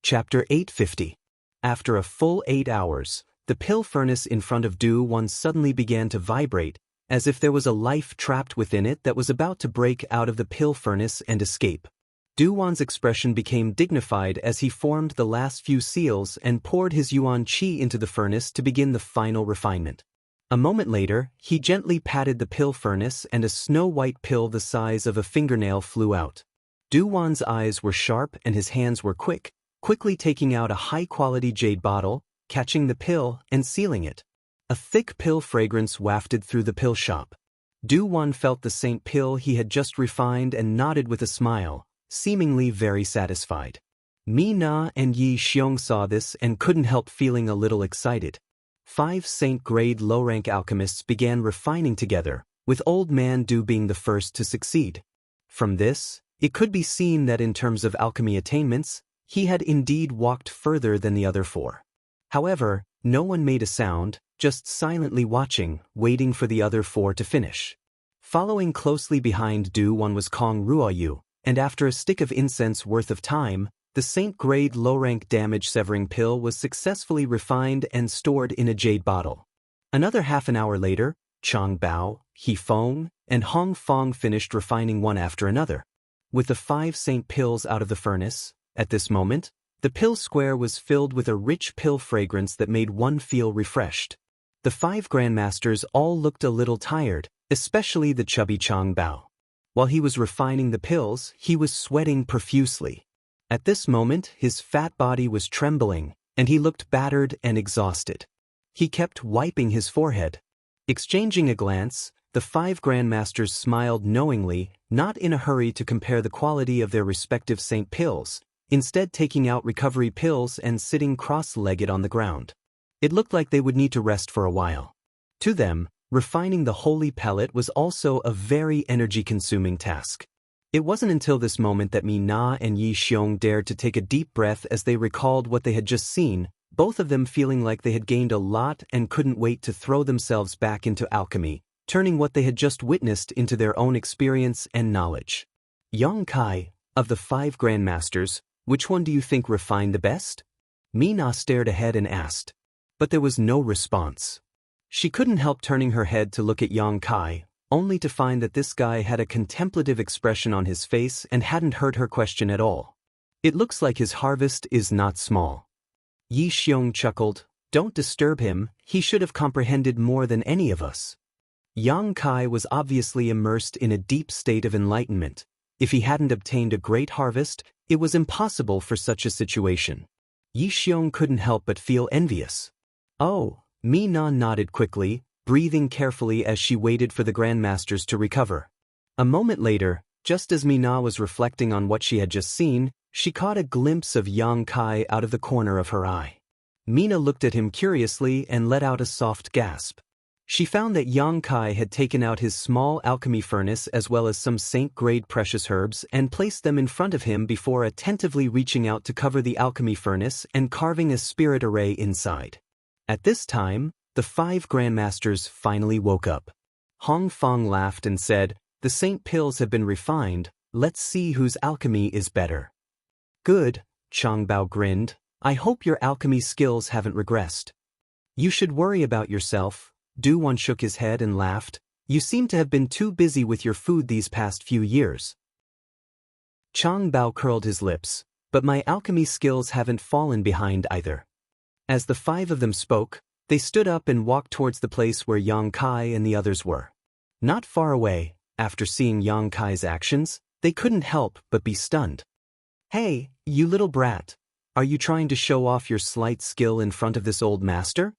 Chapter 850. After a full 8 hours, the pill furnace in front of Du Wan suddenly began to vibrate, as if there was a life trapped within it that was about to break out of the pill furnace and escape. Du Wan's expression became dignified as he formed the last few seals and poured his yuan qi into the furnace to begin the final refinement. A moment later, he gently patted the pill furnace and a snow-white pill the size of a fingernail flew out. Du Wan's eyes were sharp and his hands were quickly taking out a high-quality jade bottle, catching the pill, and sealing it. A thick pill fragrance wafted through the pill shop. Du Wan felt the saint pill he had just refined and nodded with a smile, seemingly very satisfied. Mi Na and Yi Xiong saw this and couldn't help feeling a little excited. 5 saint-grade low-rank alchemists began refining together, with Old Man Du being the first to succeed. From this, it could be seen that in terms of alchemy attainments, he had indeed walked further than the other 4. However, no one made a sound, just silently watching, waiting for the other 4 to finish. Following closely behind Du Wan was Kong Ruoyu, and after a stick of incense worth of time, the saint-grade low-rank damage-severing pill was successfully refined and stored in a jade bottle. Another half an hour later, Chang Bao, He Feng, and Hong Fong finished refining one after another. With the 5 saint pills out of the furnace, at this moment, the pill square was filled with a rich pill fragrance that made one feel refreshed. The 5 grandmasters all looked a little tired, especially the chubby Chang Bao. While he was refining the pills, he was sweating profusely. At this moment, his fat body was trembling, and he looked battered and exhausted. He kept wiping his forehead. Exchanging a glance, the 5 grandmasters smiled knowingly, not in a hurry to compare the quality of their respective saint pills, instead taking out recovery pills and sitting cross-legged on the ground. It looked like they would need to rest for a while. To them, refining the holy pellet was also a very energy-consuming task. It wasn't until this moment that Mi Na and Yi Xiong dared to take a deep breath as they recalled what they had just seen, both of them feeling like they had gained a lot and couldn't wait to throw themselves back into alchemy, turning what they had just witnessed into their own experience and knowledge. Yang Kai, of the 5 grandmasters, which one do you think refined the best? Mi Na stared ahead and asked. But there was no response. She couldn't help turning her head to look at Yang Kai, only to find that this guy had a contemplative expression on his face and hadn't heard her question at all. It looks like his harvest is not small. Yi Xiong chuckled, "Don't disturb him, he should have comprehended more than any of us." Yang Kai was obviously immersed in a deep state of enlightenment. If he hadn't obtained a great harvest, it was impossible for such a situation. Yi Xiong couldn't help but feel envious. Oh, Mi Na nodded quickly, breathing carefully as she waited for the grandmasters to recover. A moment later, just as Mi Na was reflecting on what she had just seen, she caught a glimpse of Yang Kai out of the corner of her eye. Mina looked at him curiously and let out a soft gasp. She found that Yang Kai had taken out his small alchemy furnace as well as some saint-grade precious herbs and placed them in front of him before attentively reaching out to cover the alchemy furnace and carving a spirit array inside. At this time, the 5 grandmasters finally woke up. Hong Fong laughed and said, "The saint pills have been refined, let's see whose alchemy is better." "Good," Chang Bao grinned. "I hope your alchemy skills haven't regressed." "You should worry about yourself." Du Wan shook his head and laughed. "You seem to have been too busy with your food these past few years." Chang Bao curled his lips, "But my alchemy skills haven't fallen behind either." As the 5 of them spoke, they stood up and walked towards the place where Yang Kai and the others were. Not far away, after seeing Yang Kai's actions, they couldn't help but be stunned. "Hey, you little brat, are you trying to show off your slight skill in front of this old master?"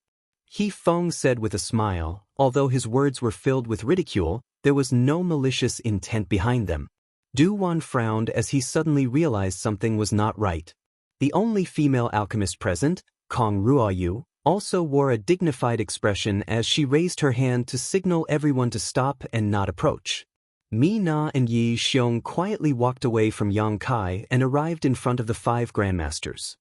He Feng said with a smile. Although his words were filled with ridicule, there was no malicious intent behind them. Du Wan frowned as he suddenly realized something was not right. The only female alchemist present, Kong Ruoyu, also wore a dignified expression as she raised her hand to signal everyone to stop and not approach. Mi Na and Yi Xiong quietly walked away from Yang Kai and arrived in front of the 5 grandmasters.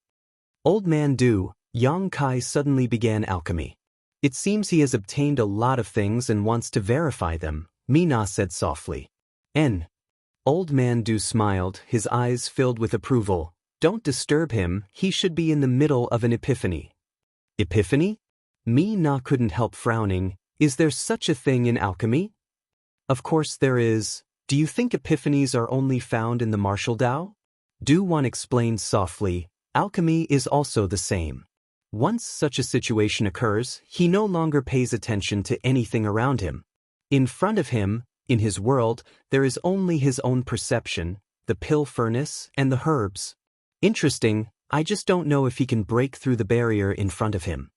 "Old Man Du," Yang Kai suddenly began alchemy. "It seems he has obtained a lot of things and wants to verify them," Mi Na said softly. Old Man Du smiled, his eyes filled with approval. Don't disturb him, he should be in the middle of an epiphany. Epiphany? Na couldn't help frowning. Is there such a thing in alchemy? Of course there is. Do you think epiphanies are only found in the martial Tao? Du Wan explained softly, alchemy is also the same. Once such a situation occurs, he no longer pays attention to anything around him. In front of him, in his world, there is only his own perception, the pill furnace, and the herbs. Interesting, I just don't know if he can break through the barrier in front of him.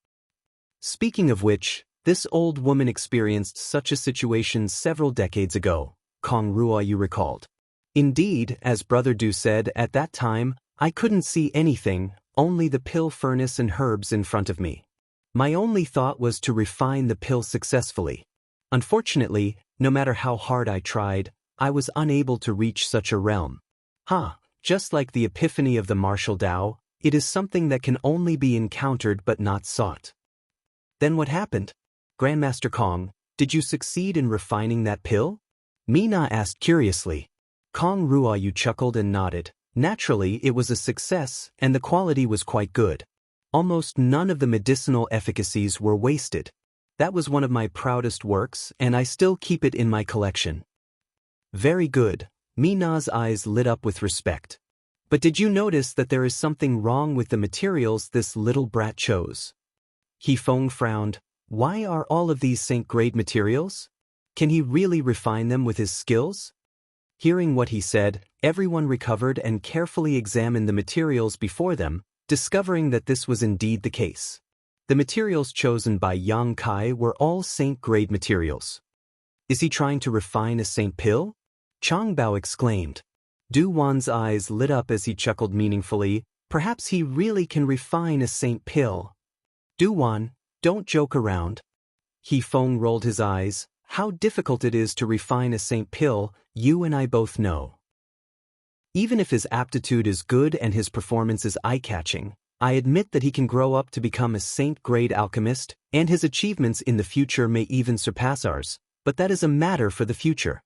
Speaking of which, this old woman experienced such a situation several decades ago, Kong Ruoyu recalled. Indeed, as Brother Du said, at that time, I couldn't see anything, only the pill furnace and herbs in front of me. My only thought was to refine the pill successfully. Unfortunately, no matter how hard I tried, I was unable to reach such a realm. Just like the epiphany of the martial Tao, it is something that can only be encountered but not sought. Then what happened? Grandmaster Kong, did you succeed in refining that pill? Mina asked curiously. Kong Ruoyu chuckled and nodded. Naturally, it was a success, and the quality was quite good. Almost none of the medicinal efficacies were wasted. That was one of my proudest works, and I still keep it in my collection. Very good. Mina's eyes lit up with respect. But did you notice that there is something wrong with the materials this little brat chose? He Feng frowned. Why are all of these Saint-grade materials? Can he really refine them with his skills? Hearing what he said, everyone recovered and carefully examined the materials before them, discovering that this was indeed the case. The materials chosen by Yang Kai were all Saint-grade materials. Is he trying to refine a Saint pill? Chang Bao exclaimed. Du Wan's eyes lit up as he chuckled meaningfully. Perhaps he really can refine a Saint pill. Du Wan, don't joke around. He Feng rolled his eyes. How difficult it is to refine a Saint pill, you and I both know. Even if his aptitude is good and his performance is eye-catching, I admit that he can grow up to become a Saint-grade alchemist, and his achievements in the future may even surpass ours, but that is a matter for the future.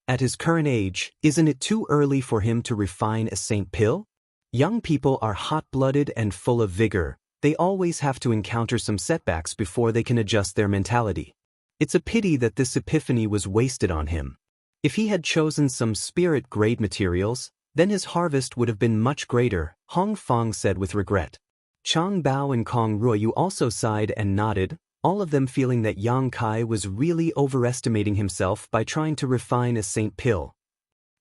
At his current age, isn't it too early for him to refine a Saint pill? Young people are hot-blooded and full of vigor. They always have to encounter some setbacks before they can adjust their mentality. It's a pity that this epiphany was wasted on him. If he had chosen some spirit-grade materials, then his harvest would have been much greater, Hong Fong said with regret. Chang Bao and Kong Ruoyu also sighed and nodded, all of them feeling that Yang Kai was really overestimating himself by trying to refine a Saint pill.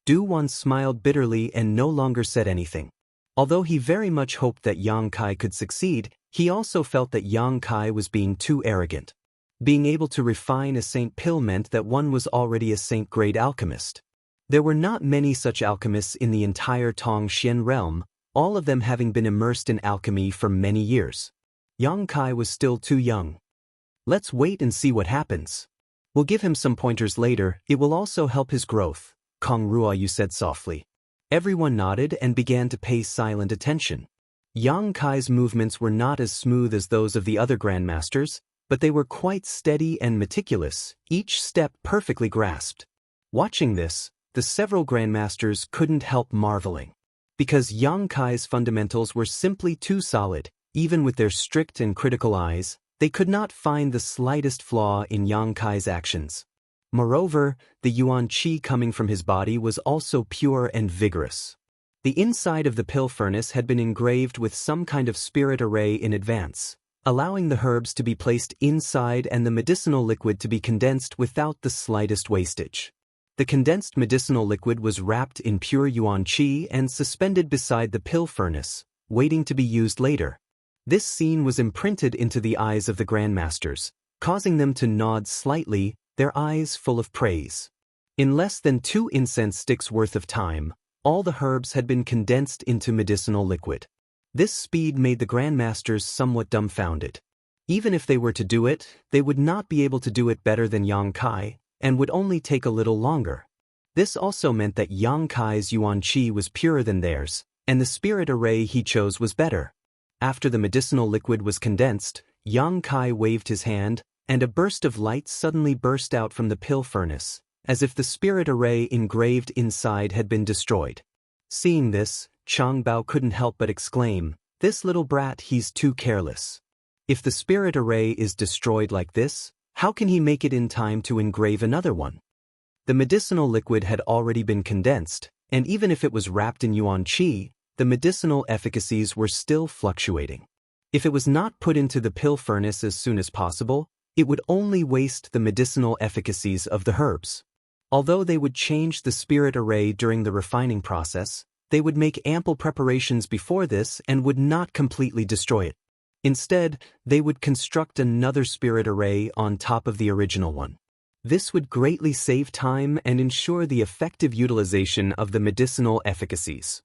Du Wan smiled bitterly and no longer said anything. Although he very much hoped that Yang Kai could succeed, he also felt that Yang Kai was being too arrogant. Being able to refine a Saint pill meant that one was already a Saint-grade alchemist. There were not many such alchemists in the entire Tongxian realm, all of them having been immersed in alchemy for many years. Yang Kai was still too young. Let's wait and see what happens. We'll give him some pointers later, it will also help his growth, Kong Ruoyu said softly. Everyone nodded and began to pay silent attention. Yang Kai's movements were not as smooth as those of the other grandmasters, but they were quite steady and meticulous, each step perfectly grasped. Watching this, the several grandmasters couldn't help marveling. Because Yang Kai's fundamentals were simply too solid, even with their strict and critical eyes, they could not find the slightest flaw in Yang Kai's actions. Moreover, the yuan qi coming from his body was also pure and vigorous. The inside of the pill furnace had been engraved with some kind of spirit array in advance, allowing the herbs to be placed inside and the medicinal liquid to be condensed without the slightest wastage. The condensed medicinal liquid was wrapped in pure yuan qi and suspended beside the pill furnace, waiting to be used later. This scene was imprinted into the eyes of the grandmasters, causing them to nod slightly, their eyes full of praise. In less than 2 incense sticks worth of time, all the herbs had been condensed into medicinal liquid. This speed made the grandmasters somewhat dumbfounded. Even if they were to do it, they would not be able to do it better than Yang Kai, and would only take a little longer. This also meant that Yang Kai's yuan qi was purer than theirs, and the spirit array he chose was better. After the medicinal liquid was condensed, Yang Kai waved his hand, and a burst of light suddenly burst out from the pill furnace, as if the spirit array engraved inside had been destroyed. Seeing this, Changbao couldn't help but exclaim, "This little brat, he's too careless. If the spirit array is destroyed like this, how can he make it in time to engrave another one?" The medicinal liquid had already been condensed, and even if it was wrapped in yuan qi, the medicinal efficacies were still fluctuating. If it was not put into the pill furnace as soon as possible, it would only waste the medicinal efficacies of the herbs. Although they would change the spirit array during the refining process, they would make ample preparations before this and would not completely destroy it. Instead, they would construct another spirit array on top of the original one. This would greatly save time and ensure the effective utilization of the medicinal efficacies.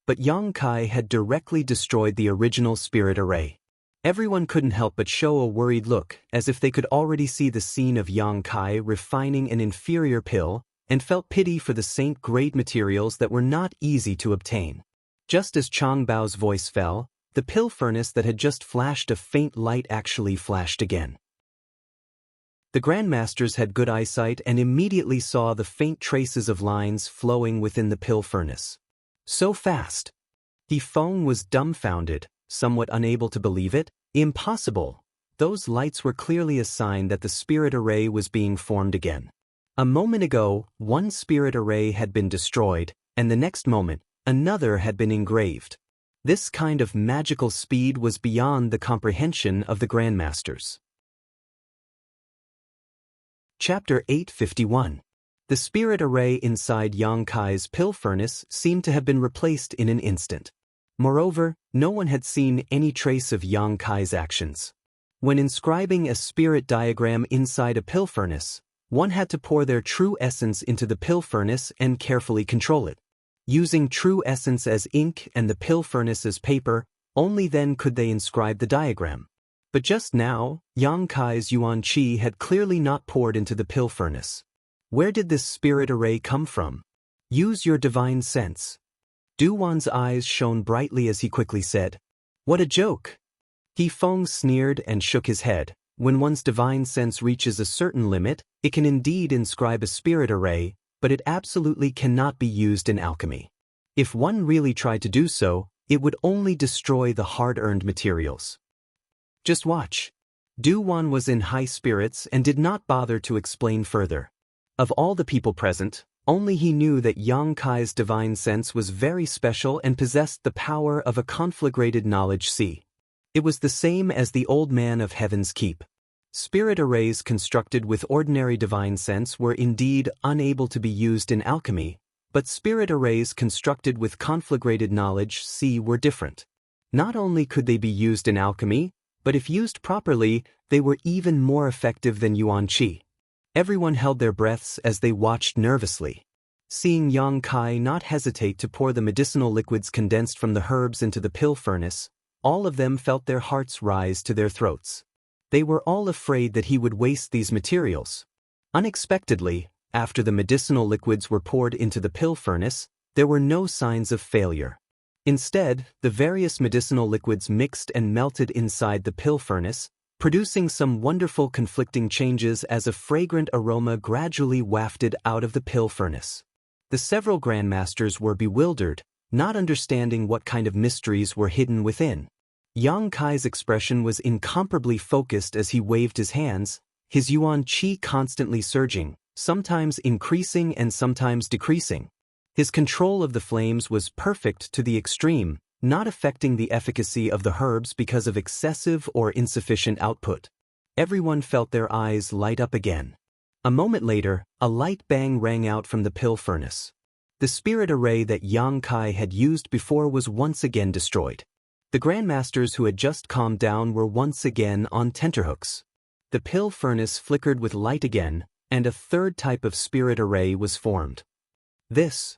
But Yang Kai had directly destroyed the original spirit array. Everyone couldn't help but show a worried look, as if they could already see the scene of Yang Kai refining an inferior pill, and felt pity for the saint-grade materials that were not easy to obtain. Just as Changbao's voice fell, the pill furnace that had just flashed a faint light actually flashed again. The Grandmasters had good eyesight and immediately saw the faint traces of lines flowing within the pill furnace. So fast! Yifeng was dumbfounded, somewhat unable to believe it. Impossible! Those lights were clearly a sign that the spirit array was being formed again. A moment ago, one spirit array had been destroyed, and the next moment, another had been engraved. This kind of magical speed was beyond the comprehension of the Grandmasters. Chapter 851. The spirit array inside Yang Kai's pill furnace seemed to have been replaced in an instant. Moreover, no one had seen any trace of Yang Kai's actions. When inscribing a spirit diagram inside a pill furnace, one had to pour their true essence into the pill furnace and carefully control it. Using true essence as ink and the pill furnace as paper, only then could they inscribe the diagram. But just now, Yang Kai's yuan qi had clearly not poured into the pill furnace. Where did this spirit array come from? Use your divine sense. Duwan's eyes shone brightly as he quickly said, "What a joke!" Yifeng sneered and shook his head. When one's divine sense reaches a certain limit, it can indeed inscribe a spirit array, but it absolutely cannot be used in alchemy. If one really tried to do so, it would only destroy the hard-earned materials. Just watch. Duwan was in high spirits and did not bother to explain further. Of all the people present, only he knew that Yang Kai's divine sense was very special and possessed the power of a conflagrated knowledge sea. It was the same as the old man of Heaven's Keep. Spirit arrays constructed with ordinary divine sense were indeed unable to be used in alchemy, but spirit arrays constructed with conflagrated knowledge sea were different. Not only could they be used in alchemy, but if used properly, they were even more effective than yuan qi. Everyone held their breaths as they watched nervously. Seeing Yang Kai not hesitate to pour the medicinal liquids condensed from the herbs into the pill furnace, all of them felt their hearts rise to their throats. They were all afraid that he would waste these materials. Unexpectedly, after the medicinal liquids were poured into the pill furnace, there were no signs of failure. Instead, the various medicinal liquids mixed and melted inside the pill furnace, producing some wonderful conflicting changes as a fragrant aroma gradually wafted out of the pill furnace. The several grandmasters were bewildered, not understanding what kind of mysteries were hidden within. Yang Kai's expression was incomparably focused as he waved his hands, his yuan qi constantly surging, sometimes increasing and sometimes decreasing. His control of the flames was perfect to the extreme, not affecting the efficacy of the herbs because of excessive or insufficient output. Everyone felt their eyes light up again. A moment later, a light bang rang out from the pill furnace. The spirit array that Yang Kai had used before was once again destroyed. The grandmasters who had just calmed down were once again on tenterhooks. The pill furnace flickered with light again, and a third type of spirit array was formed. This.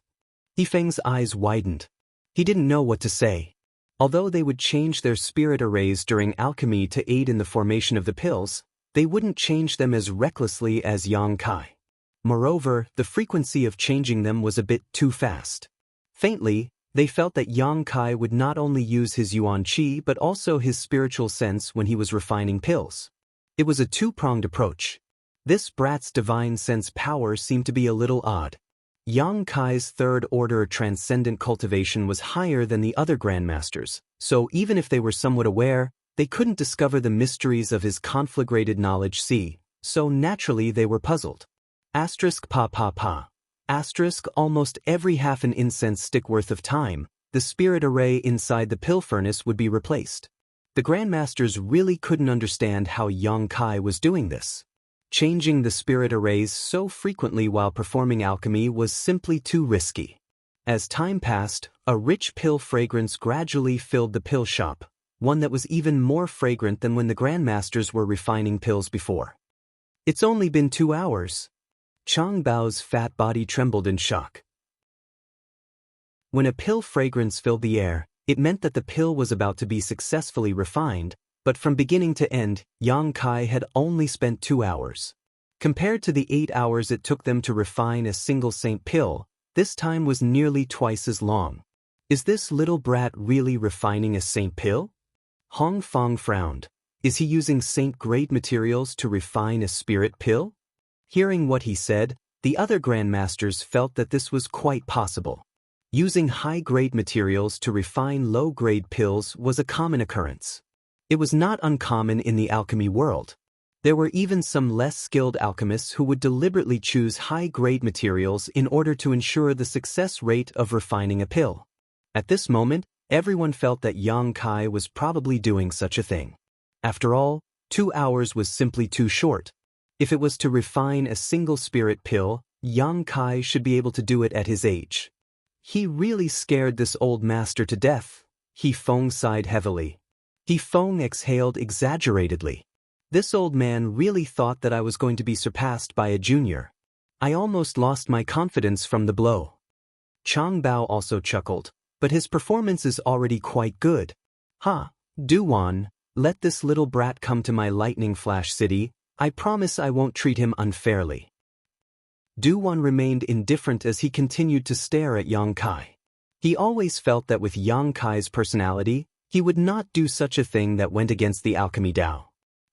Yifeng's eyes widened. He didn't know what to say. Although they would change their spirit arrays during alchemy to aid in the formation of the pills, they wouldn't change them as recklessly as Yang Kai. Moreover, the frequency of changing them was a bit too fast. Faintly, they felt that Yang Kai would not only use his yuan qi but also his spiritual sense when he was refining pills. It was a two-pronged approach. This brat's divine sense power seemed to be a little odd. Yang Kai's third-order transcendent cultivation was higher than the other grandmasters, so even if they were somewhat aware, they couldn't discover the mysteries of his conflagrated knowledge. So naturally they were puzzled. Asterisk pa pa pa. Asterisk almost every half an incense stick worth of time, the spirit array inside the pill furnace would be replaced. The grandmasters really couldn't understand how Yang Kai was doing this. Changing the spirit arrays so frequently while performing alchemy was simply too risky. As time passed, a rich pill fragrance gradually filled the pill shop, one that was even more fragrant than when the grandmasters were refining pills before. It's only been 2 hours. Chang Bao's fat body trembled in shock. When a pill fragrance filled the air, it meant that the pill was about to be successfully refined, but from beginning to end, Yang Kai had only spent 2 hours. Compared to the 8 hours it took them to refine a single saint pill, this time was nearly twice as long. Is this little brat really refining a saint pill? Hong Fong frowned. Is he using saint-grade materials to refine a spirit pill? Hearing what he said, the other grandmasters felt that this was quite possible. Using high-grade materials to refine low-grade pills was a common occurrence. It was not uncommon in the alchemy world. There were even some less skilled alchemists who would deliberately choose high-grade materials in order to ensure the success rate of refining a pill. At this moment, everyone felt that Yang Kai was probably doing such a thing. After all, 2 hours was simply too short. If it was to refine a single spirit pill, Yang Kai should be able to do it at his age. He really scared this old master to death. He Feng sighed heavily. He Feng exhaled exaggeratedly. This old man really thought that I was going to be surpassed by a junior. I almost lost my confidence from the blow. Chang Bao also chuckled, but his performance is already quite good. Ha, Duwan, let this little brat come to my lightning flash city, I promise I won't treat him unfairly. Duwan remained indifferent as he continued to stare at Yang Kai. He always felt that with Yang Kai's personality, he would not do such a thing that went against the alchemy Dao.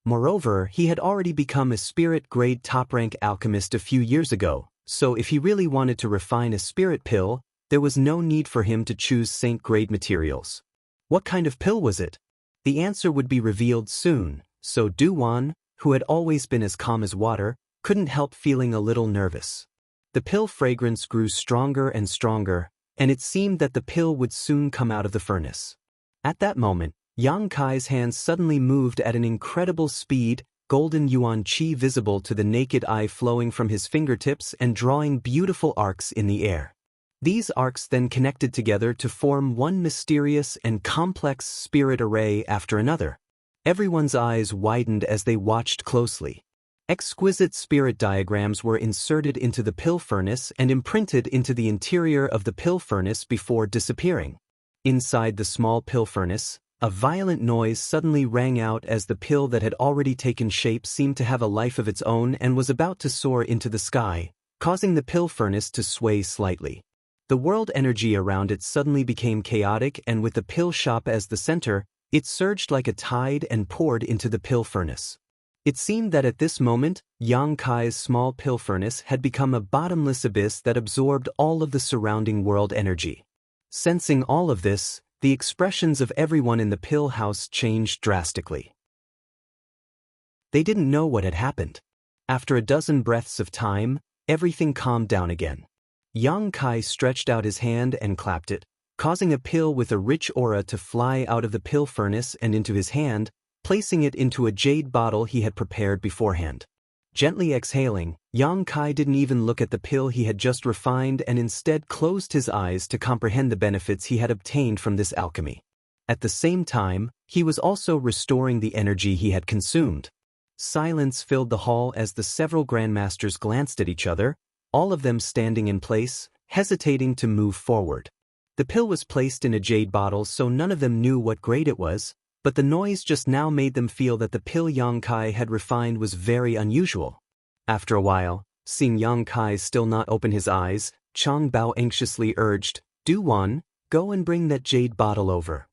Moreover, he had already become a spirit-grade top-rank alchemist a few years ago, so if he really wanted to refine a spirit pill, there was no need for him to choose saint-grade materials. What kind of pill was it? The answer would be revealed soon, so Duwan, who had always been as calm as water, couldn't help feeling a little nervous. The pill fragrance grew stronger and stronger, and it seemed that the pill would soon come out of the furnace. At that moment, Yang Kai's hands suddenly moved at an incredible speed, golden yuan qi visible to the naked eye flowing from his fingertips and drawing beautiful arcs in the air. These arcs then connected together to form one mysterious and complex spirit array after another. Everyone's eyes widened as they watched closely. Exquisite spirit diagrams were inserted into the pill furnace and imprinted into the interior of the pill furnace before disappearing. Inside the small pill furnace, a violent noise suddenly rang out as the pill that had already taken shape seemed to have a life of its own and was about to soar into the sky, causing the pill furnace to sway slightly. The world energy around it suddenly became chaotic, and with the pill shop as the center, it surged like a tide and poured into the pill furnace. It seemed that at this moment, Yang Kai's small pill furnace had become a bottomless abyss that absorbed all of the surrounding world energy. Sensing all of this, the expressions of everyone in the pill house changed drastically. They didn't know what had happened. After a dozen breaths of time, everything calmed down again. Yang Kai stretched out his hand and clapped it, causing a pill with a rich aura to fly out of the pill furnace and into his hand, placing it into a jade bottle he had prepared beforehand. Gently exhaling, Yang Kai didn't even look at the pill he had just refined and instead closed his eyes to comprehend the benefits he had obtained from this alchemy. At the same time, he was also restoring the energy he had consumed. Silence filled the hall as the several grandmasters glanced at each other, all of them standing in place, hesitating to move forward. The pill was placed in a jade bottle, so none of them knew what grade it was, but the noise just now made them feel that the pill Yang Kai had refined was very unusual. After a while, seeing Yang Kai still not open his eyes, Chang Bao anxiously urged, "Duwan, go and bring that jade bottle over."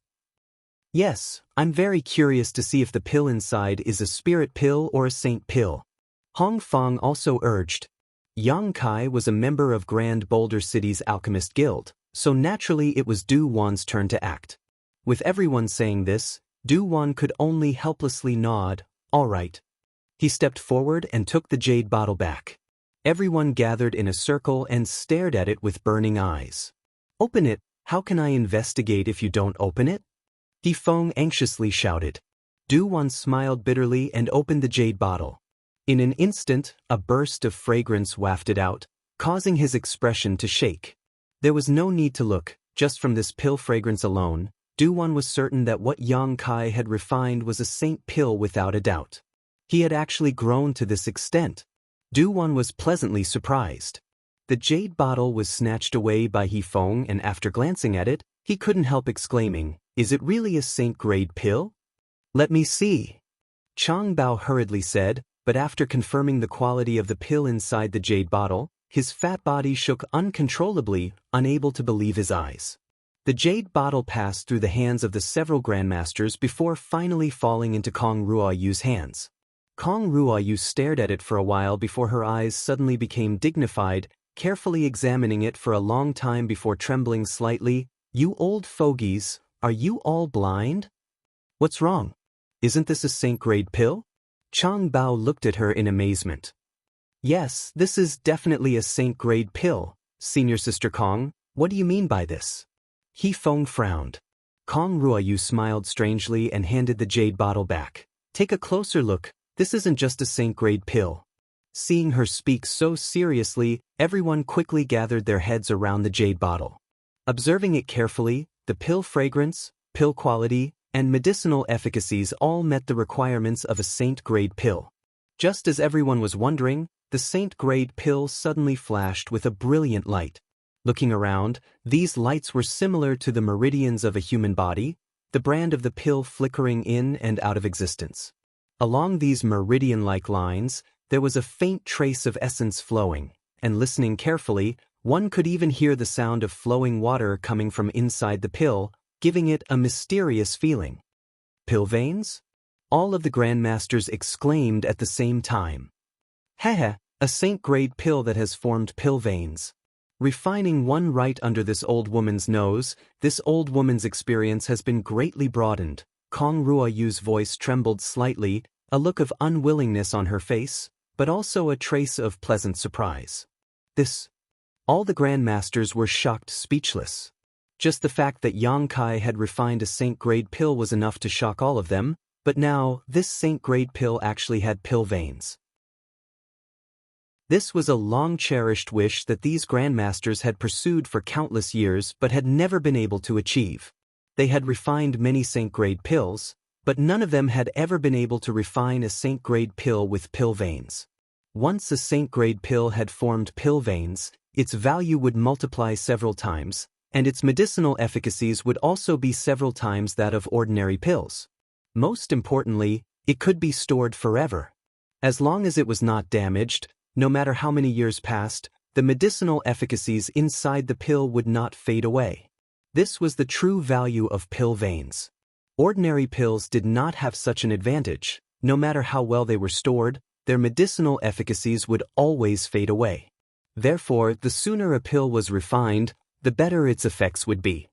"Yes, I'm very curious to see if the pill inside is a spirit pill or a saint pill," Hong Fong also urged. Yang Kai was a member of Grand Boulder City's Alchemist Guild, so naturally it was Du Wan's turn to act. With everyone saying this, Du Wan could only helplessly nod, "All right." He stepped forward and took the jade bottle back. Everyone gathered in a circle and stared at it with burning eyes. "Open it, how can I investigate if you don't open it?" He Feng anxiously shouted. Du Wan smiled bitterly and opened the jade bottle. In an instant, a burst of fragrance wafted out, causing his expression to shake. There was no need to look, just from this pill fragrance alone, Du Wan was certain that what Yang Kai had refined was a saint pill without a doubt. He had actually grown to this extent. Du Wan was pleasantly surprised. The jade bottle was snatched away by He Feng, and after glancing at it, he couldn't help exclaiming, "Is it really a saint-grade pill?" "Let me see," Chang Bao hurriedly said, but after confirming the quality of the pill inside the jade bottle, his fat body shook uncontrollably, unable to believe his eyes. The jade bottle passed through the hands of the several grandmasters before finally falling into Kong Ruoyu's hands. Kong Ruoyu stared at it for a while before her eyes suddenly became dignified, carefully examining it for a long time before trembling slightly. "You old fogies, are you all blind? What's wrong? Isn't this a saint-grade pill?" Chang Bao looked at her in amazement. "Yes, this is definitely a saint-grade pill, Senior Sister Kong. What do you mean by this?" He Feng frowned. Kong Ruoyu smiled strangely and handed the jade bottle back. "Take a closer look, this isn't just a saint-grade pill." Seeing her speak so seriously, everyone quickly gathered their heads around the jade bottle. Observing it carefully, the pill fragrance, pill quality, and medicinal efficacies all met the requirements of a saint-grade pill. Just as everyone was wondering, the saint-grade pill suddenly flashed with a brilliant light. Looking around, these lights were similar to the meridians of a human body, the brand of the pill flickering in and out of existence. Along these meridian-like lines, there was a faint trace of essence flowing, and listening carefully, one could even hear the sound of flowing water coming from inside the pill, giving it a mysterious feeling. "Pill veins?" All of the grandmasters exclaimed at the same time. "Heh, a saint-grade pill that has formed pill veins. Refining one right under this old woman's nose, this old woman's experience has been greatly broadened." Kong Ruoyu's voice trembled slightly, a look of unwillingness on her face, but also a trace of pleasant surprise. "This..." All the grandmasters were shocked speechless. Just the fact that Yang Kai had refined a saint-grade pill was enough to shock all of them, but now, this saint-grade pill actually had pill veins. This was a long-cherished wish that these grandmasters had pursued for countless years but had never been able to achieve. They had refined many saint-grade pills, but none of them had ever been able to refine a saint-grade pill with pill veins. Once a saint-grade pill had formed pill veins, its value would multiply several times, and its medicinal efficacies would also be several times that of ordinary pills. Most importantly, it could be stored forever. As long as it was not damaged, no matter how many years passed, the medicinal efficacies inside the pill would not fade away. This was the true value of pill veins. Ordinary pills did not have such an advantage. No matter how well they were stored, their medicinal efficacies would always fade away. Therefore, the sooner a pill was refined, the better its effects would be.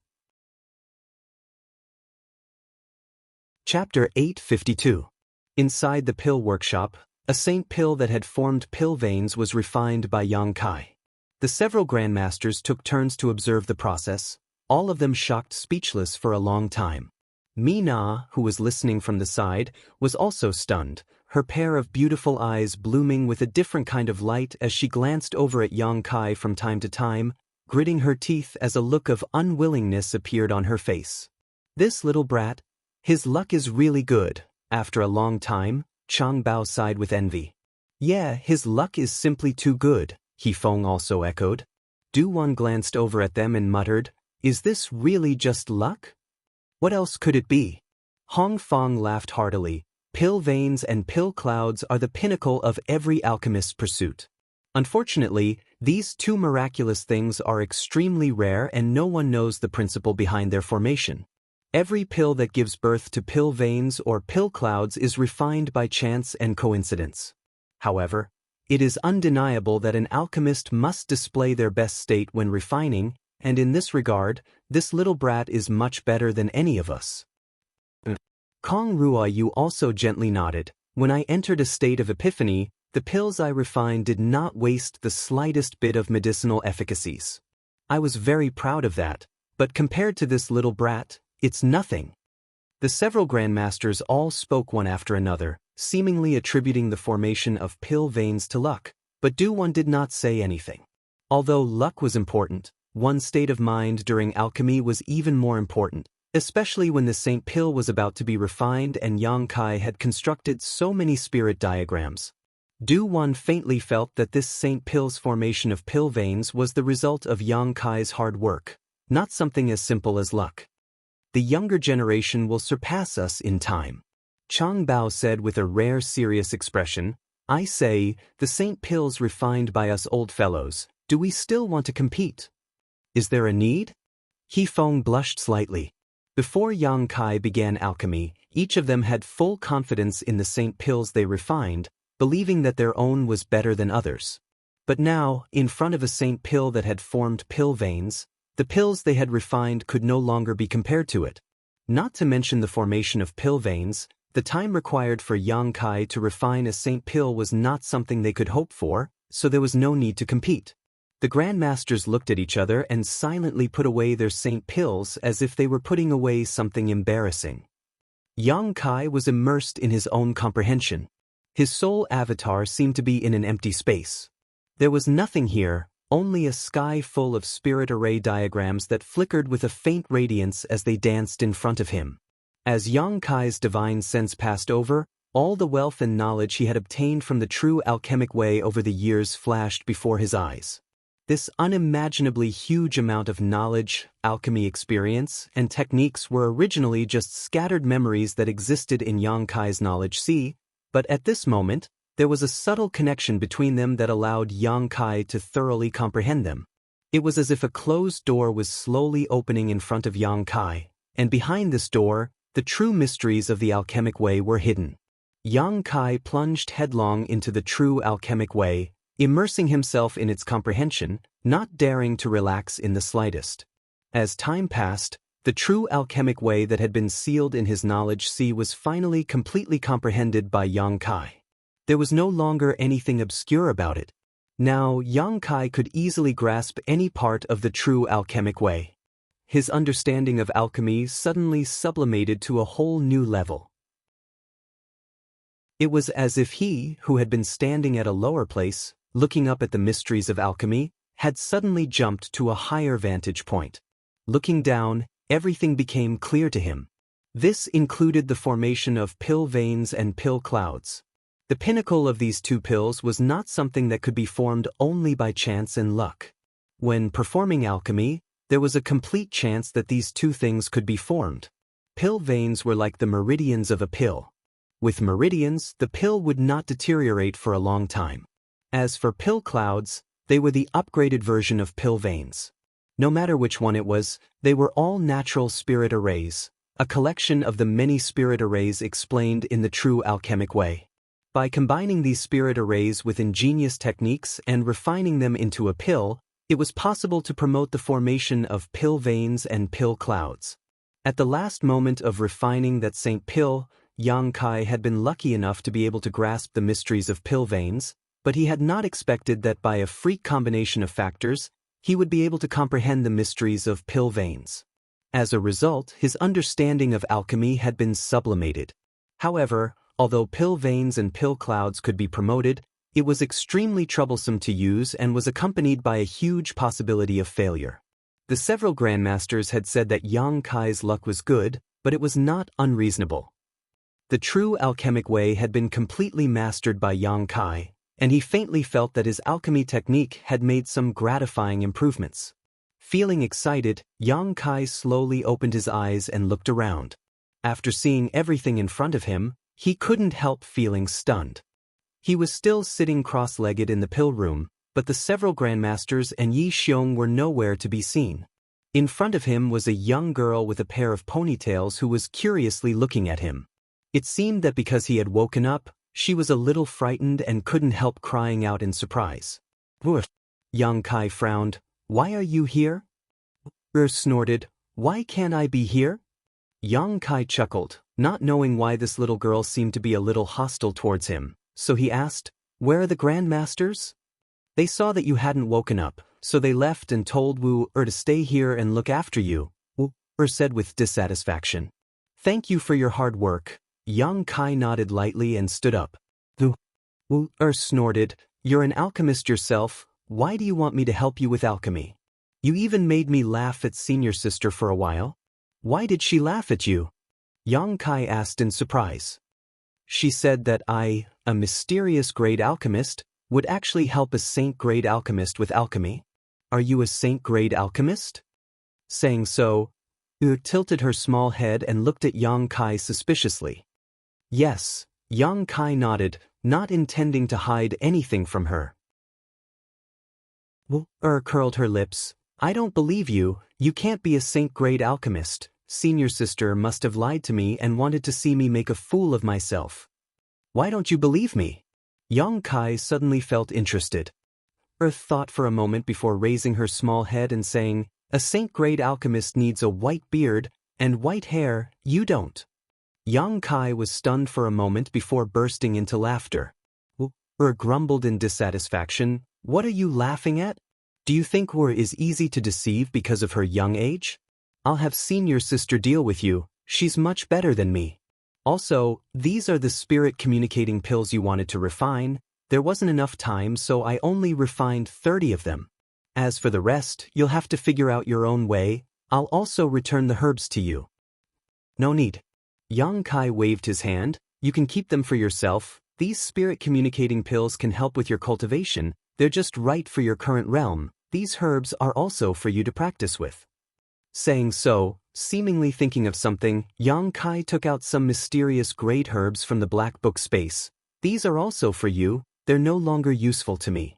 Chapter 852. Inside the pill workshop, a saint pill that had formed pill veins was refined by Yang Kai. The several grandmasters took turns to observe the process, all of them shocked speechless for a long time. Mina, who was listening from the side, was also stunned, her pair of beautiful eyes blooming with a different kind of light as she glanced over at Yang Kai from time to time, gritting her teeth as a look of unwillingness appeared on her face. "This little brat, his luck is really good." After a long time, Chang Bao sighed with envy. "Yeah, his luck is simply too good," He Feng also echoed. Du Wan glanced over at them and muttered, "Is this really just luck? What else could it be?" Hong Fong laughed heartily. "Pill veins and pill clouds are the pinnacle of every alchemist's pursuit. Unfortunately, these two miraculous things are extremely rare and no one knows the principle behind their formation. Every pill that gives birth to pill veins or pill clouds is refined by chance and coincidence. However, It is undeniable that an alchemist must display their best state when refining, and in this regard, this little brat is much better than any of us. Kong Rua Yu also gently nodded. When I entered a state of epiphany, the pills I refined did not waste the slightest bit of medicinal efficacies. I was very proud of that, but compared to this little brat, it's nothing. The several grandmasters all spoke one after another, seemingly attributing the formation of pill veins to luck, but one did not say anything. Although luck was important, one's state of mind during alchemy was even more important, especially when the Saint Pill was about to be refined and Yang Kai had constructed so many spirit diagrams. One faintly felt that this Saint Pill's formation of pill veins was the result of Yang Kai's hard work, not something as simple as luck. The younger generation will surpass us in time. Chang Bao said with a rare serious expression, I say, the Saint Pills refined by us old fellows, do we still want to compete? Is there a need? He Feng blushed slightly. Before Yang Kai began alchemy, each of them had full confidence in the Saint Pills they refined, believing that their own was better than others. But now, in front of a Saint Pill that had formed pill veins, the pills they had refined could no longer be compared to it. Not to mention the formation of pill veins, the time required for Yang Kai to refine a Saint Pill was not something they could hope for, so there was no need to compete. The grandmasters looked at each other and silently put away their Saint Pills as if they were putting away something embarrassing. Yang Kai was immersed in his own comprehension. His soul avatar seemed to be in an empty space. There was nothing here, only a sky full of spirit array diagrams that flickered with a faint radiance as they danced in front of him. As Yang Kai's divine sense passed over, all the wealth and knowledge he had obtained from the true alchemic way over the years flashed before his eyes. This unimaginably huge amount of knowledge, alchemy experience, and techniques were originally just scattered memories that existed in Yang Kai's knowledge sea, but at this moment, there was a subtle connection between them that allowed Yang Kai to thoroughly comprehend them. It was as if a closed door was slowly opening in front of Yang Kai, and behind this door, the true mysteries of the alchemic way were hidden. Yang Kai plunged headlong into the true alchemic way, immersing himself in its comprehension, not daring to relax in the slightest. As time passed, the true alchemic way that had been sealed in his knowledge sea was finally completely comprehended by Yang Kai. There was no longer anything obscure about it. Now Yang Kai could easily grasp any part of the true alchemic way. His understanding of alchemy suddenly sublimated to a whole new level. It was as if he, who had been standing at a lower place, looking up at the mysteries of alchemy, had suddenly jumped to a higher vantage point. Looking down, everything became clear to him. This included the formation of pill veins and pill clouds. The pinnacle of these two pills was not something that could be formed only by chance and luck. When performing alchemy, there was a complete chance that these two things could be formed. Pill veins were like the meridians of a pill. With meridians, the pill would not deteriorate for a long time. As for pill clouds, they were the upgraded version of pill veins. No matter which one it was, they were all natural spirit arrays, a collection of the many spirit arrays explained in the true alchemic way. By combining these spirit arrays with ingenious techniques and refining them into a pill, it was possible to promote the formation of pill veins and pill clouds. At the last moment of refining that Saint Pill, Yang Kai had been lucky enough to be able to grasp the mysteries of pill veins, but he had not expected that by a freak combination of factors, he would be able to comprehend the mysteries of pill veins. As a result, his understanding of alchemy had been sublimated. However, although pill veins and pill clouds could be promoted, it was extremely troublesome to use and was accompanied by a huge possibility of failure. The several grandmasters had said that Yang Kai's luck was good, but it was not unreasonable. The true alchemic way had been completely mastered by Yang Kai, and he faintly felt that his alchemy technique had made some gratifying improvements. Feeling excited, Yang Kai slowly opened his eyes and looked around. After seeing everything in front of him, he couldn't help feeling stunned. He was still sitting cross-legged in the pill room, but the several grandmasters and Yi Xiong were nowhere to be seen. In front of him was a young girl with a pair of ponytails who was curiously looking at him. It seemed that because he had woken up, She was a little frightened and couldn't help crying out in surprise. Woof! Xianxia frowned. Why are you here? Snorted. Why can't I be here? Xianxia chuckled, not knowing why this little girl seemed to be a little hostile towards him, so he asked, Where are the grandmasters? They saw that you hadn't woken up, so they left and told Wu to stay here and look after you, Wu said with dissatisfaction. Thank you for your hard work. Xianxia nodded lightly and stood up. Wu snorted. You're an alchemist yourself. Why do you want me to help you with alchemy? You even made me laugh at senior sister for a while. Why did she laugh at you? Xianxia asked in surprise. She said that I, a mysterious great alchemist, would actually help a saint-grade alchemist with alchemy. Are you a saint-grade alchemist? Saying so, tilted her small head and looked at Xianxia suspiciously. Yes, Xianxia nodded, not intending to hide anything from her. Curled her lips. I don't believe you. You can't be a saint-grade alchemist. Senior sister must have lied to me and wanted to see me make a fool of myself. Why don't you believe me? Xianxia suddenly felt interested. Thought for a moment before raising her small head and saying, A saint-grade alchemist needs a white beard and white hair, you don't. Xianxia was stunned for a moment before bursting into laughter. Grumbled in dissatisfaction. What are you laughing at? Do you think Wu is easy to deceive because of her young age? I'll have senior sister deal with you. She's much better than me. Also, these are the spirit communicating pills you wanted to refine. There wasn't enough time, so I only refined 30 of them. As for the rest, you'll have to figure out your own way. I'll also return the herbs to you. No need. Xianxia waved his hand. You can keep them for yourself. These spirit communicating pills can help with your cultivation. They're just right for your current realm. These herbs are also for you to practice with. Saying so, seemingly thinking of something, Xianxia took out some mysterious great herbs from the black book space. These are also for you. They're no longer useful to me.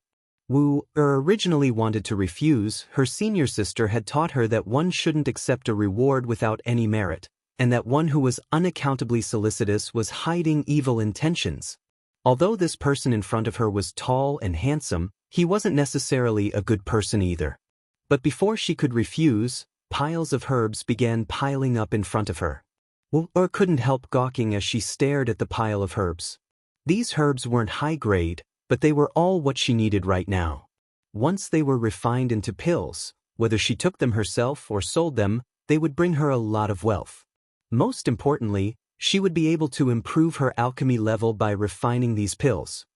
Wu originally wanted to refuse. Her senior sister had taught her that one shouldn't accept a reward without any merit, and that one who was unaccountably solicitous was hiding evil intentions. Although this person in front of her was tall and handsome, he wasn't necessarily a good person either. But before she could refuse, piles of herbs began piling up in front of her. Wu couldn't help gawking as she stared at the pile of herbs. These herbs weren't high grade, but they were all what she needed right now. Once they were refined into pills, whether she took them herself or sold them, they would bring her a lot of wealth. Most importantly, she would be able to improve her alchemy level by refining these pills.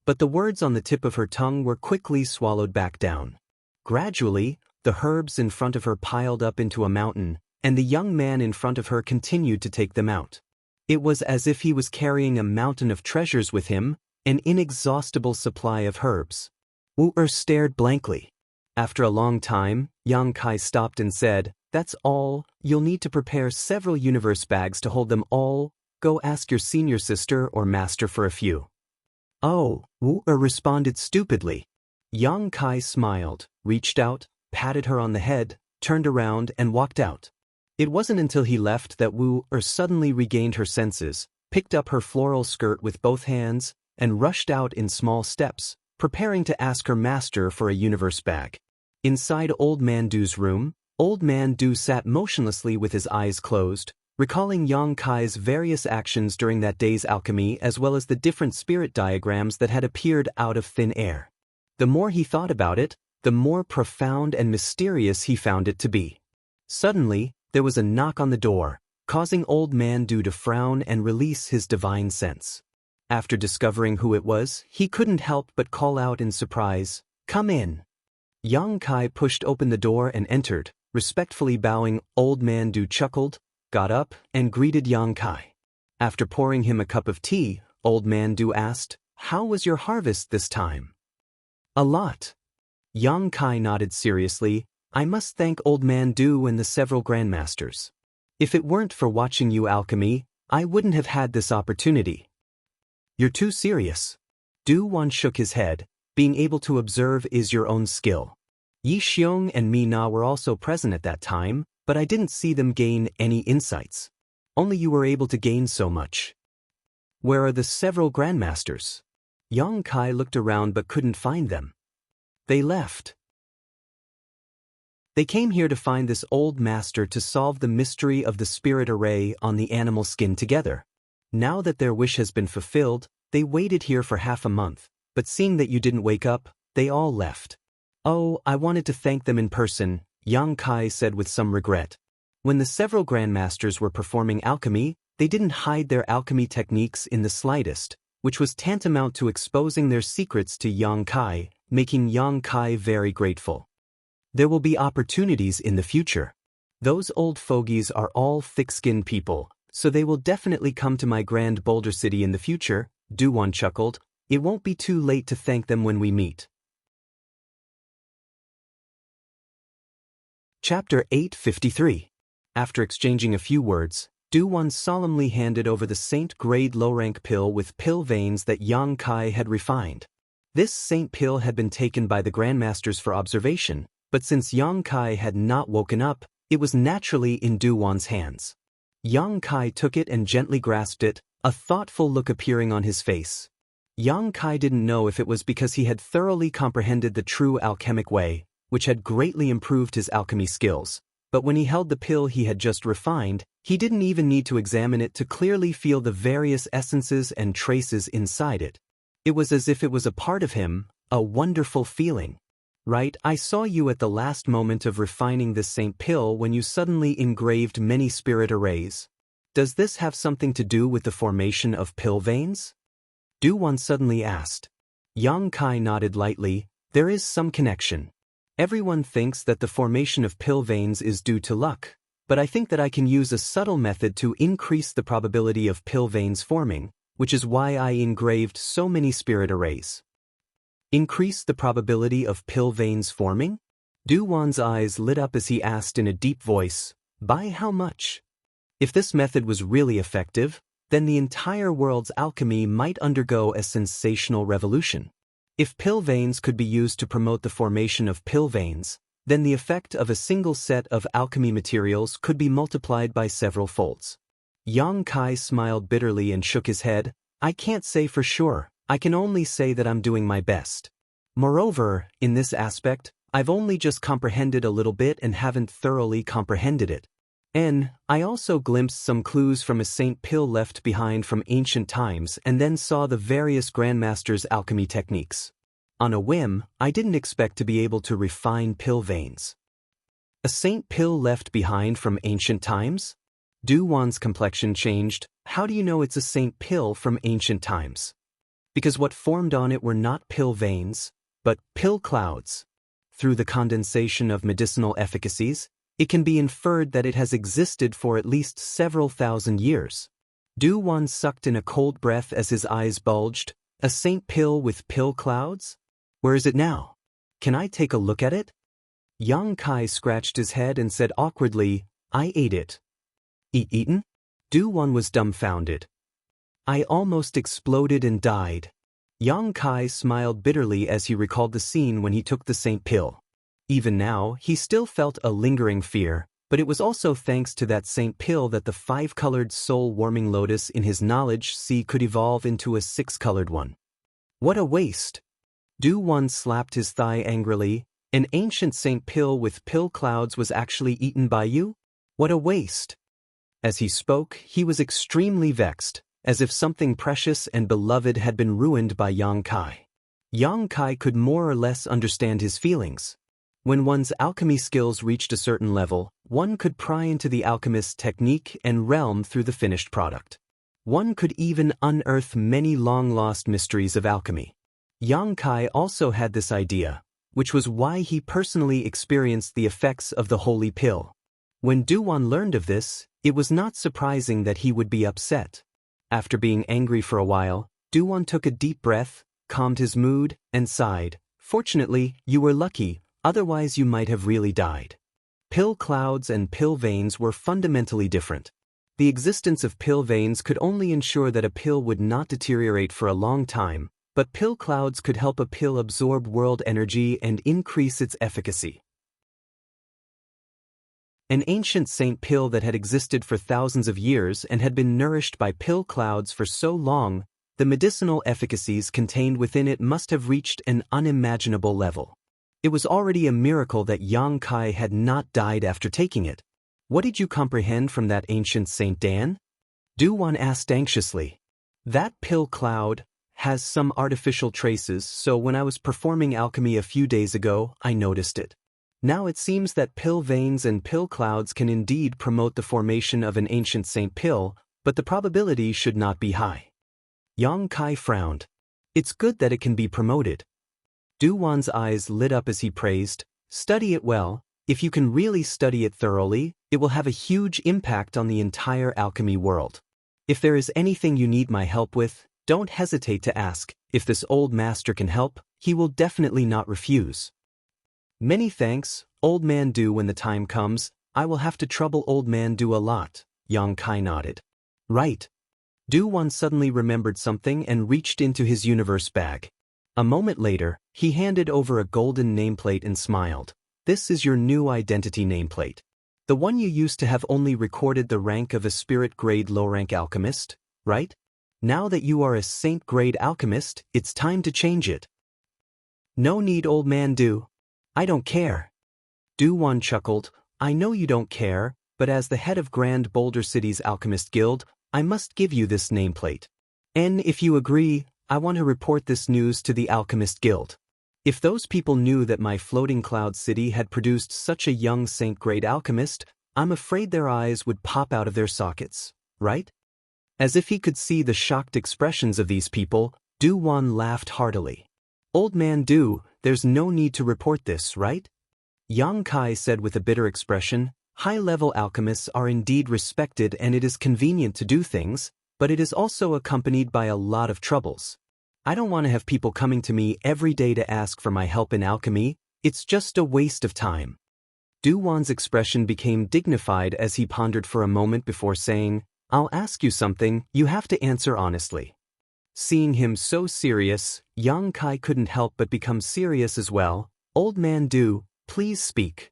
But the words on the tip of her tongue were quickly swallowed back down. Gradually, the herbs in front of her piled up into a mountain, and the young man in front of her continued to take them out. It was as if he was carrying a mountain of treasures with him, an inexhaustible supply of herbs. Wu stared blankly. After a long time, Xianxia stopped and said, That's all. You'll need to prepare several universe bags to hold them all. Go ask your senior sister or master for a few. Oh, Wu responded stupidly. Xianxia smiled, reached out, patted her on the head, turned around and walked out. It wasn't until he left that Wu suddenly regained her senses, picked up her floral skirt with both hands, and rushed out in small steps, preparing to ask her master for a universe bag. Inside Old Man Du's room, Old Man Du sat motionlessly with his eyes closed, recalling Xianxia's various actions during that day's alchemy as well as the different spirit diagrams that had appeared out of thin air. The more he thought about it, the more profound and mysterious he found it to be. Suddenly, there was a knock on the door, causing Old Man Du to frown and release his divine sense. After discovering who it was, he couldn't help but call out in surprise, "Come in." Xianxia pushed open the door and entered, respectfully bowing. Old Man Du chuckled, got up, and greeted Xianxia. After pouring him a cup of tea, Old Man Du asked, "How was your harvest this time?" "A lot." Xianxia nodded seriously. "I must thank Old Man Du and the several grandmasters. If it weren't for watching you alchemy, I wouldn't have had this opportunity." "You're too serious." Du Wan shook his head. "Being able to observe is your own skill. Yi Xiong and Mi Na were also present at that time, but I didn't see them gain any insights. Only you were able to gain so much." Where are the several grandmasters? Yang Kai looked around but couldn't find them. They left. They came here to find this old master to solve the mystery of the spirit array on the animal skin together. Now that their wish has been fulfilled, they waited here for half a month, but seeing that you didn't wake up, they all left. Oh, I wanted to thank them in person, Yang Kai said with some regret. When the several grandmasters were performing alchemy, they didn't hide their alchemy techniques in the slightest, which was tantamount to exposing their secrets to Yang Kai, making Yang Kai very grateful. There will be opportunities in the future. Those old fogies are all thick-skinned people, so they will definitely come to my grand Boulder City in the future, Duwan chuckled. It won't be too late to thank them when we meet. Chapter 853. After exchanging a few words, Duwan solemnly handed over the saint-grade low-rank pill with pill veins that Yang Kai had refined. This saint pill had been taken by the grandmasters for observation, but since Yang Kai had not woken up, it was naturally in Duwan's hands. Yang Kai took it and gently grasped it, a thoughtful look appearing on his face. Yang Kai didn't know if it was because he had thoroughly comprehended the true alchemic way, which had greatly improved his alchemy skills, but when he held the pill he had just refined, he didn't even need to examine it to clearly feel the various essences and traces inside it. It was as if it was a part of him, a wonderful feeling. Right, I saw you at the last moment of refining this saint pill when you suddenly engraved many spirit arrays. Does this have something to do with the formation of pill veins? Duwan suddenly asked. Yang Kai nodded lightly. There is some connection. Everyone thinks that the formation of pill veins is due to luck, but I think that I can use a subtle method to increase the probability of pill veins forming, which is why I engraved so many spirit arrays. Increase the probability of pill veins forming? Duwan's eyes lit up as he asked in a deep voice, by how much? If this method was really effective, then the entire world's alchemy might undergo a sensational revolution. If pill veins could be used to promote the formation of pill veins, then the effect of a single set of alchemy materials could be multiplied by several folds. Yang Kai smiled bitterly and shook his head. I can't say for sure. I can only say that I'm doing my best. Moreover, in this aspect, I've only just comprehended a little bit and haven't thoroughly comprehended it. I also glimpsed some clues from a saint pill left behind from ancient times and then saw the various grandmasters' alchemy techniques. On a whim, I didn't expect to be able to refine pill veins. A saint pill left behind from ancient times? Duwan's complexion changed. How do you know it's a saint pill from ancient times? Because what formed on it were not pill veins, but pill clouds. Through the condensation of medicinal efficacies, it can be inferred that it has existed for at least several thousand years. Duwan sucked in a cold breath as his eyes bulged. A saint pill with pill clouds? Where is it now? Can I take a look at it? Yang Kai scratched his head and said awkwardly, I ate it. Eaten? Duwan was dumbfounded. I almost exploded and died. Yang Kai smiled bitterly as he recalled the scene when he took the saint pill. Even now, he still felt a lingering fear, but it was also thanks to that saint pill that the 5-colored soul-warming lotus in his knowledge sea could evolve into a 6-colored one. What a waste! Duwan slapped his thigh angrily. An ancient saint pill with pill clouds was actually eaten by you? What a waste! As he spoke, he was extremely vexed, as if something precious and beloved had been ruined by Yang Kai. Yang Kai could more or less understand his feelings. When one's alchemy skills reached a certain level, one could pry into the alchemist's technique and realm through the finished product. One could even unearth many long-lost mysteries of alchemy. Yang Kai also had this idea, which was why he personally experienced the effects of the holy pill. When Duwan learned of this, it was not surprising that he would be upset. After being angry for a while, Duwan took a deep breath, calmed his mood, and sighed. Fortunately, you were lucky, otherwise you might have really died. Pill clouds and pill veins were fundamentally different. The existence of pill veins could only ensure that a pill would not deteriorate for a long time, but pill clouds could help a pill absorb world energy and increase its efficacy. An ancient saint pill that had existed for thousands of years and had been nourished by pill clouds for so long, the medicinal efficacies contained within it must have reached an unimaginable level. It was already a miracle that Yang Kai had not died after taking it. What did you comprehend from that ancient Saint Dan? Du Wan asked anxiously. That pill cloud has some artificial traces, so when I was performing alchemy a few days ago, I noticed it. Now it seems that pill veins and pill clouds can indeed promote the formation of an ancient saint pill, but the probability should not be high. Yang Kai frowned. It's good that it can be promoted. Du Wan's eyes lit up as he praised, study it well. If you can really study it thoroughly, it will have a huge impact on the entire alchemy world. If there is anything you need my help with, don't hesitate to ask. If this old master can help, he will definitely not refuse. Many thanks, Old Man Du. When the time comes, I will have to trouble Old Man Du a lot. Yang Kai nodded. Right. Du Wan suddenly remembered something and reached into his universe bag. A moment later, he handed over a golden nameplate and smiled. This is your new identity nameplate. The one you used to have only recorded the rank of a spirit-grade low-rank alchemist, right? Now that you are a saint-grade alchemist, it's time to change it. No need, Old Man Du. I don't care. Du Wan chuckled. I know you don't care, but as the head of Grand Boulder City's Alchemist Guild, I must give you this nameplate. And if you agree, I want to report this news to the Alchemist Guild. If those people knew that my floating cloud city had produced such a young saint-grade alchemist, I'm afraid their eyes would pop out of their sockets, right? As if he could see the shocked expressions of these people, Du Wan laughed heartily. Old Man Du, there's no need to report this, right? Yang Kai said with a bitter expression, high-level alchemists are indeed respected and it is convenient to do things, but it is also accompanied by a lot of troubles. I don't want to have people coming to me every day to ask for my help in alchemy. It's just a waste of time. Du Wan's expression became dignified as he pondered for a moment before saying, I'll ask you something, you have to answer honestly. Seeing him so serious, Yang Kai couldn't help but become serious as well. Old Man Du, please speak.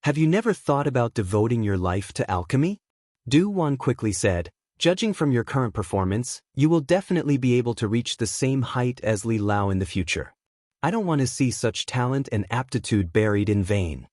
Have you never thought about devoting your life to alchemy? Du Wan quickly said, judging from your current performance, you will definitely be able to reach the same height as Li Lao in the future. I don't want to see such talent and aptitude buried in vain.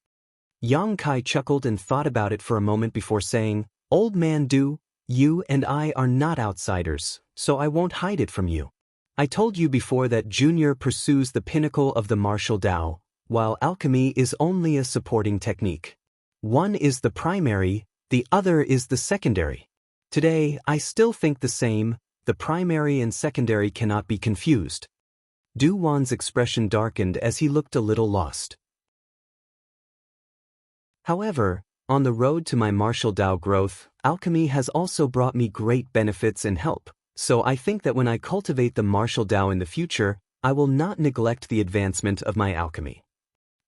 Yang Kai chuckled and thought about it for a moment before saying, Old Man Du, you and I are not outsiders, so I won't hide it from you. I told you before that Junior pursues the pinnacle of the martial Tao, while alchemy is only a supporting technique. One is the primary, the other is the secondary. Today, I still think the same, the primary and secondary cannot be confused. Du Wan's expression darkened as he looked a little lost. However, on the road to my martial Tao growth, alchemy has also brought me great benefits and help, so I think that when I cultivate the martial Tao in the future, I will not neglect the advancement of my alchemy.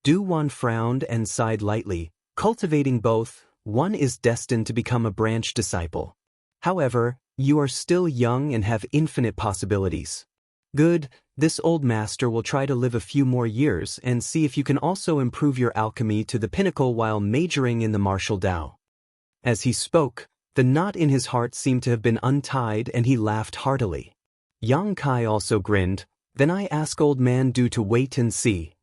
Du Wan frowned and sighed lightly, cultivating both, one is destined to become a branch disciple. However, you are still young and have infinite possibilities. Good, this old master will try to live a few more years and see if you can also improve your alchemy to the pinnacle while majoring in the martial Tao. As he spoke, the knot in his heart seemed to have been untied and he laughed heartily. Yang Kai also grinned, then I ask Old Man Du to wait and see.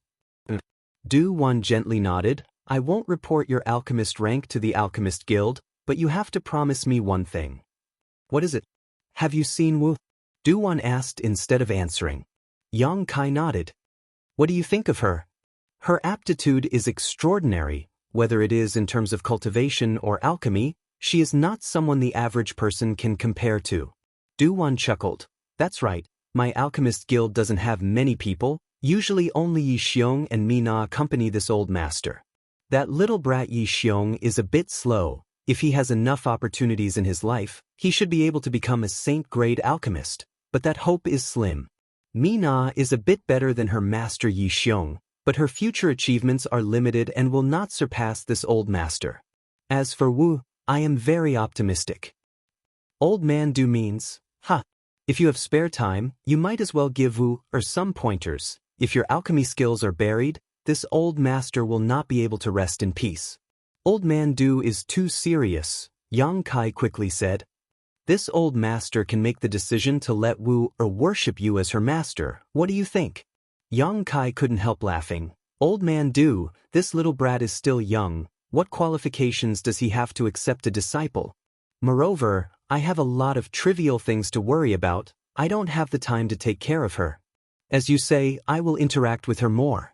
Du Wan gently nodded, I won't report your alchemist rank to the Alchemist Guild, but you have to promise me one thing. What is it? Have you seen Wu? Du Wan asked instead of answering. Yang Kai nodded. What do you think of her? Her aptitude is extraordinary, whether it is in terms of cultivation or alchemy, she is not someone the average person can compare to. Du Wan chuckled. That's right, my Alchemist Guild doesn't have many people, usually only Yi Xiong and Mina accompany this old master. That little brat Yi Xiong is a bit slow. If he has enough opportunities in his life, he should be able to become a saint-grade alchemist, but that hope is slim. Mina is a bit better than her master Yi Xiong, but her future achievements are limited and will not surpass this old master. As for Wu, I am very optimistic. Old Man Du means, if you have spare time, you might as well give Wu or some pointers. If your alchemy skills are buried, this old master will not be able to rest in peace. Old Man Du is too serious, Yang Kai quickly said. This old master can make the decision to let Wu worship you as her master. What do you think? Yang Kai couldn't help laughing. Old Man Du, this little brat is still young. What qualifications does he have to accept a disciple? Moreover, I have a lot of trivial things to worry about. I don't have the time to take care of her. As you say, I will interact with her more.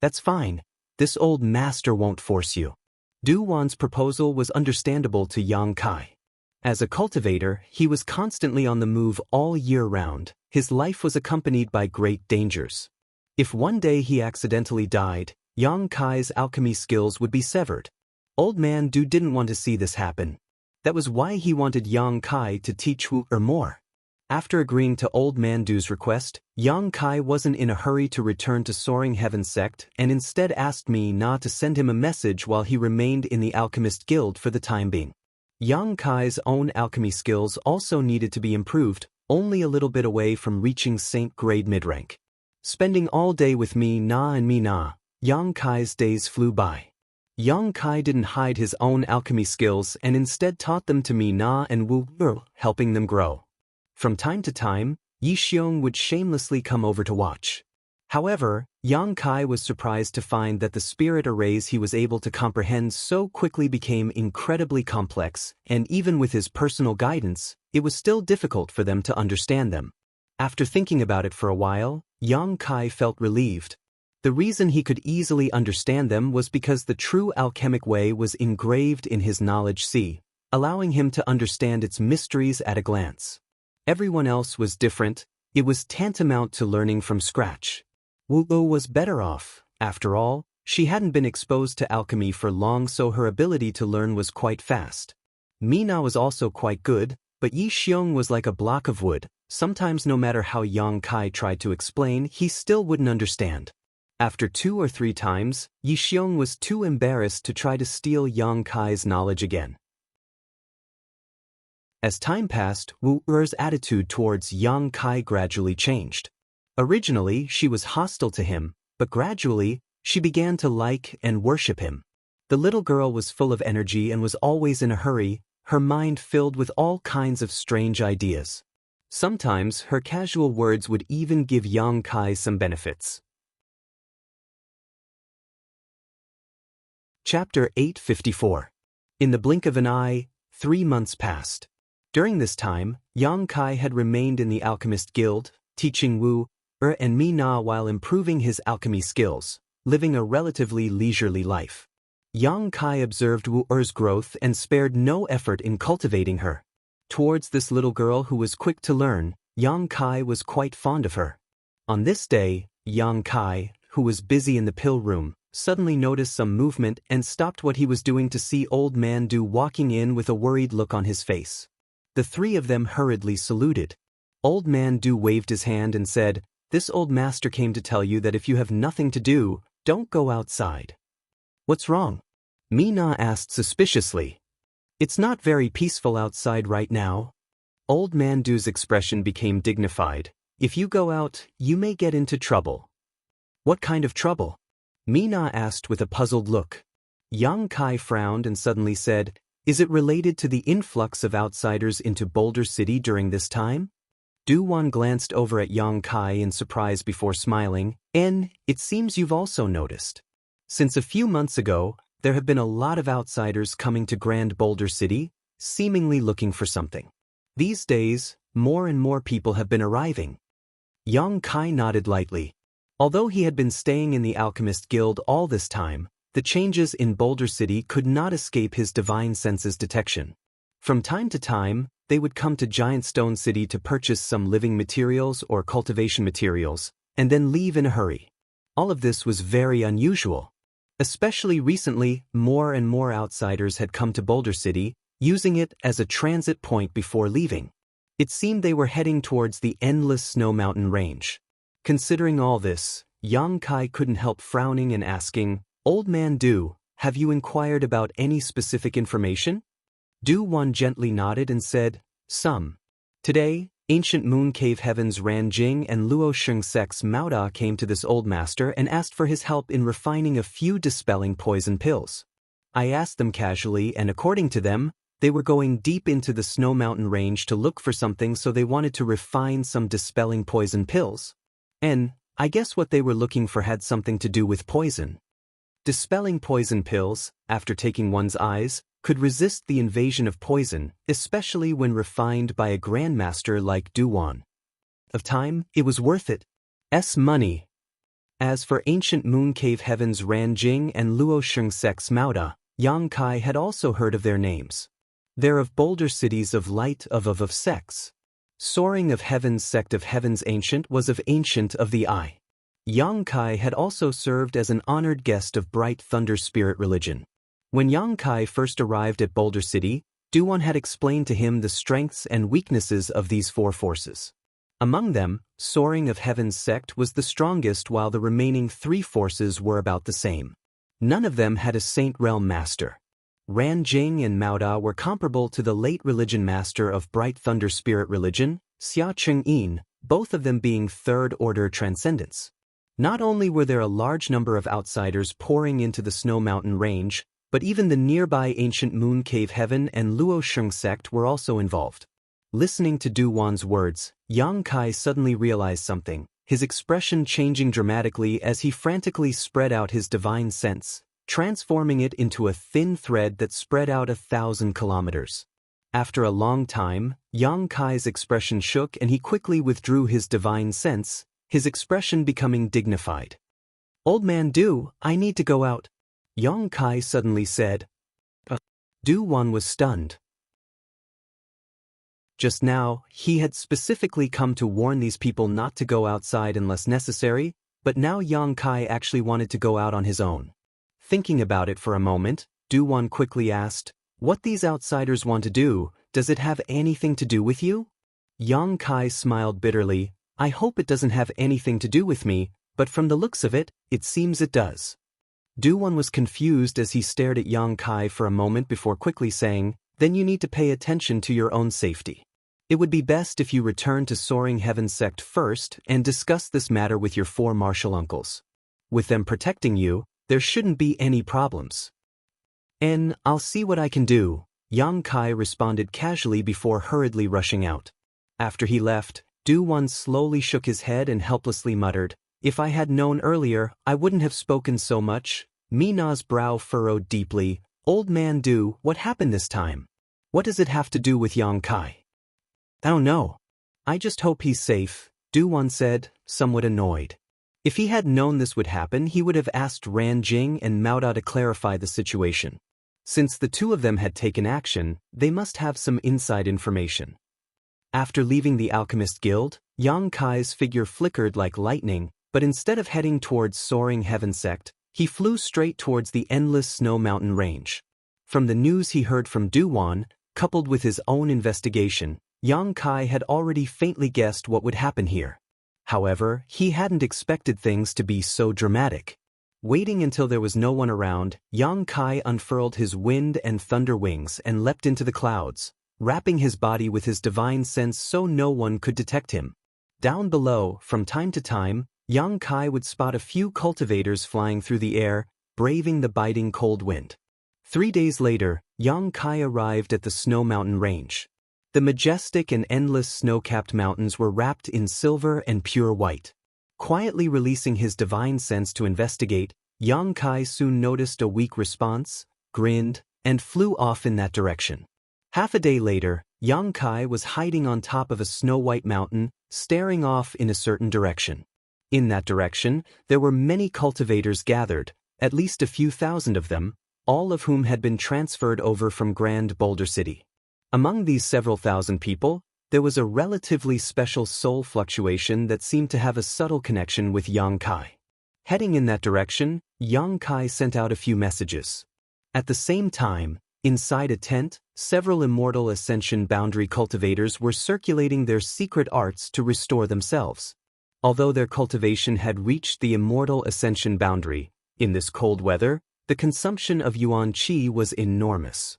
That's fine. This old master won't force you. Du Wan's proposal was understandable to Yang Kai. As a cultivator, he was constantly on the move all year round. His life was accompanied by great dangers. If one day he accidentally died, Yang Kai's alchemy skills would be severed. Old Man Du didn't want to see this happen. That was why he wanted Yang Kai to teach Wu more. After agreeing to Old Man Du's request, Yang Kai wasn't in a hurry to return to Soaring Heaven sect and instead asked me not to send him a message while he remained in the Alchemist Guild for the time being. Yang Kai's own alchemy skills also needed to be improved, only a little bit away from reaching Saint grade mid-rank. Spending all day with me and me, Yang Kai's days flew by. Yang Kai didn't hide his own alchemy skills and instead taught them to me and Wu, helping them grow. From time to time, Xianxia would shamelessly come over to watch. However, Yang Kai was surprised to find that the spirit arrays he was able to comprehend so quickly became incredibly complex, and even with his personal guidance, it was still difficult for them to understand them. After thinking about it for a while, Yang Kai felt relieved. The reason he could easily understand them was because the true alchemic way was engraved in his knowledge sea, allowing him to understand its mysteries at a glance. Everyone else was different. It was tantamount to learning from scratch. Wu was better off. After all, she hadn't been exposed to alchemy for long, so her ability to learn was quite fast. Mina was also quite good, but Xianxia was like a block of wood. Sometimes no matter how Yang Kai tried to explain, he still wouldn't understand. After 2 or 3 times, Xianxia was too embarrassed to try to steal Yang Kai's knowledge again. As time passed, Wu Er's attitude towards Yang Kai gradually changed. Originally, she was hostile to him, but gradually, she began to like and worship him. The little girl was full of energy and was always in a hurry, her mind filled with all kinds of strange ideas. Sometimes, her casual words would even give Yang Kai some benefits. Chapter 854. In the blink of an eye, 3 months passed. During this time, Yang Kai had remained in the Alchemist Guild, teaching Wu and Mina while improving his alchemy skills, living a relatively leisurely life. Yang Kai observed Wu Er's growth and spared no effort in cultivating her. Towards this little girl who was quick to learn, Yang Kai was quite fond of her. On this day, Yang Kai, who was busy in the pill room, suddenly noticed some movement and stopped what he was doing to see Old Man Du walking in with a worried look on his face. The 3 of them hurriedly saluted. Old Man Du waved his hand and said, "This old master came to tell you that if you have nothing to do, don't go outside." "What's wrong?" Mina asked suspiciously. "It's not very peaceful outside right now." Old Man Du's expression became dignified. "If you go out, you may get into trouble." "What kind of trouble?" Mina asked with a puzzled look. Yang Kai frowned and suddenly said, "Is it related to the influx of outsiders into Boulder City during this time?" Du Wan glanced over at Yang Kai in surprise before smiling. "It seems you've also noticed. Since a few months ago, there have been a lot of outsiders coming to Grand Boulder City, seemingly looking for something. These days, more and more people have been arriving." Yang Kai nodded lightly. Although he had been staying in the Alchemist Guild all this time, the changes in Boulder City could not escape his divine senses detection. From time to time, they would come to Giant Stone City to purchase some living materials or cultivation materials, and then leave in a hurry. All of this was very unusual. Especially recently, more and more outsiders had come to Boulder City, using it as a transit point before leaving. It seemed they were heading towards the endless snow mountain range. Considering all this, Yang Kai couldn't help frowning and asking, "Old Man Du, have you inquired about any specific information?" Du Wan gently nodded and said, "Some. Today, ancient Moon Cave Heaven's Ran Jing and Luo Sheng sect's Mao Da came to this old master and asked for his help in refining a few dispelling poison pills. I asked them casually, and according to them, they were going deep into the snow mountain range to look for something, so they wanted to refine some dispelling poison pills. And I guess what they were looking for had something to do with poison. Dispelling poison pills, after taking one's eyes, could resist the invasion of poison, especially when refined by a grandmaster like Duwan. Of time, it was worth it. Money. As for ancient mooncave heavens Ranjing and Luosheng sects Maoda, Yang Kai had also heard of their names. They're of Boulder cities of light of sects. Soaring of Heavens sect of Heavens Ancient was of Ancient of the Eye. Yang Kai had also served as an honored guest of Bright Thunder Spirit religion. When Yang Kai first arrived at Boulder City, Duwan had explained to him the strengths and weaknesses of these four forces. Among them, Soaring of Heavens sect was the strongest, while the remaining three forces were about the same. None of them had a Saint Realm master. Ranjing and Maoda were comparable to the late religion master of Bright Thunder Spirit religion, Xia Cheng-yin, both of them being third-order transcendents. Not only were there a large number of outsiders pouring into the Snow Mountain range, but even the nearby ancient Moon Cave Heaven and Luosheng sect were also involved. Listening to Duwan's words, Yang Kai suddenly realized something, his expression changing dramatically as he frantically spread out his divine sense, transforming it into a thin thread that spread out 1,000 kilometers. After a long time, Yang Kai's expression shook and he quickly withdrew his divine sense, his expression becoming dignified. "Old man Du, I need to go out," Yang Kai suddenly said. Duwan was stunned. Just now, he had specifically come to warn these people not to go outside unless necessary, but now Yang Kai actually wanted to go out on his own. Thinking about it for a moment, Duwan quickly asked, "What these outsiders want to do, does it have anything to do with you?" Yang Kai smiled bitterly. "I hope it doesn't have anything to do with me, but from the looks of it, it seems it does." Duwan was confused as he stared at Yang Kai for a moment before quickly saying, "Then you need to pay attention to your own safety. It would be best if you return to Soaring Heaven sect first and discuss this matter with your four martial uncles. With them protecting you, there shouldn't be any problems." "And I'll see what I can do," Yang Kai responded casually before hurriedly rushing out. After he left, Duwan slowly shook his head and helplessly muttered, "If I had known earlier, I wouldn't have spoken so much." Mina's brow furrowed deeply. "Old man Du, what happened this time? What does it have to do with Yang Kai?" "I don't know. I just hope he's safe," Duwan said, somewhat annoyed. If he had known this would happen, he would have asked Ranjing and Maoda to clarify the situation. Since the two of them had taken action, they must have some inside information. After leaving the Alchemist Guild, Yang Kai's figure flickered like lightning, but instead of heading towards Soaring Heaven sect, he flew straight towards the endless Snow Mountain range. From the news he heard from Duwan, coupled with his own investigation, Yang Kai had already faintly guessed what would happen here. However, he hadn't expected things to be so dramatic. Waiting until there was no one around, Yang Kai unfurled his wind and thunder wings and leapt into the clouds, wrapping his body with his divine sense so no one could detect him. Down below, from time to time, Yang Kai would spot a few cultivators flying through the air, braving the biting cold wind. 3 days later, Yang Kai arrived at the Snow Mountain range. The majestic and endless snow-capped mountains were wrapped in silver and pure white. Quietly releasing his divine sense to investigate, Yang Kai soon noticed a weak response, grinned, and flew off in that direction. Half a day later, Yang Kai was hiding on top of a snow-white mountain, staring off in a certain direction. In that direction, there were many cultivators gathered, at least a few thousand of them, all of whom had been transferred over from Grand Boulder City. Among these several thousand people, there was a relatively special soul fluctuation that seemed to have a subtle connection with Yang Kai. Heading in that direction, Yang Kai sent out a few messages. At the same time, inside a tent, several immortal ascension boundary cultivators were circulating their secret arts to restore themselves. Although their cultivation had reached the immortal ascension boundary, in this cold weather, the consumption of yuan qi was enormous.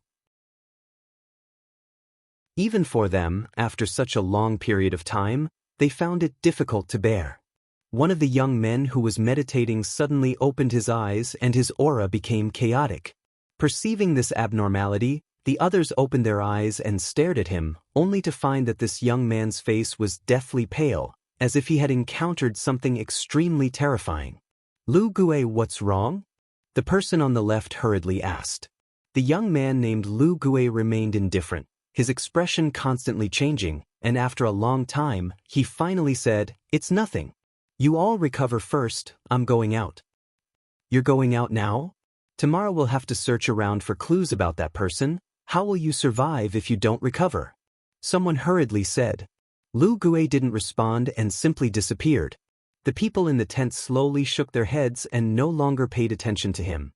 Even for them, after such a long period of time, they found it difficult to bear. One of the young men who was meditating suddenly opened his eyes and his aura became chaotic. Perceiving this abnormality, the others opened their eyes and stared at him, only to find that this young man's face was deathly pale, as if he had encountered something extremely terrifying. "Lu Gue, what's wrong?" the person on the left hurriedly asked. The young man named Lu Gue remained indifferent, his expression constantly changing, and after a long time, he finally said, "It's nothing. You all recover first, I'm going out." "You're going out now? Tomorrow we'll have to search around for clues about that person. How will you survive if you don't recover?" someone hurriedly said. Lu Gue didn't respond and simply disappeared. The people in the tent slowly shook their heads and no longer paid attention to him.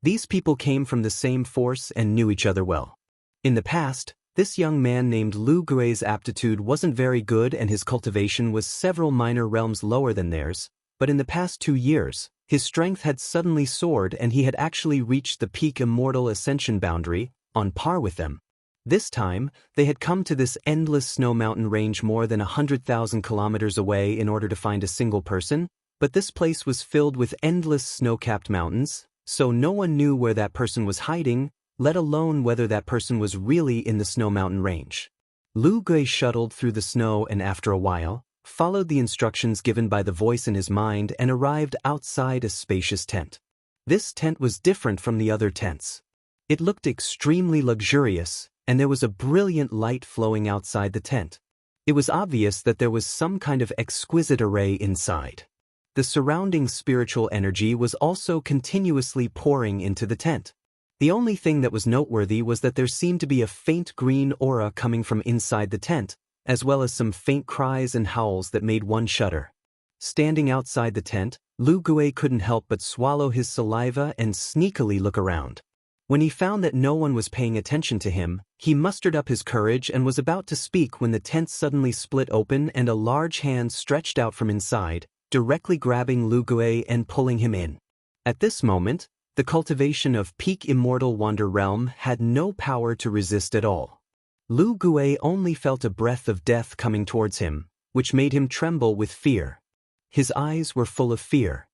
These people came from the same force and knew each other well. In the past, this young man named Lu Gue's aptitude wasn't very good and his cultivation was several minor realms lower than theirs, but in the past 2 years, his strength had suddenly soared and he had actually reached the peak immortal ascension boundary, on par with them. This time, they had come to this endless snow mountain range more than 100,000 kilometers away in order to find a single person, but this place was filled with endless snow-capped mountains, so no one knew where that person was hiding, let alone whether that person was really in the snow mountain range. Lu Gue shuttled through the snow and after a while, followed the instructions given by the voice in his mind and arrived outside a spacious tent. This tent was different from the other tents. It looked extremely luxurious, and there was a brilliant light flowing outside the tent. It was obvious that there was some kind of exquisite array inside. The surrounding spiritual energy was also continuously pouring into the tent. The only thing that was noteworthy was that there seemed to be a faint green aura coming from inside the tent, as well as some faint cries and howls that made one shudder. Standing outside the tent, Lu Gue couldn't help but swallow his saliva and sneakily look around. When he found that no one was paying attention to him, he mustered up his courage and was about to speak when the tent suddenly split open and a large hand stretched out from inside, directly grabbing Lu Gue and pulling him in. At this moment, the cultivation of peak immortal Wander Realm had no power to resist at all. Lu Gue only felt a breath of death coming towards him, which made him tremble with fear. His eyes were full of fear.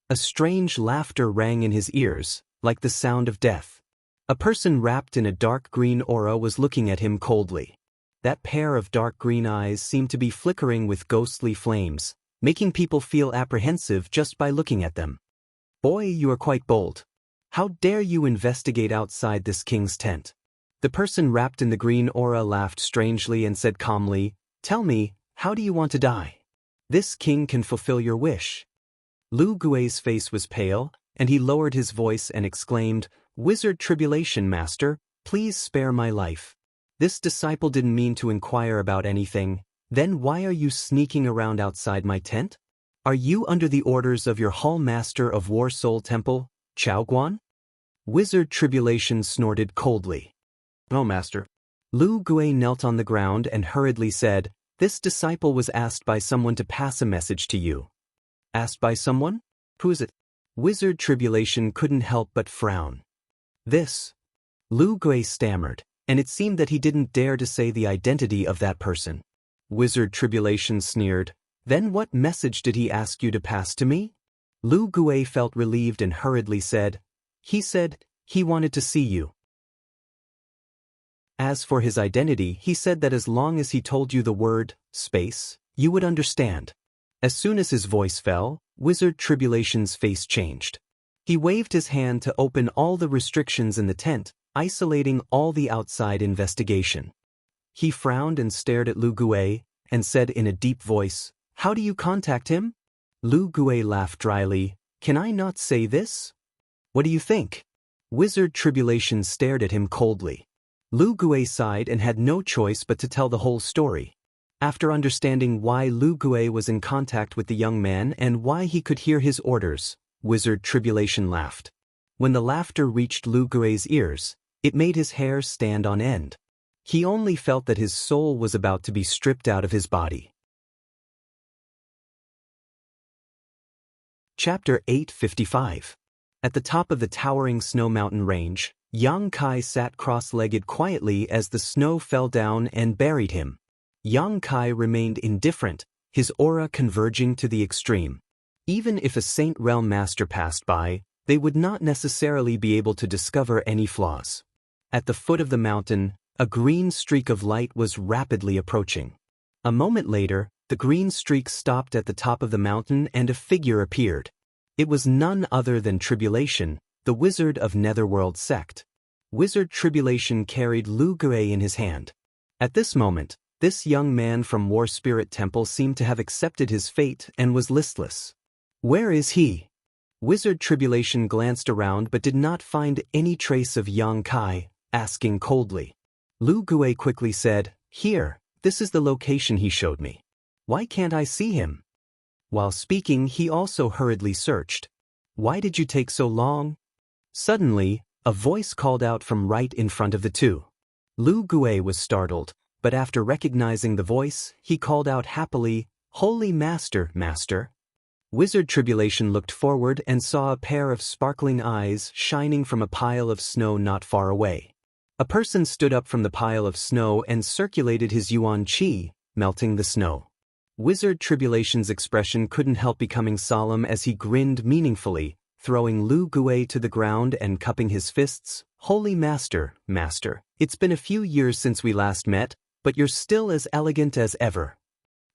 A strange laughter rang in his ears, like the sound of death. A person wrapped in a dark green aura was looking at him coldly. That pair of dark green eyes seemed to be flickering with ghostly flames, making people feel apprehensive just by looking at them. "Boy, you are quite bold. How dare you investigate outside this king's tent?" The person wrapped in the green aura laughed strangely and said calmly, "Tell me, how do you want to die? This king can fulfill your wish." Lu Gue's face was pale, and he lowered his voice and exclaimed, "Wizard Tribulation Master, please spare my life." This disciple didn't mean to inquire about anything. "Then why are you sneaking around outside my tent? Are you under the orders of your Hall Master of War Soul Temple, Chao Guan?" Wizard Tribulation snorted coldly. "No, Master." Lu Gue knelt on the ground and hurriedly said, "This disciple was asked by someone to pass a message to you." "Asked by someone? Who is it?" Wizard Tribulation couldn't help but frown. "This." Lu Gue stammered, and it seemed that he didn't dare to say the identity of that person. Wizard Tribulation sneered, "Then what message did he ask you to pass to me?" Lu Gue felt relieved and hurriedly said, "He said he wanted to see you. As for his identity, he said that as long as he told you the word, space, you would understand." As soon as his voice fell, Wizard Tribulation's face changed. He waved his hand to open all the restrictions in the tent, isolating all the outside investigation. He frowned and stared at Lu Gue, and said in a deep voice, "How do you contact him?" Lu Gue laughed dryly, "Can I not say this? What do you think?" Wizard Tribulation stared at him coldly. Lu Gue sighed and had no choice but to tell the whole story. After understanding why Lu Gue was in contact with the young man and why he could hear his orders, Wizard Tribulation laughed. When the laughter reached Lu Gue's ears, it made his hair stand on end. He only felt that his soul was about to be stripped out of his body. Chapter 855. At the top of the towering snow mountain range, Yang Kai sat cross-legged quietly as the snow fell down and buried him. Yang Kai remained indifferent, his aura converging to the extreme. Even if a Saint Realm Master passed by, they would not necessarily be able to discover any flaws. At the foot of the mountain, a green streak of light was rapidly approaching. A moment later, the green streak stopped at the top of the mountain and a figure appeared. It was none other than Tribulation, the wizard of Netherworld sect. Wizard Tribulation carried Lu Gui in his hand. At this moment, this young man from War Spirit Temple seemed to have accepted his fate and was listless. Where is he? Wizard Tribulation glanced around but did not find any trace of Yang Kai, asking coldly. Lu Gui quickly said, "Here, this is the location he showed me. Why can't I see him?" While speaking, he also hurriedly searched. "Why did you take so long?" Suddenly, a voice called out from right in front of the two. Lu Gui was startled, but after recognizing the voice, he called out happily, "Holy Master, Master." Wizard Tribulation looked forward and saw a pair of sparkling eyes shining from a pile of snow not far away. A person stood up from the pile of snow and circulated his yuan qi, melting the snow. Wizard Tribulation's expression couldn't help becoming solemn as he grinned meaningfully, throwing Lu Gui to the ground and cupping his fists. "Holy Master, Master, it's been a few years since we last met, but you're still as elegant as ever."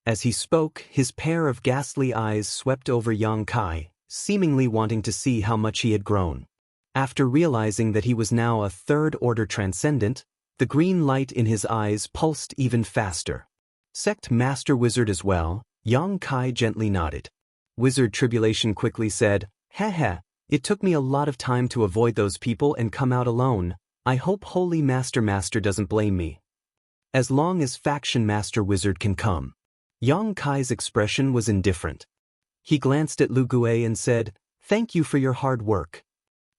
As he spoke, his pair of ghastly eyes swept over Yang Kai, seemingly wanting to see how much he had grown. After realizing that he was now a third-order transcendent, the green light in his eyes pulsed even faster. "Sect Master Wizard as well?" Yang Kai gently nodded. Wizard Tribulation quickly said, "Heh, it took me a lot of time to avoid those people and come out alone. I hope Holy Master doesn't blame me. As long as Faction Master Wizard can come." Yang Kai's expression was indifferent. He glanced at Lu Gui and said, "Thank you for your hard work."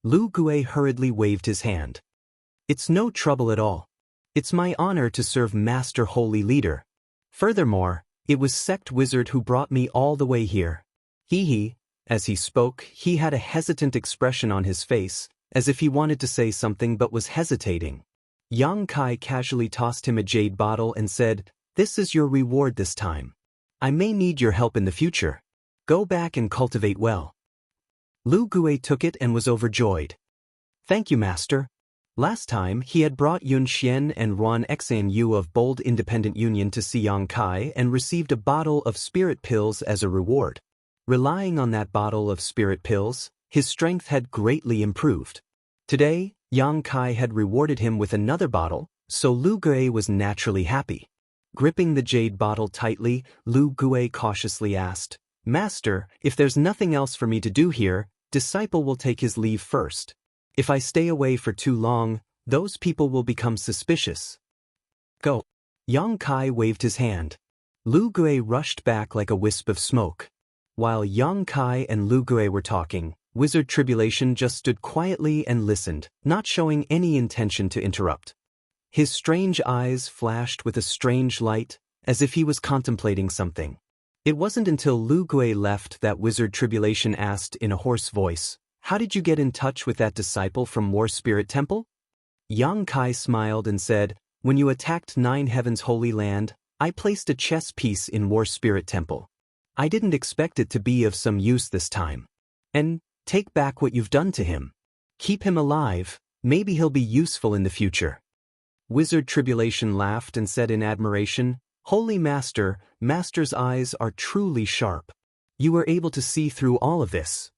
Lu Gui hurriedly waved his hand. "It's no trouble at all. It's my honor to serve Master Holy Leader. Furthermore, it was Sect Wizard who brought me all the way here." He. As he spoke, he had a hesitant expression on his face, as if he wanted to say something but was hesitating. Yang Kai casually tossed him a jade bottle and said, "This is your reward this time. I may need your help in the future. Go back and cultivate well." Lu Gui took it and was overjoyed. "Thank you, Master." Last time, he had brought Yun Xian and Ruan Xan Yu of Bold Independent Union to see Yang Kai and received a bottle of spirit pills as a reward. Relying on that bottle of spirit pills, his strength had greatly improved. Today, Yang Kai had rewarded him with another bottle, so Lu Gui was naturally happy. Gripping the jade bottle tightly, Lu Gui cautiously asked, "Master, if there's nothing else for me to do here, Disciple will take his leave first. If I stay away for too long, those people will become suspicious." "Go." Yang Kai waved his hand. Lu Gui rushed back like a wisp of smoke. While Yang Kai and Lu Gui were talking, Wizard Tribulation just stood quietly and listened, not showing any intention to interrupt. His strange eyes flashed with a strange light, as if he was contemplating something. It wasn't until Lu Gui left that Wizard Tribulation asked in a hoarse voice, "How did you get in touch with that disciple from War Spirit Temple?" Yang Kai smiled and said, "When you attacked Nine Heavens Holy Land, I placed a chess piece in War Spirit Temple. I didn't expect it to be of some use this time. And take back what you've done to him. Keep him alive, maybe he'll be useful in the future." Wizard Tribulation laughed and said in admiration, "Holy Master, Master's eyes are truly sharp. You were able to see through all of this.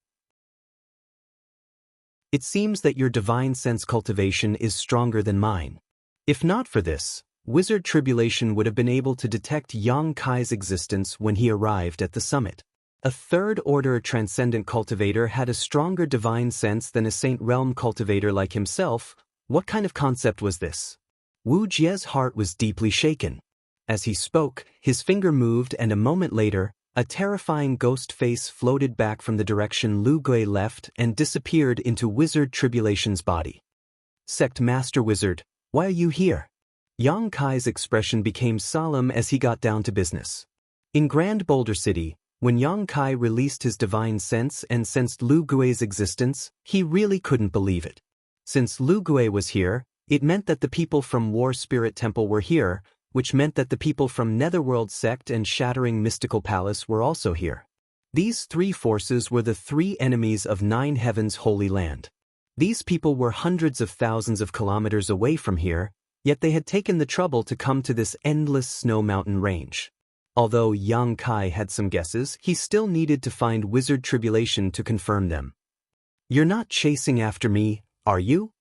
It seems that your divine sense cultivation is stronger than mine. If not for this, Wizard Tribulation would have been able to detect Yang Kai's existence when he arrived at the summit. A third-order transcendent cultivator had a stronger divine sense than a Saint Realm cultivator like himself. What kind of concept was this? Wu Jie's heart was deeply shaken. As he spoke, his finger moved and a moment later, a terrifying ghost face floated back from the direction Lu Gui left and disappeared into Wizard Tribulation's body. "Sect Master Wizard, why are you here?" Yang Kai's expression became solemn as he got down to business. In Grand Boulder City, when Yang Kai released his divine sense and sensed Lu Gui's existence, he really couldn't believe it. Since Lu Gui was here, it meant that the people from War Spirit Temple were here, which meant that the people from Netherworld Sect and Shattering Mystical Palace were also here. These three forces were the three enemies of Nine Heavens' Holy Land. These people were hundreds of thousands of kilometers away from here, yet they had taken the trouble to come to this endless snow mountain range. Although Yang Kai had some guesses, he still needed to find Wizard Tribulation to confirm them. "You're not chasing after me, are you?"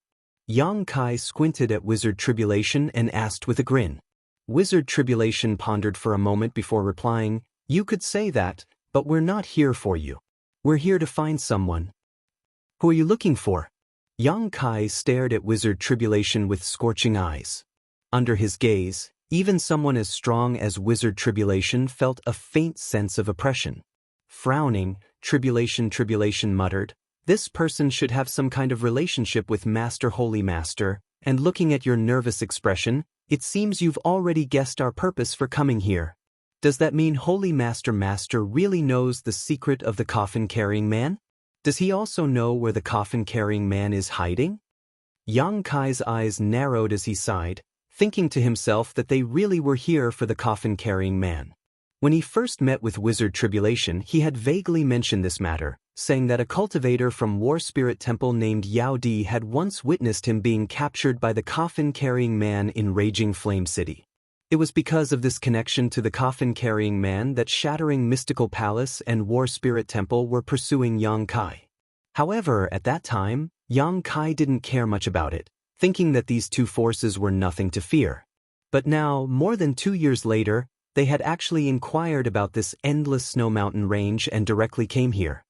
Yang Kai squinted at Wizard Tribulation and asked with a grin. Wizard Tribulation pondered for a moment before replying, "You could say that, but we're not here for you. We're here to find someone." "Who are you looking for?" Yang Kai stared at Wizard Tribulation with scorching eyes. Under his gaze, even someone as strong as Wizard Tribulation felt a faint sense of oppression. Frowning, Tribulation muttered, "This person should have some kind of relationship with Master Holy Master, and looking at your nervous expression, it seems you've already guessed our purpose for coming here. Does that mean Holy Master really knows the secret of the coffin-carrying man? Does he also know where the coffin-carrying man is hiding?" Yang Kai's eyes narrowed as he sighed, thinking to himself that they really were here for the coffin-carrying man. When he first met with Wizard Tribulation, he had vaguely mentioned this matter, saying that a cultivator from War Spirit Temple named Yao Di had once witnessed him being captured by the coffin-carrying man in Raging Flame City. It was because of this connection to the coffin-carrying man that Shattering Mystical Palace and War Spirit Temple were pursuing Yang Kai. However, at that time, Yang Kai didn't care much about it, thinking that these two forces were nothing to fear. But now, more than 2 years later, they had actually inquired about this endless snow mountain range and directly came here.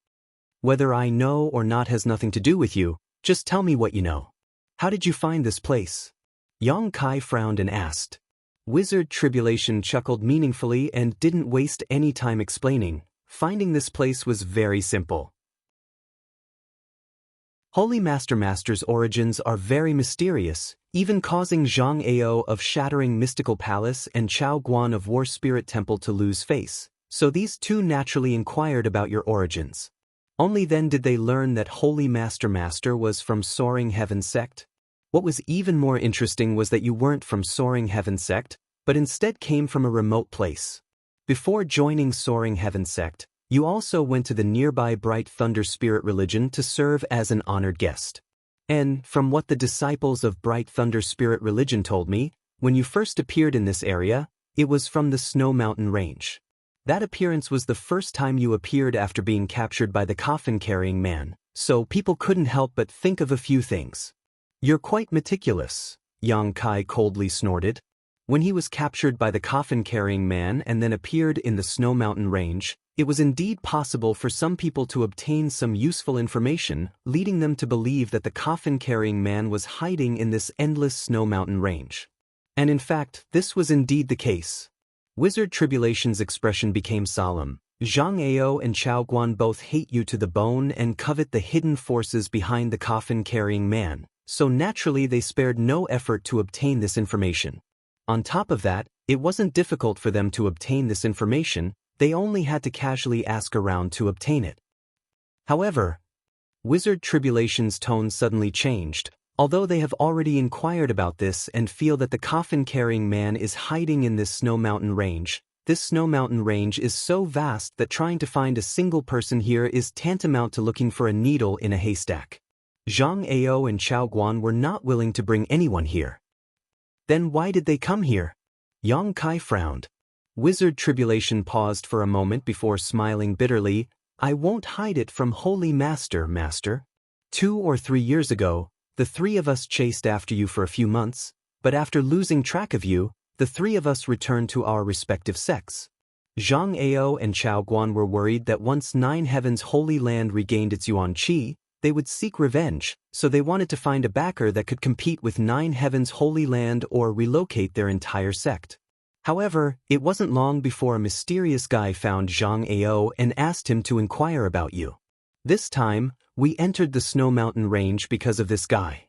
"Whether I know or not has nothing to do with you, just tell me what you know. How did you find this place?" Yang Kai frowned and asked. Wizard Tribulation chuckled meaningfully and didn't waste any time explaining. Finding this place was very simple. Holy Master's origins are very mysterious, even causing Zhang Ao of Shattering Mystical Palace and Chao Guan of War Spirit Temple to lose face, so these two naturally inquired about your origins. Only then did they learn that Holy Master was from Soaring Heaven sect. What was even more interesting was that you weren't from Soaring Heaven sect, but instead came from a remote place. Before joining Soaring Heaven sect, you also went to the nearby Bright Thunder Spirit religion to serve as an honored guest. And, from what the disciples of Bright Thunder Spirit religion told me, when you first appeared in this area, it was from the Snow Mountain Range. That appearance was the first time you appeared after being captured by the coffin-carrying man, so people couldn't help but think of a few things. "You're quite meticulous," Yang Kai coldly snorted. When he was captured by the coffin-carrying man and then appeared in the Snow Mountain Range, it was indeed possible for some people to obtain some useful information, leading them to believe that the coffin-carrying man was hiding in this endless Snow Mountain Range. And in fact, this was indeed the case. Wizard Tribulation's expression became solemn. "Zhang Ao and Chao Guan both hate you to the bone and covet the hidden forces behind the coffin-carrying man, so naturally they spared no effort to obtain this information. On top of that, it wasn't difficult for them to obtain this information, they only had to casually ask around to obtain it." However, Wizard Tribulation's tone suddenly changed. Although they have already inquired about this and feel that the coffin-carrying man is hiding in this Snow Mountain Range, this Snow Mountain Range is so vast that trying to find a single person here is tantamount to looking for a needle in a haystack. Zhang Ao and Chao Guan were not willing to bring anyone here. Then why did they come here? Yang Kai frowned. Wizard Tribulation paused for a moment before smiling bitterly. "I won't hide it from Holy Master. 2 or 3 years ago, the three of us chased after you for a few months, but after losing track of you, the three of us returned to our respective sects. Zhang Ao and Chao Guan were worried that once Nine Heavens' Holy Land regained its Yuan Qi, they would seek revenge, so they wanted to find a backer that could compete with Nine Heavens' Holy Land or relocate their entire sect. However, it wasn't long before a mysterious guy found Zhang Ao and asked him to inquire about you. This time, we entered the Snow Mountain Range because of this guy."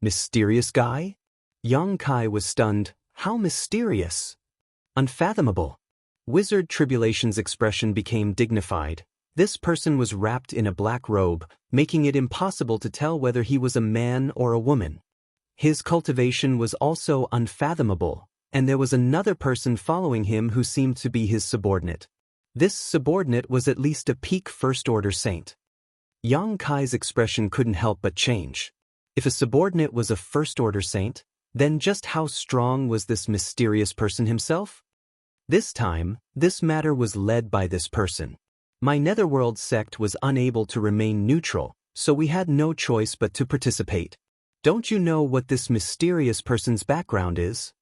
"Mysterious guy?" Yang Kai was stunned. "How mysterious?" "Unfathomable." Wizard Tribulation's expression became dignified. This person was wrapped in a black robe, making it impossible to tell whether he was a man or a woman. His cultivation was also unfathomable, and there was another person following him who seemed to be his subordinate. This subordinate was at least a peak first-order saint. Yang Kai's expression couldn't help but change. If a subordinate was a first-order saint, then just how strong was this mysterious person himself? This time, this matter was led by this person. My Netherworld sect was unable to remain neutral, so we had no choice but to participate. Don't you know what this mysterious person's background is?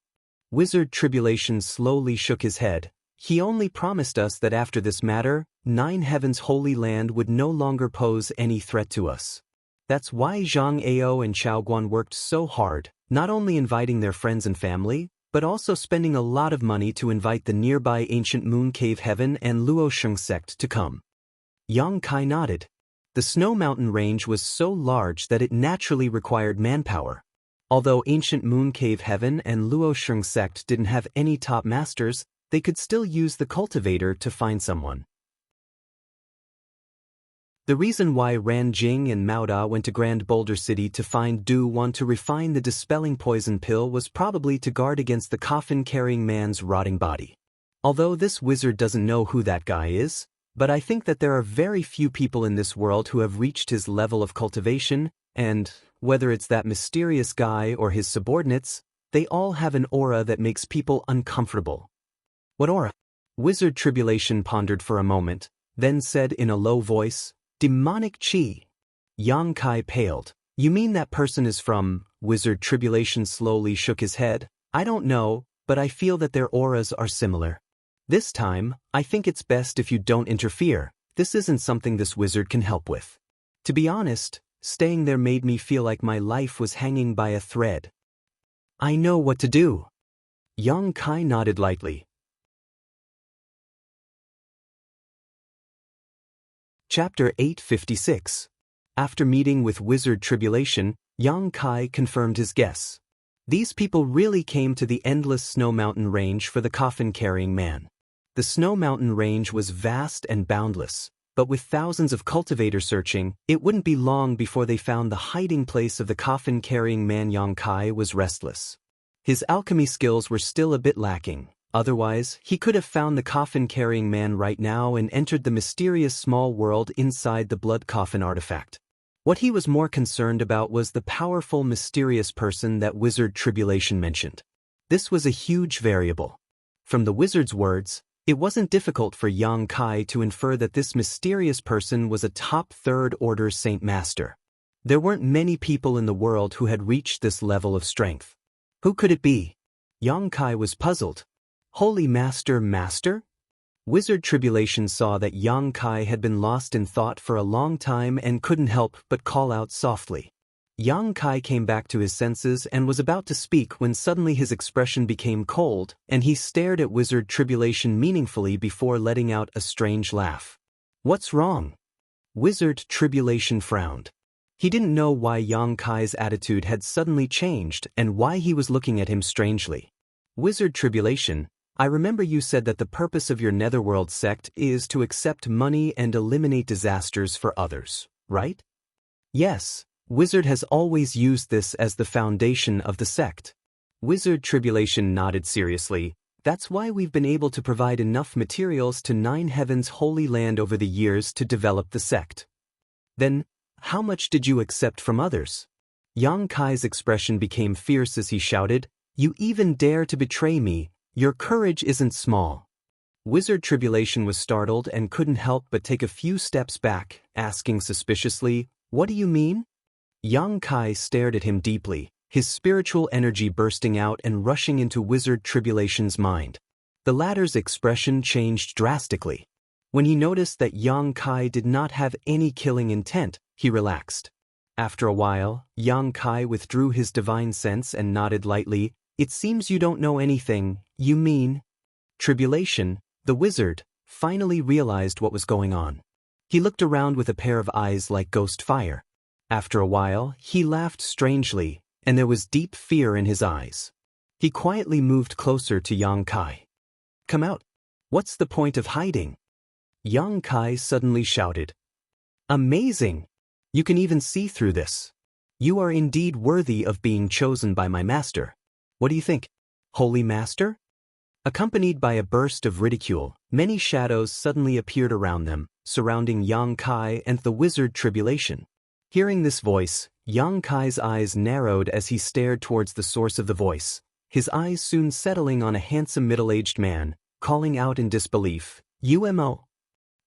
Wizard Tribulation slowly shook his head. He only promised us that after this matter, Nine Heavens' Holy Land would no longer pose any threat to us. That's why Zhang Ao and Chao Guan worked so hard, not only inviting their friends and family, but also spending a lot of money to invite the nearby ancient Moon Cave Heaven and Luosheng sect to come. Yang Kai nodded. The Snow Mountain range was so large that it naturally required manpower. Although ancient Moon Cave Heaven and Luosheng sect didn't have any top masters, they could still use the cultivator to find someone. The reason why Ran Jing and Mao Da went to Grand Boulder City to find Du Wan to refine the dispelling poison pill was probably to guard against the coffin-carrying man's rotting body. Although this wizard doesn't know who that guy is, but I think that there are very few people in this world who have reached his level of cultivation, and, whether it's that mysterious guy or his subordinates, they all have an aura that makes people uncomfortable. What aura? Wizard Tribulation pondered for a moment, then said in a low voice, "Demonic chi." Yang Kai paled. "You mean that person is from?" Wizard Tribulation slowly shook his head. "I don't know, but I feel that their auras are similar. This time, I think it's best if you don't interfere. This isn't something this wizard can help with. To be honest, staying there made me feel like my life was hanging by a thread." "I know what to do." Yang Kai nodded lightly. Chapter 856. After meeting with Wizard Tribulation, Yang Kai confirmed his guess. These people really came to the endless Snow Mountain range for the coffin-carrying man. The Snow Mountain range was vast and boundless, but with thousands of cultivators searching, it wouldn't be long before they found the hiding place of the coffin-carrying man. Yang Kai was restless. His alchemy skills were still a bit lacking. Otherwise, he could have found the coffin-carrying man right now and entered the mysterious small world inside the blood coffin artifact. What he was more concerned about was the powerful mysterious person that Wizard Tribulation mentioned. This was a huge variable. From the wizard's words, it wasn't difficult for Yang Kai to infer that this mysterious person was a top third-order Saint Master. There weren't many people in the world who had reached this level of strength. Who could it be? Yang Kai was puzzled. Holy Master? Wizard Tribulation saw that Yang Kai had been lost in thought for a long time and couldn't help but call out softly. Yang Kai came back to his senses and was about to speak when suddenly his expression became cold, and he stared at Wizard Tribulation meaningfully before letting out a strange laugh. "What's wrong?" Wizard Tribulation frowned. He didn't know why Yang Kai's attitude had suddenly changed and why he was looking at him strangely. "Wizard Tribulation, I remember you said that the purpose of your Netherworld sect is to accept money and eliminate disasters for others, right?" "Yes, Wizard has always used this as the foundation of the sect." Wizard Tribulation nodded seriously. "That's why we've been able to provide enough materials to Nine Heavens' Holy Land over the years to develop the sect." "Then, how much did you accept from others?" Yang Kai's expression became fierce as he shouted, "You even dare to betray me? Your courage isn't small." Wizard Tribulation was startled and couldn't help but take a few steps back, asking suspiciously, "What do you mean?" Yang Kai stared at him deeply, his spiritual energy bursting out and rushing into Wizard Tribulation's mind. The latter's expression changed drastically. When he noticed that Yang Kai did not have any killing intent, he relaxed. After a while, Yang Kai withdrew his divine sense and nodded lightly. "It seems you don't know anything. You mean?" Tribulation, the wizard, finally realized what was going on. He looked around with a pair of eyes like ghost fire. After a while, he laughed strangely, and there was deep fear in his eyes. He quietly moved closer to Yang Kai. "Come out. What's the point of hiding?" Yang Kai suddenly shouted. "Amazing! You can even see through this. You are indeed worthy of being chosen by my master. What do you think, Holy Master?" Accompanied by a burst of ridicule, many shadows suddenly appeared around them, surrounding Yang Kai and the wizard Tribulation. Hearing this voice, Yang Kai's eyes narrowed as he stared towards the source of the voice, his eyes soon settling on a handsome middle-aged man, calling out in disbelief, "UMO."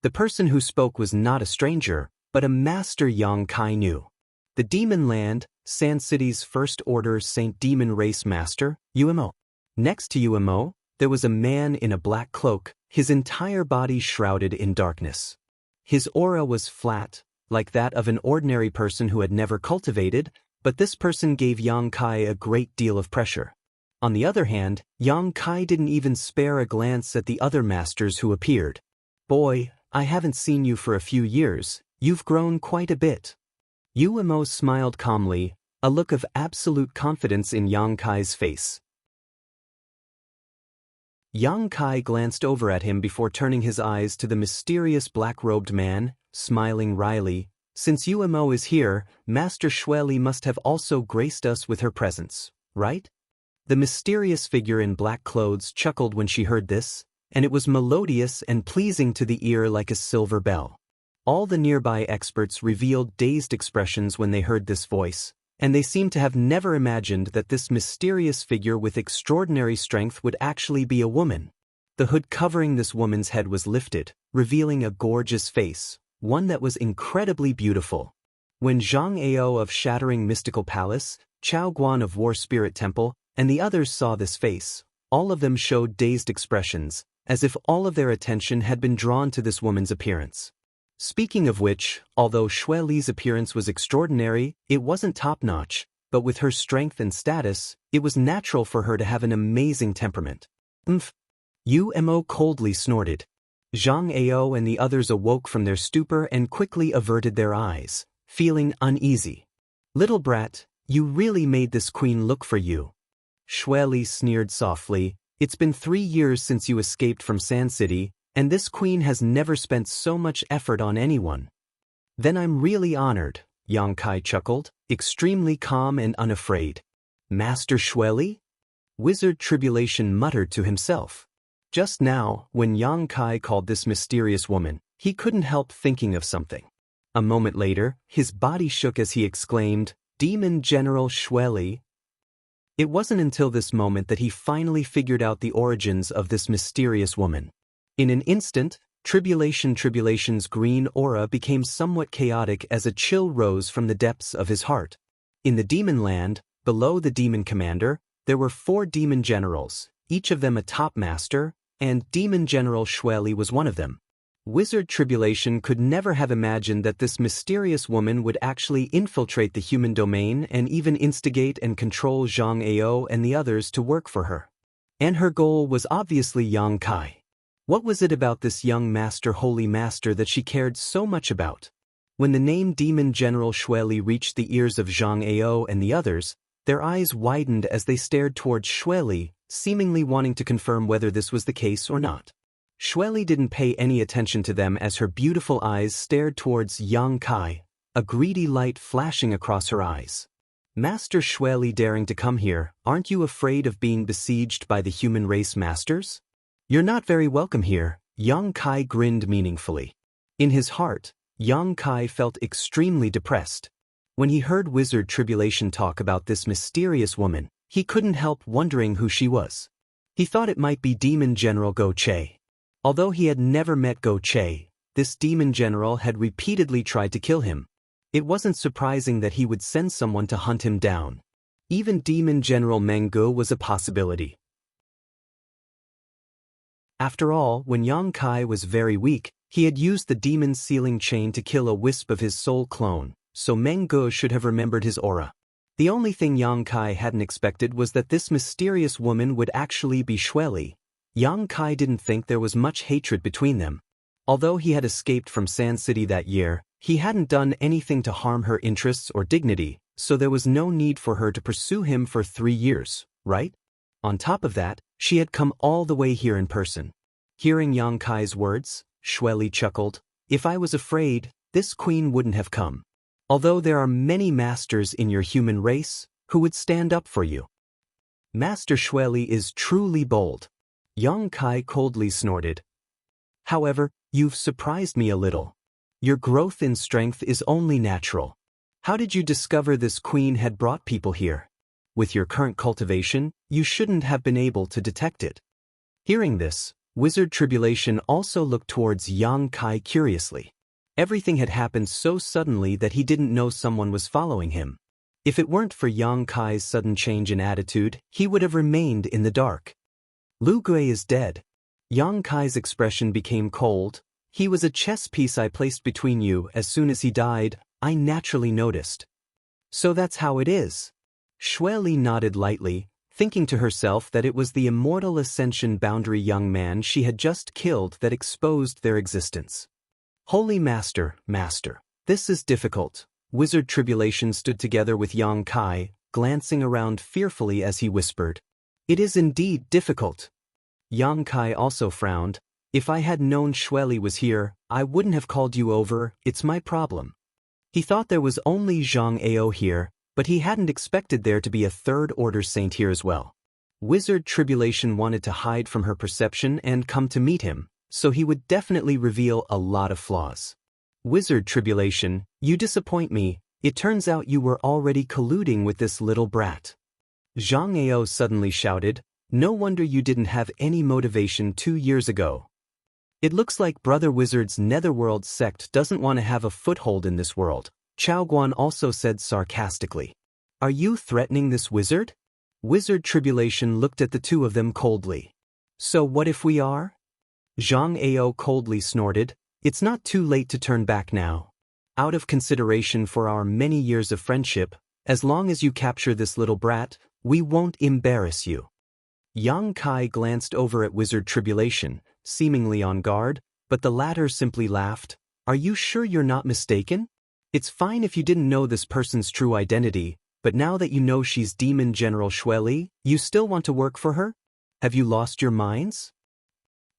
The person who spoke was not a stranger, but a master Yang Kai knew. The Demon Land, Sand City's First Order Saint Demon Race Master, UMO. Next to UMO, there was a man in a black cloak, his entire body shrouded in darkness. His aura was flat, like that of an ordinary person who had never cultivated, but this person gave Yang Kai a great deal of pressure. On the other hand, Yang Kai didn't even spare a glance at the other masters who appeared. "Boy, I haven't seen you for a few years, you've grown quite a bit." UMO smiled calmly, a look of absolute confidence in Yang Kai's face. Yang Kai glanced over at him before turning his eyes to the mysterious black-robed man, smiling wryly. "Since UMO is here, Master Xueli must have also graced us with her presence, right?" The mysterious figure in black clothes chuckled when she heard this, and it was melodious and pleasing to the ear like a silver bell. All the nearby experts revealed dazed expressions when they heard this voice, and they seemed to have never imagined that this mysterious figure with extraordinary strength would actually be a woman. The hood covering this woman's head was lifted, revealing a gorgeous face, one that was incredibly beautiful. When Zhang Ao of Shattering Mystical Palace, Chao Guan of War Spirit Temple, and the others saw this face, all of them showed dazed expressions, as if all of their attention had been drawn to this woman's appearance. Speaking of which, although Xueli's appearance was extraordinary, it wasn't top-notch, but with her strength and status, it was natural for her to have an amazing temperament. UMO coldly snorted. Zhang Ao and the others awoke from their stupor and quickly averted their eyes, feeling uneasy. "Little brat, you really made this queen look for you." Xueli sneered softly. "It's been 3 years since you escaped from Sand City, and this queen has never spent so much effort on anyone." "Then I'm really honored," Yang Kai chuckled, extremely calm and unafraid. "Master Xueli?" Wizard Tribulation muttered to himself. Just now, when Yang Kai called this mysterious woman, he couldn't help thinking of something. A moment later, his body shook as he exclaimed, "Demon General Xueli." It wasn't until this moment that he finally figured out the origins of this mysterious woman. In an instant, Tribulation's green aura became somewhat chaotic as a chill rose from the depths of his heart. In the Demon Land, below the Demon Commander, there were 4 demon generals, each of them a top master, and Demon General Xueli was one of them. Wizard Tribulation could never have imagined that this mysterious woman would actually infiltrate the human domain and even instigate and control Zhang Ao and the others to work for her. And her goal was obviously Yang Kai. What was it about this young master, holy master, that she cared so much about? When the name Demon General Xueli reached the ears of Zhang Ao and the others, their eyes widened as they stared towards Xueli, seemingly wanting to confirm whether this was the case or not. Xueli didn't pay any attention to them as her beautiful eyes stared towards Yang Kai, a greedy light flashing across her eyes. "Master Xueli daring to come here, aren't you afraid of being besieged by the human race masters?" "You're not very welcome here," Yang Kai grinned meaningfully. In his heart, Yang Kai felt extremely depressed. When he heard Wizard Tribulation talk about this mysterious woman, he couldn't help wondering who she was. He thought it might be Demon General Go Che. Although he had never met Go Che, this demon general had repeatedly tried to kill him. It wasn't surprising that he would send someone to hunt him down. Even Demon General Meng Gu was a possibility. After all, when Yang Kai was very weak, he had used the demon's sealing chain to kill a wisp of his soul clone, so Meng Gu should have remembered his aura. The only thing Yang Kai hadn't expected was that this mysterious woman would actually be Xueli. Yang Kai didn't think there was much hatred between them. Although he had escaped from Sand City that year, he hadn't done anything to harm her interests or dignity, so there was no need for her to pursue him for 3 years, right? On top of that, she had come all the way here in person. Hearing Yang Kai's words, Xueli chuckled. "If I was afraid, this queen wouldn't have come. Although there are many masters in your human race who would stand up for you. Master Xueli is truly bold." Yang Kai coldly snorted. However, you've surprised me a little. Your growth in strength is only natural. How did you discover this queen had brought people here? With your current cultivation, you shouldn't have been able to detect it. Hearing this, Wizard Tribulation also looked towards Yang Kai curiously. Everything had happened so suddenly that he didn't know someone was following him. If it weren't for Yang Kai's sudden change in attitude, he would have remained in the dark. Lu Gui is dead. Yang Kai's expression became cold. He was a chess piece I placed between you. As soon as he died, I naturally noticed. So that's how it is. Xue Li nodded lightly, thinking to herself that it was the immortal ascension boundary young man she had just killed that exposed their existence. Holy Master, this is difficult. Wizard Tribulation stood together with Yang Kai, glancing around fearfully as he whispered. It is indeed difficult. Yang Kai also frowned. If I had known Xue Li was here, I wouldn't have called you over. It's my problem. He thought there was only Zhang Ao here, but he hadn't expected there to be a third-order saint here as well. Wizard Tribulation wanted to hide from her perception and come to meet him, so he would definitely reveal a lot of flaws. Wizard Tribulation, you disappoint me. It turns out you were already colluding with this little brat. Zhang Ao suddenly shouted, no wonder you didn't have any motivation 2 years ago. It looks like Brother Wizard's Netherworld sect doesn't want to have a foothold in this world, Chao Guan also said sarcastically. Are you threatening this wizard? Wizard Tribulation looked at the two of them coldly. So what if we are? Zhang Ao coldly snorted. It's not too late to turn back now. Out of consideration for our many years of friendship, as long as you capture this little brat, we won't embarrass you. Yang Kai glanced over at Wizard Tribulation, seemingly on guard, but the latter simply laughed. Are you sure you're not mistaken? It's fine if you didn't know this person's true identity, but now that you know she's Demon General Xue Li, you still want to work for her? Have you lost your minds?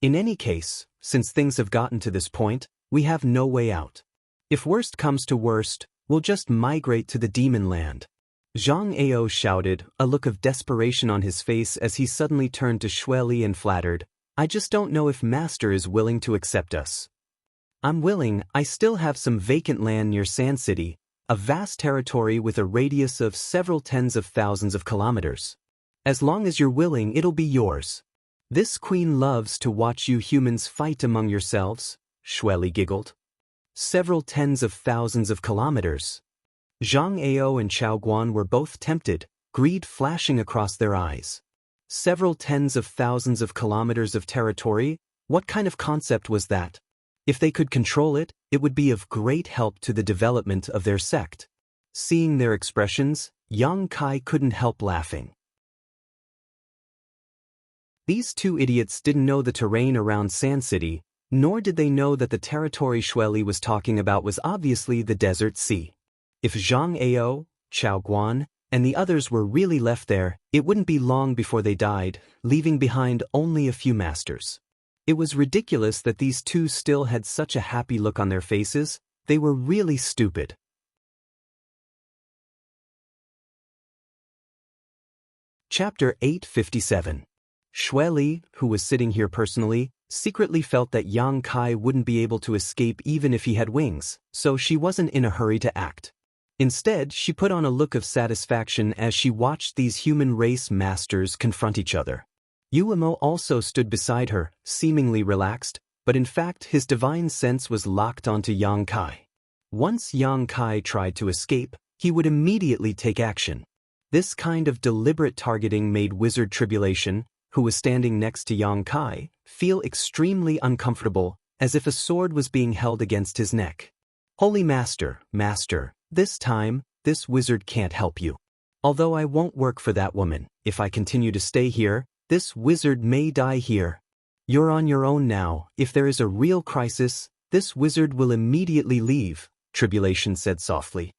In any case, since things have gotten to this point, we have no way out. If worst comes to worst, we'll just migrate to the demon land. Zhang Ao shouted, a look of desperation on his face as he suddenly turned to Xue Li and flattered, I just don't know if Master is willing to accept us. I'm willing. I still have some vacant land near Sand City, a vast territory with a radius of several tens of thousands of kilometers. As long as you're willing, it'll be yours. This queen loves to watch you humans fight among yourselves, Xue Li giggled. Several tens of thousands of kilometers. Zhang Ao and Chao Guan were both tempted, greed flashing across their eyes. Several tens of thousands of kilometers of territory? What kind of concept was that? If they could control it, it would be of great help to the development of their sect. Seeing their expressions, Yang Kai couldn't help laughing. These two idiots didn't know the terrain around Sand City, nor did they know that the territory Xue Li was talking about was obviously the Desert Sea. If Zhang Ao, Chao Guan, and the others were really left there, it wouldn't be long before they died, leaving behind only a few masters. It was ridiculous that these two still had such a happy look on their faces. They were really stupid. Chapter 857. Xue Li, who was sitting here personally, secretly felt that Yang Kai wouldn't be able to escape even if he had wings, so she wasn't in a hurry to act. Instead, she put on a look of satisfaction as she watched these human race masters confront each other. Yuemo also stood beside her, seemingly relaxed, but in fact his divine sense was locked onto Yang Kai. Once Yang Kai tried to escape, he would immediately take action. This kind of deliberate targeting made Wizard Tribulation, who was standing next to Yang Kai, feel extremely uncomfortable, as if a sword was being held against his neck. Holy Master, this time, this wizard can't help you. Although I won't work for that woman, if I continue to stay here, this wizard may die here. You're on your own now. If there is a real crisis, this wizard will immediately leave, Tribulation said softly.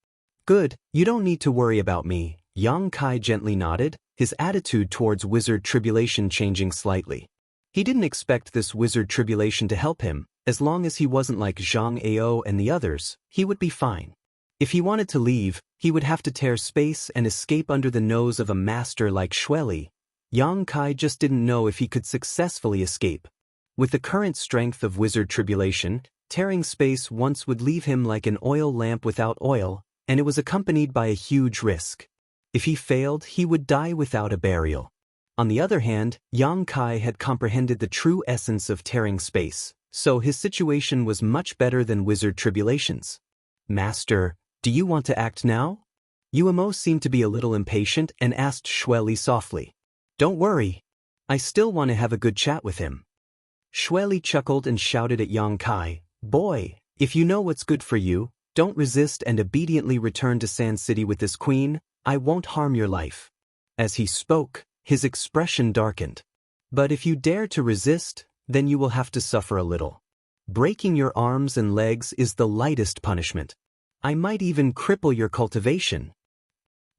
Good, you don't need to worry about me. Yang Kai gently nodded, his attitude towards Wizard Tribulation changing slightly. He didn't expect this Wizard Tribulation to help him. As long as he wasn't like Zhang Ao and the others, he would be fine. If he wanted to leave, he would have to tear space and escape under the nose of a master like Xue Li. Yang Kai just didn't know if he could successfully escape. With the current strength of wizard tribulation, tearing space once would leave him like an oil lamp without oil, and it was accompanied by a huge risk. If he failed, he would die without a burial. On the other hand, Yang Kai had comprehended the true essence of tearing space, so his situation was much better than wizard tribulations. Master, do you want to act now? Uemo seemed to be a little impatient and asked Xueli softly. Don't worry. I still want to have a good chat with him. Xueli chuckled and shouted at Yang Kai, Boy, if you know what's good for you, don't resist and obediently return to Sand City with this queen, I won't harm your life. As he spoke, his expression darkened. But if you dare to resist, then you will have to suffer a little. Breaking your arms and legs is the lightest punishment. I might even cripple your cultivation.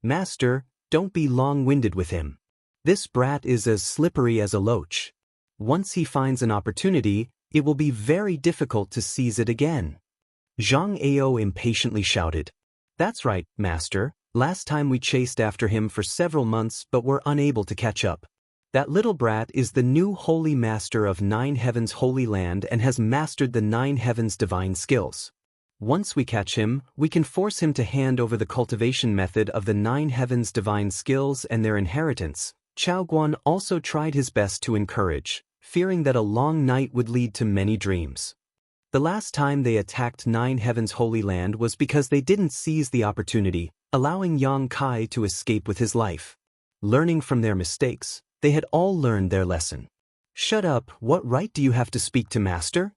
Master, don't be long-winded with him. This brat is as slippery as a loach. Once he finds an opportunity, it will be very difficult to seize it again. Zhang Ao impatiently shouted. That's right, Master. Last time we chased after him for several months but were unable to catch up. That little brat is the new Holy Master of Nine Heavens' Holy Land and has mastered the Nine Heavens' divine skills. Once we catch him, we can force him to hand over the cultivation method of the Nine Heavens' divine skills and their inheritance. Chao Guan also tried his best to encourage, fearing that a long night would lead to many dreams. The last time they attacked Nine Heavens' Holy Land was because they didn't seize the opportunity, allowing Yang Kai to escape with his life. Learning from their mistakes, they had all learned their lesson. Shut up, what right do you have to speak to Master?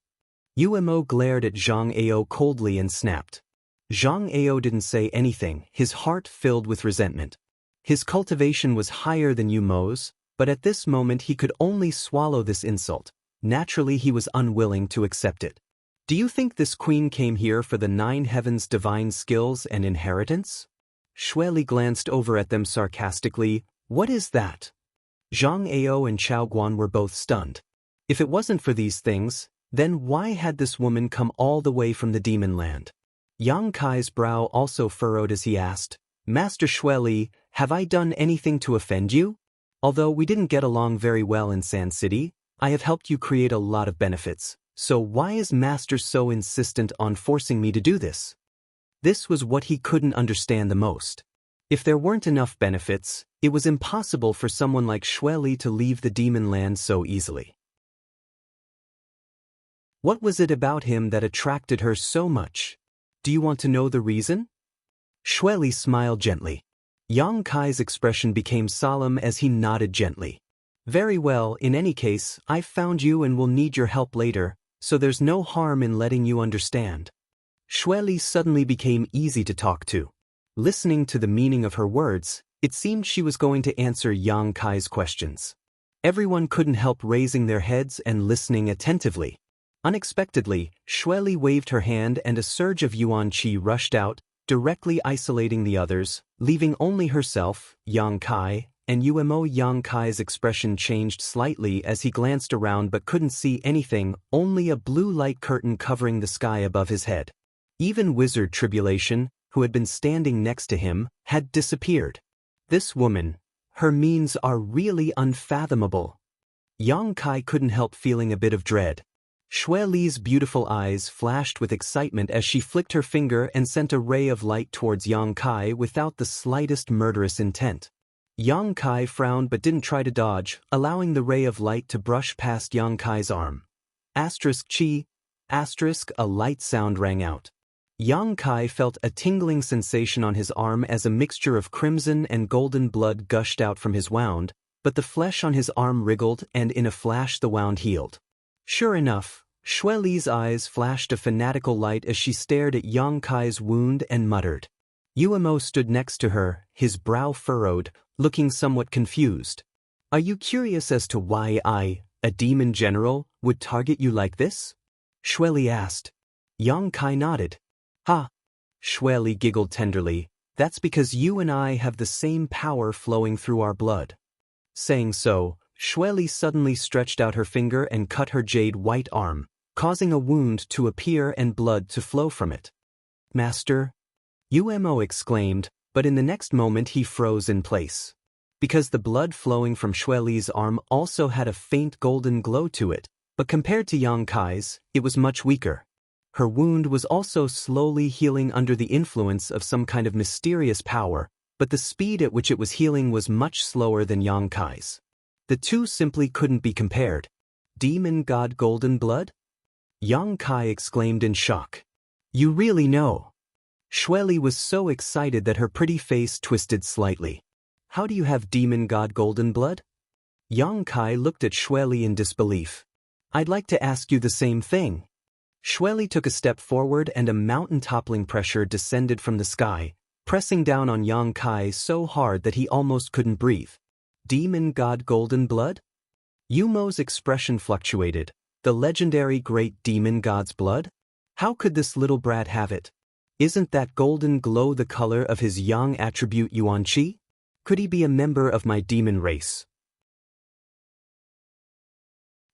Uemo glared at Zhang Ao coldly and snapped. Zhang Ao didn't say anything, his heart filled with resentment. His cultivation was higher than Uemo's, but at this moment he could only swallow this insult. Naturally he was unwilling to accept it. Do you think this queen came here for the Nine Heavens' divine skills and inheritance? Xueli glanced over at them sarcastically. What is that? Zhang Ao and Chao Guan were both stunned. If it wasn't for these things, then why had this woman come all the way from the demon land? Yang Kai's brow also furrowed as he asked, Master Xueli, have I done anything to offend you? Although we didn't get along very well in Sand City, I have helped you create a lot of benefits, so why is Master so insistent on forcing me to do this? This was what he couldn't understand the most. If there weren't enough benefits, it was impossible for someone like Xueli to leave the demon land so easily. What was it about him that attracted her so much? Do you want to know the reason? Xueli smiled gently. Yang Kai's expression became solemn as he nodded gently. Very well, in any case, I've found you and will need your help later, so there's no harm in letting you understand. Xueli suddenly became easy to talk to. Listening to the meaning of her words, it seemed she was going to answer Yang Kai's questions. Everyone couldn't help raising their heads and listening attentively. Unexpectedly, Xueli waved her hand and a surge of yuan qi rushed out, directly isolating the others, leaving only herself, Yang Kai, and Uemo. Yang Kai's expression changed slightly as he glanced around but couldn't see anything, only a blue light curtain covering the sky above his head. Even Wizard Tribulation, who had been standing next to him, had disappeared. This woman, her means are really unfathomable. Yang Kai couldn't help feeling a bit of dread. Xueli's beautiful eyes flashed with excitement as she flicked her finger and sent a ray of light towards Yang Kai without the slightest murderous intent. Yang Kai frowned but didn't try to dodge, allowing the ray of light to brush past Yang Kai's arm. Chi, a light sound rang out. Yang Kai felt a tingling sensation on his arm as a mixture of crimson and golden blood gushed out from his wound, but the flesh on his arm wriggled and in a flash the wound healed. Sure enough, Xueli's eyes flashed a fanatical light as she stared at Yang Kai's wound and muttered. Uemo stood next to her, his brow furrowed, looking somewhat confused. Are you curious as to why I, a demon general, would target you like this? Xueli asked. Yang Kai nodded. Ha! Xueli giggled tenderly. That's because you and I have the same power flowing through our blood. Saying so, Xueli suddenly stretched out her finger and cut her jade white arm, causing a wound to appear and blood to flow from it. Master? Uemo exclaimed, but in the next moment he froze in place. because the blood flowing from Xueli's arm also had a faint golden glow to it, but compared to Yang Kai's, it was much weaker. Her wound was also slowly healing under the influence of some kind of mysterious power, but the speed at which it was healing was much slower than Yang Kai's. The two simply couldn't be compared. Demon God golden blood? Yang Kai exclaimed in shock. You really know? Xueli was so excited that her pretty face twisted slightly. How do you have demon god golden blood? Yang Kai looked at Xueli in disbelief. I'd like to ask you the same thing. Xueli took a step forward and a mountain-toppling pressure descended from the sky, pressing down on Yang Kai so hard that he almost couldn't breathe. Demon god golden blood? Yumo's expression fluctuated. The legendary great demon god's blood? How could this little brat have it? Isn't that golden glow the color of his yang attribute Yuan Qi? Could he be a member of my demon race?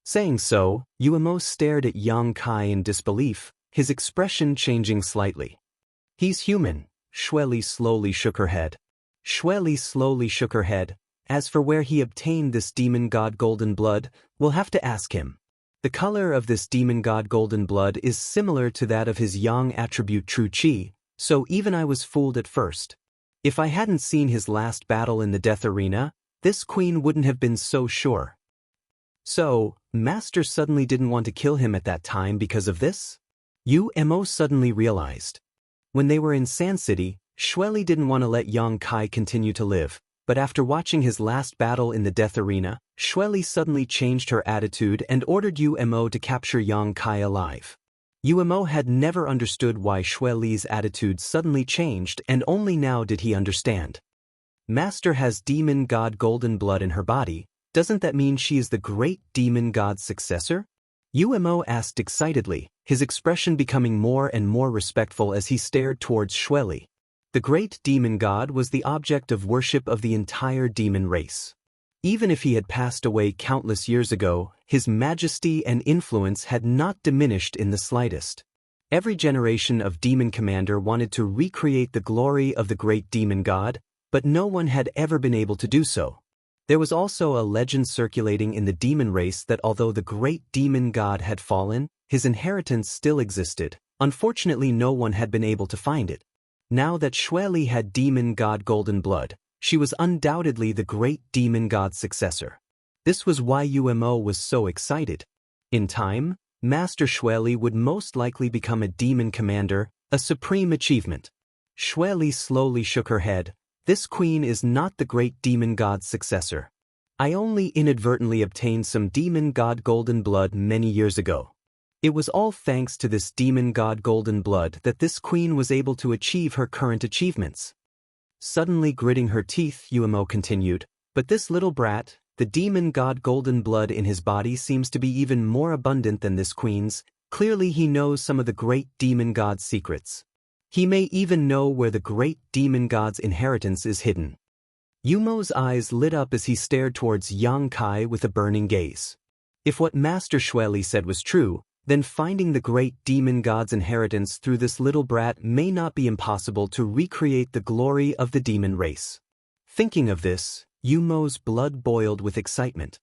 Saying so, Yumo stared at Yang Kai in disbelief, his expression changing slightly. He's human. Xueli slowly shook her head. As for where he obtained this demon god golden blood, we'll have to ask him. The color of this demon god golden blood is similar to that of his yang attribute true qi, so even I was fooled at first. If I hadn't seen his last battle in the death arena, this queen wouldn't have been so sure. So, Master suddenly didn't want to kill him at that time because of this? Yumo suddenly realized. When they were in Sand City, Xueli didn't want to let Yang Kai continue to live, but after watching his last battle in the death arena, Xueli suddenly changed her attitude and ordered Yumo to capture Yang Kai alive. Yumo had never understood why Xueli's attitude suddenly changed, and only now did he understand. Master has demon god golden blood in her body. Doesn't that mean she is the great demon god's successor? Yumo asked excitedly, his expression becoming more and more respectful as he stared towards Xueli. The great demon god was the object of worship of the entire demon race. Even if he had passed away countless years ago, his majesty and influence had not diminished in the slightest. Every generation of demon commander wanted to recreate the glory of the great demon god, but no one had ever been able to do so. There was also a legend circulating in the demon race that although the great demon god had fallen, his inheritance still existed. Unfortunately, no one had been able to find it. Now that Xueli had demon god golden blood, she was undoubtedly the great demon god's successor. This was why Yumo was so excited. In time, Master Xueli would most likely become a demon commander, a supreme achievement. Xueli slowly shook her head. This queen is not the great demon god's successor. I only inadvertently obtained some demon god golden blood many years ago. It was all thanks to this demon god golden blood that this queen was able to achieve her current achievements. Suddenly gritting her teeth, Yumo continued, but this little brat, the demon god golden blood in his body seems to be even more abundant than this queen's. Clearly he knows some of the great demon god's secrets. He may even know where the great demon god's inheritance is hidden. Yumo's eyes lit up as he stared towards Yang Kai with a burning gaze. If what Master Xueli said was true, then finding the great demon god's inheritance through this little brat may not be impossible to recreate the glory of the demon race. Thinking of this, Yumo's blood boiled with excitement.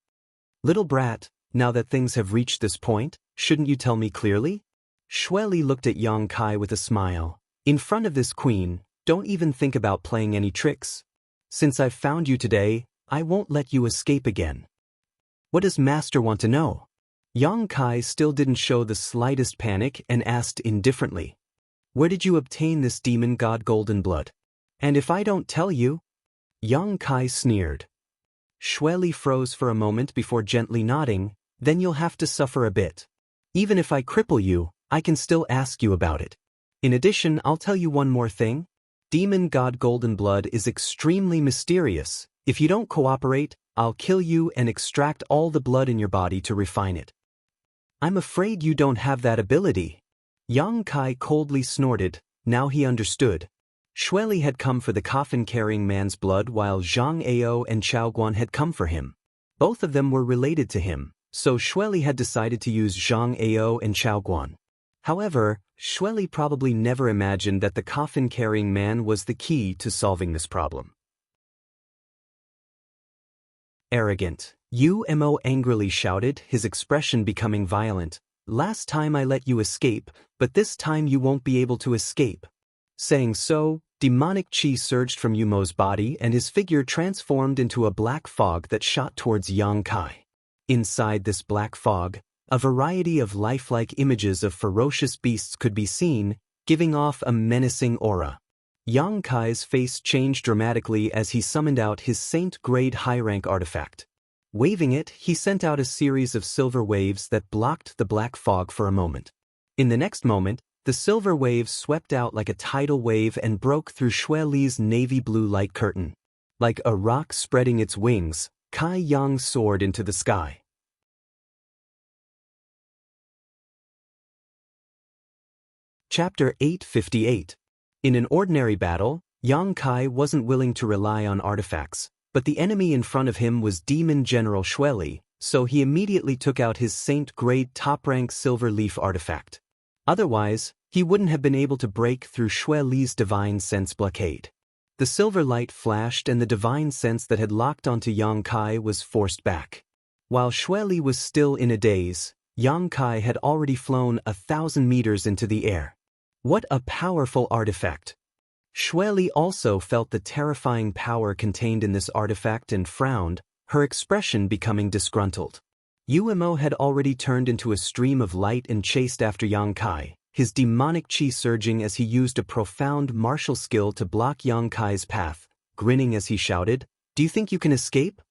Little brat, now that things have reached this point, shouldn't you tell me clearly? Xueli looked at Yang Kai with a smile. In front of this queen, don't even think about playing any tricks. Since I've found you today, I won't let you escape again. What does Master want to know? Yang Kai still didn't show the slightest panic and asked indifferently. Where did you obtain this demon god golden blood? And if I don't tell you? Yang Kai sneered. Xueli froze for a moment before gently nodding. Then you'll have to suffer a bit. Even if I cripple you, I can still ask you about it. In addition, I'll tell you one more thing. Demon god golden blood is extremely mysterious. If you don't cooperate, I'll kill you and extract all the blood in your body to refine it. I'm afraid you don't have that ability. Yang Kai coldly snorted. Now he understood. Xueli had come for the coffin-carrying man's blood while Zhang Ao and Chao Guan had come for him. Both of them were related to him, so Xueli had decided to use Zhang Ao and Chao Guan. However, Xueli probably never imagined that the coffin-carrying man was the key to solving this problem. Arrogant. Umo angrily shouted, his expression becoming violent. Last time I let you escape, but this time you won't be able to escape. Saying so, demonic chi surged from Umo's body and his figure transformed into a black fog that shot towards Yang Kai. Inside this black fog, a variety of lifelike images of ferocious beasts could be seen, giving off a menacing aura. Yang Kai's face changed dramatically as he summoned out his saint-grade high-rank artifact. Waving it, he sent out a series of silver waves that blocked the black fog for a moment. In the next moment, the silver waves swept out like a tidal wave and broke through Xue Li's navy blue light curtain. Like a roc spreading its wings, Kai Yang soared into the sky. Chapter 858. In an ordinary battle, Yang Kai wasn't willing to rely on artifacts, but the enemy in front of him was Demon General Xue Li, so he immediately took out his saint-grade top-rank silver leaf artifact. Otherwise, he wouldn't have been able to break through Xue Li's divine sense blockade. The silver light flashed and the divine sense that had locked onto Yang Kai was forced back. While Xue Li was still in a daze, Yang Kai had already flown 1,000 meters into the air. What a powerful artifact! Xue Li also felt the terrifying power contained in this artifact and frowned, her expression becoming disgruntled. Umo had already turned into a stream of light and chased after Yang Kai, his demonic chi surging as he used a profound martial skill to block Yang Kai's path, grinning as he shouted, "Do you think you can escape?"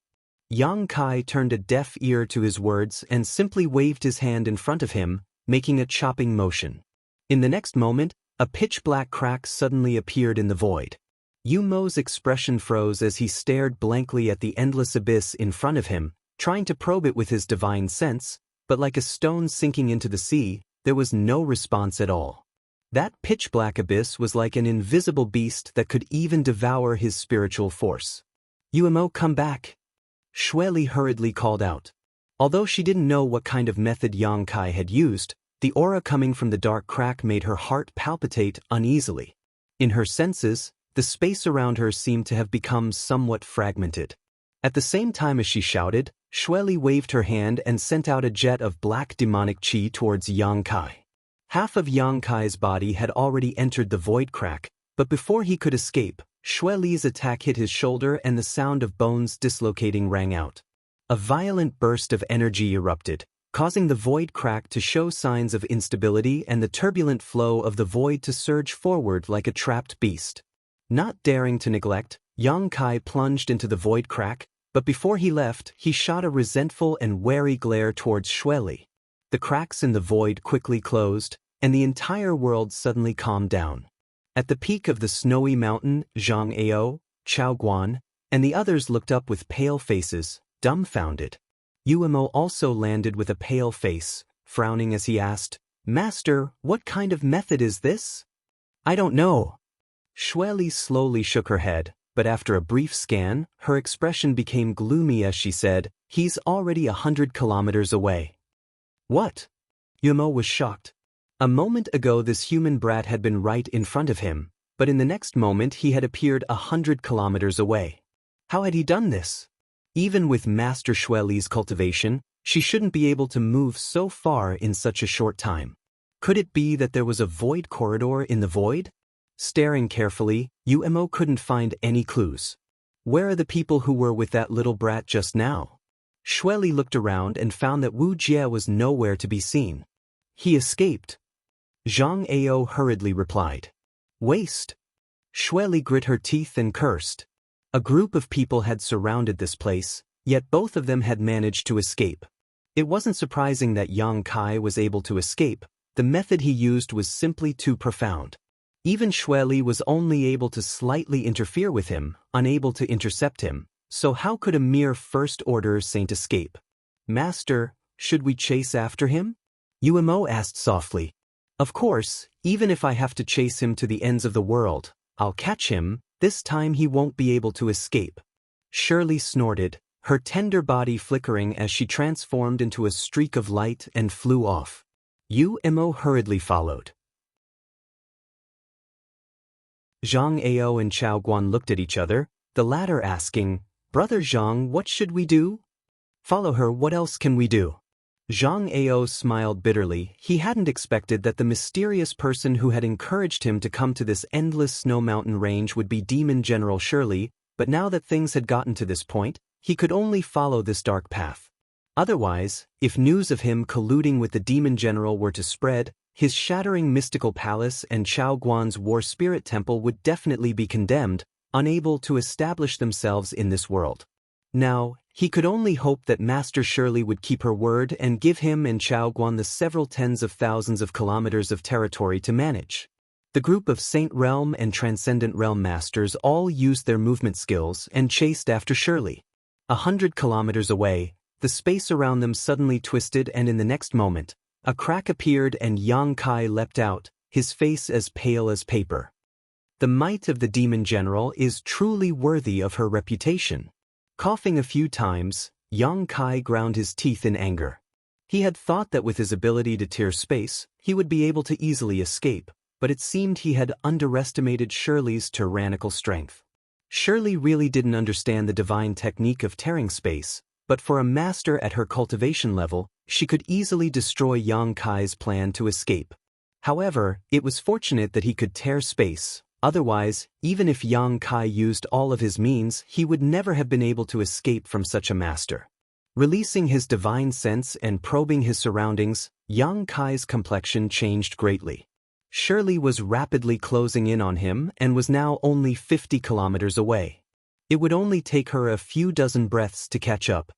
Yang Kai turned a deaf ear to his words and simply waved his hand in front of him, making a chopping motion. In the next moment, a pitch-black crack suddenly appeared in the void. Umo's expression froze as he stared blankly at the endless abyss in front of him, trying to probe it with his divine sense, but like a stone sinking into the sea, there was no response at all. That pitch-black abyss was like an invisible beast that could even devour his spiritual force. "Umo, come back!" Xue Li hurriedly called out. Although she didn't know what kind of method Yang Kai had used, the aura coming from the dark crack made her heart palpitate uneasily. In her senses, the space around her seemed to have become somewhat fragmented. At the same time as she shouted, Xue Li waved her hand and sent out a jet of black demonic chi towards Yang Kai. Half of Yang Kai's body had already entered the void crack, but before he could escape, Xue Li's attack hit his shoulder and the sound of bones dislocating rang out. A violent burst of energy erupted, causing the void crack to show signs of instability and the turbulent flow of the void to surge forward like a trapped beast. Not daring to neglect, Yang Kai plunged into the void crack, but before he left, he shot a resentful and wary glare towards Xue Li. The cracks in the void quickly closed, and the entire world suddenly calmed down. At the peak of the snowy mountain, Xianxia, Chaoguan, and the others looked up with pale faces, dumbfounded. Umo also landed with a pale face, frowning as he asked, "Master, what kind of method is this?" "I don't know." Xue Li slowly shook her head, but after a brief scan, her expression became gloomy as she said, "He's already 100 kilometers away." "What?" Umo was shocked. A moment ago this human brat had been right in front of him, but in the next moment he had appeared 100 kilometers away. How had he done this? Even with Master Xue Li's cultivation, she shouldn't be able to move so far in such a short time. Could it be that there was a void corridor in the void? Staring carefully, Umo couldn't find any clues. Where are the people who were with that little brat just now? Xue Li looked around and found that Wuxia was nowhere to be seen. He escaped. Xianxia hurriedly replied. Waste. Xue Li grit her teeth and cursed. A group of people had surrounded this place, yet both of them had managed to escape. It wasn't surprising that Yang Kai was able to escape. The method he used was simply too profound. Even Xue Li was only able to slightly interfere with him, unable to intercept him, so how could a mere first-order saint escape? "Master, should we chase after him?" Umo asked softly. "Of course, even if I have to chase him to the ends of the world, I'll catch him. This time he won't be able to escape." Shirley snorted, her tender body flickering as she transformed into a streak of light and flew off. Umo hurriedly followed. Zhang Ao and Chaoguan looked at each other, the latter asking, Brother Zhang, what should we do? Follow her, what else can we do? Zhang Ao smiled bitterly. He hadn't expected that the mysterious person who had encouraged him to come to this endless snow mountain range would be Demon General Shirley, but now that things had gotten to this point, he could only follow this dark path. Otherwise, if news of him colluding with the Demon General were to spread, his shattering mystical palace and Chao Guan's war spirit temple would definitely be condemned, unable to establish themselves in this world. Now, he could only hope that Master Shirley would keep her word and give him and Chao Guan the several tens of thousands of kilometers of territory to manage. The group of Saint Realm and Transcendent Realm Masters all used their movement skills and chased after Shirley. 100 kilometers away, the space around them suddenly twisted, and in the next moment, a crack appeared and Yang Kai leapt out, his face as pale as paper. The might of the Demon General is truly worthy of her reputation. Coughing a few times, Yang Kai ground his teeth in anger. He had thought that with his ability to tear space, he would be able to easily escape, but it seemed he had underestimated Shirley's tyrannical strength. Shirley really didn't understand the divine technique of tearing space, but for a master at her cultivation level, she could easily destroy Yang Kai's plan to escape. However, it was fortunate that he could tear space. Otherwise, even if Yang Kai used all of his means, he would never have been able to escape from such a master. Releasing his divine sense and probing his surroundings, Yang Kai's complexion changed greatly. Shirley was rapidly closing in on him and was now only 50 kilometers away. It would only take her a few dozen breaths to catch up.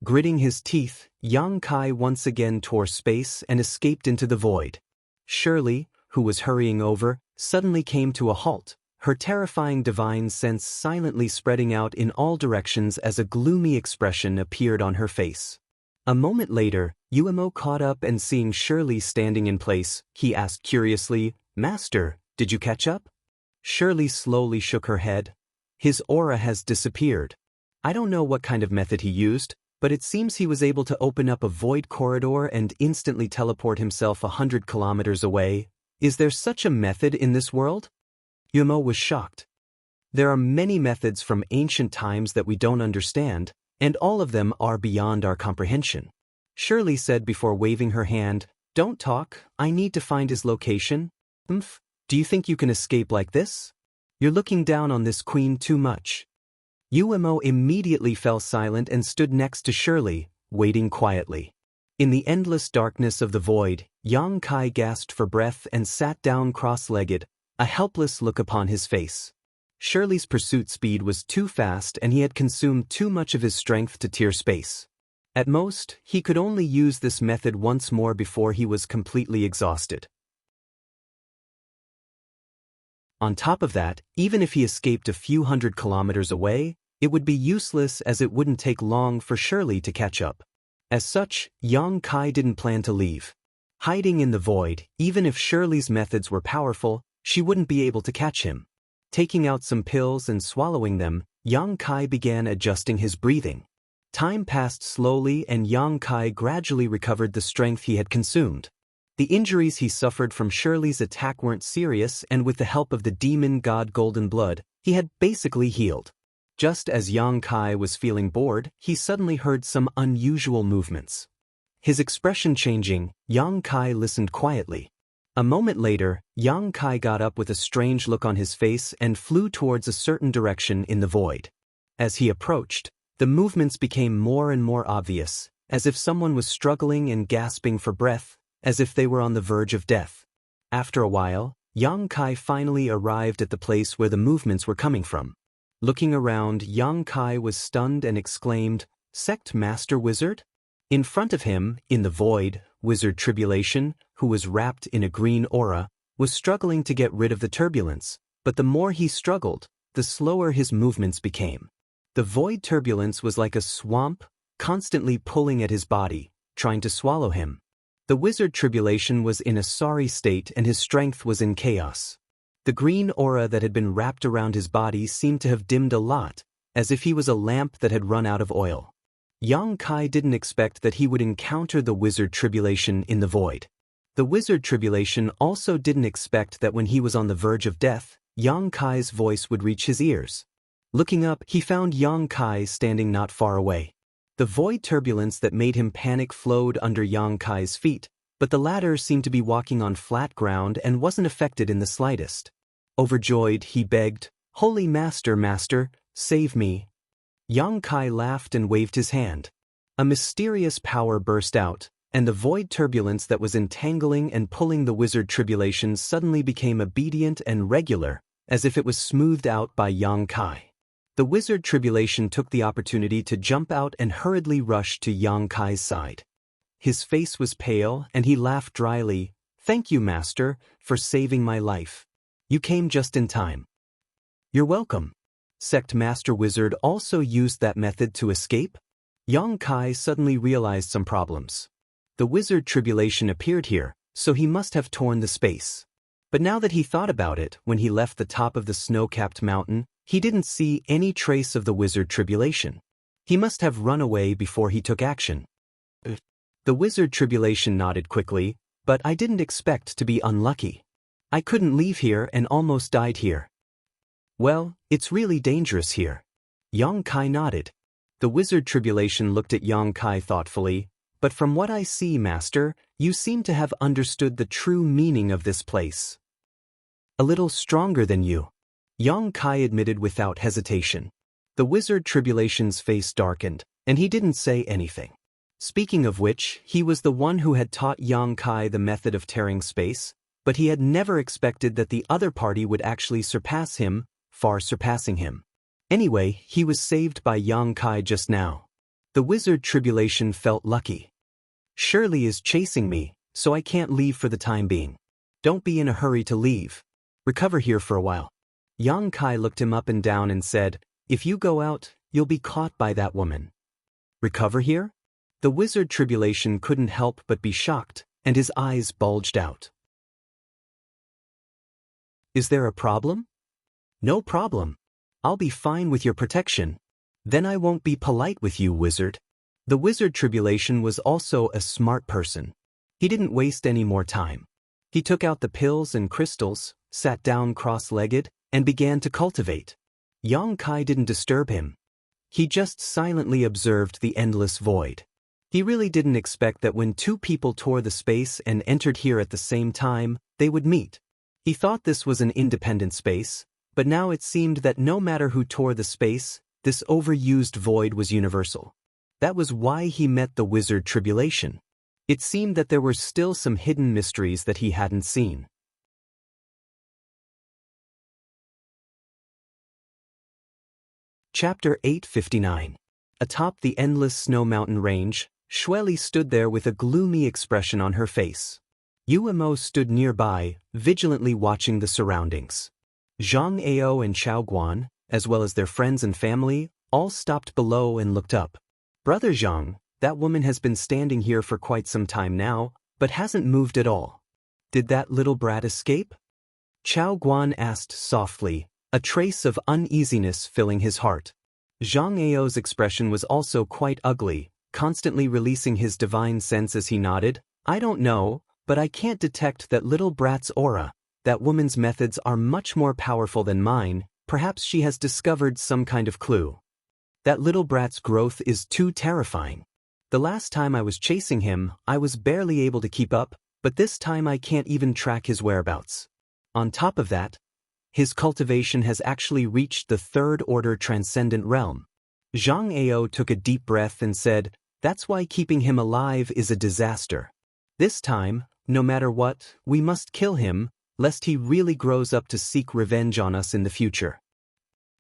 Gritting his teeth, Yang Kai once again tore space and escaped into the void. Shirley, who was hurrying over, suddenly came to a halt, her terrifying divine sense silently spreading out in all directions as a gloomy expression appeared on her face. A moment later, Uemo caught up and seeing Shirley standing in place, he asked curiously, "Master, did you catch up?" Shirley slowly shook her head. "His aura has disappeared. I don't know what kind of method he used, but it seems he was able to open up a void corridor and instantly teleport himself 100 kilometers away. Is there such a method in this world?" Uemo was shocked. There are many methods from ancient times that we don't understand, and all of them are beyond our comprehension. Shirley said before waving her hand, "Don't talk, I need to find his location." Do you think you can escape like this? You're looking down on this queen too much." Uemo immediately fell silent and stood next to Shirley, waiting quietly. In the endless darkness of the void, Yang Kai gasped for breath and sat down cross-legged, a helpless look upon his face. Shirley's pursuit speed was too fast and he had consumed too much of his strength to tear space. At most, he could only use this method once more before he was completely exhausted. On top of that, even if he escaped a few hundred kilometers away, it would be useless as it wouldn't take long for Shirley to catch up. As such, Yang Kai didn't plan to leave. Hiding in the void, even if Shirley's methods were powerful, she wouldn't be able to catch him. Taking out some pills and swallowing them, Yang Kai began adjusting his breathing. Time passed slowly and Yang Kai gradually recovered the strength he had consumed. The injuries he suffered from Shirley's attack weren't serious, and with the help of the demon god Golden Blood, he had basically healed. Just as Yang Kai was feeling bored, he suddenly heard some unusual movements. His expression changing, Yang Kai listened quietly. A moment later, Yang Kai got up with a strange look on his face and flew towards a certain direction in the void. As he approached, the movements became more and more obvious, as if someone was struggling and gasping for breath, as if they were on the verge of death. After a while, Yang Kai finally arrived at the place where the movements were coming from. Looking around, Yang Kai was stunned and exclaimed, "Sect Master Wizard?" In front of him, in the void, Wizard Tribulation, who was wrapped in a green aura, was struggling to get rid of the turbulence, but the more he struggled, the slower his movements became. The void turbulence was like a swamp, constantly pulling at his body, trying to swallow him. The Wizard Tribulation was in a sorry state and his strength was in chaos. The green aura that had been wrapped around his body seemed to have dimmed a lot, as if he was a lamp that had run out of oil. Yang Kai didn't expect that he would encounter the Wizard Tribulation in the void. The Wizard Tribulation also didn't expect that when he was on the verge of death, Yang Kai's voice would reach his ears. Looking up, he found Yang Kai standing not far away. The void turbulence that made him panic flowed under Yang Kai's feet, but the latter seemed to be walking on flat ground and wasn't affected in the slightest. Overjoyed, he begged, "Holy Master, Master, save me." Yang Kai laughed and waved his hand. A mysterious power burst out, and the void turbulence that was entangling and pulling the wizard tribulation suddenly became obedient and regular, as if it was smoothed out by Yang Kai. The wizard tribulation took the opportunity to jump out and hurriedly rush to Yang Kai's side. His face was pale, and he laughed dryly. "Thank you, Master, for saving my life. You came just in time." "You're welcome." Sect Master Wizard also used that method to escape? Yang Kai suddenly realized some problems. The wizard tribulation appeared here, so he must have torn the space. But now that he thought about it, when he left the top of the snow-capped mountain, he didn't see any trace of the wizard tribulation. He must have run away before he took action. The wizard tribulation nodded quickly, "But I didn't expect to be unlucky. I couldn't leave here and almost died here." "Well, it's really dangerous here." Yang Kai nodded. The wizard tribulation looked at Yang Kai thoughtfully. "But from what I see, Master, you seem to have understood the true meaning of this place." "A little stronger than you," Yang Kai admitted without hesitation. The wizard tribulation's face darkened, and he didn't say anything. Speaking of which, he was the one who had taught Yang Kai the method of tearing space, but he had never expected that the other party would actually surpass him, far surpassing him. Anyway, he was saved by Yang Kai just now. The wizard tribulation felt lucky. "Shirley is chasing me, so I can't leave for the time being." "Don't be in a hurry to leave. Recover here for a while." Yang Kai looked him up and down and said, "If you go out, you'll be caught by that woman." "Recover here?" The wizard tribulation couldn't help but be shocked, and his eyes bulged out. "Is there a problem?" "No problem. I'll be fine with your protection. Then I won't be polite with you, wizard." The wizard tribulation was also a smart person. He didn't waste any more time. He took out the pills and crystals, sat down cross-legged, and began to cultivate. Yang Kai didn't disturb him. He just silently observed the endless void. He really didn't expect that when two people tore the space and entered here at the same time, they would meet. He thought this was an independent space, but now it seemed that no matter who tore the space, this overused void was universal. That was why he met the wizard tribulation. It seemed that there were still some hidden mysteries that he hadn't seen. Chapter 859. Atop the endless snow mountain range, Xueli stood there with a gloomy expression on her face. Yuemo stood nearby, vigilantly watching the surroundings. Zhang Ao and Chao Guan, as well as their friends and family, all stopped below and looked up. "Brother Zhang, that woman has been standing here for quite some time now, but hasn't moved at all. Did that little brat escape?" Chao Guan asked softly, a trace of uneasiness filling his heart. Zhang Ao's expression was also quite ugly, constantly releasing his divine sense as he nodded. "I don't know, but I can't detect that little brat's aura. That woman's methods are much more powerful than mine. Perhaps she has discovered some kind of clue. That little brat's growth is too terrifying. The last time I was chasing him, I was barely able to keep up, but this time I can't even track his whereabouts. On top of that, his cultivation has actually reached the third-order transcendent realm." Zhang Ao took a deep breath and said, "That's why keeping him alive is a disaster. This time, no matter what, we must kill him, lest he really grows up to seek revenge on us in the future."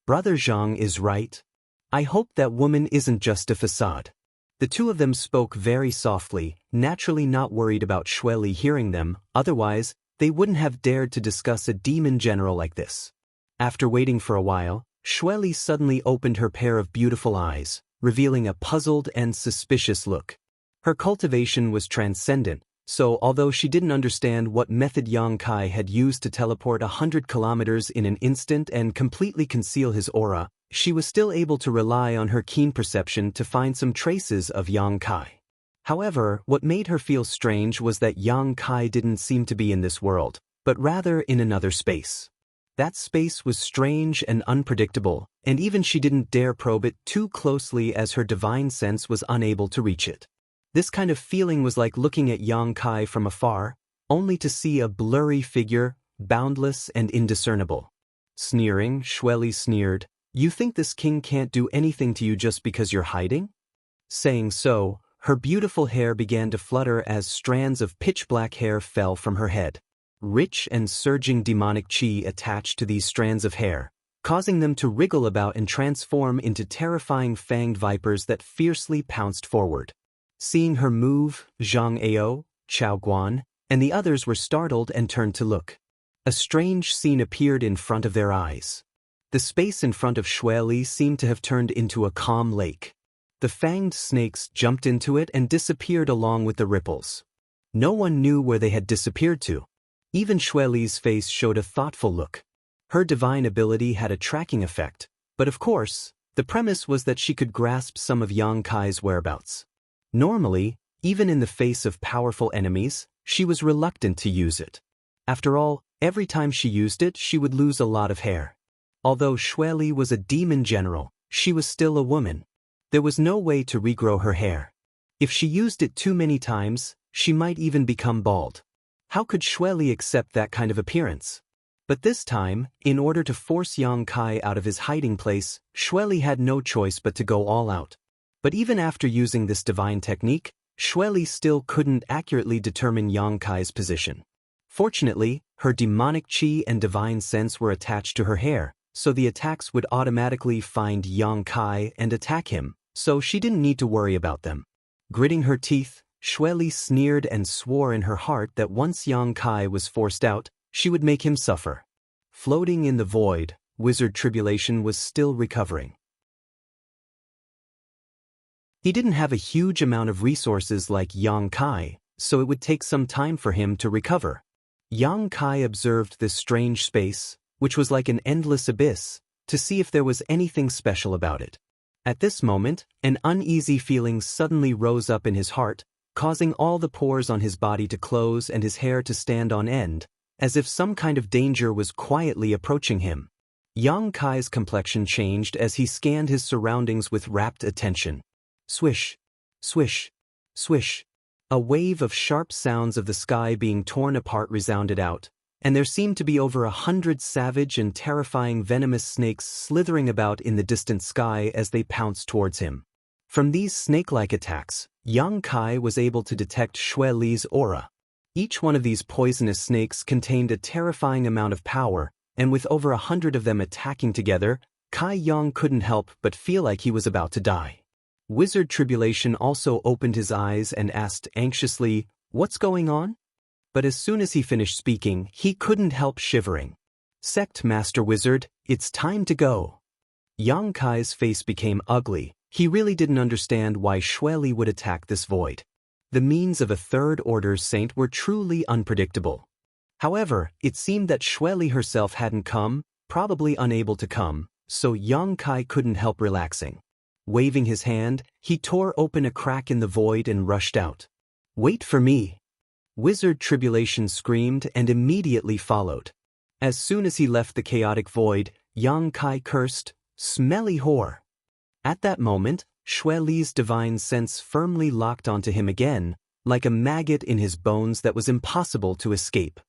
"Brother Zhang is right. I hope that woman isn't just a facade." The two of them spoke very softly, naturally not worried about Xueli hearing them, otherwise, they wouldn't have dared to discuss a demon general like this. After waiting for a while, Xueli suddenly opened her pair of beautiful eyes, revealing a puzzled and suspicious look. Her cultivation was transcendent, so although she didn't understand what method Yang Kai had used to teleport 100 kilometers in an instant and completely conceal his aura, she was still able to rely on her keen perception to find some traces of Yang Kai. However, what made her feel strange was that Yang Kai didn't seem to be in this world, but rather in another space. That space was strange and unpredictable, and even she didn't dare probe it too closely as her divine sense was unable to reach it. This kind of feeling was like looking at Xianxia from afar, only to see a blurry figure, boundless and indiscernible. Sneering, Xueli sneered, "You think this king can't do anything to you just because you're hiding?" Saying so, her beautiful hair began to flutter as strands of pitch-black hair fell from her head. Rich and surging demonic qi attached to these strands of hair, causing them to wriggle about and transform into terrifying fanged vipers that fiercely pounced forward. Seeing her move, Zhang Ao, Chao Guan, and the others were startled and turned to look. A strange scene appeared in front of their eyes. The space in front of Xueli seemed to have turned into a calm lake. The fanged snakes jumped into it and disappeared along with the ripples. No one knew where they had disappeared to. Even Xueli's face showed a thoughtful look. Her divine ability had a tracking effect, but of course, the premise was that she could grasp some of Xianxia's whereabouts. Normally, even in the face of powerful enemies, she was reluctant to use it. After all, every time she used it, she would lose a lot of hair. Although Xueli was a demon general, she was still a woman. There was no way to regrow her hair. If she used it too many times, she might even become bald. How could Xueli accept that kind of appearance? But this time, in order to force Xianxia out of his hiding place, Xueli had no choice but to go all out. But even after using this divine technique, Xueli still couldn't accurately determine Xianxia's position. Fortunately, her demonic qi and divine sense were attached to her hair, so the attacks would automatically find Xianxia and attack him, so she didn't need to worry about them. Gritting her teeth, Xueli sneered and swore in her heart that once Xianxia was forced out, she would make him suffer. Floating in the void, Wizard Tribulation was still recovering. He didn't have a huge amount of resources like Xianxia, so it would take some time for him to recover. Xianxia observed this strange space, which was like an endless abyss, to see if there was anything special about it. At this moment, an uneasy feeling suddenly rose up in his heart, causing all the pores on his body to close and his hair to stand on end, as if some kind of danger was quietly approaching him. Xianxia's complexion changed as he scanned his surroundings with rapt attention. Swish, swish, swish. A wave of sharp sounds of the sky being torn apart resounded out, and there seemed to be over 100 savage and terrifying venomous snakes slithering about in the distant sky as they pounced towards him. From these snake-like attacks, Xianxia was able to detect Xueli's aura. Each one of these poisonous snakes contained a terrifying amount of power, and with over 100 of them attacking together, Kai Yang couldn't help but feel like he was about to die. Wizard Tribulation also opened his eyes and asked anxiously, "What's going on?" But as soon as he finished speaking, he couldn't help shivering. "Sect Master Wizard, it's time to go." Xianxia's face became ugly. He really didn't understand why Xueli would attack this void. The means of a third-order saint were truly unpredictable. However, it seemed that Xueli herself hadn't come, probably unable to come, so Xianxia couldn't help relaxing. Waving his hand, he tore open a crack in the void and rushed out. "Wait for me!" Wizard Tribulation screamed and immediately followed. As soon as he left the chaotic void, Xianxia cursed, "Smelly whore!" At that moment, Xueli's divine sense firmly locked onto him again, like a maggot in his bones that was impossible to escape.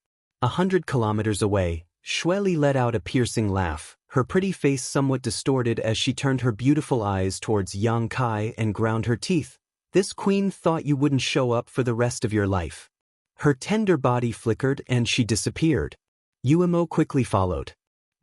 100 kilometers away, Xueli let out a piercing laugh, her pretty face somewhat distorted as she turned her beautiful eyes towards Xianxia and ground her teeth. "This queen thought you wouldn't show up for the rest of your life." Her tender body flickered and she disappeared. Umo quickly followed.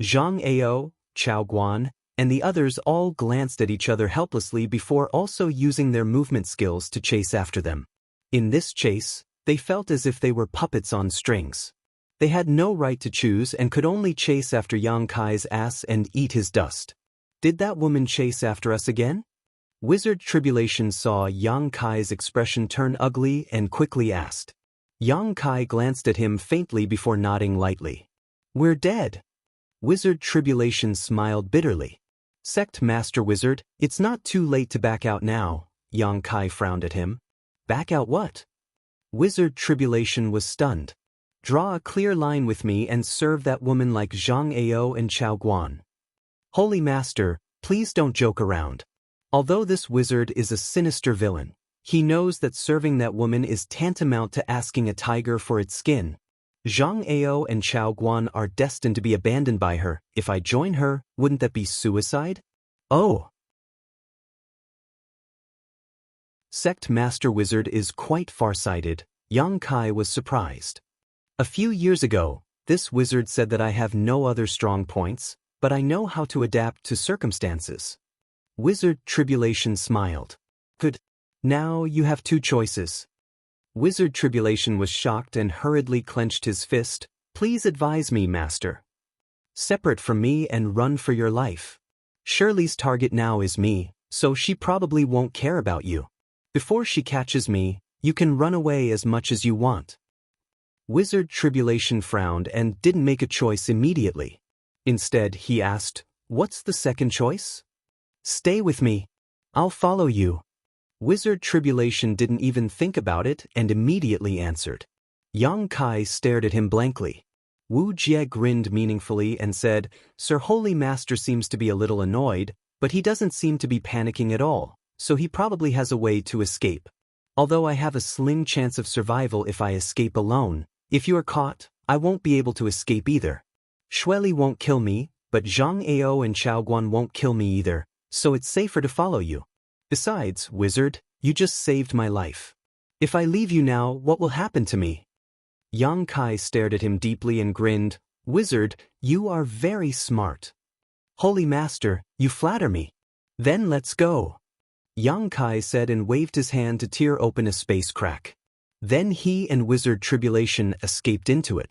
Zhang Ao, Chao Guan, and the others all glanced at each other helplessly before also using their movement skills to chase after them. In this chase, they felt as if they were puppets on strings. They had no right to choose and could only chase after Xianxia's ass and eat his dust. "Did that woman chase after us again?" Wizard Tribulation saw Xianxia's expression turn ugly and quickly asked. Xianxia glanced at him faintly before nodding lightly. "We're dead." Wizard Tribulation smiled bitterly. "Sect Master Wizard, it's not too late to back out now." Xianxia frowned at him. "Back out what?" Wizard Tribulation was stunned. Draw a clear line with me and serve that woman like Zhang Ao and Chao Guan. Holy Master, please don't joke around. Although this wizard is a sinister villain, he knows that serving that woman is tantamount to asking a tiger for its skin. Zhang Ao and Chao Guan are destined to be abandoned by her. If I join her, wouldn't that be suicide? Oh! Sect Master Wizard is quite far-sighted. Yang Kai was surprised. A few years ago, this wizard said that I have no other strong points, but I know how to adapt to circumstances. Wizard Tribulation smiled. Good. Now you have two choices. Wizard Tribulation was shocked and hurriedly clenched his fist. Please advise me, Master. Separate from me and run for your life. Shirley's target now is me, so she probably won't care about you. Before she catches me, you can run away as much as you want. Wizard Tribulation frowned and didn't make a choice immediately. Instead, he asked, "What's the second choice?" "Stay with me. I'll follow you." Wizard Tribulation didn't even think about it and immediately answered. Yang Kai stared at him blankly. Wu Jie grinned meaningfully and said, "Sir Holy Master seems to be a little annoyed, but he doesn't seem to be panicking at all, so he probably has a way to escape. Although I have a slim chance of survival if I escape alone, if you are caught, I won't be able to escape either. Xueli won't kill me, but Zhang Ao and Chao Guan won't kill me either, so it's safer to follow you. Besides, wizard, you just saved my life. If I leave you now, what will happen to me?" Yang Kai stared at him deeply and grinned. "Wizard, you are very smart. Holy Master, you flatter me. Then let's go." Yang Kai said and waved his hand to tear open a space crack. Then he and Wizard Tribulation escaped into it.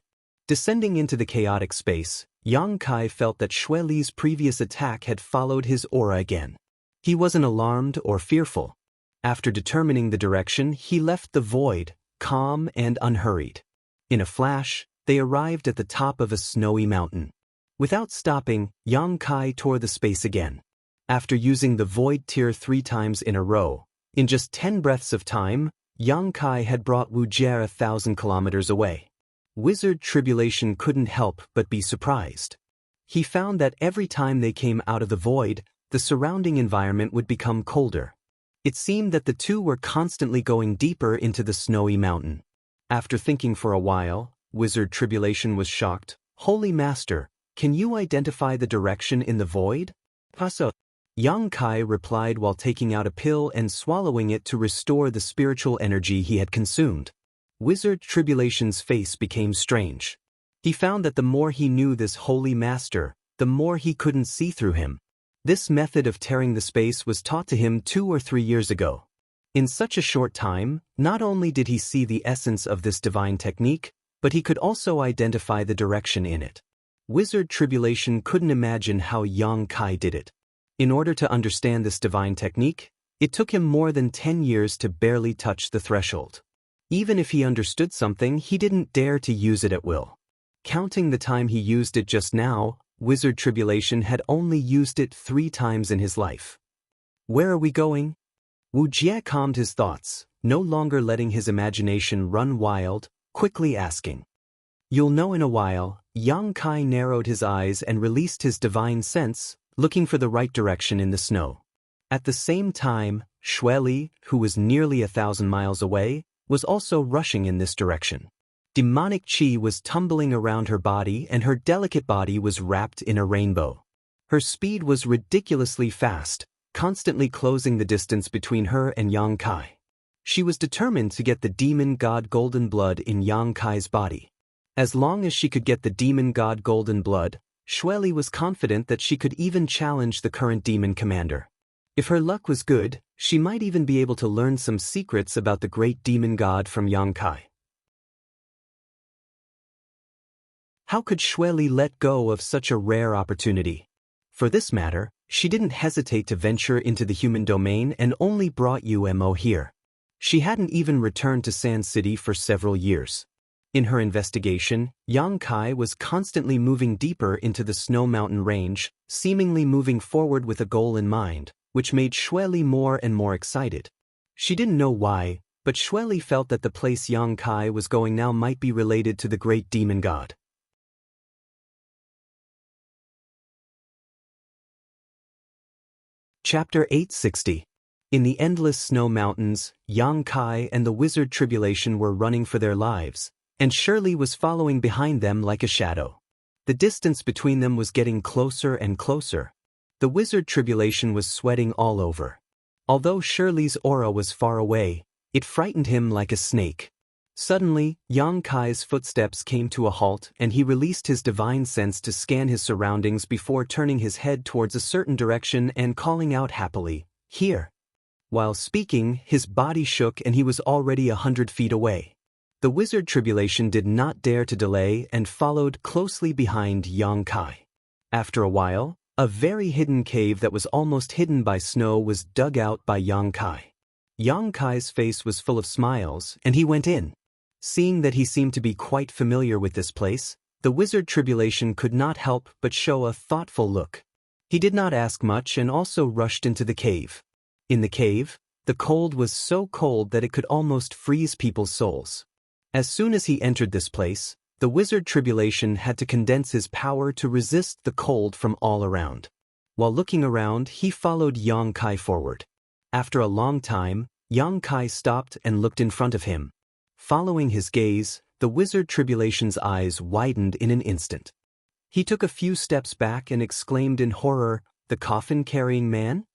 Descending into the chaotic space, Yang Kai felt that Xueli's previous attack had followed his aura again. He wasn't alarmed or fearful. After determining the direction, he left the void, calm and unhurried. In a flash, they arrived at the top of a snowy mountain. Without stopping, Yang Kai tore the space again. After using the void tier 3 times in a row, in just 10 breaths of time, Yang Kai had brought Wu Jie 1,000 kilometers away. Wizard Tribulation couldn't help but be surprised. He found that every time they came out of the void, the surrounding environment would become colder. It seemed that the two were constantly going deeper into the snowy mountain. After thinking for a while, Wizard Tribulation was shocked. "Holy Master, can you identify the direction in the void?" "Paso." Yang Kai replied while taking out a pill and swallowing it to restore the spiritual energy he had consumed. Wizard Tribulation's face became strange. He found that the more he knew this Holy Master, the more he couldn't see through him. This method of tearing the space was taught to him 2 or 3 years ago. In such a short time, not only did he see the essence of this divine technique, but he could also identify the direction in it. Wizard Tribulation couldn't imagine how Yang Kai did it. In order to understand this divine technique, it took him more than 10 years to barely touch the threshold. Even if he understood something, he didn't dare to use it at will. Counting the time he used it just now, Wizard Tribulation had only used it 3 times in his life. "Where are we going?" Wu Jie calmed his thoughts, no longer letting his imagination run wild, quickly asking. "You'll know in a while." Yang Kai narrowed his eyes and released his divine sense, looking for the right direction in the snow. At the same time, Xueli, who was nearly 1,000 miles away, was also rushing in this direction. Demonic chi was tumbling around her body and her delicate body was wrapped in a rainbow. Her speed was ridiculously fast, constantly closing the distance between her and Yang Kai. She was determined to get the demon god golden blood in Yang Kai's body. As long as she could get the demon god golden blood, Xueli was confident that she could even challenge the current demon commander. If her luck was good, she might even be able to learn some secrets about the great demon god from Yang Kai. How could Xueli let go of such a rare opportunity? For this matter, she didn't hesitate to venture into the human domain and only brought UMO here. She hadn't even returned to Sand City for several years. In her investigation, Yang Kai was constantly moving deeper into the snow mountain range, seemingly moving forward with a goal in mind, which made Xueli more and more excited. She didn't know why, but Xueli felt that the place Yang Kai was going now might be related to the great demon god. Chapter 860. In the endless snow mountains, Yang Kai and the wizard Tribulation were running for their lives, and Shirley was following behind them like a shadow. The distance between them was getting closer and closer. The wizard Tribulation was sweating all over. Although Shirley's aura was far away, it frightened him like a snake. Suddenly, Yang Kai's footsteps came to a halt and he released his divine sense to scan his surroundings before turning his head towards a certain direction and calling out happily, "Here." While speaking, his body shook and he was already 100 feet away. The wizard Tribulation did not dare to delay and followed closely behind Yang Kai. After a while, a very hidden cave that was almost hidden by snow was dug out by Yang Kai. Yang Kai's face was full of smiles and he went in. Seeing that he seemed to be quite familiar with this place, the wizard Tribulation could not help but show a thoughtful look. He did not ask much and also rushed into the cave. In the cave, the cold was so cold that it could almost freeze people's souls. As soon as he entered this place, the wizard Tribulation had to condense his power to resist the cold from all around. While looking around, he followed Yang Kai forward. After a long time, Yang Kai stopped and looked in front of him. Following his gaze, the wizard Tribulation's eyes widened in an instant. He took a few steps back and exclaimed in horror, "The coffin-carrying man?"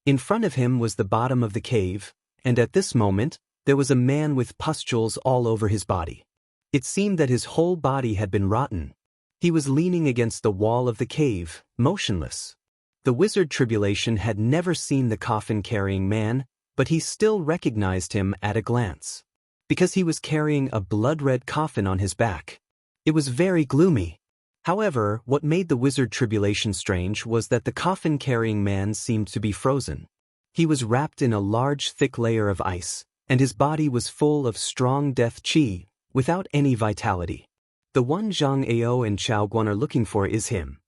In front of him was the bottom of the cave, and at this moment, there was a man with pustules all over his body. It seemed that his whole body had been rotten. He was leaning against the wall of the cave, motionless. The wizard Tribulation had never seen the coffin-carrying man, but he still recognized him at a glance. Because he was carrying a blood-red coffin on his back. It was very gloomy. However, what made the wizard Tribulation strange was that the coffin-carrying man seemed to be frozen. He was wrapped in a large thick layer of ice, and his body was full of strong death chi, without any vitality. "The one Zhang Ao and Chao Guan are looking for is him."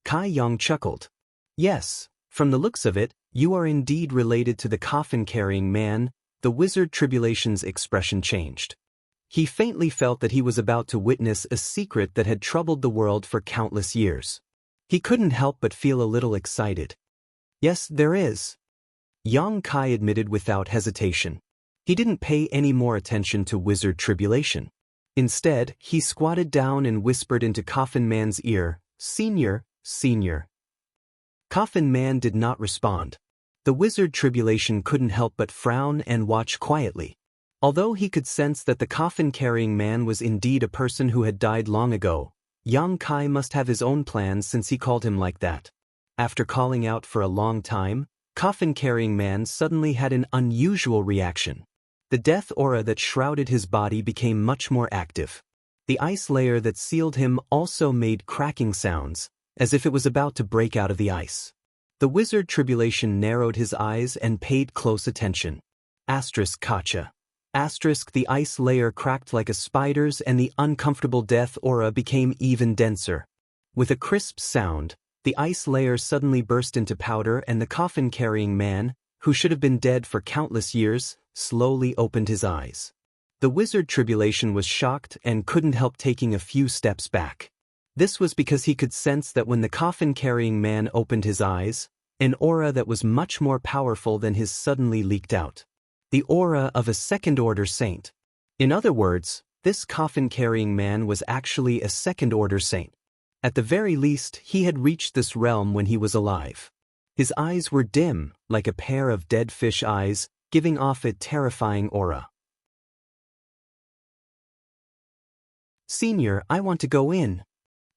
Kai Yang chuckled. "Yes, from the looks of it, you are indeed related to the coffin-carrying man." The wizard Tribulation's expression changed. He faintly felt that he was about to witness a secret that had troubled the world for countless years. He couldn't help but feel a little excited. "Yes, there is," Yang Kai admitted without hesitation. He didn't pay any more attention to wizard Tribulation. Instead, he squatted down and whispered into Coffin Man's ear, "Senior, Senior." Coffin Man did not respond. The wizard Tribulation couldn't help but frown and watch quietly. Although he could sense that the coffin-carrying man was indeed a person who had died long ago, Yang Kai must have his own plans since he called him like that. After calling out for a long time, coffin-carrying man suddenly had an unusual reaction. The death aura that shrouded his body became much more active. The ice layer that sealed him also made cracking sounds, as if it was about to break out of the ice. The wizard Tribulation narrowed his eyes and paid close attention. Kacha. The ice layer cracked like a spider's and the uncomfortable death aura became even denser. With a crisp sound, the ice layer suddenly burst into powder and the coffin-carrying man, who should have been dead for countless years, slowly opened his eyes. The wizard Tribulation was shocked and couldn't help taking a few steps back. This was because he could sense that when the coffin-carrying man opened his eyes, an aura that was much more powerful than his suddenly leaked out. The aura of a second-order saint. In other words, this coffin-carrying man was actually a second-order saint. At the very least, he had reached this realm when he was alive. His eyes were dim, like a pair of dead fish eyes, giving off a terrifying aura. "Senior, I want to go in."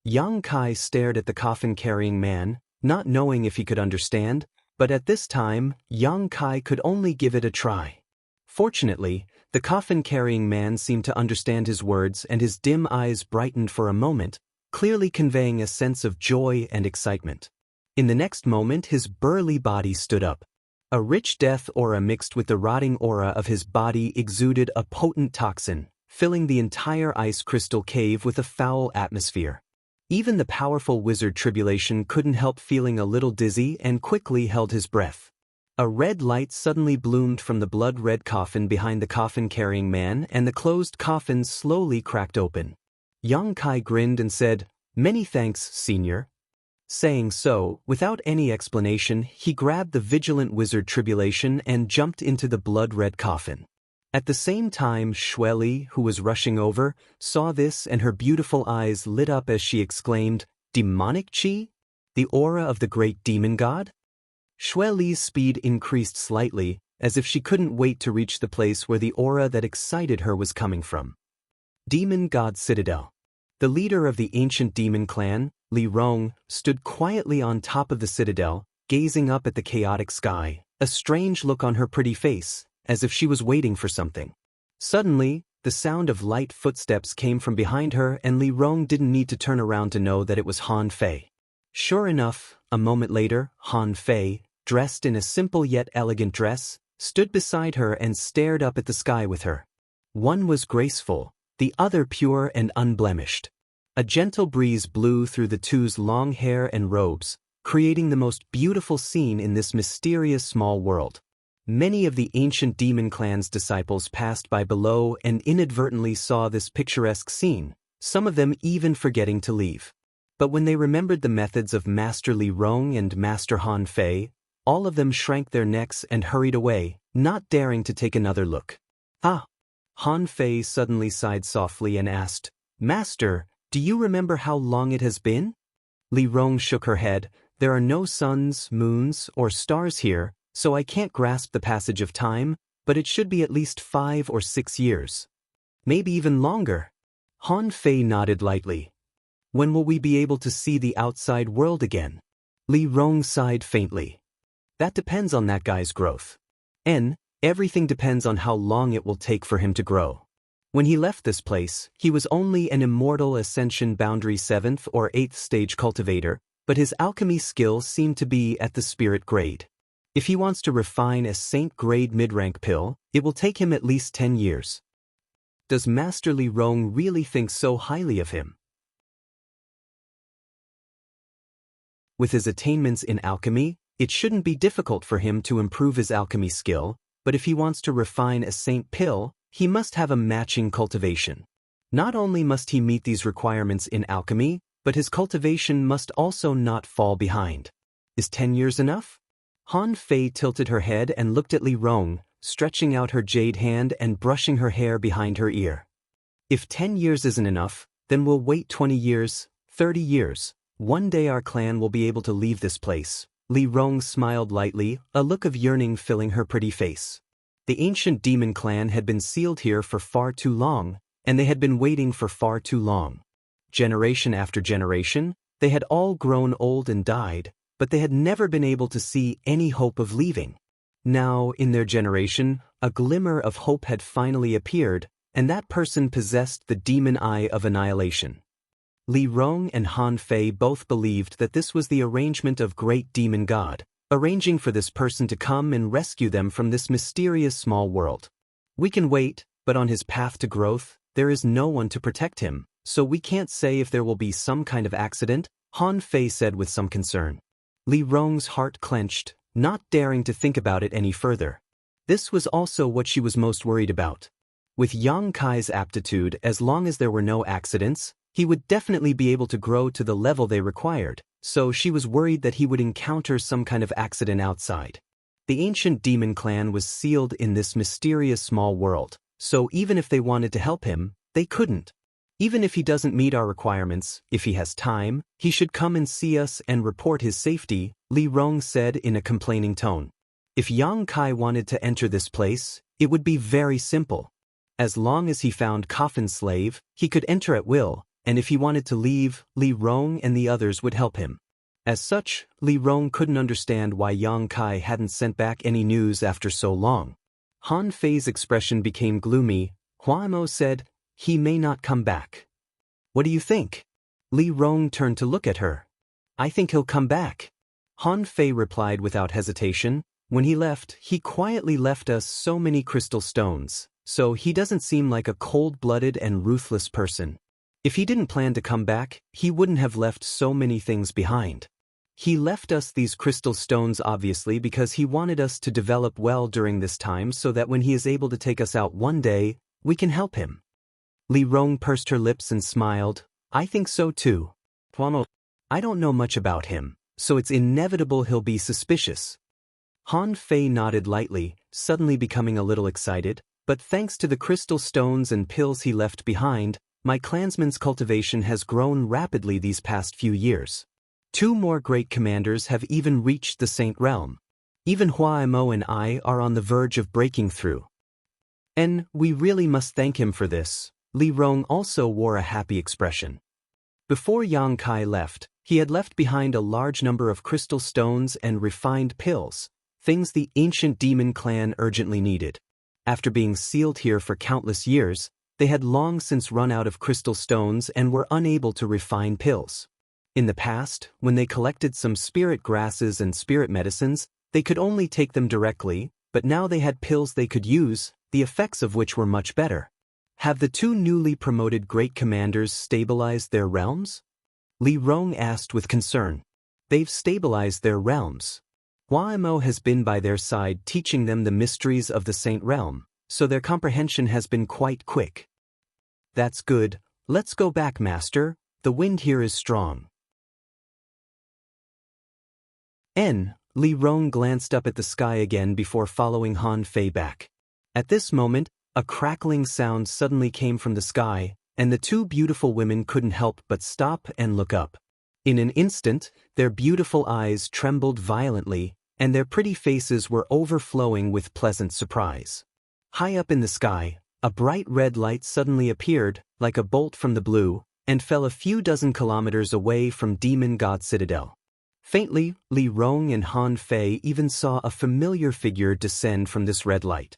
Yang Kai stared at the coffin-carrying man, not knowing if he could understand, but at this time, Yang Kai could only give it a try. Fortunately, the coffin-carrying man seemed to understand his words and his dim eyes brightened for a moment, clearly conveying a sense of joy and excitement. In the next moment his burly body stood up. A rich death aura mixed with the rotting aura of his body exuded a potent toxin, filling the entire ice crystal cave with a foul atmosphere. Even the powerful wizard Tribulation couldn't help feeling a little dizzy and quickly held his breath. A red light suddenly bloomed from the blood-red coffin behind the coffin-carrying man, and the closed coffin slowly cracked open. Yang Kai grinned and said, "Many thanks, Senior." Saying so, without any explanation, he grabbed the vigilant wizard Tribulation and jumped into the blood-red coffin. At the same time, Xueli, who was rushing over, saw this, and her beautiful eyes lit up as she exclaimed, "Demonic chi? The aura of the great demon god?" Xueli's speed increased slightly, as if she couldn't wait to reach the place where the aura that excited her was coming from. Demon God Citadel. The leader of the ancient demon clan, Li Rong, stood quietly on top of the citadel, gazing up at the chaotic sky, a strange look on her pretty face, as if she was waiting for something. Suddenly, the sound of light footsteps came from behind her, and Li Rong didn't need to turn around to know that it was Han Fei. Sure enough, a moment later, Han Fei, dressed in a simple yet elegant dress, stood beside her and stared up at the sky with her. One was graceful, the other pure and unblemished. A gentle breeze blew through the two's long hair and robes, creating the most beautiful scene in this mysterious small world. Many of the ancient demon clan's disciples passed by below and inadvertently saw this picturesque scene, some of them even forgetting to leave. But when they remembered the methods of Master Li Rong and Master Han Fei, all of them shrank their necks and hurried away, not daring to take another look. "Ah!" Han Fei suddenly sighed softly and asked, "Master, do you remember how long it has been?" Li Rong shook her head. "There are no suns, moons, or stars here, so I can't grasp the passage of time, but it should be at least 5 or 6 years. Maybe even longer." Han Fei nodded lightly. "When will we be able to see the outside world again?" Li Rong sighed faintly. "That depends on that guy's growth. Everything depends on how long it will take for him to grow. When he left this place, he was only an immortal Ascension Boundary 7th or 8th stage cultivator, but his alchemy skill seemed to be at the spirit grade. If he wants to refine a saint grade mid-rank pill, it will take him at least 10 years. Does Master Li Rong really think so highly of him? With his attainments in alchemy, it shouldn't be difficult for him to improve his alchemy skill, but if he wants to refine a saint pill, he must have a matching cultivation. Not only must he meet these requirements in alchemy, but his cultivation must also not fall behind. Is 10 years enough? Han Fei tilted her head and looked at Li Rong, stretching out her jade hand and brushing her hair behind her ear. "If 10 years isn't enough, then we'll wait 20 years, 30 years. One day our clan will be able to leave this place." Li Rong smiled lightly, a look of yearning filling her pretty face. The ancient demon clan had been sealed here for far too long, and they had been waiting for far too long. Generation after generation, they had all grown old and died, but they had never been able to see any hope of leaving. Now, in their generation, a glimmer of hope had finally appeared, and that person possessed the demon eye of annihilation. Li Rong and Han Fei both believed that this was the arrangement of great demon god, arranging for this person to come and rescue them from this mysterious small world. "We can wait, but on his path to growth, there is no one to protect him, so we can't say if there will be some kind of accident," Han Fei said with some concern. Li Rong's heart clenched, not daring to think about it any further. This was also what she was most worried about. With Yang Kai's aptitude, as long as there were no accidents, he would definitely be able to grow to the level they required, so she was worried that he would encounter some kind of accident outside. The ancient demon clan was sealed in this mysterious small world, so even if they wanted to help him, they couldn't. Even if he doesn't meet our requirements, if he has time, he should come and see us and report his safety, Li Rong said in a complaining tone. If Yang Kai wanted to enter this place, it would be very simple. As long as he found Coffin Slave, he could enter at will, and if he wanted to leave, Li Rong and the others would help him. As such, Li Rong couldn't understand why Yang Kai hadn't sent back any news after so long. Han Fei's expression became gloomy. Huamo said, "He may not come back." "What do you think?" Li Rong turned to look at her. "I think he'll come back." Han Fei replied without hesitation. "When he left, he quietly left us so many crystal stones, so he doesn't seem like a cold-blooded and ruthless person. If he didn't plan to come back, he wouldn't have left so many things behind." He left us these crystal stones obviously because he wanted us to develop well during this time so that when he is able to take us out one day, we can help him. Li Rong pursed her lips and smiled. I think so too. I don't know much about him, so it's inevitable he'll be suspicious. Han Fei nodded lightly, suddenly becoming a little excited, but thanks to the crystal stones and pills he left behind, my clansman's cultivation has grown rapidly these past few years. 2 more great commanders have even reached the Saint Realm. Even Hua Mo and I are on the verge of breaking through. And we really must thank him for this. Li Rong also wore a happy expression. Before Yang Kai left, he had left behind a large number of crystal stones and refined pills, things the ancient demon clan urgently needed. After being sealed here for countless years, they had long since run out of crystal stones and were unable to refine pills. In the past, when they collected some spirit grasses and spirit medicines, they could only take them directly, but now they had pills they could use, the effects of which were much better. Have the 2 newly promoted great commanders stabilized their realms? Li Rong asked with concern. They've stabilized their realms. Hua Mo has been by their side teaching them the mysteries of the Saint Realm, so their comprehension has been quite quick. That's good. Let's go back, Master. The wind here is strong. Li Rong glanced up at the sky again before following Han Fei back. At this moment, a crackling sound suddenly came from the sky, and the 2 beautiful women couldn't help but stop and look up. In an instant, their beautiful eyes trembled violently, and their pretty faces were overflowing with pleasant surprise. High up in the sky, a bright red light suddenly appeared, like a bolt from the blue, and fell a few dozen kilometers away from Demon God Citadel. Faintly, Li Rong and Han Fei even saw a familiar figure descend from this red light.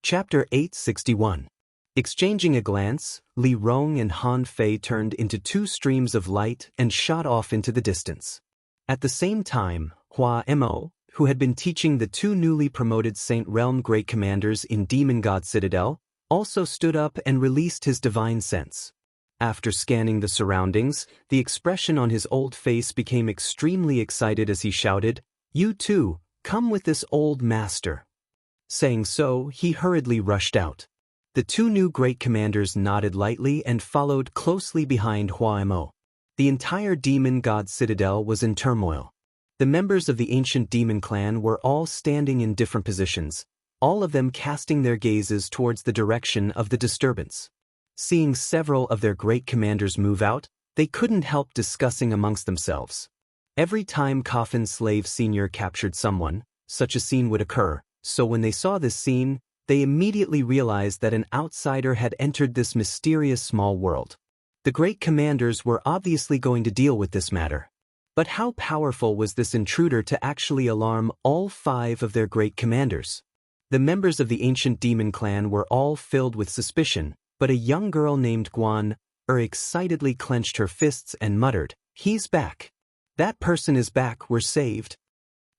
Chapter 861. Exchanging a glance, Li Rong and Han Fei turned into 2 streams of light and shot off into the distance. At the same time, Hua Mo, who had been teaching the 2 newly promoted Saint Realm Great Commanders in Demon God Citadel, also stood up and released his divine sense. After scanning the surroundings, the expression on his old face became extremely excited as he shouted, "You too, come with this old master." Saying so, he hurriedly rushed out. The 2 new great commanders nodded lightly and followed closely behind Hua Mo. The entire Demon God Citadel was in turmoil. The members of the ancient demon clan were all standing in different positions, all of them casting their gazes towards the direction of the disturbance. Seeing several of their great commanders move out, they couldn't help discussing amongst themselves. Every time Coffin Slave Senior captured someone, such a scene would occur, so when they saw this scene, they immediately realized that an outsider had entered this mysterious small world. The great commanders were obviously going to deal with this matter. But how powerful was this intruder to actually alarm all 5 of their great commanders? The members of the ancient demon clan were all filled with suspicion, but a young girl named Guan excitedly clenched her fists and muttered, "He's back. That person is back, we're saved."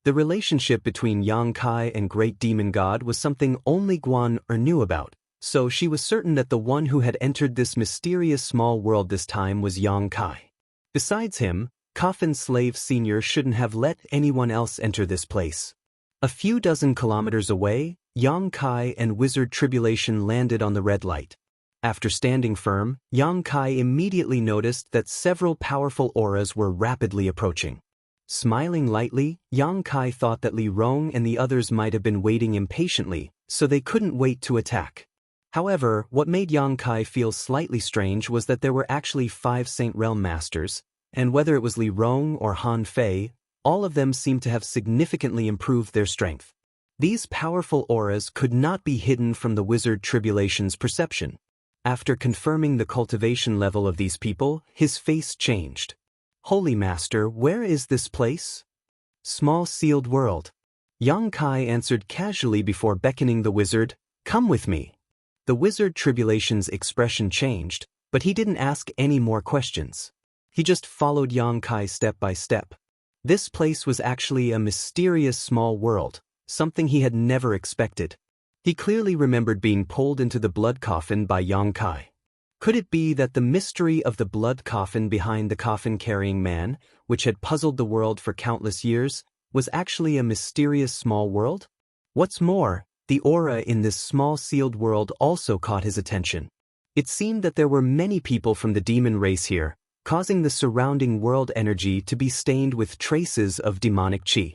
The relationship between Yang Kai and Great Demon God was something only Guan knew about, so she was certain that the one who had entered this mysterious small world this time was Yang Kai. Besides him, Coffin Slave Senior shouldn't have let anyone else enter this place. A few dozen kilometers away, Yang Kai and Wizard Tribulation landed on the red light. After standing firm, Yang Kai immediately noticed that several powerful auras were rapidly approaching. Smiling lightly, Yang Kai thought that Li Rong and the others might have been waiting impatiently, so they couldn't wait to attack. However, what made Yang Kai feel slightly strange was that there were actually 5 Saint Realm Masters, and whether it was Li Rong or Han Fei, all of them seemed to have significantly improved their strength. These powerful auras could not be hidden from the Wizard Tribulation's perception. After confirming the cultivation level of these people, his face changed. "Holy Master, where is this place?" "Small sealed world." Yang Kai answered casually before beckoning the wizard, "Come with me." The Wizard Tribulation's expression changed, but he didn't ask any more questions. He just followed Yang Kai step by step. This place was actually a mysterious small world, something he had never expected. He clearly remembered being pulled into the blood coffin by Yang Kai. Could it be that the mystery of the blood coffin behind the coffin-carrying man, which had puzzled the world for countless years, was actually a mysterious small world? What's more, the aura in this small sealed world also caught his attention. It seemed that there were many people from the demon race here, causing the surrounding world energy to be stained with traces of demonic qi.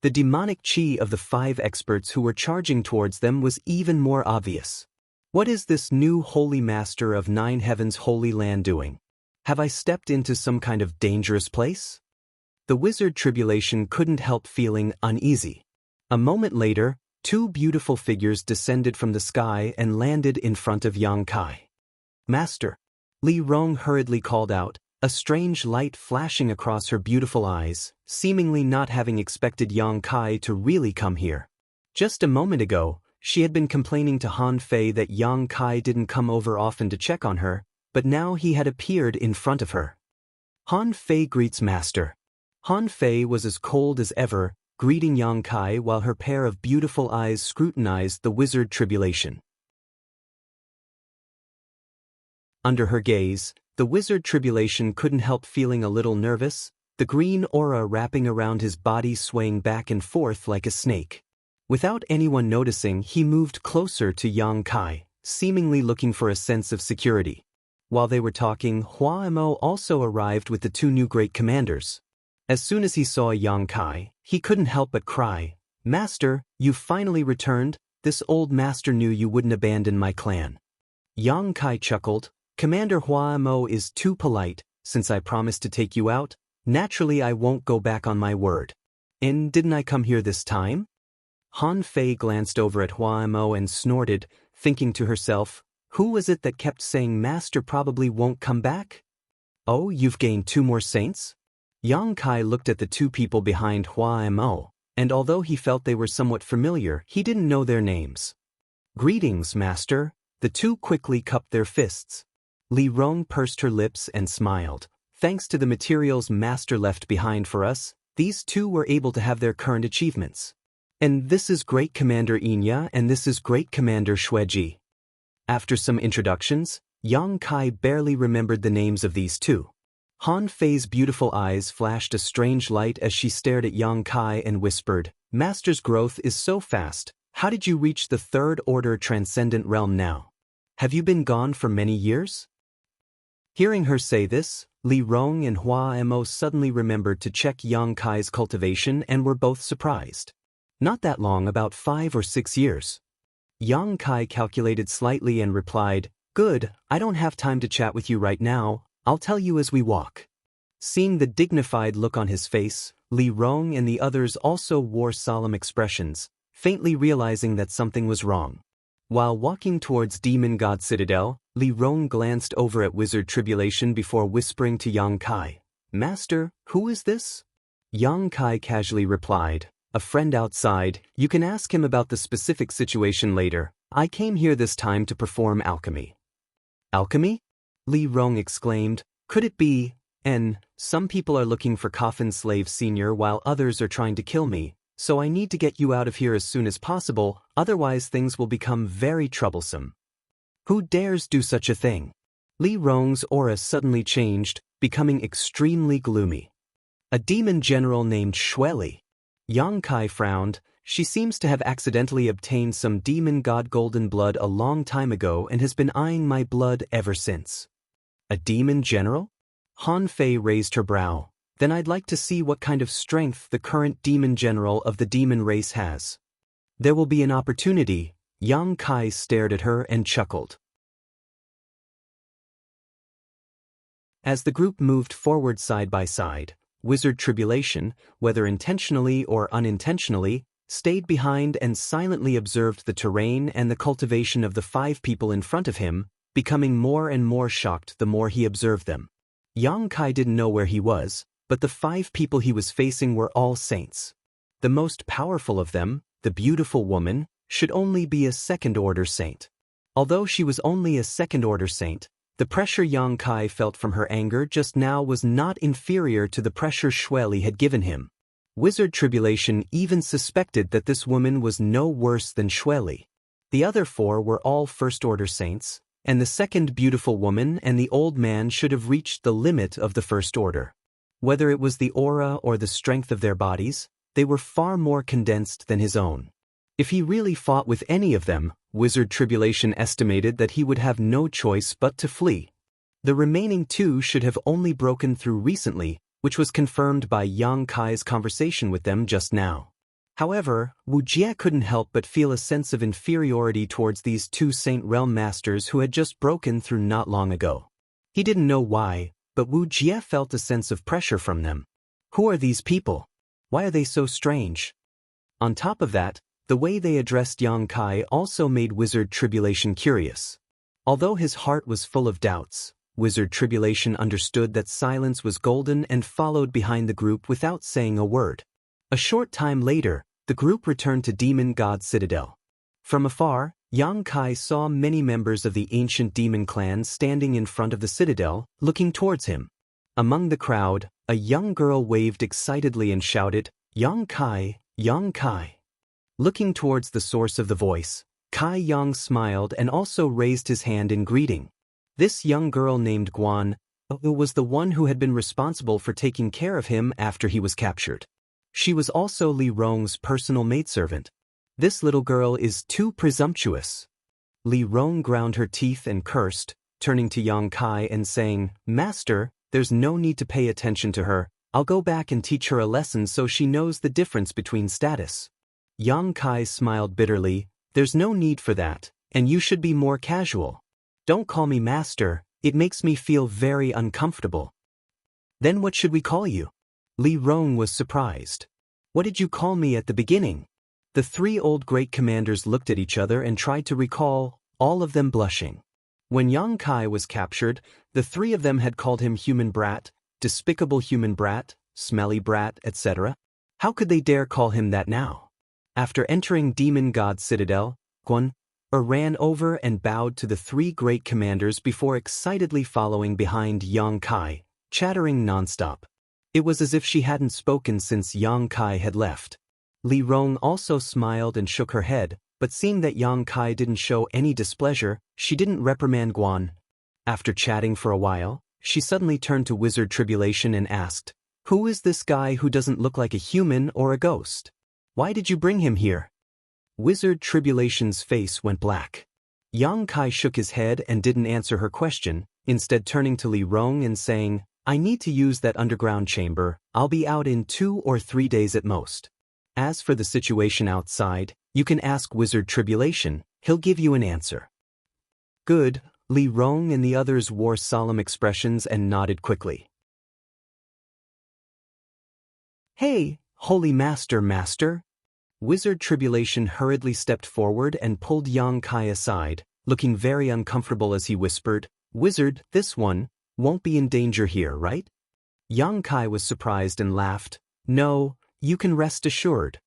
The demonic qi of the 5 experts who were charging towards them was even more obvious. What is this new holy master of 9 heavens holy land doing? Have I stepped into some kind of dangerous place? The wizard Tribulation couldn't help feeling uneasy. A moment later, 2 beautiful figures descended from the sky and landed in front of Yang Kai. Master, Li Rong hurriedly called out, a strange light flashing across her beautiful eyes, seemingly not having expected Yang Kai to really come here. Just a moment ago, she had been complaining to Han Fei that Yang Kai didn't come over often to check on her, but now he had appeared in front of her. Han Fei greets Master. Han Fei was as cold as ever, greeting Yang Kai while her pair of beautiful eyes scrutinized the wizard Tribulation. Under her gaze, the wizard Tribulation couldn't help feeling a little nervous, the green aura wrapping around his body swaying back and forth like a snake. Without anyone noticing, he moved closer to Yang Kai, seemingly looking for a sense of security. While they were talking, Hua Mo also arrived with the 2 new great commanders. As soon as he saw Yang Kai, he couldn't help but cry, Master, you finally returned. This old master knew you wouldn't abandon my clan. Yang Kai chuckled, Commander Hua Mo is too polite, since I promised to take you out, naturally I won't go back on my word. And didn't I come here this time? Han Fei glanced over at Hua Mo and snorted, thinking to herself, who was it that kept saying Master probably won't come back? Oh, you've gained 2 more saints? Yang Kai looked at the 2 people behind Hua Mo, and although he felt they were somewhat familiar, he didn't know their names. Greetings, Master. The 2 quickly cupped their fists. Li Rong pursed her lips and smiled. Thanks to the materials Master left behind for us, these 2 were able to have their current achievements. And this is Great Commander Xianxia and this is Great Commander Xueji. After some introductions, Yang Kai barely remembered the names of these 2. Han Fei's beautiful eyes flashed a strange light as she stared at Yang Kai and whispered, Master's growth is so fast, how did you reach the 3rd order transcendent realm now? Have you been gone for many years? Hearing her say this, Li Rong and Hua Mo suddenly remembered to check Yang Kai's cultivation and were both surprised. Not that long, about 5 or 6 years. Yang Kai calculated slightly and replied, Good, I don't have time to chat with you right now, I'll tell you as we walk. Seeing the dignified look on his face, Li Rong and the others also wore solemn expressions, faintly realizing that something was wrong. While walking towards Demon God Citadel, Li Rong glanced over at Wizard Tribulation before whispering to Yang Kai, Master, who is this? Yang Kai casually replied, A friend outside, you can ask him about the specific situation later. I came here this time to perform alchemy. Alchemy? Li Rong exclaimed, Could it be, some people are looking for Coffin Slave Senior while others are trying to kill me, so I need to get you out of here as soon as possible, otherwise things will become very troublesome. Who dares do such a thing? Li Rong's aura suddenly changed, becoming extremely gloomy. A demon general named Xueli. Yang Kai frowned. She seems to have accidentally obtained some demon god golden blood a long time ago and has been eyeing my blood ever since. A demon general? Han Fei raised her brow. Then I'd like to see what kind of strength the current demon general of the demon race has. There will be an opportunity. Yang Kai stared at her and chuckled. As the group moved forward side by side, Wizard Tribulation, whether intentionally or unintentionally, stayed behind and silently observed the terrain and the cultivation of the 5 people in front of him, becoming more and more shocked the more he observed them. Yang Kai didn't know where he was, but the 5 people he was facing were all saints. The most powerful of them, the beautiful woman, should only be a 2nd-order saint. Although she was only a 2nd-order saint, the pressure Yang Kai felt from her anger just now was not inferior to the pressure Xueli had given him. Wizard Tribulation even suspected that this woman was no worse than Xueli. The other 4 were all 1st-order saints, and the second beautiful woman and the old man should have reached the limit of the first order. Whether it was the aura or the strength of their bodies, they were far more condensed than his own. If he really fought with any of them, Wizard Tribulation estimated that he would have no choice but to flee. The remaining two should have only broken through recently, which was confirmed by Yang Kai's conversation with them just now. However, Wuxia couldn't help but feel a sense of inferiority towards these two Saint Realm masters who had just broken through not long ago. He didn't know why, but Wuxia felt a sense of pressure from them. Who are these people? Why are they so strange? On top of that, the way they addressed Yang Kai also made Wizard Tribulation curious. Although his heart was full of doubts, Wizard Tribulation understood that silence was golden and followed behind the group without saying a word. A short time later, the group returned to Demon God Citadel. From afar, Yang Kai saw many members of the ancient demon clan standing in front of the citadel, looking towards him. Among the crowd, a young girl waved excitedly and shouted, "Yang Kai, Yang Kai." Looking towards the source of the voice, Kai Yang smiled and also raised his hand in greeting. This young girl named Guan was the one who had been responsible for taking care of him after he was captured. She was also Li Rong's personal maidservant. This little girl is too presumptuous. Li Rong ground her teeth and cursed, turning to Yang Kai and saying, "Master, there's no need to pay attention to her. I'll go back and teach her a lesson so she knows the difference between status." Yang Kai smiled bitterly, "There's no need for that, and you should be more casual. Don't call me master, it makes me feel very uncomfortable." "Then what should we call you?" Li Rong was surprised. "What did you call me at the beginning?" The three old great commanders looked at each other and tried to recall, all of them blushing. When Yang Kai was captured, the three of them had called him human brat, despicable human brat, smelly brat, etc. How could they dare call him that now? After entering Demon God Citadel, Guan ran over and bowed to the three great commanders before excitedly following behind Yang Kai, chattering nonstop. It was as if she hadn't spoken since Yang Kai had left. Li Rong also smiled and shook her head, but seeing that Yang Kai didn't show any displeasure, she didn't reprimand Guan. After chatting for a while, she suddenly turned to Wizard Tribulation and asked, "Who is this guy who doesn't look like a human or a ghost? Why did you bring him here?" Wizard Tribulation's face went black. Yang Kai shook his head and didn't answer her question, instead turning to Li Rong and saying, "I need to use that underground chamber. I'll be out in 2 or 3 days at most. As for the situation outside, you can ask Wizard Tribulation, he'll give you an answer." "Good," Li Rong and the others wore solemn expressions and nodded quickly. "Hey, Holy Master. Wizard Tribulation hurriedly stepped forward and pulled Yang Kai aside, looking very uncomfortable as he whispered, "Wizard, this one won't be in danger here, right?" Yang Kai was surprised and laughed. "No, you can rest assured."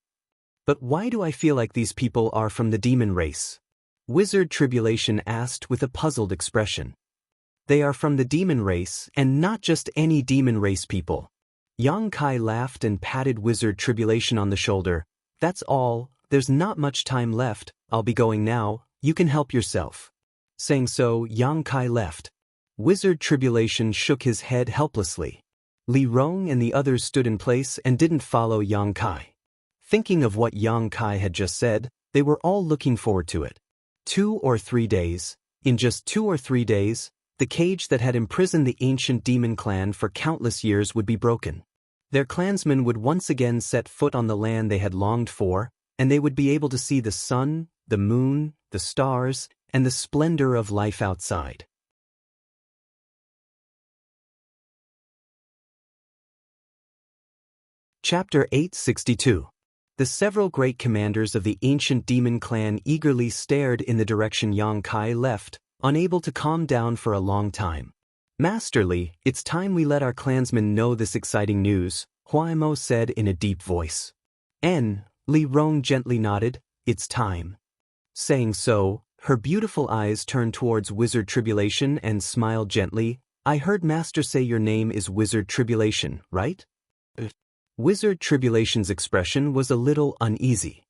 "But why do I feel like these people are from the demon race?" Wizard Tribulation asked with a puzzled expression. "They are from the demon race, and not just any demon race people." Yang Kai laughed and patted Wizard Tribulation on the shoulder. "That's all, there's not much time left, I'll be going now, you can help yourself." Saying so, Yang Kai left. Wizard Tribulation shook his head helplessly. Li Rong and the others stood in place and didn't follow Yang Kai. Thinking of what Yang Kai had just said, they were all looking forward to it. 2 or 3 days. In just 2 or 3 days, the cage that had imprisoned the ancient demon clan for countless years would be broken. Their clansmen would once again set foot on the land they had longed for, and they would be able to see the sun, the moon, the stars, and the splendor of life outside. Chapter 862. The several great commanders of the ancient demon clan eagerly stared in the direction Yang Kai left, unable to calm down for a long time. "Masterly, it's time we let our clansmen know this exciting news," Huaimo said in a deep voice. Li Rong gently nodded, "It's time." Saying so, her beautiful eyes turned towards Wizard Tribulation and smiled gently. "I heard Master say your name is Wizard Tribulation, right?" Wizard Tribulation's expression was a little uneasy.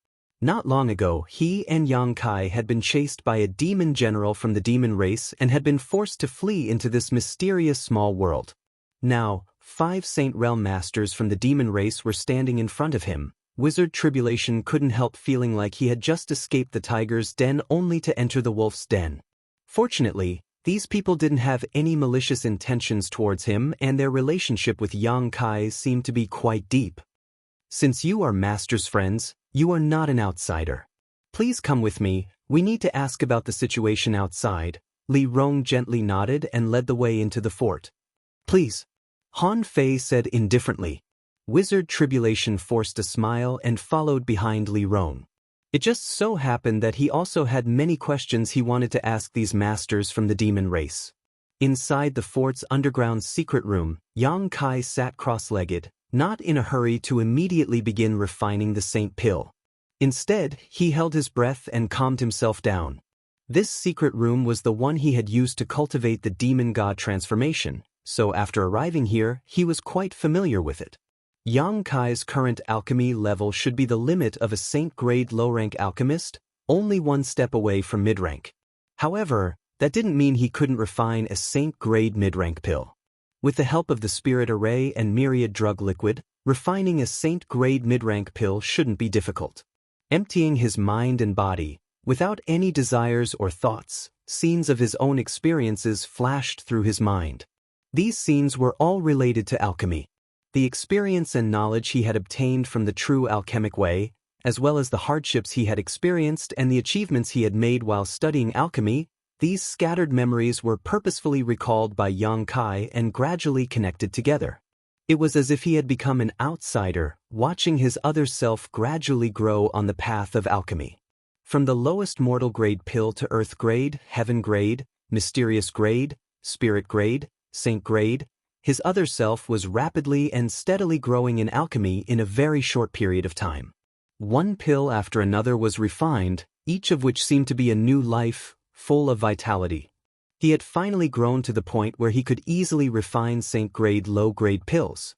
Not long ago, he and Xianxia had been chased by a demon general from the demon race and had been forced to flee into this mysterious small world. Now, 5 Saint Realm Masters from the demon race were standing in front of him. Wizard Tribulation couldn't help feeling like he had just escaped the tiger's den only to enter the wolf's den. Fortunately, these people didn't have any malicious intentions towards him, and their relationship with Xianxia seemed to be quite deep. Since you are Master's friends, you are not an outsider. Please come with me, we need to ask about the situation outside. Li Rong gently nodded and led the way into the fort. Please. Han Fei said indifferently. Wizard Tribulation forced a smile and followed behind Li Rong. It just so happened that he also had many questions he wanted to ask these masters from the demon race. Inside the fort's underground secret room, Xianxia sat cross-legged, not in a hurry to immediately begin refining the Saint Pill. Instead, he held his breath and calmed himself down. This secret room was the one he had used to cultivate the demon god transformation, so after arriving here, he was quite familiar with it. Xianxia's current alchemy level should be the limit of a Saint-grade low-rank alchemist, only one step away from mid-rank. However, that didn't mean he couldn't refine a Saint-grade mid-rank pill. With the help of the Spirit Array and Myriad Drug Liquid, refining a Saint-grade mid-rank pill shouldn't be difficult. Emptying his mind and body, without any desires or thoughts, scenes of his own experiences flashed through his mind. These scenes were all related to alchemy. The experience and knowledge he had obtained from the true alchemic way, as well as the hardships he had experienced and the achievements he had made while studying alchemy, these scattered memories were purposefully recalled by Xianxia and gradually connected together. It was as if he had become an outsider, watching his other self gradually grow on the path of alchemy. From the lowest mortal grade pill to earth grade, heaven grade, mysterious grade, spirit grade, saint grade, his other self was rapidly and steadily growing in alchemy in a very short period of time. One pill after another was refined, each of which seemed to be a new life, full of vitality. He had finally grown to the point where he could easily refine Saint-grade low-grade pills.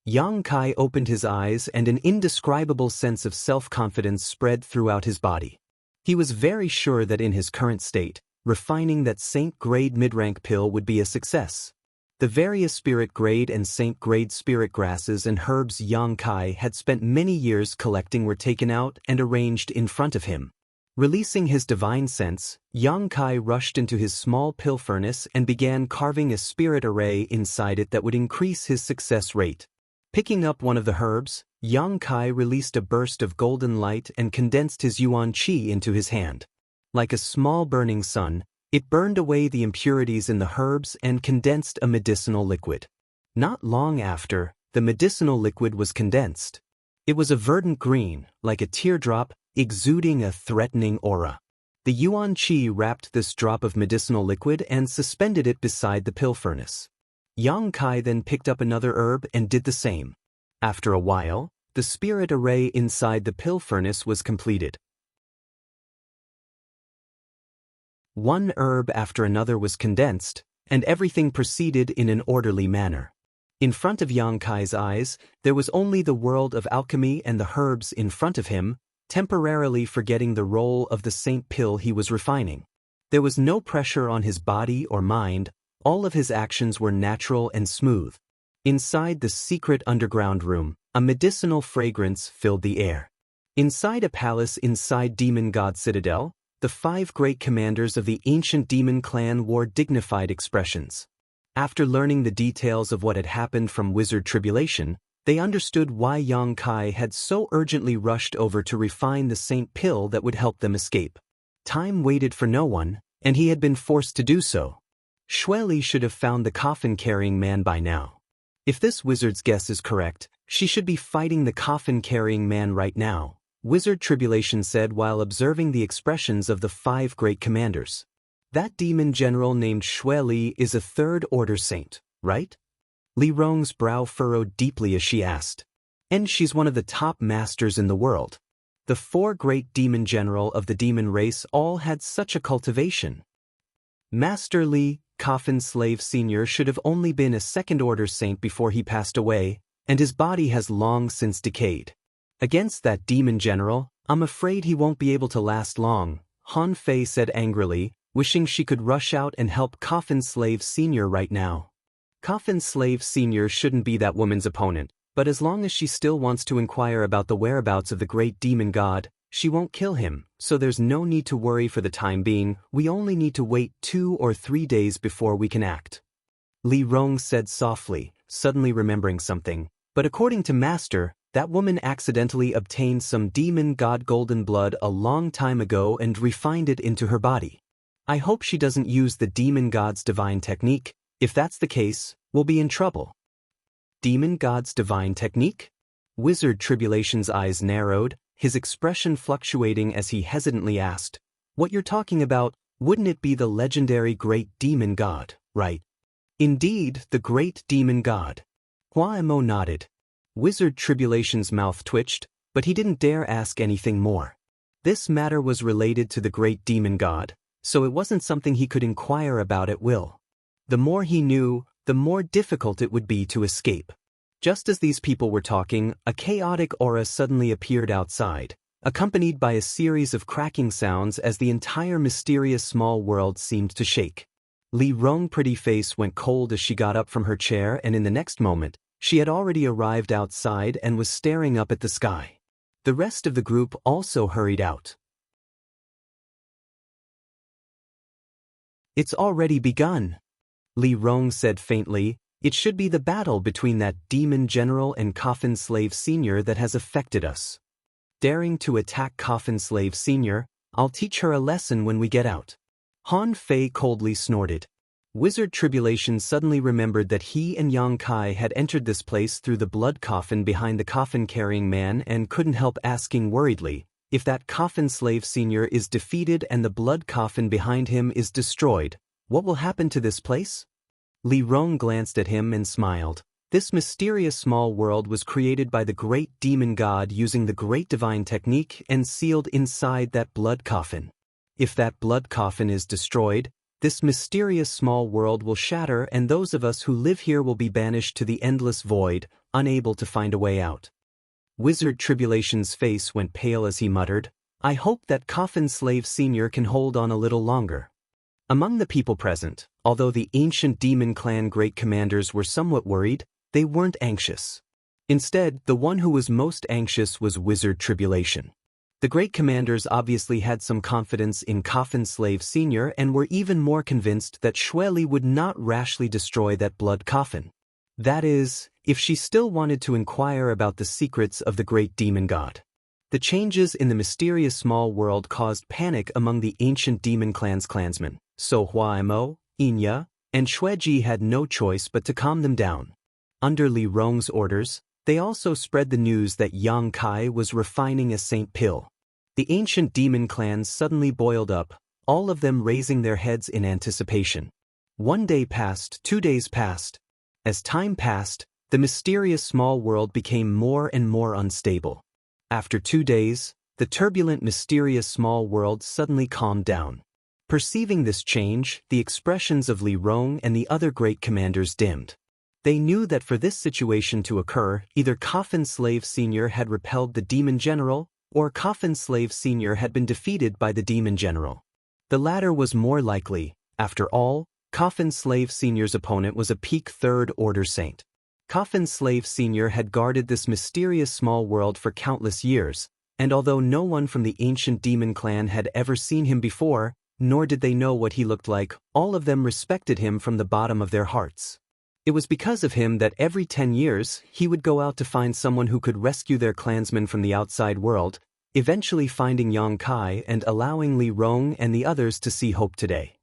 Xianxia opened his eyes and an indescribable sense of self-confidence spread throughout his body. He was very sure that in his current state, refining that Saint-grade mid-rank pill would be a success. The various spirit-grade and Saint-grade spirit grasses and herbs Xianxia had spent many years collecting were taken out and arranged in front of him. Releasing his divine sense, Xianxia rushed into his small pill furnace and began carving a spirit array inside it that would increase his success rate. Picking up one of the herbs, Xianxia released a burst of golden light and condensed his yuan qi into his hand. Like a small burning sun, it burned away the impurities in the herbs and condensed a medicinal liquid. Not long after, the medicinal liquid was condensed. It was a verdant green, like a teardrop, exuding a threatening aura. The yuan qi wrapped this drop of medicinal liquid and suspended it beside the pill furnace. Xianxia then picked up another herb and did the same. After a while, the spirit array inside the pill furnace was completed. One herb after another was condensed, and everything proceeded in an orderly manner. In front of Xianxia's eyes, there was only the world of alchemy and the herbs in front of him, temporarily forgetting the role of the saint pill he was refining. There was no pressure on his body or mind, all of his actions were natural and smooth. Inside the secret underground room, a medicinal fragrance filled the air. Inside a palace inside Demon God Citadel, the 5 great commanders of the ancient demon clan wore dignified expressions. After learning the details of what had happened from Wizard Tribulation, they understood why Xianxia had so urgently rushed over to refine the saint pill that would help them escape. Time waited for no one, and he had been forced to do so. Xueli should have found the coffin-carrying man by now. If this wizard's guess is correct, she should be fighting the coffin-carrying man right now, Wizard Tribulation said while observing the expressions of the 5 great commanders. That demon general named Xueli is a 3rd-order saint, right? Li Rong's brow furrowed deeply as she asked. And she's one of the top masters in the world. The 4 great demon general of the demon race all had such a cultivation. Master Li, Coffin Slave Senior, should have only been a 2nd-order saint before he passed away, and his body has long since decayed. Against that demon general, I'm afraid he won't be able to last long, Han Fei said angrily, wishing she could rush out and help Coffin Slave Sr. right now. Coffin Slave Sr. shouldn't be that woman's opponent, but as long as she still wants to inquire about the whereabouts of the great demon god, she won't kill him, so there's no need to worry for the time being. We only need to wait 2 or 3 days before we can act. Li Rong said softly, suddenly remembering something. But according to Master, that woman accidentally obtained some demon god golden blood a long time ago and refined it into her body. I hope she doesn't use the demon god's divine technique. If that's the case, we'll be in trouble. Demon god's divine technique? Wizard Tribulation's eyes narrowed, his expression fluctuating as he hesitantly asked, "What you're talking about, wouldn't it be the legendary great demon god, right?" "Indeed, the great demon god." Hua Mo nodded. Wizard Tribulation's mouth twitched, but he didn't dare ask anything more. This matter was related to the great demon god, so it wasn't something he could inquire about at will. The more he knew, the more difficult it would be to escape. Just as these people were talking, a chaotic aura suddenly appeared outside, accompanied by a series of cracking sounds as the entire mysterious small world seemed to shake. Li Rong's pretty face went cold as she got up from her chair, and in the next moment, she had already arrived outside and was staring up at the sky. The rest of the group also hurried out. "It's already begun," Li Rong said faintly. "It should be the battle between that demon general and Coffin Slave Sr. that has affected us. Daring to attack Coffin Slave Sr., I'll teach her a lesson when we get out." Han Fei coldly snorted. Wizard Tribulation suddenly remembered that he and Yang Kai had entered this place through the blood coffin behind the coffin-carrying man and couldn't help asking worriedly, if that Coffin Slave Sr. is defeated and the blood coffin behind him is destroyed, what will happen to this place? Li Rong glanced at him and smiled. This mysterious small world was created by the great demon god using the great divine technique and sealed inside that blood coffin. If that blood coffin is destroyed, this mysterious small world will shatter and those of us who live here will be banished to the endless void, unable to find a way out. Wizard Tribulation's face went pale as he muttered, "I hope that Coffin Slave Sr. can hold on a little longer." Among the people present, although the ancient demon clan great commanders were somewhat worried, they weren't anxious. Instead, the one who was most anxious was Wizard Tribulation. The great commanders obviously had some confidence in Coffin Slave Sr. and were even more convinced that Xueli would not rashly destroy that blood coffin. That is, if she still wanted to inquire about the secrets of the great demon god. The changes in the mysterious small world caused panic among the ancient demon clan's clansmen, so Huaimo, Inya, and Xueji had no choice but to calm them down. Under Li Rong's orders, they also spread the news that Yang Kai was refining a saint pill. The ancient demon clans suddenly boiled up, all of them raising their heads in anticipation. 1 day passed, 2 days passed. As time passed, the mysterious small world became more and more unstable. After 2 days, the turbulent mysterious small world suddenly calmed down. Perceiving this change, the expressions of Li Rong and the other great commanders dimmed. They knew that for this situation to occur, either Coffin Slave Sr. had repelled the demon general, or Coffin Slave Sr. had been defeated by the demon general. The latter was more likely. After all, Coffin Slave Sr.'s opponent was a peak third-order saint. Coffin Slave Sr. had guarded this mysterious small world for countless years, and although no one from the ancient demon clan had ever seen him before, nor did they know what he looked like, all of them respected him from the bottom of their hearts. It was because of him that every 10 years he would go out to find someone who could rescue their clansmen from the outside world, eventually finding Yang Kai and allowing Li Rong and the others to see hope today.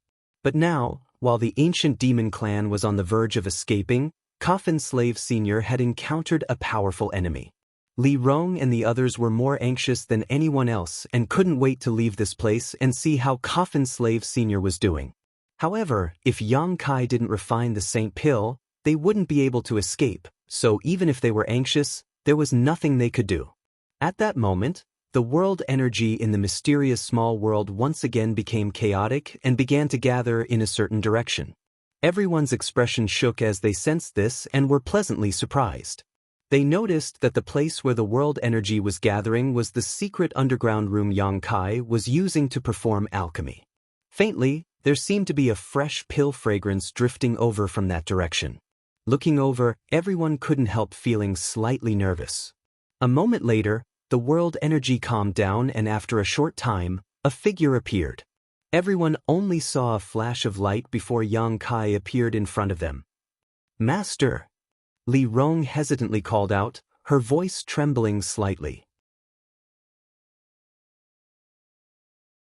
But now, while the ancient demon clan was on the verge of escaping, Coffin Slave Sr. had encountered a powerful enemy. Li Rong and the others were more anxious than anyone else and couldn't wait to leave this place and see how Coffin Slave Sr. was doing. However, if Yang Kai didn't refine the saint pill, they wouldn't be able to escape, so even if they were anxious, there was nothing they could do. At that moment, the world energy in the mysterious small world once again became chaotic and began to gather in a certain direction. Everyone's expression shook as they sensed this and were pleasantly surprised. They noticed that the place where the world energy was gathering was the secret underground room Yang Kai was using to perform alchemy. Faintly, there seemed to be a fresh pill fragrance drifting over from that direction. Looking over, everyone couldn't help feeling slightly nervous. A moment later, the world energy calmed down, and after a short time, a figure appeared. Everyone only saw a flash of light before Yang Kai appeared in front of them. "Master!" Li Rong hesitantly called out, her voice trembling slightly.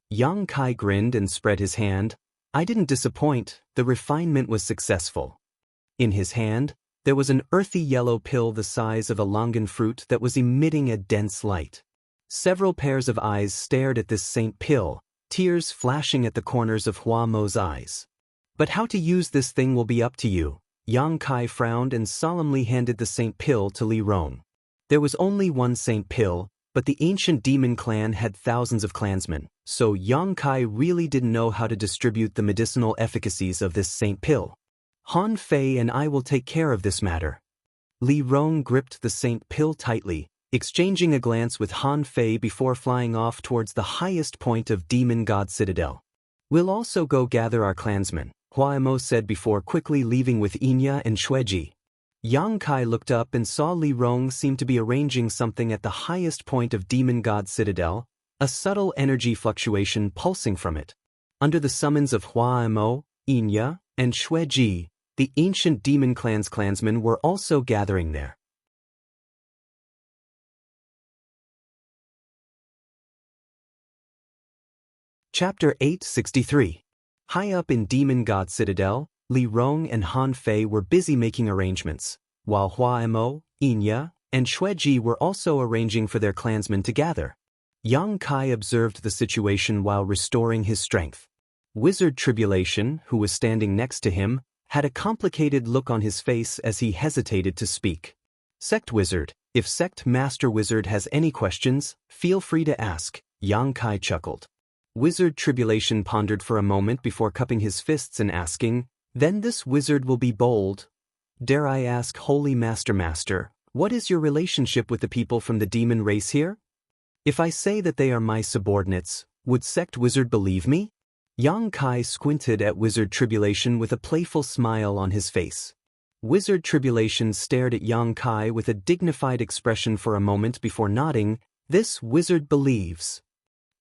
Yang Kai grinned and spread his hand. "I didn't disappoint, the refinement was successful." In his hand, there was an earthy yellow pill the size of a longan fruit that was emitting a dense light. Several pairs of eyes stared at this saint pill, tears flashing at the corners of Hua Mo's eyes. "But how to use this thing will be up to you." Yang Kai frowned and solemnly handed the saint pill to Li Rong. There was only one saint pill, but the ancient demon clan had thousands of clansmen, so Yang Kai really didn't know how to distribute the medicinal efficacies of this saint pill. "Han Fei and I will take care of this matter." Li Rong gripped the saint pill tightly, exchanging a glance with Han Fei before flying off towards the highest point of Demon God Citadel. "We'll also go gather our clansmen," Hua Mo said before quickly leaving with Xianxia and Xueji. Yang Kai looked up and saw Li Rong seem to be arranging something at the highest point of Demon God Citadel, a subtle energy fluctuation pulsing from it. Under the summons of Hua Mo, Xianxia, and Xueji, the ancient demon clan's clansmen were also gathering there. Chapter 863. High up in Demon God Citadel, Li Rong and Han Fei were busy making arrangements, while Hua Mo, Xianxia, and Xueji were also arranging for their clansmen to gather. Yang Kai observed the situation while restoring his strength. Wizard Tribulation, who was standing next to him, had a complicated look on his face as he hesitated to speak. "Sect Wizard, if Sect Master Wizard has any questions, feel free to ask," Yang Kai chuckled. Wizard Tribulation pondered for a moment before cupping his fists and asking, "Then this wizard will be bold. Dare I ask, Holy Master, what is your relationship with the people from the demon race here? If I say that they are my subordinates, would Sect Wizard believe me?" Yang Kai squinted at Wizard Tribulation with a playful smile on his face. Wizard Tribulation stared at Yang Kai with a dignified expression for a moment before nodding. This wizard believes.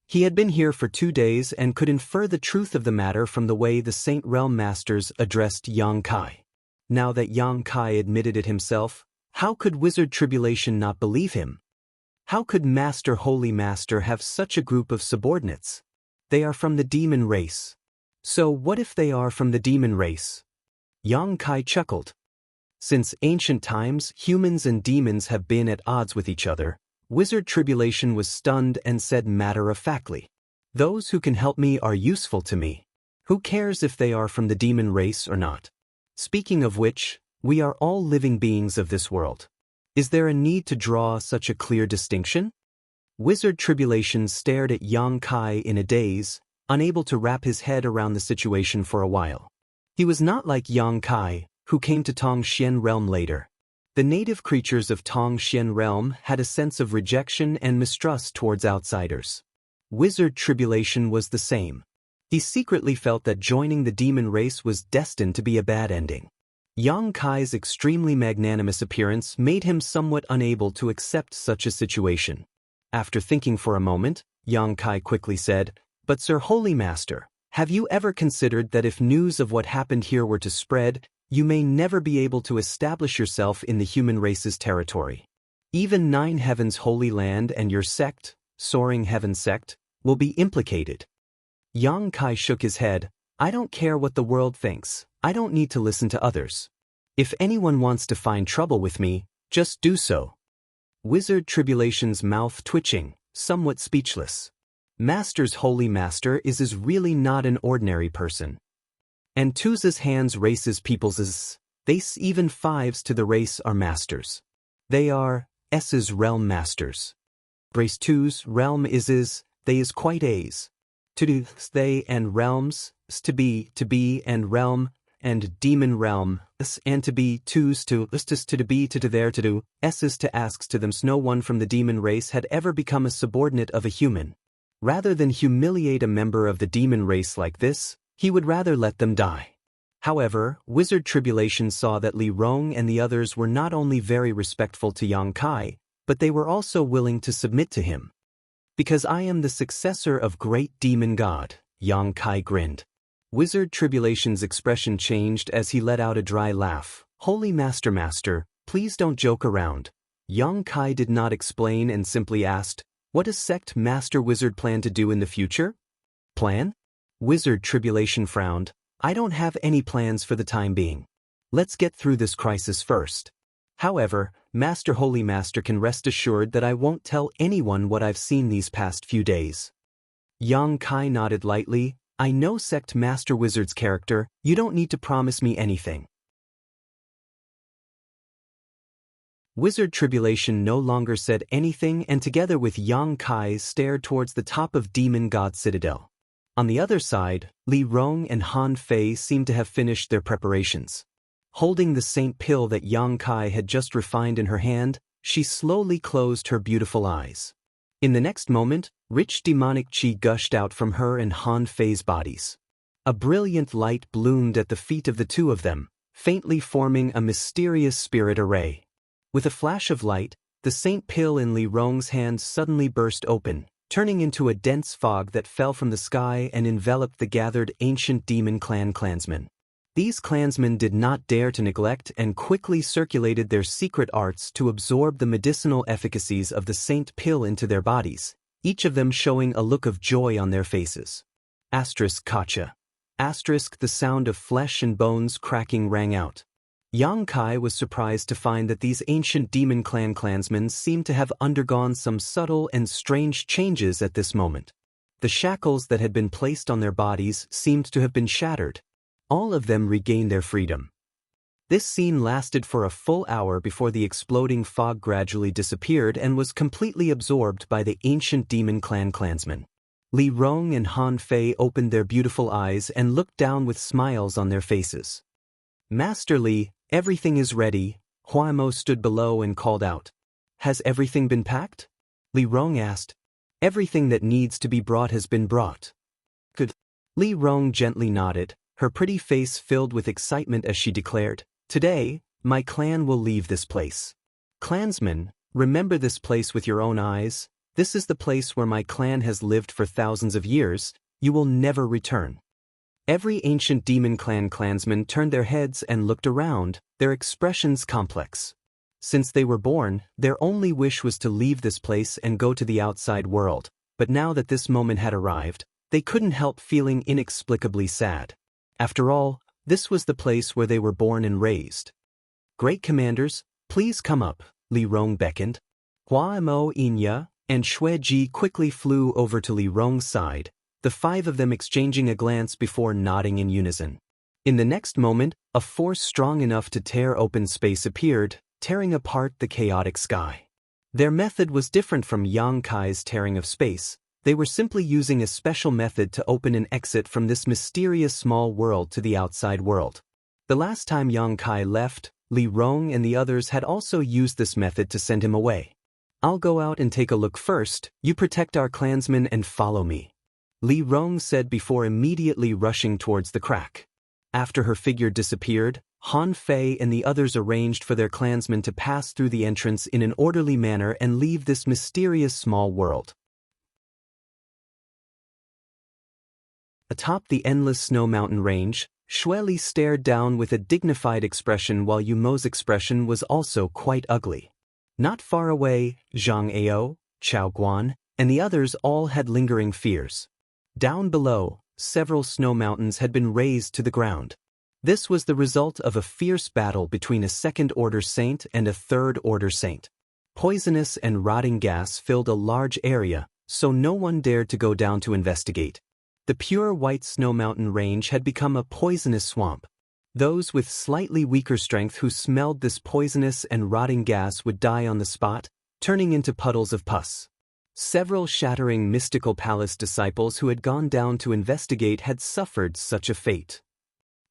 He had been here for 2 days and could infer the truth of the matter from the way the Saint Realm Masters addressed Yang Kai. Now that Yang Kai admitted it himself, how could Wizard Tribulation not believe him? How could Holy Master have such a group of subordinates? They are from the demon race. So what if they are from the demon race? Yang Kai chuckled. Since ancient times, humans and demons have been at odds with each other. Wizard Tribulation was stunned and said matter-of-factly, "Those who can help me are useful to me. Who cares if they are from the demon race or not? Speaking of which, we are all living beings of this world. Is there a need to draw such a clear distinction?" Wizard Tribulation stared at Yang Kai in a daze, unable to wrap his head around the situation for a while. He was not like Yang Kai, who came to Tongxian Realm later. The native creatures of Tongxian Realm had a sense of rejection and mistrust towards outsiders. Wizard Tribulation was the same. He secretly felt that joining the demon race was destined to be a bad ending. Yang Kai's extremely magnanimous appearance made him somewhat unable to accept such a situation. After thinking for a moment, Yang Kai quickly said, "But Sir Holy Master, have you ever considered that if news of what happened here were to spread, you may never be able to establish yourself in the human race's territory? Even 9 Heavens Holy Land and your sect, Soaring Heaven Sect, will be implicated." Yang Kai shook his head. "I don't care what the world thinks. I don't need to listen to others. If anyone wants to find trouble with me, just do so." Wizard Tribulation's mouth twitching, somewhat speechless. Master's Holy Master is really not an ordinary person. And 2's hands races people's, they even 5's to the race are masters. They are S's realm masters. Race 2's realm is they is quite A's. To do they and realms, to be and realm, and demon realm, and to be tos to ustus to be to there to do, s's to asks to them. No one from the demon race had ever become a subordinate of a human. Rather than humiliate a member of the demon race like this, he would rather let them die. However, Wizard Tribulation saw that Li Rong and the others were not only very respectful to Yang Kai, but they were also willing to submit to him. Because I am the successor of great demon god, Yang Kai grinned. Wizard Tribulation's expression changed as he let out a dry laugh. Holy Master, please don't joke around. Yang Kai did not explain and simply asked, what does Sect Master Wizard plan to do in the future? Plan? Wizard Tribulation frowned. I don't have any plans for the time being. Let's get through this crisis first. However, Holy Master can rest assured that I won't tell anyone what I've seen these past few days. Yang Kai nodded lightly. I know Sect Master Wizard's character, you don't need to promise me anything. Wizard Tribulation no longer said anything and together with Yang Kai stared towards the top of Demon God Citadel. On the other side, Li Rong and Han Fei seemed to have finished their preparations. Holding the saint pill that Yang Kai had just refined in her hand, she slowly closed her beautiful eyes. In the next moment, rich demonic chi gushed out from her and Han Fei's bodies. A brilliant light bloomed at the feet of the two of them, faintly forming a mysterious spirit array. With a flash of light, the saint pill in Li Rong's hand suddenly burst open, turning into a dense fog that fell from the sky and enveloped the gathered ancient demon clansmen. These clansmen did not dare to neglect and quickly circulated their secret arts to absorb the medicinal efficacies of the saint pill into their bodies, each of them showing a look of joy on their faces. Kacha. The sound of flesh and bones cracking rang out. Yang Kai was surprised to find that these ancient demon clansmen seemed to have undergone some subtle and strange changes at this moment. The shackles that had been placed on their bodies seemed to have been shattered. All of them regained their freedom. This scene lasted for a full hour before the exploding fog gradually disappeared and was completely absorbed by the ancient demon clansmen. Li Rong and Han Fei opened their beautiful eyes and looked down with smiles on their faces. Master Li, everything is ready. Hua Mo stood below and called out. Has everything been packed? Li Rong asked. Everything that needs to be brought has been brought. Good. Li Rong gently nodded, her pretty face filled with excitement as she declared, today, my clan will leave this place. Clansmen, remember this place with your own eyes. This is the place where my clan has lived for thousands of years. You will never return. Every ancient demon clansman turned their heads and looked around, their expressions complex. Since they were born, their only wish was to leave this place and go to the outside world, but now that this moment had arrived, they couldn't help feeling inexplicably sad. After all, this was the place where they were born and raised. Great commanders, please come up, Li Rong beckoned. Hua Mo Inya and Xue Ji quickly flew over to Li Rong's side, the five of them exchanging a glance before nodding in unison. In the next moment, a force strong enough to tear open space appeared, tearing apart the chaotic sky. Their method was different from Yang Kai's tearing of space. They were simply using a special method to open an exit from this mysterious small world to the outside world. The last time Yang Kai left, Li Rong and the others had also used this method to send him away. I'll go out and take a look first, you protect our clansmen and follow me. Li Rong said before immediately rushing towards the crack. After her figure disappeared, Han Fei and the others arranged for their clansmen to pass through the entrance in an orderly manner and leave this mysterious small world. Atop the endless snow mountain range, Xue Li stared down with a dignified expression while Yu Mo's expression was also quite ugly. Not far away, Zhang Ao, Chao Guan, and the others all had lingering fears. Down below, several snow mountains had been razed to the ground. This was the result of a fierce battle between a second-order saint and a third-order saint. Poisonous and rotting gas filled a large area, so no one dared to go down to investigate. The pure white snow mountain range had become a poisonous swamp. Those with slightly weaker strength who smelled this poisonous and rotting gas would die on the spot, turning into puddles of pus. Several shattering mystical palace disciples who had gone down to investigate had suffered such a fate.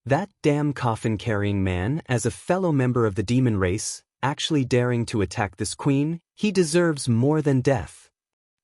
That damn coffin-carrying man, as a fellow member of the demon race, actually daring to attack this queen, he deserves more than death.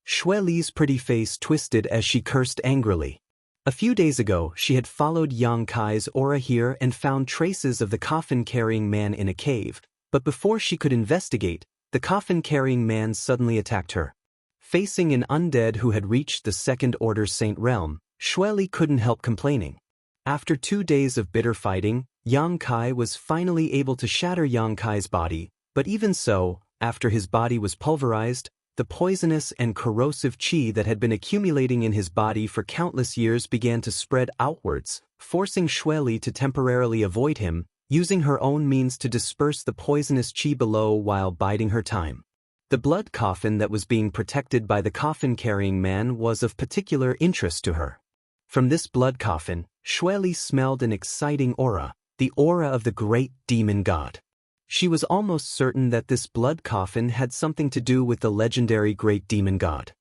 Xue Li's pretty face twisted as she cursed angrily. A few days ago, she had followed Yang Kai's aura here and found traces of the coffin-carrying man in a cave, but before she could investigate, the coffin-carrying man suddenly attacked her. Facing an undead who had reached the second-order saint realm, Xue Li couldn't help complaining. After 2 days of bitter fighting, Yang Kai was finally able to shatter Yang Kai's body, but even so, after his body was pulverized, the poisonous and corrosive qi that had been accumulating in his body for countless years began to spread outwards, forcing Xue Li to temporarily avoid him, using her own means to disperse the poisonous qi below while biding her time. The blood coffin that was being protected by the coffin-carrying man was of particular interest to her. From this blood coffin, Xue Li smelled an exciting aura, the aura of the great demon god. She was almost certain that this blood coffin had something to do with the legendary great demon god.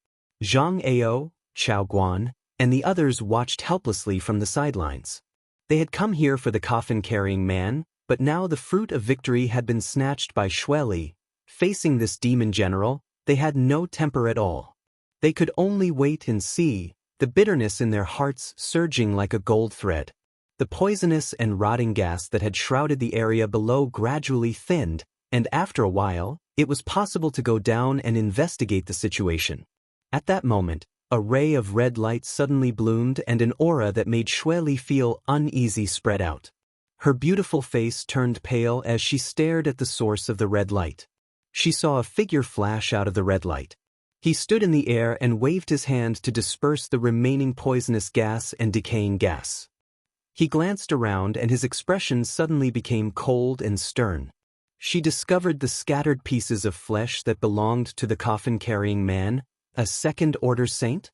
Zhang Ao, Chao Guan, and the others watched helplessly from the sidelines. They had come here for the coffin-carrying man, but now the fruit of victory had been snatched by Xue Li. Facing this demon general, they had no temper at all. They could only wait and see, the bitterness in their hearts surging like a gold thread. The poisonous and rotting gas that had shrouded the area below gradually thinned, and after a while, it was possible to go down and investigate the situation. At that moment, a ray of red light suddenly bloomed and an aura that made Xue Li feel uneasy spread out. Her beautiful face turned pale as she stared at the source of the red light. She saw a figure flash out of the red light. He stood in the air and waved his hand to disperse the remaining poisonous gas and decaying gas. He glanced around and his expression suddenly became cold and stern. She discovered the scattered pieces of flesh that belonged to the coffin-carrying man, a second-order saint?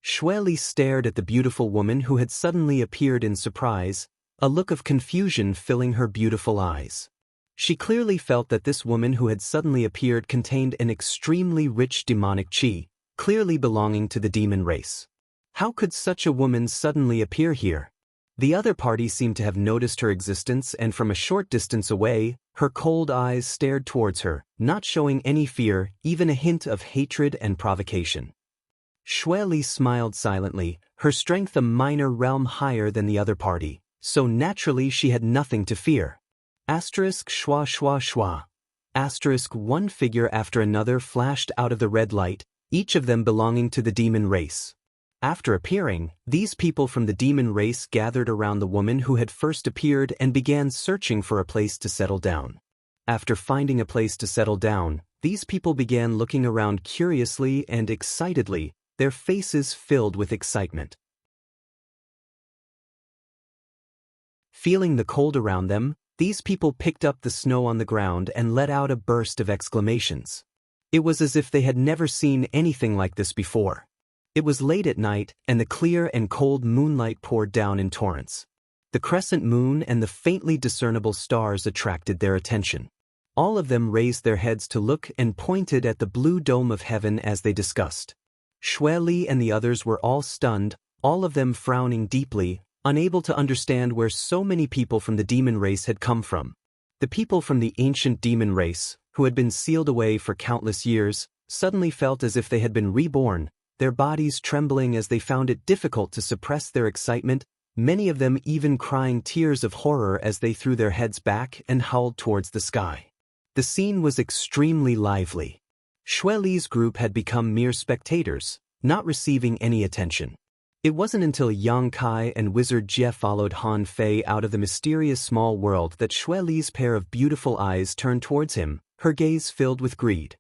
Xue Li stared at the beautiful woman who had suddenly appeared in surprise, a look of confusion filling her beautiful eyes. She clearly felt that this woman who had suddenly appeared contained an extremely rich demonic qi, clearly belonging to the demon race. How could such a woman suddenly appear here? The other party seemed to have noticed her existence, and from a short distance away, her cold eyes stared towards her, not showing any fear, even a hint of hatred and provocation. Xue Li smiled silently, her strength a minor realm higher than the other party, so naturally she had nothing to fear. Asterisk schwa schwa schwa. Asterisk one figure after another flashed out of the red light, each of them belonging to the demon race. After appearing, these people from the demon race gathered around the woman who had first appeared and began searching for a place to settle down. After finding a place to settle down, these people began looking around curiously and excitedly, their faces filled with excitement. Feeling the cold around them, these people picked up the snow on the ground and let out a burst of exclamations. It was as if they had never seen anything like this before. It was late at night, and the clear and cold moonlight poured down in torrents. The crescent moon and the faintly discernible stars attracted their attention. All of them raised their heads to look and pointed at the blue dome of heaven as they discussed. Xue Li and the others were all stunned, all of them frowning deeply, unable to understand where so many people from the demon race had come from. The people from the ancient demon race, who had been sealed away for countless years, suddenly felt as if they had been reborn, their bodies trembling as they found it difficult to suppress their excitement, many of them even crying tears of horror as they threw their heads back and howled towards the sky. The scene was extremely lively. Xue Li's group had become mere spectators, not receiving any attention. It wasn't until Yang Kai and Wizard Jie followed Han Fei out of the mysterious small world that Xue Li's pair of beautiful eyes turned towards him, her gaze filled with greed.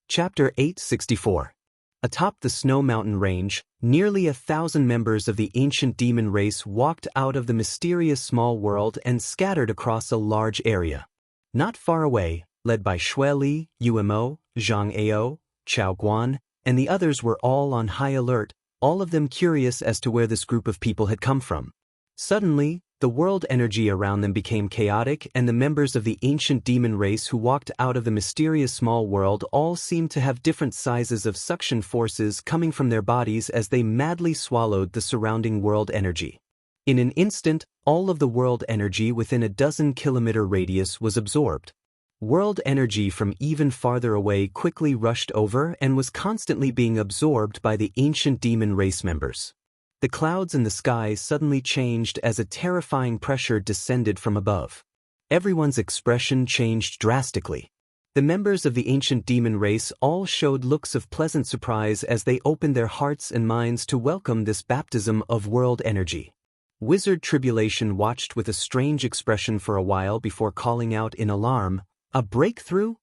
Chapter 864. Atop the Snow Mountain Range, nearly 1,000 members of the ancient demon race walked out of the mysterious small world and scattered across a large area. Not far away, led by Xue Li, Umo, Zhang Ao, Chao Guan, and the others were all on high alert, all of them curious as to where this group of people had come from. Suddenly, the world energy around them became chaotic, and the members of the ancient demon race who walked out of the mysterious small world all seemed to have different sizes of suction forces coming from their bodies as they madly swallowed the surrounding world energy. In an instant, all of the world energy within a 12-kilometer radius was absorbed. World energy from even farther away quickly rushed over and was constantly being absorbed by the ancient demon race members. The clouds in the sky suddenly changed as a terrifying pressure descended from above. Everyone's expression changed drastically. The members of the ancient demon race all showed looks of pleasant surprise as they opened their hearts and minds to welcome this baptism of world energy. Wizard Tribulation watched with a strange expression for a while before calling out in alarm, "A breakthrough?"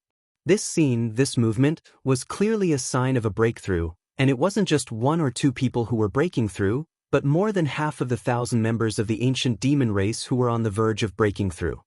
This movement, was clearly a sign of a breakthrough, and it wasn't just one or two people who were breaking through, but more than half of the 1,000 members of the ancient demon race who were on the verge of breaking through.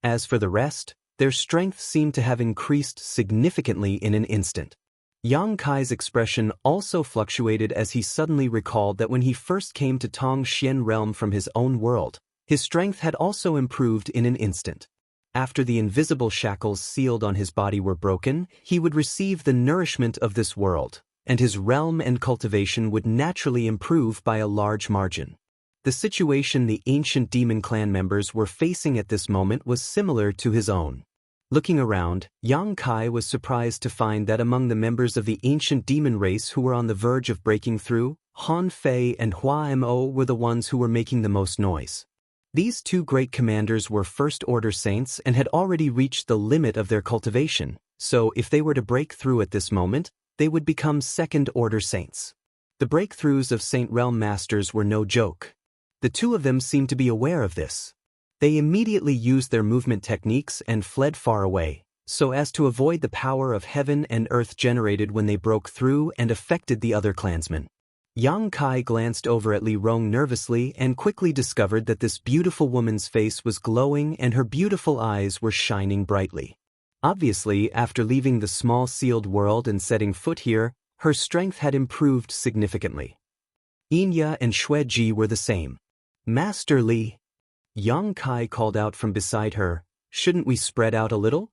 As for the rest, their strength seemed to have increased significantly in an instant. Yang Kai's expression also fluctuated as he suddenly recalled that when he first came to Tongxian realm from his own world, his strength had also improved in an instant. After the invisible shackles sealed on his body were broken, he would receive the nourishment of this world, and his realm and cultivation would naturally improve by a large margin. The situation the ancient demon clan members were facing at this moment was similar to his own. Looking around, Yang Kai was surprised to find that among the members of the ancient demon race who were on the verge of breaking through, Han Fei and Hua Mo were the ones who were making the most noise. These two great commanders were first-order saints and had already reached the limit of their cultivation, so if they were to break through at this moment, they would become second-order saints. The breakthroughs of Saint Realm Masters were no joke. The two of them seemed to be aware of this. They immediately used their movement techniques and fled far away, so as to avoid the power of heaven and earth generated when they broke through and affected the other clansmen. Yang Kai glanced over at Li Rong nervously and quickly discovered that this beautiful woman's face was glowing and her beautiful eyes were shining brightly. Obviously, after leaving the small sealed world and setting foot here, her strength had improved significantly. Xianxia and Xueji were the same. "Master Li," Yang Kai called out from beside her, "shouldn't we spread out a little?"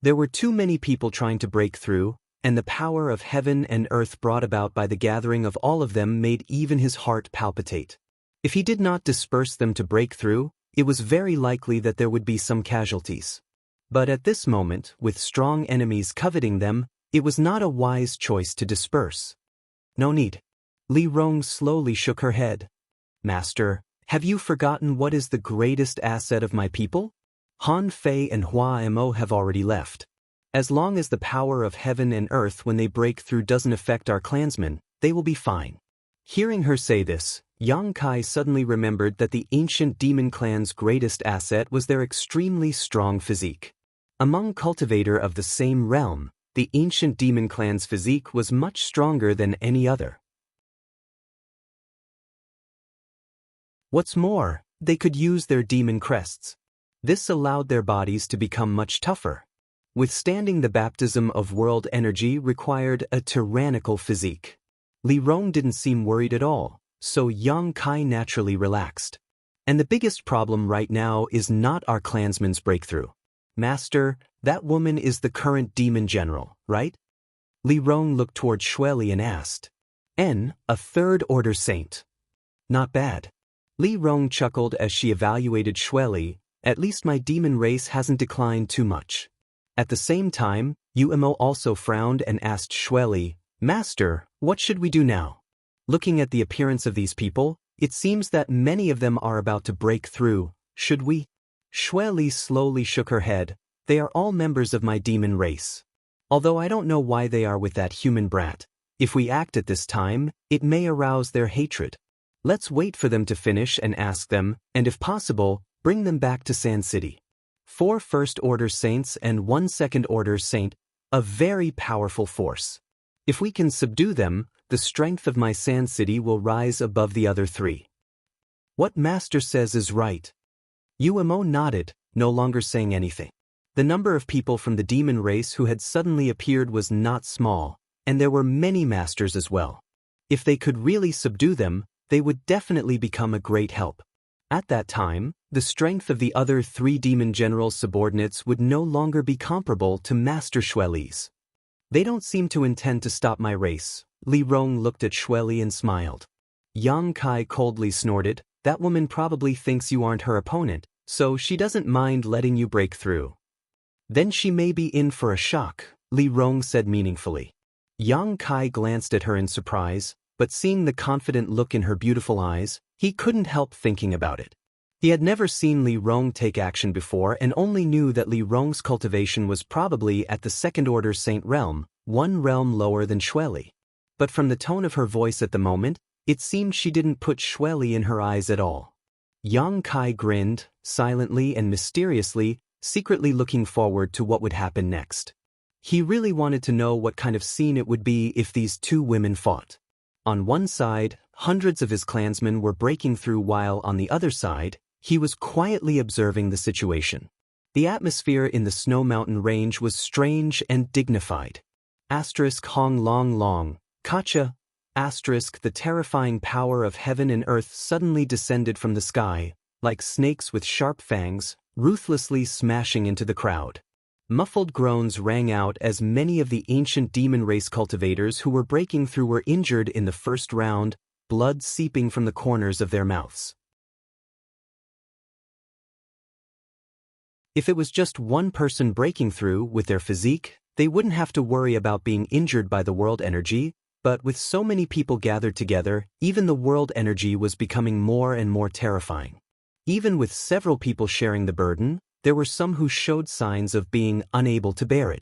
There were too many people trying to break through, and the power of heaven and earth brought about by the gathering of all of them made even his heart palpitate. If he did not disperse them to break through, it was very likely that there would be some casualties. But at this moment, with strong enemies coveting them, it was not a wise choice to disperse. "No need." Li Rong slowly shook her head. "Master, have you forgotten what is the greatest asset of my people? Han Fei and Hua Mo have already left. As long as the power of heaven and earth when they break through doesn't affect our clansmen, they will be fine." Hearing her say this, Yang Kai suddenly remembered that the ancient demon clan's greatest asset was their extremely strong physique. Among cultivator of the same realm, the ancient demon clan's physique was much stronger than any other. What's more, they could use their demon crests. This allowed their bodies to become much tougher. Withstanding the baptism of world energy required a tyrannical physique. Li Rong didn't seem worried at all, so Yang Kai naturally relaxed. And the biggest problem right now is not our clansman's breakthrough. "Master, that woman is the current demon general, right?" Li Rong looked toward Xueli and asked. A third-order saint. Not bad." Li Rong chuckled as she evaluated Xueli. "At least my demon race hasn't declined too much." At the same time, Umo also frowned and asked Xueli, "Master, what should we do now?" Looking at the appearance of these people, it seems that many of them are about to break through. Should we? Xueli slowly shook her head. "They are all members of my demon race. Although I don't know why they are with that human brat. If we act at this time, it may arouse their hatred. Let's wait for them to finish and ask them, and if possible, bring them back to Sand City. 4 first-order saints and 1 second-order saint, a very powerful force. If we can subdue them, the strength of my Sand City will rise above the other 3. What Master says is right." Umo nodded, no longer saying anything. The number of people from the demon race who had suddenly appeared was not small, and there were many masters as well. If they could really subdue them, they would definitely become a great help. At that time, the strength of the other 3 demon generals' subordinates would no longer be comparable to Master Xueli's. They don't seem to intend to stop my race. Li Rong looked at Xueli and smiled. Yang Kai coldly snorted, that woman probably thinks you aren't her opponent, so she doesn't mind letting you break through. Then she may be in for a shock, Li Rong said meaningfully. Yang Kai glanced at her in surprise, but seeing the confident look in her beautiful eyes, he couldn't help thinking about it. He had never seen Li Rong take action before and only knew that Li Rong's cultivation was probably at the second order Saint realm, 1 realm lower than Xueli. But from the tone of her voice at the moment, it seemed she didn't put Xueli in her eyes at all. Yang Kai grinned, silently and mysteriously, secretly looking forward to what would happen next. He really wanted to know what kind of scene it would be if these 2 women fought. On one side, hundreds of his clansmen were breaking through while on the other side, he was quietly observing the situation. The atmosphere in the Snow Mountain range was strange and dignified. Hong Long Long, Kacha, the terrifying power of heaven and earth suddenly descended from the sky, like snakes with sharp fangs, ruthlessly smashing into the crowd. Muffled groans rang out as many of the ancient demon race cultivators who were breaking through were injured in the first round, blood seeping from the corners of their mouths. If it was just one person breaking through with their physique, they wouldn't have to worry about being injured by the world energy, but with so many people gathered together, even the world energy was becoming more and more terrifying. Even with several people sharing the burden, there were some who showed signs of being unable to bear it.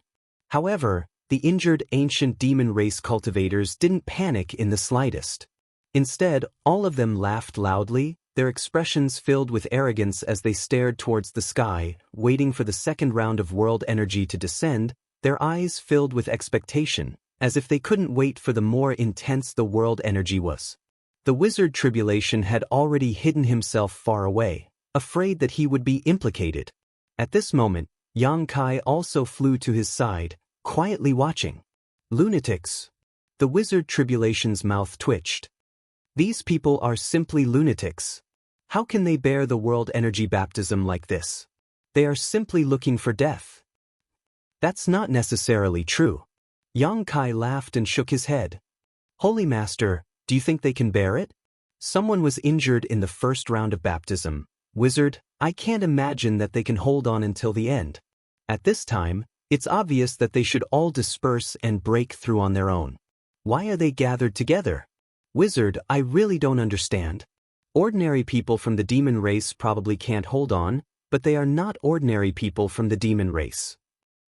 However, the injured ancient demon race cultivators didn't panic in the slightest. Instead, all of them laughed loudly, their expressions filled with arrogance as they stared towards the sky, waiting for the second round of world energy to descend, their eyes filled with expectation, as if they couldn't wait for the more intense the world energy was. The wizard Tribulation had already hidden himself far away, afraid that he would be implicated. At this moment, Yang Kai also flew to his side, quietly watching. Lunatics. The wizard Tribulation's mouth twitched. These people are simply lunatics. How can they bear the world energy baptism like this? They are simply looking for death. That's not necessarily true. Yang Kai laughed and shook his head. Holy Master, do you think they can bear it? Someone was injured in the first round of baptism. Wizard, I can't imagine that they can hold on until the end. At this time, it's obvious that they should all disperse and break through on their own. Why are they gathered together? Wizard, I really don't understand. Ordinary people from the demon race probably can't hold on, but they are not ordinary people from the demon race.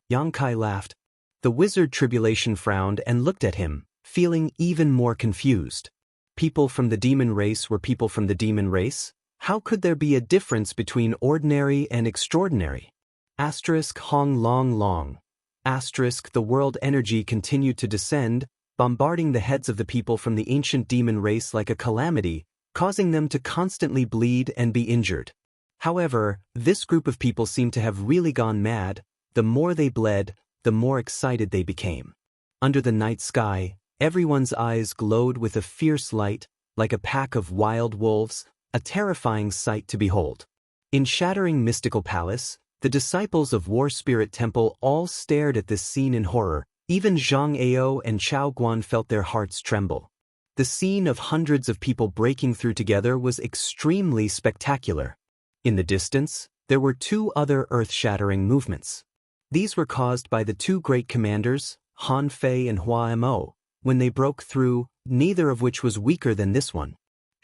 Yang Kai laughed. The wizard Tribulation frowned and looked at him, feeling even more confused. People from the demon race were people from the demon race? How could there be a difference between ordinary and extraordinary? Hong Long Long. The world energy continued to descend, bombarding the heads of the people from the ancient demon race like a calamity, causing them to constantly bleed and be injured. However, this group of people seemed to have really gone mad. The more they bled, the more excited they became. Under the night sky, everyone's eyes glowed with a fierce light, like a pack of wild wolves, a terrifying sight to behold. In Shattering Mystical Palace, the disciples of War Spirit Temple all stared at this scene in horror. Even Zhang Ao and Chao Guan felt their hearts tremble. The scene of hundreds of people breaking through together was extremely spectacular. In the distance, there were 2 other earth-shattering movements. These were caused by the 2 great commanders, Han Fei and Hua Mo, when they broke through, neither of which was weaker than this one.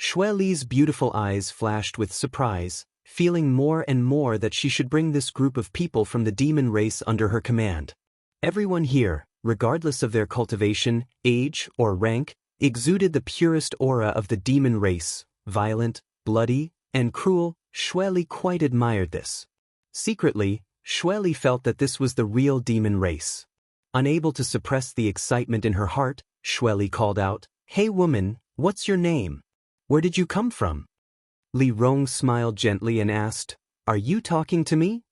Xueli's beautiful eyes flashed with surprise, feeling more and more that she should bring this group of people from the demon race under her command. Everyone here, regardless of their cultivation, age, or rank, exuded the purest aura of the demon race, violent, bloody, and cruel. Xueli quite admired this. Secretly, Xueli felt that this was the real demon race. Unable to suppress the excitement in her heart, Xueli called out, "Hey woman, what's your name? Where did you come from?" Li Rong smiled gently and asked, "Are you talking to me?"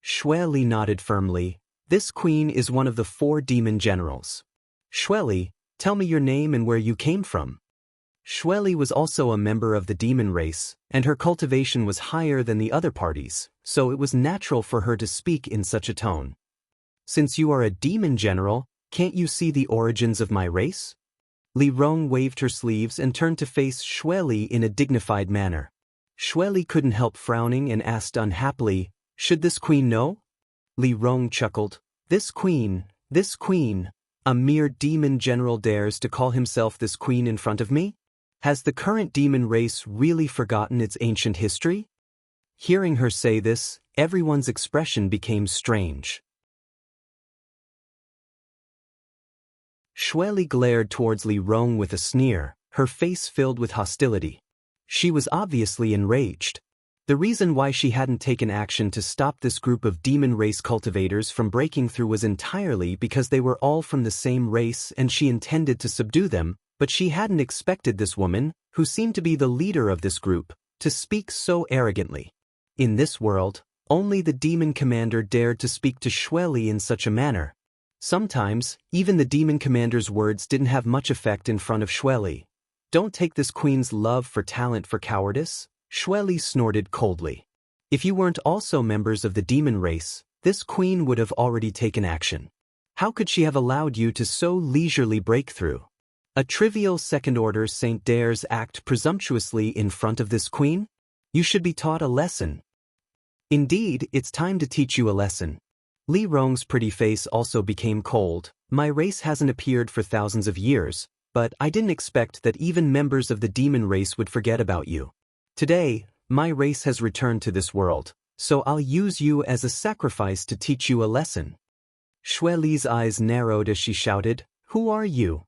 Xueli nodded firmly. This queen is one of the 4 demon generals. Xueli, tell me your name and where you came from. Xueli was also a member of the demon race, and her cultivation was higher than the other parties, so it was natural for her to speak in such a tone. Since you are a demon general, can't you see the origins of my race? Li Rong waved her sleeves and turned to face Xueli in a dignified manner. Xueli couldn't help frowning and asked unhappily, should this queen know? Li Rong chuckled, this queen, a mere demon general dares to call himself this queen in front of me? Has the current demon race really forgotten its ancient history? Hearing her say this, everyone's expression became strange. Xueli glared towards Li Rong with a sneer, her face filled with hostility. She was obviously enraged. The reason why she hadn't taken action to stop this group of demon race cultivators from breaking through was entirely because they were all from the same race and she intended to subdue them, but she hadn't expected this woman, who seemed to be the leader of this group, to speak so arrogantly. In this world, only the demon commander dared to speak to Xueli in such a manner. Sometimes, even the demon commander's words didn't have much effect in front of Xueli. Don't take this queen's love for talent for cowardice, Xueli snorted coldly. If you weren't also members of the demon race, this queen would have already taken action. How could she have allowed you to so leisurely break through? A trivial second-order saint dares act presumptuously in front of this queen? You should be taught a lesson. Indeed, it's time to teach you a lesson. Li Rong's pretty face also became cold. My race hasn't appeared for thousands of years, but I didn't expect that even members of the demon race would forget about you. Today, my race has returned to this world, so I'll use you as a sacrifice to teach you a lesson. Xueli's eyes narrowed as she shouted, who are you?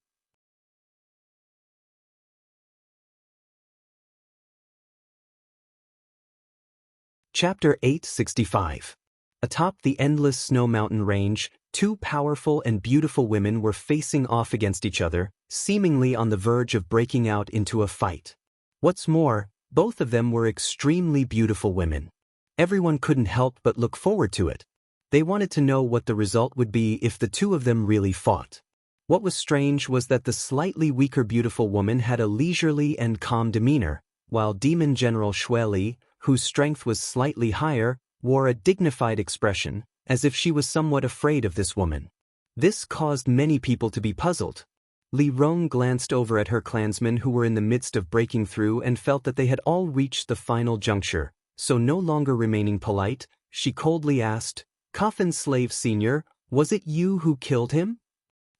Chapter 865. Atop the endless snow mountain range, two powerful and beautiful women were facing off against each other, seemingly on the verge of breaking out into a fight. What's more, both of them were extremely beautiful women. Everyone couldn't help but look forward to it. They wanted to know what the result would be if the two of them really fought. What was strange was that the slightly weaker beautiful woman had a leisurely and calm demeanor, while Demon General Xueli, whose strength was slightly higher, wore a dignified expression, as if she was somewhat afraid of this woman. This caused many people to be puzzled. Li Rong glanced over at her clansmen who were in the midst of breaking through and felt that they had all reached the final juncture, so no longer remaining polite, she coldly asked, Coffin Slave Senior, was it you who killed him?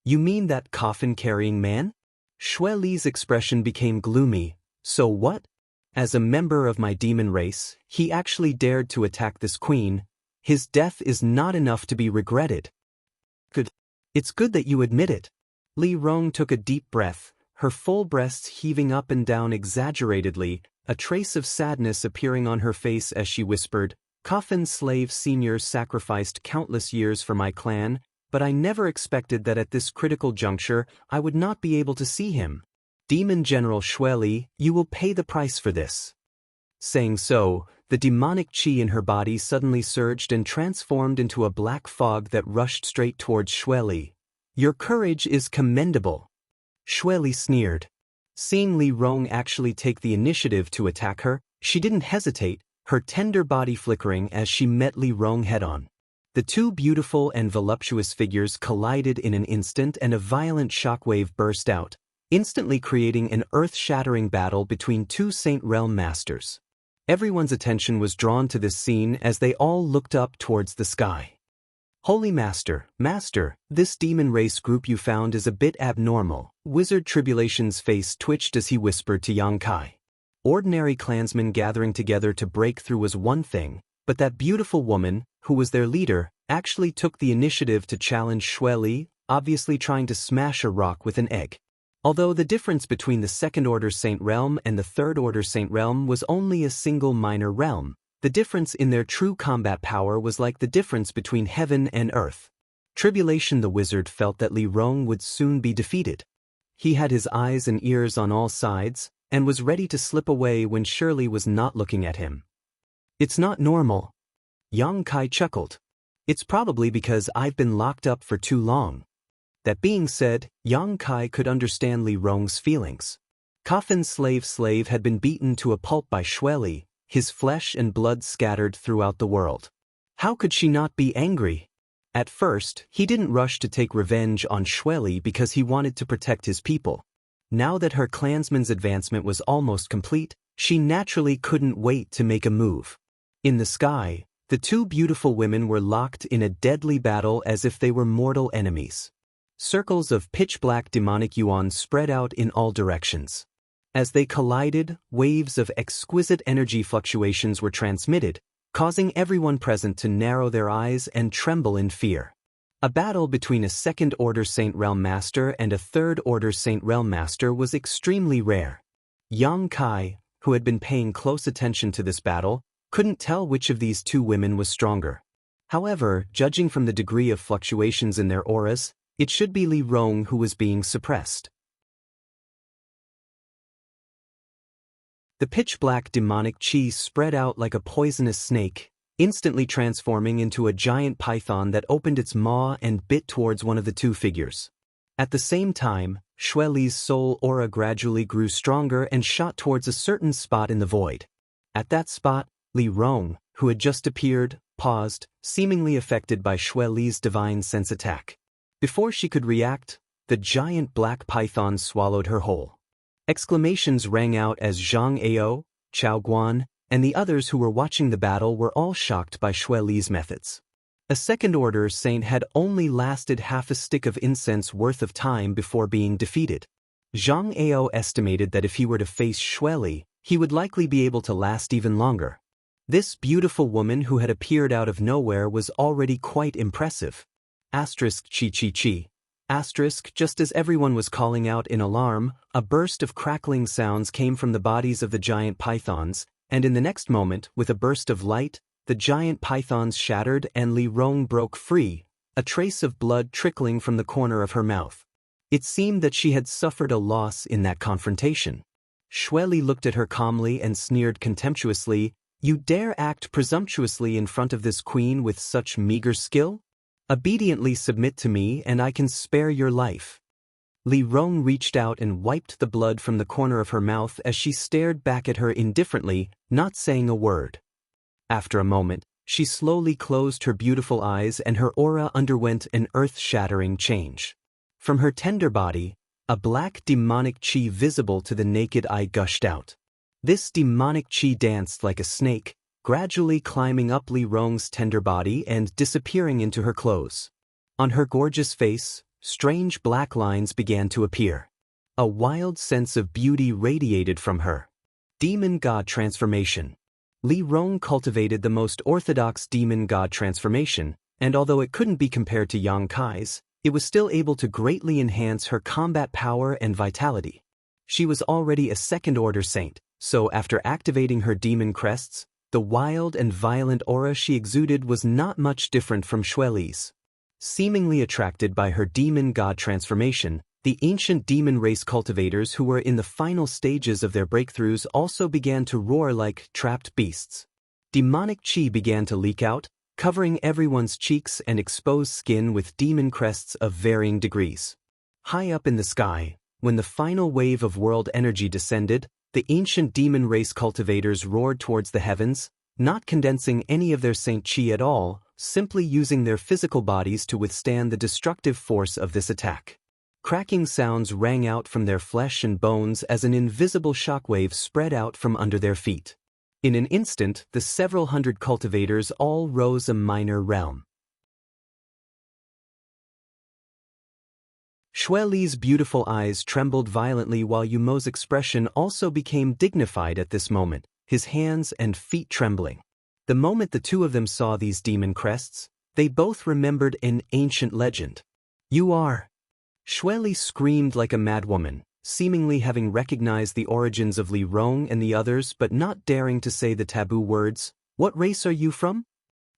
You mean that coffin-carrying man? Xueli's expression became gloomy. So what? As a member of my demon race, he actually dared to attack this queen. His death is not enough to be regretted. Good. It's good that you admit it. Li Rong took a deep breath, her full breasts heaving up and down exaggeratedly, a trace of sadness appearing on her face as she whispered, Coffin Slave Senior sacrificed countless years for my clan, but I never expected that at this critical juncture I would not be able to see him. Demon General Xueli, you will pay the price for this. Saying so, the demonic qi in her body suddenly surged and transformed into a black fog that rushed straight towards Xueli. Your courage is commendable. Xueli sneered. Seeing Li Rong actually take the initiative to attack her, she didn't hesitate, her tender body flickering as she met Li Rong head-on. The two beautiful and voluptuous figures collided in an instant and a violent shockwave burst out, instantly creating an earth-shattering battle between two Saint Realm masters. Everyone's attention was drawn to this scene as they all looked up towards the sky. Holy Master, this demon race group you found is a bit abnormal. Wizard Tribulation's face twitched as he whispered to Xianxia. Ordinary clansmen gathering together to break through was one thing, but that beautiful woman, who was their leader, actually took the initiative to challenge Xueli, obviously trying to smash a rock with an egg. Although the difference between the Second-Order Saint Realm and the Third-Order Saint Realm was only a single minor realm, the difference in their true combat power was like the difference between heaven and earth. Tribulation the wizard felt that Li Rong would soon be defeated. He had his eyes and ears on all sides, and was ready to slip away when Shirley was not looking at him. It's not normal. Xianxia chuckled. It's probably because I've been locked up for too long. That being said, Xianxia could understand Li Rong's feelings. Coffin slave had been beaten to a pulp by Xueli, his flesh and blood scattered throughout the world. How could she not be angry? At first, he didn't rush to take revenge on Xueli because he wanted to protect his people. Now that her clansman's advancement was almost complete, she naturally couldn't wait to make a move. In the sky, the two beautiful women were locked in a deadly battle as if they were mortal enemies. Circles of pitch-black demonic yuan spread out in all directions. As they collided, waves of exquisite energy fluctuations were transmitted, causing everyone present to narrow their eyes and tremble in fear. A battle between a second-order Saint Realm Master and a third-order Saint Realm Master was extremely rare. Yang Kai, who had been paying close attention to this battle, couldn't tell which of these two women was stronger. However, judging from the degree of fluctuations in their auras, it should be Li Rong who was being suppressed. The pitch-black demonic chi spread out like a poisonous snake, instantly transforming into a giant python that opened its maw and bit towards one of the two figures. At the same time, Xueli's soul aura gradually grew stronger and shot towards a certain spot in the void. At that spot, Li Rong, who had just appeared, paused, seemingly affected by Xueli's divine sense attack. Before she could react, the giant black python swallowed her whole. Exclamations rang out as Zhang Ao, Chao Guan, and the others who were watching the battle were all shocked by Xueli's methods. A second-order saint had only lasted half a stick of incense worth of time before being defeated. Zhang Ao estimated that if he were to face Xueli, he would likely be able to last even longer. This beautiful woman who had appeared out of nowhere was already quite impressive. Asterisk chi chi chi. Asterisk, just as everyone was calling out in alarm, a burst of crackling sounds came from the bodies of the giant pythons, and in the next moment, with a burst of light, the giant pythons shattered and Li Rong broke free, a trace of blood trickling from the corner of her mouth. It seemed that she had suffered a loss in that confrontation. Xueli looked at her calmly and sneered contemptuously, "You dare act presumptuously in front of this queen with such meager skill? Obediently submit to me and I can spare your life." Li Rong reached out and wiped the blood from the corner of her mouth as she stared back at her indifferently, not saying a word. After a moment, she slowly closed her beautiful eyes and her aura underwent an earth-shattering change. From her tender body, a black demonic chi visible to the naked eye gushed out. This demonic chi danced like a snake, gradually climbing up Li Rong's tender body and disappearing into her clothes. On her gorgeous face, strange black lines began to appear. A wild sense of beauty radiated from her. Demon God transformation. Li Rong cultivated the most orthodox demon god transformation, and although it couldn't be compared to Yang Kai's, it was still able to greatly enhance her combat power and vitality. She was already a second-order saint, so after activating her demon crests, the wild and violent aura she exuded was not much different from Xueli's. Seemingly attracted by her demon god transformation, the ancient demon race cultivators who were in the final stages of their breakthroughs also began to roar like trapped beasts. Demonic chi began to leak out, covering everyone's cheeks and exposed skin with demon crests of varying degrees. High up in the sky, when the final wave of world energy descended, the ancient demon race cultivators roared towards the heavens, not condensing any of their saint chi at all, simply using their physical bodies to withstand the destructive force of this attack. Cracking sounds rang out from their flesh and bones as an invisible shockwave spread out from under their feet. In an instant, the several hundred cultivators all rose a minor realm. Xueli's beautiful eyes trembled violently while Yumo's expression also became dignified at this moment, his hands and feet trembling. The moment the two of them saw these demon crests, they both remembered an ancient legend. "You are..." Xueli screamed like a madwoman, seemingly having recognized the origins of Li Rong and the others but not daring to say the taboo words. "What race are you from?"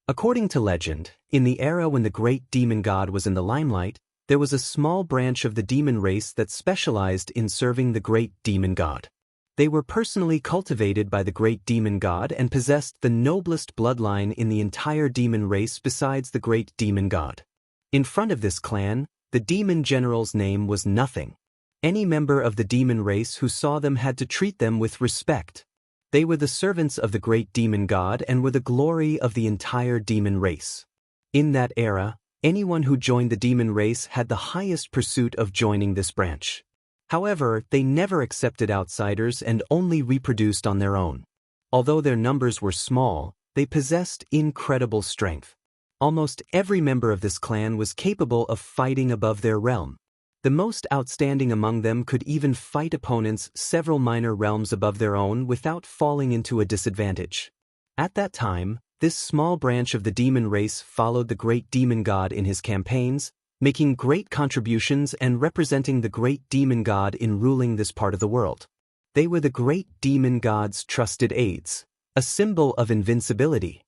According to legend, in the era when the great demon god was in the limelight, there was a small branch of the demon race that specialized in serving the great demon god. They were personally cultivated by the great demon god and possessed the noblest bloodline in the entire demon race besides the great demon god. In front of this clan, the demon general's name was nothing. Any member of the demon race who saw them had to treat them with respect. They were the servants of the great demon god and were the glory of the entire demon race. In that era, anyone who joined the demon race had the highest pursuit of joining this branch. However, they never accepted outsiders and only reproduced on their own. Although their numbers were small, they possessed incredible strength. Almost every member of this clan was capable of fighting above their realm. The most outstanding among them could even fight opponents several minor realms above their own without falling into a disadvantage. At that time, this small branch of the demon race followed the great demon god in his campaigns, making great contributions and representing the great demon god in ruling this part of the world. They were the great demon god's trusted aides, a symbol of invincibility.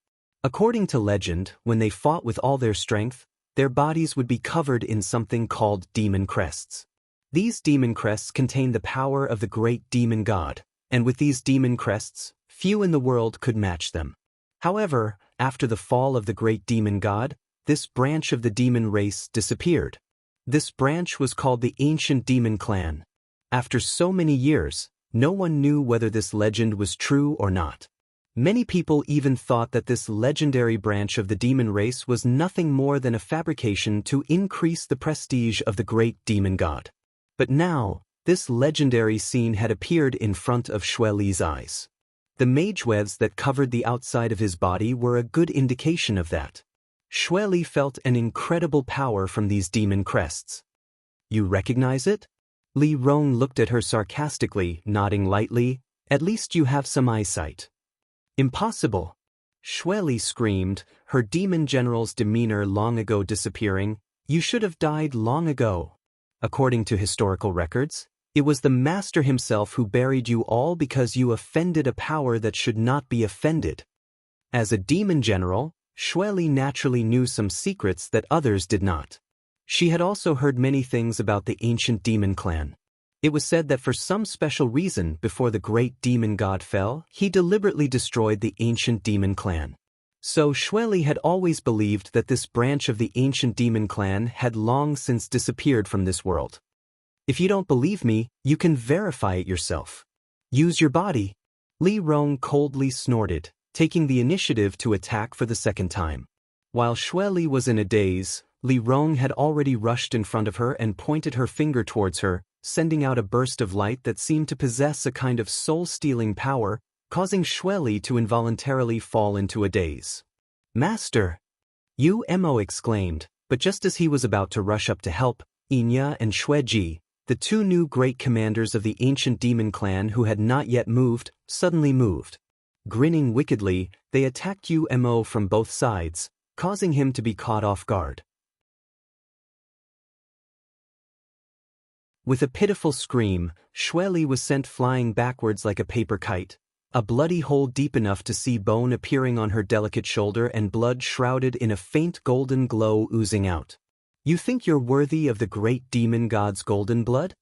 According to legend, when they fought with all their strength, their bodies would be covered in something called demon crests. These demon crests contained the power of the great demon god, and with these demon crests, few in the world could match them. However, after the fall of the great demon god, this branch of the demon race disappeared. This branch was called the Ancient Demon Clan. After so many years, no one knew whether this legend was true or not. Many people even thought that this legendary branch of the demon race was nothing more than a fabrication to increase the prestige of the great demon god. But now, this legendary scene had appeared in front of Xue Li's eyes. The mage webs that covered the outside of his body were a good indication of that. Xue Li felt an incredible power from these demon crests. "You recognize it?" Li Rong looked at her sarcastically, nodding lightly. "At least you have some eyesight." "Impossible!" Xue Li screamed, her demon general's demeanor long ago disappearing. "You should have died long ago." According to historical records, it was the master himself who buried you all because you offended a power that should not be offended. As a demon general, Xue Li naturally knew some secrets that others did not. She had also heard many things about the ancient demon clan. It was said that for some special reason, before the great demon god fell, he deliberately destroyed the ancient demon clan. So Xue Li had always believed that this branch of the ancient demon clan had long since disappeared from this world. "If you don't believe me, you can verify it yourself. Use your body." Li Rong coldly snorted, taking the initiative to attack for the second time. While Xue Li was in a daze, Li Rong had already rushed in front of her and pointed her finger towards her, sending out a burst of light that seemed to possess a kind of soul-stealing power, causing Xue Li to involuntarily fall into a daze. "Master!" Yu Mo exclaimed, but just as he was about to rush up to help, Xianxia and Xue Ji, the two new great commanders of the ancient demon clan who had not yet moved, suddenly moved. Grinning wickedly, they attacked Yu Mo from both sides, causing him to be caught off guard. With a pitiful scream, Xue Li was sent flying backwards like a paper kite, a bloody hole deep enough to see bone appearing on her delicate shoulder and blood shrouded in a faint golden glow oozing out. "You think you're worthy of the great demon god's golden blood?"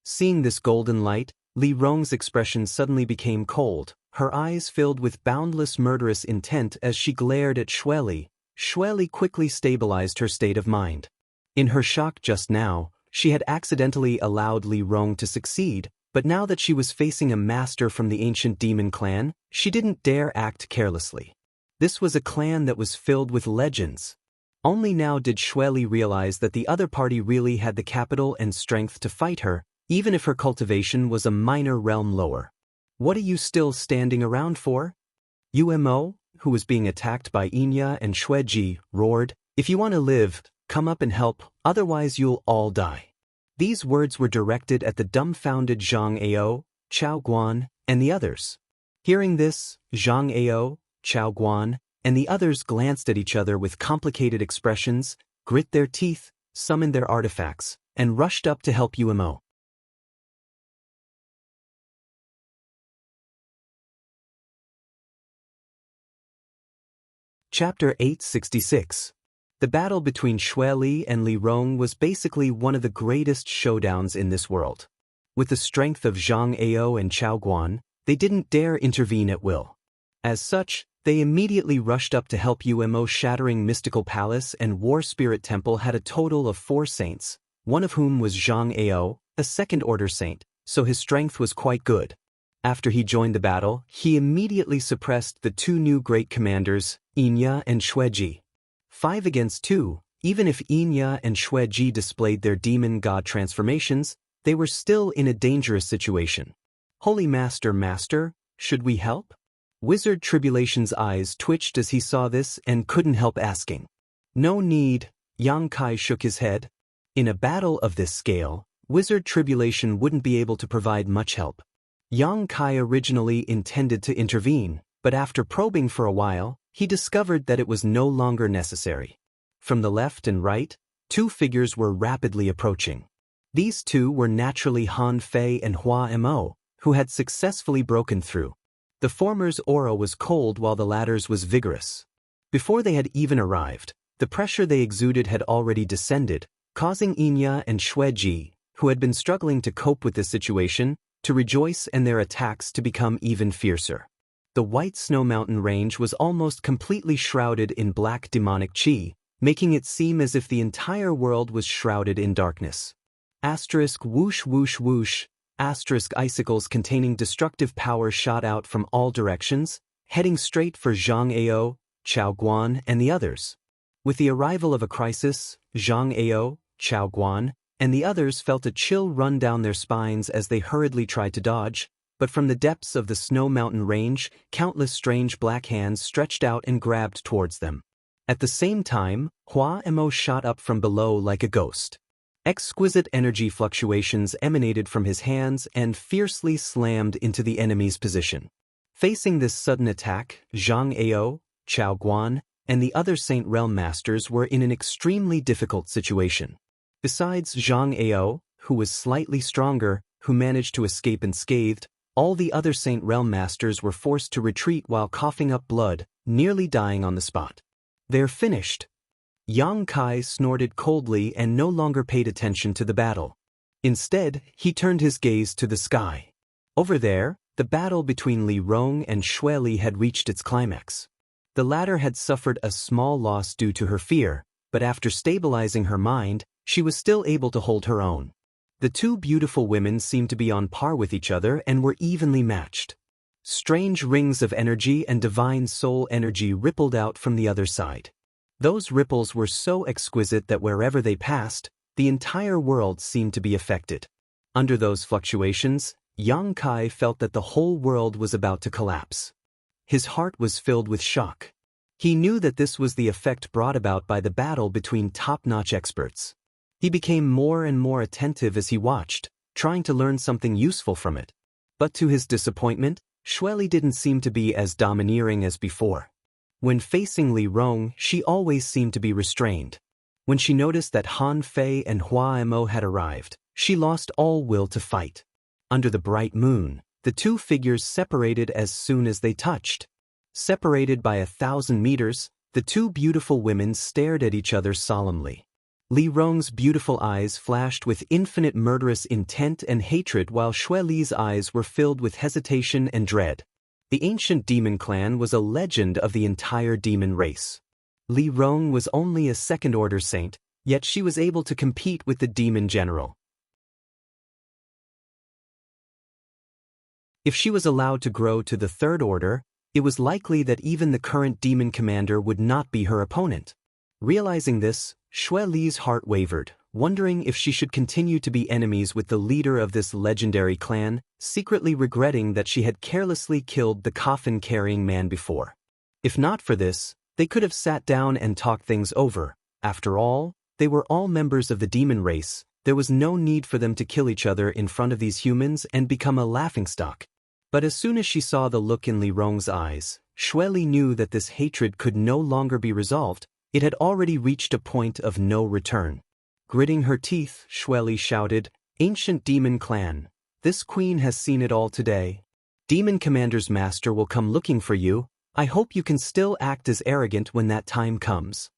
Seeing this golden light, Li Rong's expression suddenly became cold, her eyes filled with boundless murderous intent as she glared at Xue Li. Xue Li quickly stabilized her state of mind. In her shock just now, she had accidentally allowed Li Rong to succeed, but now that she was facing a master from the ancient demon clan, she didn't dare act carelessly. This was a clan that was filled with legends. Only now did Xue Li realize that the other party really had the capital and strength to fight her, even if her cultivation was a minor realm lower. "What are you still standing around for?" Yu Mo, who was being attacked by Xianxia and Xue Ji, roared, "If you want to live, come up and help, otherwise you'll all die." These words were directed at the dumbfounded Zhang Ao, Chao Guan, and the others. Hearing this, Zhang Ao, Chao Guan, and the others glanced at each other with complicated expressions, grit their teeth, summoned their artifacts, and rushed up to help Yu Mo. Chapter 866. The battle between Xue Li and Li Rong was basically one of the greatest showdowns in this world. With the strength of Zhang Ao and Chao Guan, they didn't dare intervene at will. As such, they immediately rushed up to help Yu Mo. Shattering Mystical Palace and War Spirit Temple had a total of 4 saints, one of whom was Zhang Ao, a second-order saint, so his strength was quite good. After he joined the battle, he immediately suppressed the two new great commanders, Xianxia and Shuiji. 5 against 2, even if Xianxia and Shuiji displayed their demon god transformations, they were still in a dangerous situation. Holy Master, should we help? Wizard Tribulation's eyes twitched as he saw this and couldn't help asking. No need, Yang Kai shook his head. In a battle of this scale, Wizard Tribulation wouldn't be able to provide much help. Yang Kai originally intended to intervene, but after probing for a while, he discovered that it was no longer necessary. From the left and right, 2 figures were rapidly approaching. These 2 were naturally Han Fei and Hua Mo, who had successfully broken through. The former's aura was cold while the latter's was vigorous. Before they had even arrived, the pressure they exuded had already descended, causing Xianxia and Shuiji, who had been struggling to cope with this situation, to rejoice and their attacks to become even fiercer. The White Snow Mountain range was almost completely shrouded in black demonic chi, making it seem as if the entire world was shrouded in darkness. Asterisk whoosh whoosh whoosh, asterisk icicles containing destructive power shot out from all directions, heading straight for Zhang Ao, Chao Guan, and the others. With the arrival of a crisis, Zhang Ao, Chao Guan, and the others felt a chill run down their spines as they hurriedly tried to dodge, but from the depths of the Snow Mountain range, countless strange black hands stretched out and grabbed towards them. At the same time, Hua Mo shot up from below like a ghost. Exquisite energy fluctuations emanated from his hands and fiercely slammed into the enemy's position. Facing this sudden attack, Zhang Ao, Chao Guan, and the other Saint Realm Masters were in an extremely difficult situation. Besides Zhang Ao, who was slightly stronger, who managed to escape unscathed, all the other Saint Realm Masters were forced to retreat while coughing up blood, nearly dying on the spot. They're finished. Yang Kai snorted coldly and no longer paid attention to the battle. Instead, he turned his gaze to the sky. Over there, the battle between Li Rong and Xue Li had reached its climax. The latter had suffered a small loss due to her fear, but after stabilizing her mind, she was still able to hold her own. The 2 beautiful women seemed to be on par with each other and were evenly matched. Strange rings of energy and divine soul energy rippled out from the other side. Those ripples were so exquisite that wherever they passed, the entire world seemed to be affected. Under those fluctuations, Yang Kai felt that the whole world was about to collapse. His heart was filled with shock. He knew that this was the effect brought about by the battle between top-notch experts. He became more and more attentive as he watched, trying to learn something useful from it. But to his disappointment, Xue Li didn't seem to be as domineering as before. When facing Li Rong, she always seemed to be restrained. When she noticed that Han Fei and Hua Mo had arrived, she lost all will to fight. Under the bright moon, the 2 figures separated as soon as they touched. Separated by 1,000 meters, the 2 beautiful women stared at each other solemnly. Li Rong's beautiful eyes flashed with infinite murderous intent and hatred while Xue Li's eyes were filled with hesitation and dread. The ancient demon clan was a legend of the entire demon race. Li Rong was only a second-order saint, yet she was able to compete with the demon general. If she was allowed to grow to the 3rd order, it was likely that even the current demon commander would not be her opponent. Realizing this, Xue Li's heart wavered, wondering if she should continue to be enemies with the leader of this legendary clan, secretly regretting that she had carelessly killed the coffin-carrying man before. If not for this, they could have sat down and talked things over. After all, they were all members of the demon race. There was no need for them to kill each other in front of these humans and become a laughingstock. But as soon as she saw the look in Li Rong's eyes, Xue Li knew that this hatred could no longer be resolved. It had already reached a point of no return. Gritting her teeth, Xue Li shouted, "Ancient demon clan, this queen has seen it all today. Demon Commander's master will come looking for you. I hope you can still act as arrogant when that time comes."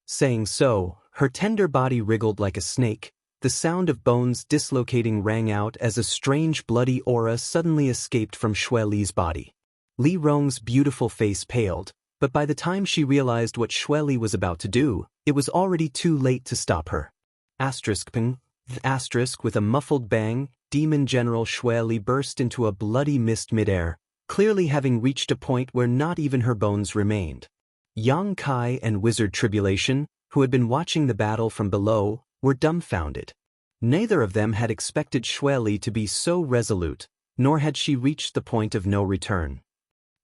Saying so, her tender body wriggled like a snake. The sound of bones dislocating rang out as a strange bloody aura suddenly escaped from Xue Li's body. Li Rong's beautiful face paled, but by the time she realized what Xue Li was about to do, it was already too late to stop her. Asterisk ping, With a muffled bang, Demon General Xue Li burst into a bloody mist midair, clearly having reached a point where not even her bones remained. Yang Kai and Wizard Tribulation, who had been watching the battle from below, were dumbfounded. Neither of them had expected Xue Li to be so resolute, nor had she reached the point of no return.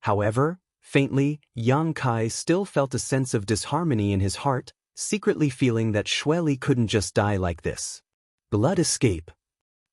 However, faintly, Yang Kai still felt a sense of disharmony in his heart, secretly feeling that Xue Li couldn't just die like this. Blood escape.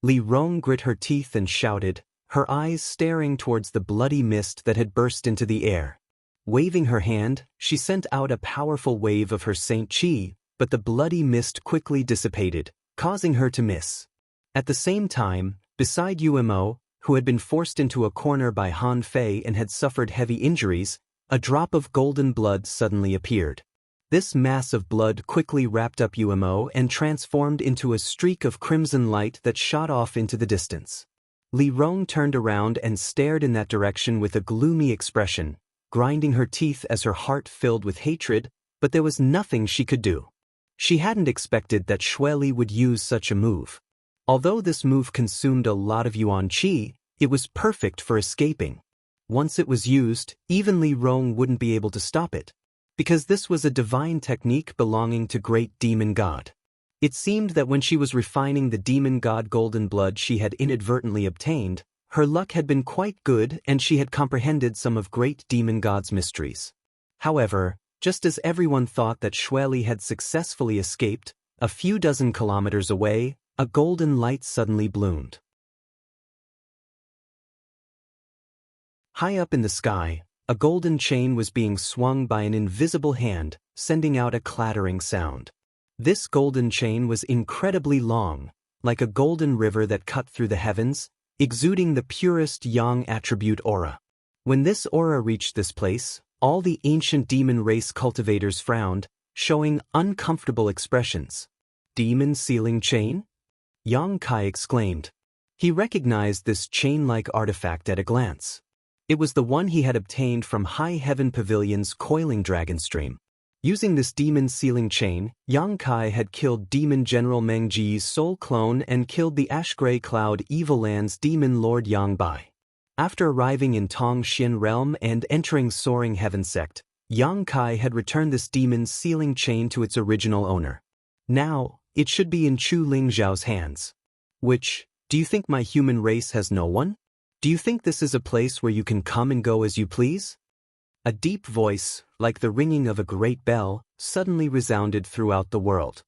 Li Rong grit her teeth and shouted, her eyes staring towards the bloody mist that had burst into the air. Waving her hand, she sent out a powerful wave of her Saint Qi, but the bloody mist quickly dissipated, causing her to miss. At the same time, beside Umo, who had been forced into a corner by Han Fei and had suffered heavy injuries, a drop of golden blood suddenly appeared. This mass of blood quickly wrapped up Umo and transformed into a streak of crimson light that shot off into the distance. Li Rong turned around and stared in that direction with a gloomy expression, grinding her teeth as her heart filled with hatred, but there was nothing she could do. She hadn't expected that Xue Li would use such a move. Although this move consumed a lot of Yuan Qi, it was perfect for escaping. Once it was used, even Li Rong wouldn't be able to stop it, because this was a divine technique belonging to great demon god. It seemed that when she was refining the demon god golden blood she had inadvertently obtained, her luck had been quite good and she had comprehended some of great demon god's mysteries. However, just as everyone thought that Xue Li had successfully escaped, a few dozen kilometers away, a golden light suddenly bloomed. High up in the sky, a golden chain was being swung by an invisible hand, sending out a clattering sound. This golden chain was incredibly long, like a golden river that cut through the heavens, exuding the purest yang attribute aura. When this aura reached this place, all the ancient demon race cultivators frowned, showing uncomfortable expressions. Demon sealing chain? Yang Kai exclaimed. He recognized this chain-like artifact at a glance. It was the one he had obtained from High Heaven Pavilion's coiling dragon stream. Using this demon sealing chain, Yang Kai had killed Demon General Meng Ji's soul clone and killed the Ash-Gray Cloud Evil Land's demon lord Yang Bai. After arriving in Tong Xian realm and entering Soaring Heaven sect, Yang Kai had returned this demon sealing chain to its original owner. Now, it should be in Chu Lingzhao's hands. Which, do you think my human race has no one? Do you think this is a place where you can come and go as you please? A deep voice, like the ringing of a great bell, suddenly resounded throughout the world.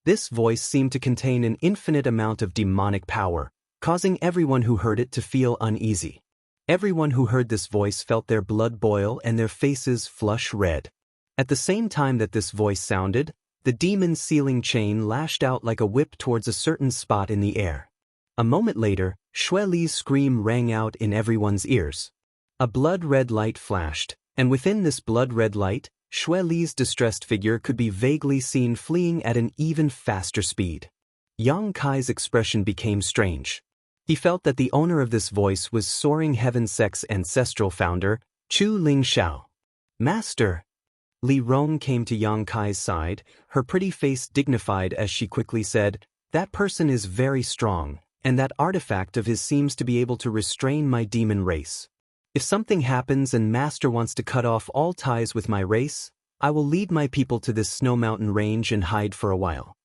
This voice seemed to contain an infinite amount of demonic power, causing everyone who heard it to feel uneasy. Everyone who heard this voice felt their blood boil and their faces flush red. At the same time that this voice sounded, the demon sealing chain lashed out like a whip towards a certain spot in the air. A moment later, Xue Li's scream rang out in everyone's ears. A blood-red light flashed, and within this blood-red light, Xue Li's distressed figure could be vaguely seen fleeing at an even faster speed. Yang Kai's expression became strange. He felt that the owner of this voice was Soaring Heaven sect's ancestral founder, Chu Lingxiao. Master! Li Rong came to Yang Kai's side, her pretty face dignified as she quickly said, "That person is very strong, and that artifact of his seems to be able to restrain my demon race. If something happens and Master wants to cut off all ties with my race, I will lead my people to this snow mountain range and hide for a while."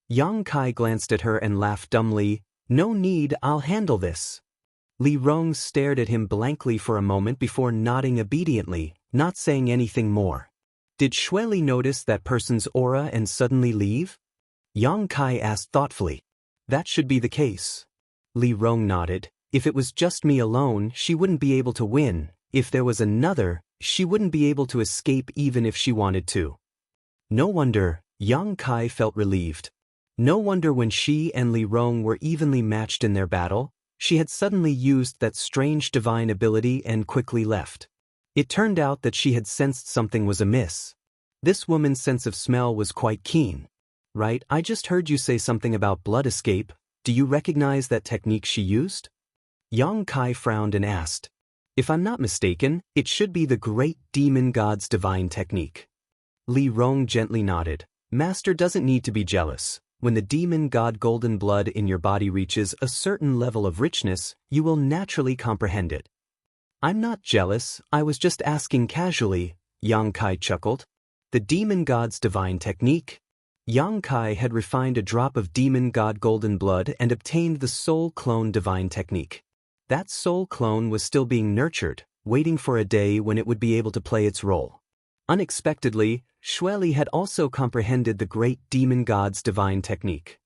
Yang Kai glanced at her and laughed dumbly. "No need, I'll handle this." Li Rong stared at him blankly for a moment before nodding obediently, not saying anything more. Did Xue Li notice that person's aura and suddenly leave? Yang Kai asked thoughtfully. That should be the case. Li Rong nodded. If it was just me alone, she wouldn't be able to win. If there was another, she wouldn't be able to escape even if she wanted to. No wonder, Yang Kai felt relieved. No wonder when she and Li Rong were evenly matched in their battle, she had suddenly used that strange divine ability and quickly left. It turned out that she had sensed something was amiss. This woman's sense of smell was quite keen. Right, I just heard you say something about blood escape. Do you recognize that technique she used? Yang Kai frowned and asked. If I'm not mistaken, it should be the great demon god's divine technique. Li Rong gently nodded. Master doesn't need to be jealous. when the demon god golden blood in your body reaches a certain level of richness, you will naturally comprehend it. I'm not jealous, I was just asking casually, Yang Kai chuckled. The demon god's divine technique. Yang Kai had refined a drop of demon god golden blood and obtained the soul clone divine technique. That soul clone was still being nurtured, waiting for a day when it would be able to play its role. Unexpectedly, Xueli had also comprehended the great demon god's divine technique.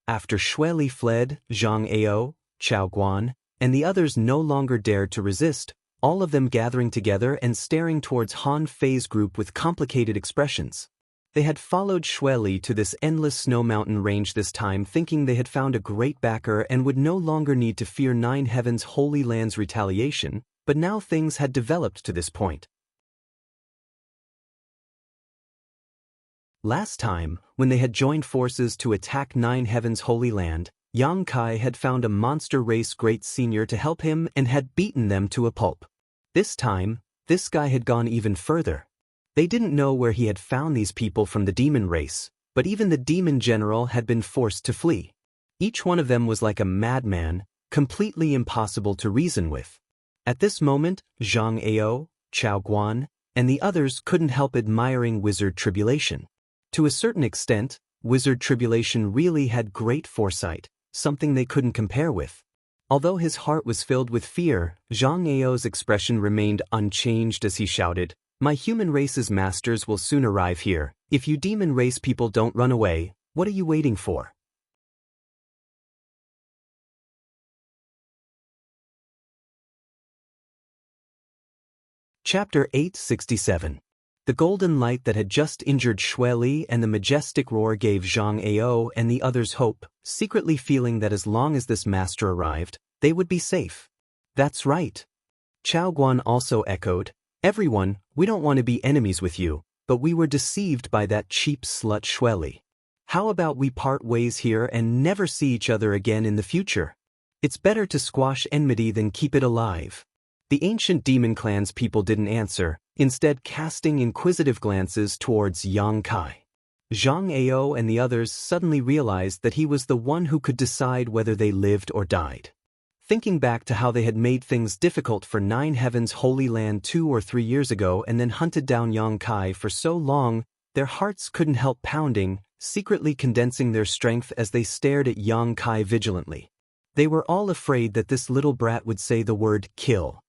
After Xueli fled, Zhang Ao, Chao Guan, and the others no longer dared to resist, all of them gathering together and staring towards Han Fei's group with complicated expressions. They had followed Xueli to this endless snow mountain range this time, thinking they had found a great backer and would no longer need to fear Nine Heaven's Holy Land's retaliation, but now things had developed to this point. Last time, when they had joined forces to attack Nine Heaven's Holy Land, Yang Kai had found a monster race great senior to help him and had beaten them to a pulp. This time, this guy had gone even further. They didn't know where he had found these people from the demon race, but even the demon general had been forced to flee. Each one of them was like a madman, completely impossible to reason with. At this moment, Zhang Ao, Chao Guan, and the others couldn't help admiring Wizard Tribulation. To a certain extent, Wizard Tribulation really had great foresight, something they couldn't compare with. Although his heart was filled with fear, Zhang Ao's expression remained unchanged as he shouted, "My human race's masters will soon arrive here. If you demon race people don't run away, what are you waiting for?" Chapter 867. The golden light that had just injured Xueli and the majestic roar gave Zhang Ao and the others hope, secretly feeling that as long as this master arrived, they would be safe. That's right. Chao Guan also echoed, "Everyone, we don't want to be enemies with you, but we were deceived by that cheap slut Xueli. How about we part ways here and never see each other again in the future? It's better to squash enmity than keep it alive." The ancient demon clan's people didn't answer, instead casting inquisitive glances towards Yang Kai. Zhang Ao and the others suddenly realized that he was the one who could decide whether they lived or died. Thinking back to how they had made things difficult for Nine Heaven's Holy Land 2 or 3 years ago and then hunted down Yang Kai for so long, their hearts couldn't help pounding, secretly condensing their strength as they stared at Yang Kai vigilantly. They were all afraid that this little brat would say the word kill.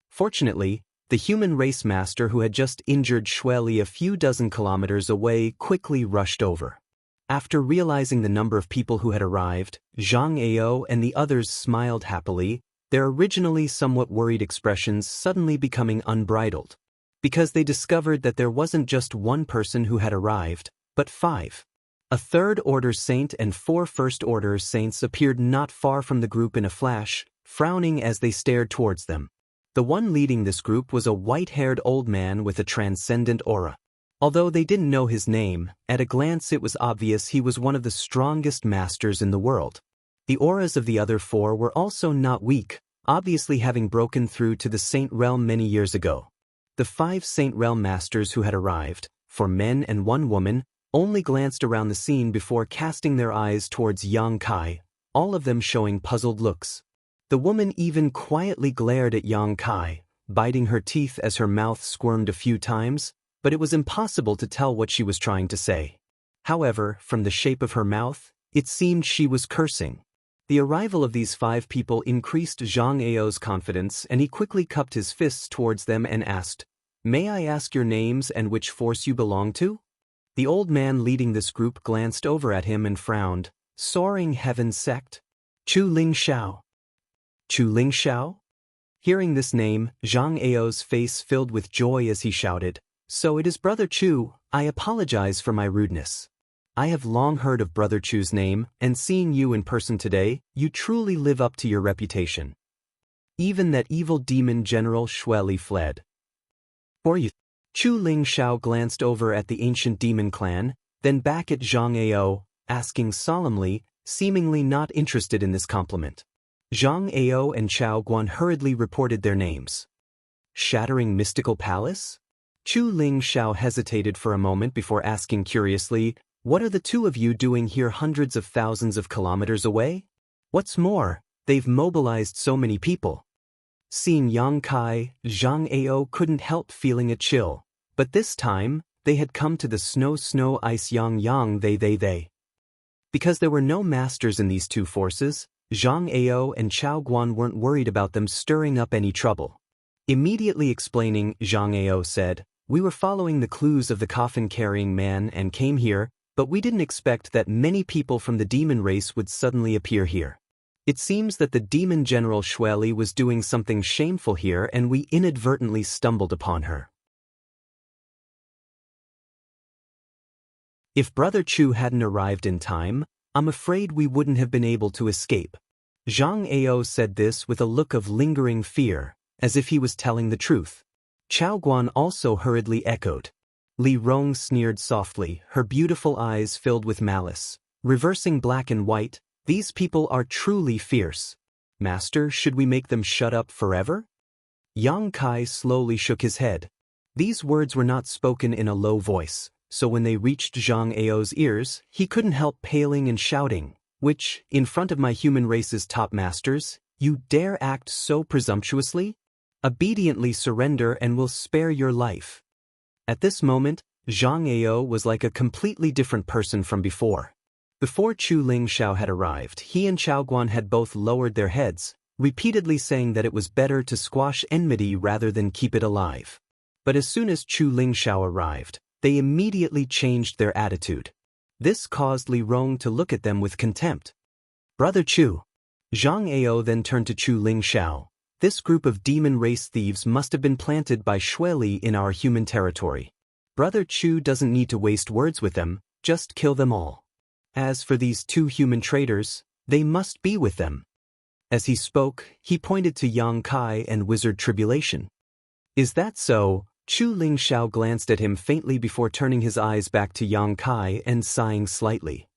Fortunately, the human race master who had just injured Xueli a few dozen kilometers away quickly rushed over. After realizing the number of people who had arrived, Zhang Ao and the others smiled happily, their originally somewhat worried expressions suddenly becoming unbridled. Because they discovered that there wasn't just one person who had arrived, but 5. A third-order saint and 4 first-order saints appeared not far from the group in a flash, frowning as they stared towards them. The one leading this group was a white-haired old man with a transcendent aura. Although they didn't know his name, at a glance it was obvious he was one of the strongest masters in the world. The auras of the other 4 were also not weak, obviously having broken through to the Saint Realm many years ago. The 5 Saint Realm masters who had arrived, 4 men and 1 woman, only glanced around the scene before casting their eyes towards Yang Kai, all of them showing puzzled looks. The woman even quietly glared at Yang Kai, biting her teeth as her mouth squirmed a few times, but it was impossible to tell what she was trying to say. However, from the shape of her mouth, it seemed she was cursing. The arrival of these 5 people increased Zhang Ao's confidence, and he quickly cupped his fists towards them and asked, "May I ask your names and which force you belong to?" The old man leading this group glanced over at him and frowned. "Soaring Heaven Sect? Chu Ling Xiao." Chu Ling Xiao? Hearing this name, Zhang Ao's face filled with joy as he shouted, "So it is Brother Chu, I apologize for my rudeness. I have long heard of Brother Chu's name, and seeing you in person today, you truly live up to your reputation. Even that evil demon General Xueli fled. For you." Chu Ling Xiao glanced over at the ancient demon clan, then back at Zhang Ao, asking solemnly, seemingly not interested in this compliment. Zhang Ao and Chao Guan hurriedly reported their names. Shattering Mystical Palace? Chu Ling Xiao hesitated for a moment before asking curiously, What are the two of you doing here hundreds of thousands of kilometers away? What's more, they've mobilized so many people. Seeing Yang Kai, Zhang Ao couldn't help feeling a chill, but this time, they had come to the snow ice yang they. Because there were no masters in these two forces, Zhang Ao and Chao Guan weren't worried about them stirring up any trouble. Immediately explaining, Zhang Ao said, "We were following the clues of the coffin-carrying man and came here, but we didn't expect that many people from the demon race would suddenly appear here. It seems that the demon general Shueli was doing something shameful here and we inadvertently stumbled upon her." If Brother Chu hadn't arrived in time, I'm afraid we wouldn't have been able to escape. Zhang Ao said this with a look of lingering fear, as if he was telling the truth. Chao Guan also hurriedly echoed. Li Rong sneered softly, her beautiful eyes filled with malice. Reversing black and white, these people are truly fierce. Master, should we make them shut up forever? Yang Kai slowly shook his head. These words were not spoken in a low voice, so when they reached Zhang Ao's ears, he couldn't help paling and shouting, "Which, in front of my human race's top masters, you dare act so presumptuously? Obediently surrender and we'll spare your life." At this moment, Zhang Ao was like a completely different person from before. Before Chu Lingxiao had arrived, he and Chao Guan had both lowered their heads, repeatedly saying that it was better to squash enmity rather than keep it alive. But as soon as Chu Lingxiao arrived, they immediately changed their attitude. This caused Li Rong to look at them with contempt. "Brother Chu." Zhang Ao then turned to Chu Lingxiao. "This group of demon race thieves must have been planted by Shueli in our human territory. Brother Chu doesn't need to waste words with them, just kill them all. As for these two human traitors, they must be with them." As he spoke, he pointed to Yang Kai and Wizard Tribulation. "Is that so?" Chu Lingxiao glanced at him faintly before turning his eyes back to Yang Kai and sighing slightly.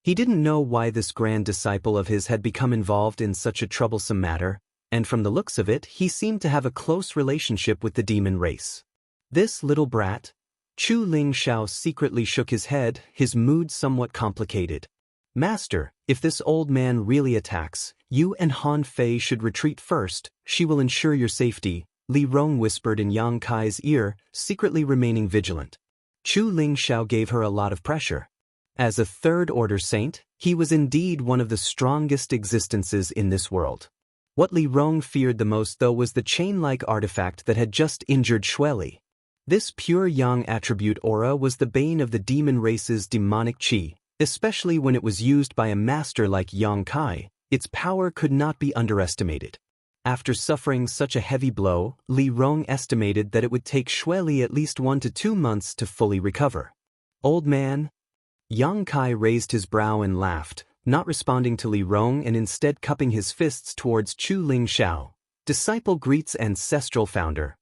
He didn't know why this grand disciple of his had become involved in such a troublesome matter, and from the looks of it, he seemed to have a close relationship with the demon race. This little brat? Chu Lingxiao secretly shook his head, his mood somewhat complicated. "Master, if this old man really attacks, you and Han Fei should retreat first, she will ensure your safety," Li Rong whispered in Yang Kai's ear, secretly remaining vigilant. Chu Lingxiao gave her a lot of pressure. As a third-order saint, he was indeed one of the strongest existences in this world. What Li Rong feared the most though was the chain-like artifact that had just injured Shueli. This pure yang attribute aura was the bane of the demon race's demonic qi, especially when it was used by a master like Yang Kai. Its power could not be underestimated. After suffering such a heavy blow, Li Rong estimated that it would take Shueli at least 1 to 2 months to fully recover. "Old man?" Yang Kai raised his brow and laughed, not responding to Li Rong and instead cupping his fists towards Chu Lingxiao. "Disciple greets ancestral founder."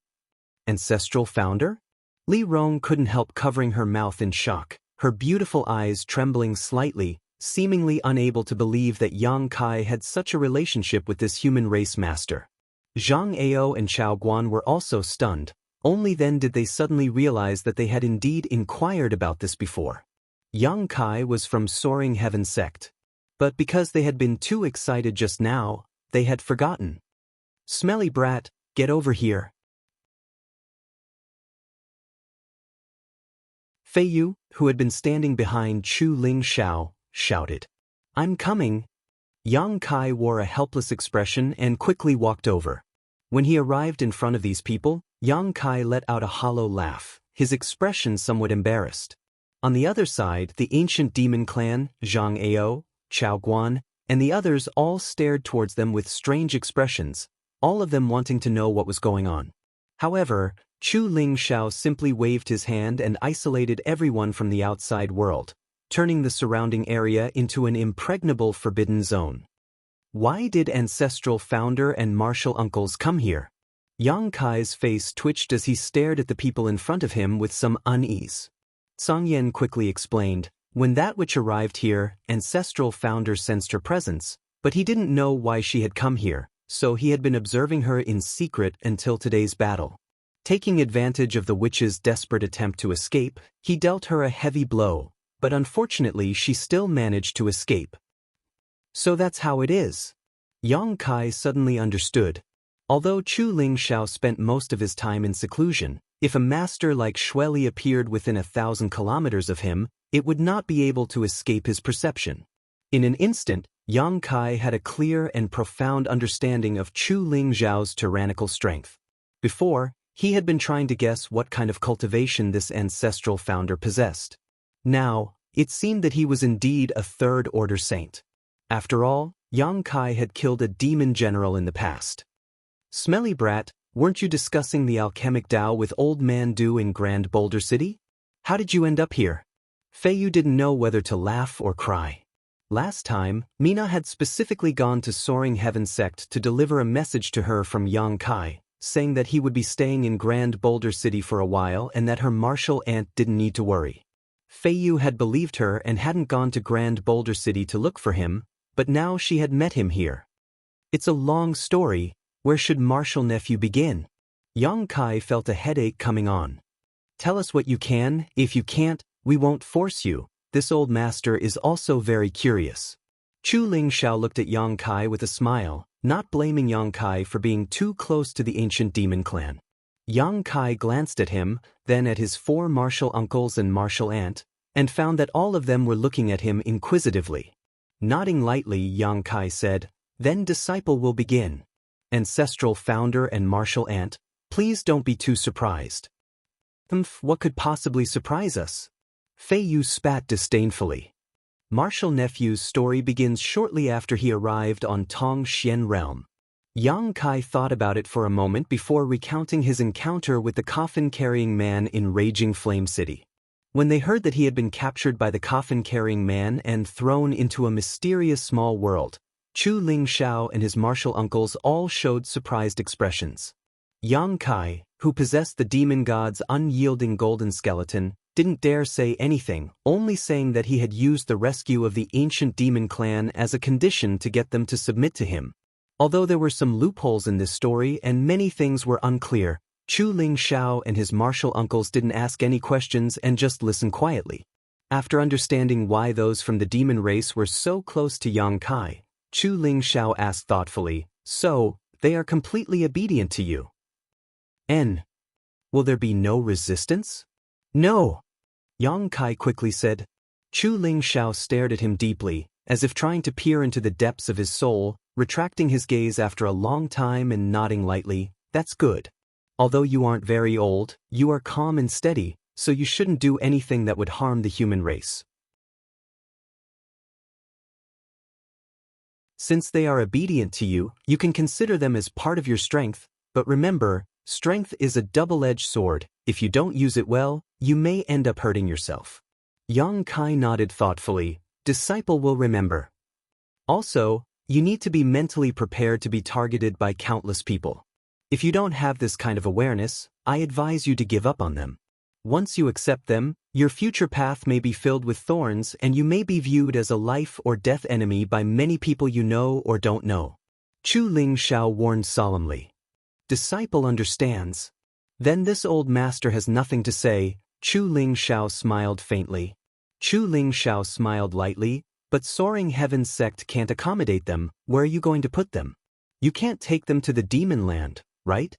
"Ancestral founder?" Li Rong couldn't help covering her mouth in shock, her beautiful eyes trembling slightly, seemingly unable to believe that Yang Kai had such a relationship with this human race master. Zhang Ao and Chao Guan were also stunned. Only then did they suddenly realize that they had indeed inquired about this before. Yang Kai was from Soaring Heaven sect. But because they had been too excited just now, they had forgotten. "Smelly brat, get over here." Fei Yu, who had been standing behind Chu Lingxiao, shouted, "I'm coming." Yang Kai wore a helpless expression and quickly walked over. When he arrived in front of these people, Yang Kai let out a hollow laugh, his expression somewhat embarrassed. On the other side, the ancient demon clan, Zhang Ao, Chao Guan, and the others all stared towards them with strange expressions, all of them wanting to know what was going on. However, Chu Lingxiao simply waved his hand and isolated everyone from the outside world, turning the surrounding area into an impregnable forbidden zone. Why did ancestral founder and martial uncles come here? Yang Kai's face twitched as he stared at the people in front of him with some unease. Song Yan quickly explained, when that witch arrived here, ancestral founder sensed her presence, but he didn't know why she had come here, so he had been observing her in secret until today's battle. Taking advantage of the witch's desperate attempt to escape, he dealt her a heavy blow, but unfortunately she still managed to escape. So that's how it is. Yang Kai suddenly understood. Although Chu Lingxiao spent most of his time in seclusion, if a master like Shueli appeared within 1,000 kilometers of him, it would not be able to escape his perception. In an instant, Yang Kai had a clear and profound understanding of Chu Lingxiao's tyrannical strength. Before, he had been trying to guess what kind of cultivation this ancestral founder possessed. Now, it seemed that he was indeed a third-order saint. After all, Yang Kai had killed a demon general in the past. Smelly brat, weren't you discussing the alchemic Tao with Old Man Du in Grand Boulder City? How did you end up here? Feiyu didn't know whether to laugh or cry. Last time, Mina had specifically gone to Soaring Heaven sect to deliver a message to her from Yang Kai, saying that he would be staying in Grand Boulder City for a while and that her martial aunt didn't need to worry. Feiyu had believed her and hadn't gone to Grand Boulder City to look for him, but now she had met him here. It's a long story. Where should martial nephew begin? Yang Kai felt a headache coming on. Tell us what you can. If you can't, we won't force you. This old master is also very curious. Chu Lingxiao looked at Yang Kai with a smile, not blaming Yang Kai for being too close to the ancient demon clan. Yang Kai glanced at him, then at his 4 martial uncles and martial aunt, and found that all of them were looking at him inquisitively. Nodding lightly, Yang Kai said, "Then disciple will begin. Ancestral founder and martial aunt, please don't be too surprised." What could possibly surprise us? Feiyu spat disdainfully. Martial nephew's story begins shortly after he arrived on Tongxian realm. Yang Kai thought about it for a moment before recounting his encounter with the coffin-carrying man in Raging Flame City. When they heard that he had been captured by the coffin-carrying man and thrown into a mysterious small world, Chu Lingxiao and his martial uncles all showed surprised expressions. Yang Kai, who possessed the demon god's unyielding golden skeleton, didn't dare say anything, only saying that he had used the rescue of the ancient demon clan as a condition to get them to submit to him. Although there were some loopholes in this story and many things were unclear, Chu Lingxiao and his martial uncles didn't ask any questions and just listened quietly. After understanding why those from the demon race were so close to Yang Kai, Chu Lingxiao asked thoughtfully, "So, they are completely obedient to you? Will there be no resistance?" "No," Yang Kai quickly said. Chu Lingxiao stared at him deeply, as if trying to peer into the depths of his soul, retracting his gaze after a long time and nodding lightly. "That's good. Although you aren't very old, you are calm and steady, so you shouldn't do anything that would harm the human race. Since they are obedient to you, you can consider them as part of your strength, but remember, strength is a double-edged sword. If you don't use it well, you may end up hurting yourself." Yang Kai nodded thoughtfully. "Disciple will remember. Also, you need to be mentally prepared to be targeted by countless people. If you don't have this kind of awareness, I advise you to give up on them. Once you accept them, your future path may be filled with thorns and you may be viewed as a life or death enemy by many people you know or don't know." Chu Lingxiao warned solemnly. "Disciple understands." Then this old master has nothing to say. Chu Lingxiao smiled faintly. Chu Lingxiao smiled lightly, "But Soaring Heaven sect can't accommodate them. Where are you going to put them? You can't take them to the demon land, right?"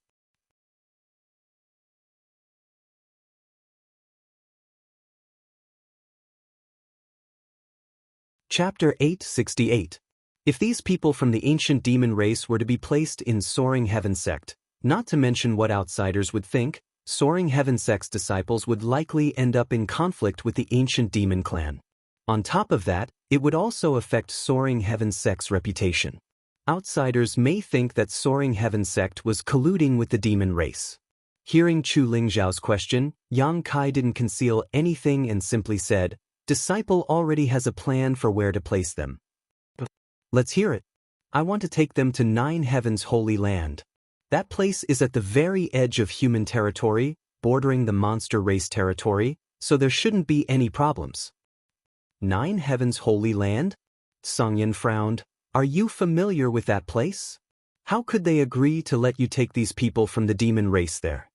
Chapter 868. If these people from the ancient demon race were to be placed in Soaring Heaven sect, not to mention what outsiders would think, Soaring Heaven sect's disciples would likely end up in conflict with the ancient demon clan. On top of that, it would also affect Soaring Heaven sect's reputation. Outsiders may think that Soaring Heaven sect was colluding with the demon race. Hearing Chu Lingxiao's question, Yang Kai didn't conceal anything and simply said, "Disciple already has a plan for where to place them." "Let's hear it. I want to take them to 9 Heaven's holy land. That place is at the very edge of human territory, bordering the monster race territory, so there shouldn't be any problems." 9 Heaven's holy land? Songyan frowned. "Are you familiar with that place? How could they agree to let you take these people from the demon race there?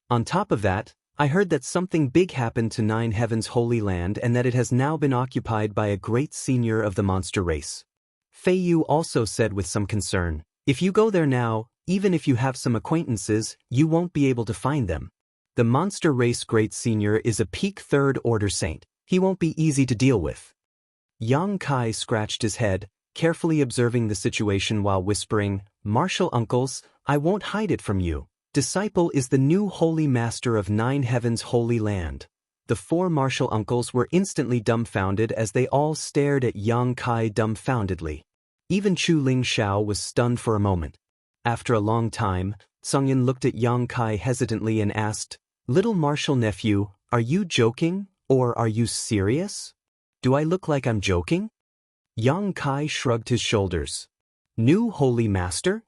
On top of that, I heard that something big happened to Nine Heaven's Holy Land and that it has now been occupied by a great senior of the monster race. Fei Yu also said with some concern, if you go there now, even if you have some acquaintances, you won't be able to find them. The monster race great senior is a peak third order saint. He won't be easy to deal with. Yang Kai scratched his head, carefully observing the situation while whispering, Martial uncles, I won't hide it from you. Disciple is the new holy master of Nine Heaven's Holy Land. The four martial uncles were instantly dumbfounded as they all stared at Yang Kai dumbfoundedly. Even Chu Ling Xiao was stunned for a moment. After a long time, Songyan looked at Yang Kai hesitantly and asked, Little martial nephew, are you joking, or are you serious? Do I look like I'm joking? Yang Kai shrugged his shoulders. New holy master?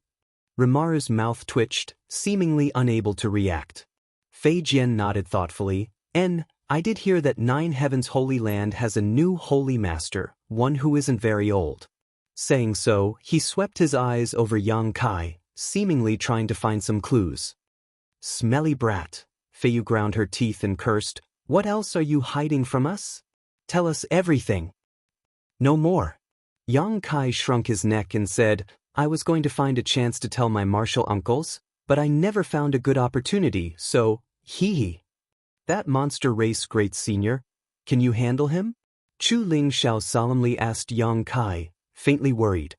Rimaru's mouth twitched, seemingly unable to react. Fei Jian nodded thoughtfully, I did hear that Nine Heaven's Holy Land has a new holy master, one who isn't very old. Saying so, he swept his eyes over Yang Kai, seemingly trying to find some clues. Smelly brat. Fei Yu ground her teeth and cursed, What else are you hiding from us? Tell us everything. No more. Yang Kai shrunk his neck and said, I was going to find a chance to tell my martial uncles, but I never found a good opportunity, so, hee. That monster race great senior, can you handle him? Chu Ling Xiao solemnly asked Yang Kai, faintly worried.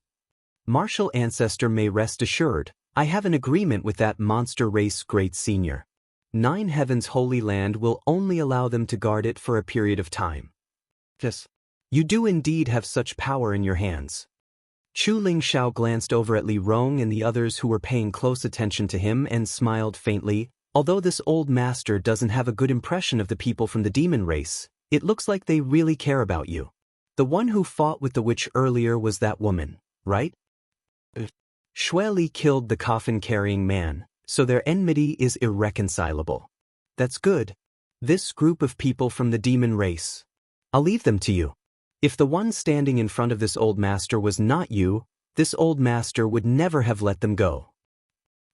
Martial ancestor may rest assured, I have an agreement with that monster race great senior. Nine Heaven's Holy Land will only allow them to guard it for a period of time. Yes. You do indeed have such power in your hands. Chu Ling Xiao glanced over at Li Rong and the others who were paying close attention to him and smiled faintly. Although this old master doesn't have a good impression of the people from the demon race, it looks like they really care about you. The one who fought with the witch earlier was that woman, right? Xue Li killed the coffin-carrying man, so their enmity is irreconcilable. That's good. This group of people from the demon race. I'll leave them to you. If the one standing in front of this old master was not you, this old master would never have let them go.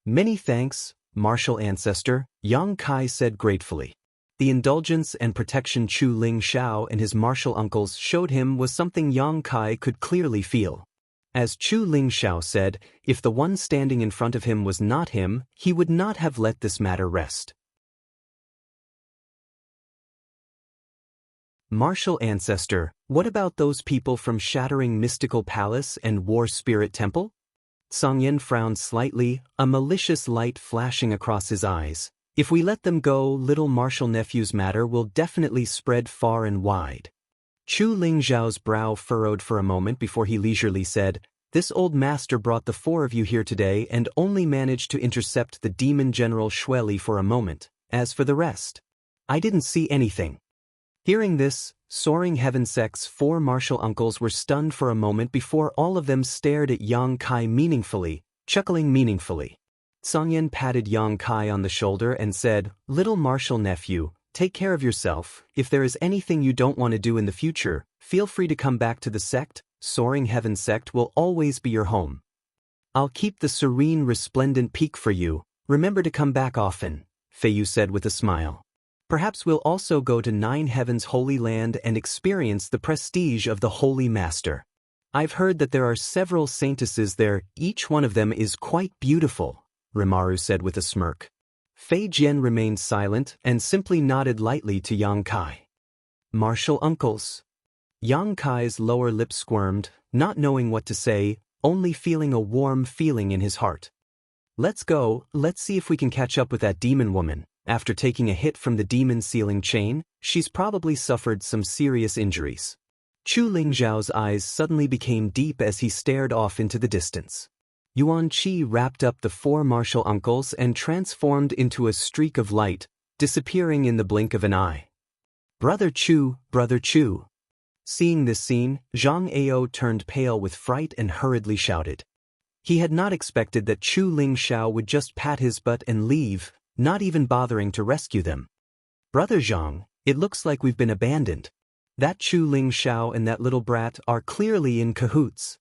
Many thanks, martial ancestor, Yang Kai said gratefully. The indulgence and protection Chu Ling Xiao and his martial uncles showed him was something Yang Kai could clearly feel. As Chu Ling Xiao said, if the one standing in front of him was not him, he would not have let this matter rest. Martial ancestor, what about those people from Shattering Mystical Palace and War Spirit Temple? Songyan frowned slightly, a malicious light flashing across his eyes. If we let them go, little martial nephew's matter will definitely spread far and wide. Chu Ling Zhao's brow furrowed for a moment before he leisurely said, This old master brought the four of you here today and only managed to intercept the demon general Xue Li for a moment. As for the rest, I didn't see anything. Hearing this, Soaring Heaven Sect's four martial uncles were stunned for a moment before all of them stared at Yang Kai meaningfully, chuckling meaningfully. Songyan patted Yang Kai on the shoulder and said, Little martial nephew, take care of yourself. If there is anything you don't want to do in the future, feel free to come back to the sect. Soaring Heaven Sect will always be your home. I'll keep the serene resplendent peak for you. Remember to come back often, Fei Yu said with a smile. Perhaps we'll also go to Nine Heaven's Holy Land and experience the prestige of the Holy Master. I've heard that there are several saintesses there, each one of them is quite beautiful, Rimaru said with a smirk. Fei Jian remained silent and simply nodded lightly to Yang Kai. Martial uncles. Yang Kai's lower lip squirmed, not knowing what to say, only feeling a warm feeling in his heart. Let's go, let's see if we can catch up with that demon woman. After taking a hit from the demon sealing chain, she's probably suffered some serious injuries. Chu Ling Zhao's eyes suddenly became deep as he stared off into the distance. Yuan Qi wrapped up the four martial uncles and transformed into a streak of light, disappearing in the blink of an eye. Brother Chu, Brother Chu. Seeing this scene, Zhang Ao turned pale with fright and hurriedly shouted. He had not expected that Chu Ling Xiao would just pat his butt and leave, not even bothering to rescue them. Brother Zhang, it looks like we've been abandoned. That Chu Ling Xiao and that little brat are clearly in cahoots.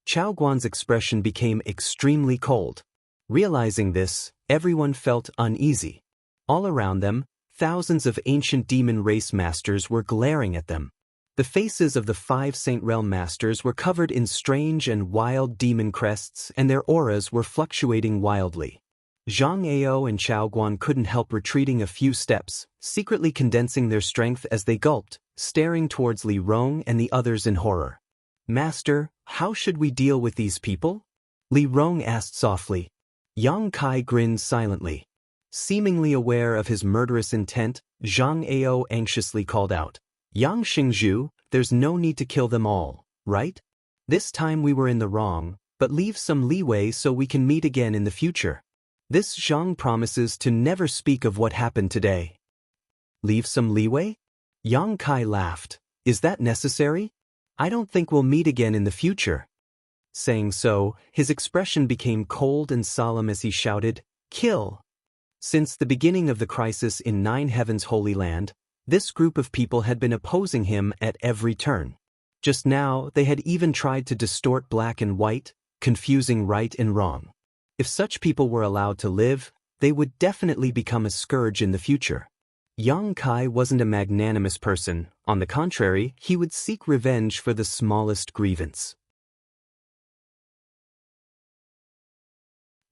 Chao Guan's expression became extremely cold. Realizing this, everyone felt uneasy. All around them, thousands of ancient demon race masters were glaring at them. The faces of the 5 Saint Realm masters were covered in strange and wild demon crests, and their auras were fluctuating wildly. Xianxia and Chaoguan couldn't help retreating a few steps, secretly condensing their strength as they gulped, staring towards Li Rong and the others in horror. "Master, how should we deal with these people?" Li Rong asked softly. Yang Kai grinned silently. Seemingly aware of his murderous intent, Zhang Ao anxiously called out, "Yang Xingzhu, there's no need to kill them all, right? This time we were in the wrong, but leave some leeway so we can meet again in the future. This Zhang promises to never speak of what happened today." "Leave some leeway?" Yang Kai laughed. "Is that necessary? I don't think we'll meet again in the future." Saying so, his expression became cold and solemn as he shouted, "Kill!" Since the beginning of the crisis in Nine Heaven's Holy Land, this group of people had been opposing him at every turn. Just now, they had even tried to distort black and white, confusing right and wrong. If such people were allowed to live, they would definitely become a scourge in the future. Yang Kai wasn't a magnanimous person. On the contrary, he would seek revenge for the smallest grievance.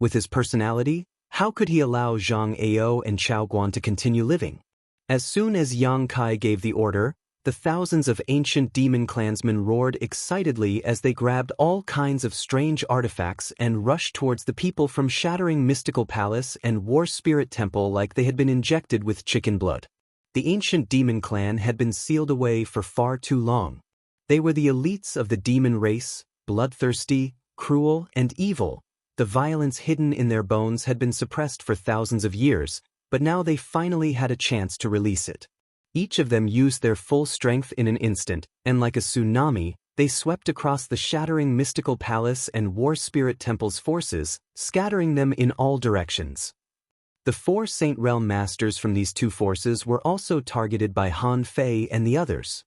With his personality, how could he allow Zhang Ao and Chaoguan to continue living? As soon as Yang Kai gave the order, the thousands of ancient demon clansmen roared excitedly as they grabbed all kinds of strange artifacts and rushed towards the people from Shattering Mystical Palace and War Spirit Temple like they had been injected with chicken blood. The ancient demon clan had been sealed away for far too long. They were the elites of the demon race, bloodthirsty, cruel, and evil. The violence hidden in their bones had been suppressed for thousands of years, but now they finally had a chance to release it. Each of them used their full strength in an instant, and like a tsunami, they swept across the Shattering Mystical Palace and War Spirit Temple's forces, scattering them in all directions. The 4 Saint Realm masters from these 2 forces were also targeted by Han Fei and the others.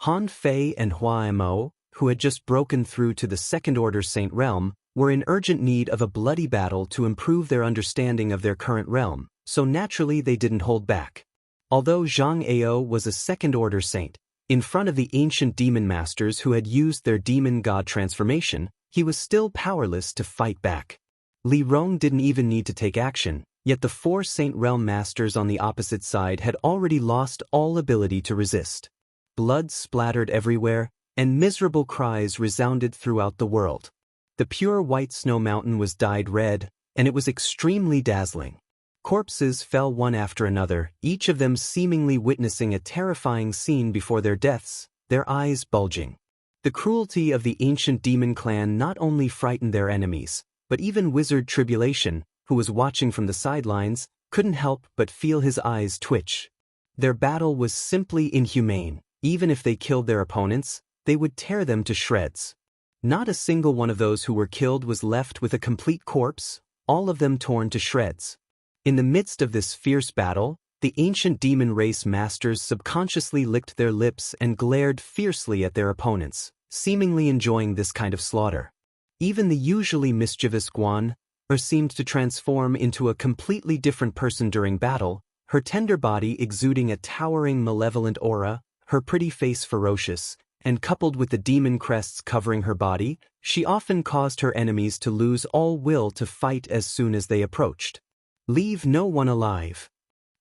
Han Fei and Hua Mo, who had just broken through to the Second Order Saint Realm, were in urgent need of a bloody battle to improve their understanding of their current realm, so naturally they didn't hold back. Although Zhang Ao was a second-order saint, in front of the ancient demon masters who had used their demon god transformation, he was still powerless to fight back. Li Rong didn't even need to take action, yet the 4 Saint Realm masters on the opposite side had already lost all ability to resist. Blood splattered everywhere, and miserable cries resounded throughout the world. The pure white snow mountain was dyed red, and it was extremely dazzling. Corpses fell one after another, each of them seemingly witnessing a terrifying scene before their deaths, their eyes bulging. The cruelty of the ancient demon clan not only frightened their enemies, but even Wizard Tribulation, who was watching from the sidelines, couldn't help but feel his eyes twitch. Their battle was simply inhumane. Even if they killed their opponents, they would tear them to shreds. Not a single one of those who were killed was left with a complete corpse, all of them torn to shreds. In the midst of this fierce battle, the ancient demon race masters subconsciously licked their lips and glared fiercely at their opponents, seemingly enjoying this kind of slaughter. Even the usually mischievous Guan seemed to transform into a completely different person during battle, her tender body exuding a towering malevolent aura, her pretty face ferocious, and coupled with the demon crests covering her body, she often caused her enemies to lose all will to fight as soon as they approached. "Leave no one alive,"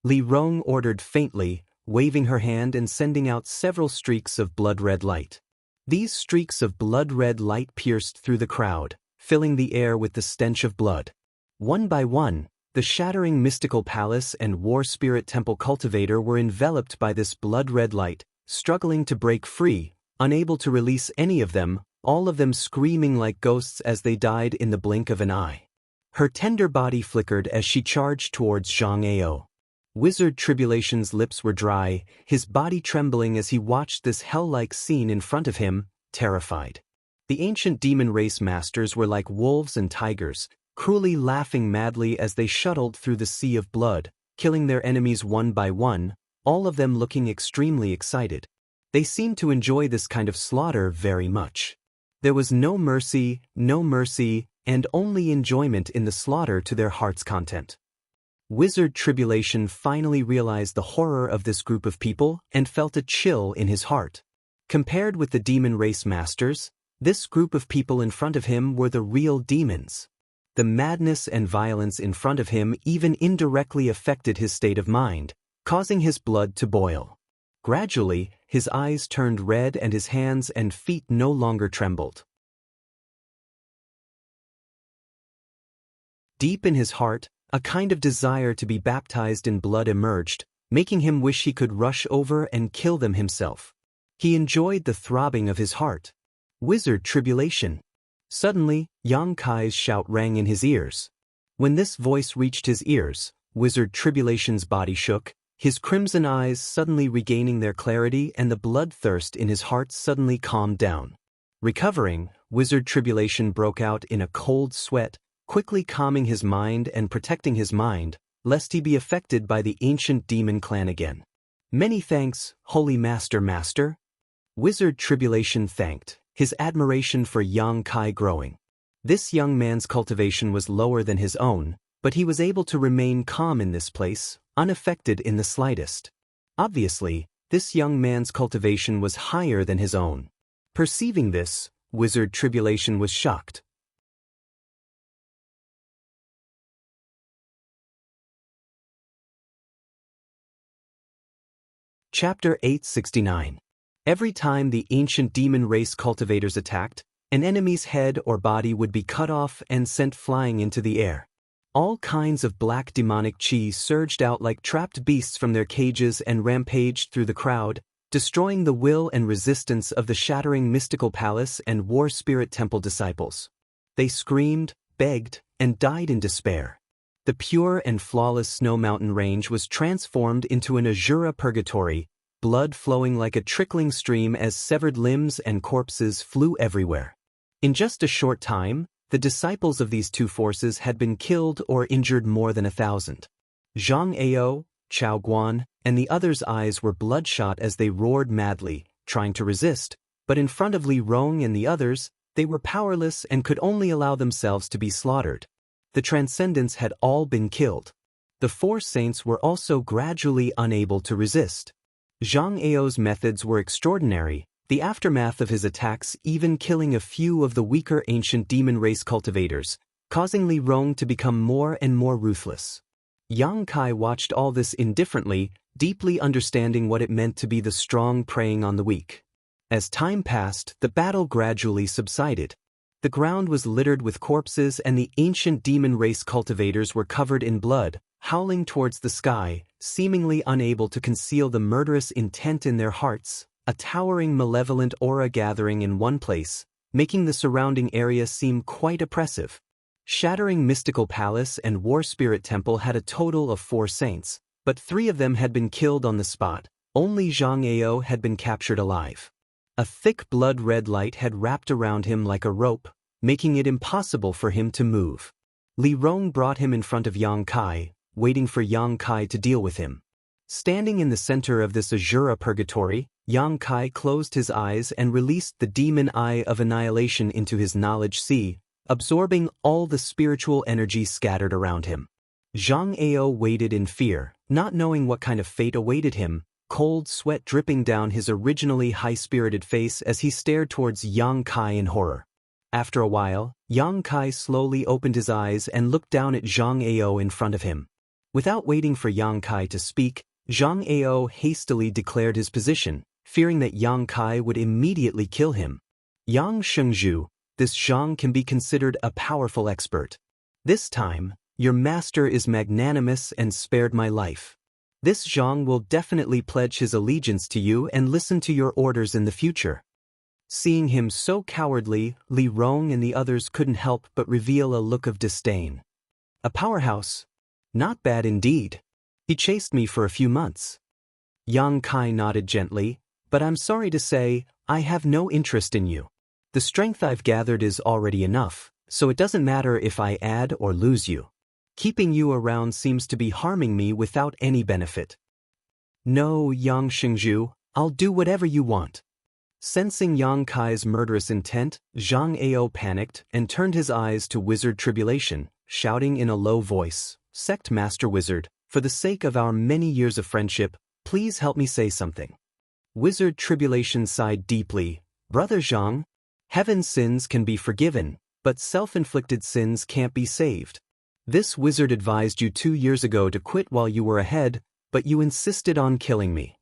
Li Rong ordered faintly, waving her hand and sending out several streaks of blood-red light. These streaks of blood-red light pierced through the crowd, filling the air with the stench of blood. One by one, the Shattering Mystical Palace and War Spirit Temple cultivator were enveloped by this blood-red light, struggling to break free, unable to release any of them, all of them screaming like ghosts as they died in the blink of an eye. Her tender body flickered as she charged towards Zhang Ao. Wizard Tribulation's lips were dry, his body trembling as he watched this hell-like scene in front of him, terrified. The ancient demon race masters were like wolves and tigers, cruelly laughing madly as they shuttled through the sea of blood, killing their enemies one by one, all of them looking extremely excited. They seemed to enjoy this kind of slaughter very much. There was no mercy, and only enjoyment in the slaughter to their heart's content. Wizard Tribulation finally realized the horror of this group of people and felt a chill in his heart. Compared with the demon race masters, this group of people in front of him were the real demons. The madness and violence in front of him even indirectly affected his state of mind, causing his blood to boil. Gradually, his eyes turned red and his hands and feet no longer trembled. Deep in his heart, a kind of desire to be baptized in blood emerged, making him wish he could rush over and kill them himself. He enjoyed the throbbing of his heart. Wizard Tribulation. Suddenly, Yang Kai's shout rang in his ears. When this voice reached his ears, Wizard Tribulation's body shook, his crimson eyes suddenly regaining their clarity and the bloodthirst in his heart suddenly calmed down. Recovering, Wizard Tribulation broke out in a cold sweat, quickly calming his mind and protecting his mind, lest he be affected by the ancient demon clan again. Many thanks, Holy Master. Wizard Tribulation thanked, his admiration for Yang Kai growing. This young man's cultivation was lower than his own, but he was able to remain calm in this place, unaffected in the slightest. Obviously, this young man's cultivation was higher than his own. Perceiving this, Wizard Tribulation was shocked. Chapter 869. Every time the ancient demon race cultivators attacked, an enemy's head or body would be cut off and sent flying into the air. All kinds of black demonic chi surged out like trapped beasts from their cages and rampaged through the crowd, destroying the will and resistance of the shattering mystical palace and war spirit temple disciples. They screamed, begged, and died in despair. The pure and flawless snow mountain range was transformed into an Azura purgatory, blood flowing like a trickling stream as severed limbs and corpses flew everywhere. In just a short time, the disciples of these two forces had been killed or injured more than 1,000. Zhang Ao, Chao Guan, and the others' eyes were bloodshot as they roared madly, trying to resist, but in front of Li Rong and the others, they were powerless and could only allow themselves to be slaughtered. The Transcendents had all been killed. The four saints were also gradually unable to resist. Zhang Ao's methods were extraordinary, the aftermath of his attacks even killing a few of the weaker ancient demon race cultivators, causing Li Rong to become more and more ruthless. Yang Kai watched all this indifferently, deeply understanding what it meant to be the strong preying on the weak. As time passed, the battle gradually subsided. The ground was littered with corpses and the ancient demon race cultivators were covered in blood, howling towards the sky, seemingly unable to conceal the murderous intent in their hearts, a towering malevolent aura gathering in one place, making the surrounding area seem quite oppressive. Shattering Mystical Palace and War Spirit Temple had a total of 4 saints, but 3 of them had been killed on the spot. Only Zhang Ao had been captured alive. A thick blood-red light had wrapped around him like a rope, making it impossible for him to move. Li Rong brought him in front of Yang Kai, waiting for Yang Kai to deal with him. Standing in the center of this Azura purgatory, Yang Kai closed his eyes and released the demon eye of annihilation into his knowledge sea, absorbing all the spiritual energy scattered around him. Zhang Ao waited in fear, not knowing what kind of fate awaited him, cold sweat dripping down his originally high-spirited face as he stared towards Yang Kai in horror. After a while, Yang Kai slowly opened his eyes and looked down at Zhang Ao in front of him. Without waiting for Yang Kai to speak, Zhang Ao hastily declared his position, fearing that Yang Kai would immediately kill him. Yang Shengzhu, this Zhang can be considered a powerful expert. This time, your master is magnanimous and spared my life. This Zhang will definitely pledge his allegiance to you and listen to your orders in the future. Seeing him so cowardly, Li Rong and the others couldn't help but reveal a look of disdain. A powerhouse? Not bad indeed. He chased me for a few months. Yang Kai nodded gently, but I'm sorry to say, I have no interest in you. The strength I've gathered is already enough, so it doesn't matter if I add or lose you. Keeping you around seems to be harming me without any benefit. No, Yang Shengzhu, I'll do whatever you want. Sensing Yang Kai's murderous intent, Zhang Ao panicked and turned his eyes to Wizard Tribulation, shouting in a low voice, Sect Master Wizard, for the sake of our many years of friendship, please help me say something. Wizard Tribulation sighed deeply. Brother Zhang, heaven's sins can be forgiven, but self-inflicted sins can't be saved. This wizard advised you 2 years ago to quit while you were ahead, but you insisted on killing me.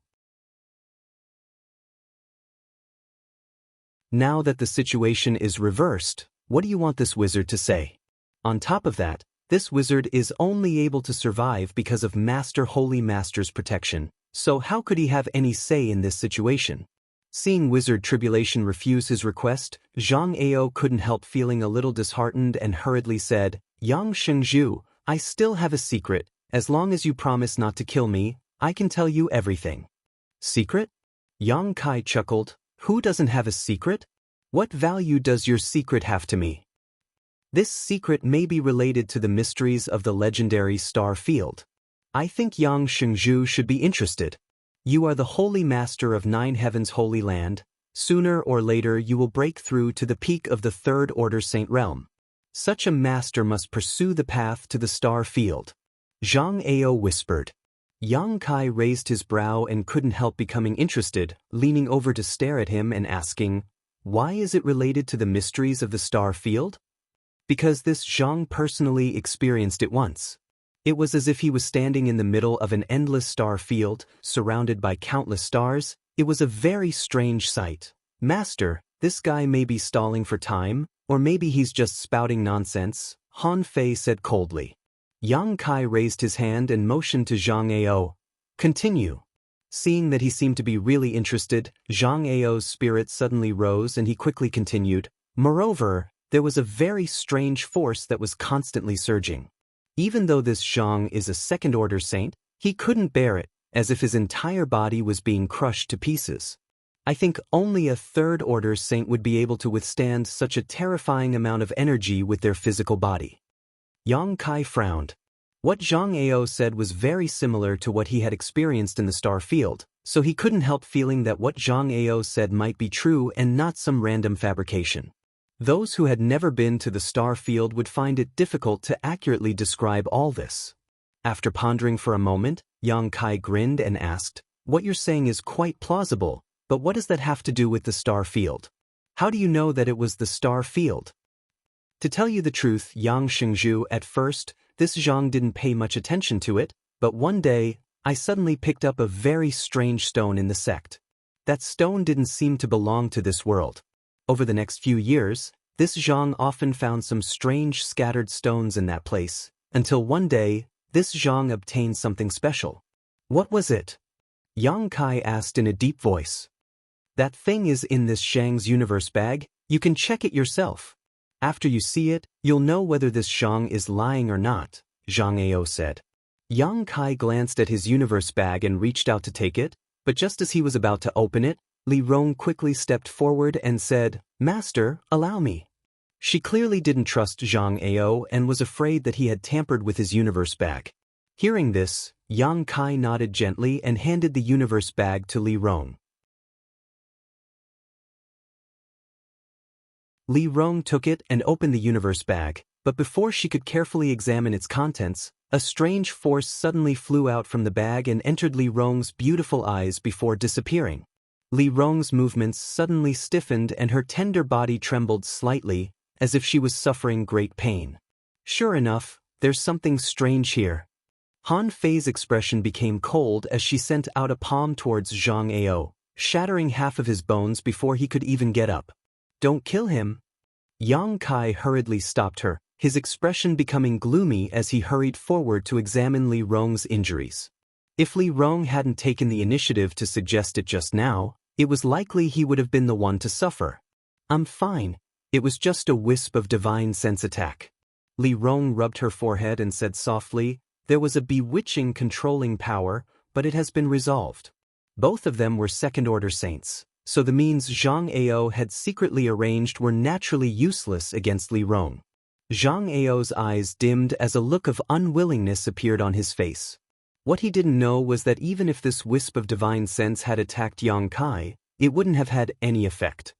Now that the situation is reversed, what do you want this wizard to say? On top of that, this wizard is only able to survive because of Holy Master's protection, so how could he have any say in this situation? Seeing Wizard Tribulation refuse his request, Zhang Ao couldn't help feeling a little disheartened and hurriedly said, Yang Shengzhu, I still have a secret. As long as you promise not to kill me, I can tell you everything. Secret? Yang Kai chuckled. Who doesn't have a secret? What value does your secret have to me? This secret may be related to the mysteries of the legendary star field. I think Yang Shengzhu should be interested. You are the Holy Master of 9 Heavens' Holy Land. Sooner or later you will break through to the peak of the Third Order Saint Realm. Such a master must pursue the path to the star field. Zhang Ao whispered. Yang Kai raised his brow and couldn't help becoming interested, leaning over to stare at him and asking, why is it related to the mysteries of the star field? Because this Zhang personally experienced it once. It was as if he was standing in the middle of an endless star field, surrounded by countless stars. It was a very strange sight. Master, this guy may be stalling for time, or maybe he's just spouting nonsense, Han Fei said coldly. Yang Kai raised his hand and motioned to Zhang Ao. Continue. Seeing that he seemed to be really interested, Zhang Ao's spirit suddenly rose and he quickly continued. Moreover, there was a very strange force that was constantly surging. Even though this Zhang is a second-order saint, he couldn't bear it, as if his entire body was being crushed to pieces. I think only a third-order saint would be able to withstand such a terrifying amount of energy with their physical body. Yang Kai frowned. What Zhang Ao said was very similar to what he had experienced in the star field, so he couldn't help feeling that what Zhang Ao said might be true and not some random fabrication. Those who had never been to the star field would find it difficult to accurately describe all this. After pondering for a moment, Yang Kai grinned and asked, what you're saying is quite plausible, but what does that have to do with the star field? How do you know that it was the star field? To tell you the truth, Yang Shengzhu, at first, this Zhang didn't pay much attention to it, but one day, I suddenly picked up a very strange stone in the sect. That stone didn't seem to belong to this world. Over the next few years, this Zhang often found some strange scattered stones in that place, until one day, this Zhang obtained something special. What was it? Yang Kai asked in a deep voice. That thing is in this Shang's universe bag, you can check it yourself. After you see it, you'll know whether this Zhang is lying or not, Zhang Ao said. Yang Kai glanced at his universe bag and reached out to take it, but just as he was about to open it, Li Rong quickly stepped forward and said, Master, allow me. She clearly didn't trust Zhang Ao and was afraid that he had tampered with his universe bag. Hearing this, Yang Kai nodded gently and handed the universe bag to Li Rong. Li Rong took it and opened the universe bag, but before she could carefully examine its contents, a strange force suddenly flew out from the bag and entered Li Rong's beautiful eyes before disappearing. Li Rong's movements suddenly stiffened and her tender body trembled slightly, as if she was suffering great pain. Sure enough, there's something strange here. Han Fei's expression became cold as she sent out a palm towards Zhang Ao, shattering half of his bones before he could even get up. Don't kill him. Yang Kai hurriedly stopped her, his expression becoming gloomy as he hurried forward to examine Li Rong's injuries. If Li Rong hadn't taken the initiative to suggest it just now, it was likely he would have been the one to suffer. I'm fine. It was just a wisp of divine sense attack. Li Rong rubbed her forehead and said softly, there was a bewitching controlling power, but it has been resolved. Both of them were second-order saints, so the means Zhang Ao had secretly arranged were naturally useless against Li Rong. Zhang Ao's eyes dimmed as a look of unwillingness appeared on his face. What he didn't know was that even if this wisp of divine sense had attacked Yang Kai, it wouldn't have had any effect.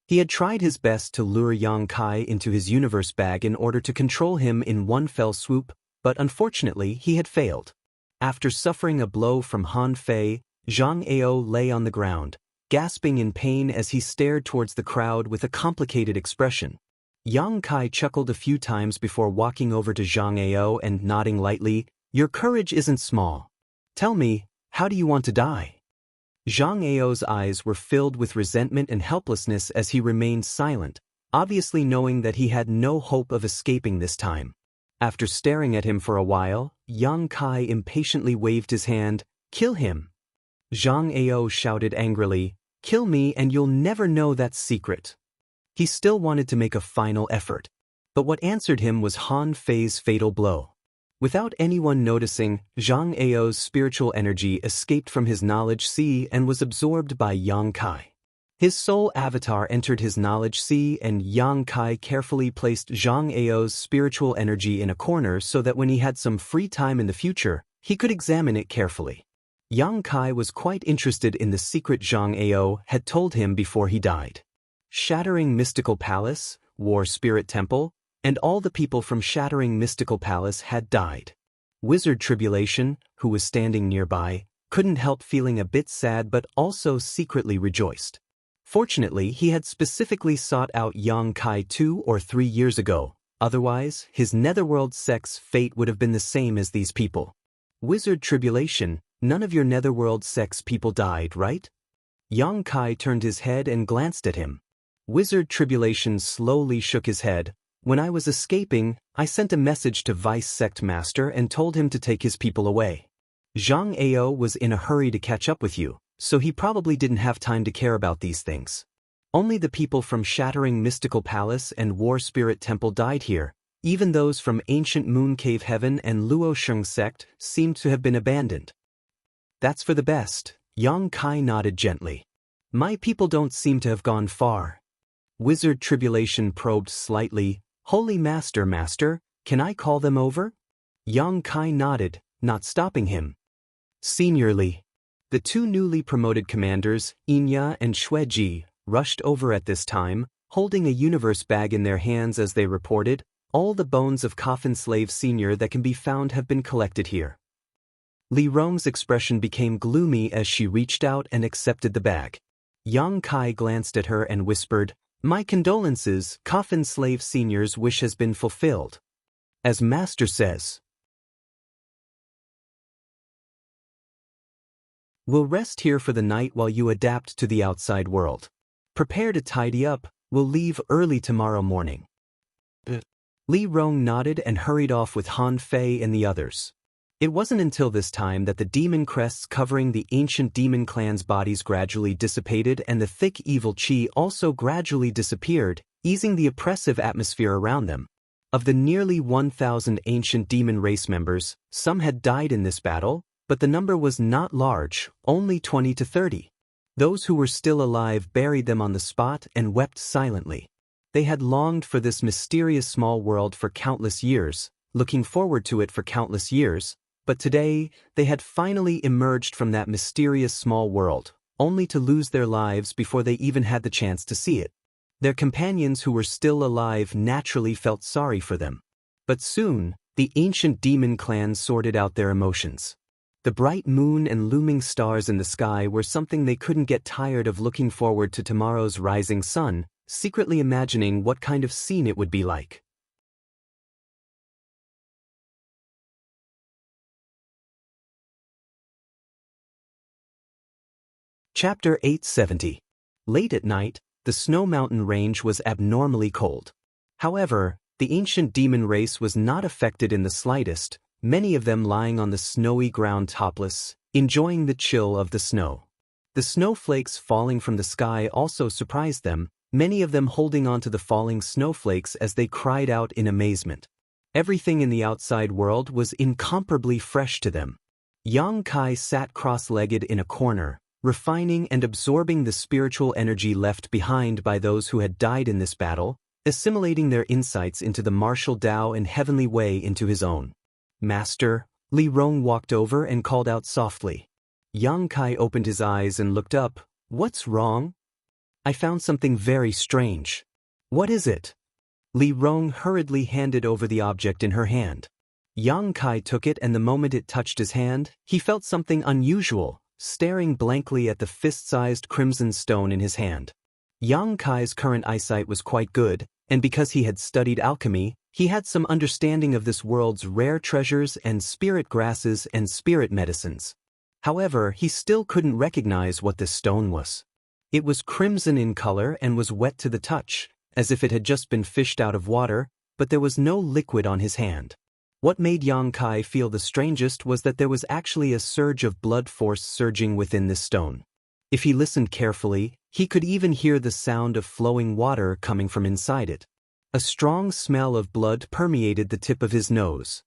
He had tried his best to lure Yang Kai into his universe bag in order to control him in one fell swoop, but unfortunately he had failed. After suffering a blow from Han Fei, Zhang Ao lay on the ground, gasping in pain as he stared towards the crowd with a complicated expression. Yang Kai chuckled a few times before walking over to Zhang Ao and nodding lightly. "Your courage isn't small. Tell me, how do you want to die?" Zhang Ao's eyes were filled with resentment and helplessness as he remained silent, obviously knowing that he had no hope of escaping this time. After staring at him for a while, Yang Kai impatiently waved his hand. "Kill him!" Zhang Ao shouted angrily, "Kill me and you'll never know that secret." He still wanted to make a final effort, but what answered him was Han Fei's fatal blow. Without anyone noticing, Zhang Ao's spiritual energy escaped from his knowledge sea and was absorbed by Yang Kai. His soul avatar entered his knowledge sea, and Yang Kai carefully placed Zhang Ao's spiritual energy in a corner so that when he had some free time in the future, he could examine it carefully. Yang Kai was quite interested in the secret Zhang Ao had told him before he died. Shattering Mystical Palace, War Spirit Temple, and all the people from Shattering Mystical Palace had died. Wizard Tribulation, who was standing nearby, couldn't help feeling a bit sad but also secretly rejoiced. Fortunately, he had specifically sought out Yang Kai 2 or 3 years ago, otherwise, his Netherworld sect's fate would have been the same as these people. Wizard Tribulation, none of your Netherworld sect's people died, right? Yang Kai turned his head and glanced at him. Wizard Tribulation slowly shook his head. "When I was escaping, I sent a message to Vice Sect Master and told him to take his people away. Zhang Ao was in a hurry to catch up with you, so he probably didn't have time to care about these things. Only the people from Shattering Mystical Palace and War Spirit Temple died here. Even those from Ancient Moon Cave Heaven and Luo Sheng Sect seemed to have been abandoned." "That's for the best," Yang Kai nodded gently. "My people don't seem to have gone far." Wizard Tribulation probed slightly. "Holy Master, can I call them over?" Yang Kai nodded, not stopping him. Seniorly. The two newly promoted commanders, Xianxia and Xueji, rushed over at this time, holding a universe bag in their hands as they reported, "All the bones of Coffin Slave Senior that can be found have been collected here." Li Rong's expression became gloomy as she reached out and accepted the bag. Yang Kai glanced at her and whispered, "My condolences, Coffin Slave Senior's wish has been fulfilled. As Master says. We'll rest here for the night while you adapt to the outside world. Prepare to tidy up, we'll leave early tomorrow morning." Li Rong nodded and hurried off with Han Fei and the others. It wasn't until this time that the demon crests covering the ancient demon clan's bodies gradually dissipated and the thick evil chi also gradually disappeared, easing the oppressive atmosphere around them. Of the nearly 1,000 ancient demon race members, some had died in this battle, but the number was not large, only 20 to 30. Those who were still alive buried them on the spot and wept silently. They had longed for this mysterious small world for countless years, looking forward to it for countless years, but today, they had finally emerged from that mysterious small world, only to lose their lives before they even had the chance to see it. Their companions who were still alive naturally felt sorry for them. But soon, the ancient demon clan sorted out their emotions. The bright moon and looming stars in the sky were something they couldn't get tired of looking forward to tomorrow's rising sun, secretly imagining what kind of scene it would be like. Chapter 870. Late at night, the Snow Mountain Range was abnormally cold. However, the ancient demon race was not affected in the slightest, many of them lying on the snowy ground topless, enjoying the chill of the snow. The snowflakes falling from the sky also surprised them, many of them holding on to the falling snowflakes as they cried out in amazement. Everything in the outside world was incomparably fresh to them. Yang Kai sat cross-legged in a corner, refining and absorbing the spiritual energy left behind by those who had died in this battle, assimilating their insights into the martial Tao and heavenly way into his own. "Master," Li Rong walked over and called out softly. Yang Kai opened his eyes and looked up. "What's wrong?" "I found something very strange." "What is it?" Li Rong hurriedly handed over the object in her hand. Yang Kai took it, and the moment it touched his hand, he felt something unusual, staring blankly at the fist-sized crimson stone in his hand. Yang Kai's current eyesight was quite good, and because he had studied alchemy, he had some understanding of this world's rare treasures and spirit grasses and spirit medicines. However, he still couldn't recognize what this stone was. It was crimson in color and was wet to the touch, as if it had just been fished out of water, but there was no liquid on his hand. What made Yang Kai feel the strangest was that there was actually a surge of blood force surging within this stone. If he listened carefully, he could even hear the sound of flowing water coming from inside it. A strong smell of blood permeated the tip of his nose.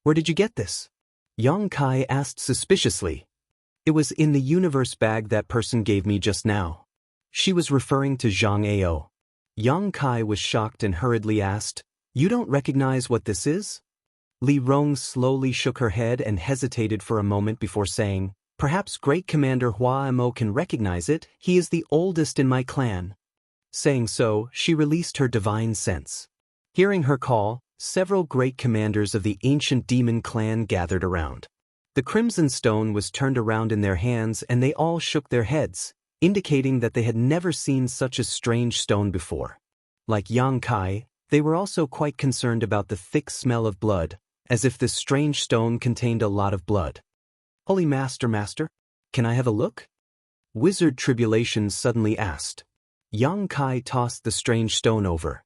"Where did you get this?" Yang Kai asked suspiciously. "It was in the universe bag that person gave me just now." She was referring to Zhang Ao. Yang Kai was shocked and hurriedly asked, "You don't recognize what this is?" Li Rong slowly shook her head and hesitated for a moment before saying, "Perhaps Great Commander Hua Mo can recognize it, he is the oldest in my clan." Saying so, she released her divine sense. Hearing her call, several great commanders of the ancient demon clan gathered around. The crimson stone was turned around in their hands and they all shook their heads, indicating that they had never seen such a strange stone before. Like Yang Kai, they were also quite concerned about the thick smell of blood, as if this strange stone contained a lot of blood. "Holy Master, can I have a look?" Wizard Tribulation suddenly asked. Yang Kai tossed the strange stone over.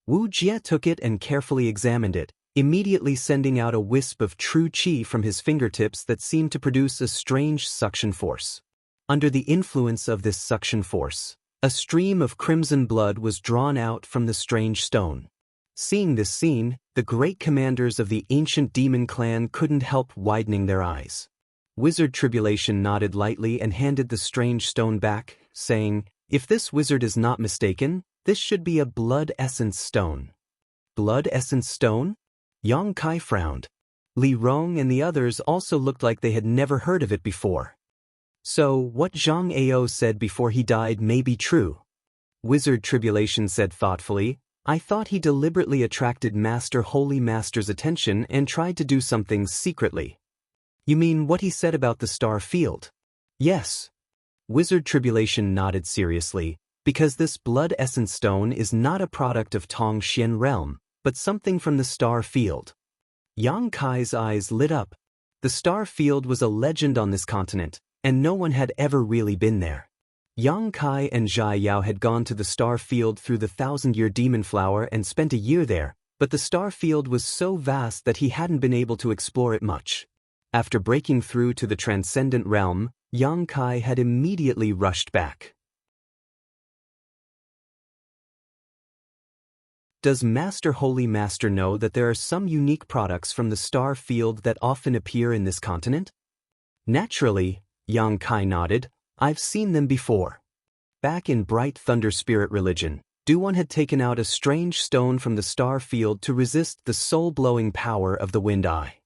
Wuxia took it and carefully examined it, immediately sending out a wisp of true qi from his fingertips that seemed to produce a strange suction force. Under the influence of this suction force, a stream of crimson blood was drawn out from the strange stone. Seeing this scene, the great commanders of the ancient demon clan couldn't help widening their eyes. Wizard Tribulation nodded lightly and handed the strange stone back, saying, "If this wizard is not mistaken, this should be a blood essence stone." Blood essence stone? Yang Kai frowned. Li Rong and the others also looked like they had never heard of it before. "So, what Zhang Ao said before he died may be true." Wizard Tribulation said thoughtfully, "I thought he deliberately attracted Holy Master's attention and tried to do something secretly." "You mean what he said about the star field?" "Yes." Wizard Tribulation nodded seriously, because this blood essence stone is not a product of Tongxian realm, but something from the star field. Yang Kai's eyes lit up. The star field was a legend on this continent, and no one had ever really been there. Yang Kai and Zhai Yao had gone to the star field through the 1,000-year demon flower and spent a year there, but the star field was so vast that he hadn't been able to explore it much. After breaking through to the transcendent realm, Yang Kai had immediately rushed back. Does Holy Master know that there are some unique products from the star field that often appear in this continent? Naturally, Yang Kai nodded. "I've seen them before. Back in Bright Thunder Spirit religion, Duan had taken out a strange stone from the star field to resist the soul-blowing power of the Wind Eye.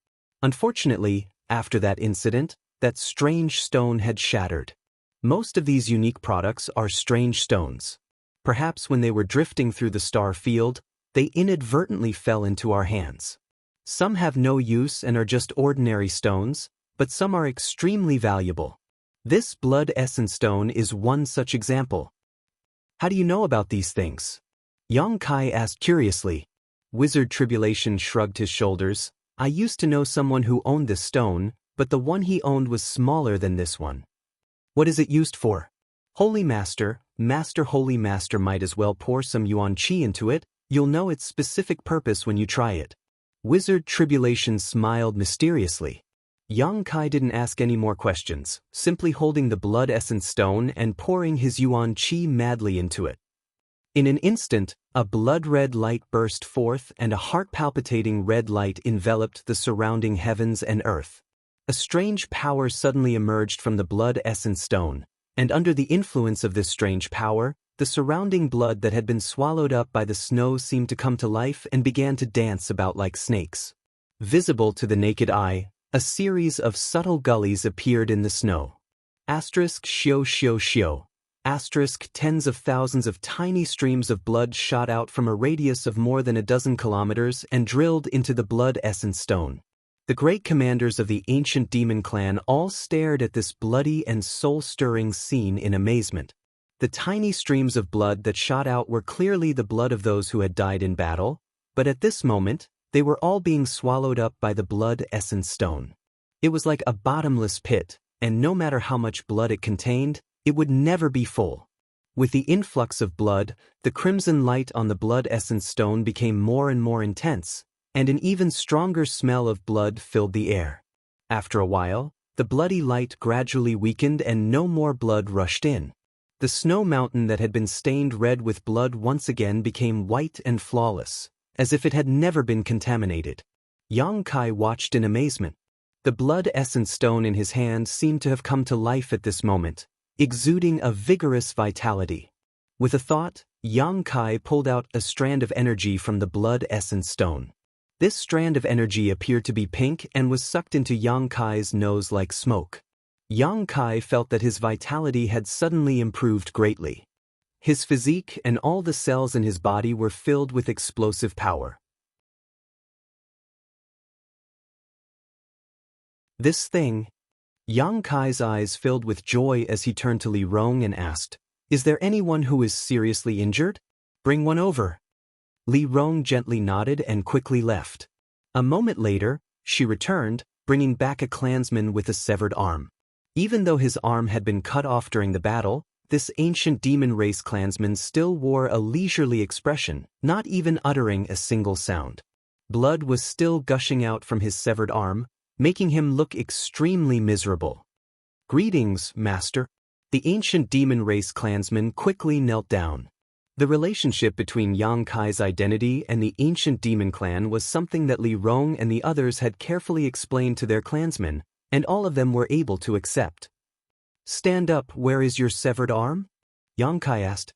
Unfortunately, after that incident, that strange stone had shattered. Most of these unique products are strange stones. Perhaps when they were drifting through the star field, they inadvertently fell into our hands. Some have no use and are just ordinary stones, but some are extremely valuable. This blood essence stone is one such example." "How do you know about these things?" Yang Kai asked curiously. Wizard Tribulation shrugged his shoulders. "I used to know someone who owned this stone, but the one he owned was smaller than this one." "What is it used for?" "Holy Master, Holy Master might as well pour some Yuan Qi into it. You'll know its specific purpose when you try it." Wizard Tribulation smiled mysteriously. Yang Kai didn't ask any more questions, simply holding the blood essence stone and pouring his Yuan Qi madly into it. In an instant, a blood-red light burst forth and a heart-palpitating red light enveloped the surrounding heavens and earth. A strange power suddenly emerged from the blood essence stone, and under the influence of this strange power, the surrounding blood that had been swallowed up by the snow seemed to come to life and began to dance about like snakes. Visible to the naked eye, a series of subtle gullies appeared in the snow. **Xio. Tens of thousands of tiny streams of blood shot out from a radius of more than a dozen kilometers and drilled into the blood essence stone. The great commanders of the ancient demon clan all stared at this bloody and soul-stirring scene in amazement. The tiny streams of blood that shot out were clearly the blood of those who had died in battle, but at this moment, they were all being swallowed up by the blood essence stone. It was like a bottomless pit, and no matter how much blood it contained, it would never be full. With the influx of blood, the crimson light on the blood essence stone became more and more intense, and an even stronger smell of blood filled the air. After a while, the bloody light gradually weakened and no more blood rushed in. The snow mountain that had been stained red with blood once again became white and flawless, as if it had never been contaminated. Yang Kai watched in amazement. The blood essence stone in his hand seemed to have come to life at this moment, exuding a vigorous vitality. With a thought, Yang Kai pulled out a strand of energy from the blood essence stone. This strand of energy appeared to be pink and was sucked into Yang Kai's nose like smoke. Yang Kai felt that his vitality had suddenly improved greatly. His physique and all the cells in his body were filled with explosive power. This thing. Yang Kai's eyes filled with joy as he turned to Li Rong and asked, "Is there anyone who is seriously injured? Bring one over." Li Rong gently nodded and quickly left. A moment later, she returned, bringing back a clansman with a severed arm. Even though his arm had been cut off during the battle, this ancient demon race clansman still wore a leisurely expression, not even uttering a single sound. Blood was still gushing out from his severed arm, making him look extremely miserable. "Greetings, master." The ancient demon race clansman quickly knelt down. The relationship between Yang Kai's identity and the ancient demon clan was something that Li Rong and the others had carefully explained to their clansmen, and all of them were able to accept. "Stand up, where is your severed arm?" Yang Kai asked.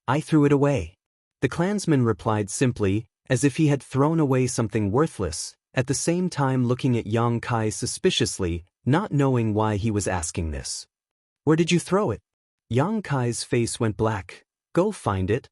"I threw it away." The clansman replied simply, as if he had thrown away something worthless, at the same time looking at Yang Kai suspiciously, not knowing why he was asking this. "Where did you throw it?" Yang Kai's face went black. "Go find it."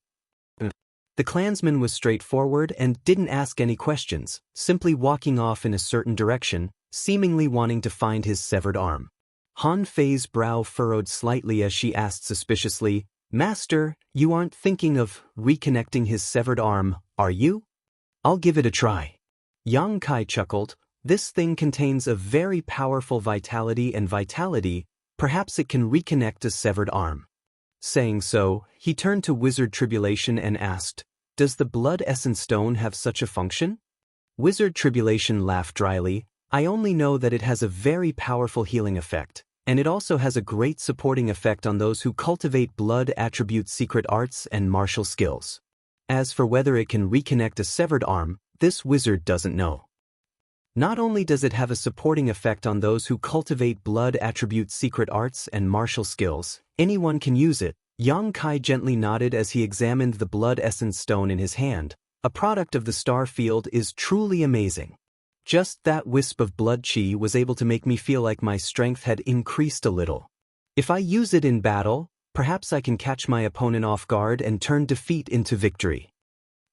The clansman was straightforward and didn't ask any questions, simply walking off in a certain direction, seemingly wanting to find his severed arm. Han Fei's brow furrowed slightly as she asked suspiciously, "Master, you aren't thinking of reconnecting his severed arm, are you?" "I'll give it a try." Yang Kai chuckled. "This thing contains a very powerful vitality, perhaps it can reconnect a severed arm." Saying so, he turned to Wizard Tribulation and asked, "Does the blood essence stone have such a function?" Wizard Tribulation laughed dryly. "I only know that it has a very powerful healing effect, and it also has a great supporting effect on those who cultivate blood attribute secret arts and martial skills. As for whether it can reconnect a severed arm, this wizard doesn't know. Not only does it have a supporting effect on those who cultivate blood attribute secret arts and martial skills, anyone can use it." Yang Kai gently nodded as he examined the blood essence stone in his hand. "A product of the star field is truly amazing. Just that wisp of blood chi was able to make me feel like my strength had increased a little. If I use it in battle, perhaps I can catch my opponent off guard and turn defeat into victory."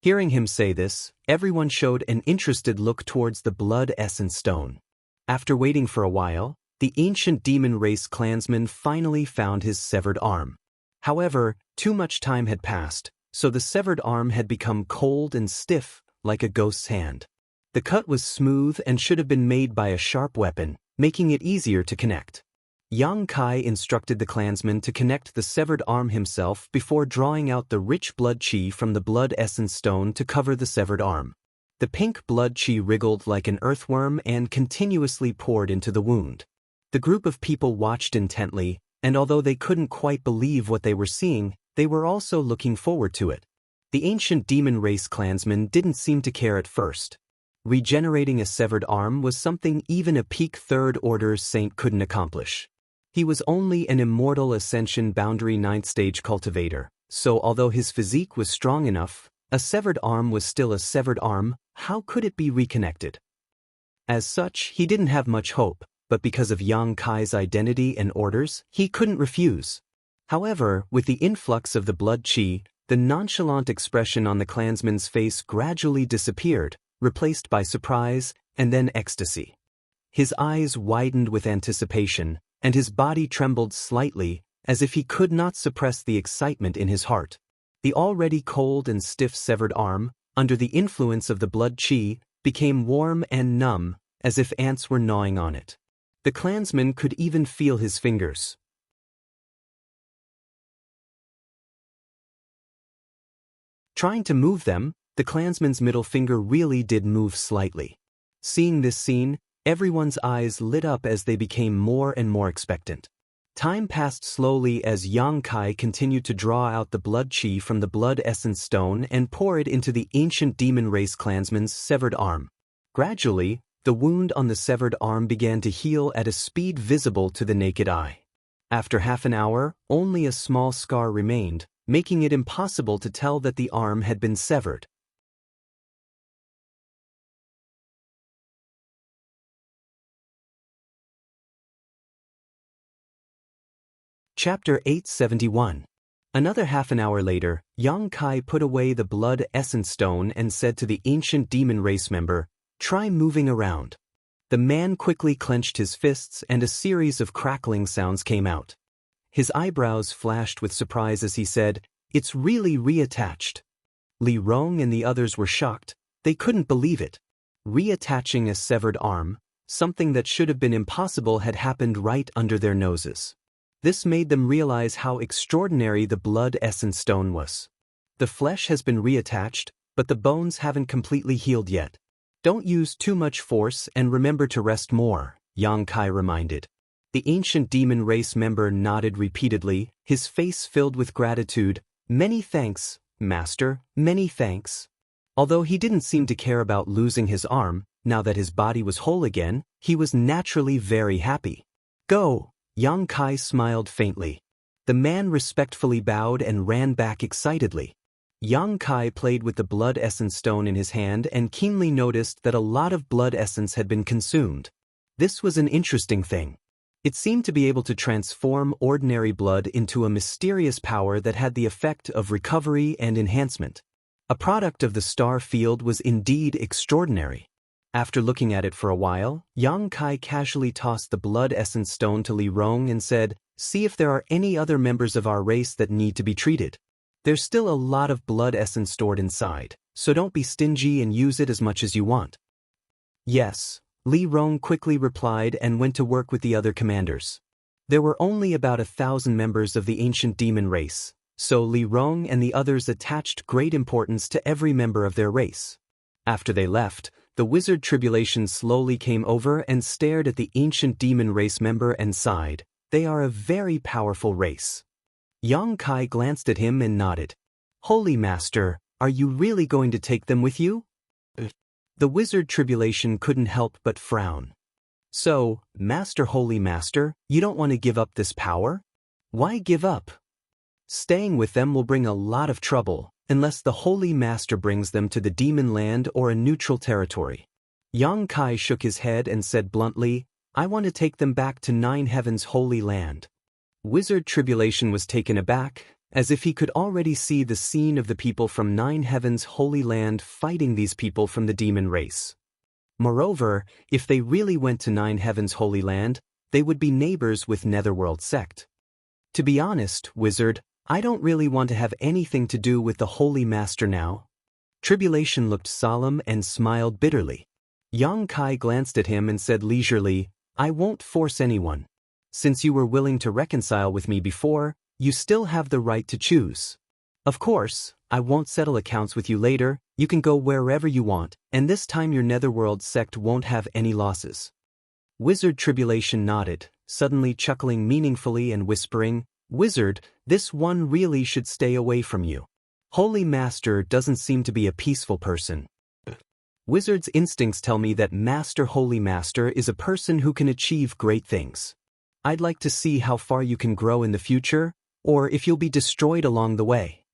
Hearing him say this, everyone showed an interested look towards the blood essence stone. After waiting for a while, the ancient demon race clansman finally found his severed arm. However, too much time had passed, so the severed arm had become cold and stiff, like a ghost's hand. The cut was smooth and should have been made by a sharp weapon, making it easier to connect. Yang Kai instructed the clansman to connect the severed arm himself before drawing out the rich blood chi from the blood essence stone to cover the severed arm. The pink blood chi wriggled like an earthworm and continuously poured into the wound. The group of people watched intently, and although they couldn't quite believe what they were seeing, they were also looking forward to it. The ancient demon race clansman didn't seem to care at first. Regenerating a severed arm was something even a peak third-order saint couldn't accomplish. He was only an immortal ascension boundary 9th stage cultivator, so although his physique was strong enough, a severed arm was still a severed arm. How could it be reconnected? As such, he didn't have much hope, but because of Yang Kai's identity and orders, he couldn't refuse. However, with the influx of the blood chi, the nonchalant expression on the clansman's face gradually disappeared, replaced by surprise and then ecstasy. His eyes widened with anticipation, and his body trembled slightly, as if he could not suppress the excitement in his heart. The already cold and stiff severed arm, under the influence of the blood qi, became warm and numb, as if ants were gnawing on it. The clansman could even feel his fingers. Trying to move them, the clansman's middle finger really did move slightly. Seeing this scene, everyone's eyes lit up as they became more and more expectant. Time passed slowly as Yang Kai continued to draw out the blood qi from the blood essence stone and pour it into the ancient demon race clansman's severed arm. Gradually, the wound on the severed arm began to heal at a speed visible to the naked eye. After half an hour, only a small scar remained, making it impossible to tell that the arm had been severed. Chapter 871. Another half an hour later, Yang Kai put away the blood essence stone and said to the ancient demon race member, "Try moving around." The man quickly clenched his fists and a series of crackling sounds came out. His eyebrows flashed with surprise as he said, "It's really reattached." Li Rong and the others were shocked. They couldn't believe it. Reattaching a severed arm, something that should have been impossible, had happened right under their noses. This made them realize how extraordinary the blood essence stone was. The flesh has been reattached, but the bones haven't completely healed yet. Don't use too much force and remember to rest more, Yang Kai reminded. The ancient demon race member nodded repeatedly, his face filled with gratitude. "Many thanks, Master, many thanks." Although he didn't seem to care about losing his arm, now that his body was whole again, he was naturally very happy. "Go!" Yang Kai smiled faintly. The man respectfully bowed and ran back excitedly. Yang Kai played with the blood essence stone in his hand and keenly noticed that a lot of blood essence had been consumed. This was an interesting thing. It seemed to be able to transform ordinary blood into a mysterious power that had the effect of recovery and enhancement. A product of the star field was indeed extraordinary. After looking at it for a while, Yang Kai casually tossed the blood essence stone to Li Rong and said, "See if there are any other members of our race that need to be treated. There's still a lot of blood essence stored inside, so don't be stingy and use it as much as you want." "Yes," Li Rong quickly replied and went to work with the other commanders. There were only about 1,000 members of the ancient demon race, so Li Rong and the others attached great importance to every member of their race. After they left, the wizard Tribulation slowly came over and stared at the ancient demon race member and sighed. "They are a very powerful race." Yang Kai glanced at him and nodded. "Holy Master, are you really going to take them with you?" The wizard Tribulation couldn't help but frown. "So, Master, Holy Master, you don't want to give up this power? Why give up? Staying with them will bring a lot of trouble, unless the Holy Master brings them to the demon land or a neutral territory." Yang Kai shook his head and said bluntly, "I want to take them back to Nine Heavens' Holy Land." Wizard Tribulation was taken aback, as if he could already see the scene of the people from Nine Heavens' Holy Land fighting these people from the demon race. Moreover, if they really went to Nine Heavens' Holy Land, they would be neighbors with Netherworld sect. "To be honest, Wizard, I don't really want to have anything to do with the Holy Master now." Tribulation looked solemn and smiled bitterly. Yang Kai glanced at him and said leisurely, "I won't force anyone. Since you were willing to reconcile with me before, you still have the right to choose. Of course, I won't settle accounts with you later. You can go wherever you want, and this time your Netherworld sect won't have any losses." Wizard Tribulation nodded, suddenly chuckling meaningfully and whispering, "Wizard, this one really should stay away from you. Holy Master doesn't seem to be a peaceful person." Wizard's instincts tell me that Master Holy Master is a person who can achieve great things. I'd like to see how far you can grow in the future, or if you'll be destroyed along the way.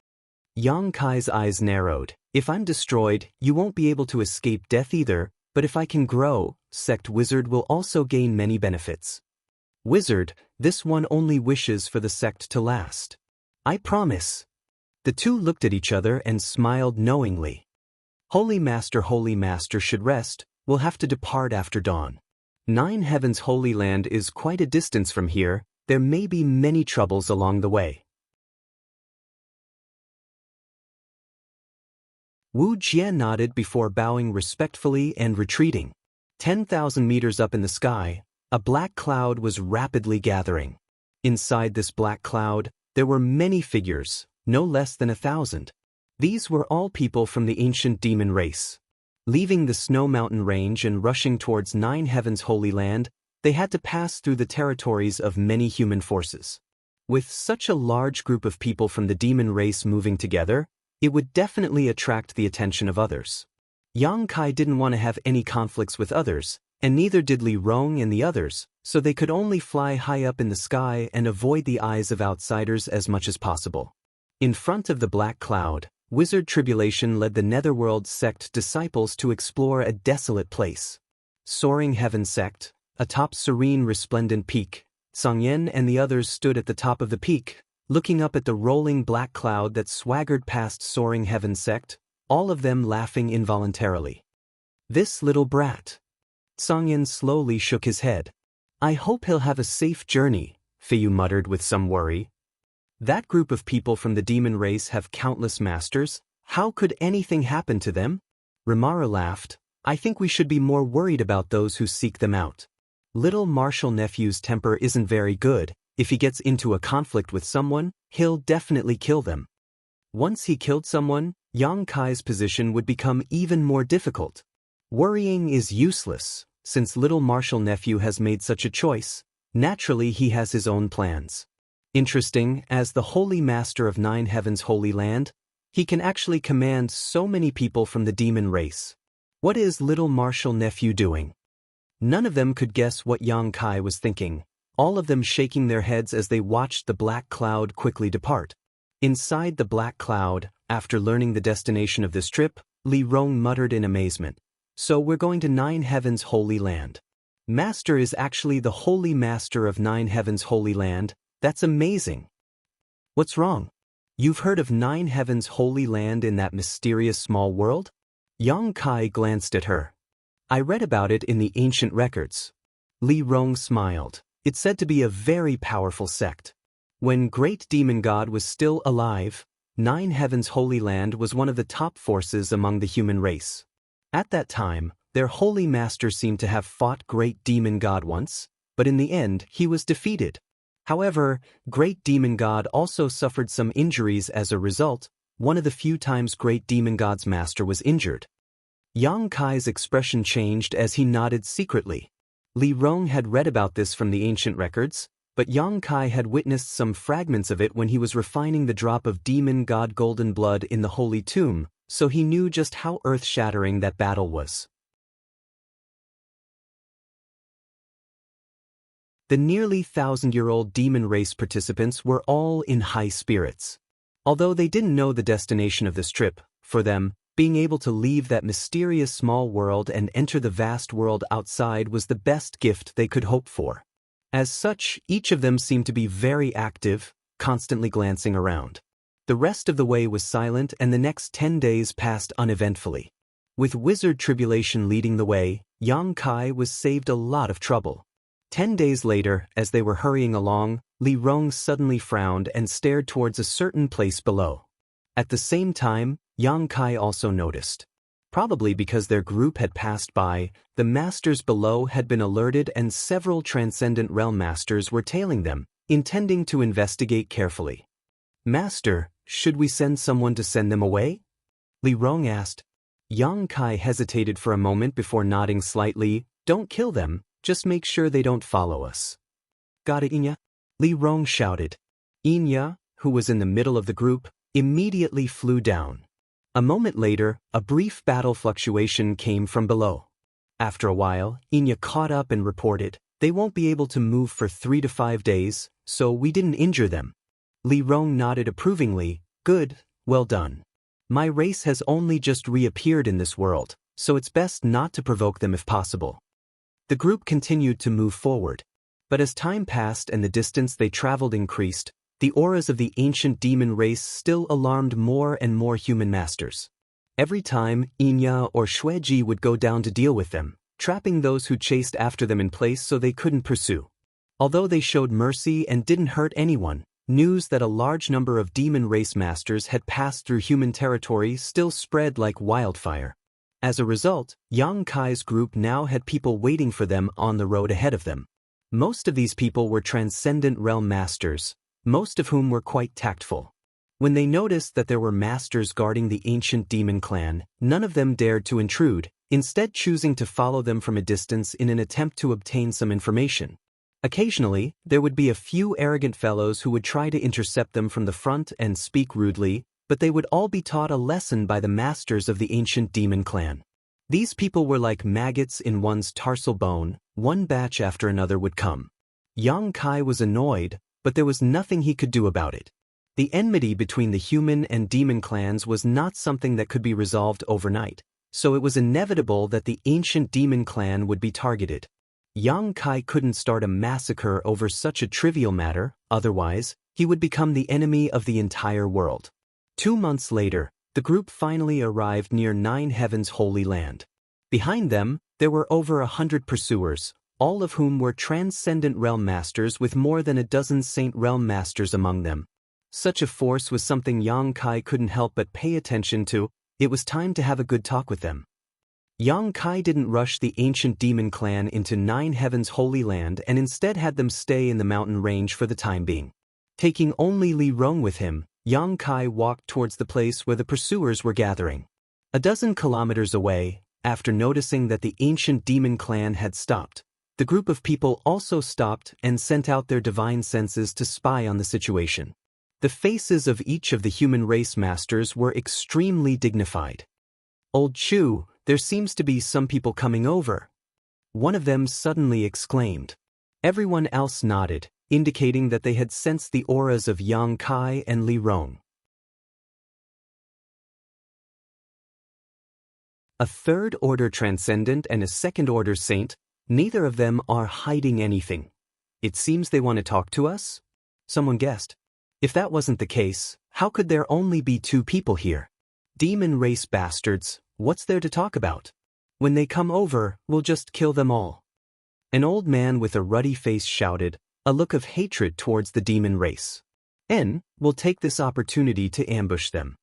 Yang Kai's eyes narrowed. "If I'm destroyed, you won't be able to escape death either, but if I can grow, Sect Wizard will also gain many benefits. Wizard, this one only wishes for the sect to last. I promise." The two looked at each other and smiled knowingly. Holy Master should rest. We'll have to depart after dawn." Nine Heavens Holy Land is quite a distance from here. There may be many troubles along the way. Wuxia nodded before bowing respectfully and retreating. 10,000 meters up in the sky, a black cloud was rapidly gathering. Inside this black cloud, there were many figures, no less than 1,000. These were all people from the ancient demon race. Leaving the Snow Mountain Range and rushing towards Nine Heavens Holy Land, they had to pass through the territories of many human forces. With such a large group of people from the demon race moving together, it would definitely attract the attention of others. Yang Kai didn't want to have any conflicts with others, and neither did Li Rong and the others, so they could only fly high up in the sky and avoid the eyes of outsiders as much as possible. In front of the black cloud, Wizard Tribulation led the Netherworld sect disciples to explore a desolate place. Soaring Heaven sect, atop serene resplendent peak, Xianxia and the others stood at the top of the peak, looking up at the rolling black cloud that swaggered past Soaring Heaven sect, all of them laughing involuntarily. This little brat. Xianxia slowly shook his head. I hope he'll have a safe journey, Feiyu muttered with some worry. That group of people from the demon race have countless masters. How could anything happen to them? Rimara laughed. I think we should be more worried about those who seek them out. Little Marshal Nephew's temper isn't very good. If he gets into a conflict with someone, he'll definitely kill them. Once he killed someone, Yang Kai's position would become even more difficult. Worrying is useless, since little Marshal Nephew has made such a choice. Naturally, he has his own plans. Interesting, as the Holy Master of Nine Heavens Holy Land, he can actually command so many people from the demon race. What is little Marshal Nephew doing? None of them could guess what Yang Kai was thinking, all of them shaking their heads as they watched the black cloud quickly depart. Inside the black cloud, after learning the destination of this trip, Li Rong muttered in amazement. So we're going to Nine Heavens Holy Land. Master is actually the Holy Master of Nine Heavens Holy Land. That's amazing. What's wrong? You've heard of Nine Heavens Holy Land in that mysterious small world? Yang Kai glanced at her. I read about it in the ancient records. Li Rong smiled. It's said to be a very powerful sect. When Great Demon God was still alive, Nine Heavens Holy Land was one of the top forces among the human race. At that time, their Holy Master seemed to have fought Great Demon God once, but in the end he was defeated. However, Great Demon God also suffered some injuries as a result, one of the few times Great Demon God's master was injured. Yang Kai's expression changed as he nodded secretly. Li Rong had read about this from the ancient records, but Yang Kai had witnessed some fragments of it when he was refining the drop of Demon God golden blood in the Holy Tomb, so he knew just how earth-shattering that battle was. The nearly 1,000-year-old demon race participants were all in high spirits. Although they didn't know the destination of this trip, for them, being able to leave that mysterious small world and enter the vast world outside was the best gift they could hope for. As such, each of them seemed to be very active, constantly glancing around. The rest of the way was silent and the next 10 days passed uneventfully. With Wizard Tribulation leading the way, Yang Kai was saved a lot of trouble. 10 days later, as they were hurrying along, Li Rong suddenly frowned and stared towards a certain place below. At the same time, Yang Kai also noticed. Probably because their group had passed by, the masters below had been alerted and several Transcendent Realm masters were tailing them, intending to investigate carefully. Master, should we send someone to send them away? Li Rong asked. Yang Kai hesitated for a moment before nodding slightly. Don't kill them. Just make sure they don't follow us. Got it, Xianxia? Li Rong shouted. Xianxia, who was in the middle of the group, immediately flew down. A moment later, a brief battle fluctuation came from below. After a while, Xianxia caught up and reported, they won't be able to move for 3 to 5 days, so we didn't injure them. Li Rong nodded approvingly. Good, well done. My race has only just reappeared in this world, so it's best not to provoke them if possible. The group continued to move forward. But as time passed and the distance they traveled increased, the auras of the ancient demon race still alarmed more and more human masters. Every time Xianxia or Xueji would go down to deal with them, trapping those who chased after them in place so they couldn't pursue. Although they showed mercy and didn't hurt anyone, news that a large number of demon race masters had passed through human territory still spread like wildfire. As a result, Yang Kai's group now had people waiting for them on the road ahead of them. Most of these people were transcendent realm masters, most of whom were quite tactful. When they noticed that there were masters guarding the ancient demon clan, none of them dared to intrude, instead choosing to follow them from a distance in an attempt to obtain some information. Occasionally, there would be a few arrogant fellows who would try to intercept them from the front and speak rudely, but they would all be taught a lesson by the masters of the ancient demon clan. These people were like maggots in one's tarsal bone, one batch after another would come. Yang Kai was annoyed, but there was nothing he could do about it. The enmity between the human and demon clans was not something that could be resolved overnight, so it was inevitable that the ancient demon clan would be targeted. Yang Kai couldn't start a massacre over such a trivial matter, otherwise, he would become the enemy of the entire world. 2 months later, the group finally arrived near Nine Heavens' Holy Land. Behind them, there were over 100 pursuers, all of whom were transcendent realm masters with more than a dozen saint realm masters among them. Such a force was something Yang Kai couldn't help but pay attention to. It was time to have a good talk with them. Yang Kai didn't rush the ancient demon clan into Nine Heavens' Holy Land and instead had them stay in the mountain range for the time being. Taking only Li Rong with him, Yang Kai walked towards the place where the pursuers were gathering. A dozen kilometers away, after noticing that the ancient demon clan had stopped, the group of people also stopped and sent out their divine senses to spy on the situation. The faces of each of the human race masters were extremely dignified. "Old Chu, there seems to be some people coming over," one of them suddenly exclaimed. Everyone else nodded, indicating that they had sensed the auras of Yang Kai and Li Rong. A third-order transcendent and a second-order saint, neither of them are hiding anything. "It seems they want to talk to us?" someone guessed. If that wasn't the case, how could there only be 2 people here? Demon race bastards, what's there to talk about? When they come over, we'll just kill them all. An old man with a ruddy face shouted, a look of hatred towards the demon race. We'll take this opportunity to ambush them.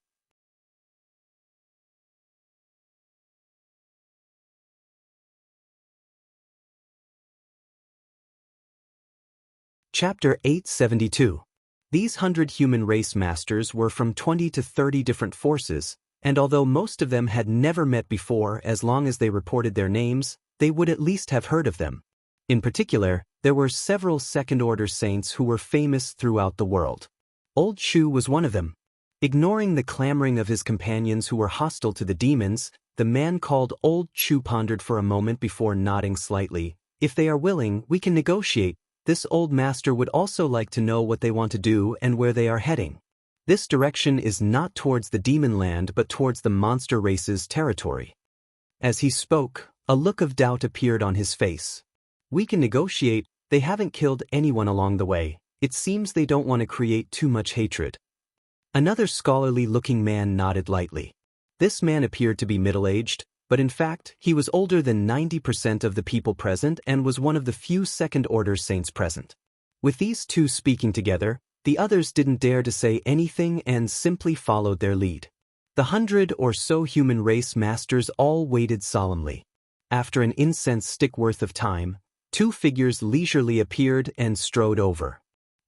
Chapter 872. These 100 human race masters were from 20 to 30 different forces, and although most of them had never met before, as long as they reported their names, they would at least have heard of them. In particular, there were several second-order saints who were famous throughout the world. Old Chu was one of them. Ignoring the clamoring of his companions who were hostile to the demons, the man called Old Chu pondered for a moment before nodding slightly. "If they are willing, we can negotiate. This old master would also like to know what they want to do and where they are heading. This direction is not towards the demon land but towards the monster race's territory." As he spoke, a look of doubt appeared on his face. "We can negotiate. They haven't killed anyone along the way. It seems they don't want to create too much hatred." Another scholarly-looking man nodded lightly. This man appeared to be middle-aged, but in fact, he was older than 90% of the people present and was one of the few second-order saints present. With these two speaking together, the others didn't dare to say anything and simply followed their lead. The 100 or so human race masters all waited solemnly. After an incense stick worth of time, 2 figures leisurely appeared and strode over.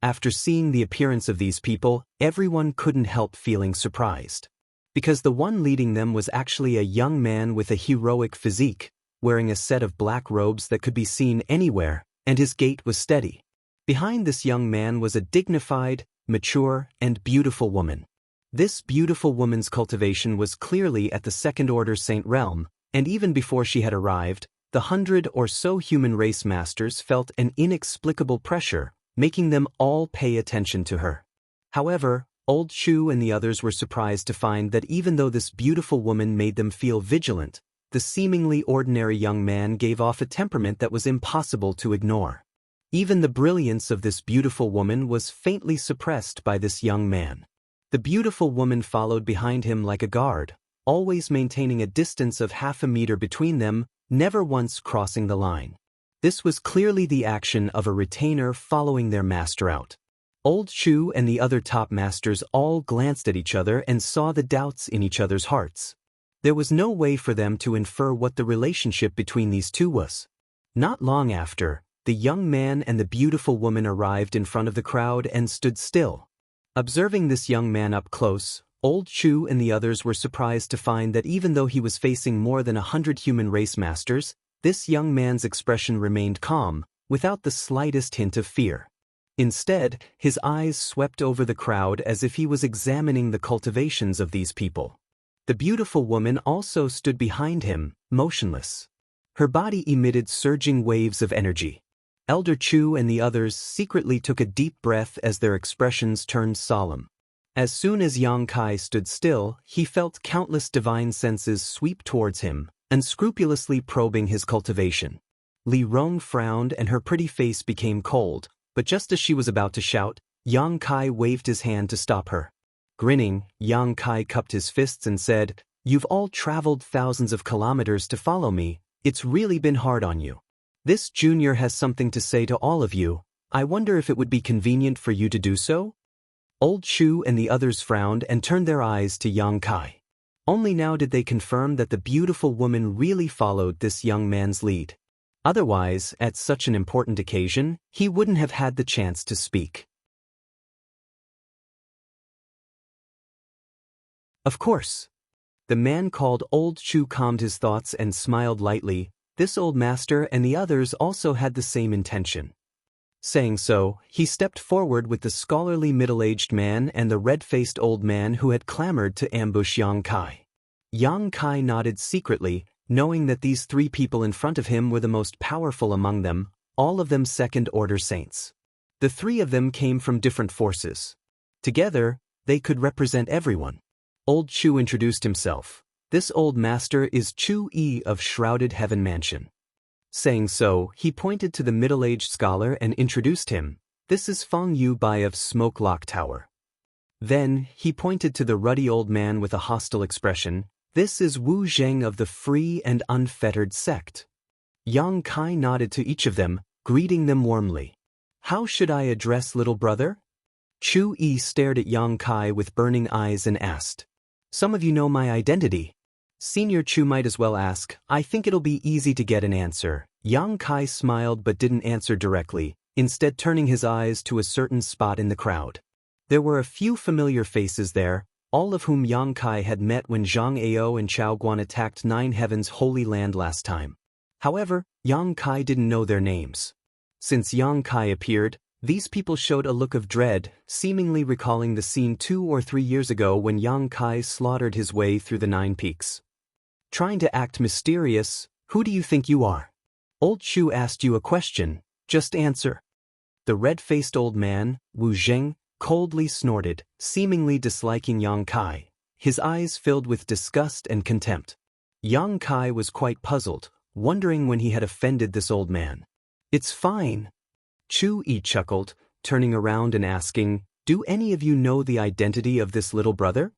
After seeing the appearance of these people, everyone couldn't help feeling surprised. Because the one leading them was actually a young man with a heroic physique, wearing a set of black robes that could be seen anywhere, and his gait was steady. Behind this young man was a dignified, mature, and beautiful woman. This beautiful woman's cultivation was clearly at the second-order saint realm, and even before she had arrived, the 100 or so human race masters felt an inexplicable pressure, making them all pay attention to her. However, Old Chu and the others were surprised to find that even though this beautiful woman made them feel vigilant, the seemingly ordinary young man gave off a temperament that was impossible to ignore. Even the brilliance of this beautiful woman was faintly suppressed by this young man. The beautiful woman followed behind him like a guard, always maintaining a distance of half a meter between them, never once crossing the line. This was clearly the action of a retainer following their master out. Old Chu and the other top masters all glanced at each other and saw the doubts in each other's hearts. There was no way for them to infer what the relationship between these two was. Not long after, the young man and the beautiful woman arrived in front of the crowd and stood still. Observing this young man up close, Old Chu and the others were surprised to find that even though he was facing more than 100 human race masters, this young man's expression remained calm, without the slightest hint of fear. Instead, his eyes swept over the crowd as if he was examining the cultivations of these people. The beautiful woman also stood behind him, motionless. Her body emitted surging waves of energy. Elder Chu and the others secretly took a deep breath as their expressions turned solemn. As soon as Yang Kai stood still, he felt countless divine senses sweep towards him, unscrupulously probing his cultivation. Li Rong frowned and her pretty face became cold, but just as she was about to shout, Yang Kai waved his hand to stop her. Grinning, Yang Kai cupped his fists and said, "You've all traveled thousands of kilometers to follow me. It's really been hard on you. This junior has something to say to all of you. I wonder if it would be convenient for you to do so?" Old Chu and the others frowned and turned their eyes to Yang Kai. Only now did they confirm that the beautiful woman really followed this young man's lead. Otherwise, at such an important occasion, he wouldn't have had the chance to speak. Of course. The man called Old Chu calmed his thoughts and smiled lightly. This old master and the others also had the same intention. Saying so, he stepped forward with the scholarly middle-aged man and the red-faced old man who had clamored to ambush Yang Kai. Yang Kai nodded secretly, knowing that these three people in front of him were the most powerful among them, all of them second-order saints. The three of them came from different forces. Together, they could represent everyone. Old Chu introduced himself. "This old master is Chu Yi of Shrouded Heaven Mansion." Saying so, he pointed to the middle-aged scholar and introduced him. "This is Feng Yu Bai of Smoke Lock Tower." Then, he pointed to the ruddy old man with a hostile expression. "This is Wu Zheng of the Free and Unfettered Sect." Yang Kai nodded to each of them, greeting them warmly. "How should I address little brother?" Chu Yi stared at Yang Kai with burning eyes and asked. "Some of you know my identity." Senior Chu might as well ask. "I think it'll be easy to get an answer." Yang Kai smiled but didn't answer directly, instead turning his eyes to a certain spot in the crowd. There were a few familiar faces there, all of whom Yang Kai had met when Zhang Ao and Chao Guan attacked Nine Heavens' Holy Land last time. However, Yang Kai didn't know their names. Since Yang Kai appeared, these people showed a look of dread, seemingly recalling the scene 2 or 3 years ago when Yang Kai slaughtered his way through the Nine Peaks. Trying to act mysterious, "Who do you think you are? Old Chu asked you a question, just answer." The red-faced old man, Wu Zheng, coldly snorted, seemingly disliking Yang Kai. His eyes filled with disgust and contempt. Yang Kai was quite puzzled, wondering when he had offended this old man. "It's fine." Chu Yi chuckled, turning around and asking, "Do any of you know the identity of this little brother?"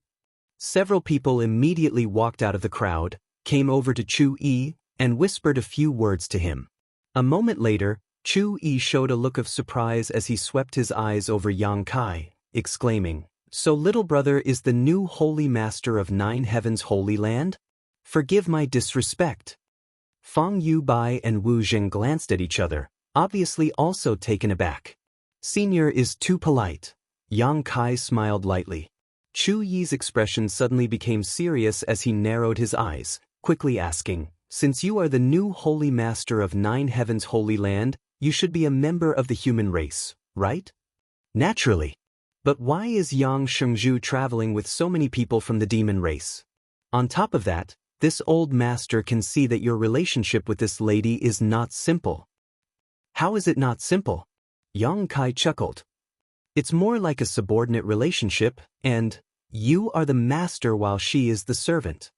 Several people immediately walked out of the crowd, came over to Chu Yi, and whispered a few words to him. A moment later, Chu Yi showed a look of surprise as he swept his eyes over Yang Kai, exclaiming, "So little brother is the new holy master of Nine Heavens' Holy Land? Forgive my disrespect." Feng Yu Bai and Wu Zheng glanced at each other, obviously also taken aback. "Senior is too polite." Yang Kai smiled lightly. Chu Yi's expression suddenly became serious as he narrowed his eyes, quickly asking, "Since you are the new holy master of Nine Heavens' Holy Land, you should be a member of the human race, right?" "Naturally. But why is Yang Shengzhu traveling with so many people from the demon race? On top of that, this old master can see that your relationship with this lady is not simple." "How is it not simple?" Yang Kai chuckled. "It's more like a subordinate relationship, and you are the master while she is the servant."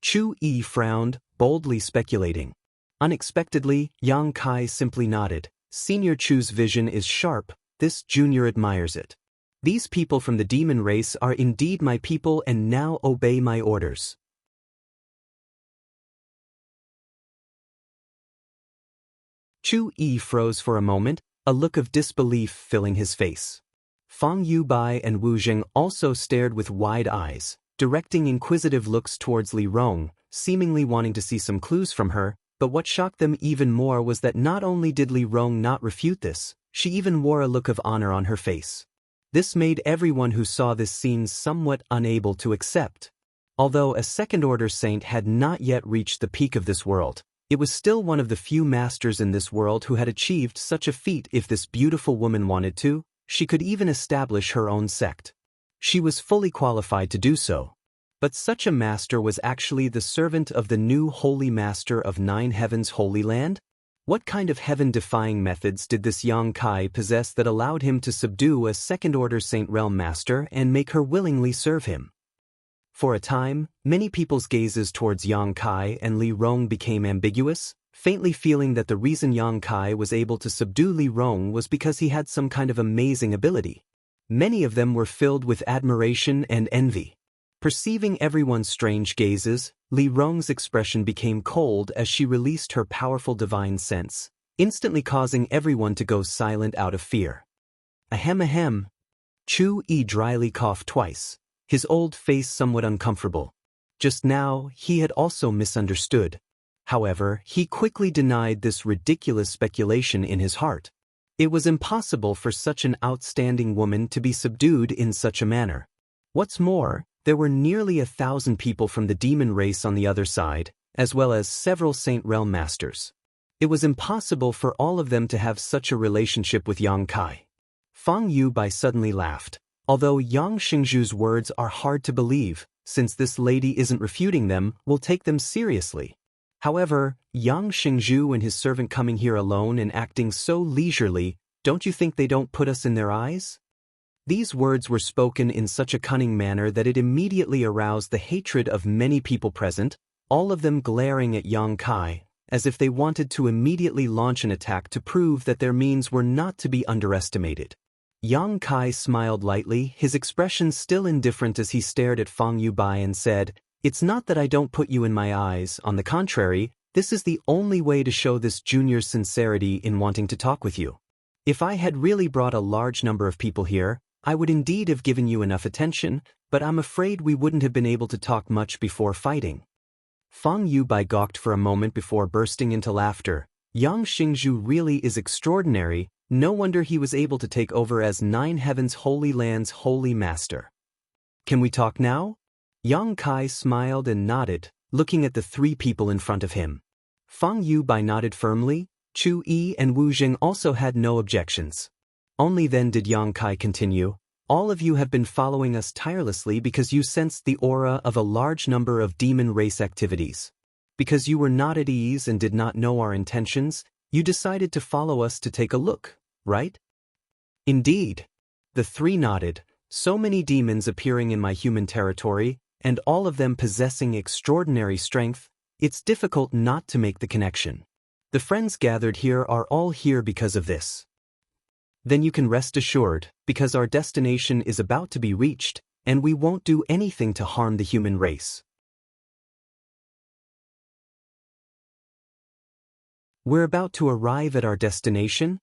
Chu Yi frowned, boldly speculating. Unexpectedly, Yang Kai simply nodded. "Senior Chu's vision is sharp, this junior admires it. These people from the demon race are indeed my people and now obey my orders." Chu Yi froze for a moment, a look of disbelief filling his face. Fang Yubai and Wu Jing also stared with wide eyes, directing inquisitive looks towards Li Rong, seemingly wanting to see some clues from her, but what shocked them even more was that not only did Li Rong not refute this, she even wore a look of honor on her face. This made everyone who saw this scene somewhat unable to accept. Although a second-order saint had not yet reached the peak of this world, it was still one of the few masters in this world who had achieved such a feat. If this beautiful woman wanted to, she could even establish her own sect. She was fully qualified to do so. But such a master was actually the servant of the new Holy Master of Nine Heavens Holy Land? What kind of heaven-defying methods did this Yang Kai possess that allowed him to subdue a second-order Saint Realm Master and make her willingly serve him? For a time, many people's gazes towards Yang Kai and Li Rong became ambiguous, faintly feeling that the reason Yang Kai was able to subdue Li Rong was because he had some kind of amazing ability. Many of them were filled with admiration and envy. Perceiving everyone's strange gazes, Li Rong's expression became cold as she released her powerful divine sense, instantly causing everyone to go silent out of fear. Ahem ahem. Chu Yi dryly coughed twice, his old face somewhat uncomfortable. Just now, he had also misunderstood. However, he quickly denied this ridiculous speculation in his heart. It was impossible for such an outstanding woman to be subdued in such a manner. What's more, there were nearly 1,000 people from the demon race on the other side, as well as several Saint Realm Masters. It was impossible for all of them to have such a relationship with Yang Kai. Fang Yubai suddenly laughed. Although Yang Xingzhu's words are hard to believe, since this lady isn't refuting them, we'll take them seriously. However, Yang Xingzhu and his servant coming here alone and acting so leisurely, don't you think they don't put us in their eyes? These words were spoken in such a cunning manner that it immediately aroused the hatred of many people present, all of them glaring at Yang Kai, as if they wanted to immediately launch an attack to prove that their means were not to be underestimated. Yang Kai smiled lightly, his expression still indifferent as he stared at Fang Yubai and said, "It's not that I don't put you in my eyes, on the contrary, this is the only way to show this junior's sincerity in wanting to talk with you. If I had really brought a large number of people here, I would indeed have given you enough attention, but I'm afraid we wouldn't have been able to talk much before fighting." Fang Yubai gawked for a moment before bursting into laughter. Yang Xingzhu really is extraordinary, no wonder he was able to take over as Nine Heavens Holy Land's Holy Master. "Can we talk now?" Yang Kai smiled and nodded, looking at the three people in front of him. Fang Yubai nodded firmly. Chu Yi and Wu Jing also had no objections. Only then did Yang Kai continue, "All of you have been following us tirelessly because you sensed the aura of a large number of demon race activities. Because you were not at ease and did not know our intentions, you decided to follow us to take a look, right?" "Indeed." The three nodded. So many demons appearing in my human territory, and all of them possessing extraordinary strength, it's difficult not to make the connection. The friends gathered here are all here because of this. Then you can rest assured, because our destination is about to be reached, and we won't do anything to harm the human race. We're about to arrive at our destination?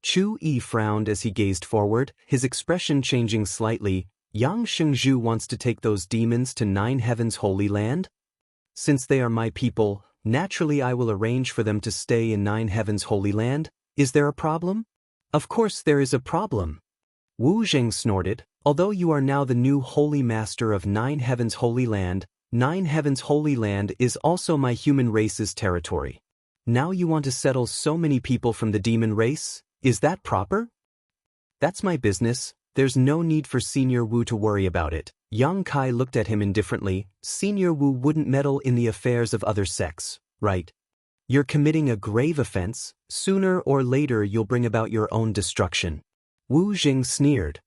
Chu Yi frowned as he gazed forward, his expression changing slightly. Yang Xingzhu wants to take those demons to Nine Heavens Holy Land? Since they are my people, naturally I will arrange for them to stay in Nine Heavens Holy Land. Is there a problem? Of course there is a problem. Wu Jing snorted. Although you are now the new Holy Master of Nine Heavens Holy Land, Nine Heavens Holy Land is also my human race's territory. Now you want to settle so many people from the demon race? Is that proper? That's my business. There's no need for Senior Wu to worry about it. Yang Kai looked at him indifferently. Senior Wu wouldn't meddle in the affairs of other sects, right? You're committing a grave offense. Sooner or later you'll bring about your own destruction. Wu Jing sneered.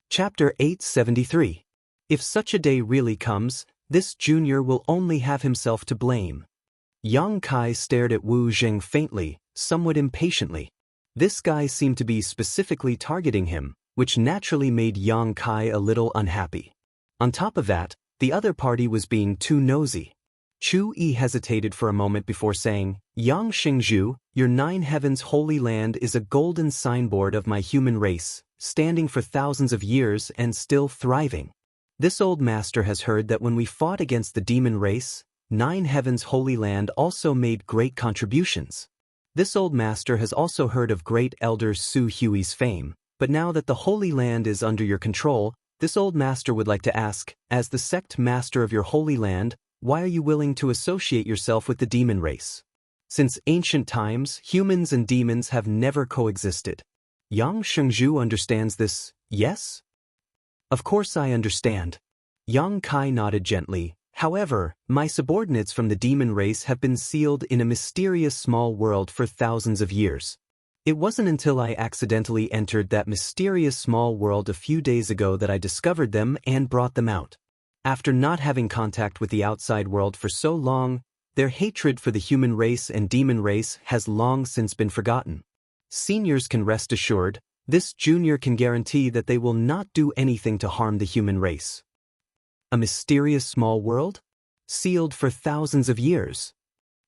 Chapter 873. If such a day really comes, this junior will only have himself to blame. Yang Kai stared at Wu Jing faintly, somewhat impatiently. This guy seemed to be specifically targeting him, which naturally made Yang Kai a little unhappy. On top of that, the other party was being too nosy. Chu Yi hesitated for a moment before saying, Yang Xingzhu, your 9 heavens holy land is a golden signboard of my human race, standing for thousands of years and still thriving. This old master has heard that when we fought against the demon race, 9 heavens holy land also made great contributions. This old master has also heard of great elder Su Hui's fame, but now that the holy land is under your control, this old master would like to ask, as the sect master of your holy land, why are you willing to associate yourself with the demon race? Since ancient times, humans and demons have never coexisted. Yang Shengzhu understands this, yes? Of course I understand. Yang Kai nodded gently. However, my subordinates from the demon race have been sealed in a mysterious small world for thousands of years. It wasn't until I accidentally entered that mysterious small world a few days ago that I discovered them and brought them out. After not having contact with the outside world for so long, their hatred for the human race and demon race has long since been forgotten. Seniors can rest assured, this junior can guarantee that they will not do anything to harm the human race. A mysterious small world? Sealed for thousands of years.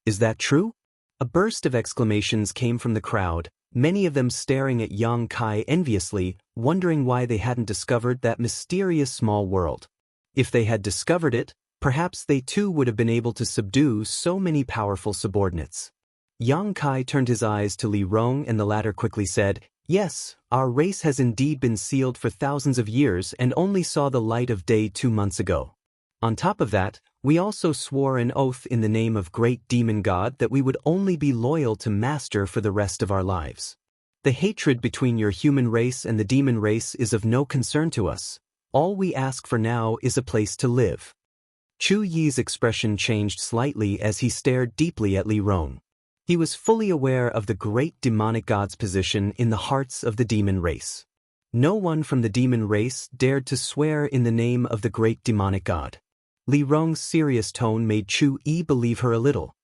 Is that true? A burst of exclamations came from the crowd, many of them staring at Yang Kai enviously, wondering why they hadn't discovered that mysterious small world. If they had discovered it, perhaps they too would have been able to subdue so many powerful subordinates. Yang Kai turned his eyes to Li Rong and the latter quickly said, Yes, our race has indeed been sealed for thousands of years and only saw the light of day 2 months ago. On top of that, we also swore an oath in the name of great demon god that we would only be loyal to Master for the rest of our lives. The hatred between your human race and the demon race is of no concern to us. All we ask for now is a place to live. Chu Yi's expression changed slightly as he stared deeply at Li Rong. He was fully aware of the great demonic god's position in the hearts of the demon race. No one from the demon race dared to swear in the name of the great demonic god. Li Rong's serious tone made Chu Yi believe her a little.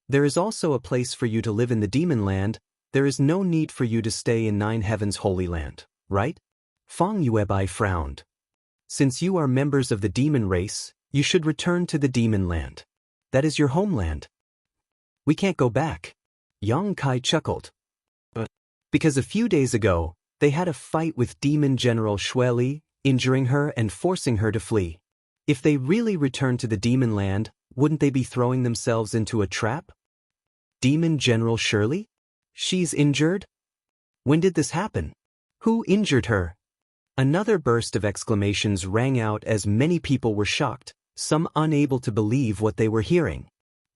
There is also a place for you to live in the demon land. There is no need for you to stay in 9 heavens holy land, right? Fang Yuebai frowned. Since you are members of the demon race, you should return to the demon land. That is your homeland. We can't go back. Yang Kai chuckled. But because a few days ago, they had a fight with demon general Xueli, injuring her and forcing her to flee. If they really returned to the demon land, wouldn't they be throwing themselves into a trap? Demon General Shirley? She's injured? When did this happen? Who injured her? Another burst of exclamations rang out as many people were shocked, some unable to believe what they were hearing.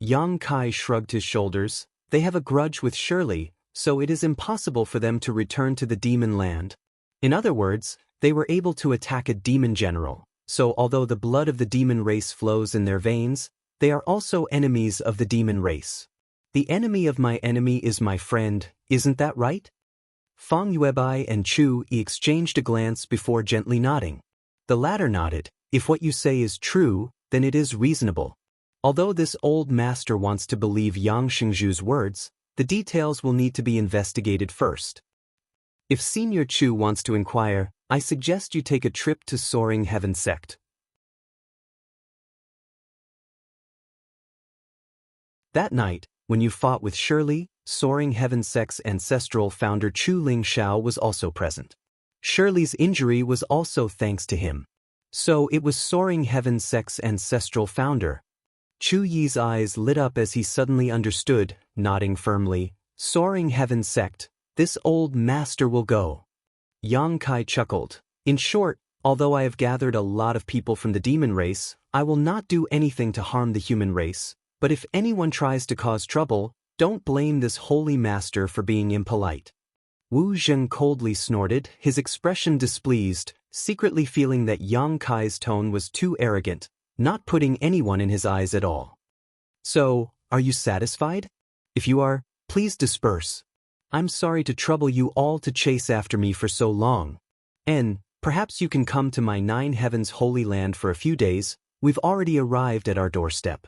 Yang Kai shrugged his shoulders. They have a grudge with Shirley, so it is impossible for them to return to the demon land. In other words, they were able to attack a demon general, so although the blood of the demon race flows in their veins, they are also enemies of the demon race. The enemy of my enemy is my friend, isn't that right? Fang Yuebai and Chu Yi exchanged a glance before gently nodding. The latter nodded. If what you say is true, then it is reasonable. Although this old master wants to believe Yang Xingzhu's words, the details will need to be investigated first. If Senior Chu wants to inquire, I suggest you take a trip to Soaring Heaven Sect. That night, when you fought with Shirley, Soaring Heaven Sect's ancestral founder Chu Ling Shao was also present. Shirley's injury was also thanks to him. So it was Soaring Heaven Sect's ancestral founder. Chu Yi's eyes lit up as he suddenly understood, nodding firmly. Soaring Heaven Sect, this old master will go. Yang Kai chuckled. In short, although I have gathered a lot of people from the demon race, I will not do anything to harm the human race, but if anyone tries to cause trouble, don't blame this holy master for being impolite. Wu Zheng coldly snorted, his expression displeased, secretly feeling that Yang Kai's tone was too arrogant, not putting anyone in his eyes at all. So, are you satisfied? If you are, please disperse. I'm sorry to trouble you all to chase after me for so long. And, perhaps you can come to my 9 heavens holy land for a few days. We've already arrived at our doorstep.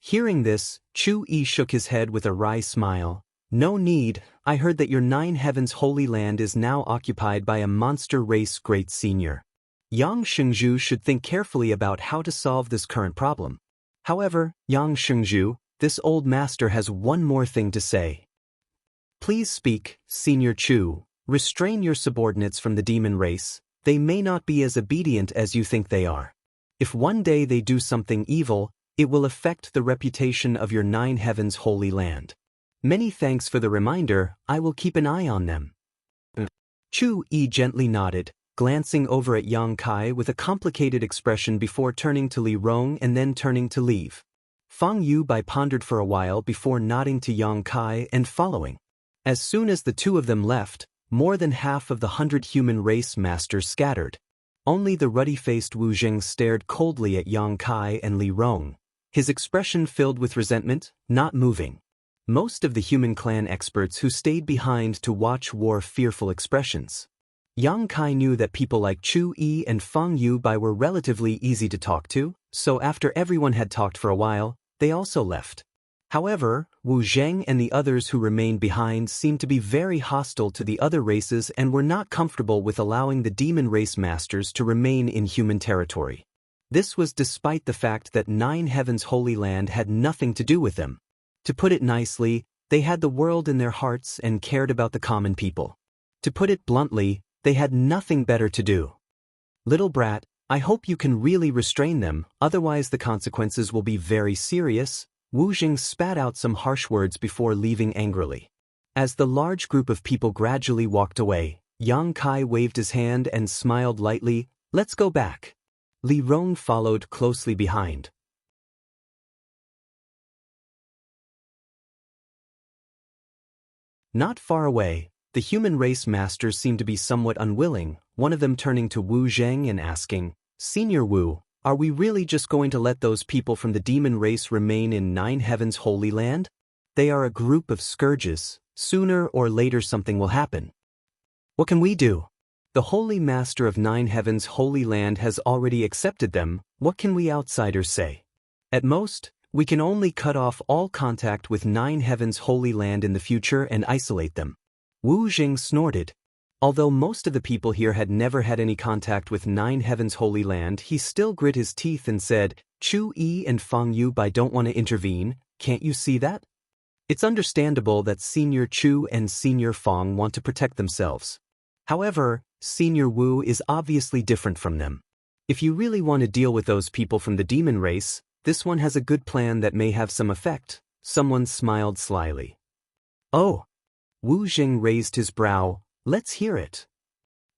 Hearing this, Chu Yi shook his head with a wry smile. No need, I heard that your 9 Heavens Holy Land is now occupied by a monster race great senior. Yang Shengzhu should think carefully about how to solve this current problem. However, Yang Shengzhu, this old master has one more thing to say. Please speak, Senior Chu. Restrain your subordinates from the demon race. They may not be as obedient as you think they are. If one day they do something evil, it will affect the reputation of your 9 Heavens Holy Land. Many thanks for the reminder. I will keep an eye on them. Chu Yi gently nodded, glancing over at Yang Kai with a complicated expression before turning to Li Rong and then turning to leave. Fang Yubai pondered for a while before nodding to Yang Kai and following. As soon as the two of them left, more than half of the 100 human race masters scattered. Only the ruddy-faced Wu Jing stared coldly at Yang Kai and Li Rong, his expression filled with resentment, not moving. Most of the human clan experts who stayed behind to watch wore fearful expressions. Yang Kai knew that people like Chu Yi and Fang Yubai were relatively easy to talk to, so after everyone had talked for a while, they also left. However, Wu Zheng and the others who remained behind seemed to be very hostile to the other races and were not comfortable with allowing the demon race masters to remain in human territory. This was despite the fact that 9 Heavens Holy Land had nothing to do with them. To put it nicely, they had the world in their hearts and cared about the common people. To put it bluntly, they had nothing better to do. Little brat, I hope you can really restrain them, otherwise the consequences will be very serious. Wu Jing spat out some harsh words before leaving angrily. As the large group of people gradually walked away, Yang Kai waved his hand and smiled lightly. Let's go back. Li Rong followed closely behind. Not far away, the human race masters seemed to be somewhat unwilling, one of them turning to Wu Zheng and asking, Senior Wu, are we really just going to let those people from the demon race remain in 9 Heavens Holy Land? They are a group of scourges. Sooner or later something will happen. What can we do? The Holy Master of 9 Heavens Holy Land has already accepted them. What can we outsiders say? At most, we can only cut off all contact with 9 Heavens Holy Land in the future and isolate them. Wu Jing snorted. Although most of the people here had never had any contact with 9 Heavens Holy Land, he still grit his teeth and said, Chu Yi and Fang Yubai don't want to intervene, can't you see that? It's understandable that Senior Chu and Senior Fang want to protect themselves. However, Senior Wu is obviously different from them. If you really want to deal with those people from the demon race, this one has a good plan that may have some effect. Someone smiled slyly. Oh. Wu Jing raised his brow. Let's hear it.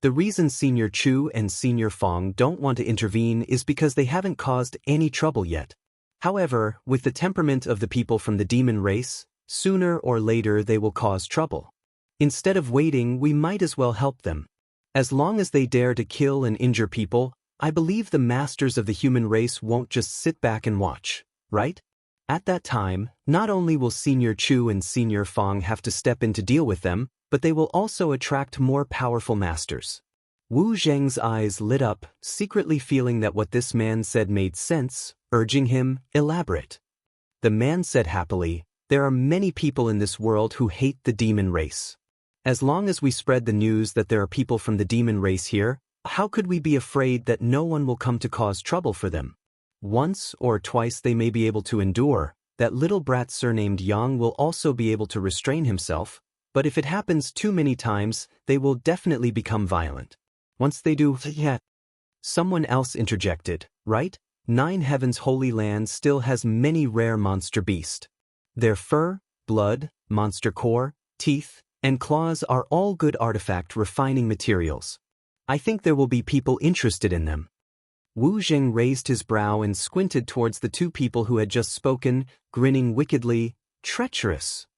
The reason Senior Chu and Senior Fang don't want to intervene is because they haven't caused any trouble yet. However, with the temperament of the people from the demon race, sooner or later they will cause trouble. Instead of waiting, we might as well help them. As long as they dare to kill and injure people, I believe the masters of the human race won't just sit back and watch, right? At that time, not only will Senior Chu and Senior Fang have to step in to deal with them, but they will also attract more powerful masters. Wu Zheng's eyes lit up, secretly feeling that what this man said made sense, urging him, elaborate. The man said happily, there are many people in this world who hate the demon race. As long as we spread the news that there are people from the demon race here, how could we be afraid that no one will come to cause trouble for them? Once or twice they may be able to endure, that little brat surnamed Yang will also be able to restrain himself, but if it happens too many times, they will definitely become violent. Once they do, someone else interjected, right? 9 Heavens Holy Land still has many rare monster beasts. Their fur, blood, monster core, teeth, and claws are all good artifact refining materials. I think there will be people interested in them. Wu Jing raised his brow and squinted towards the two people who had just spoken, grinning wickedly. Treacherous.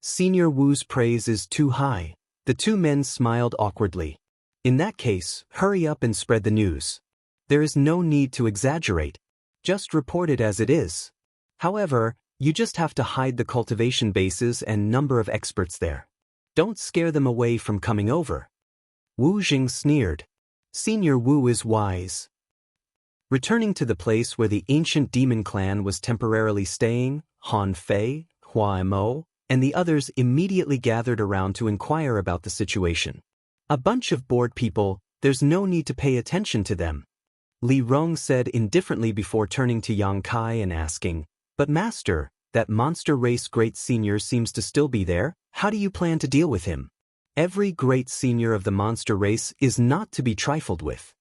Senior Wu's praise is too high. The two men smiled awkwardly. In that case, hurry up and spread the news. There is no need to exaggerate. Just report it as it is. However, you just have to hide the cultivation bases and number of experts there. Don't scare them away from coming over. Wu Jing sneered. Senior Wu is wise. Returning to the place where the ancient demon clan was temporarily staying, Han Fei, Hua Mo, and the others immediately gathered around to inquire about the situation. A bunch of bored people, there's no need to pay attention to them. Li Rong said indifferently before turning to Yang Kai and asking, "But master, that monster race great senior seems to still be there, how do you plan to deal with him? Every great senior of the monster race is not to be trifled with."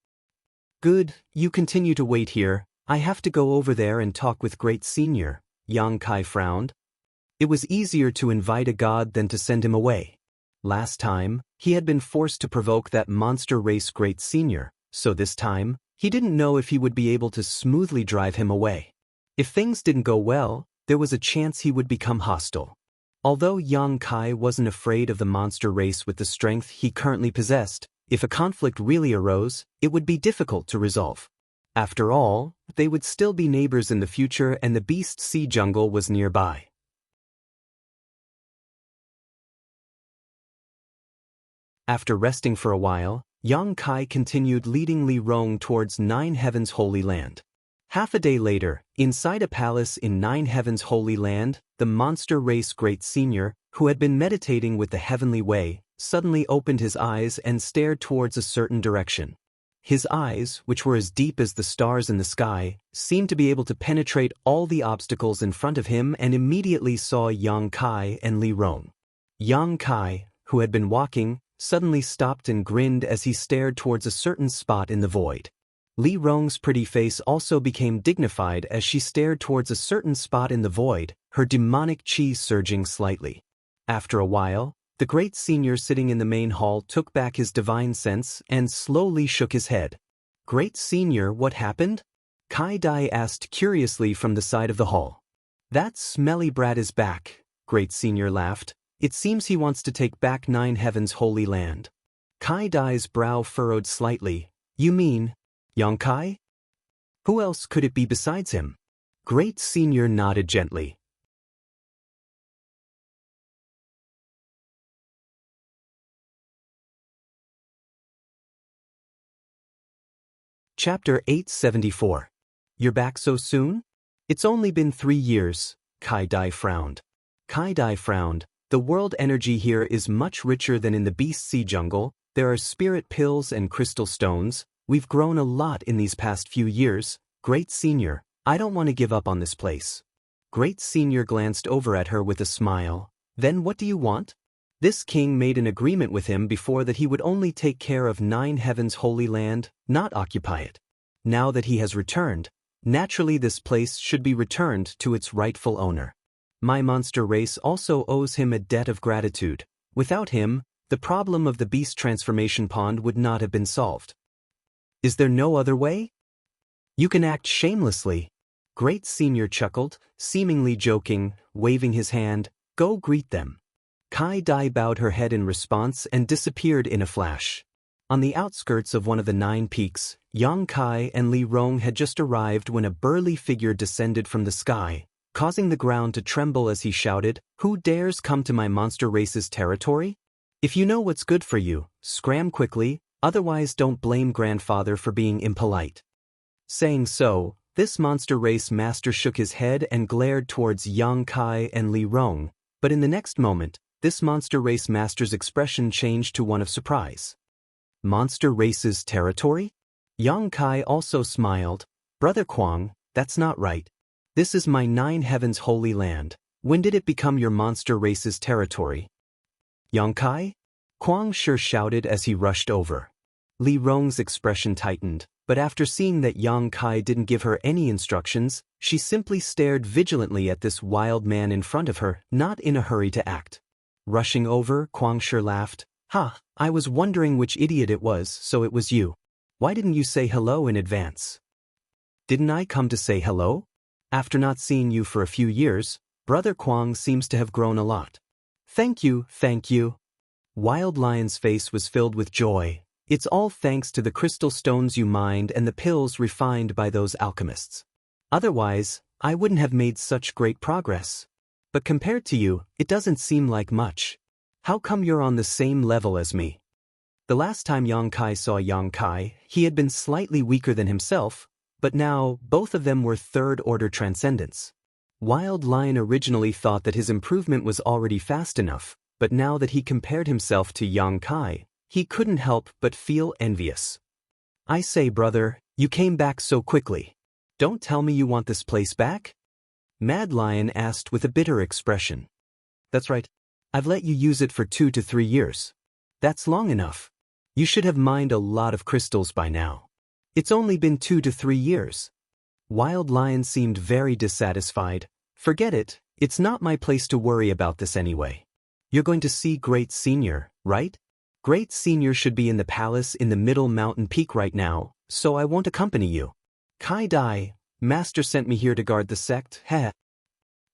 "Good, you continue to wait here, I have to go over there and talk with great senior," Yang Kai frowned. It was easier to invite a god than to send him away. Last time, he had been forced to provoke that monster race great senior, so this time, he didn't know if he would be able to smoothly drive him away. If things didn't go well, there was a chance he would become hostile. Although Yang Kai wasn't afraid of the monster race with the strength he currently possessed, if a conflict really arose, it would be difficult to resolve. After all, they would still be neighbors in the future and the Beast Sea jungle was nearby. After resting for a while, Yang Kai continued leading Li Rong towards Nine Heavens Holy Land. Half a day later, inside a palace in Nine Heavens Holy Land, the monster race great senior, who had been meditating with the heavenly way, suddenly opened his eyes and stared towards a certain direction. His eyes, which were as deep as the stars in the sky, seemed to be able to penetrate all the obstacles in front of him and immediately saw Yang Kai and Li Rong. Yang Kai, who had been walking, suddenly stopped and grinned as he stared towards a certain spot in the void. Li Rong's pretty face also became dignified as she stared towards a certain spot in the void, her demonic chi surging slightly. After a while, the great senior sitting in the main hall took back his divine sense and slowly shook his head. "Great senior, what happened?" Kai Dai asked curiously from the side of the hall. "That smelly brat is back," great senior laughed. "It seems he wants to take back Nine Heavens Holy Land." Kai Dai's brow furrowed slightly. "You mean Yang Kai? Who else could it be besides him?" Great senior nodded gently. Chapter 874. You're back so soon? It's only been 3 years, Kai Dai frowned. Kai Dai frowned. The world energy here is much richer than in the Beast Sea jungle. There are spirit pills and crystal stones. We've grown a lot in these past few years. Great senior, I don't want to give up on this place. Great senior glanced over at her with a smile. Then what do you want? This king made an agreement with him before that he would only take care of Nine Heavens Holy Land, not occupy it. Now that he has returned, naturally this place should be returned to its rightful owner. My monster race also owes him a debt of gratitude. Without him, the problem of the beast transformation pond would not have been solved. Is there no other way? You can act shamelessly. Great senior chuckled, seemingly joking, waving his hand. Go greet them. Kai Dai bowed her head in response and disappeared in a flash. On the outskirts of one of the 9 peaks, Yang Kai and Li Rong had just arrived when a burly figure descended from the sky, causing the ground to tremble as he shouted, "Who dares come to my monster race's territory? If you know what's good for you, scram quickly, otherwise don't blame grandfather for being impolite." Saying so, this monster race master shook his head and glared towards Yang Kai and Li Rong, but in the next moment, this monster race master's expression changed to one of surprise. Monster race's territory? Yang Kai also smiled. Brother Kuang, that's not right. This is my Nine Heavens Holy Land. When did it become your monster race's territory? Yang Kai? Kuang sure shouted as he rushed over. Li Rong's expression tightened, but after seeing that Yang Kai didn't give her any instructions, she simply stared vigilantly at this wild man in front of her, not in a hurry to act. Rushing over, Kuang sure laughed. "Ha, I was wondering which idiot it was, so it was you. Why didn't you say hello in advance?" "Didn't I come to say hello? After not seeing you for a few years, Brother Kuang seems to have grown a lot." Thank you, thank you." Wild Lion's face was filled with joy. "It's all thanks to the crystal stones you mined and the pills refined by those alchemists. Otherwise, I wouldn't have made such great progress. But compared to you, it doesn't seem like much. How come you're on the same level as me?" The last time Yang Kai saw Yang Kai, he had been slightly weaker than himself, but now both of them were third-order transcendents. Wild Lion originally thought that his improvement was already fast enough, but now that he compared himself to Yang Kai, he couldn't help but feel envious. I say, brother, you came back so quickly. Don't tell me you want this place back? Mad Lion asked with a bitter expression. That's right. I've let you use it for 2 to 3 years. That's long enough. You should have mined a lot of crystals by now. It's only been 2 to 3 years. Wild Lion seemed very dissatisfied. Forget it, it's not my place to worry about this anyway. You're going to see Great Senior, right? Great Senior should be in the palace in the middle mountain peak right now, so I won't accompany you. Kai Dai, Master sent me here to guard the sect, heh.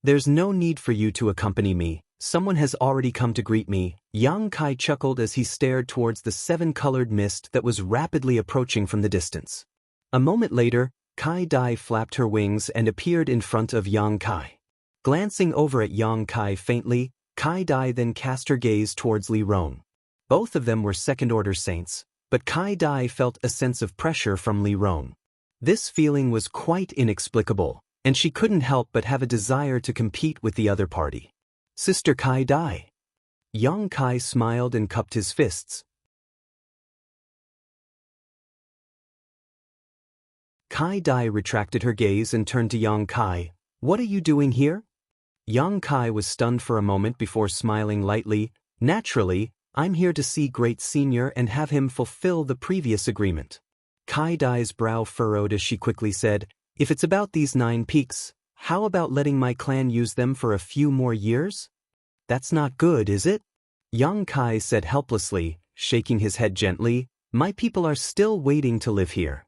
There's no need for you to accompany me, someone has already come to greet me. Yang Kai chuckled as he stared towards the 7-colored mist that was rapidly approaching from the distance. A moment later, Kai Dai flapped her wings and appeared in front of Yang Kai. Glancing over at Yang Kai faintly, Kai Dai then cast her gaze towards Li Rong. Both of them were second-order saints, but Kai Dai felt a sense of pressure from Li Rong. This feeling was quite inexplicable, and she couldn't help but have a desire to compete with the other party. Sister Kai Dai. Yang Kai smiled and cupped his fists. Kai Dai retracted her gaze and turned to Yang Kai. What are you doing here? Yang Kai was stunned for a moment before smiling lightly. Naturally, I'm here to see Great Senior and have him fulfill the previous agreement. Kai Dai's brow furrowed as she quickly said, if it's about these 9 peaks, how about letting my clan use them for a few more years? That's not good, is it? Yang Kai said helplessly, shaking his head gently, my people are still waiting to live here.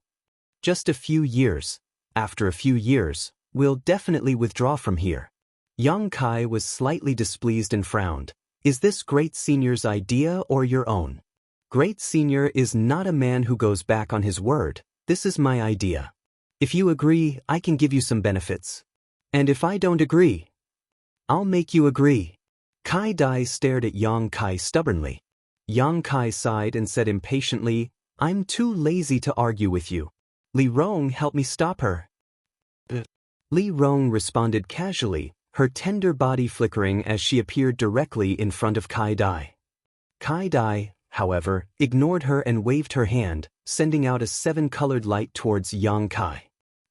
Just a few years. After a few years, we'll definitely withdraw from here. Yang Kai was slightly displeased and frowned. Is this Great Senior's idea or your own? Great Senior is not a man who goes back on his word. This is my idea. If you agree, I can give you some benefits. And if I don't agree, I'll make you agree. Kai Dai stared at Yang Kai stubbornly. Yang Kai sighed and said impatiently, I'm too lazy to argue with you. Li Rong helped me stop her. Li Rong responded casually, her tender body flickering as she appeared directly in front of Kai Dai. Kai Dai, however, ignored her and waved her hand, sending out a 7-colored light towards Yang Kai.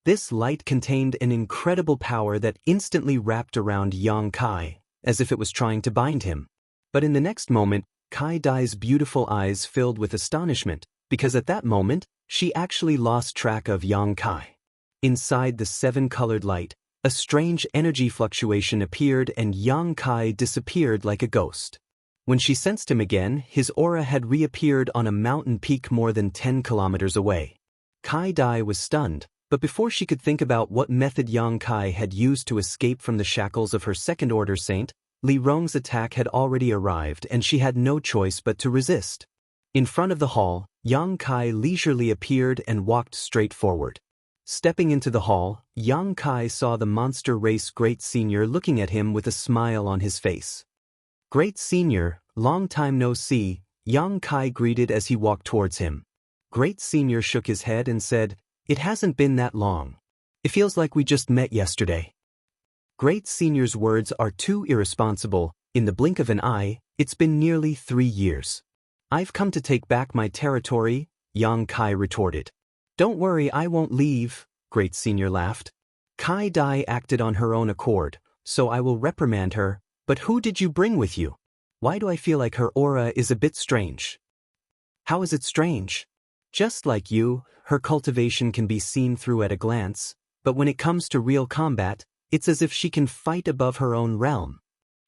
This light contained an incredible power that instantly wrapped around Yang Kai, as if it was trying to bind him. But in the next moment, Kai Dai's beautiful eyes filled with astonishment, because at that moment, she actually lost track of Yang Kai. Inside the 7-colored light, a strange energy fluctuation appeared and Yang Kai disappeared like a ghost. When she sensed him again, his aura had reappeared on a mountain peak more than 10 kilometers away. Kai Dai was stunned, but before she could think about what method Yang Kai had used to escape from the shackles of her second-order saint, Li Rong's attack had already arrived and she had no choice but to resist. In front of the hall, Yang Kai leisurely appeared and walked straight forward. Stepping into the hall, Yang Kai saw the monster race Great Senior looking at him with a smile on his face. Great Senior, long time no see, Yang Kai greeted as he walked towards him. Great Senior shook his head and said, it hasn't been that long. It feels like we just met yesterday. Great Senior's words are too irresponsible. In the blink of an eye, it's been nearly 3 years. I've come to take back my territory, Yang Kai retorted. Don't worry, I won't leave, Great Senior laughed. Kai Dai acted on her own accord, so I will reprimand her, but who did you bring with you? Why do I feel like her aura is a bit strange? How is it strange? Just like you, her cultivation can be seen through at a glance, but when it comes to real combat, it's as if she can fight above her own realm.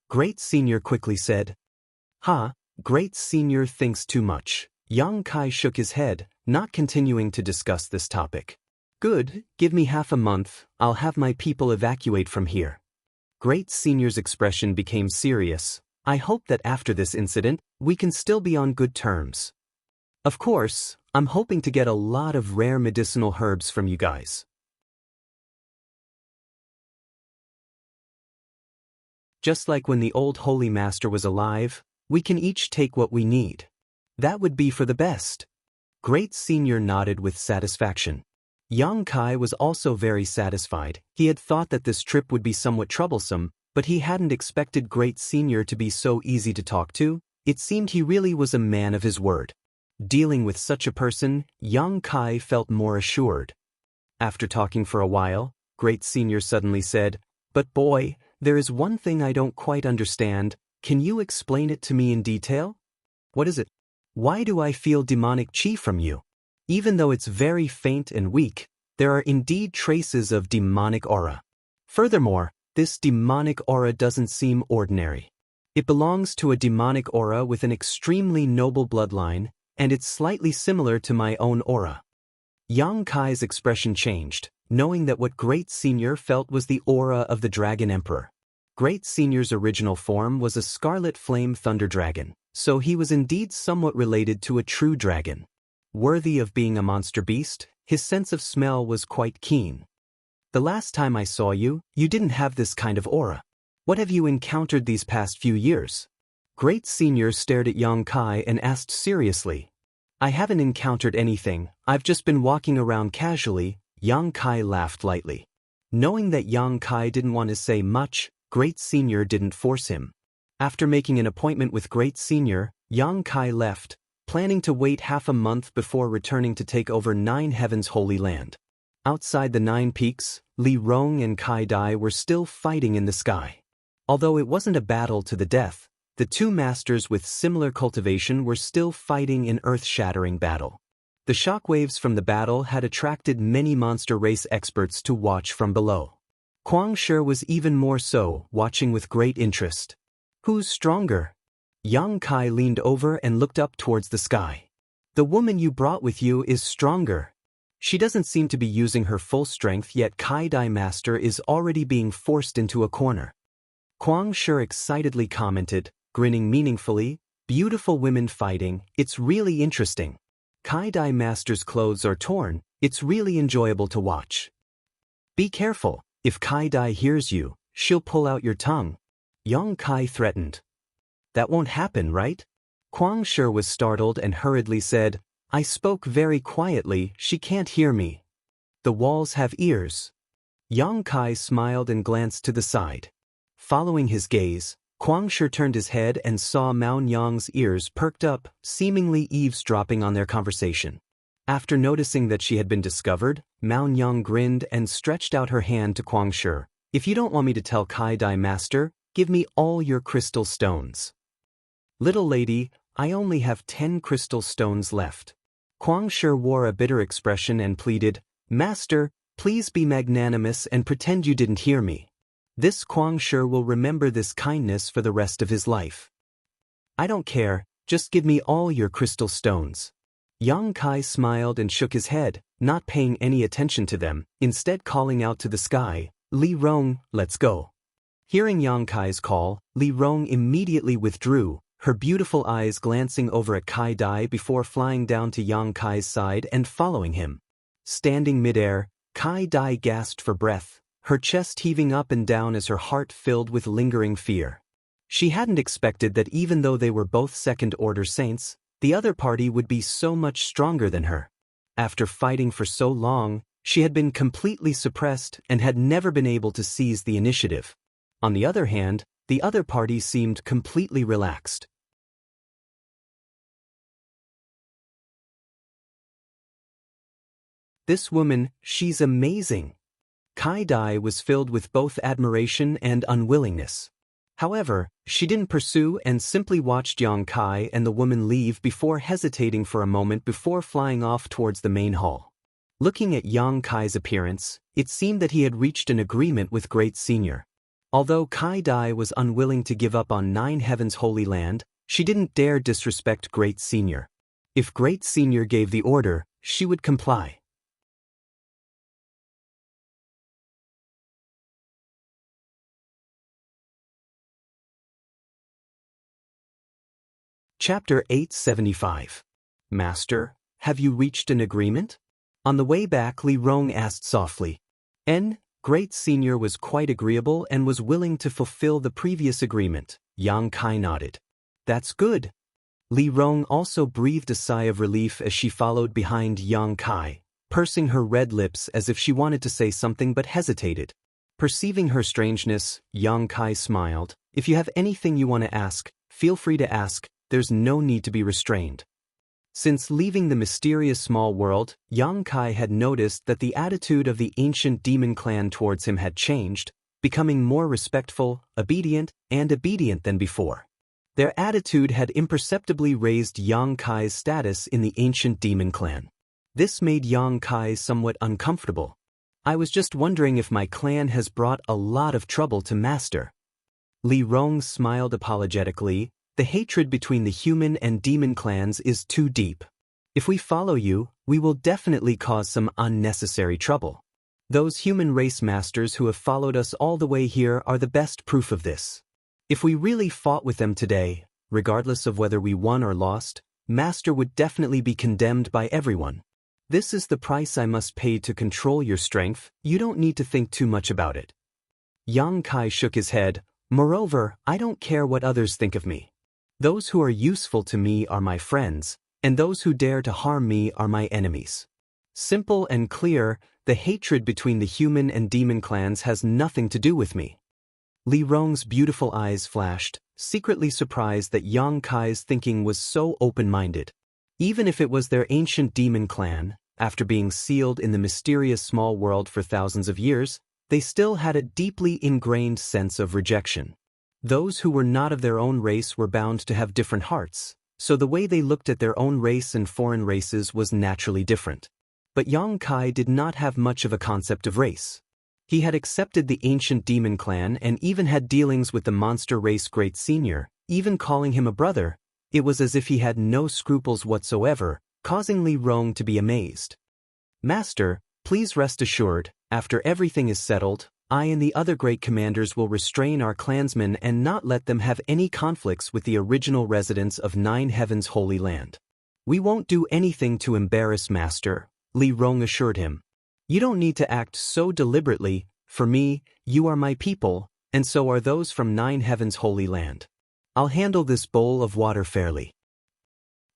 Great Senior quickly said. Great Senior thinks too much. Yang Kai shook his head, not continuing to discuss this topic. Good, give me half a month, I'll have my people evacuate from here. Great Senior's expression became serious. I hope that after this incident, we can still be on good terms. Of course, I'm hoping to get a lot of rare medicinal herbs from you guys. Just like when the old Holy Master was alive, we can each take what we need. That would be for the best. Great Senior nodded with satisfaction. Yang Kai was also very satisfied. He had thought that this trip would be somewhat troublesome, but he hadn't expected Great Senior to be so easy to talk to. It seemed he really was a man of his word. Dealing with such a person, Yang Kai felt more assured. After talking for a while, Great Senior suddenly said, "But boy, there is one thing I don't quite understand. Can you explain it to me in detail?" "What is it?" "Why do I feel demonic chi from you? Even though it's very faint and weak, there are indeed traces of demonic aura. Furthermore, this demonic aura doesn't seem ordinary. It belongs to a demonic aura with an extremely noble bloodline, and it's slightly similar to my own aura." Yang Kai's expression changed, knowing that what Great Senior felt was the aura of the Dragon Emperor. Great Senior's original form was a scarlet flame thunder dragon, so he was indeed somewhat related to a true dragon. Worthy of being a monster beast, his sense of smell was quite keen. "The last time I saw you, you didn't have this kind of aura. What have you encountered these past few years?" Great Senior stared at Yang Kai and asked seriously. "I haven't encountered anything, I've just been walking around casually." Yang Kai laughed lightly. Knowing that Yang Kai didn't want to say much, Great Senior didn't force him. After making an appointment with Great Senior, Yang Kai left, planning to wait half a month before returning to take over Nine Heavens' Holy Land. Outside the Nine Peaks, Li Rong and Kai Dai were still fighting in the sky. Although it wasn't a battle to the death, the two masters with similar cultivation were still fighting in earth-shattering battle. The shockwaves from the battle had attracted many monster race experts to watch from below. Kuang Shi was even more so, watching with great interest. "Who's stronger?" Yang Kai leaned over and looked up towards the sky. "The woman you brought with you is stronger. She doesn't seem to be using her full strength, yet Kai Dai Master is already being forced into a corner." Kuang Shi excitedly commented, grinning meaningfully, "Beautiful women fighting, it's really interesting. Kai Dai Master's clothes are torn, it's really enjoyable to watch. Be careful, if Kai Dai hears you, she'll pull out your tongue." Yang Kai threatened. "That won't happen, right?" Kuang Shi was startled and hurriedly said, "I spoke very quietly, she can't hear me. The walls have ears." Yang Kai smiled and glanced to the side. Following his gaze, Kuang Shi turned his head and saw Mao Nyang's ears perked up, seemingly eavesdropping on their conversation. After noticing that she had been discovered, Mao Nyang grinned and stretched out her hand to Kuang Shi. "If you don't want me to tell Kai Dai Master, give me all your crystal stones." "Little lady, I only have 10 crystal stones left." Kuang Shi wore a bitter expression and pleaded, "Master, please be magnanimous and pretend you didn't hear me. This Kuang Shi will remember this kindness for the rest of his life." "I don't care, just give me all your crystal stones." Yang Kai smiled and shook his head, not paying any attention to them, instead calling out to the sky, "Li Rong, let's go." Hearing Yang Kai's call, Li Rong immediately withdrew, her beautiful eyes glancing over at Kai Dai before flying down to Yang Kai's side and following him. Standing midair, Kai Dai gasped for breath, her chest heaving up and down as her heart filled with lingering fear. She hadn't expected that even though they were both second-order saints, the other party would be so much stronger than her. After fighting for so long, she had been completely suppressed and had never been able to seize the initiative. On the other hand, the other party seemed completely relaxed. "This woman, she's amazing." Kai Dai was filled with both admiration and unwillingness. However, she didn't pursue and simply watched Yang Kai and the woman leave before hesitating for a moment before flying off towards the main hall. Looking at Yang Kai's appearance, it seemed that he had reached an agreement with Great Senior. Although Kai Dai was unwilling to give up on Nine Heavens' Holy Land, she didn't dare disrespect Great Senior. If Great Senior gave the order, she would comply. Chapter 875. Master, have you reached an agreement? On the way back, Li Rong asked softly. Great Senior was quite agreeable and was willing to fulfill the previous agreement. Yang Kai nodded. That's good. Li Rong also breathed a sigh of relief as she followed behind Yang Kai. pursing her red lips as if she wanted to say something but hesitated. Perceiving her strangeness, Yang Kai smiled. If you have anything you want to ask, feel free to ask, there's no need to be restrained. Since leaving the mysterious small world, Yang Kai had noticed that the attitude of the ancient demon clan towards him had changed, becoming more respectful, obedient than before. Their attitude had imperceptibly raised Yang Kai's status in the ancient demon clan. This made Yang Kai somewhat uncomfortable. I was just wondering if my clan has brought a lot of trouble to Master. Li Rong smiled apologetically. The hatred between the human and demon clans is too deep. If we follow you, we will definitely cause some unnecessary trouble. Those human race masters who have followed us all the way here are the best proof of this. If we really fought with them today, regardless of whether we won or lost, Master would definitely be condemned by everyone. This is the price I must pay to control your strength. You don't need to think too much about it. Yang Kai shook his head. Moreover, I don't care what others think of me. Those who are useful to me are my friends, and those who dare to harm me are my enemies. Simple and clear, the hatred between the human and demon clans has nothing to do with me. Li Rong's beautiful eyes flashed, secretly surprised that Yang Kai's thinking was so open-minded. Even if it was their ancient demon clan, after being sealed in the mysterious small world for thousands of years, they still had a deeply ingrained sense of rejection. Those who were not of their own race were bound to have different hearts, so the way they looked at their own race and foreign races was naturally different. But Yang Kai did not have much of a concept of race. He had accepted the ancient demon clan and even had dealings with the monster race great senior, even calling him a brother. It was as if he had no scruples whatsoever, causing Li Rong to be amazed. Master, please rest assured, after everything is settled, I and the other great commanders will restrain our clansmen and not let them have any conflicts with the original residents of Nine Heavens' Holy Land. We won't do anything to embarrass Master, Li Rong assured him. You don't need to act so deliberately. For me, you are my people, and so are those from Nine Heavens' Holy Land. I'll handle this bowl of water fairly.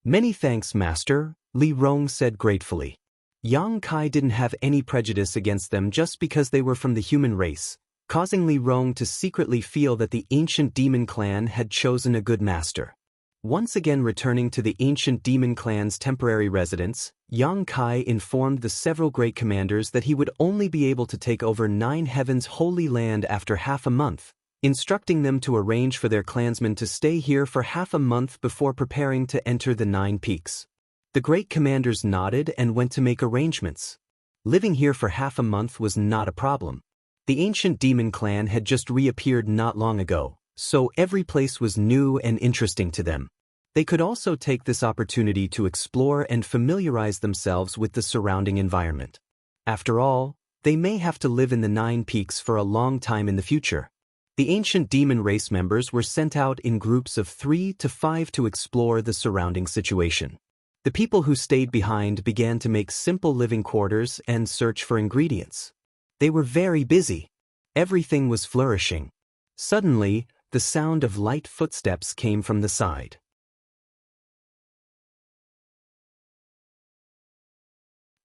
Many thanks, Master, Li Rong said gratefully. Yang Kai didn't have any prejudice against them just because they were from the human race, causing Li Rong to secretly feel that the ancient demon clan had chosen a good master. Once again returning to the ancient demon clan's temporary residence, Yang Kai informed the several great commanders that he would only be able to take over Nine Heavens' Holy Land after half a month, instructing them to arrange for their clansmen to stay here for half a month before preparing to enter the Nine Peaks. The great commanders nodded and went to make arrangements. Living here for half a month was not a problem. The ancient demon clan had just reappeared not long ago, so every place was new and interesting to them. They could also take this opportunity to explore and familiarize themselves with the surrounding environment. After all, they may have to live in the Nine Peaks for a long time in the future. The ancient demon race members were sent out in groups of 3 to 5 to explore the surrounding situation. The people who stayed behind began to make simple living quarters and search for ingredients. They were very busy. Everything was flourishing. Suddenly, the sound of light footsteps came from the side.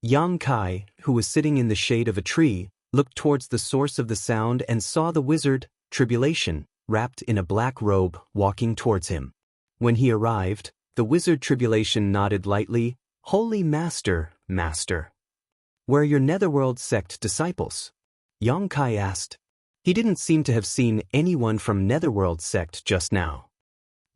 Yang Kai, who was sitting in the shade of a tree, looked towards the source of the sound and saw the wizard, Tribulation, wrapped in a black robe, walking towards him. When he arrived, the wizard Tribulation nodded lightly. Holy Master, Master. Where are your Netherworld sect disciples? Yang Kai asked. He didn't seem to have seen anyone from Netherworld sect just now.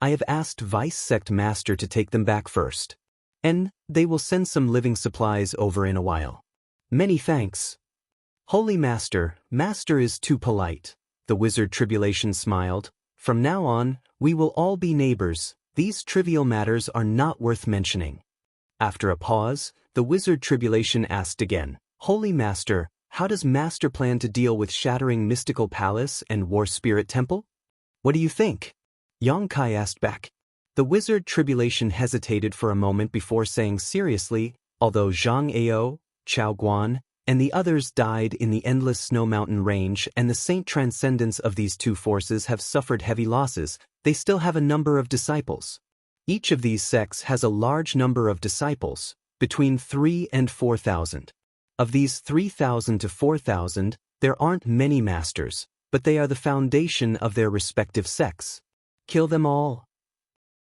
I have asked Vice Sect Master to take them back first. And they will send some living supplies over in a while. Many thanks. Holy Master, Master is too polite. The wizard Tribulation smiled. From now on, we will all be neighbors. These trivial matters are not worth mentioning. After a pause, the wizard Tribulation asked again, Holy Master, how does Master plan to deal with shattering Mystical Palace and War Spirit Temple? What do you think? Yang Kai asked back. The wizard Tribulation hesitated for a moment before saying seriously, although Zhang Ao, Chao Guan, and the others died in the endless snow mountain range and the saint transcendents of these two forces have suffered heavy losses, they still have a number of disciples. Each of these sects has a large number of disciples, between 3,000 and 4,000. Of these 3,000 to 4,000, there aren't many masters, but they are the foundation of their respective sects. Kill them all.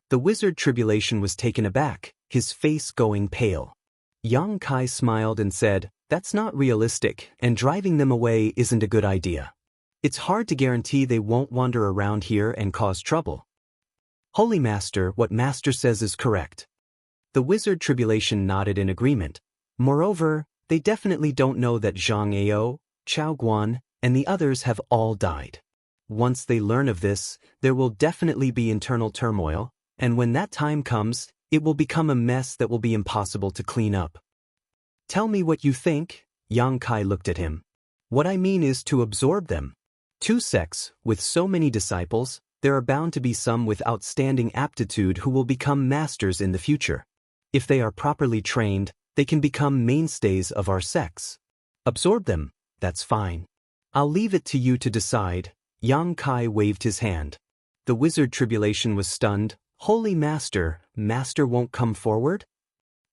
The wizard Tribulation was taken aback, his face going pale. Yang Kai smiled and said, "That's not realistic, and driving them away isn't a good idea. It's hard to guarantee they won't wander around here and cause trouble." "Holy Master, what Master says is correct." The wizard Tribulation nodded in agreement. "Moreover, they definitely don't know that Zhang Ao, Chao Guan, and the others have all died. Once they learn of this, there will definitely be internal turmoil, and when that time comes, it will become a mess that will be impossible to clean up." "Tell me what you think." Yang Kai looked at him. "What I mean is to absorb them. Two sects, with so many disciples, there are bound to be some with outstanding aptitude who will become masters in the future. If they are properly trained, they can become mainstays of our sects. Absorb them, that's fine. I'll leave it to you to decide." Yang Kai waved his hand. The wizard Tribulation was stunned. "Holy Master, Master won't come forward?"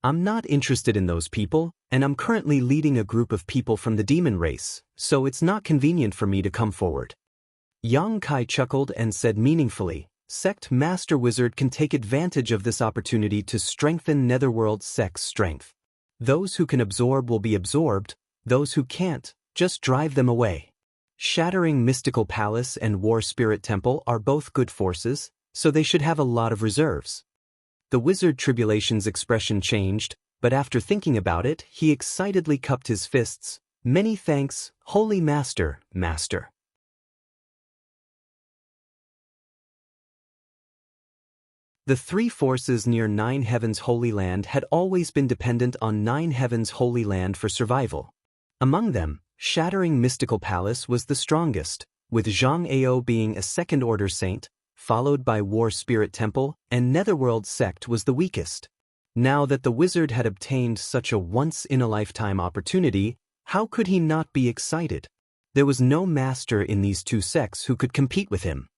"I'm not interested in those people, and I'm currently leading a group of people from the demon race, so it's not convenient for me to come forward." Yang Kai chuckled and said meaningfully, "Sect Master Wizard can take advantage of this opportunity to strengthen Netherworld sect's strength. Those who can absorb will be absorbed, those who can't, just drive them away. Shattering Mystical Palace and War Spirit Temple are both good forces, so they should have a lot of reserves." The wizard Tribulation's expression changed, but after thinking about it, he excitedly cupped his fists. "Many thanks, Holy Master, Master." The three forces near Nine Heavens Holy Land had always been dependent on Nine Heavens Holy Land for survival. Among them, Shattering Mystical Palace was the strongest, with Zhang Ao being a second-order saint, followed by War Spirit Temple, and Netherworld sect was the weakest. Now that the wizard had obtained such a once-in-a-lifetime opportunity, how could he not be excited? There was no master in these two sects who could compete with him.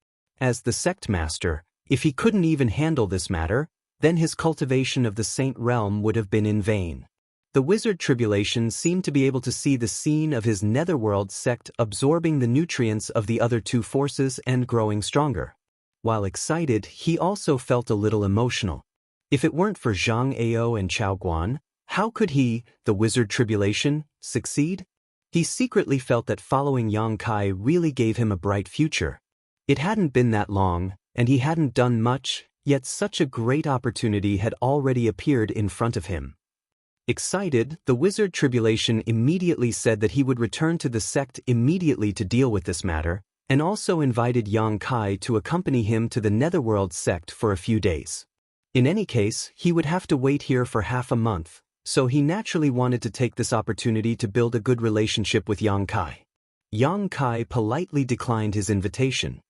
As the sect master, if he couldn't even handle this matter, then his cultivation of the saint realm would have been in vain. The wizard Tribulation seemed to be able to see the scene of his Netherworld sect absorbing the nutrients of the other two forces and growing stronger. While excited, he also felt a little emotional. If it weren't for Zhang Ao and Chao Guan, how could he, the wizard Tribulation, succeed? He secretly felt that following Yang Kai really gave him a bright future. It hadn't been that long, and he hadn't done much, yet such a great opportunity had already appeared in front of him. Excited, the wizard Tribulation immediately said that he would return to the sect immediately to deal with this matter, and also invited Yang Kai to accompany him to the Netherworld sect for a few days. In any case, he would have to wait here for half a month, so he naturally wanted to take this opportunity to build a good relationship with Yang Kai. Yang Kai politely declined his invitation.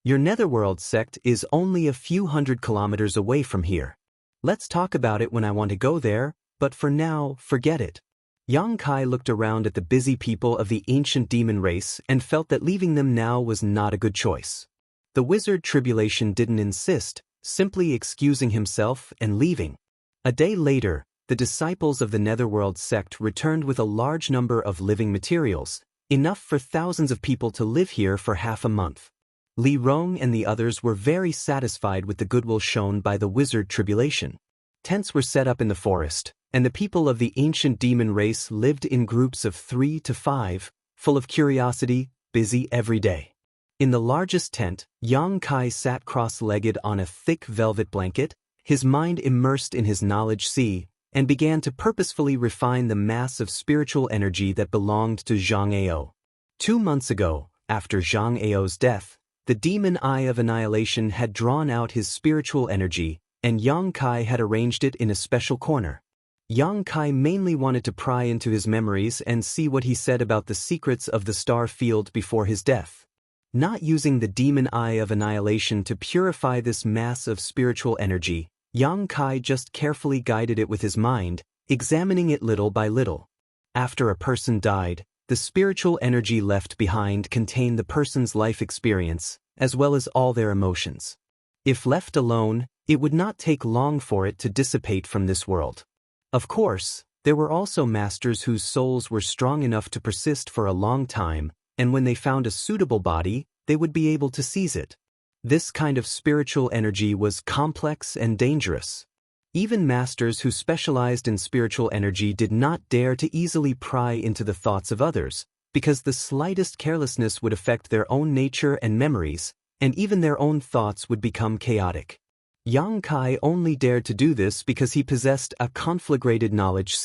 "Your Netherworld sect is only a few hundred kilometers away from here. Let's talk about it when I want to go there, but for now, forget it." Yang Kai looked around at the busy people of the ancient demon race and felt that leaving them now was not a good choice. The wizard Tribulation didn't insist, simply excusing himself and leaving. A day later, the disciples of the Netherworld sect returned with a large number of living materials, enough for thousands of people to live here for half a month. Li Rong and the others were very satisfied with the goodwill shown by the wizard Tribulation. Tents were set up in the forest, and the people of the ancient demon race lived in groups of 3 to 5, full of curiosity, busy every day. In the largest tent, Yang Kai sat cross-legged on a thick velvet blanket, his mind immersed in his knowledge sea, and began to purposefully refine the mass of spiritual energy that belonged to Zhang Ao. 2 months ago, after Zhang Ao's death, the demon Eye of Annihilation had drawn out his spiritual energy, and Yang Kai had arranged it in a special corner. Yang Kai mainly wanted to pry into his memories and see what he said about the secrets of the star field before his death. Not using the demon Eye of Annihilation to purify this mass of spiritual energy, Yang Kai just carefully guided it with his mind, examining it little by little. After a person died, the spiritual energy left behind contained the person's life experience, as well as all their emotions. If left alone, it would not take long for it to dissipate from this world. Of course, There were also masters whose souls were strong enough to persist for a long time, and when they found a suitable body, they would be able to seize it. This kind of spiritual energy was complex and dangerous. Even masters who specialized in spiritual energy did not dare to easily pry into the thoughts of others, because the slightest carelessness would affect their own nature and memories, and even their own thoughts would become chaotic. Yang Kai only dared to do this because he possessed a conflagrated knowledge.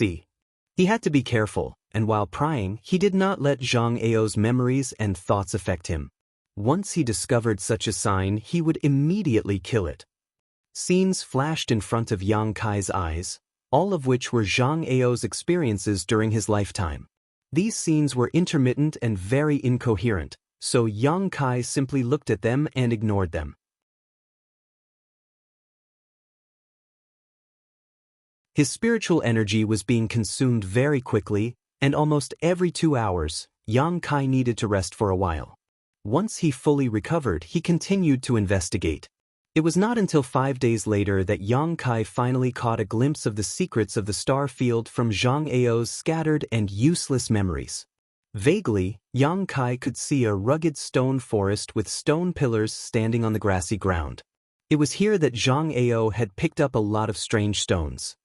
He had to be careful, and while prying, he did not let Zhang Ao's memories and thoughts affect him. Once he discovered such a sign, he would immediately kill it. Scenes flashed in front of Yang Kai's eyes, all of which were Zhang Ao's experiences during his lifetime. These scenes were intermittent and very incoherent, so Yang Kai simply looked at them and ignored them. His spiritual energy was being consumed very quickly, and almost every 2 hours, Yang Kai needed to rest for a while. Once he fully recovered, he continued to investigate. It was not until 5 days later that Yang Kai finally caught a glimpse of the secrets of the star field from Zhang Ao's scattered and useless memories. Vaguely, Yang Kai could see a rugged stone forest with stone pillars standing on the grassy ground. It was here that Zhang Ao had picked up a lot of strange stones.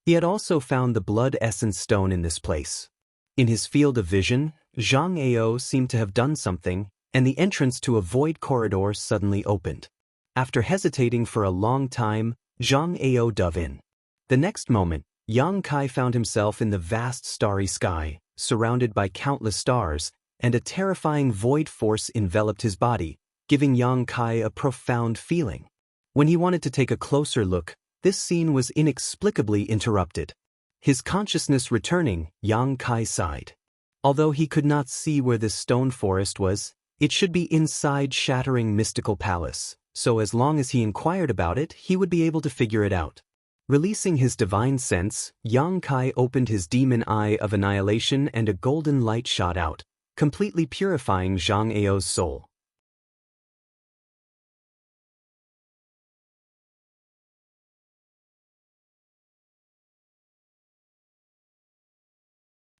He had also found the blood essence stone in this place. In his field of vision, Zhang Ao seemed to have done something, and the entrance to a void corridor suddenly opened. After hesitating for a long time, Zhang Ao dove in. The next moment, Yang Kai found himself in the vast starry sky, surrounded by countless stars, and a terrifying void force enveloped his body, giving Yang Kai a profound feeling. When he wanted to take a closer look, this scene was inexplicably interrupted. His consciousness returning, Yang Kai sighed. Although he could not see where this stone forest was, it should be inside Shattering Mystical Palace, so as long as he inquired about it, he would be able to figure it out. Releasing his divine sense, Yang Kai opened his demon eye of annihilation and a golden light shot out, completely purifying Zhang Ao's soul.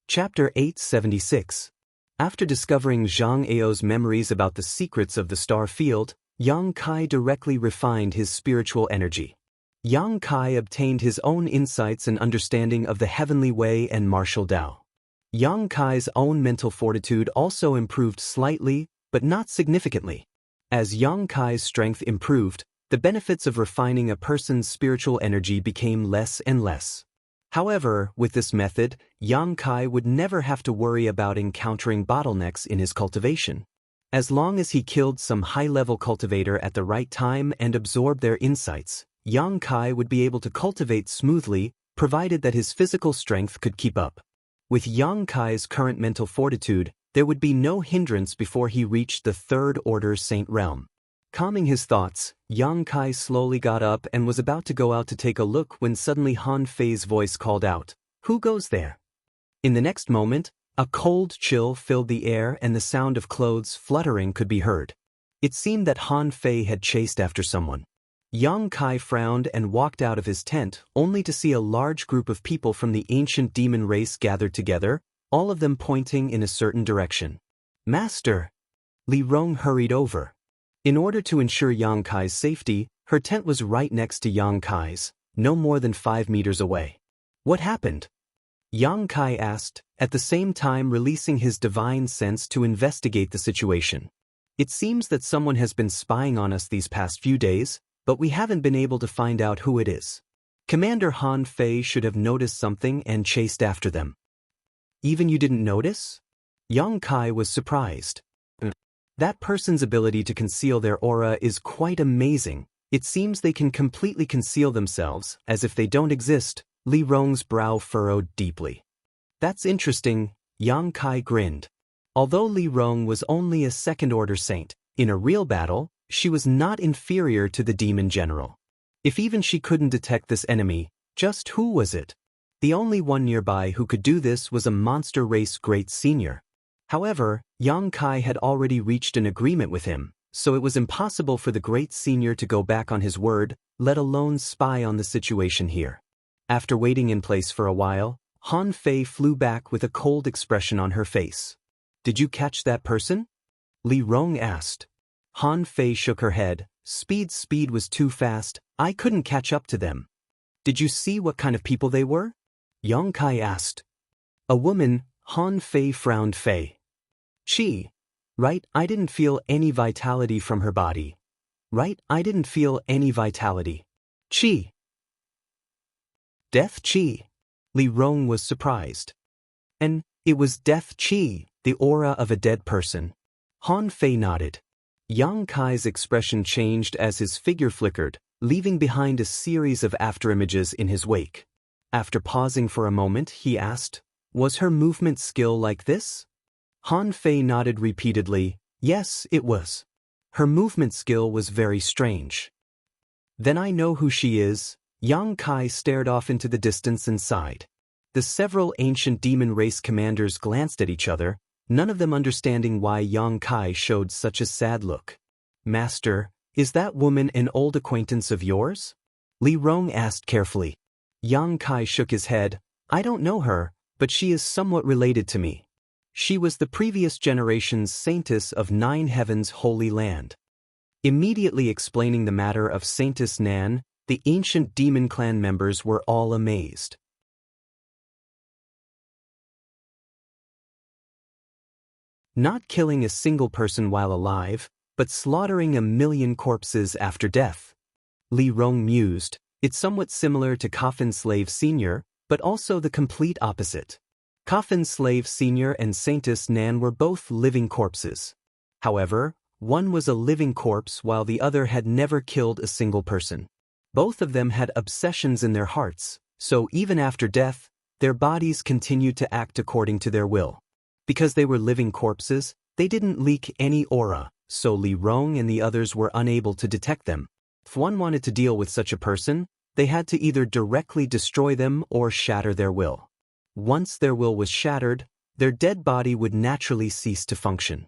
Chapter 876. After discovering Zhang Ao's memories about the secrets of the star field, Yang Kai directly refined his spiritual energy. Yang Kai obtained his own insights and understanding of the heavenly way and martial Tao. Yang Kai's own mental fortitude also improved slightly, but not significantly. As Yang Kai's strength improved, the benefits of refining a person's spiritual energy became less and less. However, with this method, Yang Kai would never have to worry about encountering bottlenecks in his cultivation. As long as he killed some high-level cultivator at the right time and absorbed their insights, Yang Kai would be able to cultivate smoothly, provided that his physical strength could keep up. With Yang Kai's current mental fortitude, there would be no hindrance before he reached the Third Order Saint realm. Calming his thoughts, Yang Kai slowly got up and was about to go out to take a look when suddenly Han Fei's voice called out, "Who goes there?" In the next moment, a cold chill filled the air and the sound of clothes fluttering could be heard. It seemed that Han Fei had chased after someone. Yang Kai frowned and walked out of his tent, only to see a large group of people from the ancient demon race gathered together, all of them pointing in a certain direction. "Master!" Li Rong hurried over. In order to ensure Yang Kai's safety, her tent was right next to Yang Kai's, no more than 5 meters away. "What happened?" Yang Kai asked, at the same time releasing his divine sense to investigate the situation. "It seems that someone has been spying on us these past few days, but we haven't been able to find out who it is. Commander Han Fei should have noticed something and chased after them." "Even you didn't notice?" Yang Kai was surprised. "That person's ability to conceal their aura is quite amazing. It seems they can completely conceal themselves, as if they don't exist." Li Rong's brow furrowed deeply. "That's interesting," Yang Kai grinned. Although Li Rong was only a second-order saint, in a real battle, she was not inferior to the demon general. If even she couldn't detect this enemy, just who was it? The only one nearby who could do this was a monster race great senior. However, Yang Kai had already reached an agreement with him, so it was impossible for the great senior to go back on his word, let alone spy on the situation here. After waiting in place for a while, Han Fei flew back with a cold expression on her face. Did you catch that person? Li Rong asked. Han Fei shook her head. Speed was too fast, I couldn't catch up to them. Did you see what kind of people they were? Yang Kai asked. A woman, Han Fei frowned. Fei. She. Right, I didn't feel any vitality from her body. Right, I didn't feel any vitality. Qi. Death Qi. Li Rong was surprised. And it was death Qi, the aura of a dead person. Han Fei nodded. Yang Kai's expression changed as his figure flickered, leaving behind a series of afterimages in his wake. After pausing for a moment, he asked, was her movement skill like this? Han Fei nodded repeatedly. Yes, it was. Her movement skill was very strange. Then I know who she is. Yang Kai stared off into the distance and sighed. The several ancient demon race commanders glanced at each other, none of them understanding why Yang Kai showed such a sad look. Master, is that woman an old acquaintance of yours? Li Rong asked carefully. Yang Kai shook his head. I don't know her, but she is somewhat related to me. She was the previous generation's saintess of Nine Heavens' Holy Land. Immediately explaining the matter of Saintess Nan, the ancient demon clan members were all amazed. Not killing a single person while alive, but slaughtering 1,000,000 corpses after death. Li Rong mused, it's somewhat similar to Coffin Slave Senior, but also the complete opposite. Coffin Slave Senior and Saintess Nan were both living corpses. However, one was a living corpse while the other had never killed a single person. Both of them had obsessions in their hearts, so even after death, their bodies continued to act according to their will. Because they were living corpses, they didn't leak any aura, so Li Rong and the others were unable to detect them. If one wanted to deal with such a person, they had to either directly destroy them or shatter their will. Once their will was shattered, their dead body would naturally cease to function.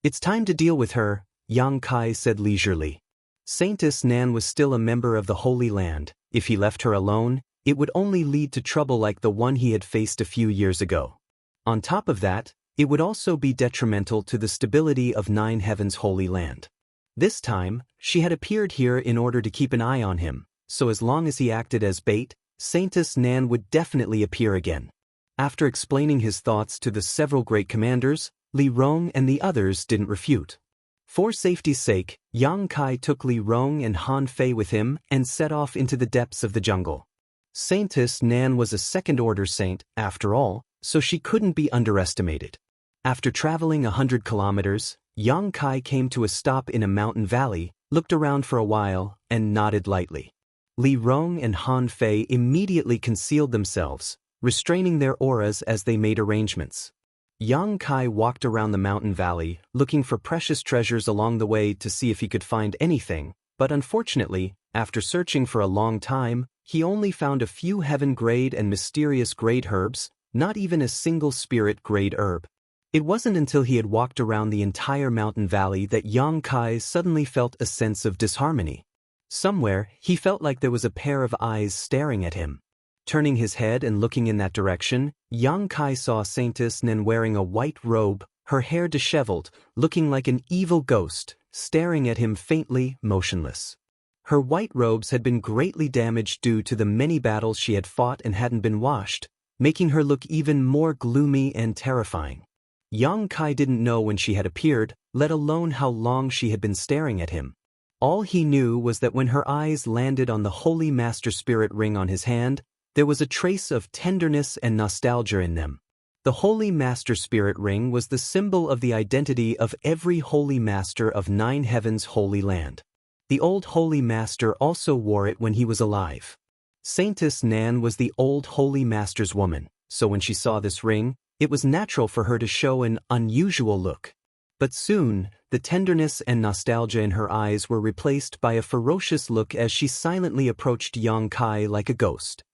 It's time to deal with her, Yang Kai said leisurely. Saintess Nan was still a member of the Holy Land. If he left her alone, it would only lead to trouble like the one he had faced a few years ago. On top of that, it would also be detrimental to the stability of Nine Heavens' Holy Land. This time, she had appeared here in order to keep an eye on him, so as long as he acted as bait, Saintess Nan would definitely appear again. After explaining his thoughts to the several great commanders, Li Rong and the others didn't refute. For safety's sake, Yang Kai took Li Rong and Han Fei with him and set off into the depths of the jungle. Saintess Nan was a second-order saint, after all, so she couldn't be underestimated. After traveling 100 kilometers, Yang Kai came to a stop in a mountain valley, looked around for a while, and nodded lightly. Li Rong and Han Fei immediately concealed themselves, restraining their auras as they made arrangements. Yang Kai walked around the mountain valley, looking for precious treasures along the way to see if he could find anything, but unfortunately, after searching for a long time, he only found a few heaven-grade and mysterious-grade herbs, not even a single spirit-grade herb. It wasn't until he had walked around the entire mountain valley that Yang Kai suddenly felt a sense of disharmony. Somewhere, he felt like there was a pair of eyes staring at him. Turning his head and looking in that direction, Yang Kai saw Saintess Nan wearing a white robe, her hair disheveled, looking like an evil ghost, staring at him faintly, motionless. Her white robes had been greatly damaged due to the many battles she had fought and hadn't been washed, making her look even more gloomy and terrifying. Yang Kai didn't know when she had appeared, let alone how long she had been staring at him. All he knew was that when her eyes landed on the Holy Master Spirit ring on his hand, there was a trace of tenderness and nostalgia in them. The Holy Master Spirit ring was the symbol of the identity of every Holy Master of Nine Heavens' Holy Land. The old Holy Master also wore it when he was alive. Saintess Nan was the old Holy Master's woman, so when she saw this ring, it was natural for her to show an unusual look. But soon, the tenderness and nostalgia in her eyes were replaced by a ferocious look as she silently approached Yang Kai like a ghost.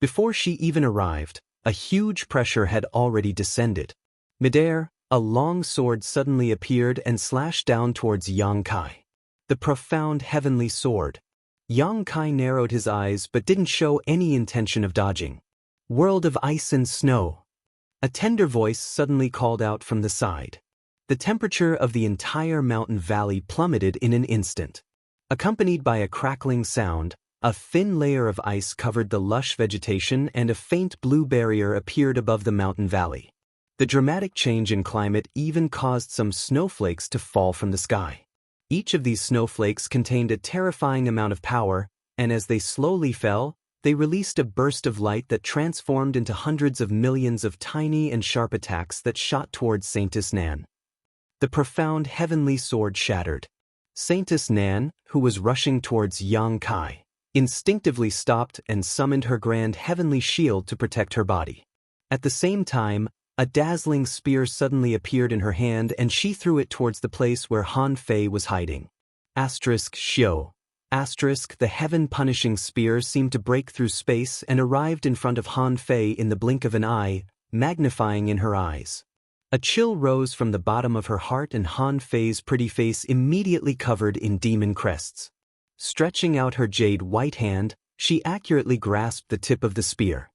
Before she even arrived, a huge pressure had already descended. Midair, a long sword suddenly appeared and slashed down towards Yang Kai. The profound heavenly sword. Yang Kai narrowed his eyes but didn't show any intention of dodging. World of ice and snow. A tender voice suddenly called out from the side. The temperature of the entire mountain valley plummeted in an instant. Accompanied by a crackling sound, a thin layer of ice covered the lush vegetation and a faint blue barrier appeared above the mountain valley. The dramatic change in climate even caused some snowflakes to fall from the sky. Each of these snowflakes contained a terrifying amount of power, and as they slowly fell, they released a burst of light that transformed into hundreds of millions of tiny and sharp attacks that shot towards Saintess Nan. The profound heavenly sword shattered. Saintess Nan, who was rushing towards Yang Kai, instinctively stopped and summoned her grand heavenly shield to protect her body. At the same time, a dazzling spear suddenly appeared in her hand and she threw it towards the place where Han Fei was hiding. Xiao. The heaven-punishing spear seemed to break through space and arrived in front of Han Fei in the blink of an eye, magnifying in her eyes. A chill rose from the bottom of her heart and Han Fei's pretty face immediately covered in demon crests. Stretching out her jade-white hand, she accurately grasped the tip of the spear.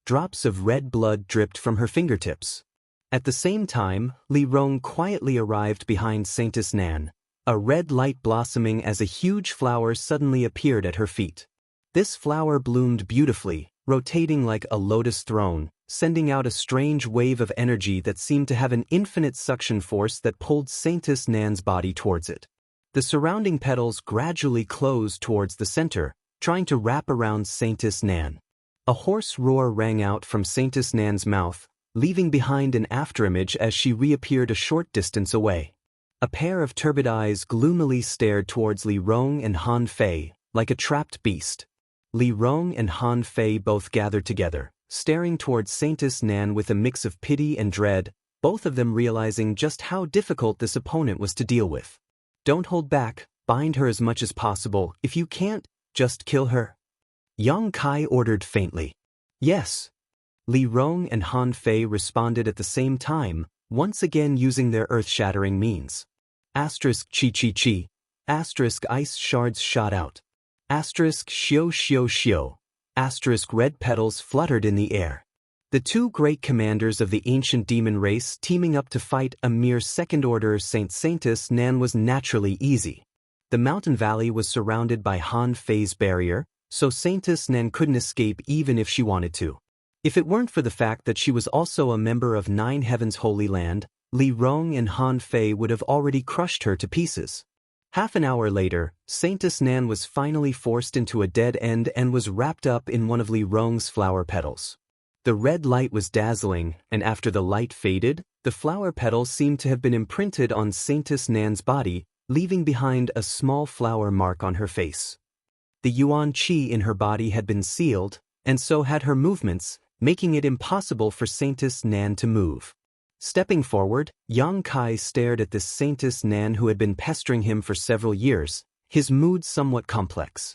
Drops of red blood dripped from her fingertips. At the same time, Li Rong quietly arrived behind Saintess Nan, a red light blossoming as a huge flower suddenly appeared at her feet. This flower bloomed beautifully, rotating like a lotus throne, sending out a strange wave of energy that seemed to have an infinite suction force that pulled Saintess Nan's body towards it. The surrounding petals gradually closed towards the center, trying to wrap around Saintess Nan. A hoarse roar rang out from Saintess Nan's mouth, leaving behind an afterimage as she reappeared a short distance away. A pair of turbid eyes gloomily stared towards Li Rong and Han Fei, like a trapped beast. Li Rong and Han Fei both gathered together, staring towards Saintess Nan with a mix of pity and dread, both of them realizing just how difficult this opponent was to deal with. Don't hold back, bind her as much as possible. If you can't, just kill her. Yang Kai ordered faintly. Yes. Li Rong and Han Fei responded at the same time, once again using their earth-shattering means. Chi. Ice shards shot out. Xiao. Red petals fluttered in the air. The two great commanders of the ancient demon race teaming up to fight a mere second-order Saintess Nan was naturally easy. The mountain valley was surrounded by Han Fei's barrier, so Saintess Nan couldn't escape even if she wanted to. If it weren't for the fact that she was also a member of Nine Heavens' Holy Land, Li Rong and Han Fei would have already crushed her to pieces. Half an hour later, Saintess Nan was finally forced into a dead end and was wrapped up in one of Li Rong's flower petals. The red light was dazzling, and after the light faded, the flower petals seemed to have been imprinted on Saintess Nan's body, leaving behind a small flower mark on her face. The Yuan Qi in her body had been sealed, and so had her movements, making it impossible for Saintess Nan to move. Stepping forward, Yang Kai stared at this Saintess Nan who had been pestering him for several years, his mood somewhat complex.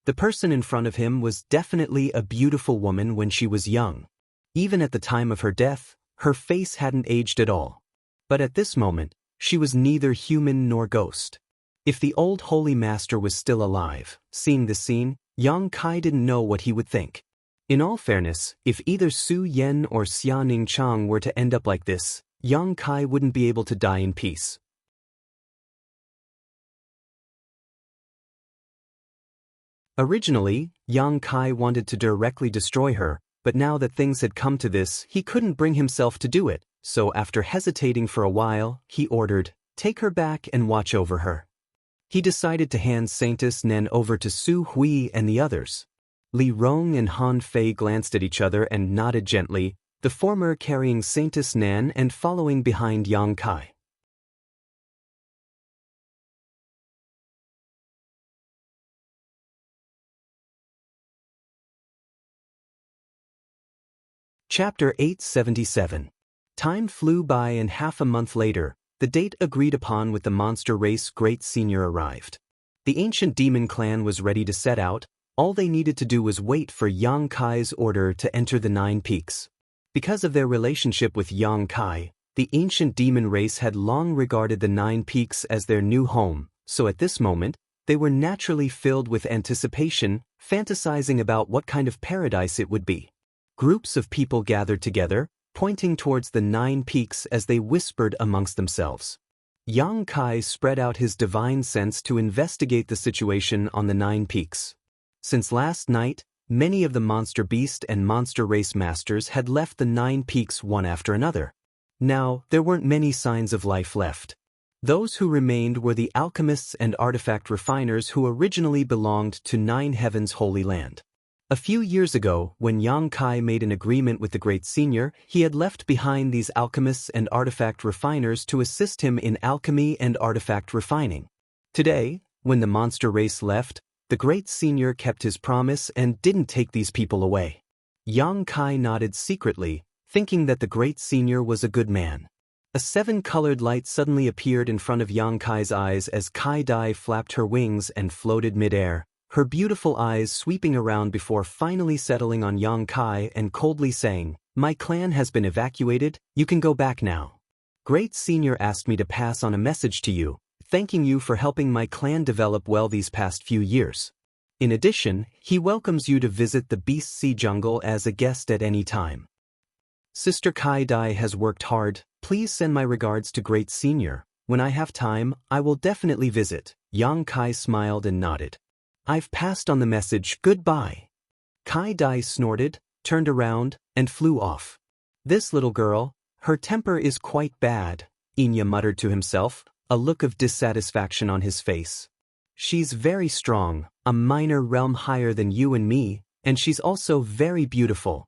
The person in front of him was definitely a beautiful woman when she was young. Even at the time of her death, her face hadn't aged at all. But at this moment, she was neither human nor ghost. If the old holy master was still alive, seeing this scene, Yang Kai didn't know what he would think. In all fairness, if either Su Yan or Xia Ningchang were to end up like this, Yang Kai wouldn't be able to die in peace. Originally, Yang Kai wanted to directly destroy her, but now that things had come to this, he couldn't bring himself to do it, so after hesitating for a while, he ordered, "Take her back and watch over her." He decided to hand Saintess Nan over to Su Hui and the others. Li Rong and Han Fei glanced at each other and nodded gently, the former carrying Saintess Nan and following behind Yang Kai. Chapter 877. Time flew by and half a month later, the date agreed upon with the monster race great senior arrived. The ancient demon clan was ready to set out, all they needed to do was wait for Yang Kai's order to enter the Nine Peaks. Because of their relationship with Yang Kai, the ancient demon race had long regarded the Nine Peaks as their new home, so at this moment, They were naturally filled with anticipation, fantasizing about what kind of paradise it would be. Groups of people gathered together, pointing towards the 9 peaks as they whispered amongst themselves. Yang Kai spread out his divine sense to investigate the situation on the 9 peaks. Since last night, many of the monster beast and monster race masters had left the 9 peaks one after another. Now, there weren't many signs of life left. Those who remained were the alchemists and artifact refiners who originally belonged to 9 Heaven's Holy Land. A few years ago, when Yang Kai made an agreement with the Great Senior, he had left behind these alchemists and artifact refiners to assist him in alchemy and artifact refining. Today, when the monster race left, the Great Senior kept his promise and didn't take these people away. Yang Kai nodded secretly, thinking that the Great Senior was a good man. A 7-colored light suddenly appeared in front of Yang Kai's eyes as Kai Dai flapped her wings and floated mid-air, her beautiful eyes sweeping around before finally settling on Yang Kai and coldly saying, "My clan has been evacuated, you can go back now. Great Senior asked me to pass on a message to you, thanking you for helping my clan develop well these past few years. In addition, he welcomes you to visit the Beast Sea Jungle as a guest at any time. Sister Kai Dai has worked hard, please send my regards to Great Senior. When I have time, I will definitely visit." Yang Kai smiled and nodded. "I've passed on the message, goodbye." Kai Dai snorted, turned around, and flew off. "This little girl, her temper is quite bad," Xianxia muttered to himself, a look of dissatisfaction on his face. "She's very strong, a minor realm higher than you and me, and she's also very beautiful."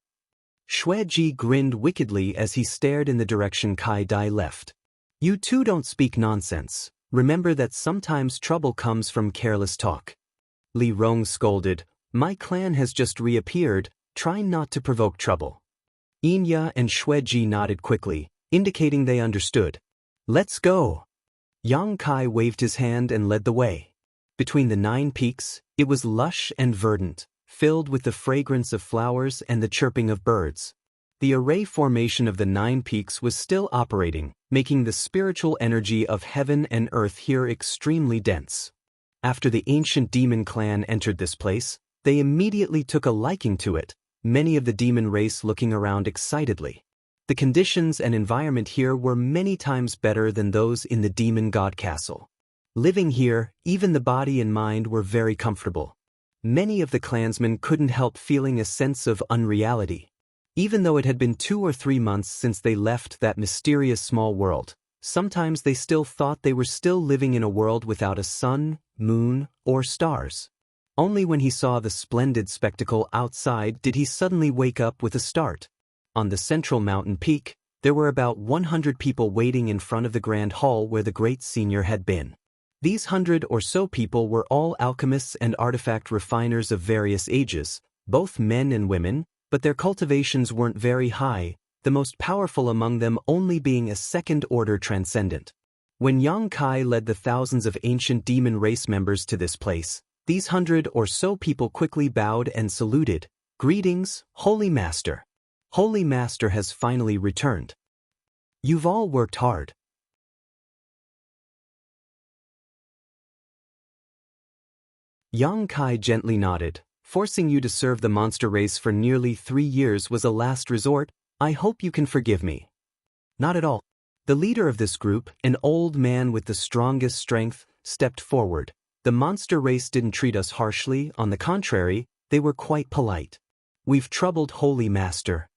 Xueji grinned wickedly as he stared in the direction Kai Dai left. "You two don't speak nonsense. Remember that sometimes trouble comes from careless talk." Li Rong scolded, "My clan has just reappeared, try not to provoke trouble." Xianxia and Xueji nodded quickly, indicating they understood. "Let's go." Yang Kai waved his hand and led the way. Between the 9 peaks, it was lush and verdant, filled with the fragrance of flowers and the chirping of birds. The array formation of the 9 peaks was still operating, making the spiritual energy of heaven and earth here extremely dense. After the ancient demon clan entered this place, they immediately took a liking to it, many of the demon race looking around excitedly. The conditions and environment here were many times better than those in the demon god castle. Living here, even the body and mind were very comfortable. Many of the clansmen couldn't help feeling a sense of unreality. Even though it had been 2 or 3 months since they left that mysterious small world, sometimes they still thought they were still living in a world without a sun, moon, or stars. Only when he saw the splendid spectacle outside did he suddenly wake up with a start. On the central mountain peak, there were about 100 people waiting in front of the grand hall where the Great Senior had been. These 100 or so people were all alchemists and artifact refiners of various ages, both men and women, but their cultivations weren't very high, the most powerful among them only being a second-order transcendent. When Yang Kai led the thousands of ancient demon race members to this place, these 100 or so people quickly bowed and saluted. "Greetings, Holy Master. Holy Master has finally returned. You've all worked hard." Yang Kai gently nodded. "Forcing you to serve the monster race for nearly 3 years was a last resort. I hope you can forgive me." "Not at all." The leader of this group, an old man with the strongest strength, stepped forward. "The monster race didn't treat us harshly, on the contrary, they were quite polite. We've troubled Holy Master."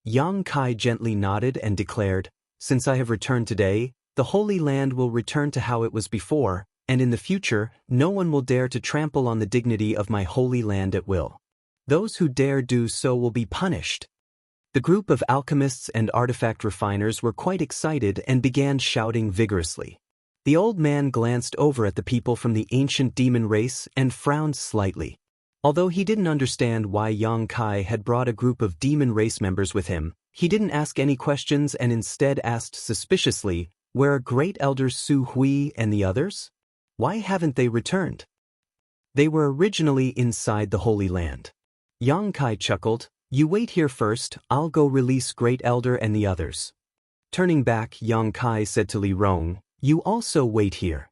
Yang Kai gently nodded and declared, "Since I have returned today, the Holy Land will return to how it was before, and in the future, no one will dare to trample on the dignity of my Holy Land at will. Those who dare do so will be punished." The group of alchemists and artifact refiners were quite excited and began shouting vigorously. The old man glanced over at the people from the ancient demon race and frowned slightly. Although he didn't understand why Yang Kai had brought a group of demon race members with him, he didn't ask any questions and instead asked suspiciously, "Where are Great Elders Su Hui and the others? Why haven't they returned?" "They were originally inside the Holy Land." Yang Kai chuckled, "You wait here first, I'll go release Great Elder and the others." Turning back, Yang Kai said to Li Rong, "You also wait here."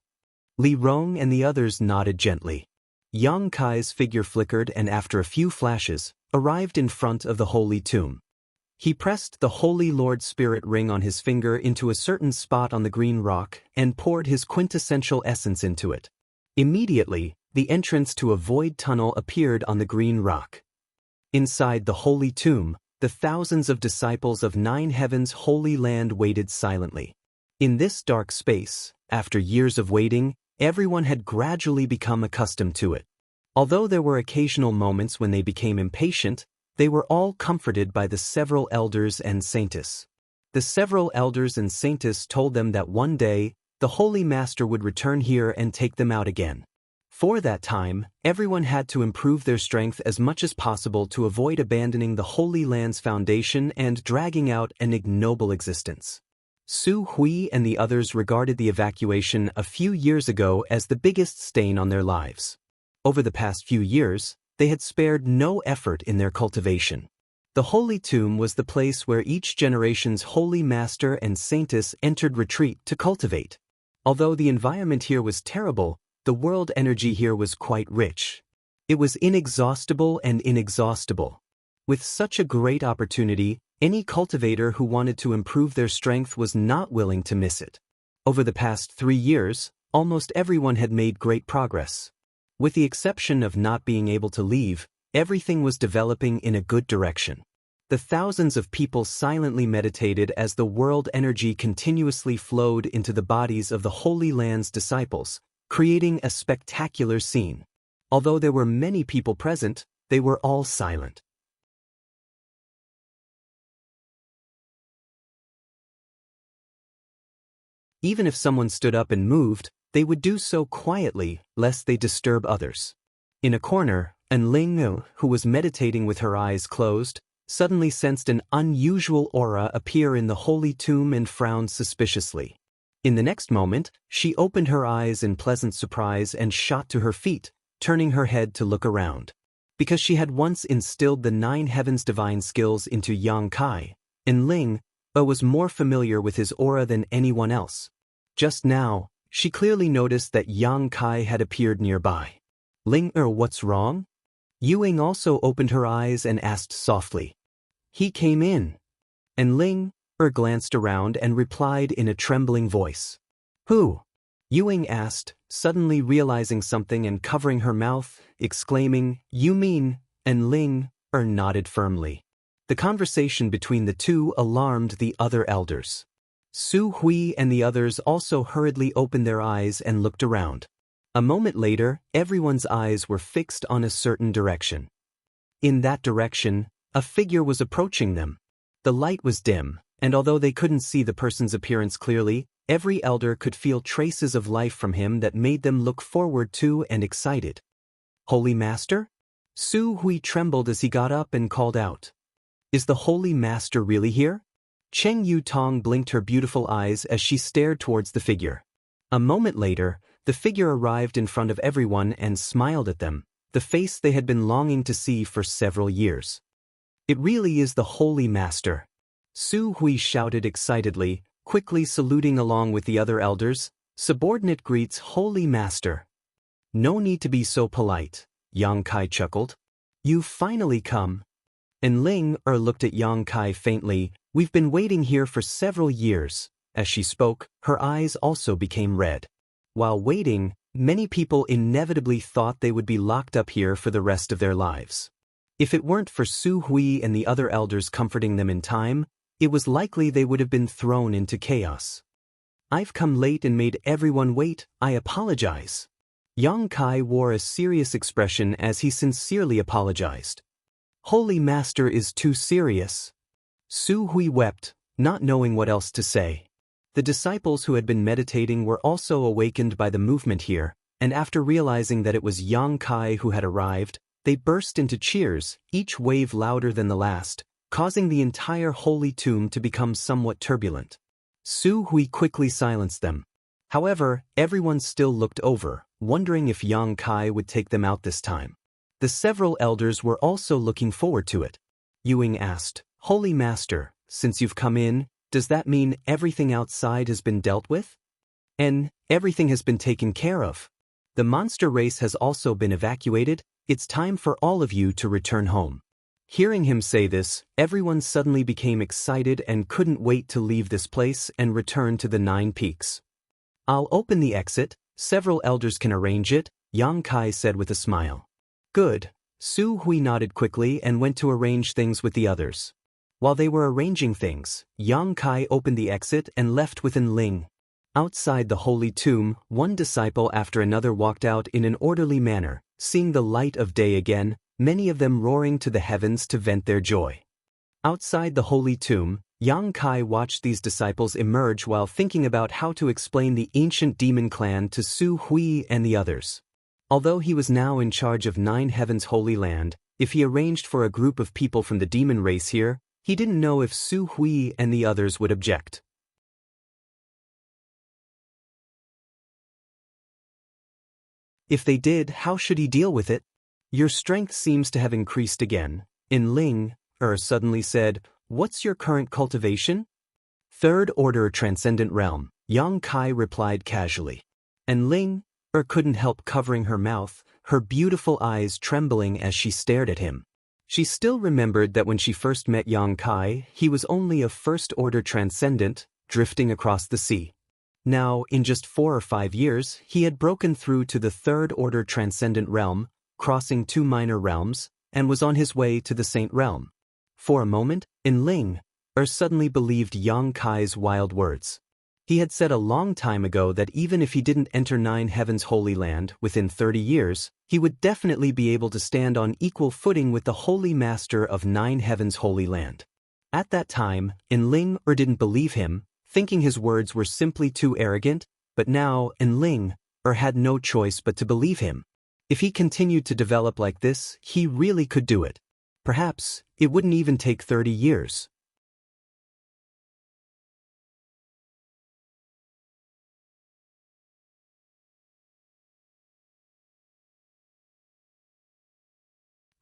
Li Rong and the others nodded gently. Yang Kai's figure flickered and after a few flashes, arrived in front of the holy tomb. He pressed the Holy Lord Spirit ring on his finger into a certain spot on the green rock and poured his quintessential essence into it. Immediately, the entrance to a void tunnel appeared on the green rock. Inside the holy tomb, the thousands of disciples of Nine Heavens' holy land waited silently. In this dark space, after years of waiting, everyone had gradually become accustomed to it. Although there were occasional moments when they became impatient, they were all comforted by the several elders and saints. The several elders and saints told them that one day, the Holy Master would return here and take them out again. For that time, everyone had to improve their strength as much as possible to avoid abandoning the Holy Land's foundation and dragging out an ignoble existence. Su Hui and the others regarded the evacuation a few years ago as the biggest stain on their lives. Over the past few years, they had spared no effort in their cultivation. The Holy Tomb was the place where each generation's Holy Master and Saintess entered retreat to cultivate. Although the environment here was terrible, the world energy here was quite rich. It was inexhaustible and inexhaustible. With such a great opportunity, any cultivator who wanted to improve their strength was not willing to miss it. Over the past 3 years, almost everyone had made great progress. With the exception of not being able to leave, everything was developing in a good direction. The thousands of people silently meditated as the world energy continuously flowed into the bodies of the Holy Land's disciples, creating a spectacular scene. Although there were many people present, they were all silent. Even if someone stood up and moved, they would do so quietly, lest they disturb others. In a corner, An Ling, who was meditating with her eyes closed, suddenly sensed an unusual aura appear in the holy tomb and frowned suspiciously. In the next moment, she opened her eyes in pleasant surprise and shot to her feet, turning her head to look around. Because she had once instilled the Nine Heavens divine skills into Yang Kai, An Ling was more familiar with his aura than anyone else. Just now, she clearly noticed that Yang Kai had appeared nearby. Ling, what's wrong? Yuing also opened her eyes and asked softly. He came in. And Ling glanced around and replied in a trembling voice. Who? Yuing asked, suddenly realizing something and covering her mouth, exclaiming, You mean? And Ling nodded firmly. The conversation between the two alarmed the other elders. Su Hui and the others also hurriedly opened their eyes and looked around. A moment later, everyone's eyes were fixed on a certain direction. In that direction, a figure was approaching them. The light was dim, and although they couldn't see the person's appearance clearly, every elder could feel traces of life from him that made them look forward to and excited. Holy Master? Su Hui trembled as he got up and called out. Is the Holy Master really here? Cheng Yu Tong blinked her beautiful eyes as she stared towards the figure. A moment later, the figure arrived in front of everyone and smiled at them, the face they had been longing to see for several years. It really is the Holy Master. Su Hui shouted excitedly, quickly saluting along with the other elders. Subordinate greets Holy Master. No need to be so polite, Yang Kai chuckled. You've finally come. And Ling looked at Yang Kai faintly. We've been waiting here for several years. As she spoke, her eyes also became red. While waiting, many people inevitably thought they would be locked up here for the rest of their lives. If it weren't for Su Hui and the other elders comforting them in time, it was likely they would have been thrown into chaos. I've come late and made everyone wait. I apologize. Yang Kai wore a serious expression as he sincerely apologized. Holy Master is too serious. Su Hui wept, not knowing what else to say. The disciples who had been meditating were also awakened by the movement here, and after realizing that it was Yang Kai who had arrived, they burst into cheers, each wave louder than the last, causing the entire holy tomb to become somewhat turbulent. Su Hui quickly silenced them. However, everyone still looked over, wondering if Yang Kai would take them out this time. The several elders were also looking forward to it. Yuing asked, Holy Master, since you've come in, does that mean everything outside has been dealt with? And everything has been taken care of. The monster race has also been evacuated. It's time for all of you to return home. Hearing him say this, everyone suddenly became excited and couldn't wait to leave this place and return to the 9 Peaks. I'll open the exit. Several elders can arrange it, Yang Kai said with a smile. Good. Su Hui nodded quickly and went to arrange things with the others. While they were arranging things, Yang Kai opened the exit and left with Ling. Outside the holy tomb, one disciple after another walked out in an orderly manner, seeing the light of day again, many of them roaring to the heavens to vent their joy. Outside the holy tomb, Yang Kai watched these disciples emerge while thinking about how to explain the ancient demon clan to Su Hui and the others. Although he was now in charge of 9 Heavens Holy Land, if he arranged for a group of people from the demon race here, he didn't know if Su Hui and the others would object. If they did, how should he deal with it? Your strength seems to have increased again. Ling suddenly said, What's your current cultivation? Third Order Transcendent Realm, Yang Kai replied casually. And Ling couldn't help covering her mouth, her beautiful eyes trembling as she stared at him. She still remembered that when she first met Yang Kai, he was only a First Order Transcendent, drifting across the sea. Now, in just 4 or 5 years, he had broken through to the Third Order Transcendent Realm, crossing 2 minor realms, and was on his way to the Saint Realm. For a moment, Ling suddenly believed Yang Kai's wild words. He had said a long time ago that even if he didn't enter 9 Heavens Holy Land within 30 years, he would definitely be able to stand on equal footing with the Holy Master of 9 Heavens Holy Land. At that time, Ling didn't believe him, thinking his words were simply too arrogant, but now Ling had no choice but to believe him. If he continued to develop like this, he really could do it. Perhaps it wouldn't even take 30 years.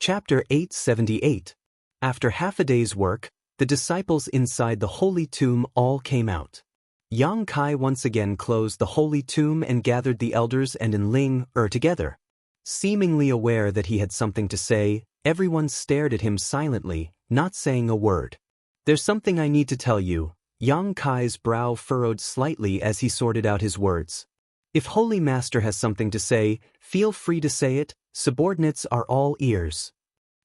Chapter 878. After half a day's work, the disciples inside the holy tomb all came out. Yang Kai once again closed the holy tomb and gathered the elders and Ling together. Seemingly aware that he had something to say, everyone stared at him silently, not saying a word. There's something I need to tell you. Yang Kai's brow furrowed slightly as he sorted out his words. If Holy Master has something to say, feel free to say it, subordinates are all ears.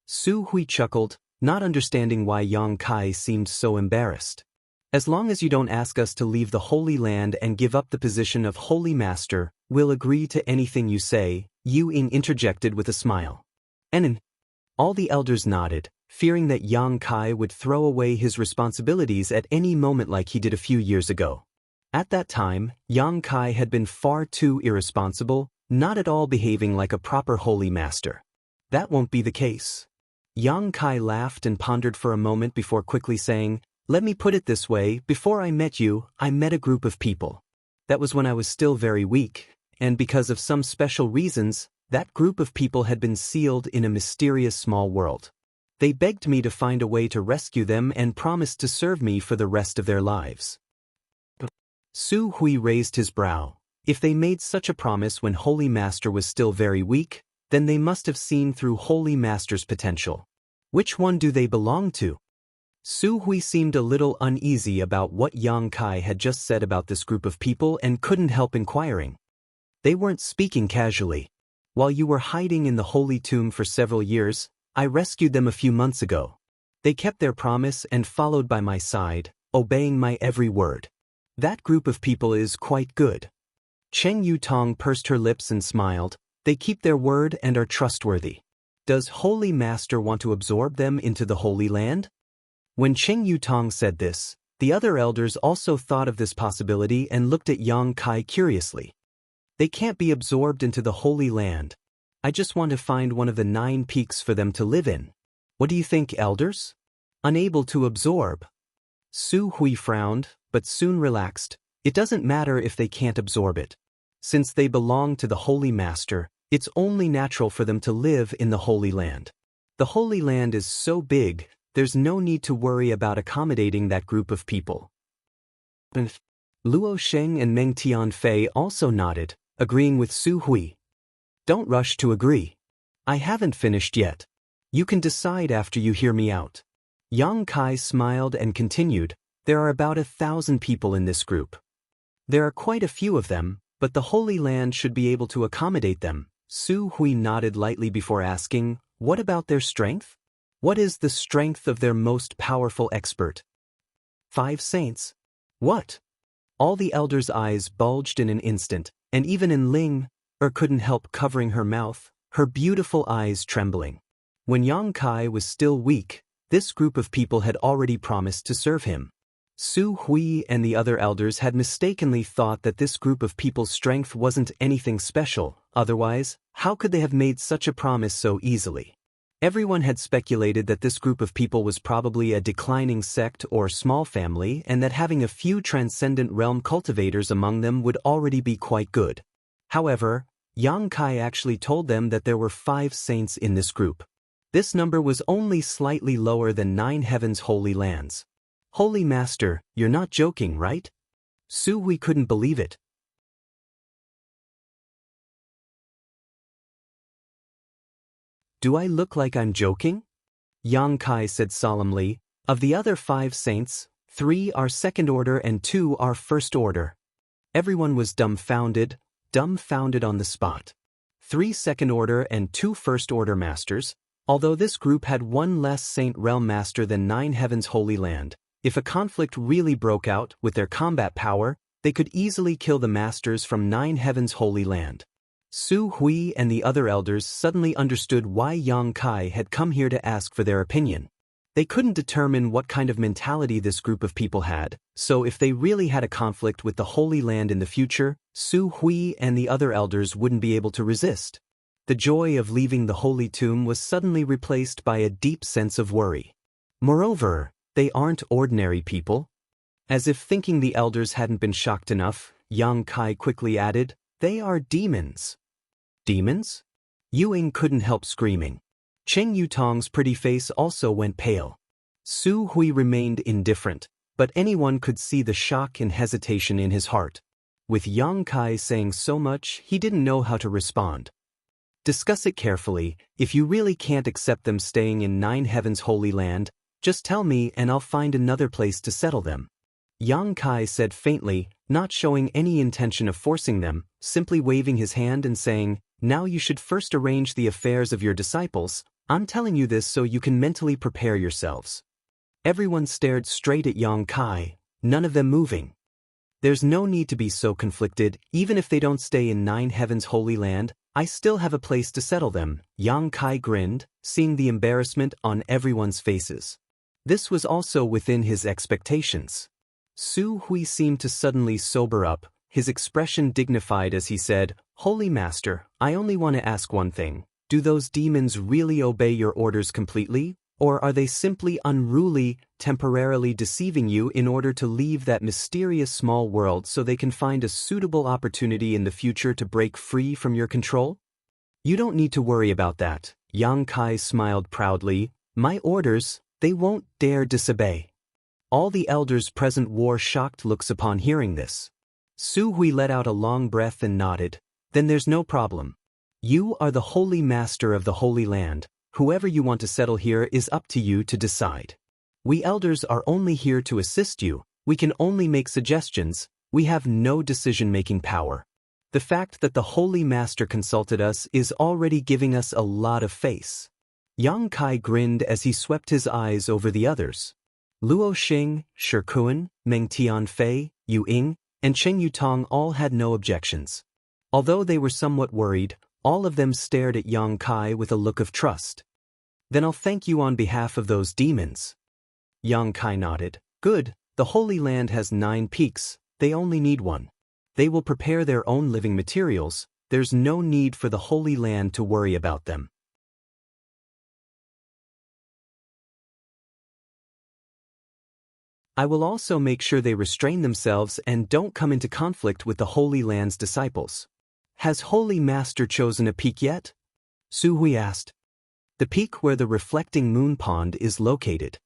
Su Hui chuckled, not understanding why Yang Kai seemed so embarrassed. As long as you don't ask us to leave the Holy Land and give up the position of Holy Master, we'll agree to anything you say, Yu Ying interjected with a smile. And all the elders nodded, fearing that Yang Kai would throw away his responsibilities at any moment like he did a few years ago. At that time, Yang Kai had been far too irresponsible, not at all behaving like a proper Holy Master. That won't be the case. Yang Kai laughed and pondered for a moment before quickly saying, Let me put it this way, before I met you, I met a group of people. That was when I was still very weak, and because of some special reasons, that group of people had been sealed in a mysterious small world. They begged me to find a way to rescue them and promised to serve me for the rest of their lives. Su Hui raised his brow. If they made such a promise when Holy Master was still very weak, then they must have seen through Holy Master's potential. Which one do they belong to? Su Hui seemed a little uneasy about what Yang Kai had just said about this group of people and couldn't help inquiring. They weren't speaking casually. While you were hiding in the holy tomb for several years, I rescued them a few months ago. They kept their promise and followed by my side, obeying my every word. That group of people is quite good. Cheng Yutong pursed her lips and smiled. They keep their word and are trustworthy. Does Holy Master want to absorb them into the Holy Land? When Cheng Yutong said this, the other elders also thought of this possibility and looked at Yang Kai curiously. They can't be absorbed into the Holy Land. I just want to find one of the 9 peaks for them to live in. What do you think, elders? Unable to absorb. Su Hui frowned, but soon relaxed. It doesn't matter if they can't absorb it. Since they belong to the Holy Master, it's only natural for them to live in the Holy Land. The Holy Land is so big, there's no need to worry about accommodating that group of people. Luo Sheng and Meng Tianfei also nodded, agreeing with Su Hui. Don't rush to agree. I haven't finished yet. You can decide after you hear me out. Yang Kai smiled and continued, there are about 1,000 people in this group. There are quite a few of them, but the Holy Land should be able to accommodate them. Su Hui nodded lightly before asking, what about their strength? What is the strength of their most powerful expert? 5 saints. What? All the elders' eyes bulged in an instant, and even in Ling couldn't help covering her mouth, her beautiful eyes trembling. When Yang Kai was still weak, this group of people had already promised to serve him. Su Hui and the other elders had mistakenly thought that this group of people's strength wasn't anything special, otherwise, how could they have made such a promise so easily? Everyone had speculated that this group of people was probably a declining sect or small family and that having a few transcendent realm cultivators among them would already be quite good. However, Yang Kai actually told them that there were 5 saints in this group. This number was only slightly lower than 9 heavens' holy lands. Holy Master, you're not joking, right? Su Hui couldn't believe it. Do I look like I'm joking? Yang Kai said solemnly, of the other 5 saints, 3 are second order and 2 are first order. Everyone was dumbfounded on the spot. 3 second order and 2 first order masters, although this group had 1 less saint realm master than 9 heavens holy land. If a conflict really broke out with their combat power, they could easily kill the masters from 9 heavens holy land. Su Hui and the other elders suddenly understood why Yang Kai had come here to ask for their opinion. They couldn't determine what kind of mentality this group of people had, so if they really had a conflict with the Holy Land in the future, Su Hui and the other elders wouldn't be able to resist. The joy of leaving the Holy Tomb was suddenly replaced by a deep sense of worry. Moreover, they aren't ordinary people. As if thinking the elders hadn't been shocked enough, Yang Kai quickly added, they are demons. Demons? Ying couldn't help screaming. Cheng Yutong's pretty face also went pale. Su Hui remained indifferent, but anyone could see the shock and hesitation in his heart. With Yang Kai saying so much, he didn't know how to respond. Discuss it carefully. If you really can't accept them staying in 9 heavens holy land, just tell me and I'll find another place to settle them. Yang Kai said faintly, not showing any intention of forcing them, simply waving his hand and saying, now you should first arrange the affairs of your disciples. I'm telling you this so you can mentally prepare yourselves. Everyone stared straight at Yang Kai, none of them moving. There's no need to be so conflicted. Even if they don't stay in 9 heavens holy land, I still have a place to settle them. Yang Kai grinned, seeing the embarrassment on everyone's faces. This was also within his expectations. Su Hui seemed to suddenly sober up, his expression dignified as he said, Holy Master, I only want to ask one thing. Do those demons really obey your orders completely, or are they simply unruly, temporarily deceiving you in order to leave that mysterious small world so they can find a suitable opportunity in the future to break free from your control? You don't need to worry about that. Yang Kai smiled proudly. My orders, they won't dare disobey. All the elders present wore shocked looks upon hearing this. Su Hui let out a long breath and nodded. Then there's no problem. You are the Holy Master of the Holy Land. Whoever you want to settle here is up to you to decide. We elders are only here to assist you. We can only make suggestions. We have no decision-making power. The fact that the Holy Master consulted us is already giving us a lot of face. Yang Kai grinned as he swept his eyes over the others. Luo Xing, Shikuan, Meng Tianfei, Ying, and Cheng Yutong all had no objections. Although they were somewhat worried, all of them stared at Yang Kai with a look of trust. Then I'll thank you on behalf of those demons. Yang Kai nodded. Good, the Holy Land has 9 peaks, they only need 1. They will prepare their own living materials, there's no need for the Holy Land to worry about them. I will also make sure they restrain themselves and don't come into conflict with the Holy Land's disciples. Has Holy Master chosen a peak yet? Su Hui asked. The peak where the reflecting moon pond is located.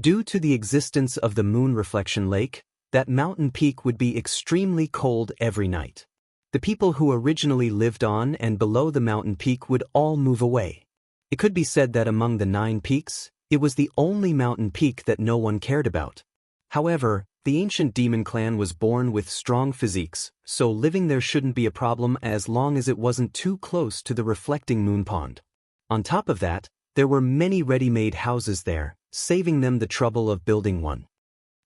Due to the existence of the moon reflection lake, that mountain peak would be extremely cold every night. The people who originally lived on and below the mountain peak would all move away. It could be said that among the 9 peaks, it was the only mountain peak that no one cared about. However, the ancient demon clan was born with strong physiques, so living there shouldn't be a problem as long as it wasn't too close to the reflecting moon pond. On top of that, there were many ready-made houses there, saving them the trouble of building one.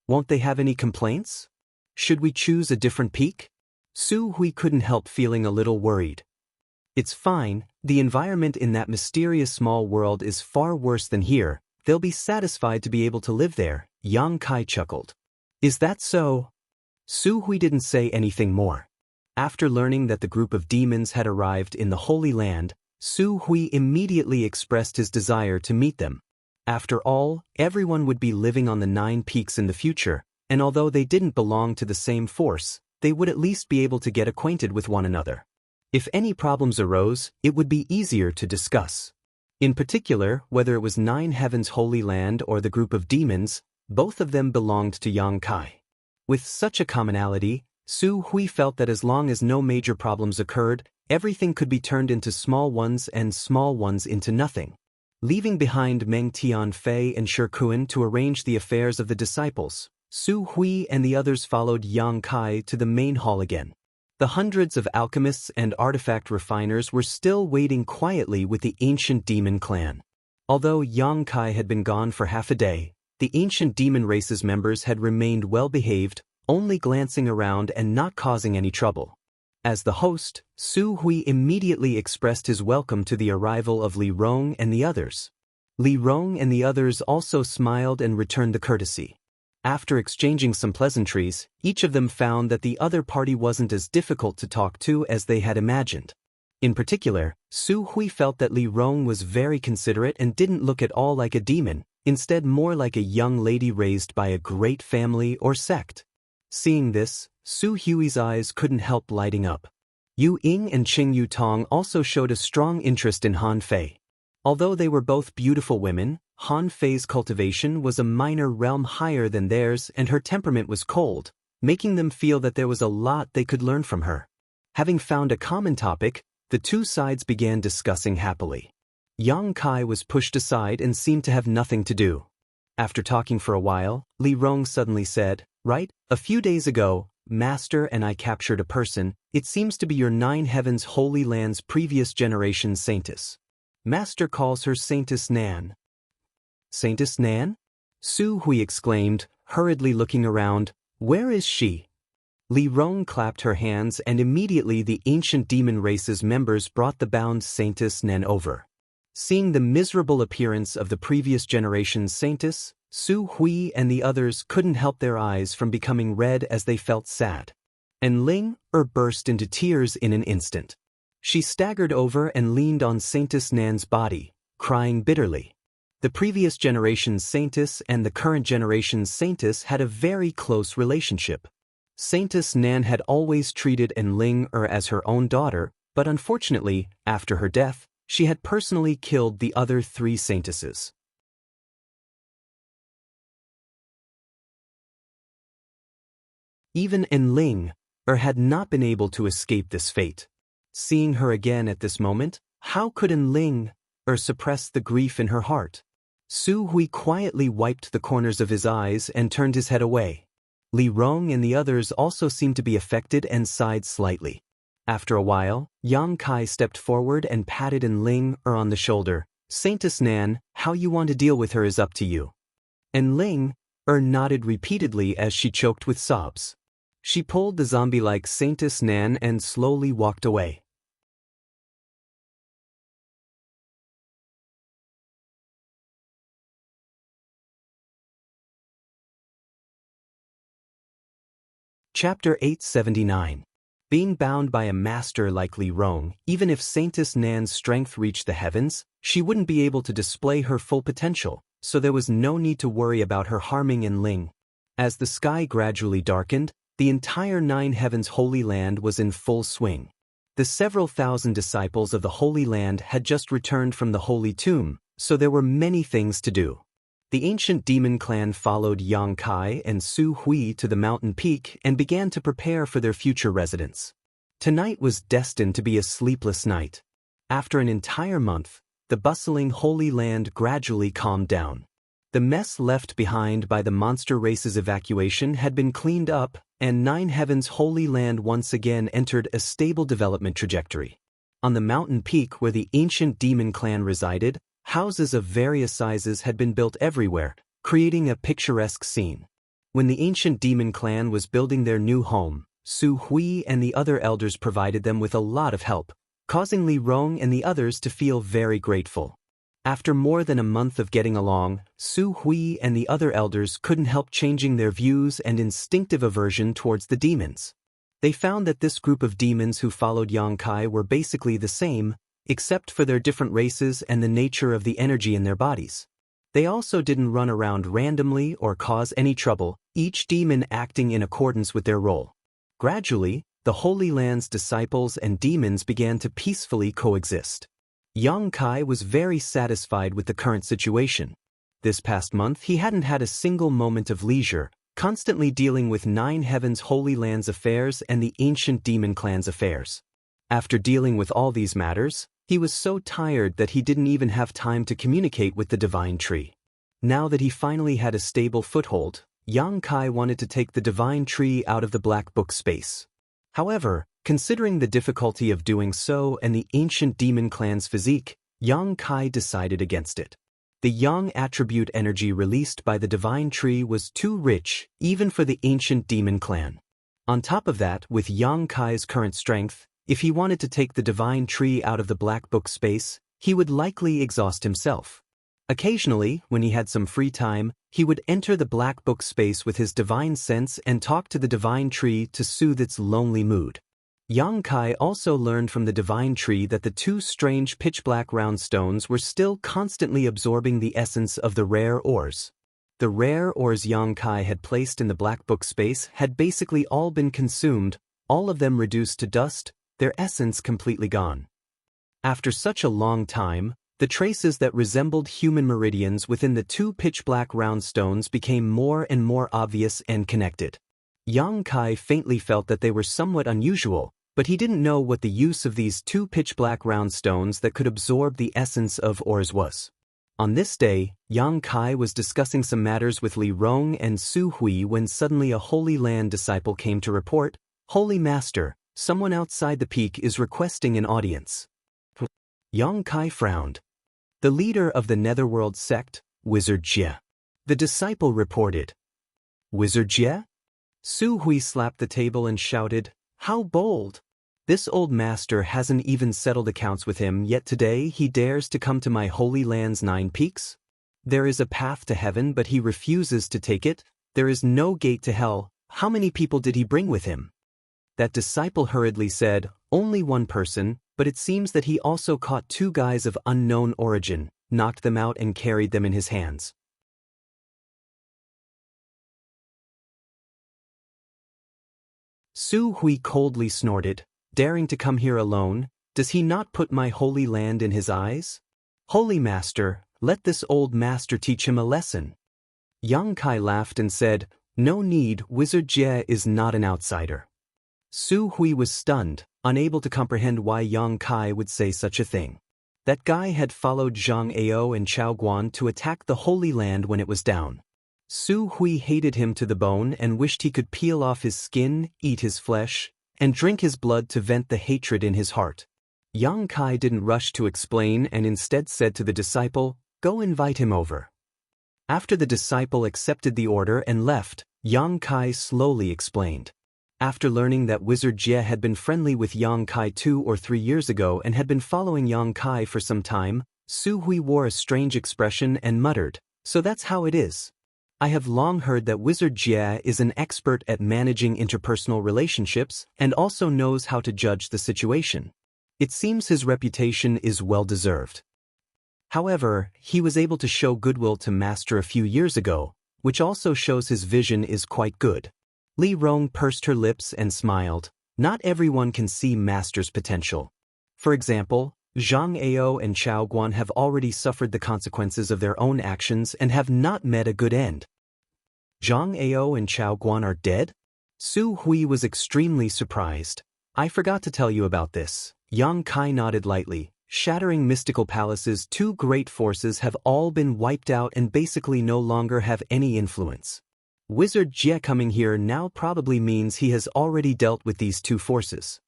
Won't they have any complaints? Should we choose a different peak? Su Hui couldn't help feeling a little worried. It's fine, the environment in that mysterious small world is far worse than here, they'll be satisfied to be able to live there, Yang Kai chuckled. Is that so? Su Hui didn't say anything more. After learning that the group of demons had arrived in the Holy Land, Su Hui immediately expressed his desire to meet them. After all, everyone would be living on the 9 peaks in the future, and although they didn't belong to the same force, they would at least be able to get acquainted with one another. If any problems arose, it would be easier to discuss. In particular, whether it was 9 Heavens Holy Land or the group of demons, both of them belonged to Yang Kai. With such a commonality, Su Hui felt that as long as no major problems occurred, everything could be turned into small ones and small ones into nothing. Leaving behind Meng Tianfei and Shikuan to arrange the affairs of the disciples, Su Hui and the others followed Yang Kai to the main hall again. The hundreds of alchemists and artifact refiners were still waiting quietly with the ancient demon clan. Although Yang Kai had been gone for half a day, the ancient demon race's members had remained well-behaved, only glancing around and not causing any trouble. As the host, Su Hui immediately expressed his welcome to the arrival of Li Rong and the others. Li Rong and the others also smiled and returned the courtesy. After exchanging some pleasantries, each of them found that the other party wasn't as difficult to talk to as they had imagined. In particular, Su Hui felt that Li Rong was very considerate and didn't look at all like a demon, instead more like a young lady raised by a great family or sect. Seeing this, Su Hui's eyes couldn't help lighting up. Yu Ying and Qing Yu Tong also showed a strong interest in Han Fei. Although they were both beautiful women, Han Fei's cultivation was a minor realm higher than theirs and her temperament was cold, making them feel that there was a lot they could learn from her. Having found a common topic, the two sides began discussing happily. Yang Kai was pushed aside and seemed to have nothing to do. After talking for a while, Li Rong suddenly said, "Right, a few days ago, Master and I captured a person. It seems to be your 9 Heavens Holy Land's previous generation Saintess. Master calls her Saintess Nan." "Saintess Nan?" Su Hui exclaimed, hurriedly looking around. "Where is she?" Li Rong clapped her hands and immediately the ancient demon race's members brought the bound Saintess Nan over. Seeing the miserable appearance of the previous generation's Saintess, Su Hui and the others couldn't help their eyes from becoming red as they felt sad. And Ling burst into tears in an instant. She staggered over and leaned on Saintess Nan's body, crying bitterly. The previous generation's Saintess and the current generation's Saintess had a very close relationship. Saintess Nan had always treated Enling as her own daughter, but unfortunately, after her death, she had personally killed the other 3 Saintesses. Even Enling had not been able to escape this fate. Seeing her again at this moment, how could Enling suppress the grief in her heart? Su Hui quietly wiped the corners of his eyes and turned his head away. Li Rong and the others also seemed to be affected and sighed slightly. After a while, Yang Kai stepped forward and patted Enling on the shoulder. "Saintess Nan, how you want to deal with her is up to you." Enling nodded repeatedly as she choked with sobs. She pulled the zombie-like Saintess Nan and slowly walked away. Chapter 879. Being bound by a master like Li Rong, even if Saintess Nan's strength reached the heavens, she wouldn't be able to display her full potential, so there was no need to worry about her harming Enling. As the sky gradually darkened, the entire 9 Heavens Holy Land was in full swing. The several thousand disciples of the Holy Land had just returned from the Holy Tomb, so there were many things to do. The ancient demon clan followed Yang Kai and Su Hui to the mountain peak and began to prepare for their future residence. Tonight was destined to be a sleepless night. After an entire month, the bustling Holy Land gradually calmed down. The mess left behind by the monster race's evacuation had been cleaned up, and Nine Heaven's Holy Land once again entered a stable development trajectory. On the mountain peak where the ancient demon clan resided, houses of various sizes had been built everywhere, creating a picturesque scene. When the ancient demon clan was building their new home, Su Hui and the other elders provided them with a lot of help, causing Li Rong and the others to feel very grateful. After more than a month of getting along, Su Hui and the other elders couldn't help changing their views and instinctive aversion towards the demons. They found that this group of demons who followed Yang Kai were basically the same, except for their different races and the nature of the energy in their bodies. They also didn't run around randomly or cause any trouble, each demon acting in accordance with their role. Gradually, the Holy Land's disciples and demons began to peacefully coexist. Yang Kai was very satisfied with the current situation. This past month he hadn't had a single moment of leisure, constantly dealing with Nine Heaven's Holy Land's affairs and the ancient demon clan's affairs. After dealing with all these matters, he was so tired that he didn't even have time to communicate with the Divine Tree. Now that he finally had a stable foothold, Yang Kai wanted to take the Divine Tree out of the Black Book space. However, considering the difficulty of doing so and the ancient demon clan's physique, Yang Kai decided against it. The yang attribute energy released by the Divine Tree was too rich, even for the ancient demon clan. On top of that, with Yang Kai's current strength, if he wanted to take the Divine Tree out of the Black Book space, he would likely exhaust himself. Occasionally, when he had some free time, he would enter the Black Book space with his divine sense and talk to the Divine Tree to soothe its lonely mood. Yang Kai also learned from the Divine Tree that the two strange pitch-black round stones were still constantly absorbing the essence of the rare ores. The rare ores Yang Kai had placed in the Black Book space had basically all been consumed, all of them reduced to dust, their essence completely gone. After such a long time, the traces that resembled human meridians within the two pitch-black round stones became more and more obvious and connected. Yang Kai faintly felt that they were somewhat unusual, but he didn't know what the use of these two pitch-black round stones that could absorb the essence of ores was. On this day, Yang Kai was discussing some matters with Li Rong and Su Hui when suddenly a Holy Land disciple came to report, "Holy Master, someone outside the peak is requesting an audience." Yang Kai frowned. The leader of the Netherworld sect, Wizard Jie. The disciple reported. "Wizard Jie?" Su Hui slapped the table and shouted, "How bold! This old master hasn't even settled accounts with him, yet today he dares to come to my Holy Land's 9 peaks? There is a path to heaven, but he refuses to take it. There is no gate to hell. How many people did he bring with him?" That disciple hurriedly said, "Only one person, but it seems that he also caught 2 guys of unknown origin, knocked them out and carried them in his hands." Su Hui coldly snorted, "Daring to come here alone, does he not put my Holy Land in his eyes? Holy Master, let this old master teach him a lesson." Yang Kai laughed and said, "No need, Wizard Jie is not an outsider." Su Hui was stunned, unable to comprehend why Yang Kai would say such a thing. That guy had followed Zhang Ao and Chao Guan to attack the Holy Land when it was down. Su Hui hated him to the bone and wished he could peel off his skin, eat his flesh, and drink his blood to vent the hatred in his heart. Yang Kai didn't rush to explain and instead said to the disciple, "Go invite him over." After the disciple accepted the order and left, Yang Kai slowly explained. After learning that Wizard Jie had been friendly with Yang Kai 2 or 3 years ago and had been following Yang Kai for some time, Su Hui wore a strange expression and muttered, "So that's how it is. I have long heard that Wizard Jie is an expert at managing interpersonal relationships and also knows how to judge the situation. It seems his reputation is well-deserved. However, he was able to show goodwill to Master a few years ago, which also shows his vision is quite good." Li Rong pursed her lips and smiled. Not everyone can see Master's potential. For example, Zhang Ao and Chao Guan have already suffered the consequences of their own actions and have not met a good end. Zhang Ao and Chao Guan are dead? Su Hui was extremely surprised. I forgot to tell you about this. Yang Kai nodded lightly. Shattering mystical palaces, two great forces have all been wiped out and basically no longer have any influence. Wizard Jie coming here now probably means he has already dealt with these two forces.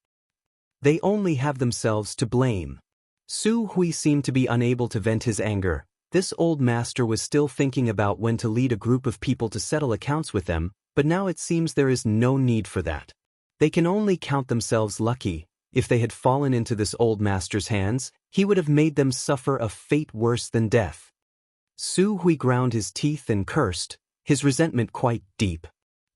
They only have themselves to blame. Su Hui seemed to be unable to vent his anger. This old master was still thinking about when to lead a group of people to settle accounts with them, but now it seems there is no need for that. They can only count themselves lucky. If they had fallen into this old master's hands, he would have made them suffer a fate worse than death. Su Hui ground his teeth and cursed, his resentment quite deep.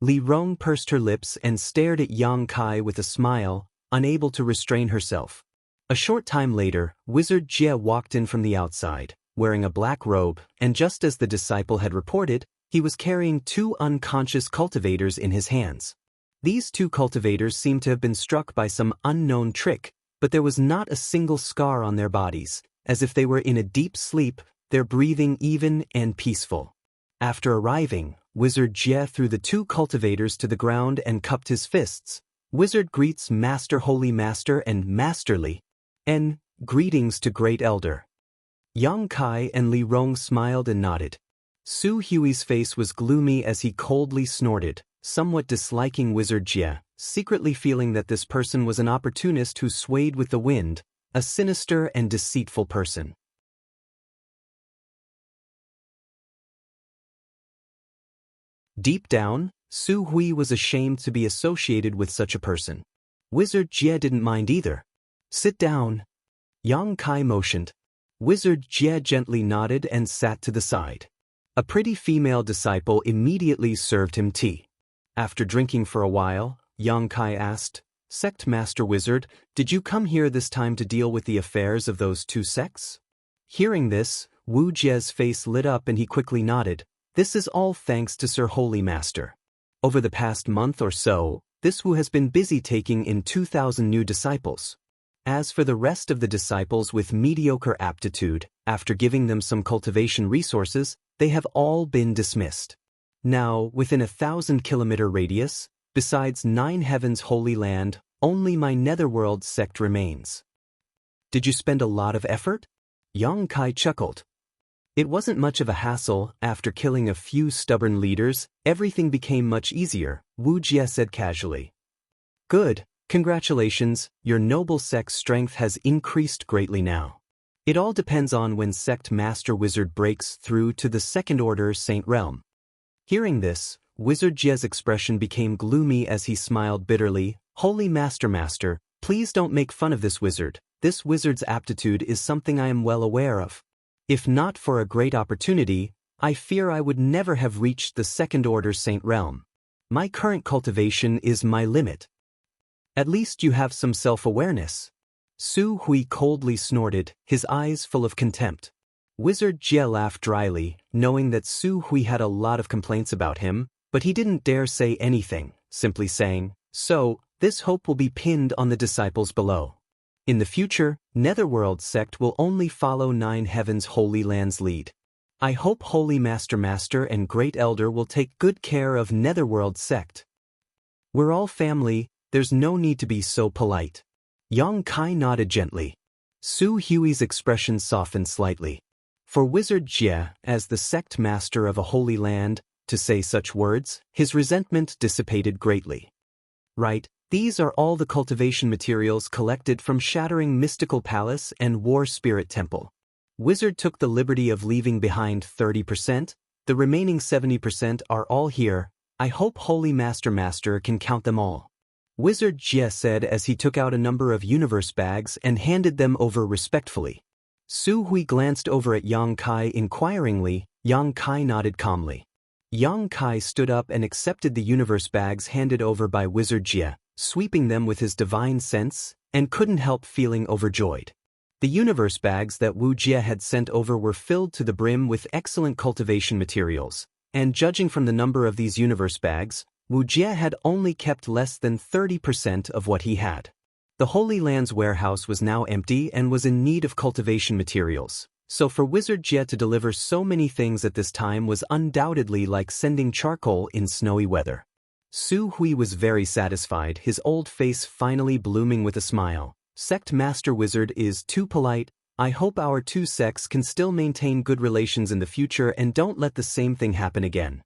Li Rong pursed her lips and stared at Yang Kai with a smile, unable to restrain herself. A short time later, Wizard Jie walked in from the outside, wearing a black robe, and just as the disciple had reported, he was carrying two unconscious cultivators in his hands. These two cultivators seemed to have been struck by some unknown trick, but there was not a single scar on their bodies, as if they were in a deep sleep, their breathing even and peaceful. After arriving, Wizard Jie threw the two cultivators to the ground and cupped his fists. Wizard greets Master, Holy Master, and Masterly. And greetings to Great Elder. Yang Kai and Li Rong smiled and nodded. Su Hui's face was gloomy as he coldly snorted, somewhat disliking Wizard Jie, secretly feeling that this person was an opportunist who swayed with the wind, a sinister and deceitful person. Deep down, Su Hui was ashamed to be associated with such a person. Wizard Jie didn't mind either. Sit down. Yang Kai motioned. Wizard Jie gently nodded and sat to the side. A pretty female disciple immediately served him tea. After drinking for a while, Yang Kai asked, Sect Master Wizard, did you come here this time to deal with the affairs of those two sects? Hearing this, Wu Jie's face lit up and he quickly nodded. This is all thanks to Sir Holy Master. Over the past month or so, this Wu has been busy taking in 2,000 new disciples. As for the rest of the disciples with mediocre aptitude, after giving them some cultivation resources, they have all been dismissed. Now, within a 1,000-kilometer radius, besides 9 Heavens Holy Land, only my Netherworld sect remains. Did you spend a lot of effort? Yang Kai chuckled. It wasn't much of a hassle. After killing a few stubborn leaders, everything became much easier, Wu Jie said casually. Good, congratulations, your noble sect's strength has increased greatly now. It all depends on when Sect Master Wizard breaks through to the Second Order Saint Realm. Hearing this, Wizard Jie's expression became gloomy as he smiled bitterly. Holy Master, please don't make fun of this wizard. This wizard's aptitude is something I am well aware of. If not for a great opportunity, I fear I would never have reached the Second Order Saint Realm. My current cultivation is my limit. At least you have some self-awareness. Su Hui coldly snorted, his eyes full of contempt. Wizard Jie laughed dryly, knowing that Su Hui had a lot of complaints about him, but he didn't dare say anything, simply saying, So, this hope will be pinned on the disciples below. In the future, Netherworld sect will only follow 9 Heavens Holy Land's lead. I hope Holy Master and Great Elder will take good care of Netherworld sect. We're all family, there's no need to be so polite. Yang Kai nodded gently. Su Hui's expression softened slightly. For Wizard Jie, as the sect master of a holy land, to say such words, his resentment dissipated greatly. Right. These are all the cultivation materials collected from Shattering Mystical Palace and War Spirit Temple. Wizard took the liberty of leaving behind 30%, the remaining 70% are all here. I hope Holy Master can count them all. Wizard Jie said as he took out a number of universe bags and handed them over respectfully. Su Hui glanced over at Yang Kai inquiringly. Yang Kai nodded calmly. Yang Kai stood up and accepted the universe bags handed over by Wizard Jie, sweeping them with his divine sense, and couldn't help feeling overjoyed. The universe bags that Wu Jie had sent over were filled to the brim with excellent cultivation materials, and judging from the number of these universe bags, Wu Jie had only kept less than 30% of what he had. The Holy Land's warehouse was now empty and was in need of cultivation materials, so for Wizard Jie to deliver so many things at this time was undoubtedly like sending charcoal in snowy weather. Su Hui was very satisfied, his old face finally blooming with a smile. Sect Master Wizard is too polite. I hope our two sects can still maintain good relations in the future and don't let the same thing happen again.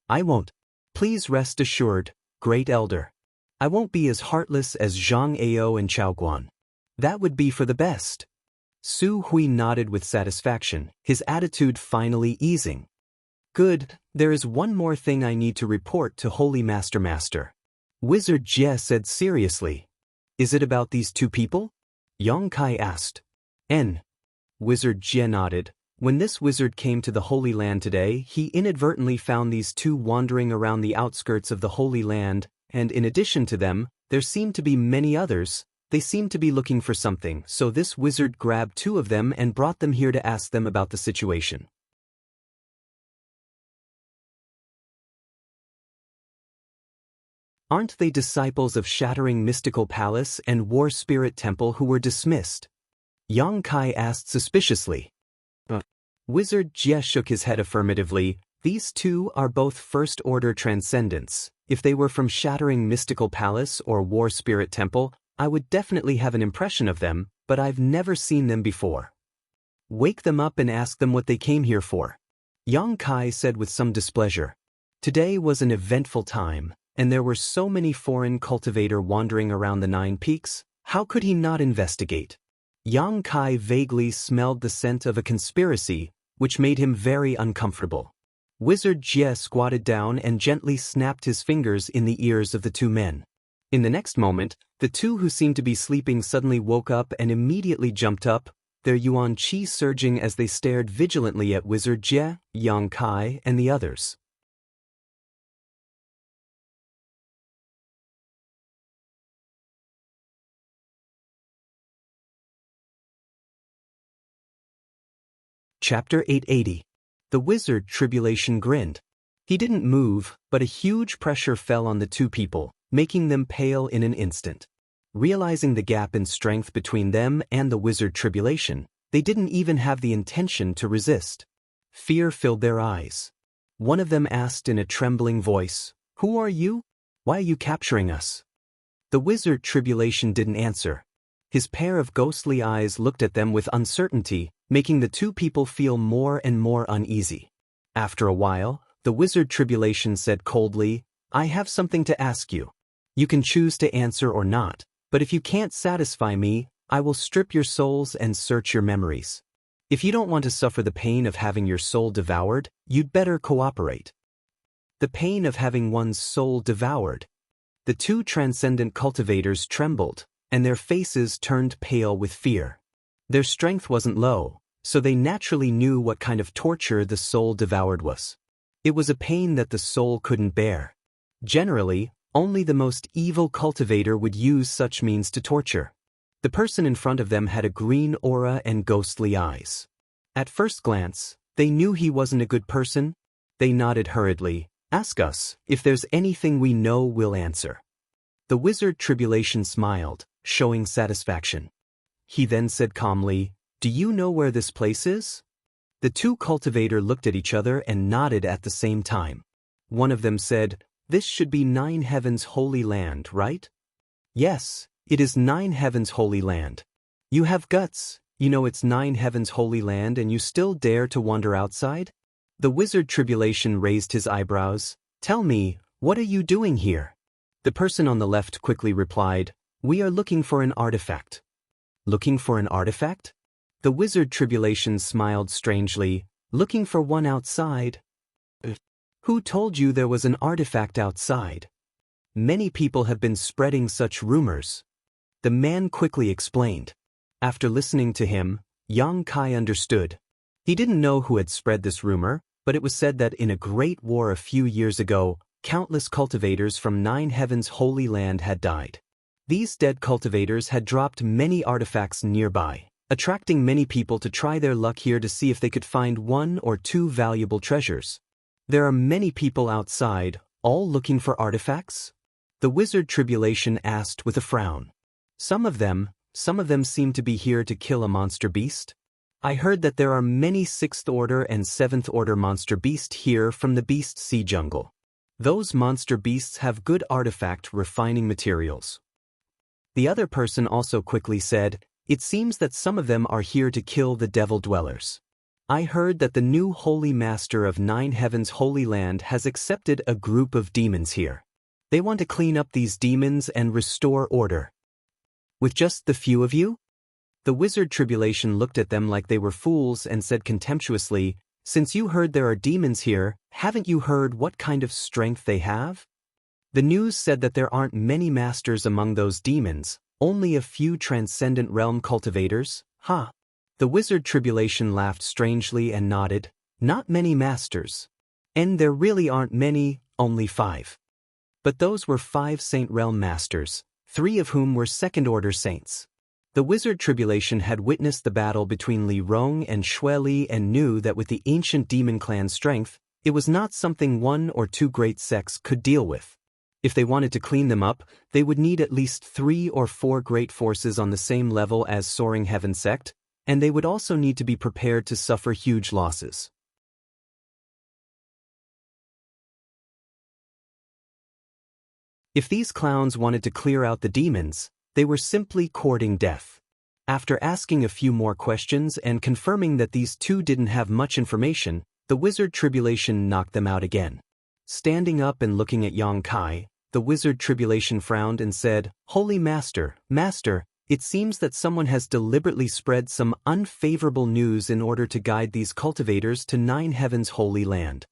I won't. Please rest assured, Great Elder. I won't be as heartless as Zhang Ao and Chao Guan. That would be for the best. Su Hui nodded with satisfaction, his attitude finally easing. Good, there is one more thing I need to report to Holy Master. Wizard Jie said seriously. Is it about these two people? Yang Kai asked. Wizard Jie nodded. When this wizard came to the Holy Land today, he inadvertently found these two wandering around the outskirts of the Holy Land, and in addition to them, there seemed to be many others. They seemed to be looking for something, so this wizard grabbed two of them and brought them here to ask them about the situation. Aren't they disciples of Shattering Mystical Palace and War Spirit Temple who were dismissed? Yang Kai asked suspiciously. Wizard Jie shook his head affirmatively. These two are both first-order transcendents. If they were from Shattering Mystical Palace or War Spirit Temple, I would definitely have an impression of them, but I've never seen them before. Wake them up and ask them what they came here for. Yang Kai said with some displeasure. Today was an eventful time, and there were so many foreign cultivators wandering around the Nine Peaks. How could he not investigate? Yang Kai vaguely smelled the scent of a conspiracy, which made him very uncomfortable. Wizard Jie squatted down and gently snapped his fingers in the ears of the two men. In the next moment, the two who seemed to be sleeping suddenly woke up and immediately jumped up, their yuan qi surging as they stared vigilantly at Wizard Jie, Yang Kai, and the others. Chapter 880. The Wizard Tribulation grinned. He didn't move, but a huge pressure fell on the two people, making them pale in an instant. Realizing the gap in strength between them and the Wizard Tribulation, they didn't even have the intention to resist. Fear filled their eyes. One of them asked in a trembling voice, "Who are you? Why are you capturing us?" The Wizard Tribulation didn't answer. His pair of ghostly eyes looked at them with uncertainty, making the two people feel more and more uneasy. After a while, the Wizard Tribulation said coldly, "I have something to ask you. You can choose to answer or not, but if you can't satisfy me, I will strip your souls and search your memories. If you don't want to suffer the pain of having your soul devoured, you'd better cooperate." The pain of having one's soul devoured. The two transcendent cultivators trembled, and their faces turned pale with fear. Their strength wasn't low, so they naturally knew what kind of torture the soul devoured was. It was a pain that the soul couldn't bear. Generally, only the most evil cultivator would use such means to torture. The person in front of them had a green aura and ghostly eyes. At first glance, they knew he wasn't a good person. They nodded hurriedly. "Ask us. If there's anything we know, we'll answer." The Wizard Tribulation smiled, showing satisfaction. He then said calmly, "Do you know where this place is?" The two cultivators looked at each other and nodded at the same time. One of them said, "This should be Nine Heavens' Holy Land, right?" "Yes, it is Nine Heavens' Holy Land." "You have guts. You know it's Nine Heavens' Holy Land and you still dare to wander outside?" The Wizard Tribulation raised his eyebrows. "Tell me, what are you doing here?" The person on the left quickly replied, "We are looking for an artifact." "Looking for an artifact?" The Wizard Tribulation smiled strangely. "Looking for one outside?" "Who told you there was an artifact outside?" "Many people have been spreading such rumors." The man quickly explained. After listening to him, Yang Kai understood. He didn't know who had spread this rumor, but it was said that in a great war a few years ago, countless cultivators from Nine Heavens' Holy Land had died. These dead cultivators had dropped many artifacts nearby, attracting many people to try their luck here to see if they could find one or two valuable treasures. There are many people outside, all looking for artifacts? The Wizard Tribulation asked with a frown. Some of them seem to be here to kill a monster beast. I heard that there are many 6th order and 7th order monster beasts here from the Beast Sea Jungle. Those monster beasts have good artifact refining materials. The other person also quickly said, it seems that some of them are here to kill the devil dwellers. I heard that the new Holy Master of 9 Heavens Holy Land has accepted a group of demons here. They want to clean up these demons and restore order. With just the few of you? The wizard Tribulation looked at them like they were fools and said contemptuously, since you heard there are demons here, haven't you heard what kind of strength they have? The news said that there aren't many masters among those demons, only a few transcendent realm cultivators, huh? The wizard Tribulation laughed strangely and nodded, not many masters. And there really aren't many, only 5. But those were 5 Saint Realm masters, 3 of whom were 2nd order saints. The wizard Tribulation had witnessed the battle between Li Rong and Xue Li and knew that with the ancient demon clan strength, it was not something 1 or 2 great sects could deal with. If they wanted to clean them up, they would need at least 3 or 4 great forces on the same level as Soaring Heaven sect, and they would also need to be prepared to suffer huge losses. If these clowns wanted to clear out the demons, they were simply courting death. After asking a few more questions and confirming that these 2 didn't have much information, the wizard Tribulation knocked them out again. Standing up and looking at Yang Kai, the wizard Tribulation frowned and said, Holy Master, it seems that someone has deliberately spread some unfavorable news in order to guide these cultivators to 9 Heavens Holy Land.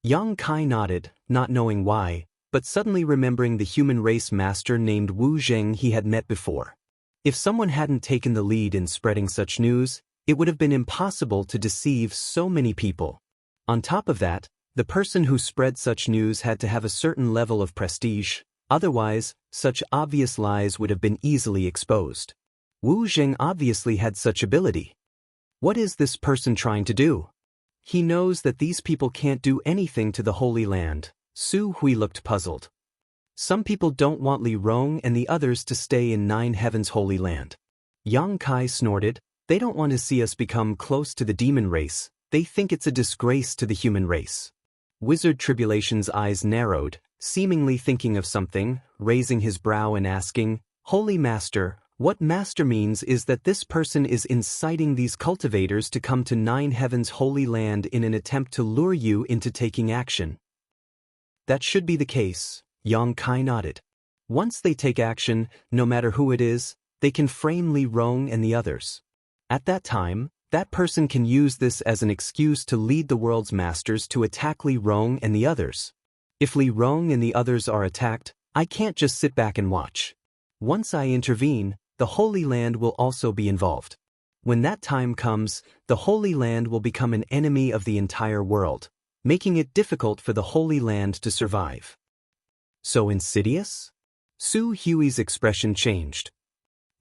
Yang Kai nodded, not knowing why, but suddenly remembering the human race master named Wu Zheng he had met before. If someone hadn't taken the lead in spreading such news, it would have been impossible to deceive so many people. On top of that, the person who spread such news had to have a certain level of prestige, otherwise, such obvious lies would have been easily exposed. Wu Zheng obviously had such ability. What is this person trying to do? He knows that these people can't do anything to the Holy Land. Su Hui looked puzzled. Some people don't want Li Rong and the others to stay in 9 Heavens Holy Land. Yang Kai snorted, they don't want to see us become close to the demon race, they think it's a disgrace to the human race. Wizard Tribulation's eyes narrowed, seemingly thinking of something, raising his brow and asking, Holy Master, what Master means is that this person is inciting these cultivators to come to 9 Heavens Holy Land in an attempt to lure you into taking action. That should be the case, Yang Kai nodded. Once they take action, no matter who it is, they can frame Li Rong and the others. At that time, that person can use this as an excuse to lead the world's masters to attack Li Rong and the others. If Li Rong and the others are attacked, I can't just sit back and watch. Once I intervene, the Holy Land will also be involved. When that time comes, the Holy Land will become an enemy of the entire world, making it difficult for the Holy Land to survive. So insidious? Su Hui's expression changed.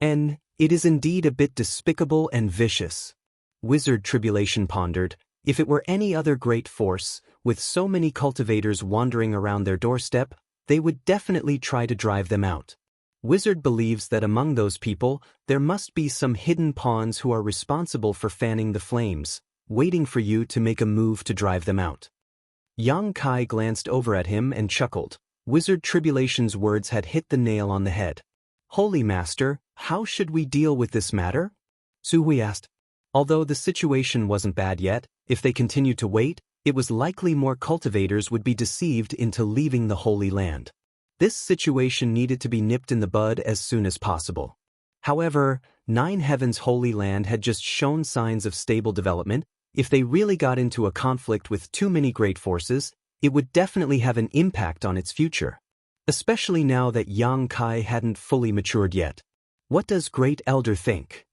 It is indeed a bit despicable and vicious. Wizard Tribulation pondered, if it were any other great force, with so many cultivators wandering around their doorstep, they would definitely try to drive them out. Wizard believes that among those people, there must be some hidden pawns who are responsible for fanning the flames, waiting for you to make a move to drive them out. Yang Kai glanced over at him and chuckled. Wizard Tribulation's words had hit the nail on the head. Holy Master, how should we deal with this matter? Su Hui asked. Although the situation wasn't bad yet, if they continued to wait, it was likely more cultivators would be deceived into leaving the Holy Land. This situation needed to be nipped in the bud as soon as possible. However, 9 Heavens Holy Land had just shown signs of stable development. If they really got into a conflict with too many great forces, it would definitely have an impact on its future. Especially now that Yang Kai hadn't fully matured yet. What does Great Elder think?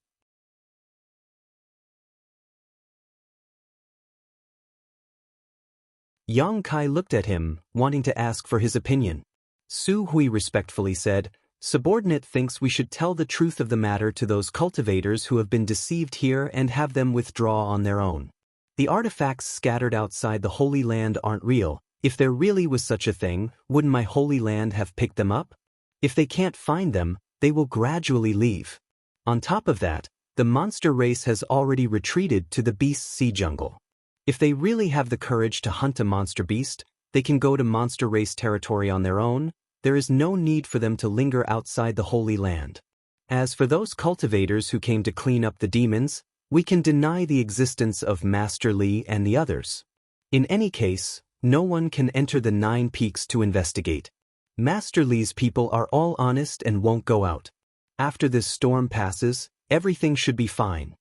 Yang Kai looked at him, wanting to ask for his opinion. Su Hui respectfully said, Subordinate thinks we should tell the truth of the matter to those cultivators who have been deceived here and have them withdraw on their own. The artifacts scattered outside the Holy Land aren't real. If there really was such a thing, wouldn't my Holy Land have picked them up? If they can't find them, they will gradually leave. On top of that, the monster race has already retreated to the Beast Sea jungle. If they really have the courage to hunt a monster beast, they can go to monster race territory on their own. There is no need for them to linger outside the Holy Land. As for those cultivators who came to clean up the demons, we can deny the existence of Master Li and the others. In any case, no one can enter the 9 peaks to investigate. Master Li's people are all honest and won't go out. After this storm passes, everything should be fine.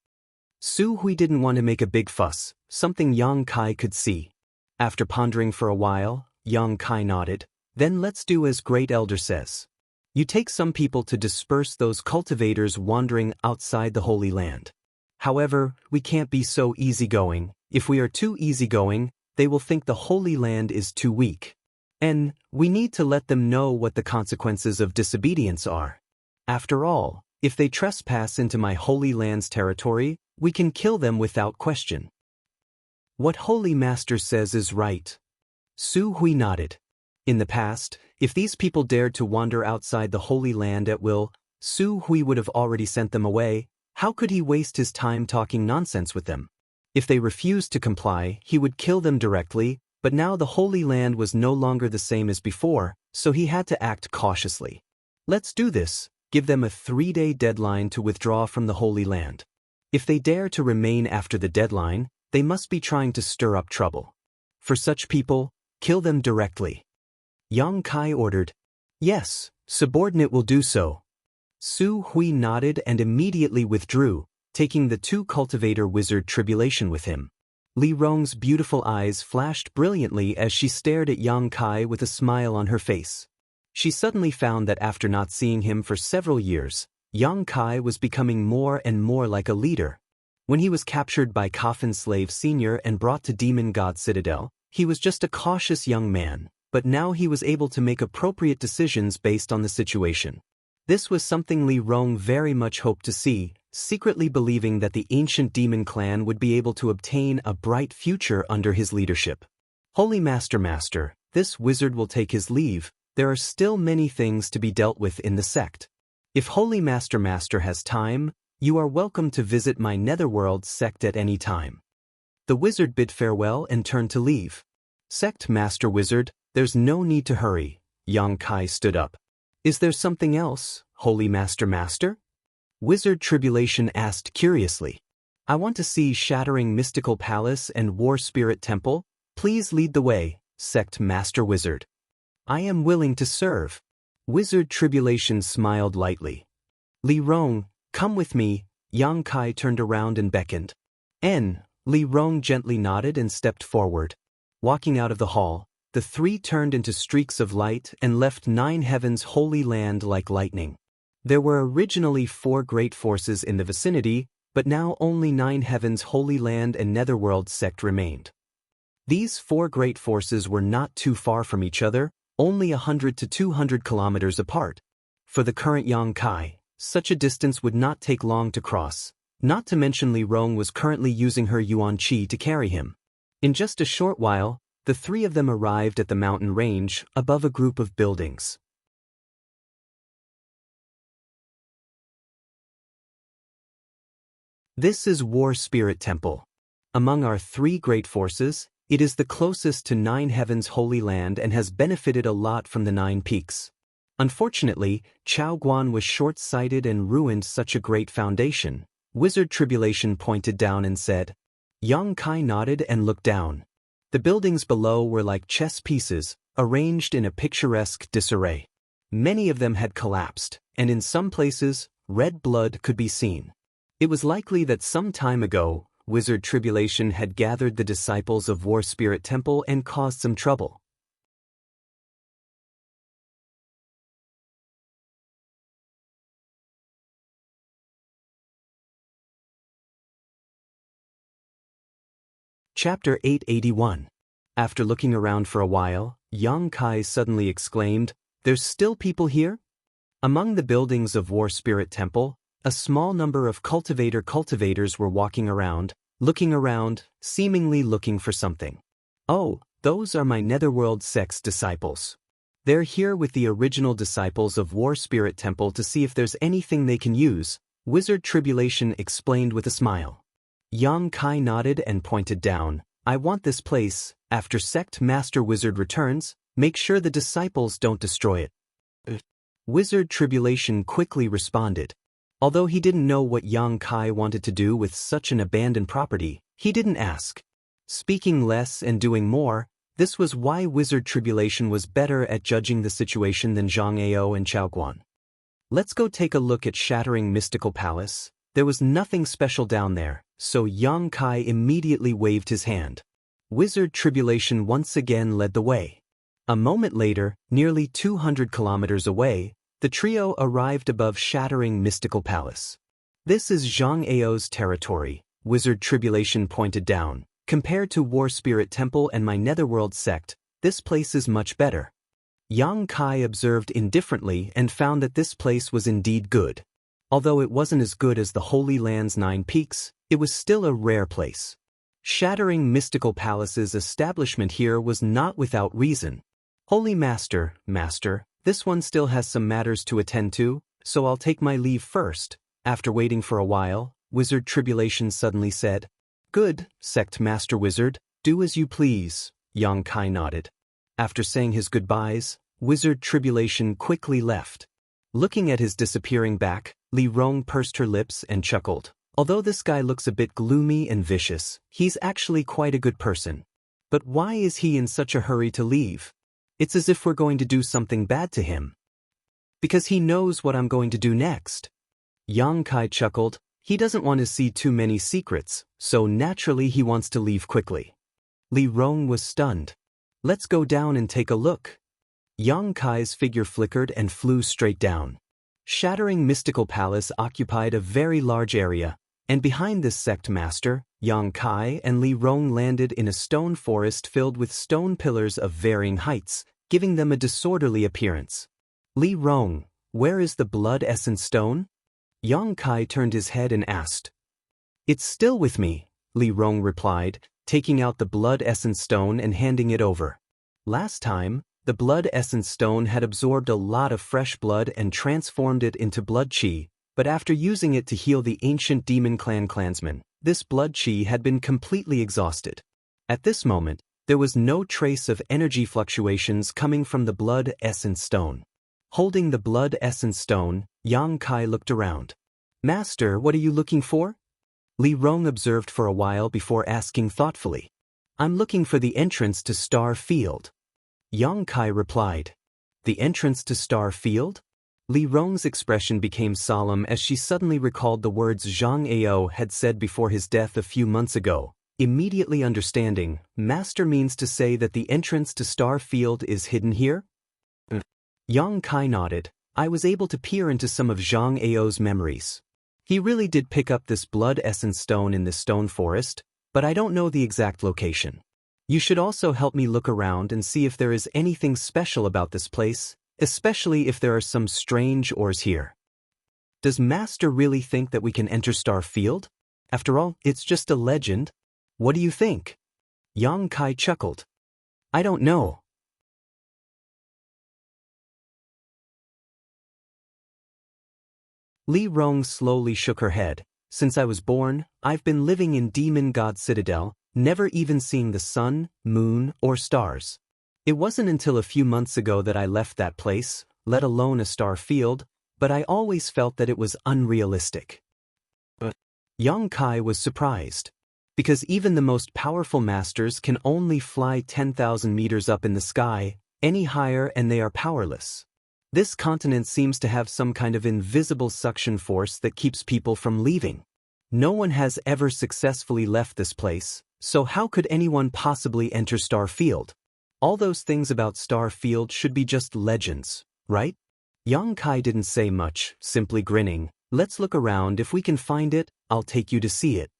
Su Hui didn't want to make a big fuss, something Yang Kai could see. After pondering for a while, Yang Kai nodded. Then let's do as Great Elder says. You take some people to disperse those cultivators wandering outside the Holy Land. However, we can't be so easygoing. If we are too easygoing, they will think the Holy Land is too weak. And we need to let them know what the consequences of disobedience are. After all, if they trespass into my Holy Land's territory, we can kill them without question. What Holy Master says is right. Su Hui nodded. In the past, if these people dared to wander outside the Holy Land at will, Su Hui would have already sent them away. How could he waste his time talking nonsense with them? If they refused to comply, he would kill them directly, but now the Holy Land was no longer the same as before, so he had to act cautiously. Let's do this. Give them a 3-day deadline to withdraw from the Holy Land. If they dare to remain after the deadline, they must be trying to stir up trouble. For such people, kill them directly. Yang Kai ordered. Yes, subordinate will do so. Su Hui nodded and immediately withdrew, taking the 2 cultivator wizard Tribulation with him. Li Rong's beautiful eyes flashed brilliantly as she stared at Yang Kai with a smile on her face. She suddenly found that after not seeing him for several years, Yang Kai was becoming more and more like a leader. When he was captured by Coffin Slave Sr. and brought to Demon God Citadel, he was just a cautious young man, but now he was able to make appropriate decisions based on the situation. This was something Li Rong very much hoped to see, secretly believing that the ancient demon clan would be able to obtain a bright future under his leadership. Holy Master, this wizard will take his leave. There are still many things to be dealt with in the sect. If Holy Master has time, you are welcome to visit my Netherworld sect at any time. The wizard bid farewell and turned to leave. Sect Master Wizard, there's no need to hurry. Yang Kai stood up. Is there something else, Holy Master? Wizard Tribulation asked curiously. I want to see Shattering Mystical Palace and War Spirit Temple. Please lead the way, Sect Master Wizard. I am willing to serve. Wizard Tribulation smiled lightly. Li Rong, come with me. Yang Kai turned around and beckoned. Li Rong gently nodded and stepped forward. Walking out of the hall, the 3 turned into streaks of light and left 9 heavens' holy land like lightning. There were originally 4 great forces in the vicinity, but now only 9 heavens' holy land and Netherworld sect remained. These 4 great forces were not too far from each other, only 100 to 200 kilometers apart. For the current Yang Kai, such a distance would not take long to cross, not to mention Li Rong was currently using her Yuan Qi to carry him. In just a short while, the 3 of them arrived at the mountain range above a group of buildings. This is War Spirit Temple. Among our 3 great forces, it is the closest to 9 heavens' holy land and has benefited a lot from the 9 peaks. Unfortunately, Chao Guan was short-sighted and ruined such a great foundation. Wizard Tribulation pointed down and said. Yang Kai nodded and looked down. The buildings below were like chess pieces, arranged in a picturesque disarray. Many of them had collapsed, and in some places, red blood could be seen. It was likely that some time ago, Wizard Tribulation had gathered the disciples of War Spirit Temple and caused some trouble. Chapter 881. After looking around for a while, Yang Kai suddenly exclaimed, "There's still people here?" Among the buildings of War Spirit Temple, a small number of cultivators were walking around, looking around, seemingly looking for something. Oh, those are my Netherworld sect's disciples. They're here with the original disciples of War Spirit Temple to see if there's anything they can use, Wizard Tribulation explained with a smile. Yang Kai nodded and pointed down. I want this place. After Sect Master Wizard returns, make sure the disciples don't destroy it. Wizard Tribulation quickly responded. Although he didn't know what Yang Kai wanted to do with such an abandoned property, he didn't ask. Speaking less and doing more, this was why Wizard Tribulation was better at judging the situation than Zhang Ao and Chao Guan. Let's go take a look at Shattering Mystical Palace. There was nothing special down there, so Yang Kai immediately waved his hand. Wizard Tribulation once again led the way. A moment later, nearly 200 kilometers away, the trio arrived above Shattering Mystical Palace. This is Zhang Ao's territory, Wizard Tribulation pointed down. Compared to War Spirit Temple and my Netherworld sect, this place is much better. Yang Kai observed indifferently and found that this place was indeed good. Although it wasn't as good as the Holy Land's 9 peaks, it was still a rare place. Shattering Mystical Palace's establishment here was not without reason. Holy Master, this one still has some matters to attend to, so I'll take my leave first. After waiting for a while, Wizard Tribulation suddenly said, Good, Sect Master Wizard, do as you please. Yang Kai nodded. After saying his goodbyes, Wizard Tribulation quickly left. Looking at his disappearing back, Li Rong pursed her lips and chuckled. Although this guy looks a bit gloomy and vicious, he's actually quite a good person. But why is he in such a hurry to leave? It's as if we're going to do something bad to him. Because he knows what I'm going to do next. Yang Kai chuckled. He doesn't want to see too many secrets, so naturally he wants to leave quickly. Li Rong was stunned. Let's go down and take a look. Yang Kai's figure flickered and flew straight down. Shattering Mystical Palace occupied a very large area, and behind this sect master, Yang Kai and Li Rong landed in a stone forest filled with stone pillars of varying heights, giving them a disorderly appearance. Li Rong, where is the blood essence stone? Yang Kai turned his head and asked. It's still with me, Li Rong replied, taking out the blood essence stone and handing it over. Last time, the blood essence stone had absorbed a lot of fresh blood and transformed it into blood chi, but after using it to heal the ancient demon clan clansmen, this blood chi had been completely exhausted. At this moment, there was no trace of energy fluctuations coming from the blood essence stone. Holding the blood essence stone, Yang Kai looked around. Master, what are you looking for? Li Rong observed for a while before asking thoughtfully. I'm looking for the entrance to Star Field. Yang Kai replied. The entrance to Star Field? Li Rong's expression became solemn as she suddenly recalled the words Zhang Ao had said before his death a few months ago. Immediately understanding, Master means to say that the entrance to Star Field is hidden here? Yang Kai nodded. I was able to peer into some of Zhang Ao's memories. He really did pick up this blood essence stone in this stone forest, but I don't know the exact location. You should also help me look around and see if there is anything special about this place, especially if there are some strange ores here. Does Master really think that we can enter Star Field? After all, it's just a legend. What do you think? Yang Kai chuckled. I don't know. Li Rong slowly shook her head. Since I was born, I've been living in Demon God Citadel, never even seeing the sun, moon, or stars. It wasn't until a few months ago that I left that place, let alone a star field, but I always felt that it was unrealistic. But Yang Kai was surprised. Because even the most powerful masters can only fly 10,000 meters up in the sky, any higher and they are powerless. This continent seems to have some kind of invisible suction force that keeps people from leaving. No one has ever successfully left this place, so how could anyone possibly enter Star Field? All those things about Star Field should be just legends, right? Yang Kai didn't say much, simply grinning. Let's look around. If we can find it, I'll take you to see it.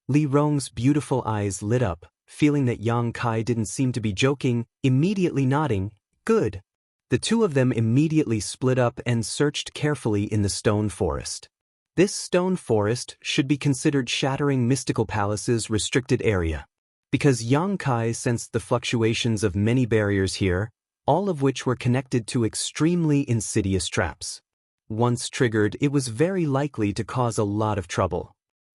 Li Rong's beautiful eyes lit up, feeling that Yang Kai didn't seem to be joking, immediately nodding. Good. The two of them immediately split up and searched carefully in the stone forest. This stone forest should be considered Shattering Mystical Palace's restricted area. Because Yang Kai sensed the fluctuations of many barriers here, all of which were connected to extremely insidious traps. Once triggered, it was very likely to cause a lot of trouble.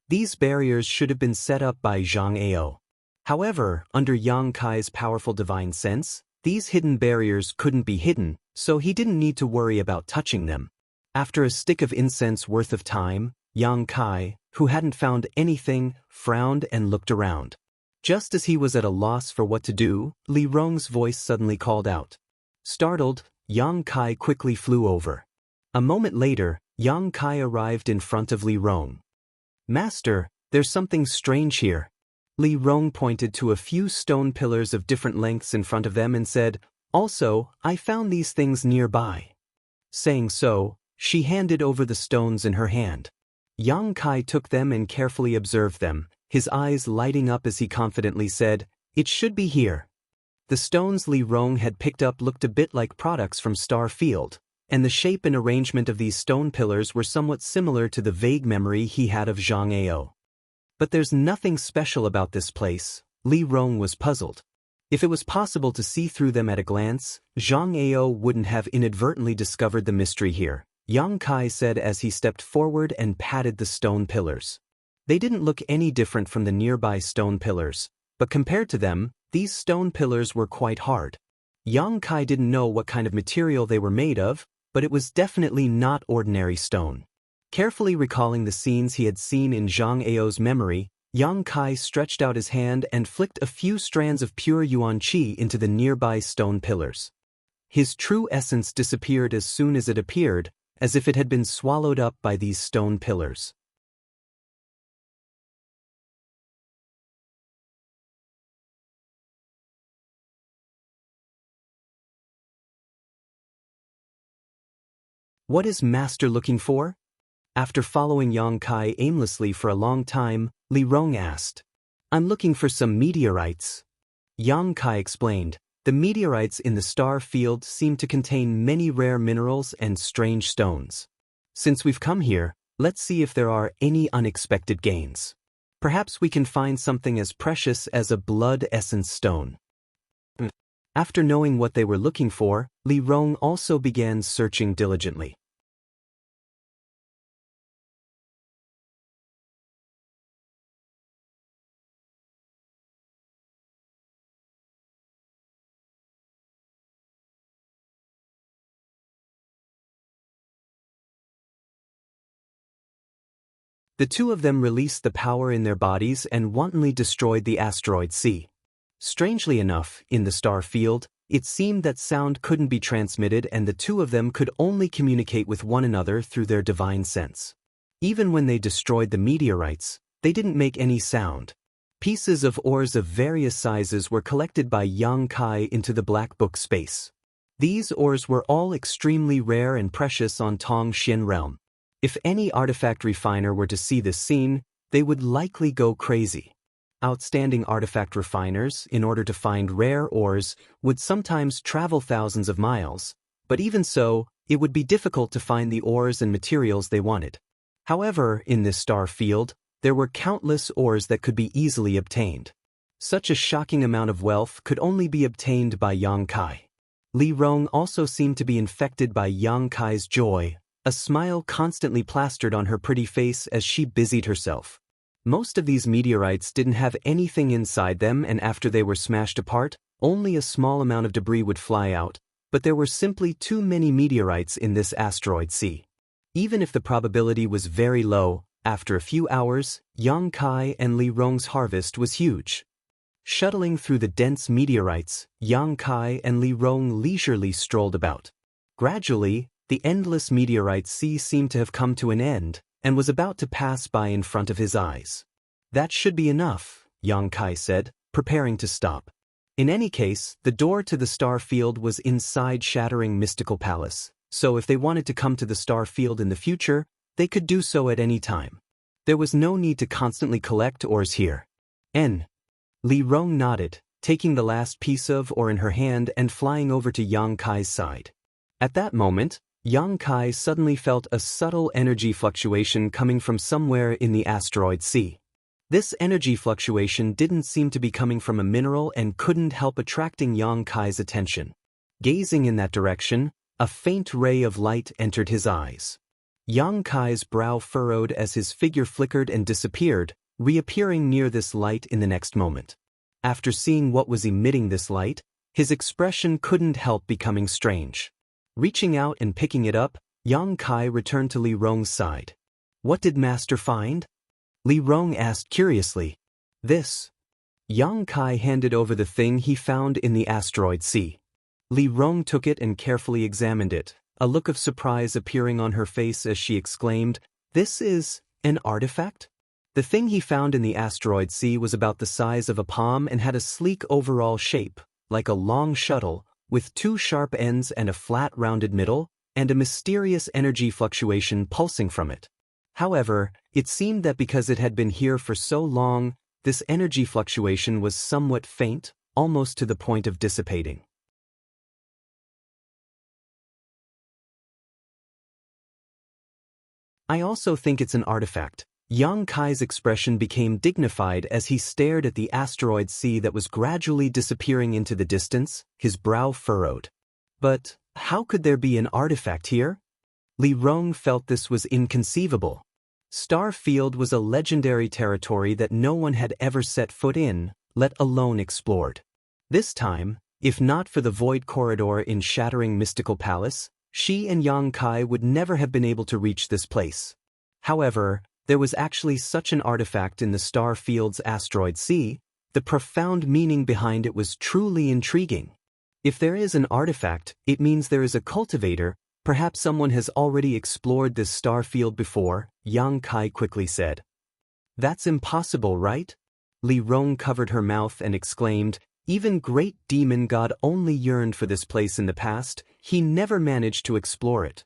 These barriers should have been set up by Xianxia. However, under Yang Kai's powerful divine sense, these hidden barriers couldn't be hidden, so he didn't need to worry about touching them. After a stick of incense worth of time, Yang Kai, who hadn't found anything, frowned and looked around. Just as he was at a loss for what to do, Li Rong's voice suddenly called out. Startled, Yang Kai quickly flew over. A moment later, Yang Kai arrived in front of Li Rong. Master, there's something strange here. Li Rong pointed to a few stone pillars of different lengths in front of them and said, Also, I found these things nearby. Saying so, she handed over the stones in her hand. Yang Kai took them and carefully observed them, his eyes lighting up as he confidently said, It should be here. The stones Li Rong had picked up looked a bit like products from Star Field, and the shape and arrangement of these stone pillars were somewhat similar to the vague memory he had of Xianxia. But there's nothing special about this place, Li Rong was puzzled. If it was possible to see through them at a glance, Xianxia wouldn't have inadvertently discovered the mystery here, Yang Kai said as he stepped forward and patted the stone pillars. They didn't look any different from the nearby stone pillars, but compared to them, these stone pillars were quite hard. Yang Kai didn't know what kind of material they were made of, but it was definitely not ordinary stone. Carefully recalling the scenes he had seen in Zhang Ao's memory, Yang Kai stretched out his hand and flicked a few strands of pure yuan qi into the nearby stone pillars. His true essence disappeared as soon as it appeared, as if it had been swallowed up by these stone pillars. What is Master looking for? After following Yang Kai aimlessly for a long time, Li Rong asked. I'm looking for some meteorites. Yang Kai explained. The meteorites in the star field seem to contain many rare minerals and strange stones. Since we've come here, let's see if there are any unexpected gains. Perhaps we can find something as precious as a blood essence stone. After knowing what they were looking for, Li Rong also began searching diligently. The two of them released the power in their bodies and wantonly destroyed the asteroid sea. Strangely enough, in the star field, it seemed that sound couldn't be transmitted and the two of them could only communicate with one another through their divine sense. Even when they destroyed the meteorites, they didn't make any sound. Pieces of ores of various sizes were collected by Yang Kai into the Black Book space. These ores were all extremely rare and precious on Tong Xin realm. If any artifact refiner were to see this scene, they would likely go crazy. Outstanding artifact refiners, in order to find rare ores, would sometimes travel thousands of miles, but even so, it would be difficult to find the ores and materials they wanted. However, in this star field, there were countless ores that could be easily obtained. Such a shocking amount of wealth could only be obtained by Yang Kai. Li Rong also seemed to be infected by Yang Kai's joy, a smile constantly plastered on her pretty face as she busied herself. Most of these meteorites didn't have anything inside them, and after they were smashed apart, only a small amount of debris would fly out, but there were simply too many meteorites in this asteroid sea. Even if the probability was very low, after a few hours, Yang Kai and Li Rong's harvest was huge. Shuttling through the dense meteorites, Yang Kai and Li Rong leisurely strolled about. Gradually, the endless meteorite sea seemed to have come to an end, and was about to pass by in front of his eyes. That should be enough, Yang Kai said, preparing to stop. In any case, the door to the star field was inside Shattering Mystical Palace, so if they wanted to come to the star field in the future, they could do so at any time. There was no need to constantly collect ores here. Li Rong nodded, taking the last piece of ore in her hand and flying over to Yang Kai's side. At that moment, Yang Kai suddenly felt a subtle energy fluctuation coming from somewhere in the asteroid sea. This energy fluctuation didn't seem to be coming from a mineral and couldn't help attracting Yang Kai's attention. Gazing in that direction, a faint ray of light entered his eyes. Yang Kai's brow furrowed as his figure flickered and disappeared, reappearing near this light in the next moment. After seeing what was emitting this light, his expression couldn't help becoming strange. Reaching out and picking it up, Yang Kai returned to Li Rong's side. "What did Master find?" Li Rong asked curiously. "This." Yang Kai handed over the thing he found in the asteroid sea. Li Rong took it and carefully examined it, a look of surprise appearing on her face as she exclaimed, "This is an artifact?" The thing he found in the asteroid sea was about the size of a palm and had a sleek overall shape, like a long shuttle, with two sharp ends and a flat rounded middle, and a mysterious energy fluctuation pulsing from it. However, it seemed that because it had been here for so long, this energy fluctuation was somewhat faint, almost to the point of dissipating. "I also think it's an artifact." Yang Kai's expression became dignified as he stared at the asteroid sea that was gradually disappearing into the distance, his brow furrowed. "But how could there be an artifact here?" Li Rong felt this was inconceivable. Star Field was a legendary territory that no one had ever set foot in, let alone explored. This time, if not for the void corridor in Shattering Mystical Palace, she and Yang Kai would never have been able to reach this place. However, there was actually such an artifact in the Star Field's asteroid sea. The profound meaning behind it was truly intriguing. If there is an artifact, it means there is a cultivator. Perhaps someone has already explored this star field before, Yang Kai quickly said. "That's impossible, right?" Li Rong covered her mouth and exclaimed, "Even Great Demon God only yearned for this place in the past. He never managed to explore it.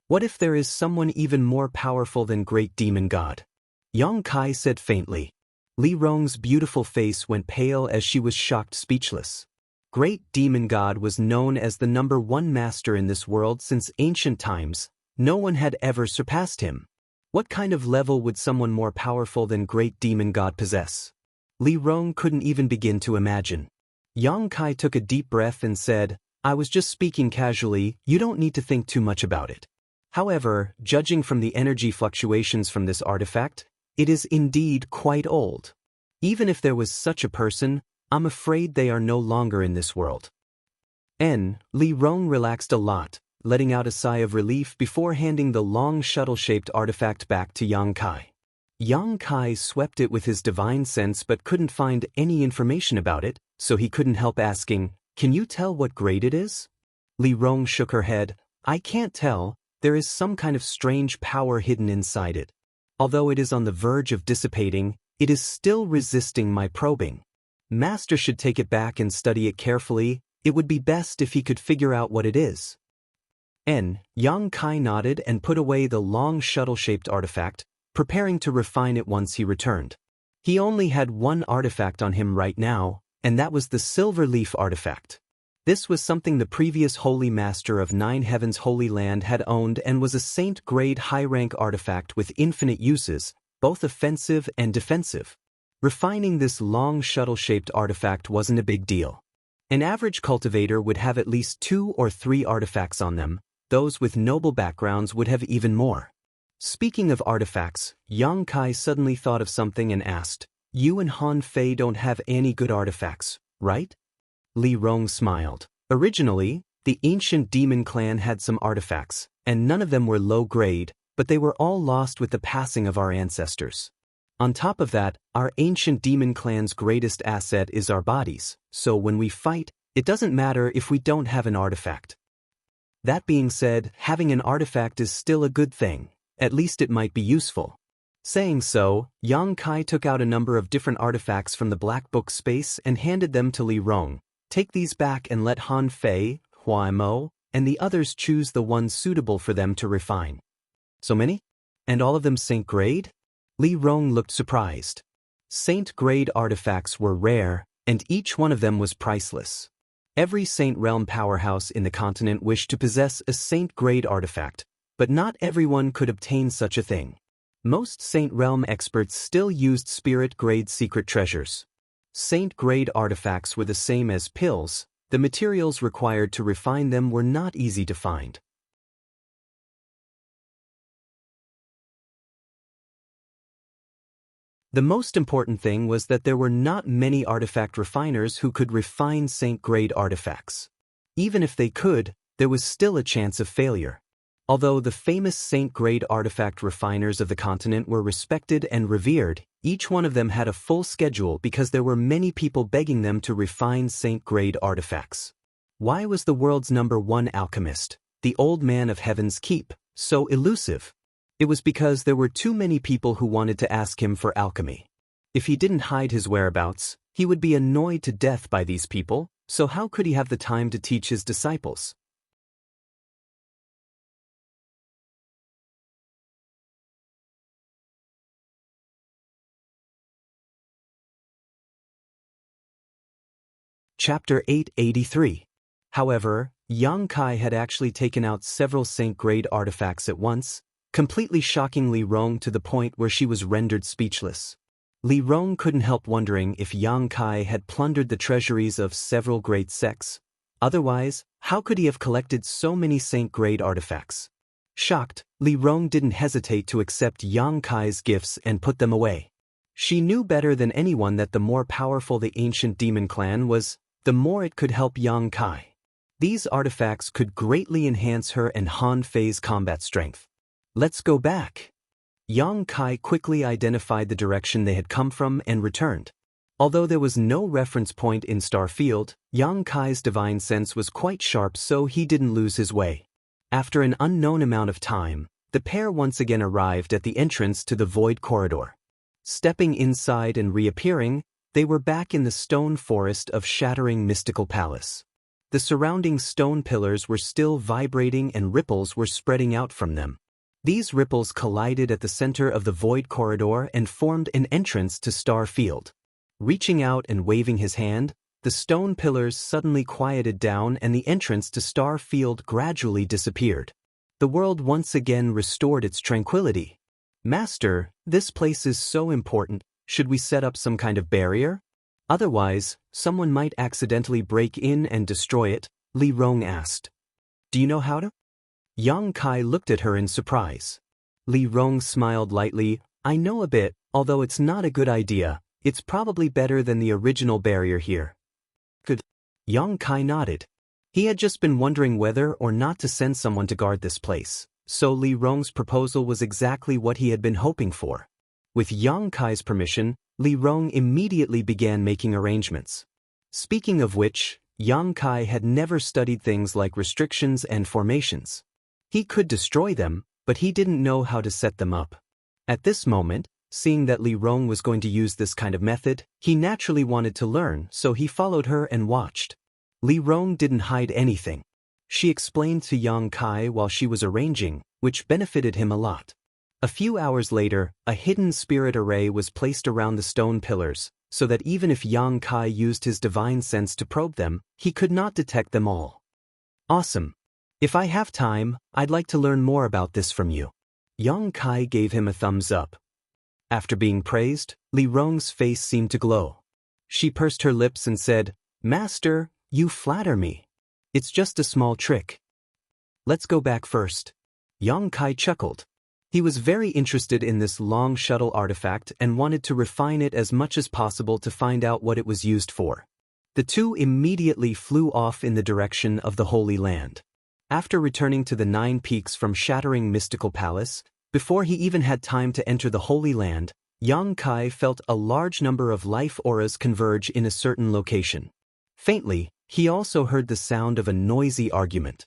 What if there is someone even more powerful than Great Demon God?" Yang Kai said faintly. Li Rong's beautiful face went pale as she was shocked speechless. Great Demon God was known as the #1 master in this world since ancient times. No one had ever surpassed him. What kind of level would someone more powerful than Great Demon God possess? Li Rong couldn't even begin to imagine. Yang Kai took a deep breath and said, "I was just speaking casually, you don't need to think too much about it. However, judging from the energy fluctuations from this artifact, it is indeed quite old. Even if there was such a person, I'm afraid they are no longer in this world." Li Rong relaxed a lot, letting out a sigh of relief before handing the long shuttle-shaped artifact back to Yang Kai. Yang Kai swept it with his divine sense but couldn't find any information about it, so he couldn't help asking, "Can you tell what grade it is?" Li Rong shook her head. "I can't tell. There is some kind of strange power hidden inside it. Although it is on the verge of dissipating, it is still resisting my probing. Master should take it back and study it carefully. It would be best if he could figure out what it is." Yang Kai nodded and put away the long shuttle-shaped artifact, preparing to refine it once he returned. He only had one artifact on him right now, and that was the Silver Leaf artifact. This was something the previous Holy Master of Nine Heavens Holy Land had owned and was a saint-grade high-rank artifact with infinite uses, both offensive and defensive. Refining this long shuttle-shaped artifact wasn't a big deal. An average cultivator would have at least 2 or 3 artifacts on them. Those with noble backgrounds would have even more. Speaking of artifacts, Yang Kai suddenly thought of something and asked, "You and Han Fei don't have any good artifacts, right?" Li Rong smiled. Originally, the ancient demon clan had some artifacts, and none of them were low grade, but they were all lost with the passing of our ancestors. On top of that, our ancient demon clan's greatest asset is our bodies, so when we fight, it doesn't matter if we don't have an artifact. That being said, having an artifact is still a good thing. At least it might be useful. Saying so, Yang Kai took out a number of different artifacts from the black book space and handed them to Li Rong. "Take these back and let Han Fei, Hua Mo, and the others choose the one suitable for them to refine." "So many? And all of them Saint grade?" Li Rong looked surprised. Saint grade artifacts were rare, and each one of them was priceless. Every Saint Realm powerhouse in the continent wished to possess a Saint grade artifact, but not everyone could obtain such a thing. Most Saint Realm experts still used Spirit grade secret treasures. Saint grade artifacts were the same as pills, The materials required to refine them were not easy to find. The most important thing was that there were not many artifact refiners who could refine saint-grade artifacts. Even if they could, there was still a chance of failure. Although the famous saint-grade artifact refiners of the continent were respected and revered, each one of them had a full schedule because there were many people begging them to refine saint-grade artifacts. Why was the world's #1 alchemist, the old man of Heaven's Keep, so elusive? It was because there were too many people who wanted to ask him for alchemy. If he didn't hide his whereabouts, he would be annoyed to death by these people, so how could he have the time to teach his disciples? Chapter 883. However, Xianxia had actually taken out several saint-grade artifacts at once, completely shocking Li Rong to the point where she was rendered speechless. Li Rong couldn't help wondering if Xianxia had plundered the treasuries of several great sects. Otherwise, how could he have collected so many saint-grade artifacts? Shocked, Li Rong didn't hesitate to accept Xianxia's gifts and put them away. She knew better than anyone that the more powerful the ancient demon clan was, the more it could help Xianxia. These artifacts could greatly enhance her and Han Fei's combat strength. Let's go back. Xianxia quickly identified the direction they had come from and returned. Although there was no reference point in Starfield, Xianxia's divine sense was quite sharp, so he didn't lose his way. After an unknown amount of time, the pair once again arrived at the entrance to the void corridor. Stepping inside and reappearing, they were back in the stone forest of shattering mystical palace. The surrounding stone pillars were still vibrating and ripples were spreading out from them. These ripples collided at the center of the void corridor and formed an entrance to Starfield. Reaching out and waving his hand, the stone pillars suddenly quieted down and the entrance to Starfield gradually disappeared. The world once again restored its tranquility. Master, this place is so important, should we set up some kind of barrier? Otherwise, someone might accidentally break in and destroy it, Li Rong asked. Do you know how to? Xianxia looked at her in surprise. Li Rong smiled lightly. I know a bit, although it's not a good idea. It's probably better than the original barrier here. Good. Xianxia nodded. He had just been wondering whether or not to send someone to guard this place, so Li Rong's proposal was exactly what he had been hoping for. With Xianxia's permission, Li Rong immediately began making arrangements. Speaking of which, Xianxia had never studied things like restrictions and formations. He could destroy them, but he didn't know how to set them up. At this moment, seeing that Li Rong was going to use this kind of method, he naturally wanted to learn, so he followed her and watched. Li Rong didn't hide anything. She explained to Xianxia while she was arranging, which benefited him a lot. A few hours later, a hidden spirit array was placed around the stone pillars, so that even if Xianxia used his divine sense to probe them, he could not detect them all. Awesome. If I have time, I'd like to learn more about this from you. Xianxia gave him a thumbs up. After being praised, Li Rong's face seemed to glow. She pursed her lips and said, Master, you flatter me. It's just a small trick. Let's go back first. Xianxia chuckled. He was very interested in this long shuttle artifact and wanted to refine it as much as possible to find out what it was used for. The two immediately flew off in the direction of the Holy Land. After returning to the 9 peaks from shattering mystical palace, before he even had time to enter the Holy Land, Xianxia felt a large number of life auras converge in a certain location. Faintly, he also heard the sound of a noisy argument.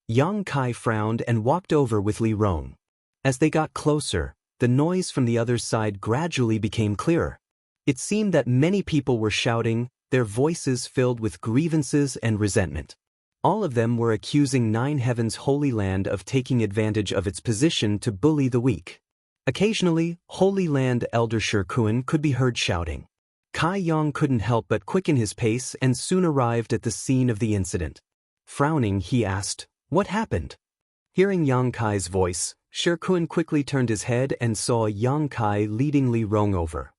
Xianxia frowned and walked over with Li Rong. As they got closer, the noise from the other side gradually became clearer. It seemed that many people were shouting, their voices filled with grievances and resentment. All of them were accusing Nine Heaven's Holy Land of taking advantage of its position to bully the weak. Occasionally, Holy Land Elder Shirkuan could be heard shouting. Kai Yang couldn't help but quicken his pace and soon arrived at the scene of the incident. Frowning, he asked, What happened? Hearing Xianxia's voice, Shirkuan quickly turned his head and saw Xianxia leading Li Rong over.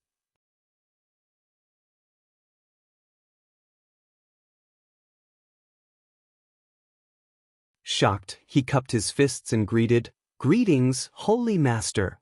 Shocked, he cupped his fists and greeted, "Greetings, Holy Master."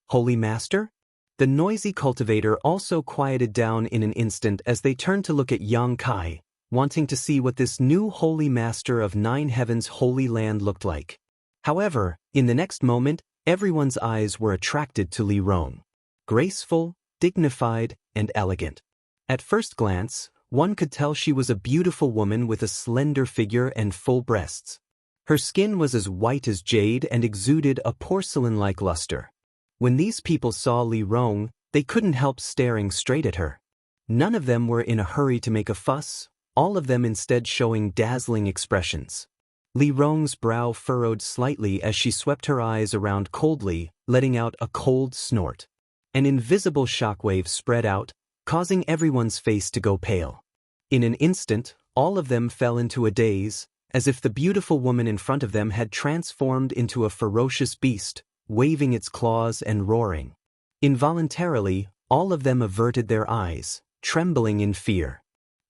Holy Master? The noisy cultivator also quieted down in an instant as they turned to look at Xianxia, wanting to see what this new Holy Master of Nine Heavens' Holy Land looked like. However, in the next moment, everyone's eyes were attracted to Li Rong. Graceful, dignified, and elegant. At first glance, one could tell she was a beautiful woman with a slender figure and full breasts. Her skin was as white as jade and exuded a porcelain-like luster. When these people saw Li Rong, they couldn't help staring straight at her. None of them were in a hurry to make a fuss, all of them instead showing dazzling expressions. Li Rong's brow furrowed slightly as she swept her eyes around coldly, letting out a cold snort. An invisible shockwave spread out, causing everyone's face to go pale. In an instant, all of them fell into a daze, as if the beautiful woman in front of them had transformed into a ferocious beast, waving its claws and roaring. Involuntarily, all of them averted their eyes, trembling in fear.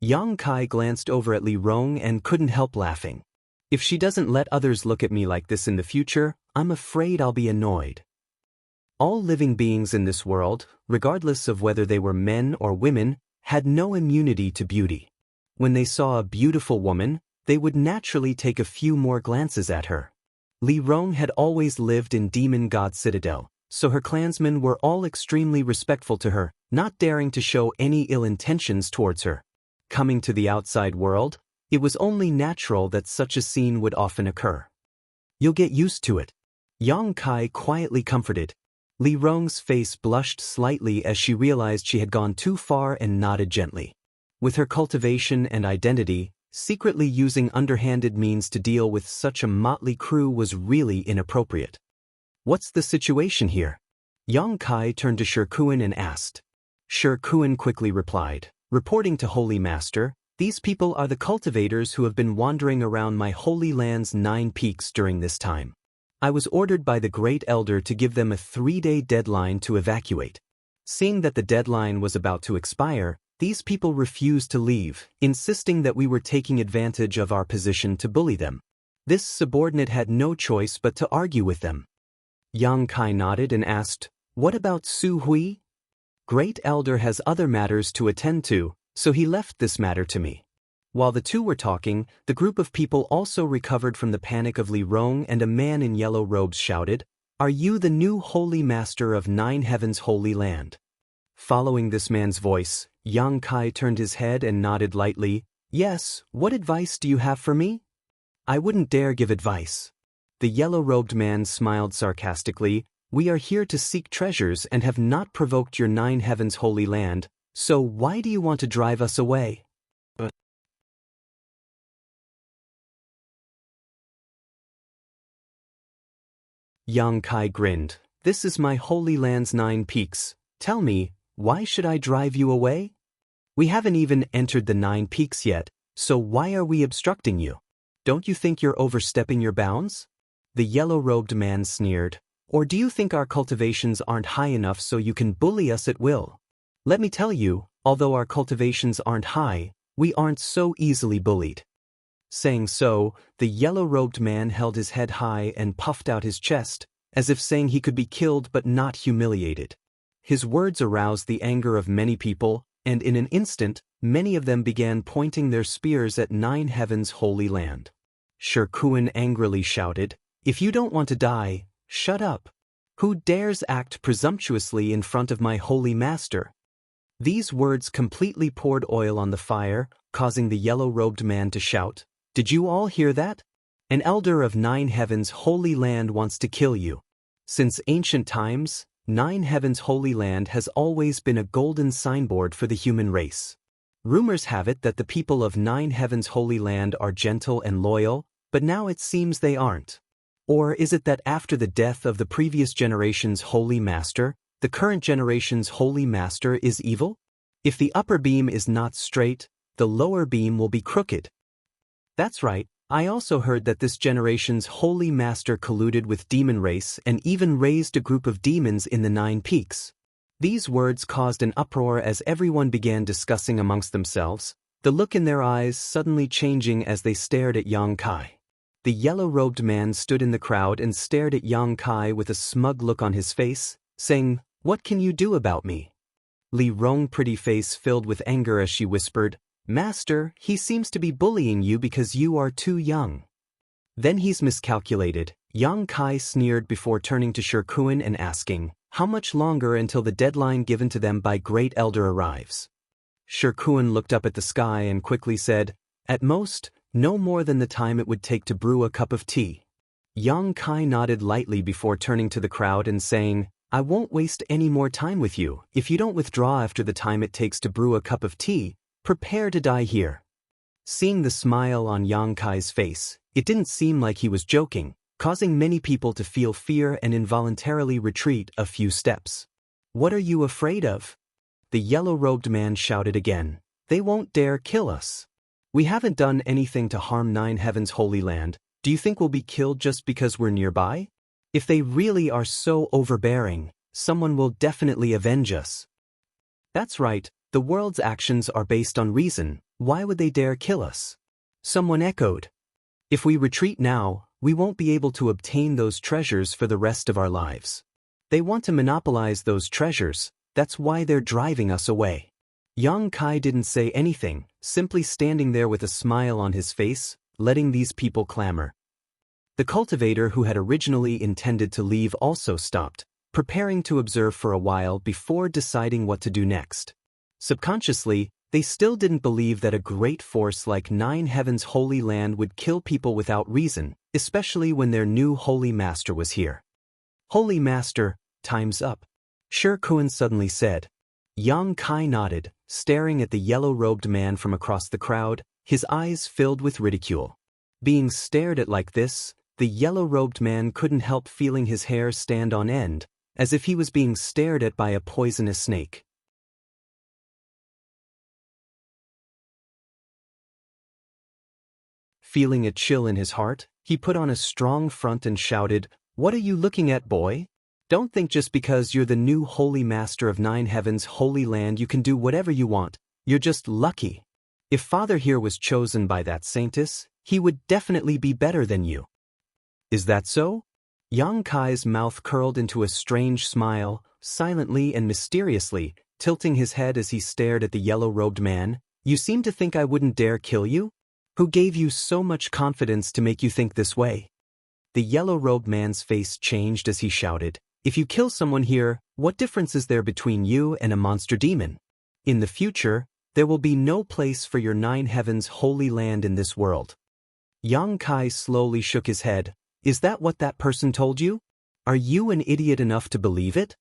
Xianxia glanced over at Li Rong and couldn't help laughing. If she doesn't let others look at me like this in the future, I'm afraid I'll be annoyed. All living beings in this world, regardless of whether they were men or women, had no immunity to beauty. When they saw a beautiful woman, they would naturally take a few more glances at her. Li Rong had always lived in Demon God Citadel, so her clansmen were all extremely respectful to her, not daring to show any ill intentions towards her. Coming to the outside world, it was only natural that such a scene would often occur. "You'll get used to it," Xianxia quietly comforted. Li Rong's face blushed slightly as she realized she had gone too far and nodded gently. With her cultivation and identity, secretly using underhanded means to deal with such a motley crew was really inappropriate. "What's the situation here?" Xianxia turned to Shikuan and asked. Shikuan quickly replied, "Reporting to Holy Master, these people are the cultivators who have been wandering around my Holy Land's 9 peaks during this time. I was ordered by the Great Elder to give them a 3-day deadline to evacuate. Seeing that the deadline was about to expire, these people refused to leave, insisting that we were taking advantage of our position to bully them. This subordinate had no choice but to argue with them." Xianxia nodded and asked, "What about Su Hui?" "Great Elder has other matters to attend to, so he left this matter to me." While the two were talking, the group of people also recovered from the panic of Li Rong, and a man in yellow robes shouted, "Are you the new Holy Master of Nine Heavens' Holy Land?" Following this man's voice, Xianxia turned his head and nodded lightly. "Yes, what advice do you have for me?" "I wouldn't dare give advice." The yellow-robed man smiled sarcastically. "We are here to seek treasures and have not provoked your Nine Heavens' Holy Land, so why do you want to drive us away?" Xianxia grinned. "This is my Holy Land's 9 peaks. Tell me, why should I drive you away? We haven't even entered the 9 peaks yet, so why are we obstructing you? Don't you think you're overstepping your bounds?" The yellow-robed man sneered. "Or do you think our cultivations aren't high enough so you can bully us at will? Let me tell you, although our cultivations aren't high, we aren't so easily bullied." Saying so, the yellow-robed man held his head high and puffed out his chest, as if saying he could be killed but not humiliated. His words aroused the anger of many people, and in an instant, many of them began pointing their spears at Nine Heavens' Holy Land. Shikuan angrily shouted, "If you don't want to die, shut up. Who dares act presumptuously in front of my Holy Master?" These words completely poured oil on the fire, causing the yellow-robed man to shout, "Did you all hear that? An elder of Nine Heavens' Holy Land wants to kill you." Since ancient times, Nine Heavens' Holy Land has always been a golden signboard for the human race. Rumors have it that the people of Nine Heavens' Holy Land are gentle and loyal, but now it seems they aren't. Or is it that after the death of the previous generation's Holy Master, the current generation's Holy Master is evil? If the upper beam is not straight, the lower beam will be crooked. That's right, I also heard that this generation's Holy Master colluded with demon race and even raised a group of demons in the 9 peaks. These words caused an uproar as everyone began discussing amongst themselves, the look in their eyes suddenly changing as they stared at Xianxia. The yellow-robed man stood in the crowd and stared at Yang Kai with a smug look on his face, saying, "What can you do about me?" Li Rong's pretty face filled with anger as she whispered, "Master, he seems to be bullying you because you are too young." "Then he's miscalculated," Yang Kai sneered before turning to Shikuan and asking, "How much longer until the deadline given to them by Great Elder arrives?" Shikuan looked up at the sky and quickly said, "At most, no more than the time it would take to brew a cup of tea." Yang Kai nodded lightly before turning to the crowd and saying, "I won't waste any more time with you. If you don't withdraw after the time it takes to brew a cup of tea, prepare to die here." Seeing the smile on Yang Kai's face, it didn't seem like he was joking, causing many people to feel fear and involuntarily retreat a few steps. "What are you afraid of?" The yellow-robed man shouted again. "They won't dare kill us. We haven't done anything to harm Nine Heavens' Holy Land. Do you think we'll be killed just because we're nearby? If they really are so overbearing, someone will definitely avenge us." "That's right, the world's actions are based on reason. Why would they dare kill us?" Someone echoed. "If we retreat now, we won't be able to obtain those treasures for the rest of our lives. They want to monopolize those treasures, that's why they're driving us away." Yang Kai didn't say anything, simply standing there with a smile on his face, letting these people clamor. The cultivator who had originally intended to leave also stopped, preparing to observe for a while before deciding what to do next. Subconsciously, they still didn't believe that a great force like Nine Heavens' Holy Land would kill people without reason, especially when their new Holy Master was here. "Holy Master, time's up," Shikuan suddenly said. Yang Kai nodded, staring at the yellow-robed man from across the crowd, his eyes filled with ridicule. Being stared at like this, the yellow-robed man couldn't help feeling his hair stand on end, as if he was being stared at by a poisonous snake. Feeling a chill in his heart, he put on a strong front and shouted, "What are you looking at, boy? Don't think just because you're the new Holy Master of Nine Heavens' Holy Land you can do whatever you want. You're just lucky. If Father here was chosen by that saintess, he would definitely be better than you." "Is that so?" Yang Kai's mouth curled into a strange smile, silently and mysteriously, tilting his head as he stared at the yellow-robed man. "You seem to think I wouldn't dare kill you? Who gave you so much confidence to make you think this way?" The yellow-robed man's face changed as he shouted, "If you kill someone here, what difference is there between you and a monster demon? In the future, there will be no place for your Nine Heavens' Holy Land in this world." Yang Kai slowly shook his head. "Is that what that person told you? Are you an idiot enough to believe it?"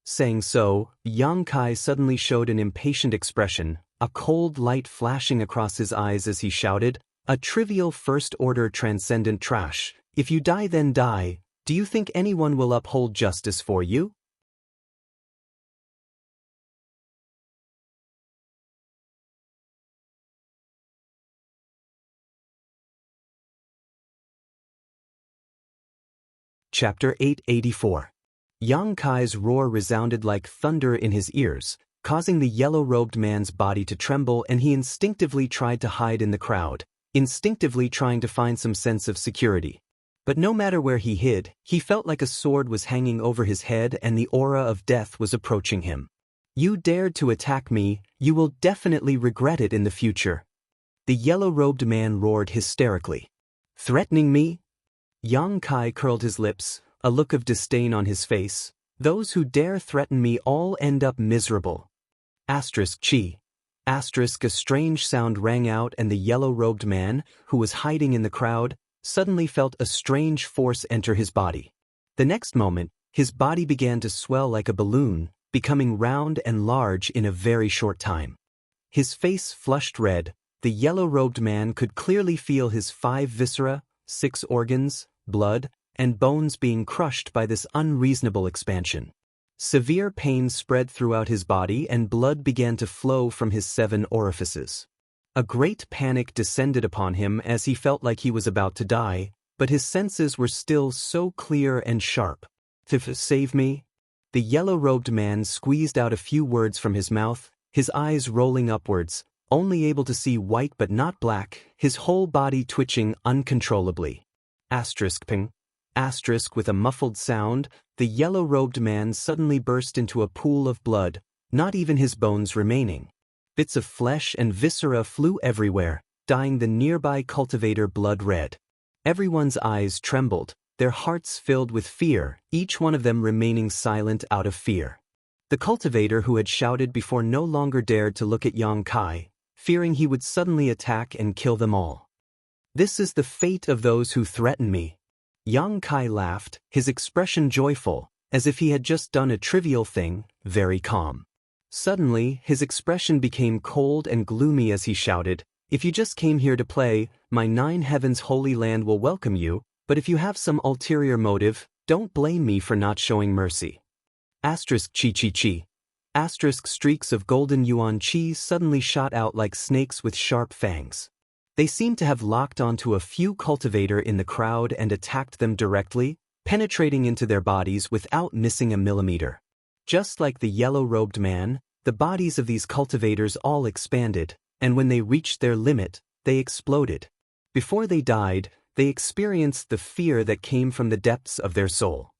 Saying so, Yang Kai suddenly showed an impatient expression, a cold light flashing across his eyes as he shouted, "A trivial first-order transcendent trash. If you die then die. Do you think anyone will uphold justice for you?" Chapter 884. Yang Kai's roar resounded like thunder in his ears, causing the yellow-robed man's body to tremble, and he instinctively tried to hide in the crowd, instinctively trying to find some sense of security. But no matter where he hid, he felt like a sword was hanging over his head and the aura of death was approaching him. "You dared to attack me, you will definitely regret it in the future." The yellow-robed man roared hysterically. "Threatening me?" Yang Kai curled his lips, a look of disdain on his face. "Those who dare threaten me all end up miserable." Chi. A strange sound rang out, and the yellow-robed man, who was hiding in the crowd, suddenly felt a strange force enter his body. The next moment, his body began to swell like a balloon, becoming round and large in a very short time. His face flushed red. The yellow-robed man could clearly feel his 5 viscera, 6 organs, blood, and bones being crushed by this unreasonable expansion. Severe pain spread throughout his body and blood began to flow from his 7 orifices. A great panic descended upon him as he felt like he was about to die, but his senses were still so clear and sharp. "Save me?" The yellow-robed man squeezed out a few words from his mouth, his eyes rolling upwards, only able to see white but not black, his whole body twitching uncontrollably. Ping. With a muffled sound, the yellow-robed man suddenly burst into a pool of blood, not even his bones remaining. Bits of flesh and viscera flew everywhere, dyeing the nearby cultivator blood red. Everyone's eyes trembled, their hearts filled with fear, each one of them remaining silent out of fear. The cultivator who had shouted before no longer dared to look at Yang Kai, fearing he would suddenly attack and kill them all. "This is the fate of those who threaten me." Yang Kai laughed, his expression joyful, as if he had just done a trivial thing, very calm. Suddenly, his expression became cold and gloomy as he shouted, "If you just came here to play, my 9 heavens holy land will welcome you, but if you have some ulterior motive, don't blame me for not showing mercy." Chi. Streaks of golden yuan chi suddenly shot out like snakes with sharp fangs. They seemed to have locked onto a few cultivator in the crowd and attacked them directly, penetrating into their bodies without missing a millimeter. Just like the yellow-robed man, the bodies of these cultivators all expanded, and when they reached their limit, they exploded. Before they died, they experienced the fear that came from the depths of their soul.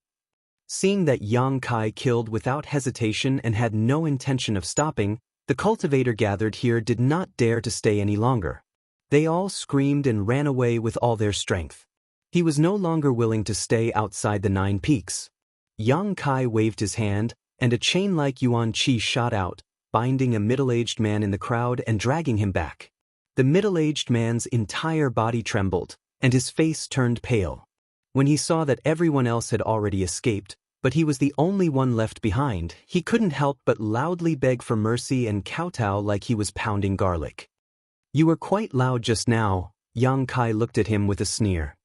Seeing that Yang Kai killed without hesitation and had no intention of stopping, the cultivator gathered here did not dare to stay any longer. They all screamed and ran away with all their strength. He was no longer willing to stay outside the 9 peaks. Yang Kai waved his hand, and a chain-like yuan chi shot out, binding a middle-aged man in the crowd and dragging him back. The middle-aged man's entire body trembled, and his face turned pale. When he saw that everyone else had already escaped, but he was the only one left behind, he couldn't help but loudly beg for mercy and kowtow like he was pounding garlic. "You were quite loud just now," Yang Kai looked at him with a sneer.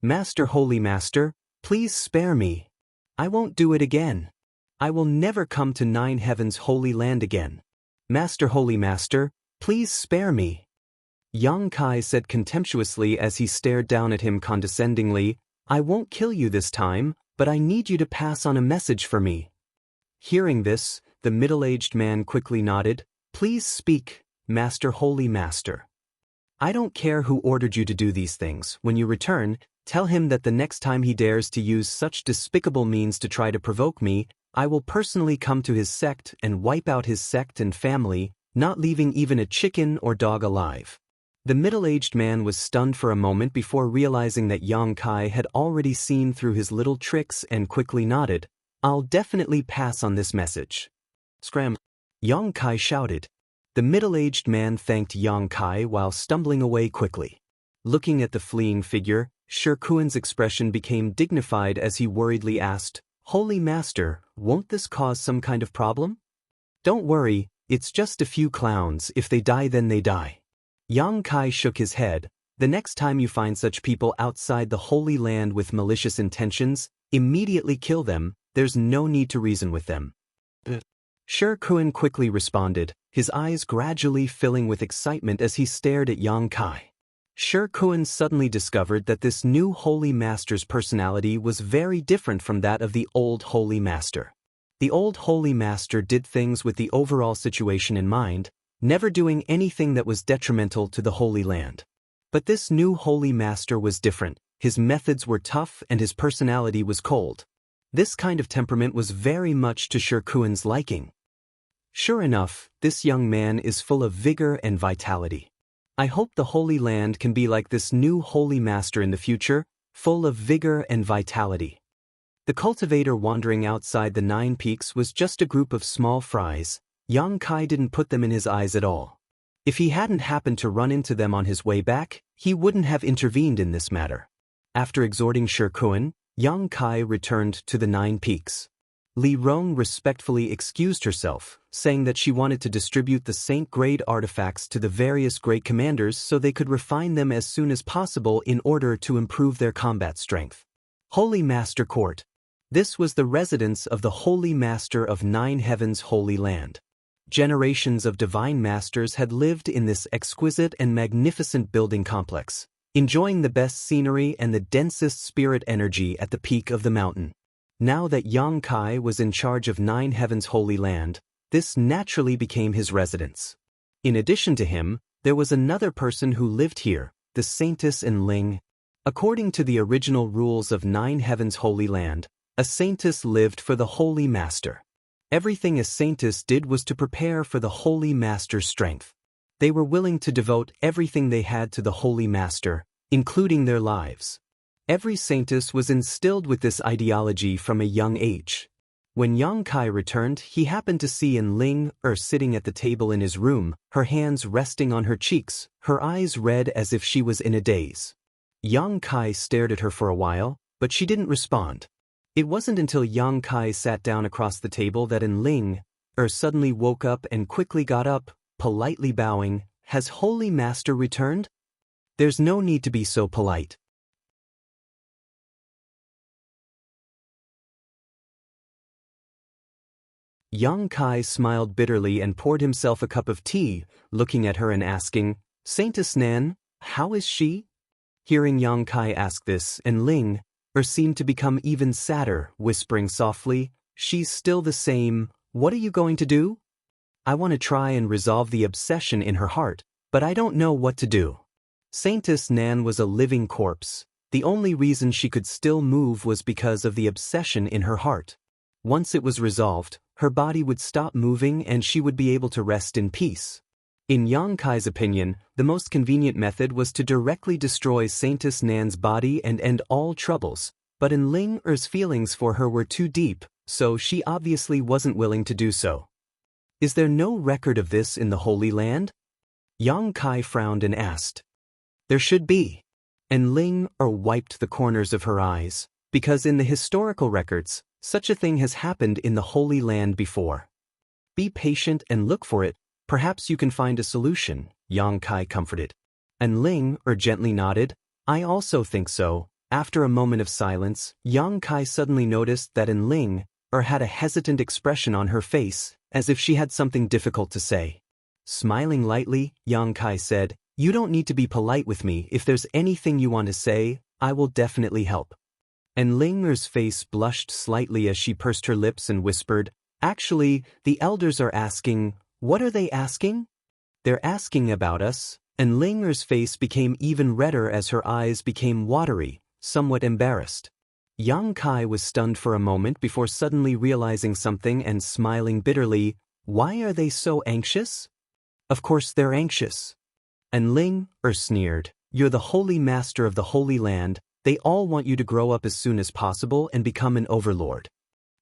"Master, holy master, please spare me. I won't do it again. I will never come to 9 heavens holy land again. Master, holy master, please spare me." Yang Kai said contemptuously as he stared down at him condescendingly, "I won't kill you this time, but I need you to pass on a message for me." Hearing this, the middle-aged man quickly nodded, "Please speak, Master, holy master." "I don't care who ordered you to do these things. When you return, tell him that the next time he dares to use such despicable means to try to provoke me, I will personally come to his sect and wipe out his sect and family, not leaving even a chicken or dog alive." The middle-aged man was stunned for a moment before realizing that Yang Kai had already seen through his little tricks and quickly nodded, "I'll definitely pass on this message." "Scram!" Yang Kai shouted. The middle-aged man thanked Yang Kai while stumbling away quickly. Looking at the fleeing figure, Shirkuan's expression became dignified as he worriedly asked, "Holy Master, won't this cause some kind of problem?" "Don't worry, it's just a few clowns. If they die, then they die." Yang Kai shook his head. "The next time you find such people outside the Holy Land with malicious intentions, immediately kill them. There's no need to reason with them." Shirkuan quickly responded, his eyes gradually filling with excitement as he stared at Yang Kai. Shirkuan suddenly discovered that this new Holy Master's personality was very different from that of the old Holy Master. The old Holy Master did things with the overall situation in mind, never doing anything that was detrimental to the Holy Land. But this new Holy Master was different. His methods were tough and his personality was cold. This kind of temperament was very much to Shirkuan's liking. Sure enough, this young man is full of vigor and vitality. I hope the Holy Land can be like this new Holy Master in the future, full of vigor and vitality. The cultivator wandering outside the 9 peaks was just a group of small fries. Yang Kai didn't put them in his eyes at all. If he hadn't happened to run into them on his way back, he wouldn't have intervened in this matter. After exhorting Shirkuan, Yang Kai returned to the 9 peaks. Li Rong respectfully excused herself, saying that she wanted to distribute the Saint-grade artifacts to the various great commanders so they could refine them as soon as possible in order to improve their combat strength. Holy Master Court. This was the residence of the Holy Master of 9 Heavens Holy Land. Generations of divine masters had lived in this exquisite and magnificent building complex, enjoying the best scenery and the densest spirit energy at the peak of the mountain. Now that Yang Kai was in charge of 9 Heavens Holy Land, this naturally became his residence. In addition to him, there was another person who lived here, the Saintess in Ling. According to the original rules of Nine Heavens Holy Land, a Saintess lived for the Holy Master. Everything a Saintess did was to prepare for the Holy Master's strength. They were willing to devote everything they had to the Holy Master, including their lives. Every Saintess was instilled with this ideology from a young age. When Yang Kai returned, he happened to see Ling sitting at the table in his room, her hands resting on her cheeks, her eyes red as if she was in a daze. Yang Kai stared at her for a while, but she didn't respond. It wasn't until Yang Kai sat down across the table that Ling suddenly woke up and quickly got up, politely bowing. "Has Holy Master returned?" "There's no need to be so polite." Yang Kai smiled bitterly and poured himself a cup of tea, looking at her and asking, "Saintess Nan, how is she?" Hearing Yang Kai ask this, Ling seemed to become even sadder, whispering softly, "She's still the same. What are you going to do?" "I want to try and resolve the obsession in her heart, but I don't know what to do." Saintess Nan was a living corpse. The only reason she could still move was because of the obsession in her heart. Once it was resolved, her body would stop moving and she would be able to rest in peace. In Yang Kai's opinion, the most convenient method was to directly destroy Saintess Nan's body and end all troubles, but Ling's feelings for her were too deep, so she obviously wasn't willing to do so. "Is there no record of this in the Holy Land?" Yang Kai frowned and asked. "There should be." And Ling wiped the corners of her eyes, because in the historical records, such a thing has happened in the Holy Land before. "Be patient and look for it. Perhaps you can find a solution," Yang Kai comforted. And Ling gently nodded. "I also think so." After a moment of silence, Yang Kai suddenly noticed that Ling had a hesitant expression on her face, as if she had something difficult to say. Smiling lightly, Yang Kai said, "You don't need to be polite with me. If there's anything you want to say, I will definitely help." And Ling's face blushed slightly as she pursed her lips and whispered, "Actually, the elders are asking." "What are they asking?" "They're asking about us." And Ling's face became even redder as her eyes became watery, somewhat embarrassed. Yang Kai was stunned for a moment before suddenly realizing something and smiling bitterly. "Why are they so anxious?" "Of course they're anxious." And Ling sneered, "You're the Holy Master of the Holy Land. They all want you to grow up as soon as possible and become an overlord."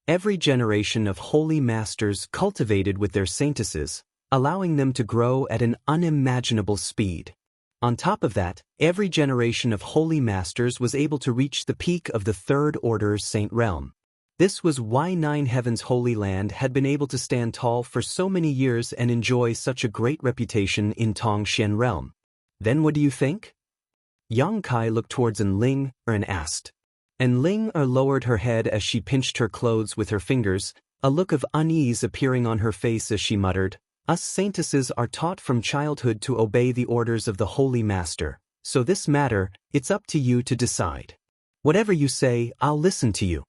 Every generation of Holy Masters cultivated with their saintesses, allowing them to grow at an unimaginable speed. On top of that, every generation of Holy Masters was able to reach the peak of the Third Order Saint Realm. This was why Nine Heavens Holy Land had been able to stand tall for so many years and enjoy such a great reputation in Tongxian Realm. Then what do you think? Yang Kai looked towards Ling and asked. And Ling lowered her head as she pinched her clothes with her fingers, a look of unease appearing on her face as she muttered, "Us saintesses are taught from childhood to obey the orders of the Holy Master, so this matter, it's up to you to decide. Whatever you say, I'll listen to you."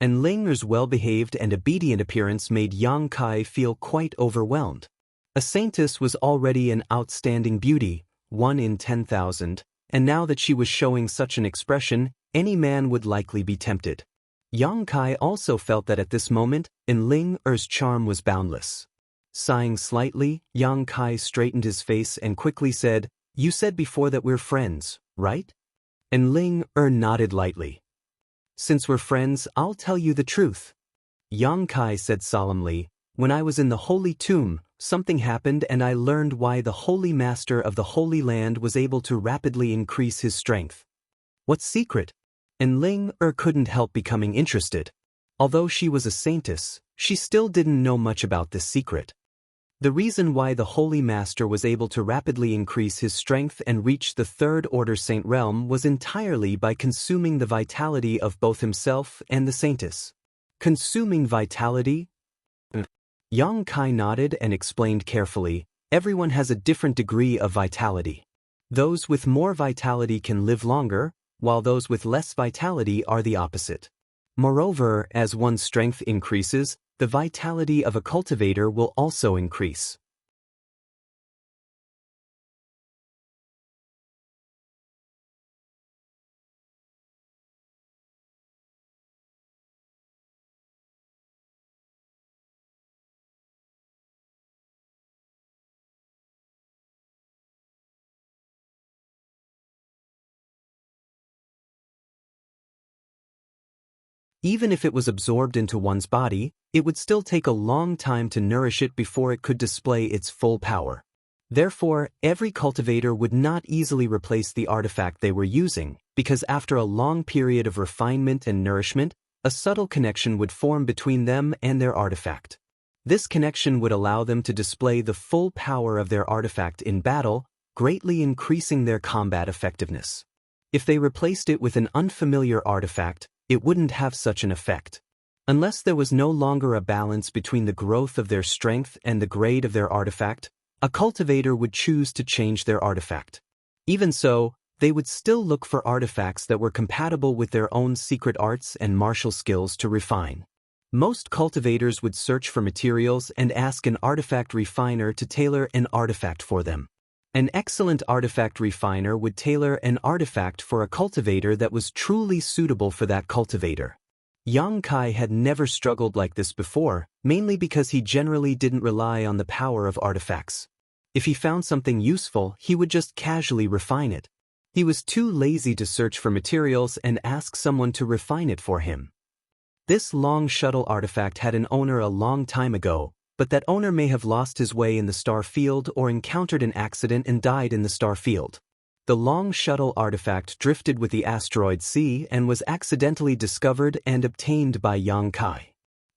And Ling's well-behaved and obedient appearance made Yang Kai feel quite overwhelmed. A saintess was already an outstanding beauty, 1 in 10,000, and now that she was showing such an expression, any man would likely be tempted. Yang Kai also felt that at this moment, Ling's charm was boundless. Sighing slightly, Yang Kai straightened his face and quickly said, "You said before that we're friends, right?" And Ling nodded lightly. "Since we're friends, I'll tell you the truth." Yang Kai said solemnly, "When I was in the Holy Tomb, something happened and I learned why the Holy Master of the Holy Land was able to rapidly increase his strength." "What secret?" And Ling couldn't help becoming interested. Although she was a saintess, she still didn't know much about this secret. The reason why the Holy Master was able to rapidly increase his strength and reach the Third Order Saint Realm was entirely by consuming the vitality of both himself and the saintess. Consuming vitality? Yang Kai nodded and explained carefully, "Everyone has a different degree of vitality. Those with more vitality can live longer, while those with less vitality are the opposite. Moreover, as one's strength increases, the vitality of a cultivator will also increase." Even if it was absorbed into one's body, it would still take a long time to nourish it before it could display its full power. Therefore, every cultivator would not easily replace the artifact they were using, because after a long period of refinement and nourishment, a subtle connection would form between them and their artifact. This connection would allow them to display the full power of their artifact in battle, greatly increasing their combat effectiveness. If they replaced it with an unfamiliar artifact, it wouldn't have such an effect. Unless there was no longer a balance between the growth of their strength and the grade of their artifact, a cultivator would choose to change their artifact. Even so, they would still look for artifacts that were compatible with their own secret arts and martial skills to refine. Most cultivators would search for materials and ask an artifact refiner to tailor an artifact for them. An excellent artifact refiner would tailor an artifact for a cultivator that was truly suitable for that cultivator. Yang Kai had never struggled like this before, mainly because he generally didn't rely on the power of artifacts. If he found something useful, he would just casually refine it. He was too lazy to search for materials and ask someone to refine it for him. This long shuttle artifact had an owner a long time ago, but that owner may have lost his way in the star field or encountered an accident and died in the star field. The long shuttle artifact drifted with the asteroid sea and was accidentally discovered and obtained by Yang Kai.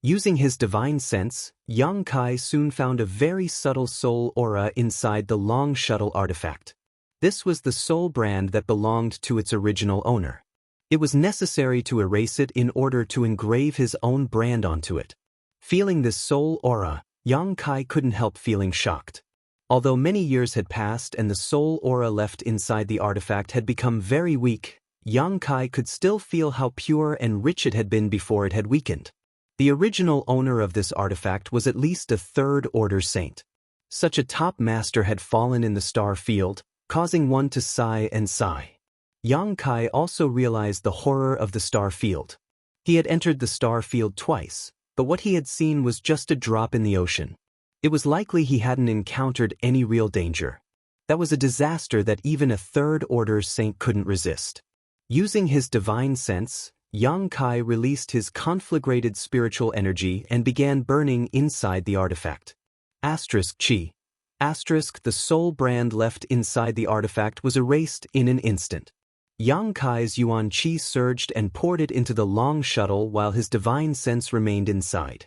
Using his divine sense, Yang Kai soon found a very subtle soul aura inside the long shuttle artifact. This was the soul brand that belonged to its original owner. It was necessary to erase it in order to engrave his own brand onto it. Feeling this soul aura, Yang Kai couldn't help feeling shocked. Although many years had passed and the soul aura left inside the artifact had become very weak, Yang Kai could still feel how pure and rich it had been before it had weakened. The original owner of this artifact was at least a third-order saint. Such a top master had fallen in the star field, causing one to sigh and sigh. Yang Kai also realized the horror of the star field. He had entered the star field twice, but what he had seen was just a drop in the ocean. It was likely he hadn't encountered any real danger. That was a disaster that even a third-order saint couldn't resist. Using his divine sense, Yang Kai released his conflagrated spiritual energy and began burning inside the artifact. Chi. The soul brand left inside the artifact was erased in an instant. Yang Kai's yuan qi surged and poured it into the long shuttle while his divine sense remained inside.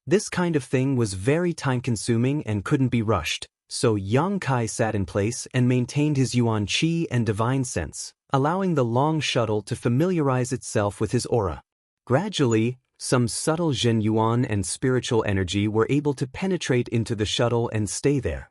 This kind of thing was very time-consuming and couldn't be rushed, so Yang Kai sat in place and maintained his yuan qi and divine sense, allowing the long shuttle to familiarize itself with his aura. Gradually, some subtle Zhen Yuan and spiritual energy were able to penetrate into the shuttle and stay there.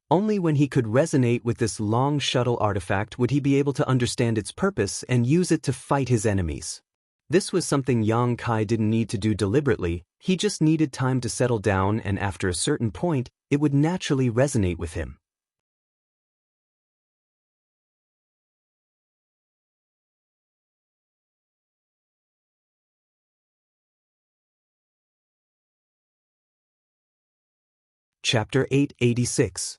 Only when he could resonate with this long shuttle artifact would he be able to understand its purpose and use it to fight his enemies. This was something Yang Kai didn't need to do deliberately, he just needed time to settle down, and after a certain point, it would naturally resonate with him. Chapter 886.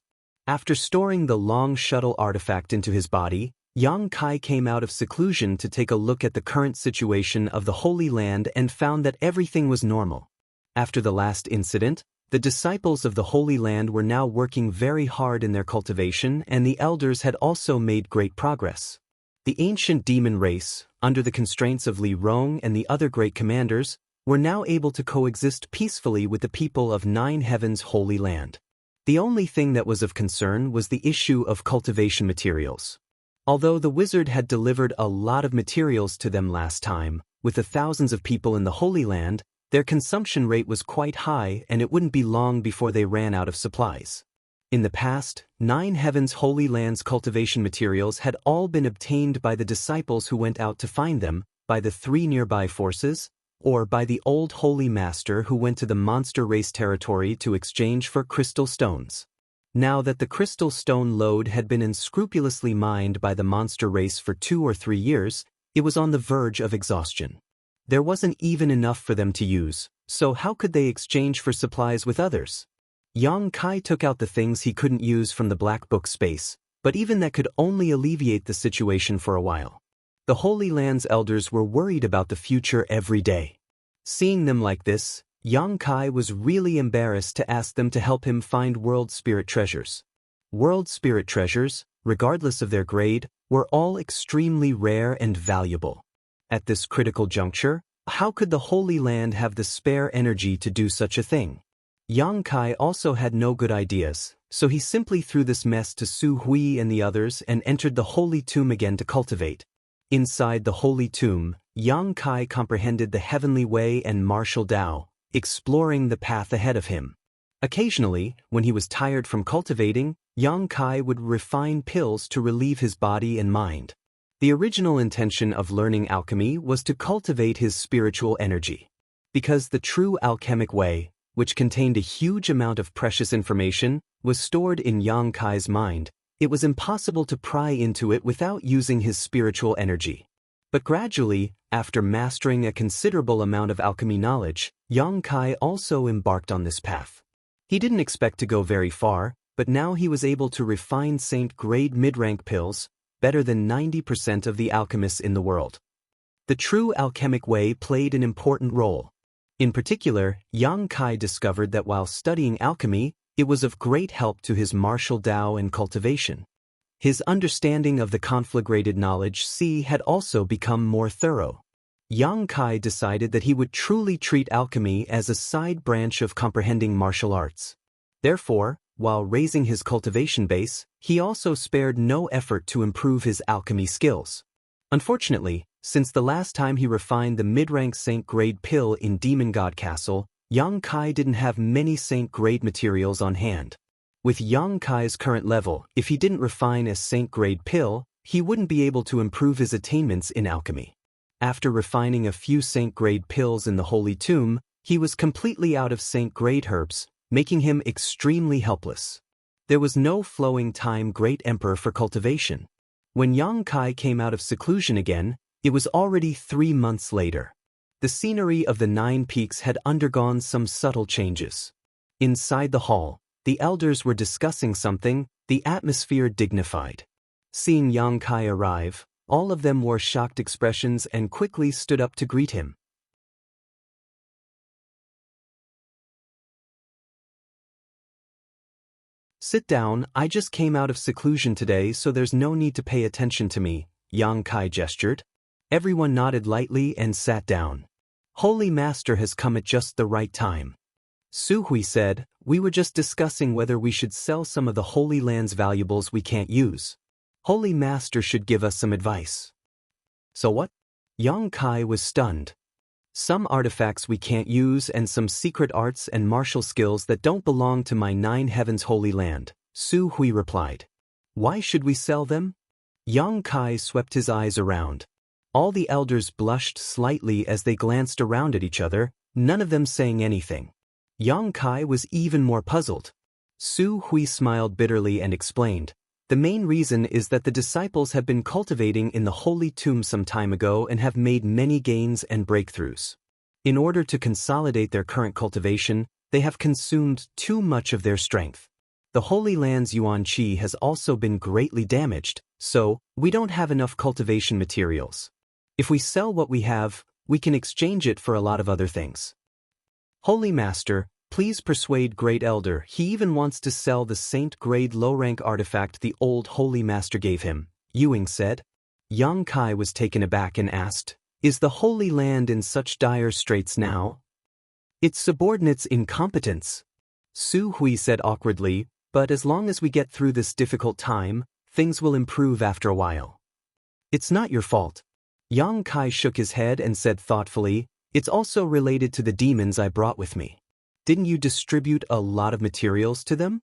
After storing the long shuttle artifact into his body, Yang Kai came out of seclusion to take a look at the current situation of the Holy Land and found that everything was normal. After the last incident, the disciples of the Holy Land were now working very hard in their cultivation, and the elders had also made great progress. The ancient demon race, under the constraints of Li Rong and the other great commanders, were now able to coexist peacefully with the people of Nine Heavens' Holy Land. The only thing that was of concern was the issue of cultivation materials. Although the wizard had delivered a lot of materials to them last time, with the thousands of people in the Holy Land, their consumption rate was quite high and it wouldn't be long before they ran out of supplies. In the past, Nine Heavens' Holy Land's cultivation materials had all been obtained by the disciples who went out to find them, by the three nearby forces, or by the old holy master who went to the monster race territory to exchange for crystal stones. Now that the crystal stone lode had been unscrupulously mined by the monster race for 2 or 3 years, it was on the verge of exhaustion. There wasn't even enough for them to use, so how could they exchange for supplies with others? Yang Kai took out the things he couldn't use from the black book space, but even that could only alleviate the situation for a while. The Holy Land's elders were worried about the future every day. Seeing them like this, Yang Kai was really embarrassed to ask them to help him find world spirit treasures. World spirit treasures, regardless of their grade, were all extremely rare and valuable. At this critical juncture, how could the Holy Land have the spare energy to do such a thing? Yang Kai also had no good ideas, so he simply threw this mess to Su Hui and the others and entered the Holy Tomb again to cultivate. Inside the Holy Tomb, Yang Kai comprehended the Heavenly Way and Martial Tao, exploring the path ahead of him. Occasionally, when he was tired from cultivating, Yang Kai would refine pills to relieve his body and mind. The original intention of learning alchemy was to cultivate his spiritual energy. Because the true alchemic way, which contained a huge amount of precious information, was stored in Yang Kai's mind, it was impossible to pry into it without using his spiritual energy. But gradually, after mastering a considerable amount of alchemy knowledge, Yang Kai also embarked on this path. He didn't expect to go very far, but now he was able to refine saint-grade mid-rank pills, better than 90% of the alchemists in the world. The true alchemic way played an important role. In particular, Yang Kai discovered that while studying alchemy, it was of great help to his martial Tao and cultivation. His understanding of the conflagrated knowledge C had also become more thorough. Yang Kai decided that he would truly treat alchemy as a side branch of comprehending martial arts. Therefore, while raising his cultivation base, he also spared no effort to improve his alchemy skills. Unfortunately, since the last time he refined the mid-rank saint-grade pill in Demon God Castle, Yang Kai didn't have many saint-grade materials on hand. With Yang Kai's current level, if he didn't refine a saint-grade pill, he wouldn't be able to improve his attainments in alchemy. After refining a few saint-grade pills in the Holy Tomb, he was completely out of saint-grade herbs, making him extremely helpless. There was no flowing time Great Emperor for cultivation. When Yang Kai came out of seclusion again, it was already 3 months later. The scenery of the 9 peaks had undergone some subtle changes. Inside the hall, the elders were discussing something, the atmosphere dignified. Seeing Yang Kai arrive, all of them wore shocked expressions and quickly stood up to greet him. "Sit down, I just came out of seclusion today, so there's no need to pay attention to me," Yang Kai gestured. Everyone nodded lightly and sat down. "Holy Master has come at just the right time." Su Hui said, "We were just discussing whether we should sell some of the Holy Land's valuables we can't use. Holy Master should give us some advice." "So what?" Yang Kai was stunned. "Some artifacts we can't use and some secret arts and martial skills that don't belong to my 9 heavens Holy Land," Su Hui replied. "Why should we sell them?" Yang Kai swept his eyes around. All the elders blushed slightly as they glanced around at each other, none of them saying anything. Yang Kai was even more puzzled. Su Hui smiled bitterly and explained, "The main reason is that the disciples have been cultivating in the Holy Tomb some time ago and have made many gains and breakthroughs. In order to consolidate their current cultivation, they have consumed too much of their strength. The Holy Land's Yuan Qi has also been greatly damaged, so we don't have enough cultivation materials. If we sell what we have, we can exchange it for a lot of other things. Holy Master, please persuade Great Elder. He even wants to sell the saint-grade low-rank artifact the old Holy Master gave him," Yuing said. Yang Kai was taken aback and asked, "Is the Holy Land in such dire straits now?" "Its subordinates' incompetence," Su Hui said awkwardly, "but as long as we get through this difficult time, things will improve after a while." "It's not your fault." Yang Kai shook his head and said thoughtfully, "It's also related to the demons I brought with me. Didn't you distribute a lot of materials to them?"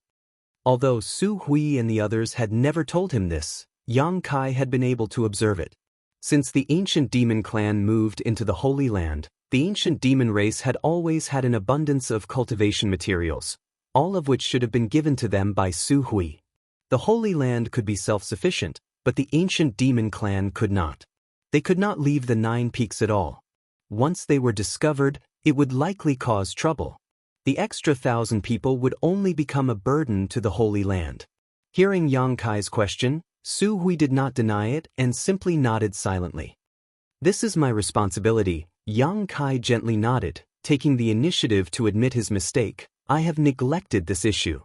Although Su Hui and the others had never told him this, Yang Kai had been able to observe it. Since the ancient demon clan moved into the Holy Land, the ancient demon race had always had an abundance of cultivation materials, all of which should have been given to them by Su Hui. The Holy Land could be self-sufficient, but the ancient demon clan could not. They could not leave the 9 peaks at all. Once they were discovered, it would likely cause trouble. The extra 1,000 people would only become a burden to the Holy Land. Hearing Yang Kai's question, Su Hui did not deny it and simply nodded silently. This is my responsibility, Yang Kai gently nodded, taking the initiative to admit his mistake. I have neglected this issue.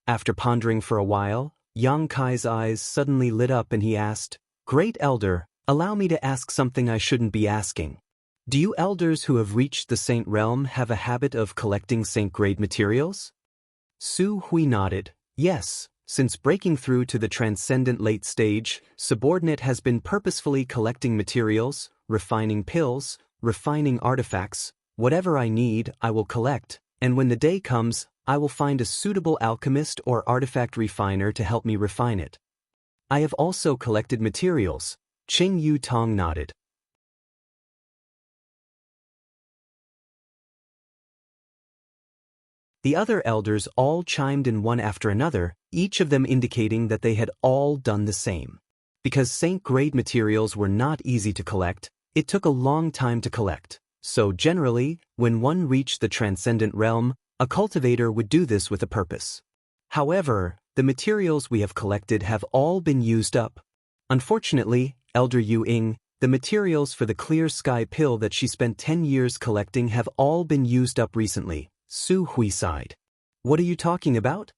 After pondering for a while, Yang Kai's eyes suddenly lit up and he asked, Great Elder, allow me to ask something I shouldn't be asking. Do you elders who have reached the Saint Realm have a habit of collecting Saint-grade materials? Su Hui nodded, yes. Since breaking through to the transcendent late stage, Subordinate has been purposefully collecting materials, refining pills, refining artifacts. Whatever I need, I will collect, and when the day comes, I will find a suitable alchemist or artifact refiner to help me refine it. I have also collected materials. Qing Yu Tong nodded. The other elders all chimed in one after another, each of them indicating that they had all done the same. Because Saint-grade materials were not easy to collect, it took a long time to collect. So generally, when one reached the transcendent realm, a cultivator would do this with a purpose. However, the materials we have collected have all been used up. Unfortunately, Elder Yu Ying, the materials for the clear sky pill that she spent 10 years collecting have all been used up recently. Su Hui sighed. What are you talking about?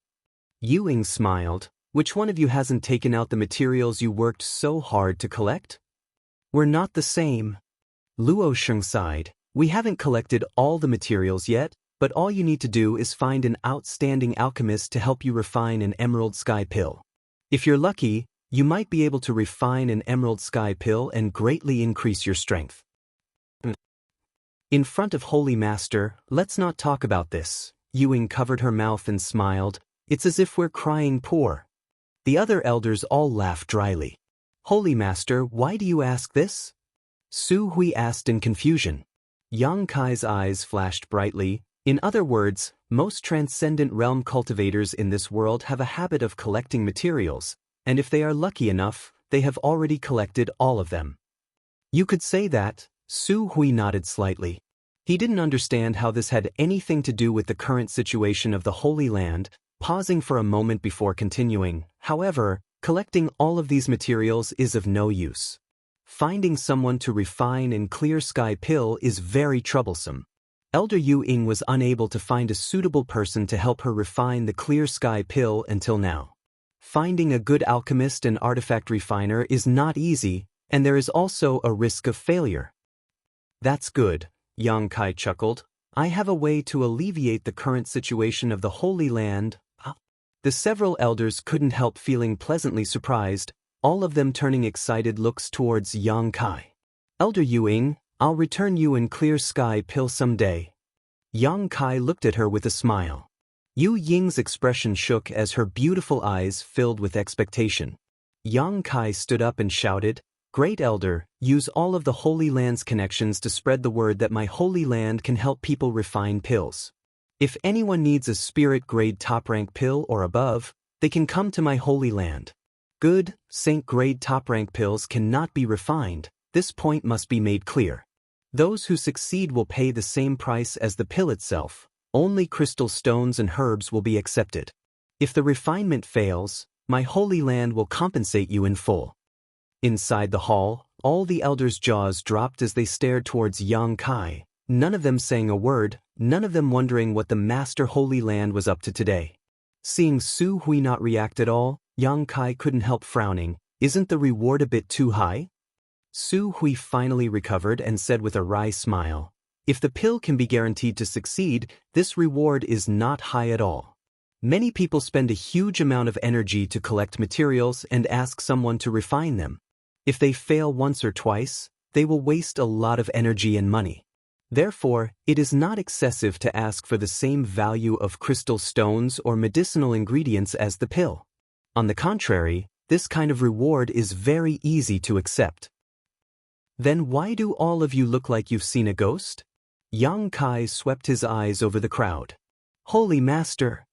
Yu Ying smiled. Which one of you hasn't taken out the materials you worked so hard to collect? We're not the same. Luo Sheng sighed. We haven't collected all the materials yet, but all you need to do is find an outstanding alchemist to help you refine an emerald sky pill. If you're lucky, you might be able to refine an emerald sky pill and greatly increase your strength. In front of Holy Master, let's not talk about this. Yu Ying covered her mouth and smiled. It's as if we're crying poor. The other elders all laughed dryly. Holy Master, why do you ask this? Su Hui asked in confusion. Yang Kai's eyes flashed brightly. In other words, most transcendent realm cultivators in this world have a habit of collecting materials, and if they are lucky enough, they have already collected all of them. You could say that. Su Hui nodded slightly. He didn't understand how this had anything to do with the current situation of the Holy Land, pausing for a moment before continuing. However, collecting all of these materials is of no use. Finding someone to refine and clear sky pill is very troublesome. Elder Yu Ying was unable to find a suitable person to help her refine the clear sky pill until now. Finding a good alchemist and artifact refiner is not easy, and there is also a risk of failure. That's good, Yang Kai chuckled. I have a way to alleviate the current situation of the Holy Land. The several elders couldn't help feeling pleasantly surprised, all of them turning excited looks towards Yang Kai. Elder Yu Ying, I'll return you in clear sky pill someday. Yang Kai looked at her with a smile. Yu Ying's expression shook as her beautiful eyes filled with expectation. Yang Kai stood up and shouted, Great Elder, use all of the Holy Land's connections to spread the word that my Holy Land can help people refine pills. If anyone needs a spirit-grade top-rank pill or above, they can come to my Holy Land. Good, Saint-grade top-rank pills cannot be refined. This point must be made clear. Those who succeed will pay the same price as the pill itself. Only crystal stones and herbs will be accepted. If the refinement fails, my Holy Land will compensate you in full. Inside the hall, all the elders' jaws dropped as they stared towards Yang Kai, none of them saying a word, none of them wondering what the Master Holy Land was up to today. Seeing Su Hui not react at all, Yang Kai couldn't help frowning. Isn't the reward a bit too high? Su Hui finally recovered and said with a wry smile, If the pill can be guaranteed to succeed, this reward is not high at all. Many people spend a huge amount of energy to collect materials and ask someone to refine them. If they fail once or twice, they will waste a lot of energy and money. Therefore, it is not excessive to ask for the same value of crystal stones or medicinal ingredients as the pill. On the contrary, this kind of reward is very easy to accept. Then why do all of you look like you've seen a ghost? Yang Kai swept his eyes over the crowd. Holy Master!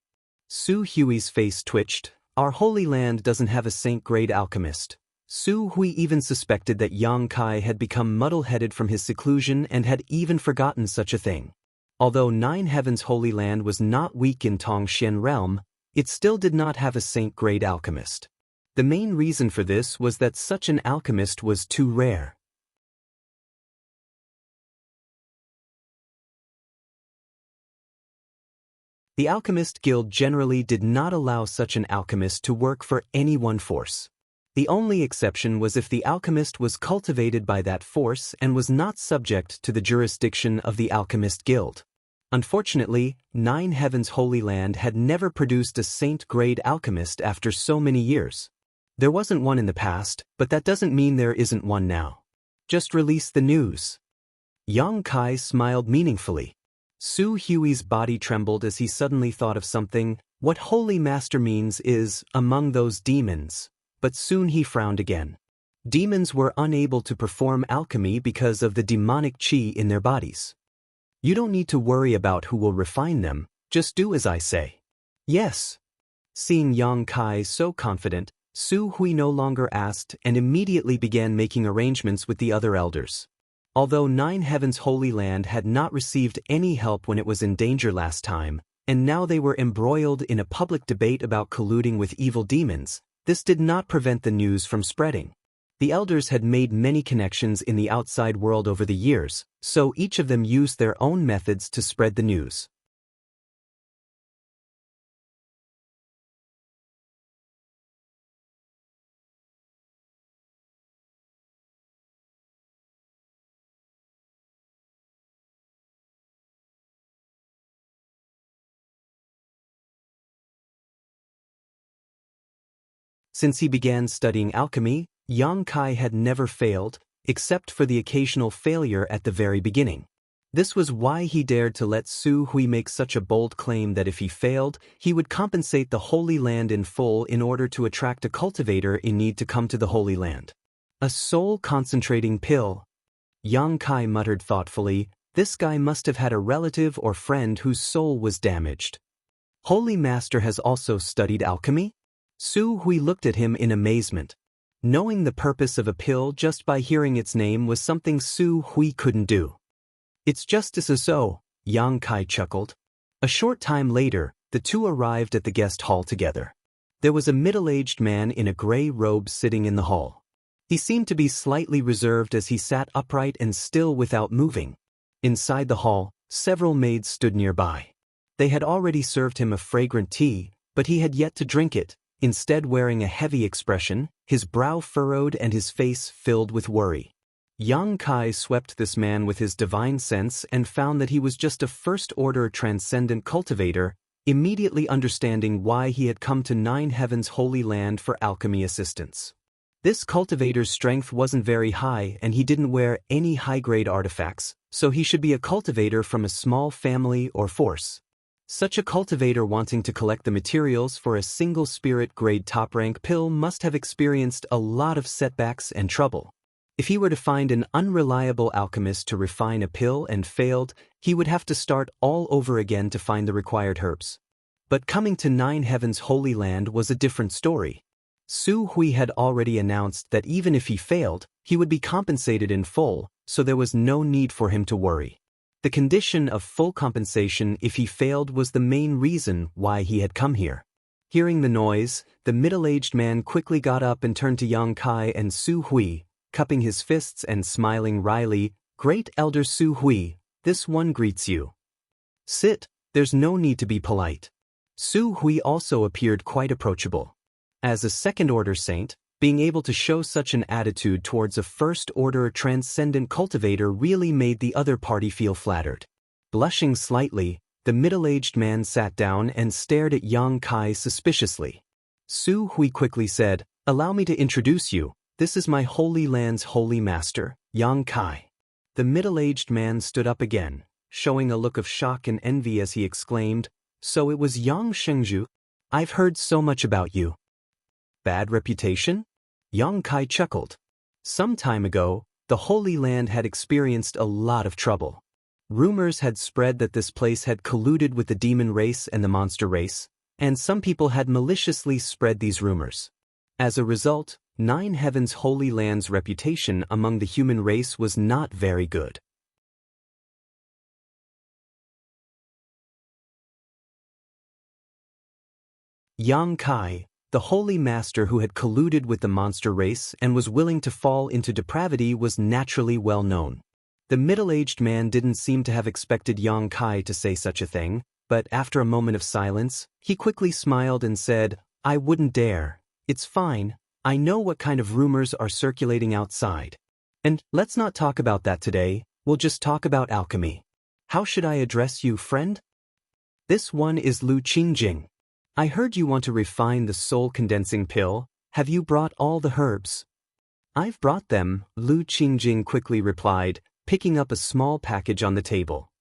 Su Hui's face twitched. Our Holy Land doesn't have a Saint-grade alchemist. Su Hui even suspected that Yang Kai had become muddle-headed from his seclusion and had even forgotten such a thing. Although Nine Heavens Holy Land was not weak in Tongxian realm, it still did not have a saint-grade alchemist. The main reason for this was that such an alchemist was too rare. The Alchemist Guild generally did not allow such an alchemist to work for any one force. The only exception was if the alchemist was cultivated by that force and was not subject to the jurisdiction of the Alchemist Guild. Unfortunately, Nine Heavens Holy Land had never produced a saint-grade alchemist after so many years. There wasn't one in the past, but that doesn't mean there isn't one now. Just release the news. Yang Kai smiled meaningfully. Su Hui's body trembled as he suddenly thought of something. What Holy Master means is, among those demons. But soon he frowned again. Demons were unable to perform alchemy because of the demonic qi in their bodies. You don't need to worry about who will refine them, just do as I say. Yes. Seeing Yang Kai so confident, Su Hui no longer asked and immediately began making arrangements with the other elders. Although Nine Heavens Holy Land had not received any help when it was in danger last time, and now they were embroiled in a public debate about colluding with evil demons, this did not prevent the news from spreading. The elders had made many connections in the outside world over the years, so each of them used their own methods to spread the news. Since he began studying alchemy, Yang Kai had never failed, except for the occasional failure at the very beginning. This was why he dared to let Su Hui make such a bold claim that if he failed, he would compensate the Holy Land in full in order to attract a cultivator in need to come to the Holy Land. A soul-concentrating pill. Yang Kai muttered thoughtfully, this guy must have had a relative or friend whose soul was damaged. Holy Master has also studied alchemy? Su Hui looked at him in amazement. Knowing the purpose of a pill just by hearing its name was something Su Hui couldn't do. It's just as so, Yang Kai chuckled. A short time later, the two arrived at the guest hall together. There was a middle-aged man in a gray robe sitting in the hall. He seemed to be slightly reserved as he sat upright and still without moving. Inside the hall, several maids stood nearby. They had already served him a fragrant tea, but he had yet to drink it, instead wearing a heavy expression, his brow furrowed and his face filled with worry. Yang Kai swept this man with his divine sense and found that he was just a first-order transcendent cultivator, immediately understanding why he had come to Nine Heavens Holy Land for alchemy assistance. This cultivator's strength wasn't very high and he didn't wear any high-grade artifacts, so he should be a cultivator from a small family or force. Such a cultivator wanting to collect the materials for a single spirit-grade top-rank pill must have experienced a lot of setbacks and trouble. If he were to find an unreliable alchemist to refine a pill and failed, he would have to start all over again to find the required herbs. But coming to Nine Heavens Holy Land was a different story. Su Hui had already announced that even if he failed, he would be compensated in full, so there was no need for him to worry. The condition of full compensation if he failed was the main reason why he had come here. Hearing the noise, the middle-aged man quickly got up and turned to Yang Kai and Su Hui, cupping his fists and smiling wryly, "Great Elder Su Hui, this one greets you. Sit, there's no need to be polite." Su Hui also appeared quite approachable. As a second-order saint, being able to show such an attitude towards a first-order transcendent cultivator really made the other party feel flattered. Blushing slightly, the middle-aged man sat down and stared at Yang Kai suspiciously. Su Hui quickly said, "Allow me to introduce you. This is my Holy Land's Holy Master, Yang Kai." The middle-aged man stood up again, showing a look of shock and envy as he exclaimed, "So it was Yang Shengzhu? I've heard so much about you." Bad reputation? Yang Kai chuckled. Some time ago, the Holy Land had experienced a lot of trouble. Rumors had spread that this place had colluded with the demon race and the monster race, and some people had maliciously spread these rumors. As a result, Nine Heavens Holy Land's reputation among the human race was not very good. Yang Kai, the holy master who had colluded with the monster race and was willing to fall into depravity, was naturally well known. The middle-aged man didn't seem to have expected Yang Kai to say such a thing, but after a moment of silence, he quickly smiled and said, "I wouldn't dare. It's fine. I know what kind of rumors are circulating outside. And let's not talk about that today, we'll just talk about alchemy. How should I address you, friend? This one is Lu Qingjing. I heard you want to refine the soul-condensing pill. Have you brought all the herbs?" "I've brought them," Lu Qingjing quickly replied, picking up a small package on the table.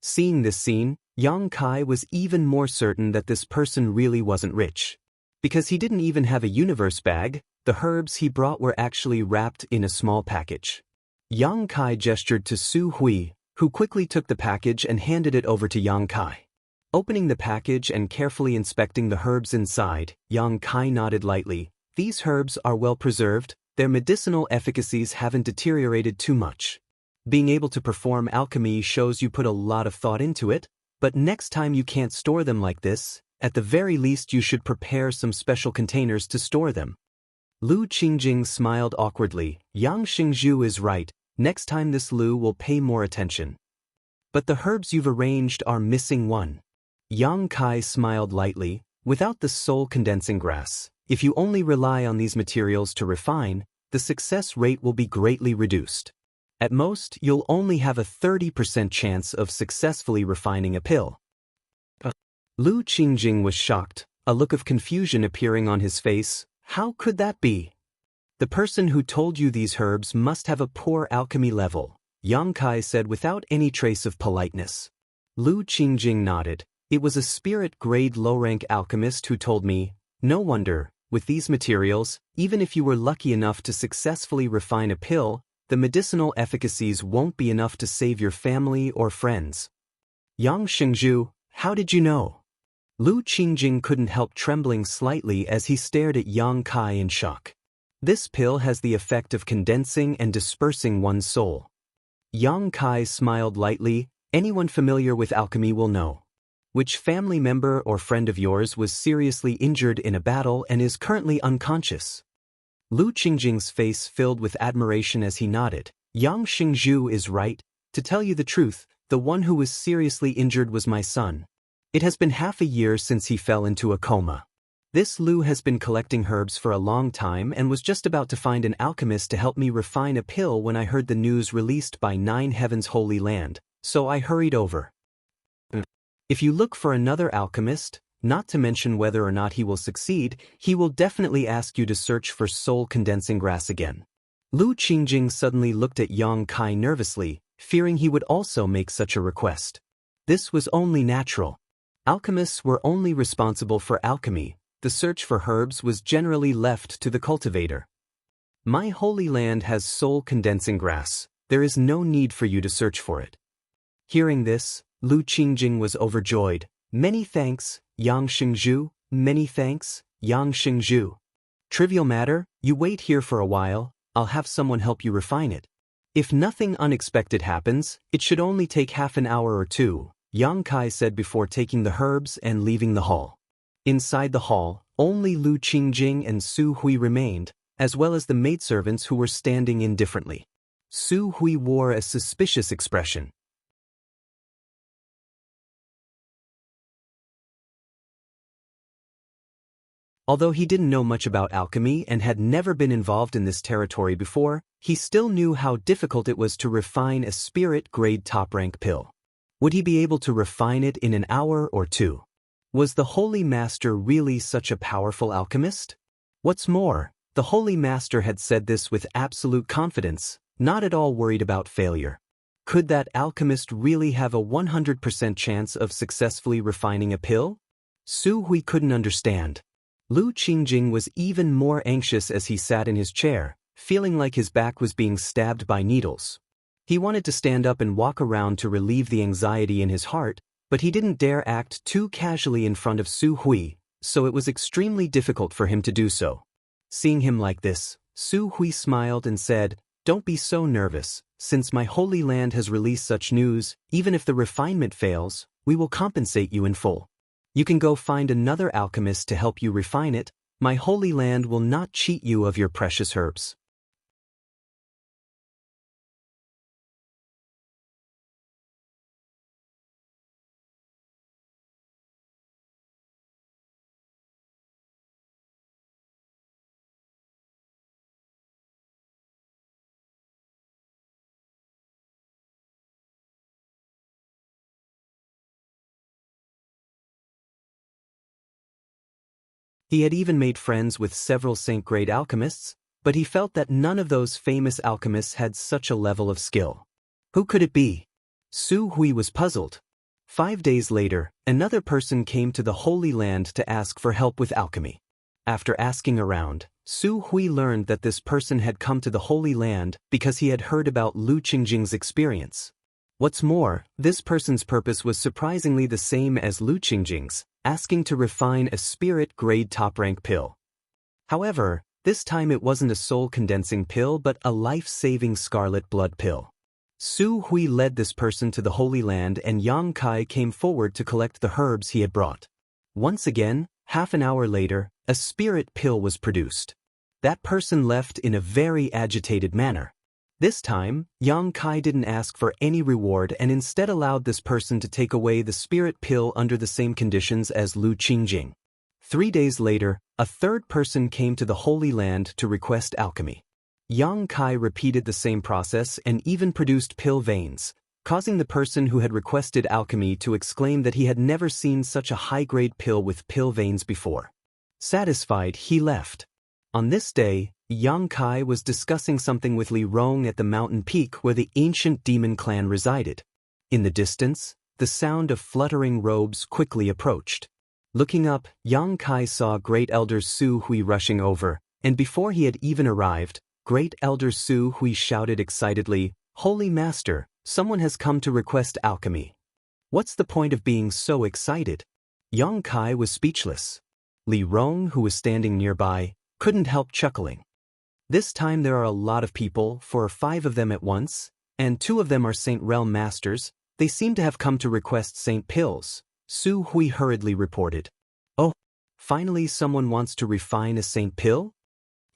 Seeing this scene, Yang Kai was even more certain that this person really wasn't rich. Because he didn't even have a universe bag, the herbs he brought were actually wrapped in a small package. Yang Kai gestured to Su Hui, who quickly took the package and handed it over to Yang Kai. Opening the package and carefully inspecting the herbs inside, Yang Kai nodded lightly. "These herbs are well preserved, their medicinal efficacies haven't deteriorated too much. Being able to perform alchemy shows you put a lot of thought into it, but next time you can't store them like this, at the very least you should prepare some special containers to store them." Lu Qingjing smiled awkwardly. Yang Xingzhu is right, next time this Lu will pay more attention. "But the herbs you've arranged are missing one." Yang Kai smiled lightly. "Without the soul-condensing grass, if you only rely on these materials to refine, the success rate will be greatly reduced. At most, you'll only have a 30% chance of successfully refining a pill." Lu Qingjing was shocked, a look of confusion appearing on his face. "How could that be? The person who told you these herbs must have a poor alchemy level," Yang Kai said without any trace of politeness. Lu Qingjing nodded. "It was a spirit-grade low-rank alchemist who told me. No wonder, with these materials, even if you were lucky enough to successfully refine a pill, the medicinal efficacies won't be enough to save your family or friends." "Yang Xingzhu, how did you know?" Lu Qingjing couldn't help trembling slightly as he stared at Yang Kai in shock. "This pill has the effect of condensing and dispersing one's soul." Yang Kai smiled lightly. "Anyone familiar with alchemy will know. Which family member or friend of yours was seriously injured in a battle and is currently unconscious?" Lu Qingjing's face filled with admiration as he nodded. "Yang Xingzhu is right. To tell you the truth, the one who was seriously injured was my son. It has been half a year since he fell into a coma. This Lu has been collecting herbs for a long time and was just about to find an alchemist to help me refine a pill when I heard the news released by Nine Heavens Holy Land, so I hurried over. If you look for another alchemist, not to mention whether or not he will succeed, he will definitely ask you to search for soul-condensing grass again." Lu Qingjing suddenly looked at Yang Kai nervously, fearing he would also make such a request. This was only natural. Alchemists were only responsible for alchemy. The search for herbs was generally left to the cultivator. "My holy land has soul-condensing grass. There is no need for you to search for it." Hearing this, Lu Qingjing was overjoyed. "Many thanks, Yang Xingzhu, many thanks, Yang Xingzhu. Trivial matter, you wait here for a while, I'll have someone help you refine it. If nothing unexpected happens, it should only take half an hour or two," Yang Kai said before taking the herbs and leaving the hall. Inside the hall, only Lu Qingjing and Su Hui remained, as well as the maidservants who were standing indifferently. Su Hui wore a suspicious expression. Although he didn't know much about alchemy and had never been involved in this territory before, he still knew how difficult it was to refine a spirit-grade top-rank pill. Would he be able to refine it in an hour or two? Was the Holy Master really such a powerful alchemist? What's more, the Holy Master had said this with absolute confidence, not at all worried about failure. Could that alchemist really have a 100% chance of successfully refining a pill? Su Hui couldn't understand. Lu Qingjing was even more anxious as he sat in his chair, feeling like his back was being stabbed by needles. He wanted to stand up and walk around to relieve the anxiety in his heart, but he didn't dare act too casually in front of Su Hui, so it was extremely difficult for him to do so. Seeing him like this, Su Hui smiled and said, "Don't be so nervous. Since my holy land has released such news, even if the refinement fails, we will compensate you in full. You can go find another alchemist to help you refine it. My holy land will not cheat you of your precious herbs." He had even made friends with several saint-grade alchemists, but he felt that none of those famous alchemists had such a level of skill. Who could it be? Su Hui was puzzled. 5 days later, another person came to the Holy Land to ask for help with alchemy. After asking around, Su Hui learned that this person had come to the Holy Land because he had heard about Lu Qingjing's experience. What's more, this person's purpose was surprisingly the same as Lu Qingjing's, asking to refine a spirit-grade top-rank pill. However, this time it wasn't a soul-condensing pill but a life-saving scarlet blood pill. Su Hui led this person to the Holy Land and Yang Kai came forward to collect the herbs he had brought. Once again, half an hour later, a spirit pill was produced. That person left in a very agitated manner. This time, Yang Kai didn't ask for any reward and instead allowed this person to take away the spirit pill under the same conditions as Lu Qingjing. 3 days later, a third person came to the Holy Land to request alchemy. Yang Kai repeated the same process and even produced pill veins, causing the person who had requested alchemy to exclaim that he had never seen such a high-grade pill with pill veins before. Satisfied, he left. On this day, Yang Kai was discussing something with Li Rong at the mountain peak where the ancient demon clan resided. In the distance, the sound of fluttering robes quickly approached. Looking up, Yang Kai saw Great Elder Su Hui rushing over, and before he had even arrived, Great Elder Su Hui shouted excitedly, "Holy Master, someone has come to request alchemy." What's the point of being so excited? Yang Kai was speechless. Li Rong, who was standing nearby, couldn't help chuckling. This time there are a lot of people, 4 or 5 of them at once, and 2 of them are Saint Realm Masters. They seem to have come to request Saint Pills, Su Hui hurriedly reported. "Oh, finally someone wants to refine a Saint Pill?"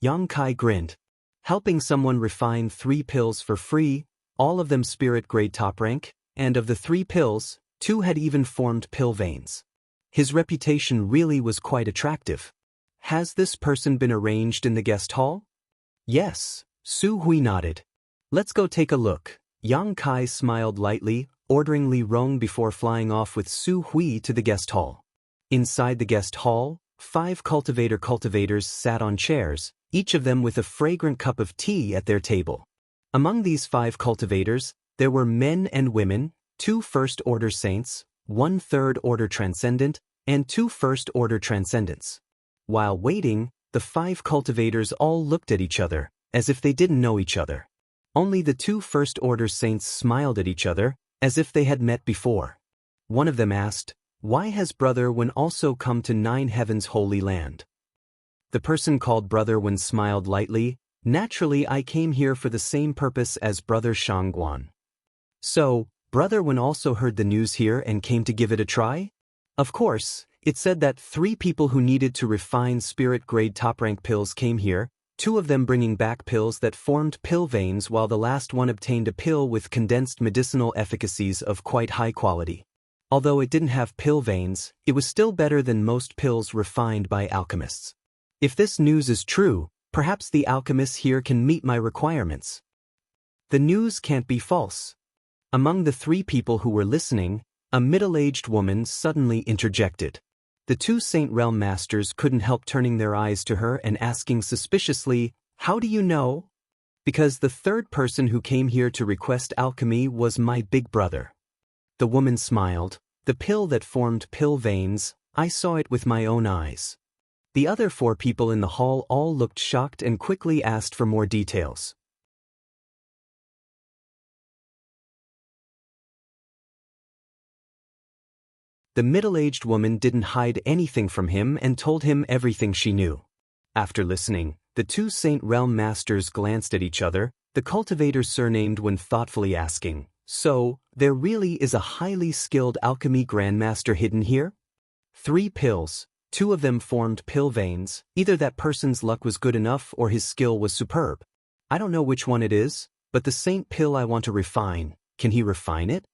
Yang Kai grinned. Helping someone refine 3 pills for free, all of them spirit-grade top rank, and of the 3 pills, 2 had even formed pill veins. His reputation really was quite attractive. Has this person been arranged in the guest hall? Yes, Su Hui nodded. "Let's go take a look." Yang Kai smiled lightly, ordering Li Rong before flying off with Su Hui to the guest hall. Inside the guest hall, 5 cultivators sat on chairs, each of them with a fragrant cup of tea at their table. Among these 5 cultivators, there were men and women, 2 first-order saints, 1 third-order transcendent, and 2 first-order transcendents. While waiting, the 5 cultivators all looked at each other, as if they didn't know each other. Only the 2 first-order saints smiled at each other, as if they had met before. One of them asked, "Why has Brother Wen also come to 9 Heaven's Holy Land?" The person called Brother Wen smiled lightly. "Naturally, I came here for the same purpose as Brother Shangguan." "So, Brother Wen also heard the news here and came to give it a try?" Of course, it said that 3 people who needed to refine spirit-grade top-rank pills came here, 2 of them bringing back pills that formed pill veins while the last one obtained a pill with condensed medicinal efficacies of quite high quality. Although it didn't have pill veins, it was still better than most pills refined by alchemists. If this news is true, perhaps the alchemists here can meet my requirements. The news can't be false. Among the 3 people who were listening, a middle-aged woman suddenly interjected. The 2 Saint Realm Masters couldn't help turning their eyes to her and asking suspiciously, "How do you know?" "Because the 3rd person who came here to request alchemy was my big brother." The woman smiled. "The pill that formed pill veins, I saw it with my own eyes." The other 4 people in the hall all looked shocked and quickly asked for more details. The middle-aged woman didn't hide anything from him and told him everything she knew. After listening, The two Saint Realm Masters glanced at each other, the cultivator surnamed when thoughtfully asking, "So, there really is a highly skilled alchemy grandmaster hidden here?" 3 pills, 2 of them formed pill veins, either that person's luck was good enough or his skill was superb. I don't know which one it is, but the saint pill I want to refine, can he refine it?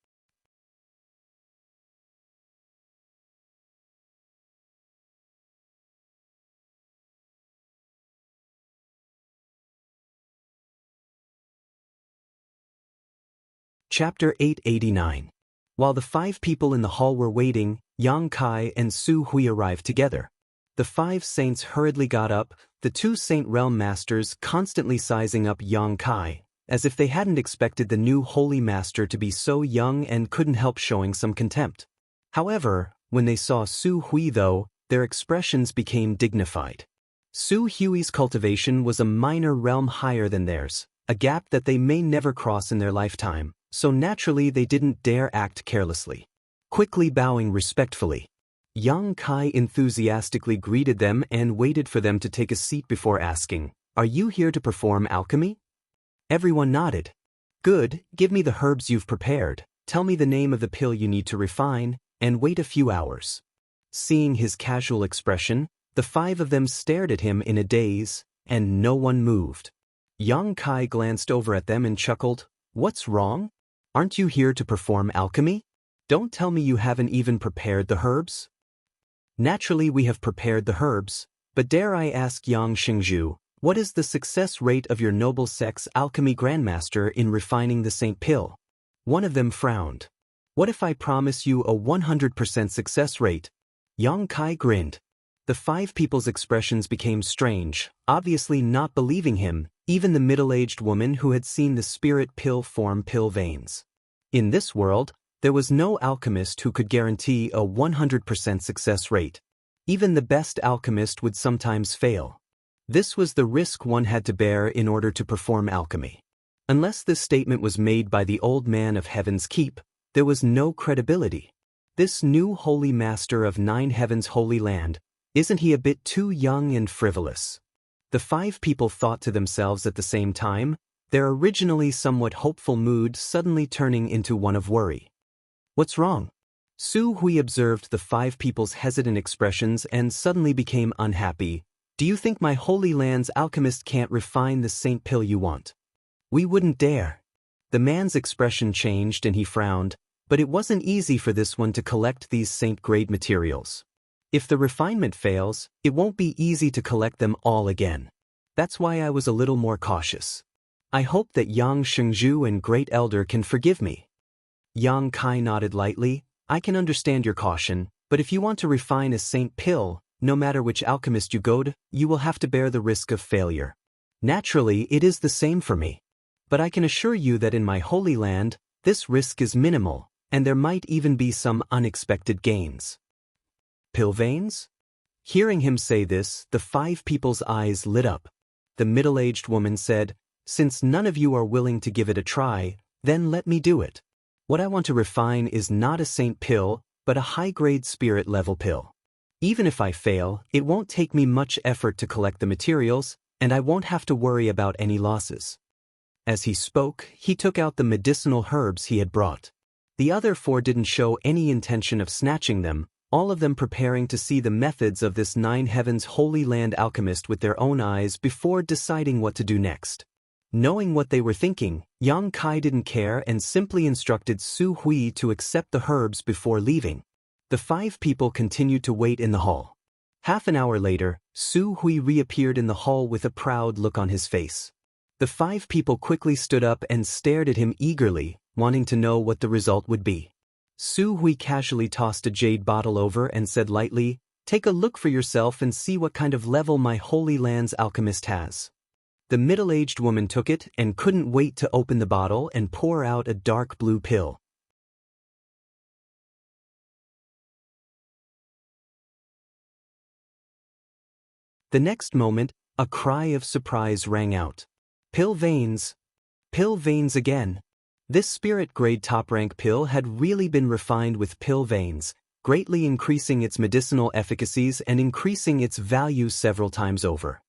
Chapter 889. While the 5 people in the hall were waiting, Yang Kai and Su Hui arrived together. The 5 saints hurriedly got up, the 2 Saint Realm Masters constantly sizing up Yang Kai, as if they hadn't expected the new Holy Master to be so young and couldn't help showing some contempt. However, when they saw Su Hui though, their expressions became dignified. Su Hui's cultivation was a minor realm higher than theirs, a gap that they may never cross in their lifetime, so naturally they didn't dare act carelessly. Quickly bowing respectfully, Yang Kai enthusiastically greeted them and waited for them to take a seat before asking, "Are you here to perform alchemy?" Everyone nodded. "Good, give me the herbs you've prepared, tell me the name of the pill you need to refine, and wait a few hours." Seeing his casual expression, the 5 of them stared at him in a daze, and no one moved. Yang Kai glanced over at them and chuckled, "What's wrong? Aren't you here to perform alchemy? Don't tell me you haven't even prepared the herbs?" "Naturally we have prepared the herbs, but dare I ask Yang Xingzhu, what is the success rate of your noble sect's alchemy grandmaster in refining the saint pill?" One of them frowned. "What if I promise you a 100% success rate?" Yang Kai grinned. The 5 people's expressions became strange, obviously not believing him, even the middle-aged woman who had seen the spirit pill form pill veins. In this world, there was no alchemist who could guarantee a 100% success rate. Even the best alchemist would sometimes fail. This was the risk one had to bear in order to perform alchemy. Unless this statement was made by the old man of Heaven's Keep, there was no credibility. This new holy master of 9 heavens' holy land, isn't he a bit too young and frivolous? The 5 people thought to themselves at the same time, their originally somewhat hopeful mood suddenly turning into one of worry. "What's wrong?" Su Hui observed the 5 people's hesitant expressions and suddenly became unhappy. "Do you think my holy land's alchemist can't refine the saint pill you want?" "We wouldn't dare." The man's expression changed and he frowned, but it wasn't easy for this one to collect these saint-grade materials. If the refinement fails, it won't be easy to collect them all again. That's why I was a little more cautious. I hope that Yang Shengzhu and Great Elder can forgive me. Yang Kai nodded lightly. "I can understand your caution, but if you want to refine a saint pill, no matter which alchemist you go to, you will have to bear the risk of failure. Naturally, it is the same for me. But I can assure you that in my holy land, this risk is minimal, and there might even be some unexpected gains." "Pill veins?" Hearing him say this, the 5 people's eyes lit up. The middle-aged woman said, "Since none of you are willing to give it a try, then let me do it. What I want to refine is not a saint pill, but a high-grade spirit-level pill. Even if I fail, it won't take me much effort to collect the materials, and I won't have to worry about any losses." As he spoke, he took out the medicinal herbs he had brought. The other 4 didn't show any intention of snatching them, all of them preparing to see the methods of this 9 heavens holy land alchemist with their own eyes before deciding what to do next. Knowing what they were thinking, Yang Kai didn't care and simply instructed Su Hui to accept the herbs before leaving. The 5 people continued to wait in the hall. Half an hour later, Su Hui reappeared in the hall with a proud look on his face. The 5 people quickly stood up and stared at him eagerly, wanting to know what the result would be. Su Hui casually tossed a jade bottle over and said lightly, "Take a look for yourself and see what kind of level my holy land's alchemist has." The middle-aged woman took it and couldn't wait to open the bottle and pour out a dark blue pill. The next moment, a cry of surprise rang out. "Pill veins! Pill veins again!" This spirit-grade top-rank pill had really been refined with pill veins, greatly increasing its medicinal efficacies and increasing its value several times over.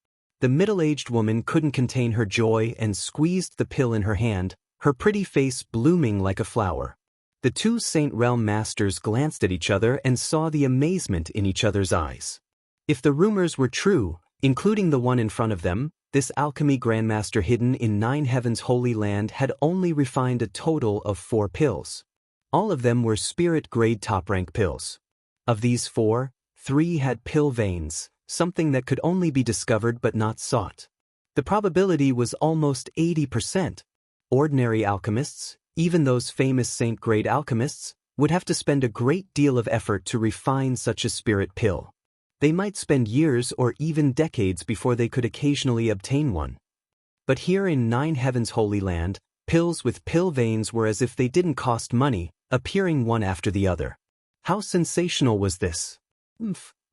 The middle-aged woman couldn't contain her joy and squeezed the pill in her hand, her pretty face blooming like a flower. The two Saint Realm masters glanced at each other and saw the amazement in each other's eyes. If the rumors were true, including the one in front of them, this alchemy grandmaster hidden in 9 Heavens Holy Land had only refined a total of 4 pills. All of them were spirit-grade top-rank pills. Of these 4, 3 had pill veins, something that could only be discovered but not sought. The probability was almost 80%. Ordinary alchemists, even those famous saint-grade alchemists, would have to spend a great deal of effort to refine such a spirit pill. They might spend years or even decades before they could occasionally obtain one. But here in 9 Heavens Holy Land, pills with pill veins were as if they didn't cost money, appearing one after the other. How sensational was this?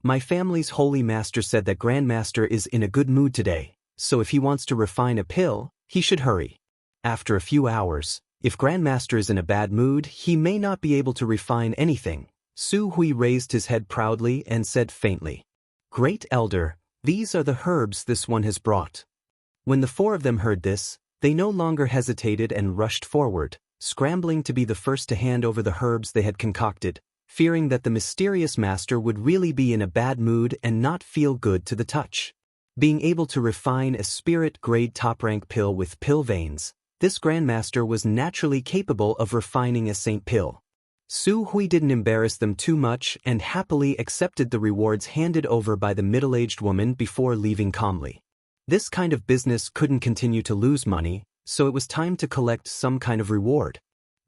My family's holy master said that Grandmaster is in a good mood today, so if he wants to refine a pill, he should hurry. After a few hours, if Grandmaster is in a bad mood, he may not be able to refine anything. Su Hui raised his head proudly and said faintly, "Great Elder, these are the herbs this one has brought." When the 4 of them heard this, they no longer hesitated and rushed forward, scrambling to be the first to hand over the herbs they had concocted, fearing that the mysterious master would really be in a bad mood and not feel good to the touch. Being able to refine a spirit-grade top-rank pill with pill veins, this grandmaster was naturally capable of refining a saint pill. Su Hui didn't embarrass them too much and happily accepted the rewards handed over by the middle-aged woman before leaving calmly. This kind of business couldn't continue to lose money, so it was time to collect some kind of reward.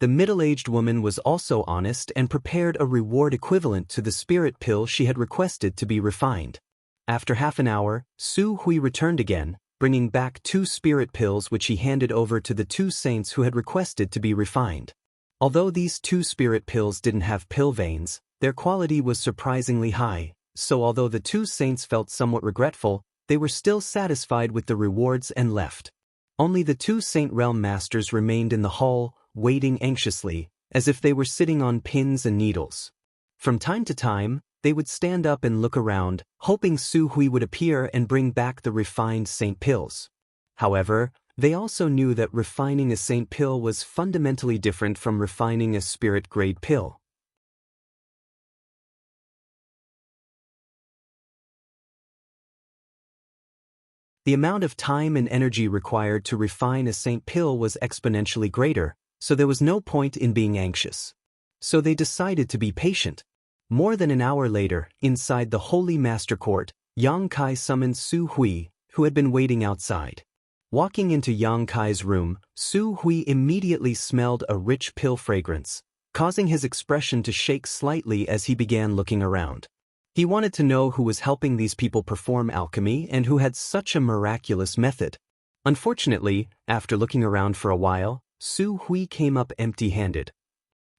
The middle-aged woman was also honest and prepared a reward equivalent to the spirit pill she had requested to be refined. After half an hour, Su Hui returned again, bringing back 2 spirit pills which he handed over to the 2 saints who had requested to be refined. Although these 2 spirit pills didn't have pill veins, their quality was surprisingly high, so although the 2 saints felt somewhat regretful, they were still satisfied with the rewards and left. Only the 2 Saint Realm masters remained in the hall, waiting anxiously, as if they were sitting on pins and needles. From time to time, they would stand up and look around, hoping Su Hui would appear and bring back the refined saint pills. However, they also knew that refining a saint pill was fundamentally different from refining a spirit-grade pill. The amount of time and energy required to refine a saint pill was exponentially greater, so there was no point in being anxious. So they decided to be patient. More than an hour later, inside the Holy Master Court, Yang Kai summoned Su Hui, who had been waiting outside. Walking into Yang Kai's room, Su Hui immediately smelled a rich pill fragrance, causing his expression to shake slightly as he began looking around. He wanted to know who was helping these people perform alchemy and who had such a miraculous method. Unfortunately, after looking around for a while, Su Hui came up empty-handed.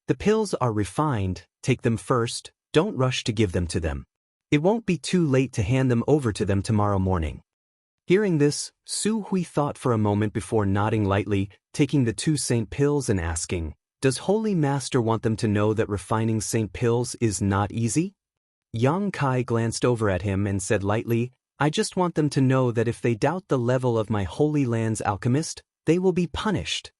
"The pills are refined, take them first, don't rush to give them to them. It won't be too late to hand them over to them tomorrow morning." Hearing this, Su Hui thought for a moment before nodding lightly, taking the 2 saint pills and asking, "Does Holy Master want them to know that refining saint pills is not easy?" Yang Kai glanced over at him and said lightly, "I just want them to know that if they doubt the level of my Holy Land's alchemist, they will be punished."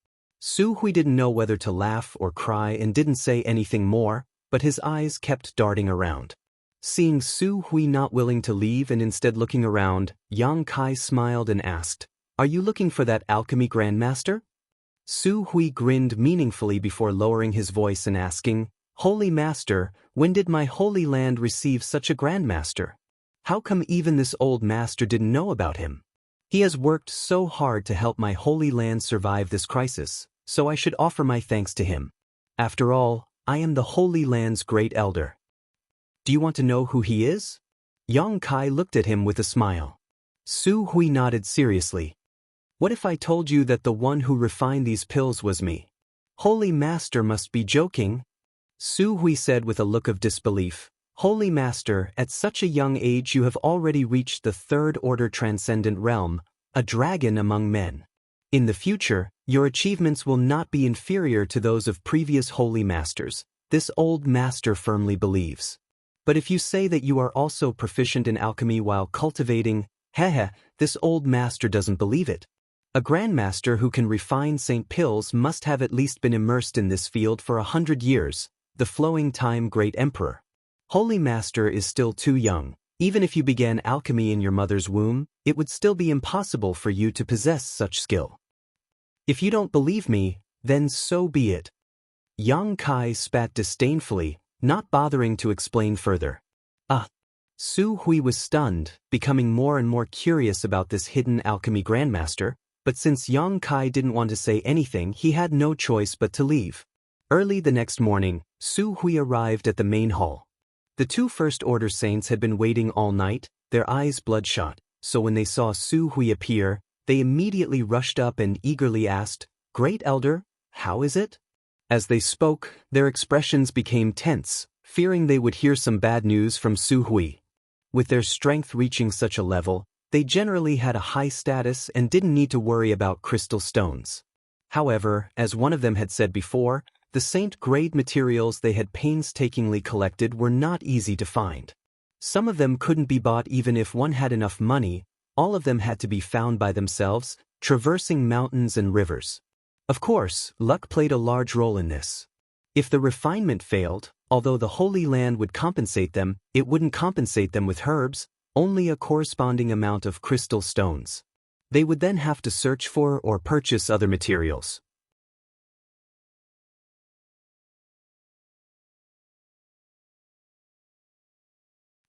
Su Hui didn't know whether to laugh or cry and didn't say anything more, but his eyes kept darting around. Seeing Su Hui not willing to leave and instead looking around, Yang Kai smiled and asked, "Are you looking for that alchemy grandmaster?" Su Hui grinned meaningfully before lowering his voice and asking, "Holy Master, when did my Holy Land receive such a grandmaster? How come even this old master didn't know about him? He has worked so hard to help my Holy Land survive this crisis, so I should offer my thanks to him. After all, I am the Holy Land's great elder." "Do you want to know who he is?" Yang Kai looked at him with a smile. Su Hui nodded seriously. "What if I told you that the one who refined these pills was me?" "Holy Master must be joking." Su Hui said with a look of disbelief, "Holy Master, at such a young age you have already reached the 3rd order transcendent realm, a dragon among men. In the future, your achievements will not be inferior to those of previous holy masters, this old master firmly believes. But if you say that you are also proficient in alchemy while cultivating, this This old master doesn't believe it. A grandmaster who can refine St. Pills must have at least been immersed in this field for 100 years, the flowing time great emperor. Holy master is still too young. Even if you began alchemy in your mother's womb, it would still be impossible for you to possess such skill. If you don't believe me, then so be it. Yang Kai spat disdainfully, not bothering to explain further. Su Hui was stunned, becoming more and more curious about this hidden alchemy grandmaster, but since Yang Kai didn't want to say anything, he had no choice but to leave. Early the next morning, Su Hui arrived at the main hall. The two First Order saints had been waiting all night, their eyes bloodshot, so when they saw Su Hui appear, they immediately rushed up and eagerly asked, "Great Elder, how is it?" As they spoke, their expressions became tense, fearing they would hear some bad news from Su Hui. With their strength reaching such a level, they generally had a high status and didn't need to worry about crystal stones. However, as one of them had said before, the saint-grade materials they had painstakingly collected were not easy to find. Some of them couldn't be bought even if one had enough money, all of them had to be found by themselves, traversing mountains and rivers. Of course, luck played a large role in this. If the refinement failed, although the Holy Land would compensate them, it wouldn't compensate them with herbs, only a corresponding amount of crystal stones. They would then have to search for or purchase other materials.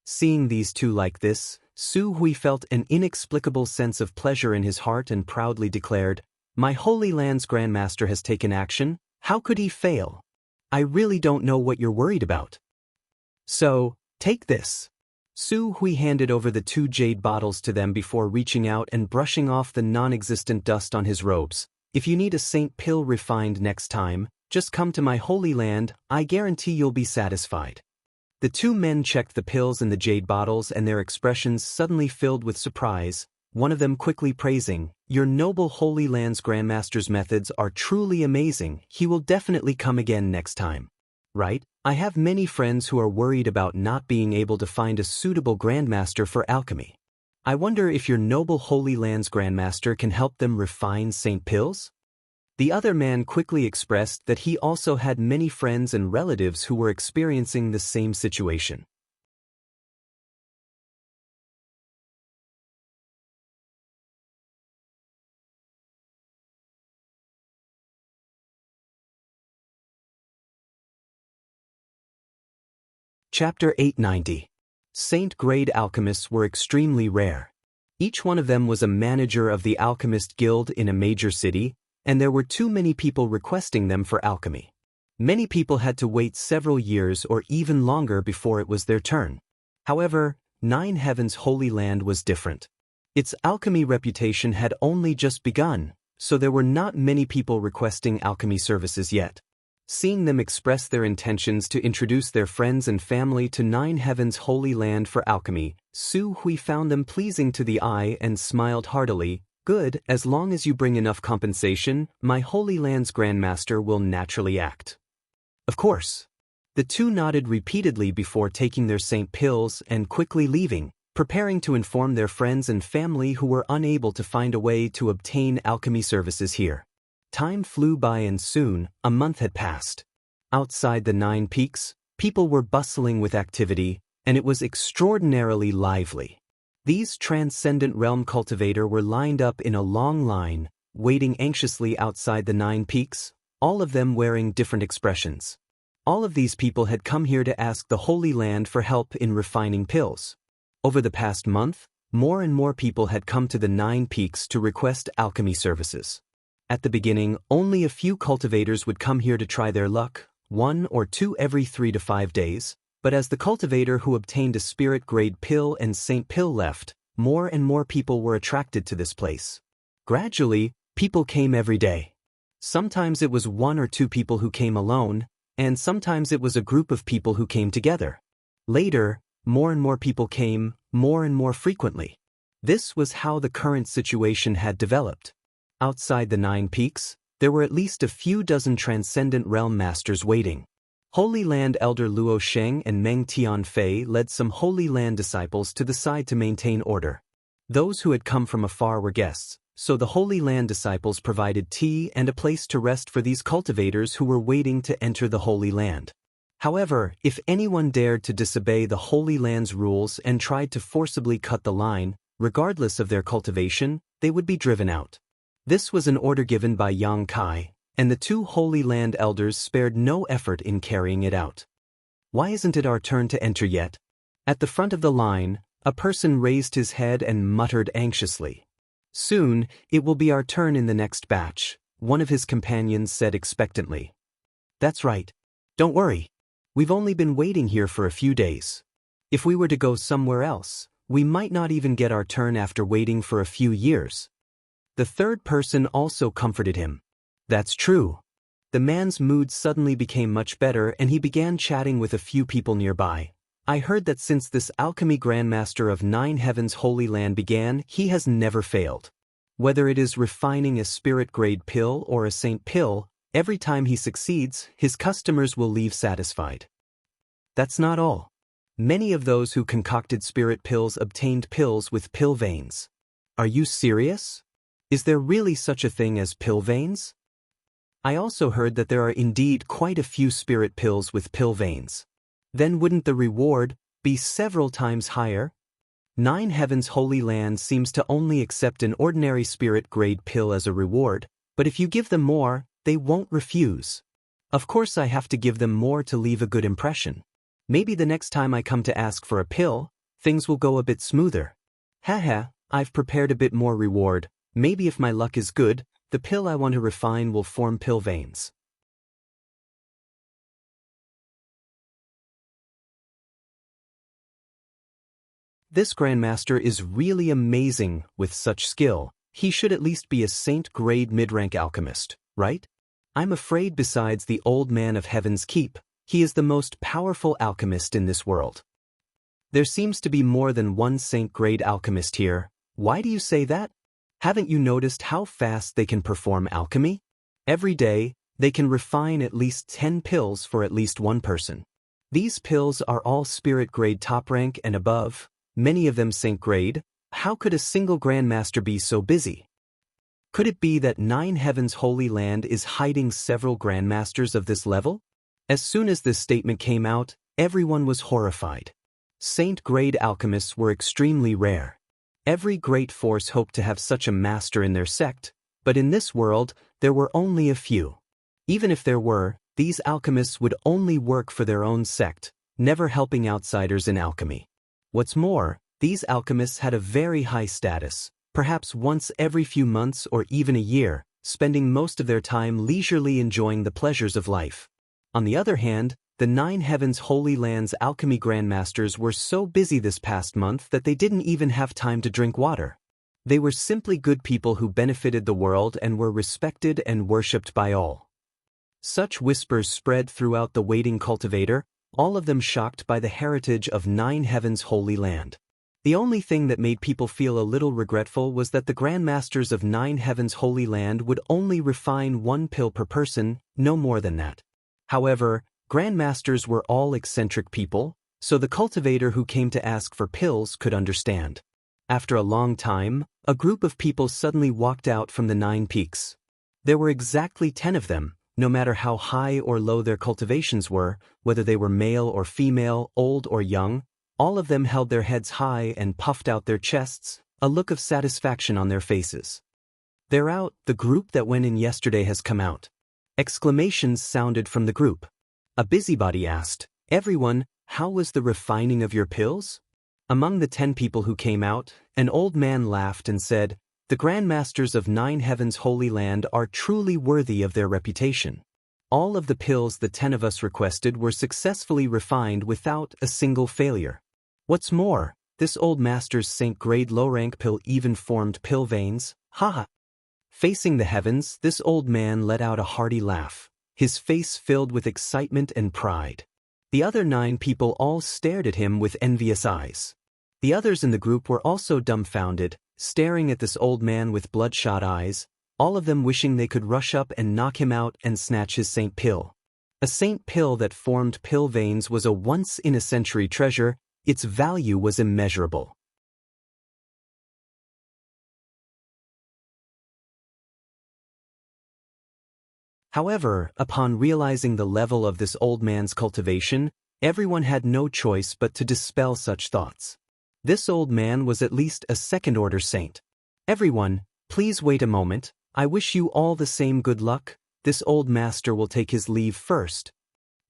Seeing these two like this, Su Hui felt an inexplicable sense of pleasure in his heart and proudly declared, "My Holy Land's Grandmaster has taken action, how could he fail? I really don't know what you're worried about. So, take this." Su Hui handed over the two jade bottles to them before reaching out and brushing off the non-existent dust on his robes. "If you need a Saint Pill refined next time, just come to my Holy Land, I guarantee you'll be satisfied." The two men checked the pills in the jade bottles and their expressions suddenly filled with surprise, one of them quickly praising, "Your noble Holy Land's Grandmaster's methods are truly amazing, he will definitely come again next time." "Right, I have many friends who are worried about not being able to find a suitable Grandmaster for alchemy. I wonder if your noble Holy Land's Grandmaster can help them refine St. Pills?" The other man quickly expressed that he also had many friends and relatives who were experiencing the same situation. Chapter 890. Saint-grade alchemists were extremely rare. Each one of them was a manager of the Alchemist Guild in a major city, and there were too many people requesting them for alchemy. Many people had to wait several years or even longer before it was their turn. However, Nine Heaven's Holy Land was different. Its alchemy reputation had only just begun, so there were not many people requesting alchemy services yet. Seeing them express their intentions to introduce their friends and family to Nine Heaven's Holy Land for alchemy, Su Hui found them pleasing to the eye and smiled heartily. "Good, as long as you bring enough compensation, my Holy Land's Grandmaster will naturally act." "Of course." The two nodded repeatedly before taking their Saint Pills and quickly leaving, preparing to inform their friends and family who were unable to find a way to obtain alchemy services here. Time flew by and soon, a month had passed. Outside the 9 Peaks, people were bustling with activity, and it was extraordinarily lively. These transcendent realm cultivators were lined up in a long line, waiting anxiously outside the 9 Peaks, all of them wearing different expressions. All of these people had come here to ask the Holy Land for help in refining pills. Over the past month, more and more people had come to the 9 Peaks to request alchemy services. At the beginning, only a few cultivators would come here to try their luck, 1 or 2 every 3 to 5 days, but as the cultivator who obtained a spirit-grade pill and Saint Pill left, more and more people were attracted to this place. Gradually, people came every day. Sometimes it was 1 or 2 people who came alone, and sometimes it was a group of people who came together. Later, more and more people came, more and more frequently. This was how the current situation had developed. Outside the 9 Peaks, there were at least a few dozen transcendent realm masters waiting. Holy Land Elder Luo Sheng and Meng Tianfei led some Holy Land disciples to the side to maintain order. Those who had come from afar were guests, so the Holy Land disciples provided tea and a place to rest for these cultivators who were waiting to enter the Holy Land. However, if anyone dared to disobey the Holy Land's rules and tried to forcibly cut the line, regardless of their cultivation, they would be driven out. This was an order given by Yang Kai, and the two Holy Land elders spared no effort in carrying it out. Why isn't it our turn to enter yet? At the front of the line, a person raised his head and muttered anxiously. Soon, it will be our turn in the next batch, one of his companions said expectantly. That's right. Don't worry. We've only been waiting here for a few days. If we were to go somewhere else, we might not even get our turn after waiting for a few years. The third person also comforted him. That's true. The man's mood suddenly became much better and he began chatting with a few people nearby. I heard that since this alchemy grandmaster of 9 Heavens Holy Land began, he has never failed. Whether it is refining a spirit-grade pill or a saint pill, every time he succeeds, his customers will leave satisfied. That's not all. Many of those who concocted spirit pills obtained pills with pill veins. Are you serious? Is there really such a thing as pill veins? I also heard that there are indeed quite a few spirit pills with pill veins. Then wouldn't the reward be several times higher? 9 Heavens Holy Land seems to only accept an ordinary spirit-grade pill as a reward, but if you give them more, they won't refuse. Of course I have to give them more to leave a good impression. Maybe the next time I come to ask for a pill, things will go a bit smoother. Haha, I've prepared a bit more reward. Maybe if my luck is good, the pill I want to refine will form pill veins. This Grandmaster is really amazing with such skill. He should at least be a saint-grade mid-rank alchemist, right? I'm afraid besides the old man of Heaven's Keep, he is the most powerful alchemist in this world. There seems to be more than one saint-grade alchemist here. Why do you say that? Haven't you noticed how fast they can perform alchemy? Every day, they can refine at least 10 pills for at least one person. These pills are all spirit-grade top rank and above, many of them saint-grade. How could a single Grandmaster be so busy? Could it be that 9 Heavens Holy Land is hiding several Grandmasters of this level? As soon as this statement came out, everyone was horrified. Saint-grade alchemists were extremely rare. Every great force hoped to have such a master in their sect, but in this world, there were only a few. Even if there were, these alchemists would only work for their own sect, never helping outsiders in alchemy. What's more, these alchemists had a very high status, perhaps once every few months or even a year, spending most of their time leisurely enjoying the pleasures of life. On the other hand, the 9 Heavens Holy Land's alchemy grandmasters were so busy this past month that they didn't even have time to drink water. They were simply good people who benefited the world and were respected and worshipped by all. Such whispers spread throughout the waiting cultivator, all of them shocked by the heritage of 9 Heavens Holy Land. The only thing that made people feel a little regretful was that the grandmasters of 9 Heavens Holy Land would only refine 1 pill per person, no more than that. However, grandmasters were all eccentric people, so the cultivator who came to ask for pills could understand. After a long time, a group of people suddenly walked out from the 9 peaks. There were exactly 10 of them, no matter how high or low their cultivations were, whether they were male or female, old or young. All of them held their heads high and puffed out their chests, a look of satisfaction on their faces. "They're out, the group that went in yesterday has come out." Exclamations sounded from the group. A busybody asked, "Everyone, how was the refining of your pills?" Among the 10 people who came out, an old man laughed and said, "The grandmasters of 9 Heavens Holy Land are truly worthy of their reputation. All of the pills the 10 of us requested were successfully refined without a single failure. What's more, this old master's saint-grade low-rank pill even formed pill veins, haha." Facing the heavens, this old man let out a hearty laugh, his face filled with excitement and pride. The other 9 people all stared at him with envious eyes. The others in the group were also dumbfounded, staring at this old man with bloodshot eyes, all of them wishing they could rush up and knock him out and snatch his saint pill. A saint pill that formed pill veins was a once-in-a-century treasure. Its value was immeasurable. However, upon realizing the level of this old man's cultivation, everyone had no choice but to dispel such thoughts. This old man was at least a second-order saint. Everyone, please wait a moment, I wish you all the same good luck, this old master will take his leave first.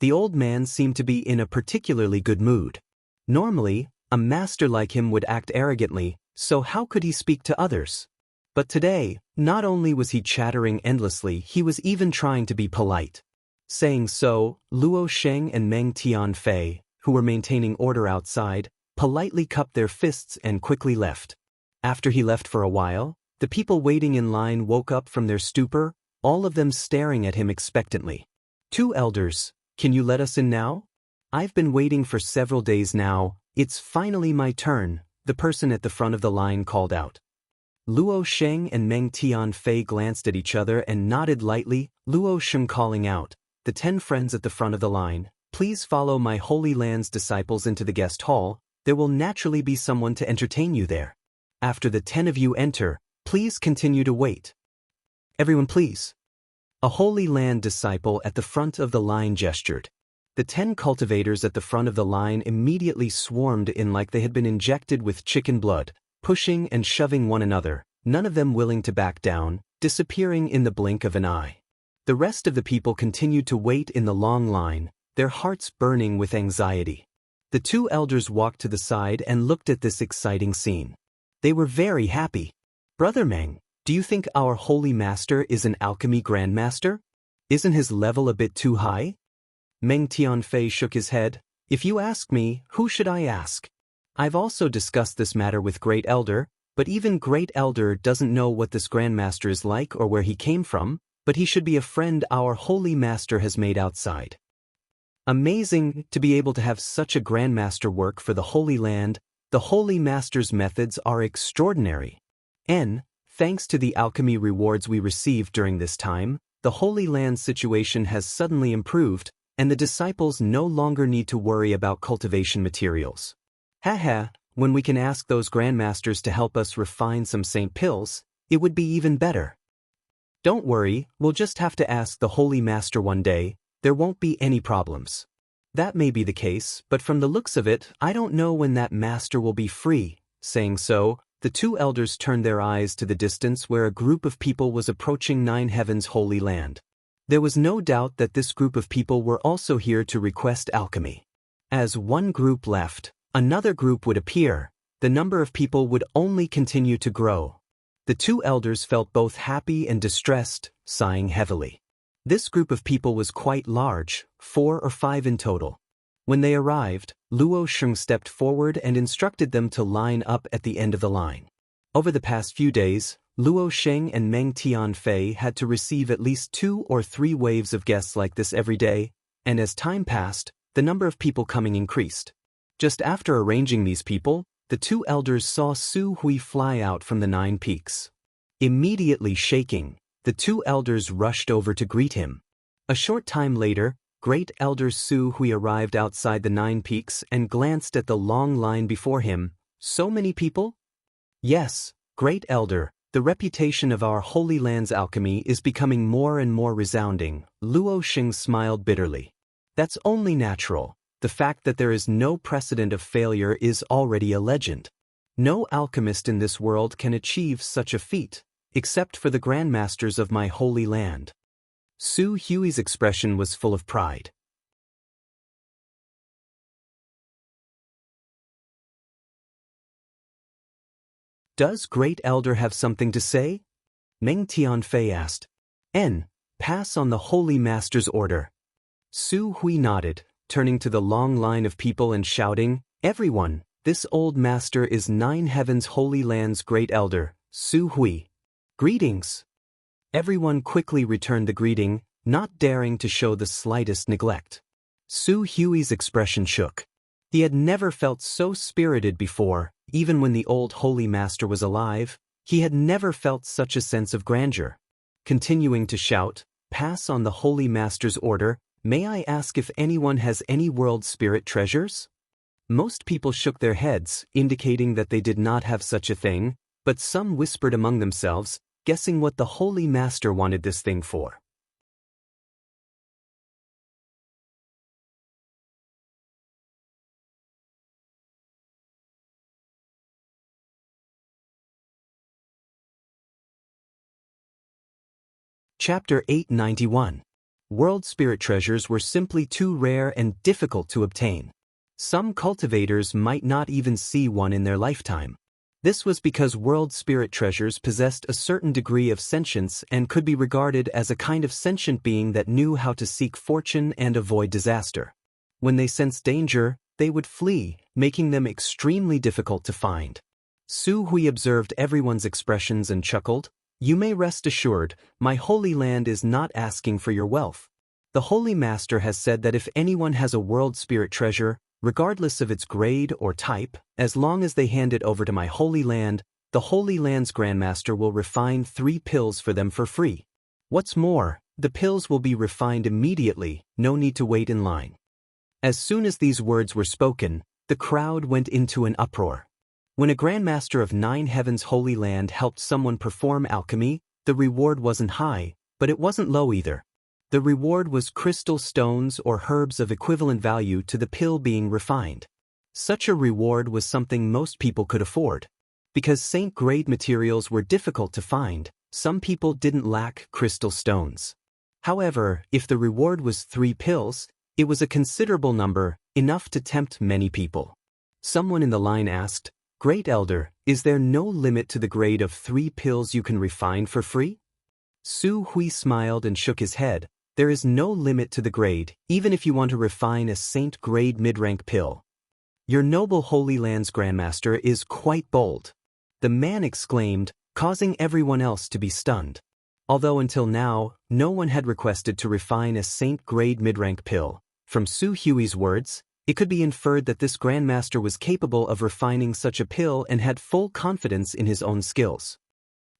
The old man seemed to be in a particularly good mood. Normally, a master like him would act arrogantly, so how could he speak to others? But today, not only was he chattering endlessly, he was even trying to be polite. Saying so, Luo Sheng and Meng Tianfei, who were maintaining order outside, politely cupped their fists and quickly left. After he left for a while, the people waiting in line woke up from their stupor, all of them staring at him expectantly. "Two elders, can you let us in now? I've been waiting for several days now, it's finally my turn," the person at the front of the line called out. Luo Sheng and Meng Tianfei glanced at each other and nodded lightly, Luo Sheng calling out, "The 10 friends at the front of the line, please follow my Holy Land's disciples into the guest hall, there will naturally be someone to entertain you there. After the 10 of you enter, please continue to wait. Everyone please." A Holy Land disciple at the front of the line gestured. The 10 cultivators at the front of the line immediately swarmed in like they had been injected with chicken blood, pushing and shoving one another, none of them willing to back down, disappearing in the blink of an eye. The rest of the people continued to wait in the long line, their hearts burning with anxiety. The 2 elders walked to the side and looked at this exciting scene. They were very happy. "Brother Meng, do you think our holy master is an alchemy grandmaster? Isn't his level a bit too high?" Meng Tianfei shook his head. "If you ask me, who should I ask? I've also discussed this matter with Great Elder, but even Great Elder doesn't know what this grandmaster is like or where he came from, but he should be a friend our holy master has made outside." Amazing to be able to have such a grandmaster work for the Holy Land. The Holy Master's methods are extraordinary. Thanks to the alchemy rewards we received during this time, the Holy Land situation has suddenly improved, and the disciples no longer need to worry about cultivation materials. Haha, when we can ask those grandmasters to help us refine some saint pills, it would be even better. Don't worry, we'll just have to ask the Holy Master one day, there won't be any problems. That may be the case, but from the looks of it, I don't know when that master will be free. Saying so, the 2 elders turned their eyes to the distance where a group of people was approaching 9 Heaven's Holy Land. There was no doubt that this group of people were also here to request alchemy. As one group left, another group would appear, the number of people would only continue to grow. The 2 elders felt both happy and distressed, sighing heavily. This group of people was quite large, 4 or 5 in total. When they arrived, Luo Sheng stepped forward and instructed them to line up at the end of the line. Over the past few days, Luo Sheng and Meng Tianfei had to receive at least 2 or 3 waves of guests like this every day, and as time passed, the number of people coming increased. Just after arranging these people, the 2 elders saw Su Hui fly out from the 9 peaks. Immediately shaking, the 2 elders rushed over to greet him. A short time later, Great Elder Su Hui arrived outside the 9 peaks and glanced at the long line before him. "So many people?" "Yes, Great Elder, the reputation of our Holy Land's alchemy is becoming more and more resounding," Luo Sheng smiled bitterly. "That's only natural. The fact that there is no precedent of failure is already a legend. No alchemist in this world can achieve such a feat, except for the grandmasters of my Holy Land." Su Hui's expression was full of pride. "Does Great Elder have something to say?" Meng Tianfei asked. Pass on the Holy Master's order." Su Hui nodded, turning to the long line of people and shouting, "Everyone, this old master is 9 Heaven's Holy Land's Great Elder, Su Hui. Greetings." Everyone quickly returned the greeting, not daring to show the slightest neglect. Su Hui's expression shook. He had never felt so spirited before, even when the old Holy Master was alive. He had never felt such a sense of grandeur. Continuing to shout, "Pass on the Holy Master's order, may I ask if anyone has any world spirit treasures?" Most people shook their heads, indicating that they did not have such a thing, but some whispered among themselves, guessing what the Holy Master wanted this thing for. Chapter 891. World spirit treasures were simply too rare and difficult to obtain. Some cultivators might not even see one in their lifetime. This was because world spirit treasures possessed a certain degree of sentience and could be regarded as a kind of sentient being that knew how to seek fortune and avoid disaster. When they sensed danger, they would flee, making them extremely difficult to find. Su Hui observed everyone's expressions and chuckled. "You may rest assured, my holy land is not asking for your wealth. The Holy Master has said that if anyone has a world spirit treasure, regardless of its grade or type, as long as they hand it over to my holy land, the Holy Land's Grandmaster will refine 3 pills for them for free. What's more, the pills will be refined immediately, no need to wait in line." As soon as these words were spoken, the crowd went into an uproar. When a Grandmaster of 9 Heavens' Holy Land helped someone perform alchemy, the reward wasn't high, but it wasn't low either. The reward was crystal stones or herbs of equivalent value to the pill being refined. Such a reward was something most people could afford. Because saint-grade materials were difficult to find, some people didn't lack crystal stones. However, if the reward was 3 pills, it was a considerable number, enough to tempt many people. Someone in the line asked, "Great Elder, is there no limit to the grade of 3 pills you can refine for free?" Su Hui smiled and shook his head. "There is no limit to the grade, even if you want to refine a saint-grade mid-rank pill. Your noble Holy Land's Grandmaster is quite bold." The man exclaimed, causing everyone else to be stunned. Although until now, no one had requested to refine a saint-grade mid-rank pill, from Su Hui's words, it could be inferred that this Grandmaster was capable of refining such a pill and had full confidence in his own skills.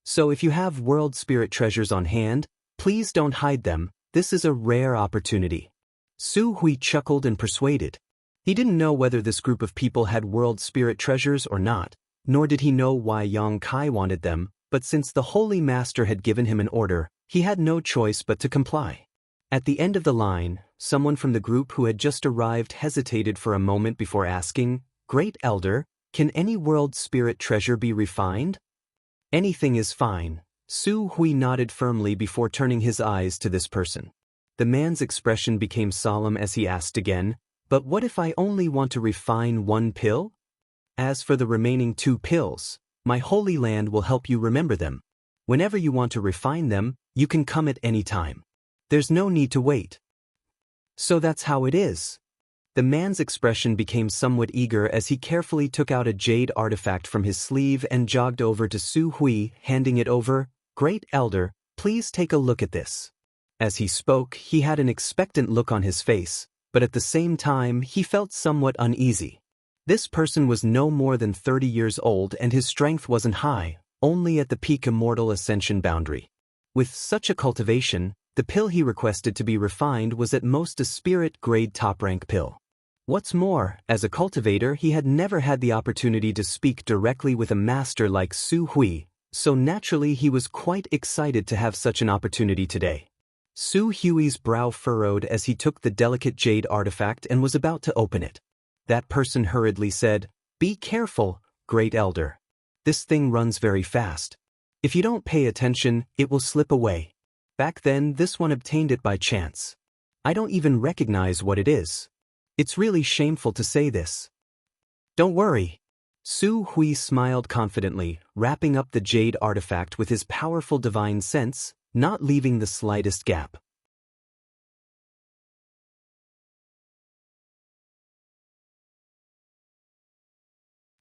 So if you have world spirit treasures on hand, please don't hide them. This is a rare opportunity. Su Hui chuckled and persuaded. He didn't know whether this group of people had world spirit treasures or not, nor did he know why Yang Kai wanted them, but since the Holy Master had given him an order, he had no choice but to comply. At the end of the line, someone from the group who had just arrived hesitated for a moment before asking, "Great Elder, can any world spirit treasure be refined?" "Anything is fine." Su Hui nodded firmly before turning his eyes to this person. The man's expression became solemn as he asked again, "But what if I only want to refine 1 pill? As for the remaining 2 pills, my holy land will help you remember them. Whenever you want to refine them, you can come at any time. There's no need to wait." "So that's how it is." The man's expression became somewhat eager as he carefully took out a jade artifact from his sleeve and jogged over to Su Hui, handing it over. "Great Elder, please take a look at this." As he spoke, he had an expectant look on his face, but at the same time, he felt somewhat uneasy. This person was no more than 30 years old and his strength wasn't high, only at the peak immortal ascension boundary. With such a cultivation, the pill he requested to be refined was at most a spirit-grade top-rank pill. What's more, as a cultivator he had never had the opportunity to speak directly with a master like Su Hui, so naturally he was quite excited to have such an opportunity today. Su Hui's brow furrowed as he took the delicate jade artifact and was about to open it. That person hurriedly said, "Be careful, Great Elder. This thing runs very fast. If you don't pay attention, it will slip away. Back then this one obtained it by chance. I don't even recognize what it is. It's really shameful to say this." "Don't worry." Su Hui smiled confidently, wrapping up the jade artifact with his powerful divine sense, not leaving the slightest gap.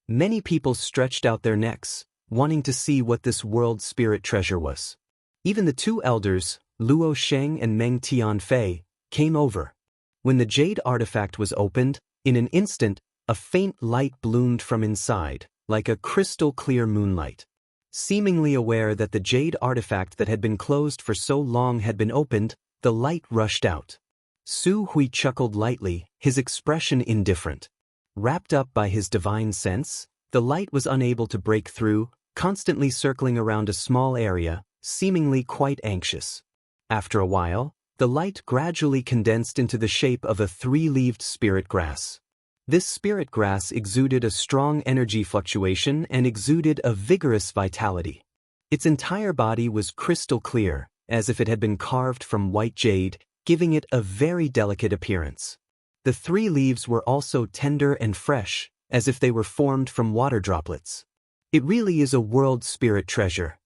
Many people stretched out their necks, wanting to see what this world spirit treasure was. Even the 2 elders, Luo Sheng and Meng Tianfei, came over. When the jade artifact was opened, in an instant, a faint light bloomed from inside, like a crystal-clear moonlight. Seemingly aware that the jade artifact that had been closed for so long had been opened, the light rushed out. Su Hui chuckled lightly, his expression indifferent. Wrapped up by his divine sense, the light was unable to break through, constantly circling around a small area, seemingly quite anxious. After a while, the light gradually condensed into the shape of a 3-leaved spirit grass. This spirit grass exuded a strong energy fluctuation and exuded a vigorous vitality. Its entire body was crystal clear, as if it had been carved from white jade, giving it a very delicate appearance. The 3 leaves were also tender and fresh, as if they were formed from water droplets. It really is a world spirit treasure.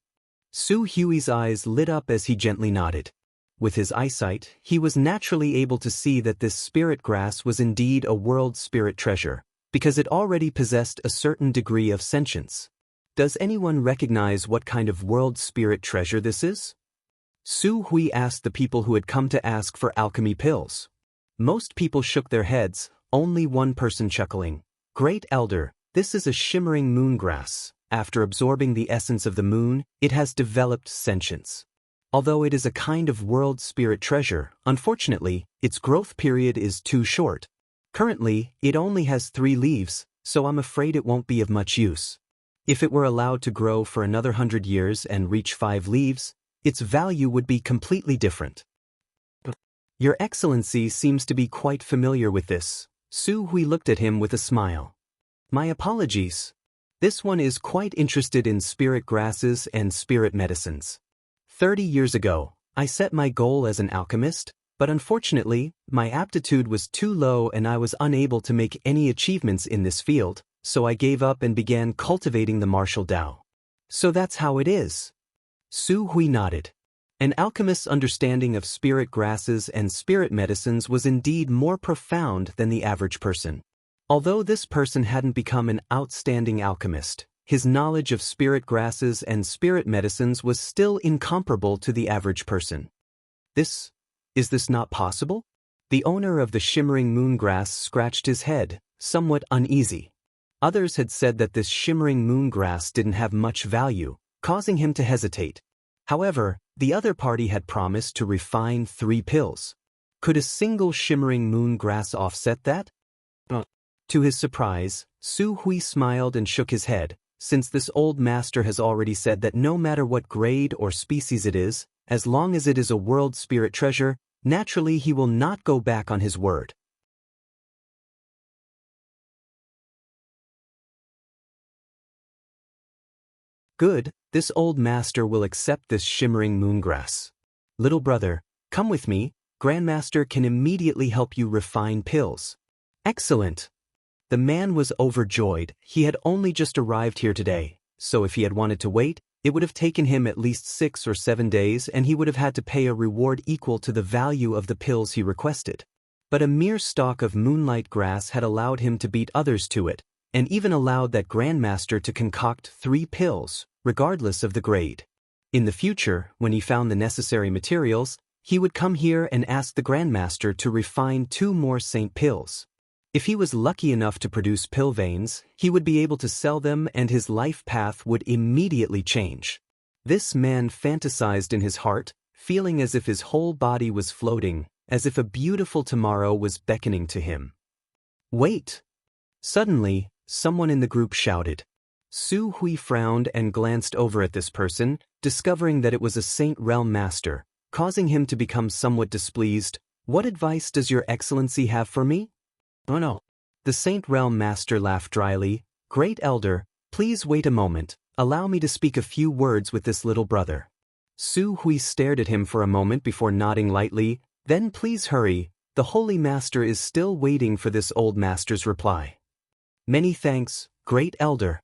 Su Hui's eyes lit up as he gently nodded. With his eyesight, he was naturally able to see that this spirit grass was indeed a world spirit treasure, because it already possessed a certain degree of sentience. Does anyone recognize what kind of world spirit treasure this is? Su Hui asked the people who had come to ask for alchemy pills. Most people shook their heads, only one person chuckling. Great Elder, this is a shimmering moon grass. After absorbing the essence of the moon, it has developed sentience. Although it is a kind of world spirit treasure, unfortunately, its growth period is too short. Currently, it only has 3 leaves, so I'm afraid it won't be of much use. If it were allowed to grow for another 100 years and reach 5 leaves, its value would be completely different. Your Excellency seems to be quite familiar with this. Su Hui looked at him with a smile. My apologies. This one is quite interested in spirit grasses and spirit medicines. 30 years ago, I set my goal as an alchemist, but unfortunately, my aptitude was too low and I was unable to make any achievements in this field, so I gave up and began cultivating the martial Tao. So that's how it is. Su Hui nodded. An alchemist's understanding of spirit grasses and spirit medicines was indeed more profound than the average person. Although this person hadn't become an outstanding alchemist, his knowledge of spirit grasses and spirit medicines was still incomparable to the average person. Is this not possible? The owner of the shimmering moon grass scratched his head, somewhat uneasy. Others had said that this shimmering moon grass didn't have much value, causing him to hesitate. However, the other party had promised to refine 3 pills. Could a single shimmering moon grass offset that? To his surprise, Su Hui smiled and shook his head, since this old master has already said that no matter what grade or species it is, as long as it is a world spirit treasure, naturally he will not go back on his word. Good, this old master will accept this shimmering moongrass. Little brother, come with me, Grandmaster can immediately help you refine pills. Excellent. The man was overjoyed. He had only just arrived here today, so if he had wanted to wait, it would have taken him at least 6 or 7 days and he would have had to pay a reward equal to the value of the pills he requested. But a mere stalk of moonlight grass had allowed him to beat others to it, and even allowed that Grandmaster to concoct 3 pills, regardless of the grade. In the future, when he found the necessary materials, he would come here and ask the Grandmaster to refine 2 more Saint pills. If he was lucky enough to produce pill veins, he would be able to sell them and his life path would immediately change. This man fantasized in his heart, feeling as if his whole body was floating, as if a beautiful tomorrow was beckoning to him. Wait! Suddenly, someone in the group shouted. Su Hui frowned and glanced over at this person, discovering that it was a Saint Realm Master, causing him to become somewhat displeased. What advice does Your Excellency have for me? Oh no. The Saint Realm Master laughed dryly. Great Elder, please wait a moment, allow me to speak a few words with this little brother. Su Hui stared at him for a moment before nodding lightly. Then please hurry, the Holy Master is still waiting for this old master's reply. Many thanks, Great Elder.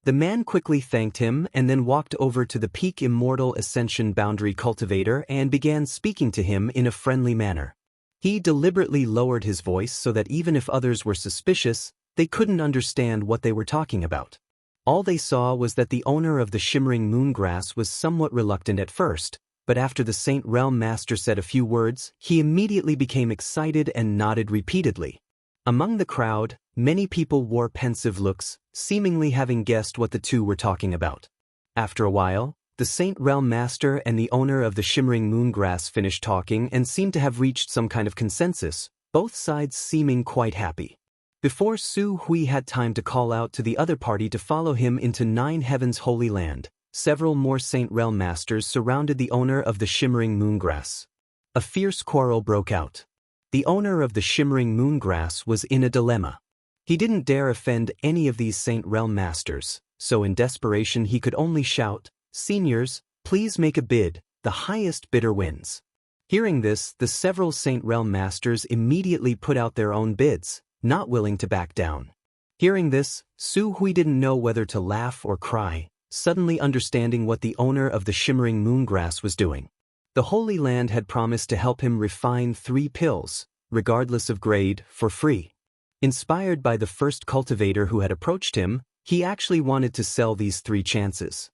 The man quickly thanked him and then walked over to the Peak Immortal Ascension Boundary Cultivator and began speaking to him in a friendly manner. He deliberately lowered his voice so that even if others were suspicious, they couldn't understand what they were talking about. All they saw was that the owner of the shimmering moongrass was somewhat reluctant at first, but after the Saint Realm Master said a few words, he immediately became excited and nodded repeatedly. Among the crowd, many people wore pensive looks, seemingly having guessed what the two were talking about. After a while, the Saint Realm Master and the owner of the shimmering moongrass finished talking and seemed to have reached some kind of consensus, both sides seeming quite happy. Before Su Hui had time to call out to the other party to follow him into 9 Heavens' Holy Land, several more Saint Realm Masters surrounded the owner of the shimmering moongrass. A fierce quarrel broke out. The owner of the shimmering moongrass was in a dilemma. He didn't dare offend any of these Saint Realm Masters, so in desperation he could only shout, Seniors, please make a bid, the highest bidder wins. Hearing this, the several Saint Realm masters immediately put out their own bids, not willing to back down. Hearing this, Su Hui didn't know whether to laugh or cry, suddenly understanding what the owner of the shimmering moongrass was doing. The Holy Land had promised to help him refine 3 pills, regardless of grade, for free. Inspired by the first cultivator who had approached him, he actually wanted to sell these 3 chances.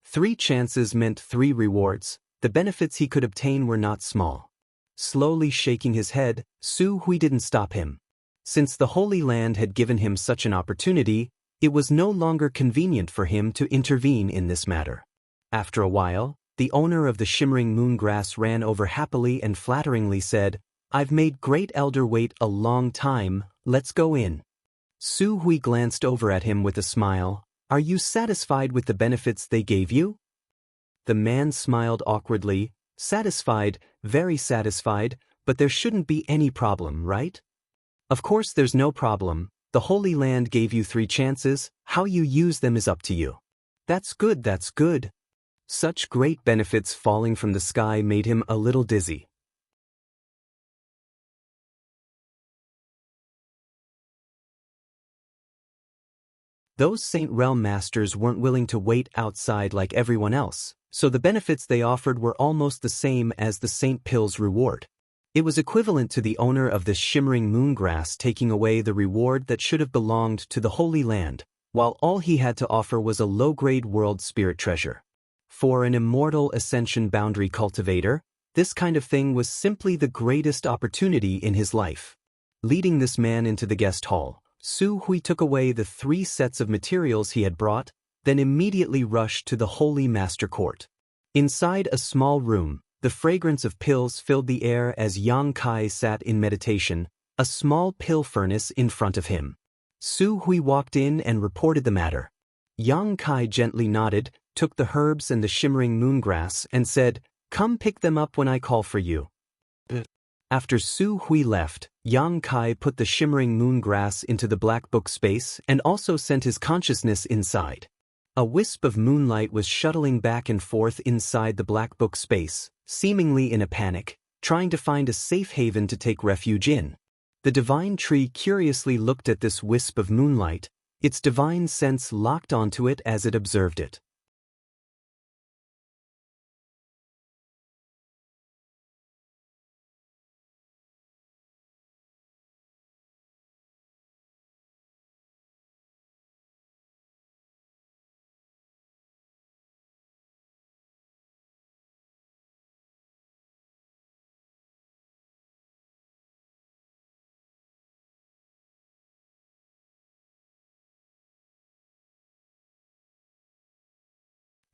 3 chances meant 3 rewards. The benefits he could obtain were not small. Slowly shaking his head, Su Hui didn't stop him. Since the Holy Land had given him such an opportunity, it was no longer convenient for him to intervene in this matter. After a while, the owner of the shimmering moongrass ran over happily and flatteringly said, "I've made Great Elder wait a long time, let's go in." Su Hui glanced over at him with a smile. "Are you satisfied with the benefits they gave you?" The man smiled awkwardly. "Satisfied, very satisfied, but there shouldn't be any problem, right?" "Of course there's no problem. The Holy Land gave you 3 chances, how you use them is up to you." That's good, that's good." Such great benefits falling from the sky made him a little dizzy. Those Saint Realm masters weren't willing to wait outside like everyone else, so the benefits they offered were almost the same as the Saint Pill's reward. It was equivalent to the owner of this shimmering moongrass taking away the reward that should have belonged to the Holy Land, while all he had to offer was a low-grade world spirit treasure. For an immortal ascension boundary cultivator, this kind of thing was simply the greatest opportunity in his life. Leading this man into the guest hall, Su Hui took away the 3 sets of materials he had brought, then immediately rushed to the Holy Master Court. Inside a small room, the fragrance of pills filled the air as Xianxia sat in meditation, a small pill furnace in front of him. Su Hui walked in and reported the matter. Xianxia gently nodded, took the herbs and the shimmering moongrass, and said, "Come pick them up when I call for you." After Su Hui left, Xianxia put the shimmering moongrass into the black book space and also sent his consciousness inside. A wisp of moonlight was shuttling back and forth inside the black book space, seemingly in a panic, trying to find a safe haven to take refuge in. The divine tree curiously looked at this wisp of moonlight, its divine sense locked onto it as it observed it.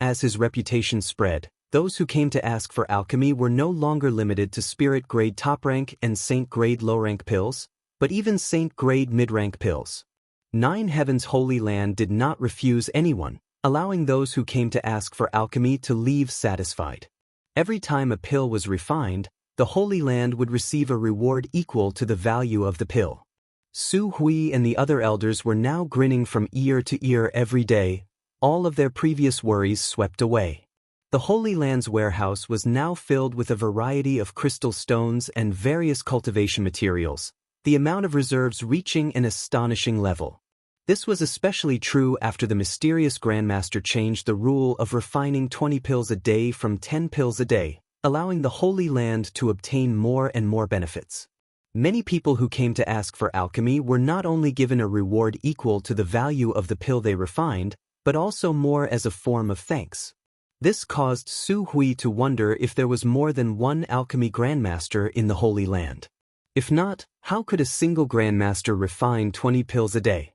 As his reputation spread, those who came to ask for alchemy were no longer limited to spirit-grade top-rank and saint-grade low-rank pills, but even saint-grade mid-rank pills. 9 Heaven's Holy Land did not refuse anyone, allowing those who came to ask for alchemy to leave satisfied. Every time a pill was refined, the Holy Land would receive a reward equal to the value of the pill. Su Hui and the other elders were now grinning from ear to ear every day, all of their previous worries swept away. The Holy Land's warehouse was now filled with a variety of crystal stones and various cultivation materials, the amount of reserves reaching an astonishing level. This was especially true after the mysterious Grandmaster changed the rule of refining 20 pills a day from 10 pills a day, allowing the Holy Land to obtain more and more benefits. Many people who came to ask for alchemy were not only given a reward equal to the value of the pill they refined, but also more as a form of thanks. This caused Su Hui to wonder if there was more than one alchemy grandmaster in the Holy Land. If not, how could a single grandmaster refine 20 pills a day?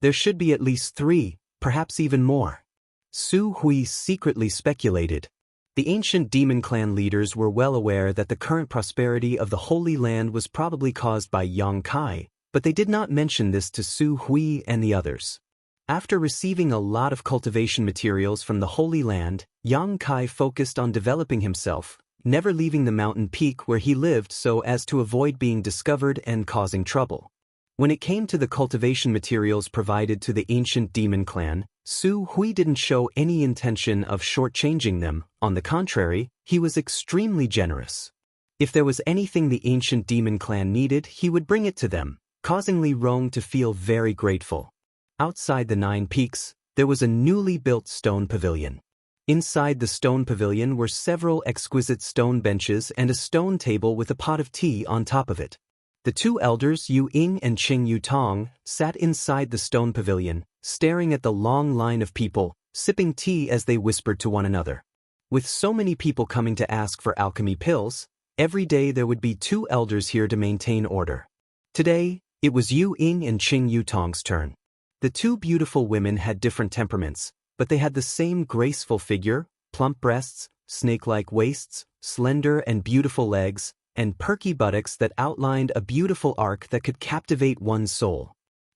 There should be at least 3, perhaps even more. Su Hui secretly speculated. The ancient demon clan leaders were well aware that the current prosperity of the Holy Land was probably caused by Xianxia, but they did not mention this to Su Hui and the others. After receiving a lot of cultivation materials from the Holy Land, Xianxia focused on developing himself, never leaving the mountain peak where he lived so as to avoid being discovered and causing trouble. When it came to the cultivation materials provided to the ancient demon clan, Su Hui didn't show any intention of shortchanging them. On the contrary, he was extremely generous. If there was anything the ancient demon clan needed, he would bring it to them, causing Li Rong to feel very grateful. Outside the 9 Peaks, there was a newly built stone pavilion. Inside the stone pavilion were several exquisite stone benches and a stone table with a pot of tea on top of it. The 2 elders, Yu Ying and Qing Yu Tong, sat inside the stone pavilion, staring at the long line of people, sipping tea as they whispered to one another. With so many people coming to ask for alchemy pills, every day there would be 2 elders here to maintain order. Today, it was Yu Ying and Qing Yu Tong's turn. The 2 beautiful women had different temperaments, but they had the same graceful figure, plump breasts, snake-like waists, slender and beautiful legs, and perky buttocks that outlined a beautiful arc that could captivate one's soul.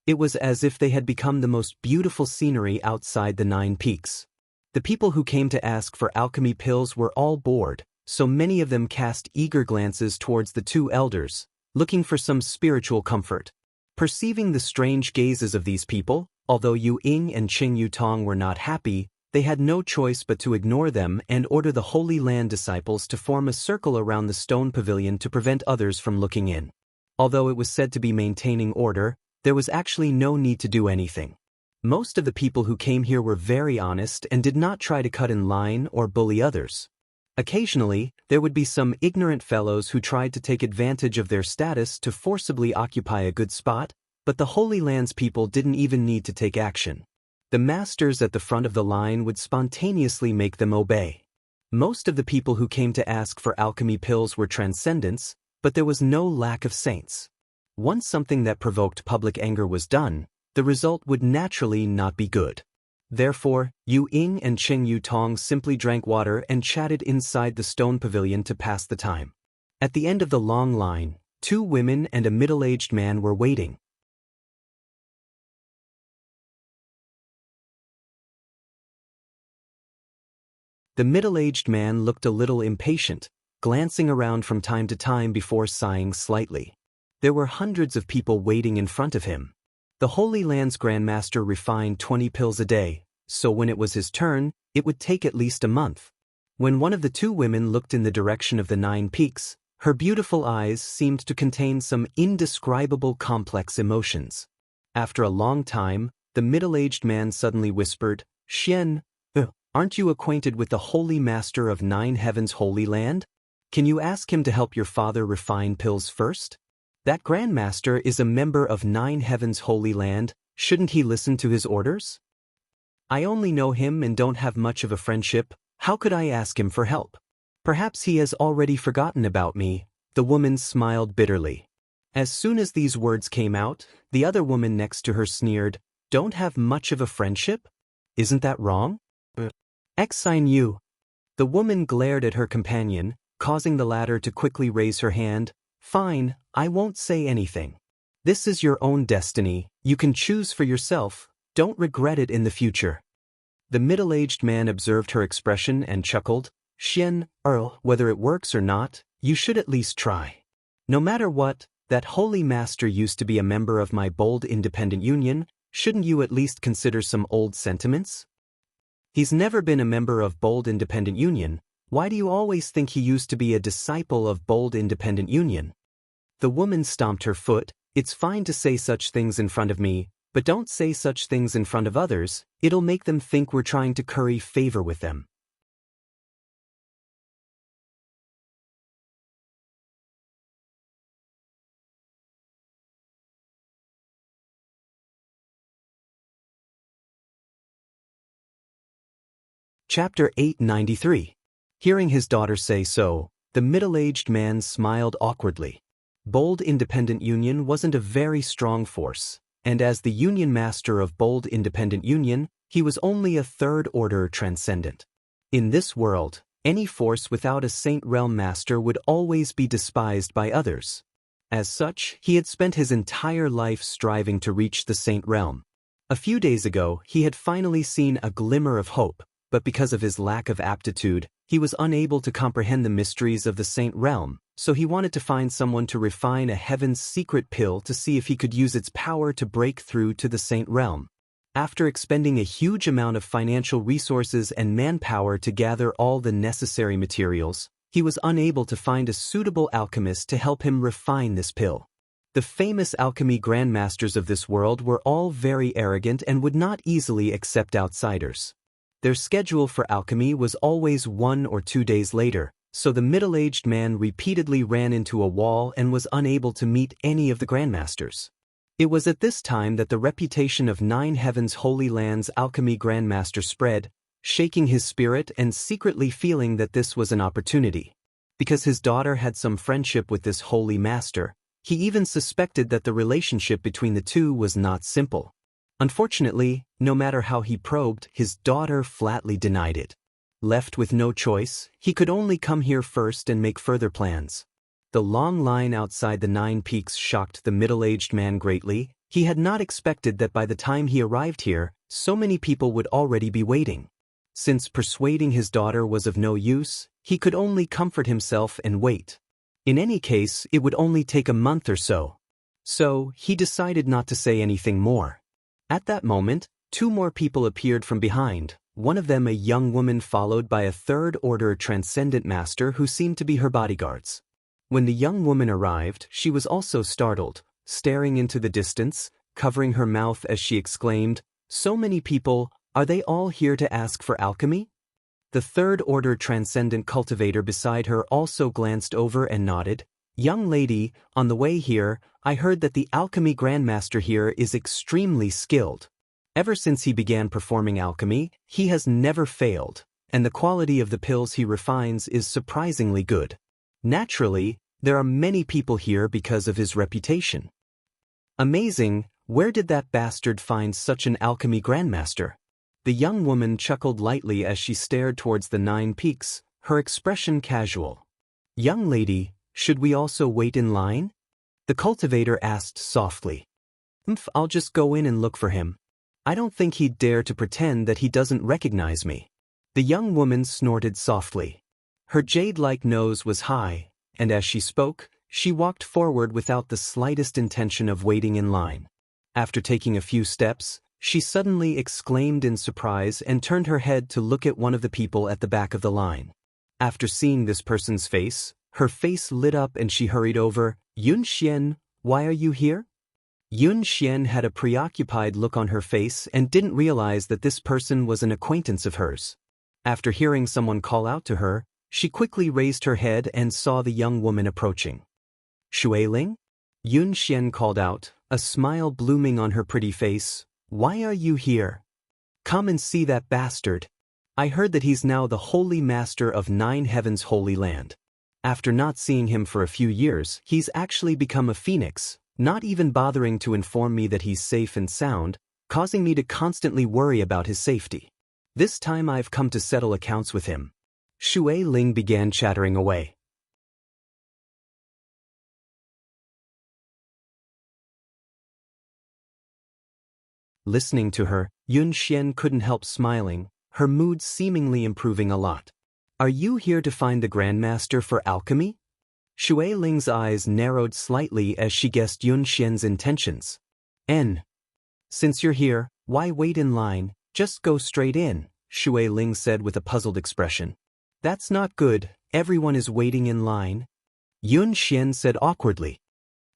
It was as if they had become the most beautiful scenery outside the 9 Peaks. The people who came to ask for alchemy pills were all bored, so many of them cast eager glances towards the 2 elders, looking for some spiritual comfort. Perceiving the strange gazes of these people, although Yu Ying and Qing Yu Tong were not happy, they had no choice but to ignore them and order the Holy Land disciples to form a circle around the stone pavilion to prevent others from looking in. Although it was said to be maintaining order, there was actually no need to do anything. Most of the people who came here were very honest and did not try to cut in line or bully others. Occasionally, there would be some ignorant fellows who tried to take advantage of their status to forcibly occupy a good spot, but the Holy Land's people didn't even need to take action. The masters at the front of the line would spontaneously make them obey. Most of the people who came to ask for alchemy pills were transcendents, but there was no lack of saints. Once something that provoked public anger was done, the result would naturally not be good. Therefore, Yu Ying and Qing Yu Tong simply drank water and chatted inside the stone pavilion to pass the time. At the end of the long line, 2 women and a middle-aged man were waiting. The middle-aged man looked a little impatient, glancing around from time to time before sighing slightly. There were hundreds of people waiting in front of him. The Holy Land's Grandmaster refined 20 pills a day, so when it was his turn, it would take at least a month. When one of the 2 women looked in the direction of the 9 Peaks, her beautiful eyes seemed to contain some indescribable complex emotions. After a long time, the middle-aged man suddenly whispered, "Xian, aren't you acquainted with the Holy Master of 9 Heavens' Holy Land? Can you ask him to help your father refine pills first? That Grandmaster is a member of 9 Heavens' Holy Land, shouldn't he listen to his orders? I only know him and don't have much of a friendship, how could I ask him for help? Perhaps he has already forgotten about me." The woman smiled bitterly. As soon as these words came out, the other woman next to her sneered, "Don't have much of a friendship? Isn't that wrong? Xine Yu." The woman glared at her companion, causing the latter to quickly raise her hand. "Fine, I won't say anything. This is your own destiny, you can choose for yourself, don't regret it in the future." The middle-aged man observed her expression and chuckled, "Xian, whether it works or not, you should at least try. No matter what, that Holy Master used to be a member of my bold independent union, shouldn't you at least consider some old sentiments? He's never been a member of Bold Independent Union, why do you always think he used to be a disciple of Bold Independent Union?" The woman stomped her foot, "It's fine to say such things in front of me, but don't say such things in front of others, it'll make them think we're trying to curry favor with them." Chapter 893. Hearing his daughter say so, the middle-aged man smiled awkwardly. Bold Independent Union wasn't a very strong force, and as the Union Master of Bold Independent Union, he was only a third-order transcendent. In this world, any force without a Saint Realm Master would always be despised by others. As such, he had spent his entire life striving to reach the Saint Realm. A few days ago, he had finally seen a glimmer of hope, but because of his lack of aptitude, he was unable to comprehend the mysteries of the Saint Realm, so he wanted to find someone to refine a heaven's secret pill to see if he could use its power to break through to the Saint Realm. After expending a huge amount of financial resources and manpower to gather all the necessary materials, he was unable to find a suitable alchemist to help him refine this pill. The famous alchemy grandmasters of this world were all very arrogant and would not easily accept outsiders. Their schedule for alchemy was always 1 or 2 days later, so the middle-aged man repeatedly ran into a wall and was unable to meet any of the grandmasters. It was at this time that the reputation of 9 Heavens Holy Land's alchemy grandmaster spread, shaking his spirit and secretly feeling that this was an opportunity. Because his daughter had some friendship with this holy master, he even suspected that the relationship between the two was not simple. Unfortunately, no matter how he probed, his daughter flatly denied it. Left with no choice, he could only come here first and make further plans. The long line outside the 9 Peaks shocked the middle-aged man greatly. He had not expected that by the time he arrived here, so many people would already be waiting. Since persuading his daughter was of no use, he could only comfort himself and wait. In any case, it would only take a month or so. So, he decided not to say anything more. At that moment, 2 more people appeared from behind, one of them a young woman followed by a third-order transcendent master who seemed to be her bodyguards. When the young woman arrived, she was also startled, staring into the distance, covering her mouth as she exclaimed, "So many people, are they all here to ask for alchemy?" The third-order transcendent cultivator beside her also glanced over and nodded. "Young lady, on the way here, I heard that the alchemy grandmaster here is extremely skilled. Ever since he began performing alchemy, he has never failed, and the quality of the pills he refines is surprisingly good. Naturally, there are many people here because of his reputation." "Amazing, where did that bastard find such an alchemy grandmaster?" The young woman chuckled lightly as she stared towards the 9 Peaks, her expression casual. "Young lady, should we also wait in line?" The cultivator asked softly. I'll just go in and look for him. I don't think he'd dare to pretend that he doesn't recognize me." The young woman snorted softly. Her jade-like nose was high, and as she spoke, she walked forward without the slightest intention of waiting in line. After taking a few steps, she suddenly exclaimed in surprise and turned her head to look at one of the people at the back of the line. After seeing this person's face, her face lit up and she hurried over. "Xianxia, why are you here?" Xianxia had a preoccupied look on her face and didn't realize that this person was an acquaintance of hers. After hearing someone call out to her, she quickly raised her head and saw the young woman approaching. "Xueling?" Xianxia called out, a smile blooming on her pretty face. "Why are you here?" "Come and see that bastard. I heard that he's now the holy master of 9 Heavens Holy Land. After not seeing him for a few years, he's actually become a phoenix, not even bothering to inform me that he's safe and sound, causing me to constantly worry about his safety. This time I've come to settle accounts with him." Xueling began chattering away. Listening to her, Xianxia couldn't help smiling, her mood seemingly improving a lot. "Are you here to find the Grandmaster for alchemy?" Xueling's eyes narrowed slightly as she guessed Xianxia's intentions. "Since you're here, why wait in line, just go straight in," Xueling said with a puzzled expression. "That's not good, everyone is waiting in line." Xianxia said awkwardly.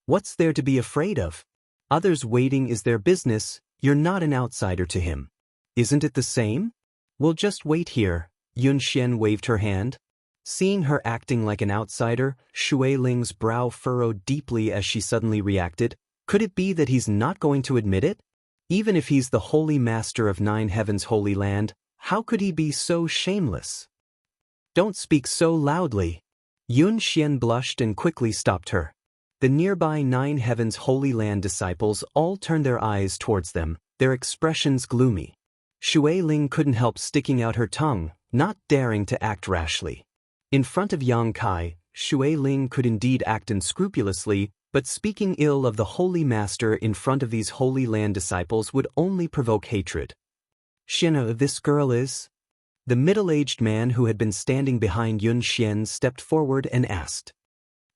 "What's there to be afraid of? Others waiting is their business, you're not an outsider to him. Isn't it the same? We'll just wait here." Xianxia waved her hand. Seeing her acting like an outsider, Xueling's brow furrowed deeply as she suddenly reacted. Could it be that he's not going to admit it? Even if he's the holy master of 9 Heavens Holy Land, how could he be so shameless? "Don't speak so loudly." Xianxia blushed and quickly stopped her. The nearby 9 Heavens Holy Land disciples all turned their eyes towards them, their expressions gloomy. Xueling couldn't help sticking out her tongue, not daring to act rashly. In front of Yang Kai, Xueling could indeed act unscrupulously, but speaking ill of the Holy Master in front of these Holy Land disciples would only provoke hatred. "Xianxia, this girl is?" The middle-aged man who had been standing behind Xianxia stepped forward and asked.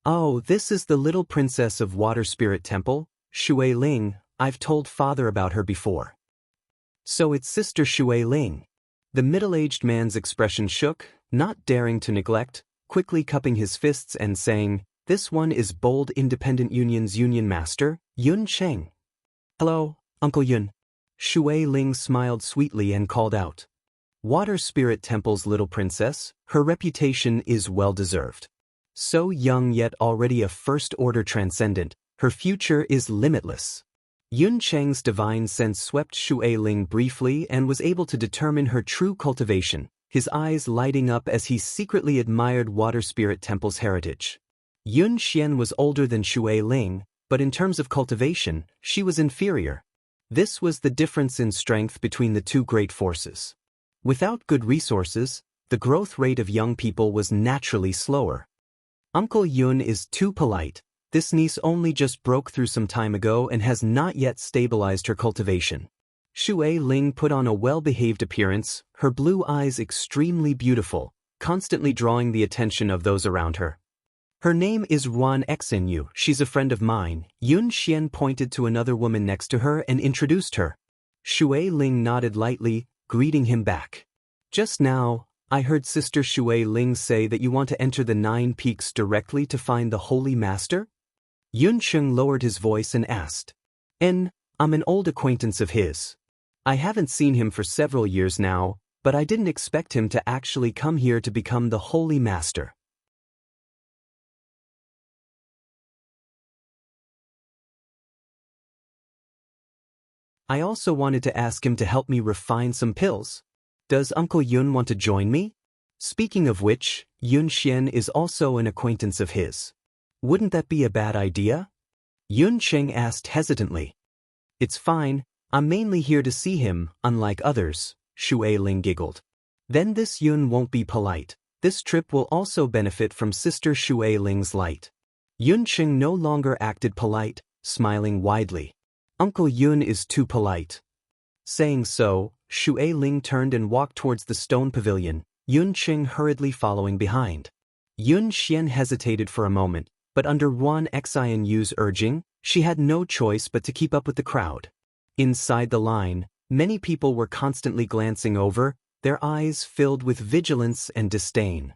"Oh, this is the little princess of Water Spirit Temple, Xueling. I've told father about her before." So it's Sister Shui Ling. The middle-aged man's expression shook, not daring to neglect, quickly cupping his fists and saying, "This one is Bold Independent Union's Union Master, Yun Cheng." "Hello, Uncle Yun." Shui Ling smiled sweetly and called out, "Water Spirit Temple's little princess, her reputation is well-deserved. So young yet already a first-order transcendent, her future is limitless." Yun Cheng's divine sense swept Shui Ling briefly and was able to determine her true cultivation, his eyes lighting up as he secretly admired Water Spirit Temple's heritage. Yun Xian was older than Shui Ling, but in terms of cultivation, she was inferior. This was the difference in strength between the two great forces. Without good resources, the growth rate of young people was naturally slower. Uncle Yun is too polite. This niece only just broke through some time ago and has not yet stabilized her cultivation. Shui Ling put on a well-behaved appearance, her blue eyes extremely beautiful, constantly drawing the attention of those around her. "Her name is Ruan Xinyu, she's a friend of mine." Yun Xian pointed to another woman next to her and introduced her. Shui Ling nodded lightly, greeting him back. "Just now, I heard Sister Shui Ling say that you want to enter the 9 Peaks directly to find the Holy Master?" Yun Cheng lowered his voice and asked. I'm an old acquaintance of his. I haven't seen him for several years now, but I didn't expect him to actually come here to become the Holy Master." "I also wanted to ask him to help me refine some pills. Does Uncle Yun want to join me? Speaking of which, Yun Xian is also an acquaintance of his. Wouldn't that be a bad idea?" Yun Cheng asked hesitantly. "It's fine, I'm mainly here to see him, unlike others," Shui Ling giggled. "Then this Yun won't be polite. This trip will also benefit from Sister Shui Ling's light." Yun Cheng no longer acted polite, smiling widely. "Uncle Yun is too polite." Saying so, Shui Ling turned and walked towards the stone pavilion, Yun Cheng hurriedly following behind. Yun Xian hesitated for a moment, but under Ruan Xianyu's urging, she had no choice but to keep up with the crowd. Inside the line, many people were constantly glancing over, their eyes filled with vigilance and disdain.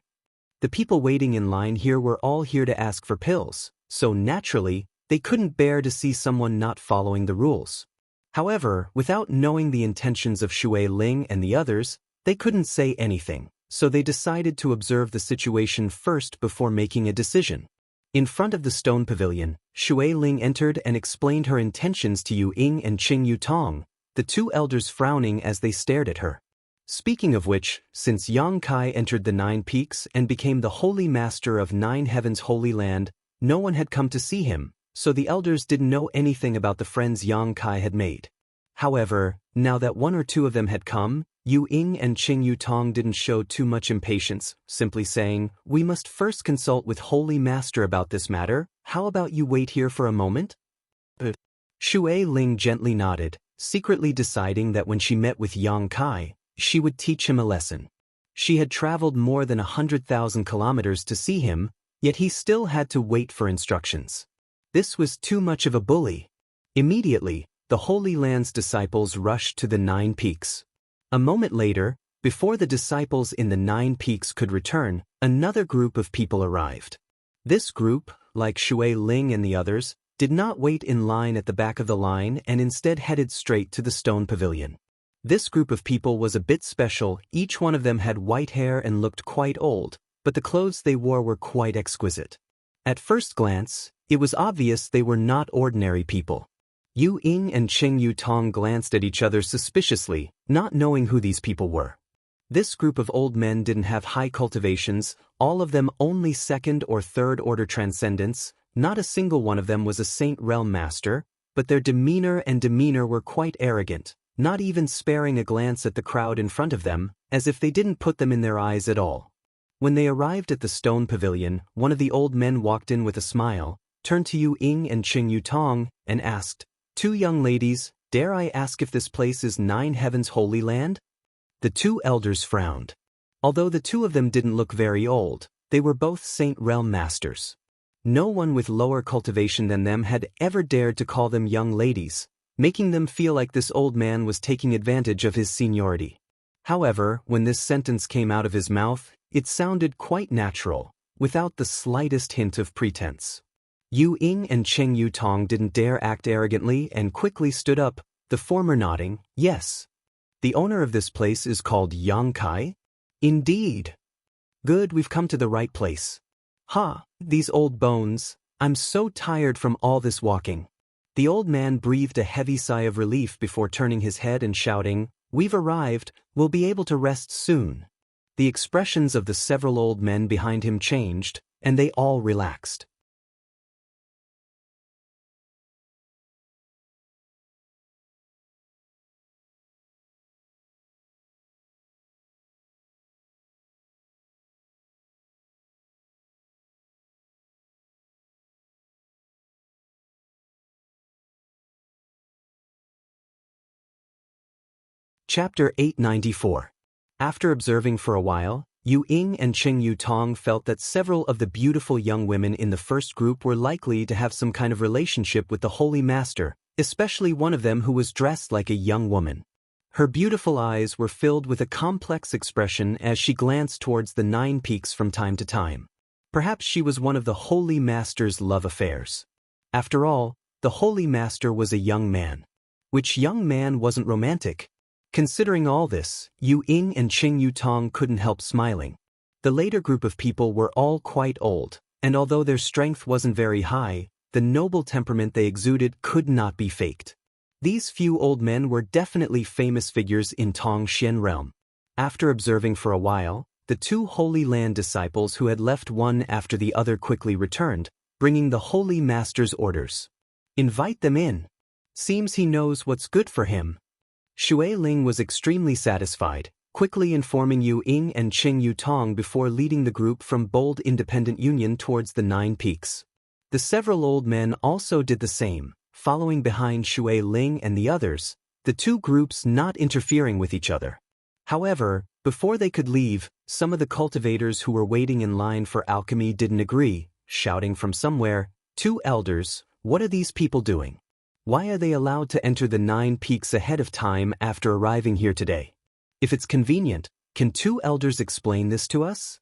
The people waiting in line here were all here to ask for pills, so naturally, they couldn't bear to see someone not following the rules. However, without knowing the intentions of Shui Ling and the others, they couldn't say anything, so they decided to observe the situation first before making a decision. In front of the stone pavilion, Shui Ling entered and explained her intentions to Yu Ying and Qing Yu Tong, the two elders frowning as they stared at her. Speaking of which, since Yang Kai entered the 9 Peaks and became the Holy Master of 9 Heavens Holy Land, no one had come to see him, so the elders didn't know anything about the friends Yang Kai had made. However, now that one or two of them had come, Yu Ying and Qing Yu Tong didn't show too much impatience, simply saying, "We must first consult with Holy Master about this matter. How about you wait here for a moment?" Shui Ling gently nodded, secretly deciding that when she met with Yang Kai, she would teach him a lesson. She had traveled more than 100,000 kilometers to see him, yet he still had to wait for instructions. This was too much of a bully. Immediately, the Holy Land's disciples rushed to the 9 Peaks. A moment later, before the disciples in the 9 Peaks could return, another group of people arrived. This group, like Shui Ling and the others, did not wait in line at the back of the line and instead headed straight to the stone pavilion. This group of people was a bit special. Each one of them had white hair and looked quite old, but the clothes they wore were quite exquisite. At first glance, it was obvious they were not ordinary people. Yu Ying and Qing Yu Tong glanced at each other suspiciously, not knowing who these people were. This group of old men didn't have high cultivations, all of them only 2nd or 3rd order transcendents. Not a single one of them was a Saint Realm Master, but their demeanor were quite arrogant, not even sparing a glance at the crowd in front of them, as if they didn't put them in their eyes at all. When they arrived at the stone pavilion, one of the old men walked in with a smile, turned to Yu Ying and Qing Yu Tong, and asked, "Two young ladies, dare I ask if this place is 9 Heavens Holy Land?" The two elders frowned. Although the two of them didn't look very old, they were both Saint Realm Masters. No one with lower cultivation than them had ever dared to call them young ladies, making them feel like this old man was taking advantage of his seniority. However, when this sentence came out of his mouth, it sounded quite natural, without the slightest hint of pretense. Yu Ying and Cheng Yutong didn't dare act arrogantly and quickly stood up, the former nodding, yes. The owner of this place is called Yang Kai? Indeed. Good, we've come to the right place. Ha, these old bones, I'm so tired from all this walking. The old man breathed a heavy sigh of relief before turning his head and shouting, we've arrived, we'll be able to rest soon. The expressions of the several old men behind him changed, and they all relaxed. Chapter 894. After observing for a while, Yu Ying and Cheng Yutong felt that several of the beautiful young women in the first group were likely to have some kind of relationship with the Holy Master, especially one of them who was dressed like a young woman. Her beautiful eyes were filled with a complex expression as she glanced towards the 9 peaks from time to time. Perhaps she was one of the Holy Master's love affairs. After all, the Holy Master was a young man. Which young man wasn't romantic? Considering all this, Yu Ying and Cheng Yutong couldn't help smiling. The later group of people were all quite old, and although their strength wasn't very high, the noble temperament they exuded could not be faked. These few old men were definitely famous figures in Tongxian realm. After observing for a while, the 2 Holy Land disciples who had left one after the other quickly returned, bringing the Holy Master's orders. Invite them in. Seems he knows what's good for him. Shui Ling was extremely satisfied, quickly informing Yu Ying and Cheng Yutong before leading the group from Bold Independent Union towards the 9 peaks. The several old men also did the same, following behind Shui Ling and the others, the 2 groups not interfering with each other. However, before they could leave, some of the cultivators who were waiting in line for alchemy didn't agree, shouting from somewhere, 2 elders, what are these people doing? Why are they allowed to enter the 9 peaks ahead of time after arriving here today? If it's convenient, can 2 elders explain this to us?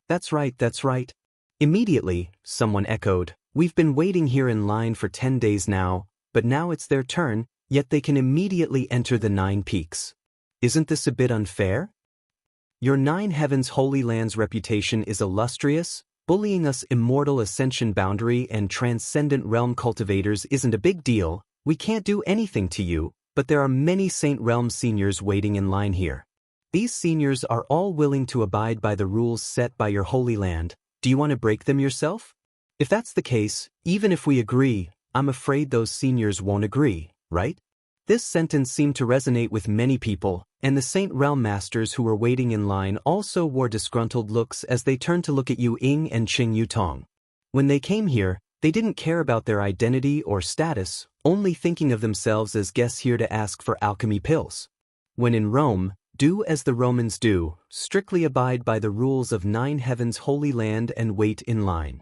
That's right, that's right. Immediately, someone echoed, we've been waiting here in line for 10 days now, but now it's their turn, yet they can immediately enter the 9 peaks. Isn't this a bit unfair? Your 9 heavens holy land's reputation is illustrious. Bullying us immortal ascension boundary and transcendent realm cultivators isn't a big deal, we can't do anything to you, but there are many Saint Realm seniors waiting in line here. These seniors are all willing to abide by the rules set by your holy land, do you want to break them yourself? If that's the case, even if we agree, I'm afraid those seniors won't agree, right? This sentence seemed to resonate with many people, and the Saint Realm Masters who were waiting in line also wore disgruntled looks as they turned to look at Yu Ying and Cheng Yutong. When they came here, they didn't care about their identity or status, only thinking of themselves as guests here to ask for alchemy pills. When in Rome, do as the Romans do, strictly abide by the rules of 9 heavens holy land and wait in line.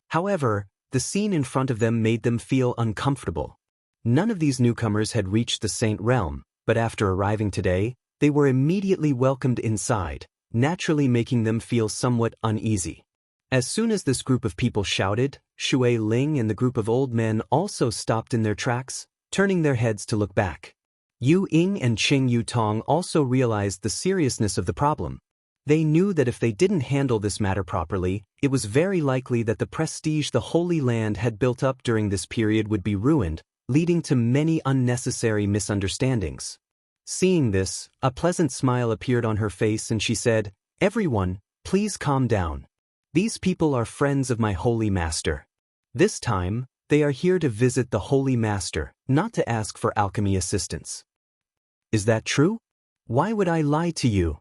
However, the scene in front of them made them feel uncomfortable. None of these newcomers had reached the Saint Realm, but after arriving today, they were immediately welcomed inside, naturally making them feel somewhat uneasy. As soon as this group of people shouted, Shui Ling and the group of old men also stopped in their tracks, turning their heads to look back. Yu Ying and Cheng Yutong also realized the seriousness of the problem. They knew that if they didn't handle this matter properly, it was very likely that the prestige the Holy Land had built up during this period would be ruined, leading to many unnecessary misunderstandings. Seeing this, a pleasant smile appeared on her face and she said, "Everyone, please calm down. These people are friends of my Holy Master. This time, they are here to visit the Holy Master, not to ask for alchemy assistance." Is that true? Why would I lie to you?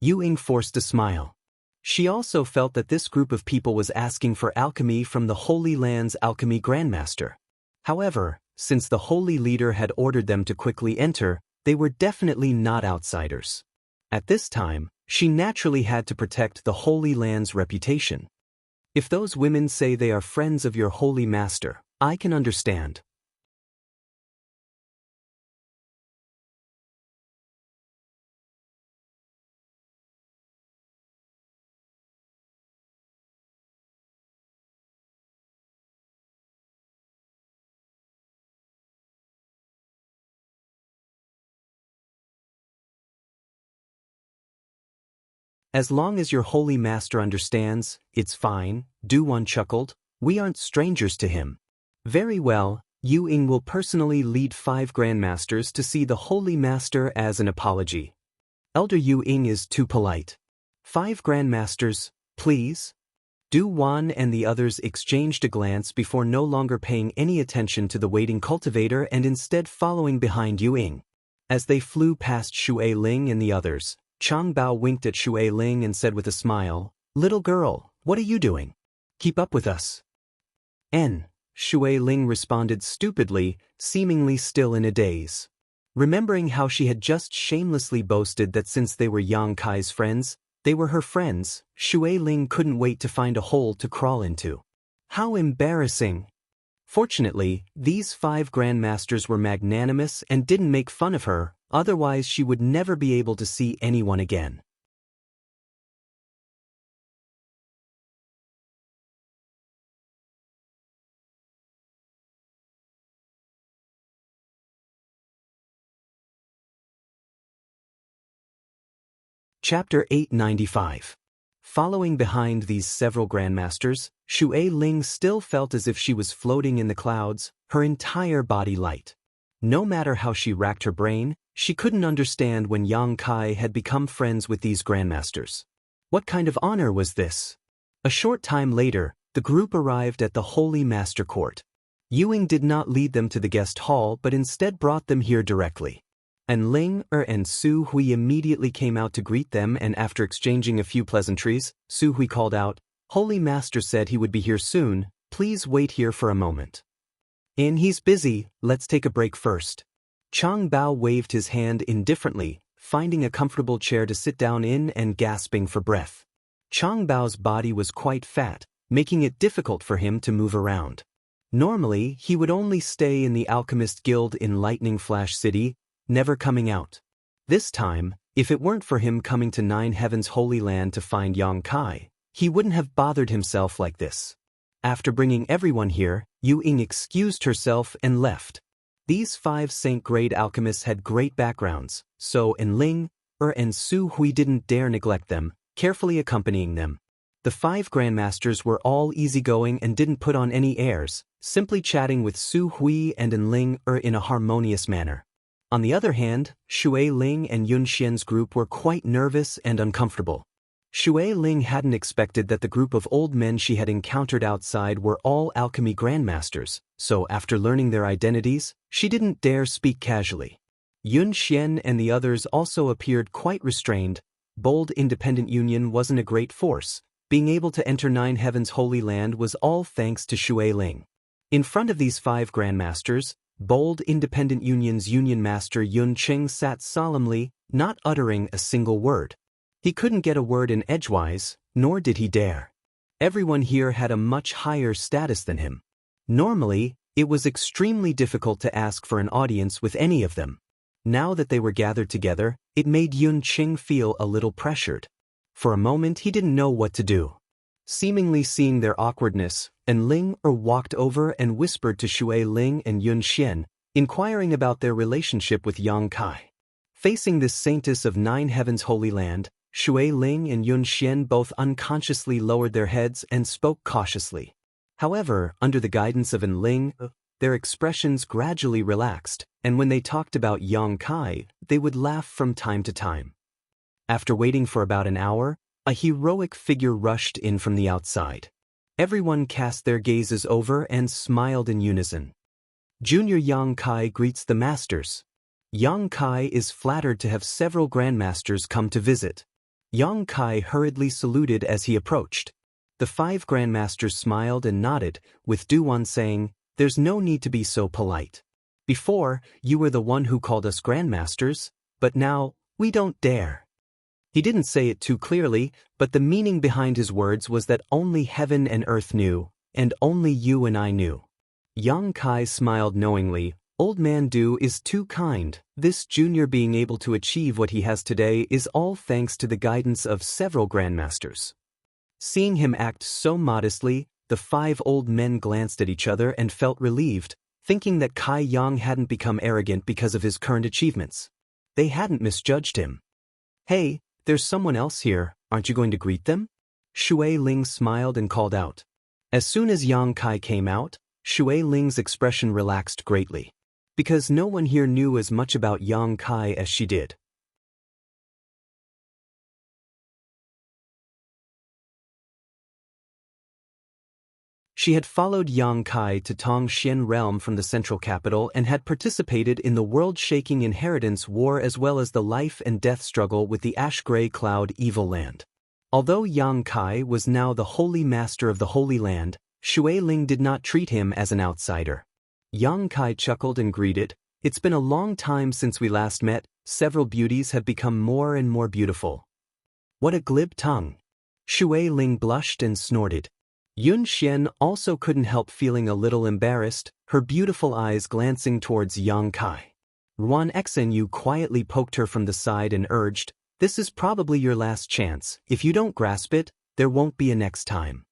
Yu Ying forced a smile. She also felt that this group of people was asking for alchemy from the Holy Land's alchemy grandmaster. However, since the holy leader had ordered them to quickly enter, they were definitely not outsiders. At this time, she naturally had to protect the Holy Land's reputation. If those women say they are friends of your Holy Master, I can understand. As long as your holy master understands, it's fine, Du-Wan chuckled. We aren't strangers to him. Very well, Yu Ying will personally lead 5 grandmasters to see the holy master as an apology. Elder Yu Ying is too polite. 5 grandmasters, please. Du-Wan and the others exchanged a glance before no longer paying any attention to the waiting cultivator and instead following behind Yu Ying. As they flew past Shui Ling and the others, Chang Bao winked at Shui Ling and said with a smile, "Little girl, what are you doing? Keep up with us." Shui Ling responded stupidly, seemingly still in a daze. Remembering how she had just shamelessly boasted that since they were Yang Kai's friends, they were her friends, Shui Ling couldn't wait to find a hole to crawl into. How embarrassing! Fortunately, these 5 grandmasters were magnanimous and didn't make fun of her, otherwise she would never be able to see anyone again. Chapter 895. Following behind these several grandmasters, Shui Ling still felt as if she was floating in the clouds, her entire body light. No matter how she racked her brain, she couldn't understand when Yang Kai had become friends with these grandmasters. What kind of honor was this? A short time later, the group arrived at the Holy Master Court. Yu Ying did not lead them to the guest hall but instead brought them here directly. And Ling and Su Hui immediately came out to greet them, and after exchanging a few pleasantries, Su Hui called out, "Holy Master said he would be here soon, please wait here for a moment." He's busy, let's take a break first." Chang Bao waved his hand indifferently, finding a comfortable chair to sit down in and gasping for breath. Chang Bao's body was quite fat, making it difficult for him to move around. Normally, he would only stay in the Alchemist Guild in Lightning Flash City, never coming out. This time, if it weren't for him coming to Nine Heaven's Holy Land to find Yang Kai, he wouldn't have bothered himself like this. After bringing everyone here, Yu Ying excused herself and left. These 5 saint-grade alchemists had great backgrounds, so Ling and Su Hui didn't dare neglect them, carefully accompanying them. The 5 grandmasters were all easygoing and didn't put on any airs, simply chatting with Su Hui and Ling in a harmonious manner. On the other hand, Shui Ling and Yun Xian's group were quite nervous and uncomfortable. Shui Ling hadn't expected that the group of old men she had encountered outside were all alchemy grandmasters, so after learning their identities, she didn't dare speak casually. Yun Xian and the others also appeared quite restrained. Bold independent union wasn't a great force. Being able to enter Nine Heaven's Holy Land was all thanks to Shui Ling. In front of these 5 grandmasters, Bold Independent Union's Union Master Yun Qing sat solemnly, not uttering a single word. He couldn't get a word in edgewise, nor did he dare. Everyone here had a much higher status than him. Normally, it was extremely difficult to ask for an audience with any of them. Now that they were gathered together, it made Yun Qing feel a little pressured. For a moment he didn't know what to do. Seemingly seeing their awkwardness, Ling walked over and whispered to Shui Ling and Yun Xian, inquiring about their relationship with Yang Kai. Facing this saintess of Nine Heaven's Holy Land, Shui Ling and Yun Xian both unconsciously lowered their heads and spoke cautiously. However, under the guidance of Ling, their expressions gradually relaxed, and when they talked about Yang Kai, they would laugh from time to time. After waiting for about an hour, a heroic figure rushed in from the outside. Everyone cast their gazes over and smiled in unison. Junior Yang Kai greets the masters. Yang Kai is flattered to have several grandmasters come to visit. Yang Kai hurriedly saluted as he approached. The 5 grandmasters smiled and nodded, with Du-Wan saying, "There's no need to be so polite. Before, you were the one who called us grandmasters, but now, we don't dare." He didn't say it too clearly, but the meaning behind his words was that only heaven and earth knew, and only you and I knew. Yang Kai smiled knowingly. Old man Du is too kind. This junior being able to achieve what he has today is all thanks to the guidance of several grandmasters. Seeing him act so modestly, the 5 old men glanced at each other and felt relieved, thinking that Kai Yang hadn't become arrogant because of his current achievements. They hadn't misjudged him. "Hey, there's someone else here, Aren't you going to greet them? Shui Ling smiled and called out. As soon as Yang Kai came out, Shui Ling's expression relaxed greatly. Because no one here knew as much about Yang Kai as she did. She had followed Yang Kai to Tongxian realm from the central capital and had participated in the world-shaking inheritance war as well as the life and death struggle with the ash-gray cloud evil land. Although Yang Kai was now the holy master of the Holy Land, Shui Ling did not treat him as an outsider. Yang Kai chuckled and greeted, "It's been a long time since we last met, several beauties have become more and more beautiful." What a glib tongue. Shui Ling blushed and snorted. Yun Xian also couldn't help feeling a little embarrassed, her beautiful eyes glancing towards Yang Kai. Ruan Xenyu quietly poked her from the side and urged, "This is probably your last chance. If you don't grasp it, there won't be a next time."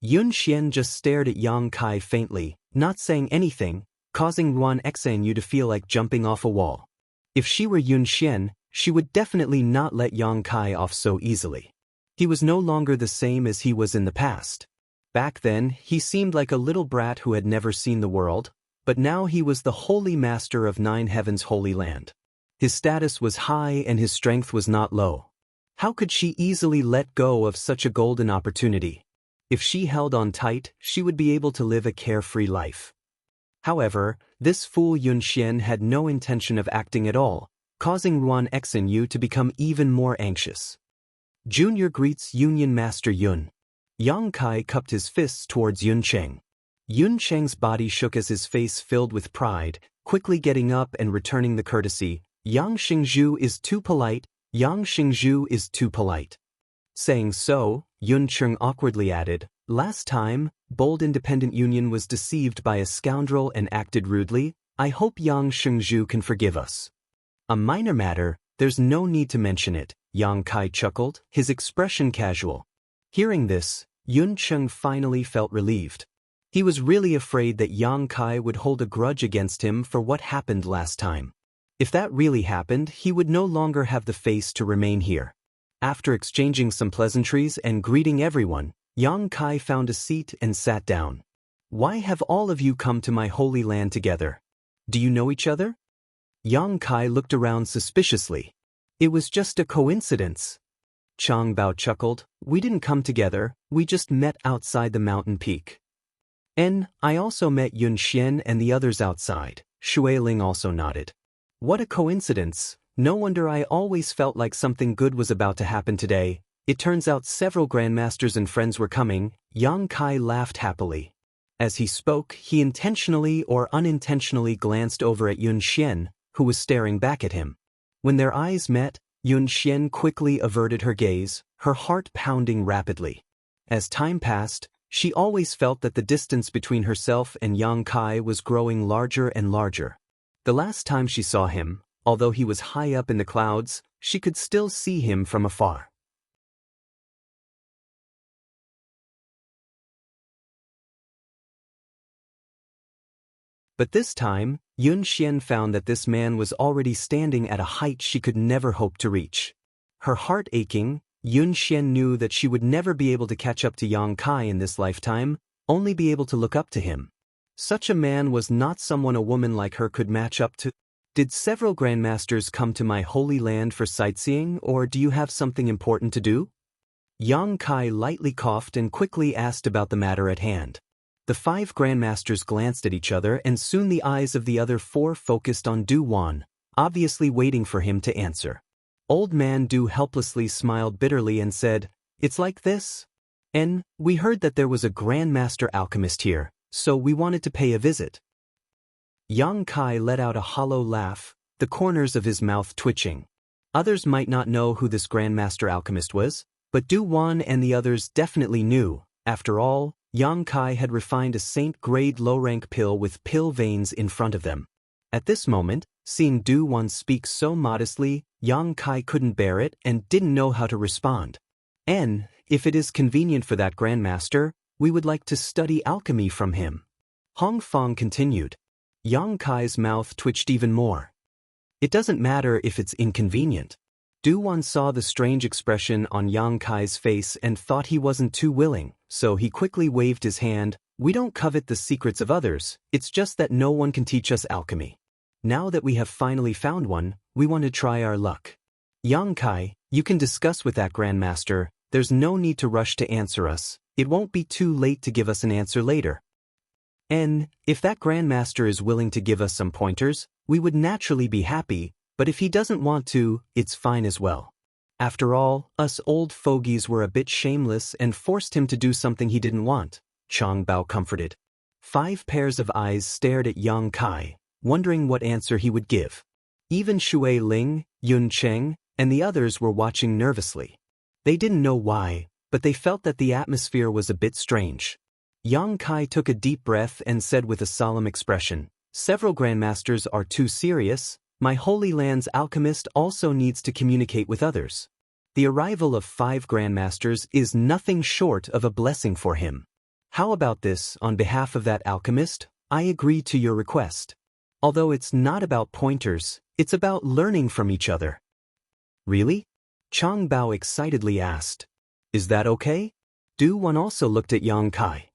Yun Xian just stared at Yang Kai faintly, not saying anything, causing Ruan Xenyu to feel like jumping off a wall. If she were Yun Xian, she would definitely not let Yang Kai off so easily. He was no longer the same as he was in the past. Back then, he seemed like a little brat who had never seen the world, but now he was the holy master of Nine Heavens' Holy Land. His status was high and his strength was not low. How could she easily let go of such a golden opportunity? If she held on tight, she would be able to live a carefree life. However, this fool Yun Xian had no intention of acting at all, causing Ruan Xenyu to become even more anxious. Junior greets Union Master Yun. Yang Kai cupped his fists towards Yun Cheng. Yun Cheng's body shook as his face filled with pride, quickly getting up and returning the courtesy. "Yang Xingzhu is too polite, Yang Xingzhu is too polite." Saying so, Yun Cheng awkwardly added, "Last time, bold independent union was deceived by a scoundrel and acted rudely. I hope Yang Xingzhu can forgive us." "A minor matter, there's no need to mention it," Yang Kai chuckled, his expression casual. Hearing this, Yun Cheng finally felt relieved. He was really afraid that Yang Kai would hold a grudge against him for what happened last time. If that really happened, he would no longer have the face to remain here. After exchanging some pleasantries and greeting everyone, Yang Kai found a seat and sat down. "Why have all of you come to my holy land together? Do you know each other?" Yang Kai looked around suspiciously. "It was just a coincidence." Chang Bao chuckled, "We didn't come together, we just met outside the mountain peak." "And I also met Yun Xian and the others outside," Shui Ling also nodded. "What a coincidence, no wonder I always felt like something good was about to happen today. It turns out several grandmasters and friends were coming." Yang Kai laughed happily. As he spoke, he intentionally or unintentionally glanced over at Yun Xian, who was staring back at him. When their eyes met, Yun Xian quickly averted her gaze, her heart pounding rapidly. As time passed, she always felt that the distance between herself and Yang Kai was growing larger and larger. The last time she saw him, although he was high up in the clouds, she could still see him from afar. But this time, Yun Xian found that this man was already standing at a height she could never hope to reach. Her heart aching, Yun Xian knew that she would never be able to catch up to Yang Kai in this lifetime, only be able to look up to him. Such a man was not someone a woman like her could match up to. "Did several grandmasters come to my holy land for sightseeing, or do you have something important to do?" Yang Kai lightly coughed and quickly asked about the matter at hand. The 5 grandmasters glanced at each other and soon the eyes of the other 4 focused on Du Wan, obviously waiting for him to answer. Old man Du helplessly smiled bitterly and said, "It's like this. And we heard that there was a grandmaster alchemist here, so we wanted to pay a visit." Yang Kai let out a hollow laugh, the corners of his mouth twitching. Others might not know who this grandmaster alchemist was, but Du Wan and the others definitely knew. After all, Yang Kai had refined a saint-grade low-rank pill with pill veins in front of them. At this moment, seeing Du Wan speak so modestly, Yang Kai couldn't bear it and didn't know how to respond. "And, if it is convenient for that grandmaster, we would like to study alchemy from him." Hong Fong continued. Yang Kai's mouth twitched even more. "It doesn't matter if it's inconvenient. Du-Wan saw the strange expression on Yang Kai's face and thought he wasn't too willing, so he quickly waved his hand. We don't covet the secrets of others, it's just that no one can teach us alchemy. Now that we have finally found one, we want to try our luck. Yang Kai, you can discuss with that Grandmaster, there's no need to rush to answer us, it won't be too late to give us an answer later. And, if that Grandmaster is willing to give us some pointers, we would naturally be happy, but if he doesn't want to, it's fine as well. After all, us old fogies were a bit shameless and forced him to do something he didn't want, Chang Bao comforted. 5 pairs of eyes stared at Yang Kai, wondering what answer he would give. Even Shui Ling, Yun Cheng, and the others were watching nervously. They didn't know why, but they felt that the atmosphere was a bit strange. Yang Kai took a deep breath and said with a solemn expression, "Several Grandmasters are too serious. My Holy Land's alchemist also needs to communicate with others. The arrival of 5 Grandmasters is nothing short of a blessing for him. How about this, on behalf of that alchemist, I agree to your request. Although it's not about pointers, it's about learning from each other." Really? Chang Bao excitedly asked. Is that okay? Du-Wan also looked at Yang Kai.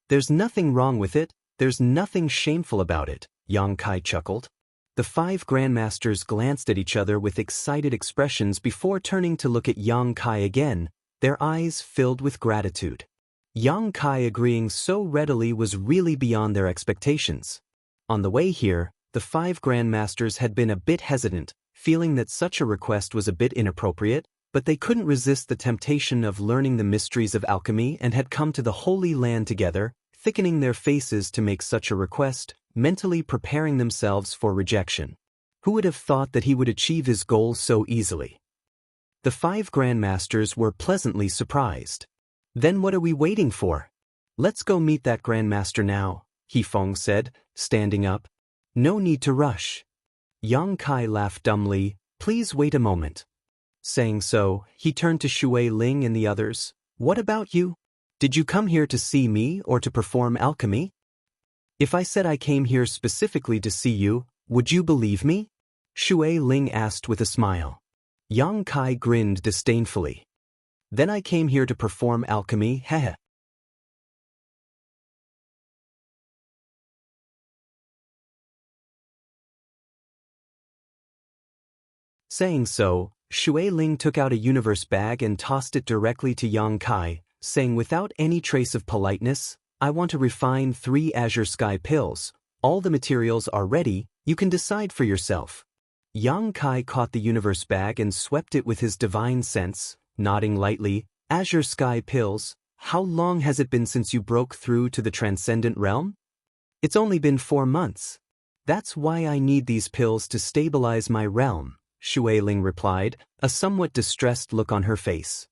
There's nothing wrong with it, there's nothing shameful about it, Yang Kai chuckled. The 5 Grandmasters glanced at each other with excited expressions before turning to look at Yang Kai again, their eyes filled with gratitude. Yang Kai agreeing so readily was really beyond their expectations. On the way here, the 5 Grandmasters had been a bit hesitant, feeling that such a request was a bit inappropriate, but they couldn't resist the temptation of learning the mysteries of alchemy and had come to the Holy Land together, thickening their faces to make such a request, mentally preparing themselves for rejection. Who would have thought that he would achieve his goal so easily? The 5 Grandmasters were pleasantly surprised. Then what are we waiting for? Let's go meet that Grandmaster now, He Feng said, standing up. No need to rush. Yang Kai laughed dumbly. Please wait a moment. Saying so, he turned to Shui Ling and the others. What about you? Did you come here to see me or to perform alchemy? If I said I came here specifically to see you, would you believe me? Shui Ling asked with a smile. Yang Kai grinned disdainfully. Then I came here to perform alchemy, heh. Saying so, Shui Ling took out a universe bag and tossed it directly to Yang Kai, saying without any trace of politeness, I want to refine 3 Azure Sky pills. All the materials are ready, you can decide for yourself. Yang Kai caught the universe bag and swept it with his divine sense, nodding lightly. Azure Sky pills, how long has it been since you broke through to the transcendent realm? It's only been 4 months. That's why I need these pills to stabilize my realm, Shui Ling replied, a somewhat distressed look on her face.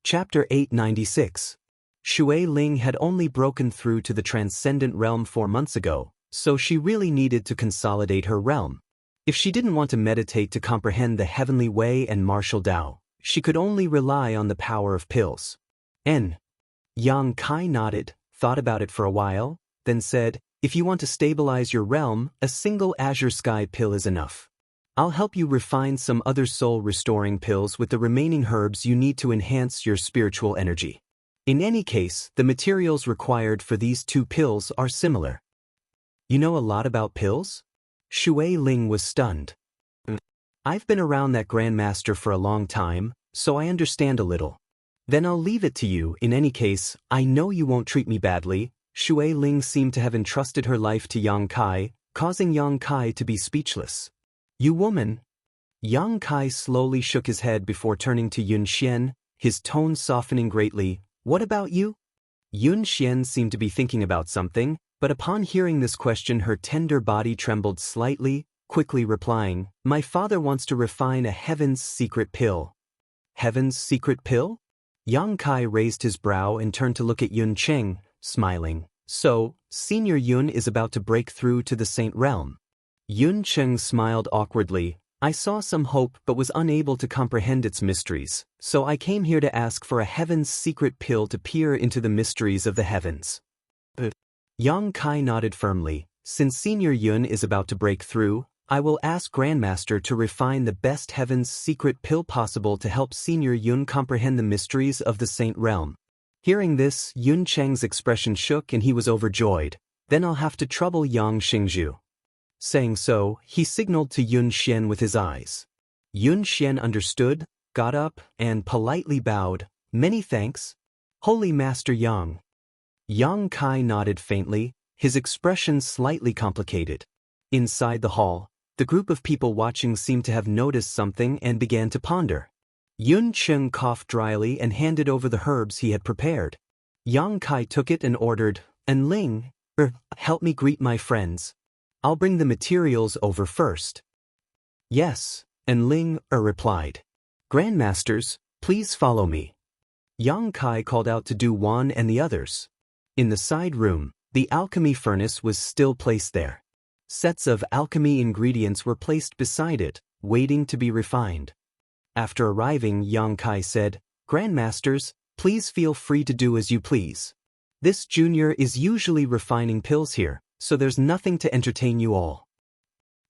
Chapter 896. Shui Ling had only broken through to the transcendent realm 4 months ago, so she really needed to consolidate her realm. If she didn't want to meditate to comprehend the heavenly way and martial Tao, she could only rely on the power of pills. Yang Kai nodded, thought about it for a while, then said, if you want to stabilize your realm, a single Azure Sky pill is enough. I'll help you refine some other soul-restoring pills with the remaining herbs you need to enhance your spiritual energy. In any case, the materials required for these 2 pills are similar. You know a lot about pills? Shui Ling was stunned. I've been around that Grandmaster for a long time, so I understand a little. Then I'll leave it to you. In any case, I know you won't treat me badly. Shui Ling seemed to have entrusted her life to Yang Kai, causing Yang Kai to be speechless. You woman. Yang Kai slowly shook his head before turning to Yun Xian, his tone softening greatly. What about you? Yun Xian seemed to be thinking about something, but upon hearing this question her tender body trembled slightly, quickly replying, my father wants to refine a Heaven's Secret Pill. Heaven's Secret Pill? Yang Kai raised his brow and turned to look at Yun Cheng, smiling. So, Senior Yun is about to break through to the Saint Realm. Yun Cheng smiled awkwardly. I saw some hope but was unable to comprehend its mysteries, so I came here to ask for a heaven's secret pill to peer into the mysteries of the heavens. Yang Kai nodded firmly. Since Senior Yun is about to break through, I will ask Grandmaster to refine the best heaven's secret pill possible to help Senior Yun comprehend the mysteries of the Saint Realm. Hearing this, Yun Cheng's expression shook and he was overjoyed. Then I'll have to trouble Yang Xingzhu. Saying so, he signaled to Yun Xian with his eyes. Yun Xian understood, got up, and politely bowed. Many thanks. Holy Master Yang. Yang Kai nodded faintly, his expression slightly complicated. Inside the hall, the group of people watching seemed to have noticed something and began to ponder. Yun Cheng coughed dryly and handed over the herbs he had prepared. Yang Kai took it and ordered, "Ling, help me greet my friends. I'll bring the materials over first." "Yes," Ling replied. "Grandmasters, please follow me." Yang Kai called out to Du Wan and the others. In the side room, the alchemy furnace was still placed there. Sets of alchemy ingredients were placed beside it, waiting to be refined. After arriving, Yang Kai said, "Grandmasters, please feel free to do as you please. This junior is usually refining pills here, so there's nothing to entertain you all.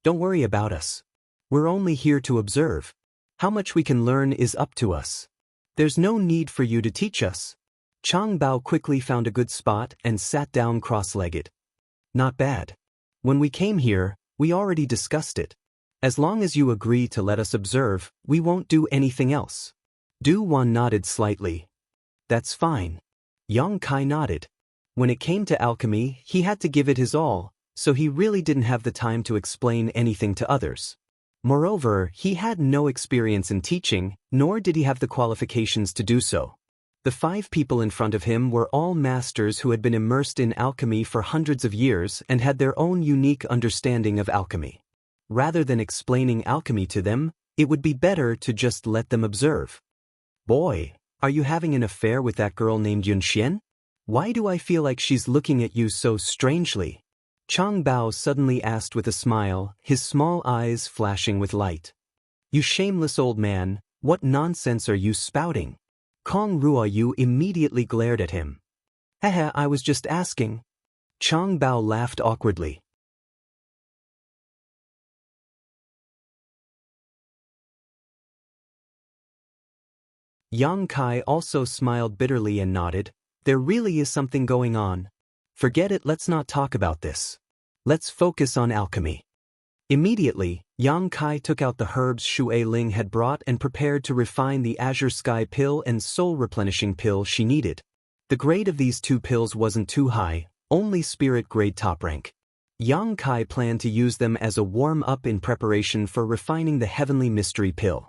Don't worry about us. We're only here to observe. How much we can learn is up to us. There's no need for you to teach us." Chang Bao quickly found a good spot and sat down cross-legged. "Not bad. When we came here, we already discussed it. As long as you agree to let us observe, we won't do anything else." Du Wan nodded slightly. "That's fine." Yang Kai nodded. When it came to alchemy, he had to give it his all, so he really didn't have the time to explain anything to others. Moreover, he had no experience in teaching, nor did he have the qualifications to do so. The 5 people in front of him were all masters who had been immersed in alchemy for hundreds of years and had their own unique understanding of alchemy. Rather than explaining alchemy to them, it would be better to just let them observe. "Boy, are you having an affair with that girl named Yun Xian? Why do I feel like she's looking at you so strangely?" Chang Bao suddenly asked with a smile, his small eyes flashing with light. "You shameless old man, what nonsense are you spouting?" Kong Ruoyu immediately glared at him. "Haha, I was just asking." Chang Bao laughed awkwardly. Yang Kai also smiled bitterly and nodded. "There really is something going on. Forget it, let's not talk about this. Let's focus on alchemy." Immediately, Yang Kai took out the herbs Xue Ling had brought and prepared to refine the Azure Sky pill and Soul Replenishing pill she needed. The grade of these 2 pills wasn't too high, only spirit grade top rank. Yang Kai planned to use them as a warm-up in preparation for refining the Heavenly Mystery pill.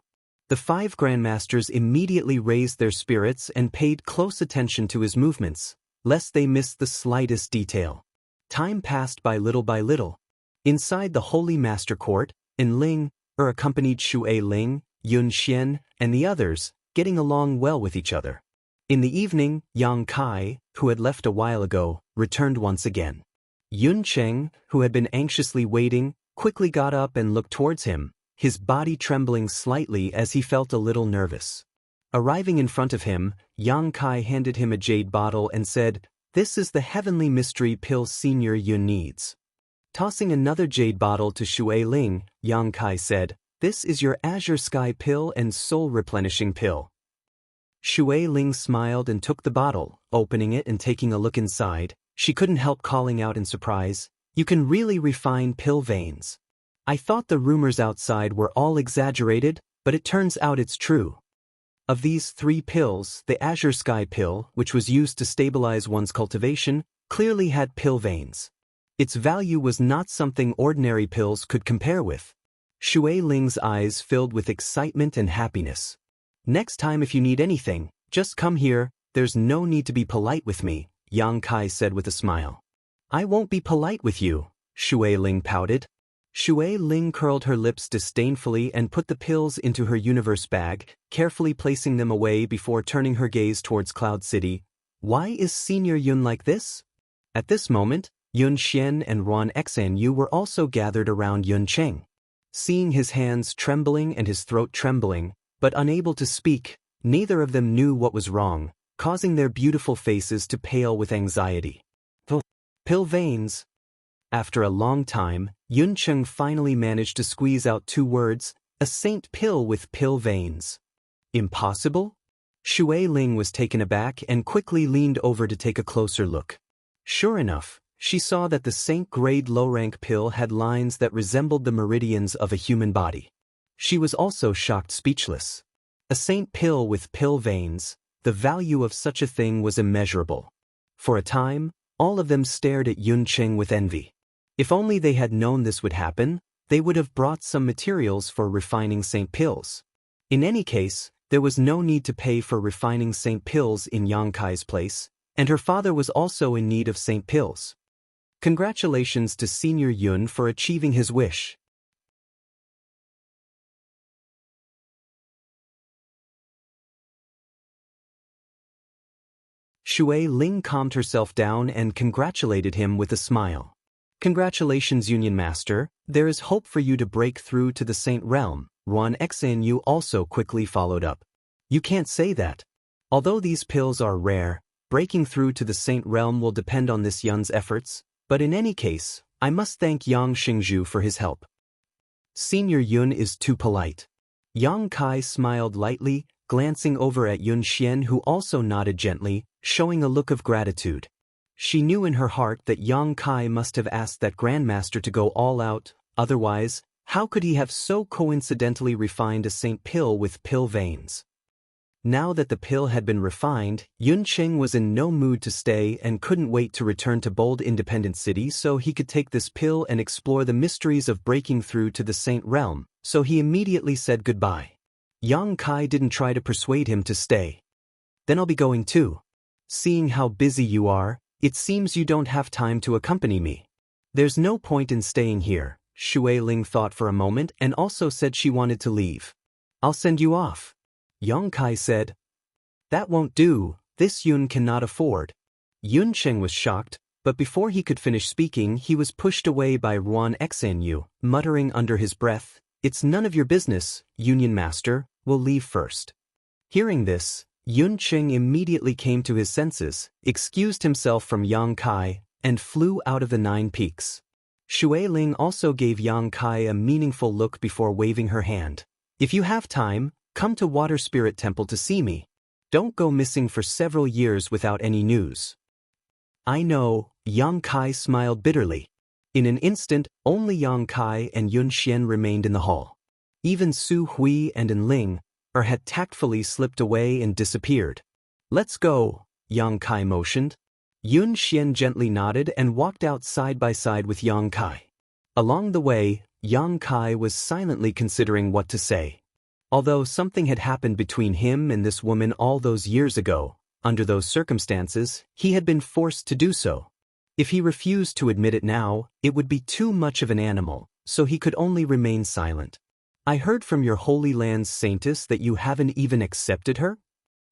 The 5 grandmasters immediately raised their spirits and paid close attention to his movements, lest they missed the slightest detail. Time passed by little. Inside the Holy Master Court, Ling accompanied Xue Ling, Yun Xian, and the others, getting along well with each other. In the evening, Yang Kai, who had left a while ago, returned once again. Yun Cheng, who had been anxiously waiting, quickly got up and looked towards him, his body trembling slightly as he felt a little nervous. Arriving in front of him, Yang Kai handed him a jade bottle and said, "This is the Heavenly Mystery pill Senior Yun needs." Tossing another jade bottle to Xue Ling, Yang Kai said, "This is your Azure Sky pill and Soul Replenishing pill." Xue Ling smiled and took the bottle, opening it and taking a look inside. She couldn't help calling out in surprise, "You can really refine pill veins. I thought the rumors outside were all exaggerated, but it turns out it's true." Of these 3 pills, the Azure Sky pill, which was used to stabilize one's cultivation, clearly had pill veins. Its value was not something ordinary pills could compare with. Xue Ling's eyes filled with excitement and happiness. "Next time if you need anything, just come here, there's no need to be polite with me," Yang Kai said with a smile. "I won't be polite with you," Xue Ling pouted. Xue Ling curled her lips disdainfully and put the pills into her universe bag, carefully placing them away before turning her gaze towards Cloud City. "Why is Senior Yun like this?" At this moment, Yun Xian and Ruan Xanyu were also gathered around Yun Cheng. Seeing his hands trembling and his throat trembling, but unable to speak, neither of them knew what was wrong, causing their beautiful faces to pale with anxiety. Pill veins. After a long time, Yuncheng finally managed to squeeze out 2 words, a saint pill with pill veins. Impossible? Shui Ling was taken aback and quickly leaned over to take a closer look. Sure enough, she saw that the saint-grade low-rank pill had lines that resembled the meridians of a human body. She was also shocked speechless. A saint pill with pill veins, the value of such a thing was immeasurable. For a time, all of them stared at Yuncheng with envy. If only they had known this would happen, they would have brought some materials for refining saint pills. In any case, there was no need to pay for refining saint pills in Yang Kai's place, and her father was also in need of saint pills. Congratulations to Senior Yun for achieving his wish. Shui Ling calmed herself down and congratulated him with a smile. Congratulations, Union Master, there is hope for you to break through to the Saint Realm. Ruan Xanyu also quickly followed up. You can't say that. Although these pills are rare, breaking through to the Saint Realm will depend on this Yun's efforts, but in any case, I must thank Yang Xingzhu for his help. Senior Yun is too polite. Yang Kai smiled lightly, glancing over at Yun Xian, who also nodded gently, showing a look of gratitude. She knew in her heart that Yang Kai must have asked that Grandmaster to go all out, otherwise, how could he have so coincidentally refined a saint pill with pill veins? Now that the pill had been refined, Yuncheng was in no mood to stay and couldn't wait to return to bold independent city so he could take this pill and explore the mysteries of breaking through to the Saint Realm, so he immediately said goodbye. Yang Kai didn't try to persuade him to stay. Then I'll be going too. Seeing how busy you are, it seems you don't have time to accompany me. There's no point in staying here. Shui Ling thought for a moment and also said she wanted to leave. I'll send you off. Yang Kai said. That won't do, this Yun cannot afford. Yuncheng was shocked, but before he could finish speaking he was pushed away by Ruan Xanyu, muttering under his breath, It's none of your business, Union Master, we'll leave first. Hearing this, Yuncheng immediately came to his senses, excused himself from Yang Kai, and flew out of the 9 peaks. Shui Ling also gave Yang Kai a meaningful look before waving her hand. If you have time, come to Water Spirit Temple to see me. Don't go missing for several years without any news. I know, Yang Kai smiled bitterly. In an instant, only Yang Kai and Yun Xian remained in the hall. Even Su Hui and An Ling had tactfully slipped away and disappeared. Let's go, Yang Kai motioned. Yun Xian gently nodded and walked out side by side with Yang Kai. Along the way, Yang Kai was silently considering what to say. Although something had happened between him and this woman all those years ago, under those circumstances, he had been forced to do so. If he refused to admit it now, it would be too much of an animal, so he could only remain silent. I heard from your Holy Land's saintess that you haven't even accepted her?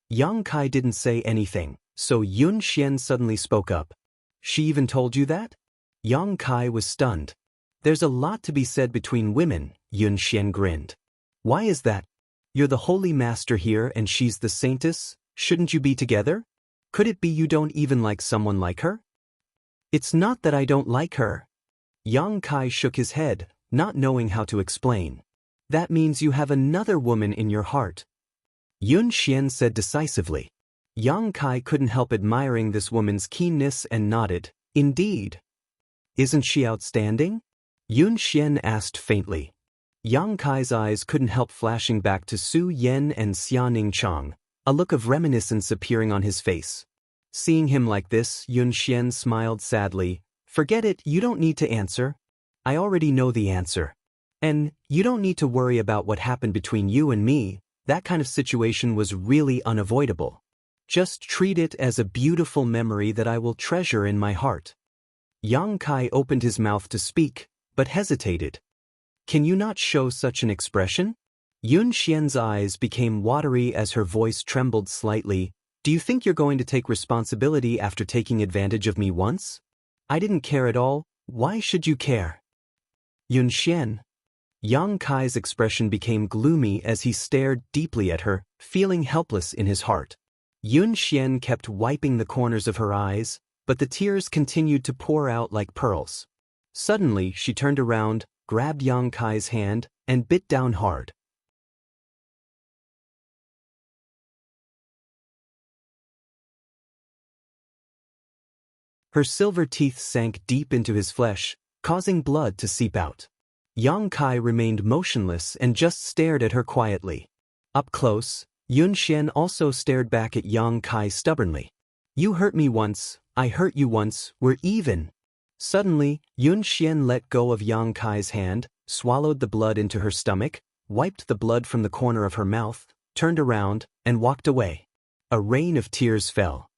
Yang Kai didn't say anything, so Yun Xian suddenly spoke up. She even told you that? Yang Kai was stunned. There's a lot to be said between women, Yun Xian grinned. Why is that? You're the holy master here and she's the saintess, shouldn't you be together? Could it be you don't even like someone like her? It's not that I don't like her. Yang Kai shook his head, not knowing how to explain. That means you have another woman in your heart. Yun Xian said decisively. Yang Kai couldn't help admiring this woman's keenness and nodded. Indeed. Isn't she outstanding? Yun Xian asked faintly. Yang Kai's eyes couldn't help flashing back to Su Yen and Xia Ning Chang, a look of reminiscence appearing on his face. Seeing him like this, Yun Xian smiled sadly. Forget it, you don't need to answer. I already know the answer. And you don't need to worry about what happened between you and me, that kind of situation was really unavoidable. Just treat it as a beautiful memory that I will treasure in my heart. Yang Kai opened his mouth to speak, but hesitated. Can you not show such an expression? Yun Xian's eyes became watery as her voice trembled slightly. Do you think you're going to take responsibility after taking advantage of me once? I didn't care at all, why should you care? Yun Xian. Yang Kai's expression became gloomy as he stared deeply at her, feeling helpless in his heart. Yun Xian kept wiping the corners of her eyes, but the tears continued to pour out like pearls. Suddenly, she turned around, grabbed Yang Kai's hand, and bit down hard. Her silver teeth sank deep into his flesh, causing blood to seep out. Yang Kai remained motionless and just stared at her quietly. Up close, Yun Xian also stared back at Yang Kai stubbornly. "You hurt me once, I hurt you once, we're even." Suddenly, Yun Xian let go of Yang Kai's hand, swallowed the blood into her stomach, wiped the blood from the corner of her mouth, turned around, and walked away. A rain of tears fell.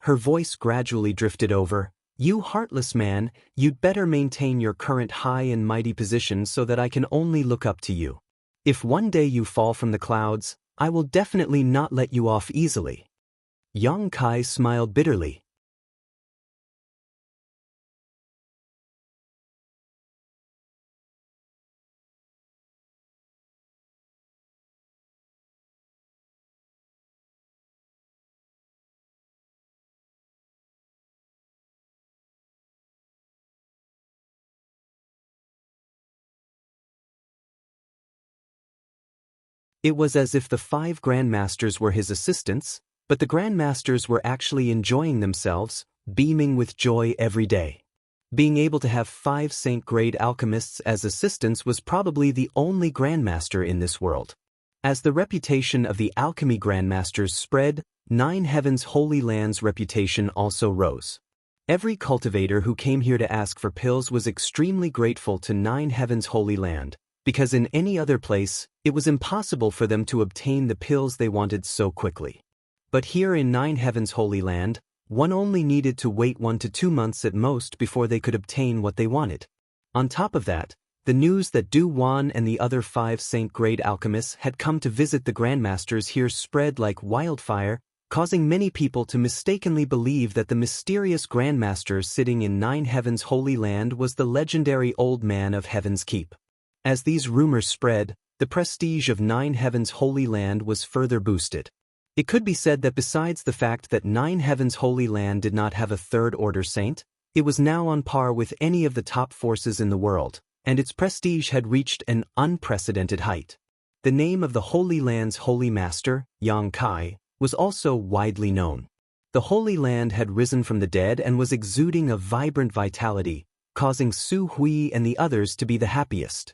Her voice gradually drifted over. "You heartless man, you'd better maintain your current high and mighty position so that I can only look up to you. If one day you fall from the clouds, I will definitely not let you off easily." Yang Kai smiled bitterly. It was as if the 5 grandmasters were his assistants, but the grandmasters were actually enjoying themselves, beaming with joy every day. Being able to have 5 saint-grade alchemists as assistants was probably the only grandmaster in this world. As the reputation of the alchemy grandmasters spread, 9 Heavens Holy Land's reputation also rose. Every cultivator who came here to ask for pills was extremely grateful to 9 Heavens Holy Land, because in any other place, it was impossible for them to obtain the pills they wanted so quickly. But here in 9 Heavens Holy Land, one only needed to wait 1 to 2 months at most before they could obtain what they wanted. On top of that, the news that Du Wan and the other 5 saint-grade alchemists had come to visit the grandmasters here spread like wildfire, causing many people to mistakenly believe that the mysterious grandmaster sitting in 9 Heavens Holy Land was the legendary Old Man of Heaven's Keep. As these rumors spread, the prestige of 9 Heavens Holy Land was further boosted. It could be said that besides the fact that 9 Heavens Holy Land did not have a third-order saint, it was now on par with any of the top forces in the world, and its prestige had reached an unprecedented height. The name of the Holy Land's Holy Master, Yang Kai, was also widely known. The Holy Land had risen from the dead and was exuding a vibrant vitality, causing Su Hui and the others to be the happiest.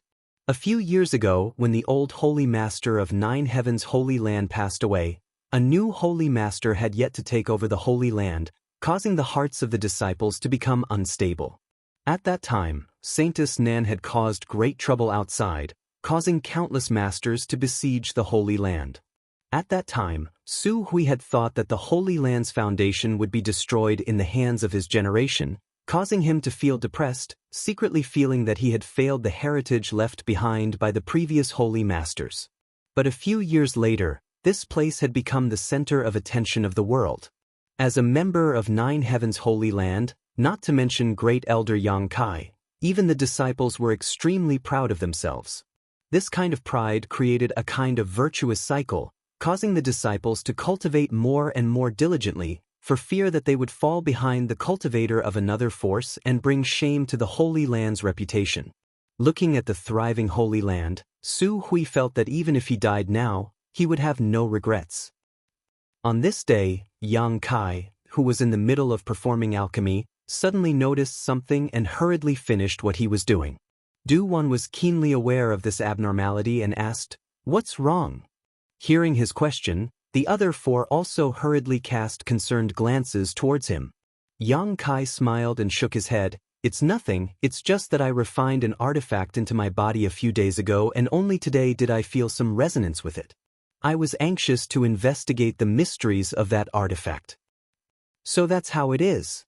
A few years ago, when the old Holy Master of 9 Heavens Holy Land passed away, a new Holy Master had yet to take over the Holy Land, causing the hearts of the disciples to become unstable. At that time, Saintess Nan had caused great trouble outside, causing countless masters to besiege the Holy Land. At that time, Su Hui had thought that the Holy Land's foundation would be destroyed in the hands of his generation, causing him to feel depressed, secretly feeling that he had failed the heritage left behind by the previous Holy Masters. But a few years later, this place had become the center of attention of the world. As a member of 9 Heavens Holy Land, not to mention Great Elder Yang Kai, even the disciples were extremely proud of themselves. This kind of pride created a kind of virtuous cycle, causing the disciples to cultivate more and more diligently, for fear that they would fall behind the cultivator of another force and bring shame to the Holy Land's reputation. Looking at the thriving Holy Land, Su Hui felt that even if he died now, he would have no regrets. On this day, Yang Kai, who was in the middle of performing alchemy, suddenly noticed something and hurriedly finished what he was doing. Du Wan was keenly aware of this abnormality and asked, "What's wrong?" Hearing his question, the other 4 also hurriedly cast concerned glances towards him. Yang Kai smiled and shook his head. "It's nothing, it's just that I refined an artifact into my body a few days ago and only today did I feel some resonance with it. I was anxious to investigate the mysteries of that artifact." So that's how it is.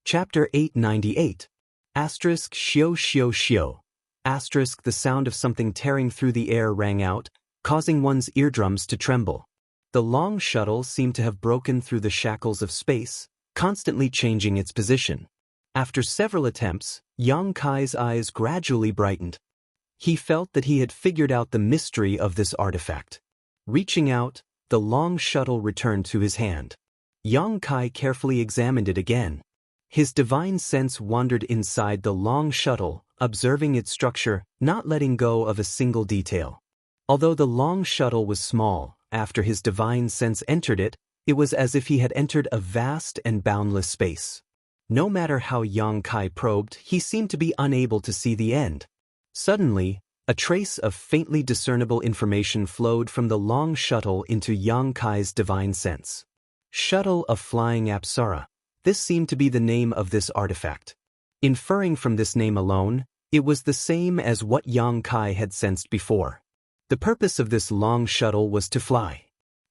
Chapter 898. Asterisk Xiao Xiao Xiao. Asterisk the sound of something tearing through the air rang out, causing one's eardrums to tremble. The long shuttle seemed to have broken through the shackles of space, constantly changing its position. After several attempts, Yang Kai's eyes gradually brightened. He felt that he had figured out the mystery of this artifact. Reaching out, the long shuttle returned to his hand. Yang Kai carefully examined it again. His divine sense wandered inside the long shuttle, observing its structure, not letting go of a single detail. Although the long shuttle was small, after his divine sense entered it, it was as if he had entered a vast and boundless space. No matter how Yang Kai probed, he seemed to be unable to see the end. Suddenly, a trace of faintly discernible information flowed from the long shuttle into Yang Kai's divine sense. Shuttle of Flying Apsara. This seemed to be the name of this artifact. Inferring from this name alone, it was the same as what Yang Kai had sensed before. The purpose of this long shuttle was to fly.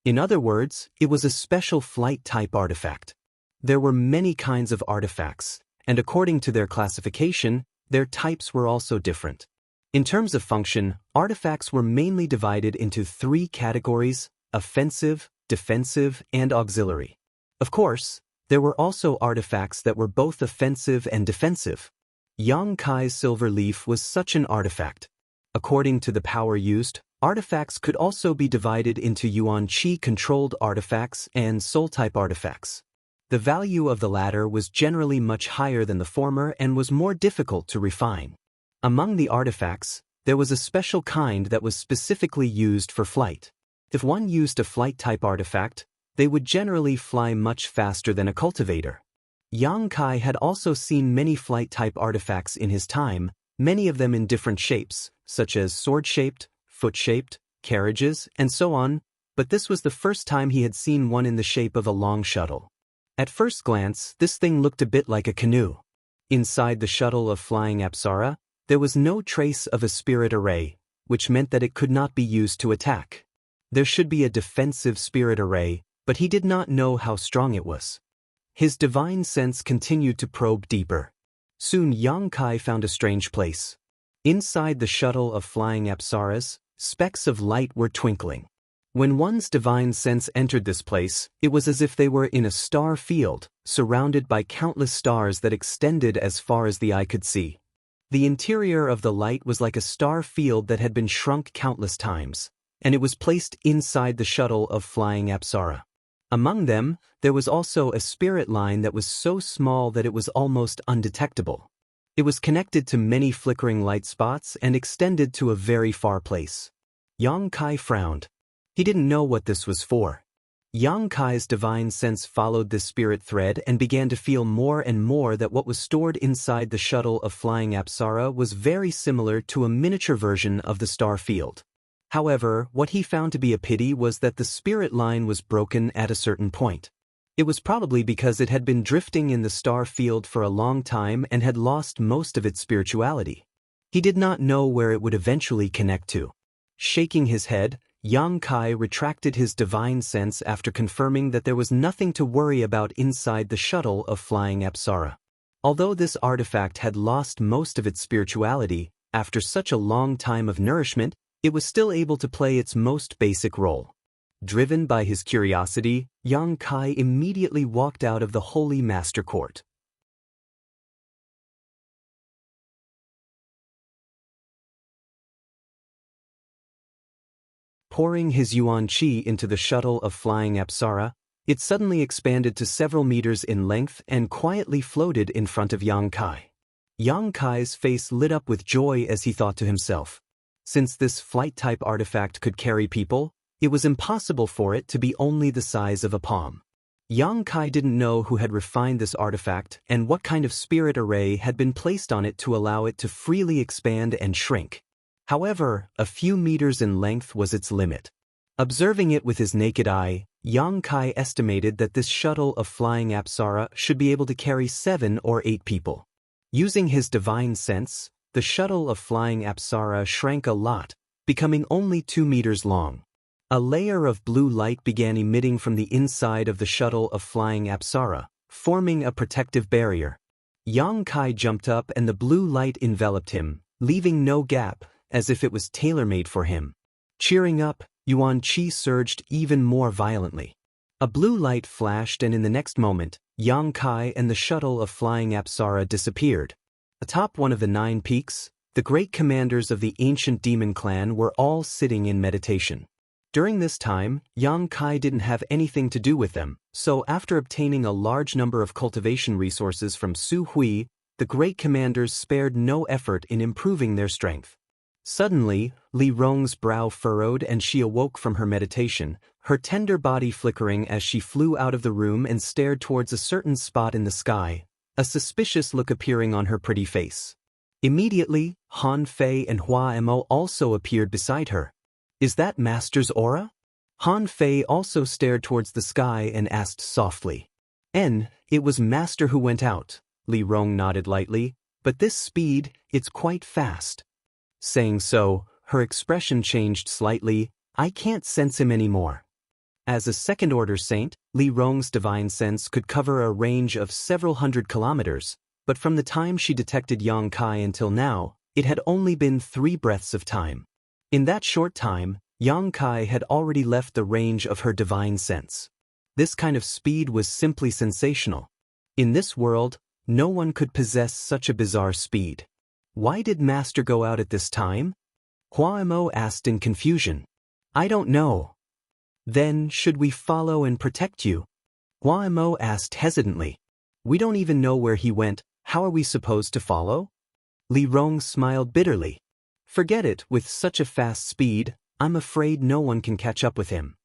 In other words, it was a special flight-type artifact. There were many kinds of artifacts, and according to their classification, their types were also different. In terms of function, artifacts were mainly divided into 3 categories: offensive, defensive, and auxiliary. Of course, there were also artifacts that were both offensive and defensive. Yang Kai's silver leaf was such an artifact. According to the power used, artifacts could also be divided into Yuan Qi-controlled artifacts and soul-type artifacts. The value of the latter was generally much higher than the former and was more difficult to refine. Among the artifacts, there was a special kind that was specifically used for flight. If one used a flight-type artifact, they would generally fly much faster than a cultivator. Yang Kai had also seen many flight-type artifacts in his time, many of them in different shapes, such as sword-shaped, foot-shaped, carriages, and so on, but this was the first time he had seen one in the shape of a long shuttle. At first glance, this thing looked a bit like a canoe. Inside the shuttle of Flying Apsara, there was no trace of a spirit array, which meant that it could not be used to attack. There should be a defensive spirit array, but he did not know how strong it was. His divine sense continued to probe deeper. Soon Yang Kai found a strange place. Inside the shuttle of Flying Apsaras, specks of light were twinkling. When one's divine sense entered this place, it was as if they were in a star field, surrounded by countless stars that extended as far as the eye could see. The interior of the light was like a star field that had been shrunk countless times, and it was placed inside the shuttle of Flying Apsara. Among them, there was also a spirit line that was so small that it was almost undetectable. It was connected to many flickering light spots and extended to a very far place. Yang Kai frowned. He didn't know what this was for. Yang Kai's divine sense followed this spirit thread and began to feel more and more that what was stored inside the shuttle of Flying Apsara was very similar to a miniature version of the star field. However, what he found to be a pity was that the spirit line was broken at a certain point. It was probably because it had been drifting in the star field for a long time and had lost most of its spirituality. He did not know where it would eventually connect to. Shaking his head, Yang Kai retracted his divine sense after confirming that there was nothing to worry about inside the shuttle of Flying Apsara. Although this artifact had lost most of its spirituality, after such a long time of nourishment, it was still able to play its most basic role. Driven by his curiosity, Yang Kai immediately walked out of the Holy Master Court. Pouring his Yuan Qi into the shuttle of Flying Apsara, it suddenly expanded to several meters in length and quietly floated in front of Yang Kai. Yang Kai's face lit up with joy as he thought to himself. Since this flight-type artifact could carry people, it was impossible for it to be only the size of a palm. Yang Kai didn't know who had refined this artifact and what kind of spirit array had been placed on it to allow it to freely expand and shrink. However, a few meters in length was its limit. Observing it with his naked eye, Yang Kai estimated that this shuttle of Flying Apsara should be able to carry 7 or 8 people. Using his divine sense, the shuttle of Flying Apsara shrank a lot, becoming only 2 meters long. A layer of blue light began emitting from the inside of the shuttle of Flying Apsara, forming a protective barrier. Yang Kai jumped up and the blue light enveloped him, leaving no gap, as if it was tailor-made for him. Cheering up, Yuan Qi surged even more violently. A blue light flashed and in the next moment, Yang Kai and the shuttle of flying Apsara disappeared. Atop one of the 9 peaks, the great commanders of the ancient demon clan were all sitting in meditation. During this time, Yang Kai didn't have anything to do with them, so after obtaining a large number of cultivation resources from Su Hui, the great commanders spared no effort in improving their strength. Suddenly, Li Rong's brow furrowed and she awoke from her meditation, her tender body flickering as she flew out of the room and stared towards a certain spot in the sky, a suspicious look appearing on her pretty face. Immediately, Han Fei and Hua Mo also appeared beside her. Is that Master's aura? Han Fei also stared towards the sky and asked softly. It was Master who went out. Li Rong nodded lightly, but this speed, it's quite fast. Saying so, her expression changed slightly. I can't sense him anymore. As a second-order saint, Li Rong's divine sense could cover a range of several hundred kilometers, but from the time she detected Yang Kai until now, it had only been 3 breaths of time. In that short time, Yang Kai had already left the range of her divine sense. This kind of speed was simply sensational. In this world, no one could possess such a bizarre speed. Why did Master go out at this time? Hua Mo asked in confusion. I don't know. Then, should we follow and protect you? Hua Mo asked hesitantly. We don't even know where he went, how are we supposed to follow? Li Rong smiled bitterly. Forget it, with such a fast speed, I'm afraid no one can catch up with him.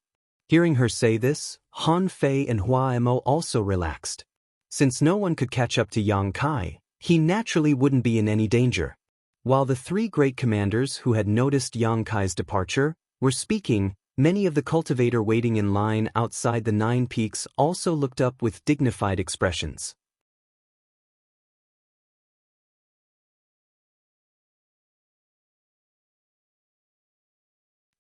Hearing her say this, Han Fei and Hua Mo also relaxed. Since no one could catch up to Yang Kai, he naturally wouldn't be in any danger. While the 3 great commanders who had noticed Yang Kai's departure were speaking, many of the cultivator waiting in line outside the 9 peaks also looked up with dignified expressions.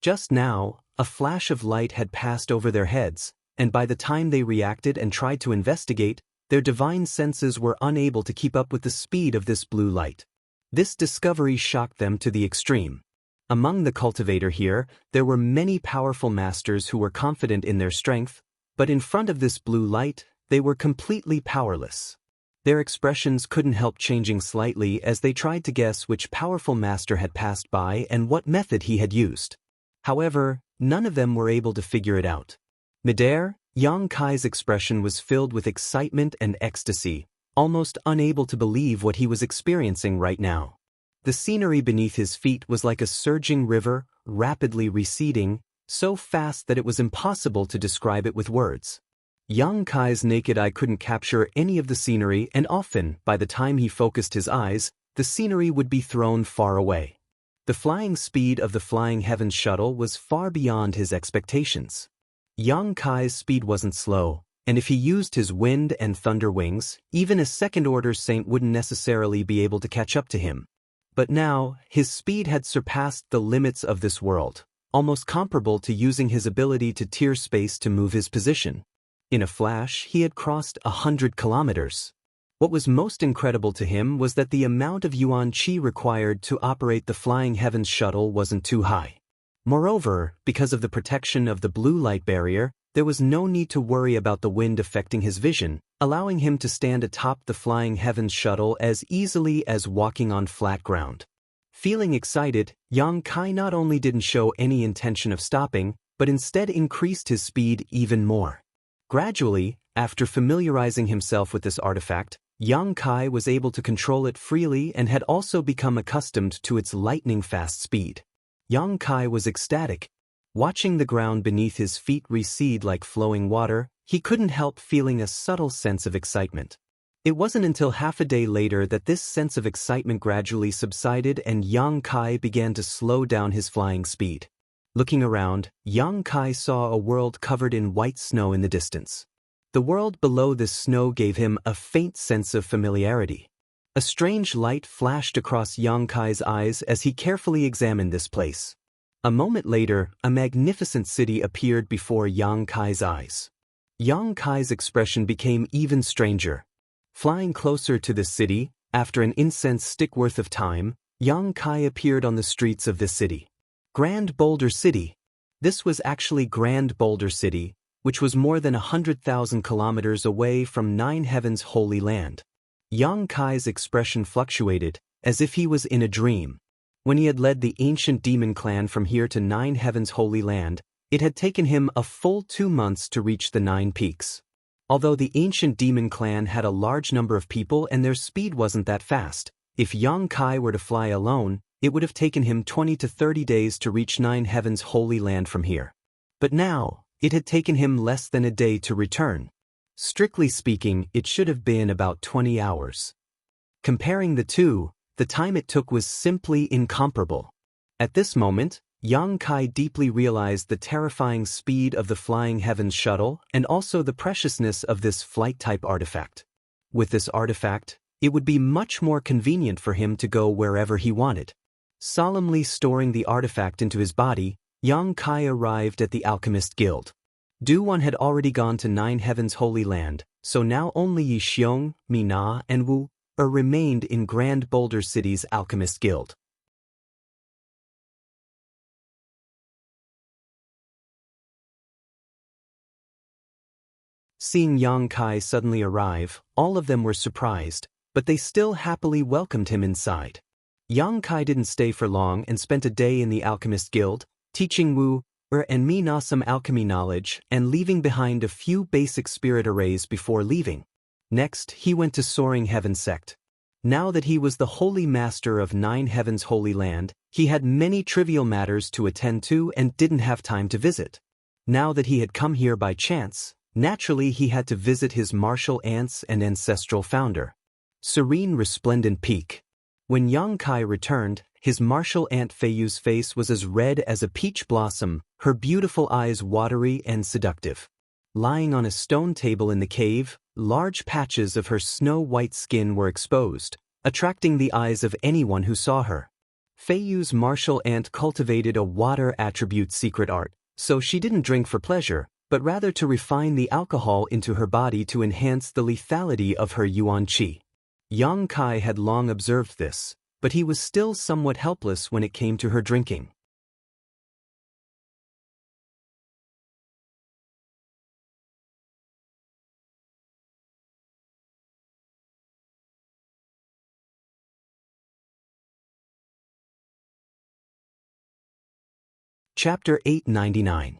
Just now, a flash of light had passed over their heads, and by the time they reacted and tried to investigate, their divine senses were unable to keep up with the speed of this blue light. This discovery shocked them to the extreme. Among the cultivator here, there were many powerful masters who were confident in their strength, but in front of this blue light, they were completely powerless. Their expressions couldn't help changing slightly as they tried to guess which powerful master had passed by and what method he had used. However, none of them were able to figure it out. Midair, Yang Kai's expression was filled with excitement and ecstasy, almost unable to believe what he was experiencing right now. The scenery beneath his feet was like a surging river, rapidly receding, so fast that it was impossible to describe it with words. Yang Kai's naked eye couldn't capture any of the scenery, and often, by the time he focused his eyes, the scenery would be thrown far away. The flying speed of the Flying Heavens shuttle was far beyond his expectations. Yang Kai's speed wasn't slow, and if he used his wind and thunder wings, even a second-order saint wouldn't necessarily be able to catch up to him. But now, his speed had surpassed the limits of this world, almost comparable to using his ability to tear space to move his position. In a flash, he had crossed 100 kilometers. What was most incredible to him was that the amount of Yuan Qi required to operate the Flying Heavens shuttle wasn't too high. Moreover, because of the protection of the blue light barrier, there was no need to worry about the wind affecting his vision, allowing him to stand atop the Flying Heavens shuttle as easily as walking on flat ground. Feeling excited, Yang Kai not only didn't show any intention of stopping, but instead increased his speed even more. Gradually, after familiarizing himself with this artifact, Yang Kai was able to control it freely and had also become accustomed to its lightning-fast speed. Yang Kai was ecstatic. Watching the ground beneath his feet recede like flowing water, he couldn't help feeling a subtle sense of excitement. It wasn't until half a day later that this sense of excitement gradually subsided and Yang Kai began to slow down his flying speed. Looking around, Yang Kai saw a world covered in white snow in the distance. The world below this snow gave him a faint sense of familiarity. A strange light flashed across Yang Kai's eyes as he carefully examined this place. A moment later, a magnificent city appeared before Yang Kai's eyes. Yang Kai's expression became even stranger. Flying closer to the city, after an incense stick worth of time, Yang Kai appeared on the streets of this city. Grand Boulder City. This was actually Grand Boulder City, which was more than 100,000 kilometers away from Nine Heavens' Holy Land. Yang Kai's expression fluctuated, as if he was in a dream. When he had led the ancient demon clan from here to Nine Heavens' Holy Land, it had taken him a full 2 months to reach the Nine Peaks. Although the ancient demon clan had a large number of people and their speed wasn't that fast, if Yang Kai were to fly alone, it would have taken him 20 to 30 days to reach Nine Heavens' Holy Land from here. But now, it had taken him less than a day to return. Strictly speaking, it should have been about 20 hours. Comparing the two, the time it took was simply incomparable. At this moment, Yang Kai deeply realized the terrifying speed of the Flying Heavens shuttle and also the preciousness of this flight-type artifact. With this artifact, it would be much more convenient for him to go wherever he wanted. Solemnly storing the artifact into his body, Yang Kai arrived at the Alchemist Guild. Du-1 had already gone to Nine Heavens' Holy Land, so now only Yi Xiong, Mina, and Wu remained in Grand Boulder City's Alchemist Guild. Seeing Yang Kai suddenly arrive, all of them were surprised, but they still happily welcomed him inside. Yang Kai didn't stay for long and spent a day in the Alchemist Guild, teaching Wu and Mina some alchemy knowledge and leaving behind a few basic spirit arrays before leaving. Next, he went to Soaring Heaven Sect. Now that he was the Holy Master of Nine Heavens' Holy Land, he had many trivial matters to attend to and didn't have time to visit. Now that he had come here by chance, naturally he had to visit his martial aunts and ancestral founder. Serene Resplendent Peak. When Yang Kai returned, his martial aunt Feiyu's face was as red as a peach blossom, her beautiful eyes watery and seductive. Lying on a stone table in the cave, large patches of her snow-white skin were exposed, attracting the eyes of anyone who saw her. Feiyu's martial aunt cultivated a water attribute secret art, so she didn't drink for pleasure, but rather to refine the alcohol into her body to enhance the lethality of her yuan qi. Yang Kai had long observed this, but he was still somewhat helpless when it came to her drinking. Chapter 899.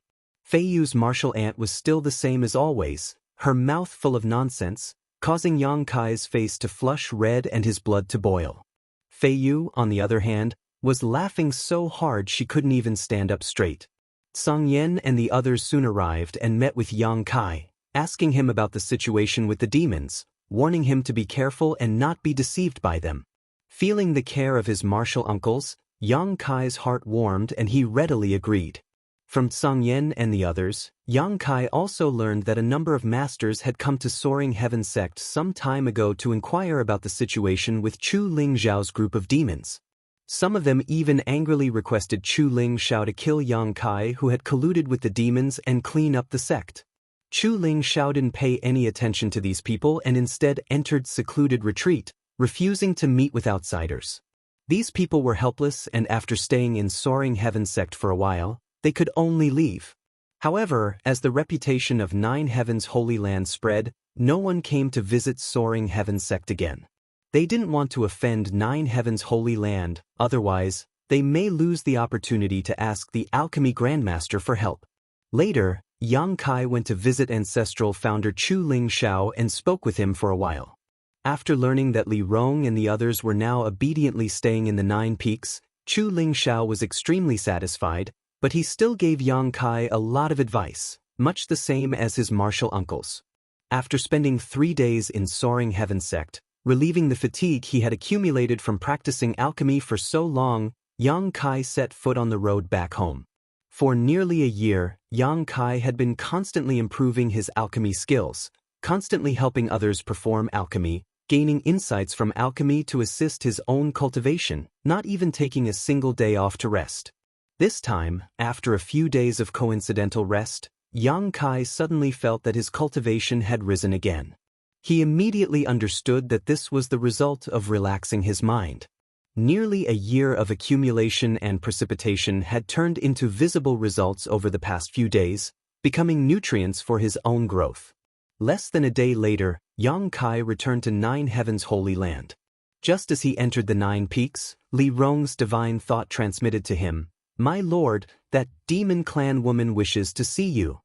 Feiyu's martial aunt was still the same as always, her mouth full of nonsense, causing Yang Kai's face to flush red and his blood to boil. Feiyu, on the other hand, was laughing so hard she couldn't even stand up straight. Song Yen and the others soon arrived and met with Yang Kai, asking him about the situation with the demons, warning him to be careful and not be deceived by them. Feeling the care of his martial uncles, Yang Kai's heart warmed and he readily agreed. From Song Yen and the others, Yang Kai also learned that a number of masters had come to Soaring Heaven Sect some time ago to inquire about the situation with Chu Ling Zhao's group of demons. Some of them even angrily requested Chu Ling Zhao to kill Yang Kai, who had colluded with the demons, and clean up the sect. Chu Ling Zhao didn't pay any attention to these people and instead entered secluded retreat, refusing to meet with outsiders. These people were helpless, and after staying in Soaring Heaven Sect for a while, they could only leave. However, as the reputation of Nine Heavens' Holy Land spread, no one came to visit Soaring Heaven Sect again. They didn't want to offend Nine Heavens' Holy Land, otherwise, they may lose the opportunity to ask the Alchemy Grandmaster for help. Later, Yang Kai went to visit ancestral founder Chu Ling Zhao and spoke with him for a while. After learning that Li Rong and the others were now obediently staying in the Nine Peaks, Chu Ling Zhao was extremely satisfied, but he still gave Yang Kai a lot of advice, much the same as his martial uncles. After spending 3 days in Soaring Heaven Sect, relieving the fatigue he had accumulated from practicing alchemy for so long, Yang Kai set foot on the road back home. For nearly a year, Yang Kai had been constantly improving his alchemy skills, constantly helping others perform alchemy, gaining insights from alchemy to assist his own cultivation, not even taking a single day off to rest. This time, after a few days of coincidental rest, Yang Kai suddenly felt that his cultivation had risen again. He immediately understood that this was the result of relaxing his mind. Nearly a year of accumulation and precipitation had turned into visible results over the past few days, becoming nutrients for his own growth. Less than a day later, Yang Kai returned to Nine Heaven's Holy Land. Just as he entered the Nine Peaks, Li Rong's divine thought transmitted to him, "My lord, that demon clan woman wishes to see you."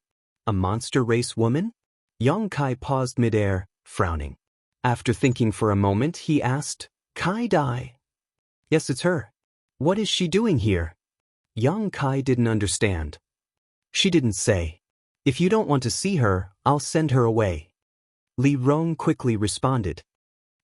A monster race woman? Yang Kai paused midair, frowning. After thinking for a moment, he asked, "Kai Dai?" "Yes, it's her." "What is she doing here?" Yang Kai didn't understand. "She didn't say. If you don't want to see her, I'll send her away." Li Rong quickly responded.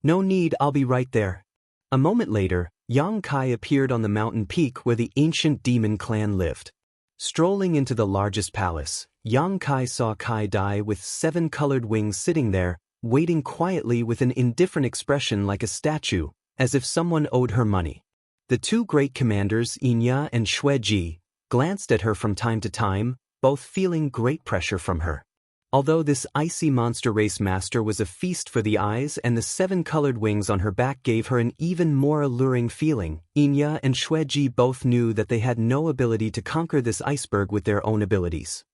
"No need, I'll be right there." A moment later, Yang Kai appeared on the mountain peak where the ancient demon clan lived. Strolling into the largest palace, Yang Kai saw Kai Dai with 7 colored wings sitting there, waiting quietly with an indifferent expression like a statue, as if someone owed her money. The two great commanders, Xianxia and Shuiji, glanced at her from time to time, both feeling great pressure from her. Although this icy monster race master was a feast for the eyes and the 7 colored wings on her back gave her an even more alluring feeling, Xianxia and Shuiji both knew that they had no ability to conquer this iceberg with their own abilities.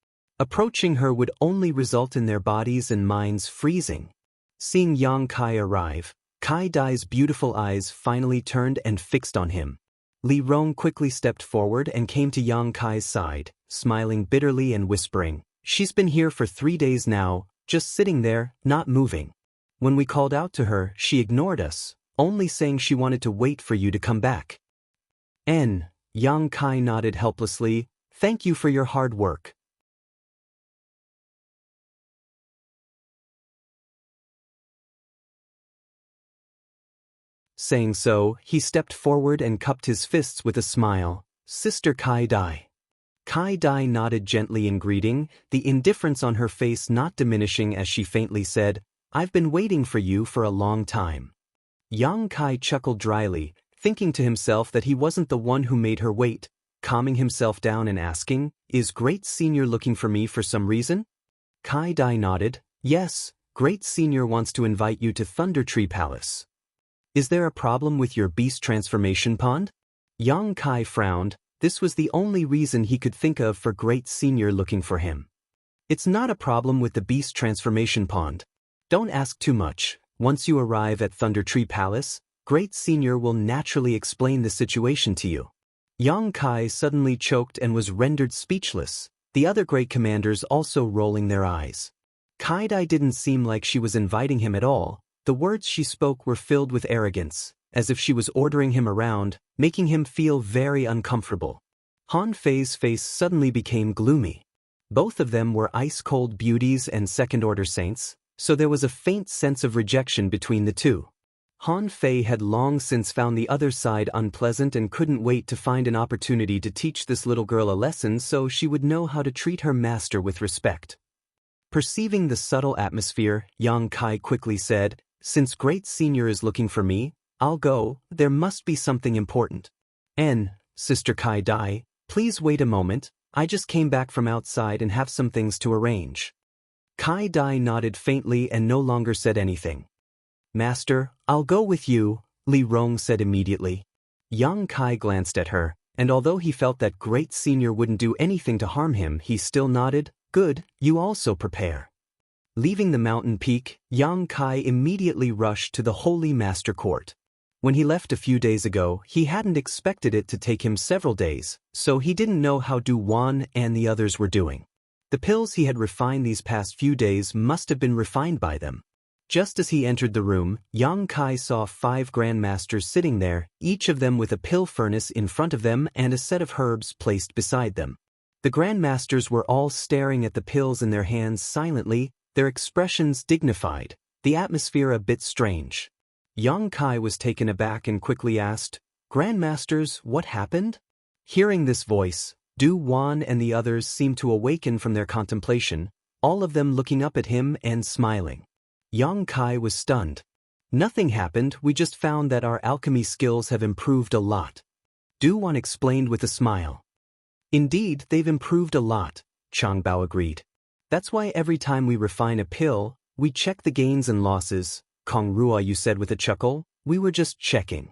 Approaching her would only result in their bodies and minds freezing. Seeing Yang Kai arrive, Kai Dai's beautiful eyes finally turned and fixed on him. Li Rong quickly stepped forward and came to Yang Kai's side, smiling bitterly and whispering, "She's been here for 3 days now, just sitting there, not moving. When we called out to her, she ignored us, only saying she wanted to wait for you to come back." Yang Kai nodded helplessly, "Thank you for your hard work." Saying so, he stepped forward and cupped his fists with a smile. "Sister Kai Dai." Kai Dai nodded gently in greeting, the indifference on her face not diminishing as she faintly said, "I've been waiting for you for a long time." Yang Kai chuckled dryly, thinking to himself that he wasn't the one who made her wait, calming himself down and asking, "Is Great Senior looking for me for some reason?" Kai Dai nodded, "Yes, Great Senior wants to invite you to Thunder Tree Palace." "Is there a problem with your beast transformation pond?" Yang Kai frowned. This was the only reason he could think of for Great Senior looking for him. "It's not a problem with the beast transformation pond. Don't ask too much. Once you arrive at Thunder Tree Palace, Great Senior will naturally explain the situation to you." Yang Kai suddenly choked and was rendered speechless, the other great commanders also rolling their eyes. Kai Dai didn't seem like she was inviting him at all. The words she spoke were filled with arrogance, as if she was ordering him around, making him feel very uncomfortable. Han Fei's face suddenly became gloomy. Both of them were ice-cold beauties and second-order saints, so there was a faint sense of rejection between the two. Han Fei had long since found the other side unpleasant and couldn't wait to find an opportunity to teach this little girl a lesson so she would know how to treat her master with respect. Perceiving the subtle atmosphere, Yang Kai quickly said, "Since Great Senior is looking for me, I'll go. There must be something important." Sister Kai Dai, please wait a moment, I just came back from outside and have some things to arrange." Kai Dai nodded faintly and no longer said anything. "Master, I'll go with you," Li Rong said immediately. Yang Kai glanced at her, and although he felt that Great Senior wouldn't do anything to harm him, he still nodded, "Good, you also prepare." Leaving the mountain peak, Yang Kai immediately rushed to the Holy Master Court. When he left a few days ago, he hadn't expected it to take him several days, so he didn't know how Du Wan and the others were doing. The pills he had refined these past few days must have been refined by them. Just as he entered the room, Yang Kai saw 5 grandmasters sitting there, each of them with a pill furnace in front of them and a set of herbs placed beside them. The grandmasters were all staring at the pills in their hands silently, their expressions dignified, the atmosphere a bit strange. Yang Kai was taken aback and quickly asked, "Grandmasters, what happened?" Hearing this voice, Du Wan and the others seemed to awaken from their contemplation, all of them looking up at him and smiling. Yang Kai was stunned. "Nothing happened, we just found that our alchemy skills have improved a lot." Du Wan explained with a smile. "Indeed, they've improved a lot," Changbao agreed. "That's why every time we refine a pill, We check the gains and losses, Kong Rua, you said with a chuckle. We were just checking.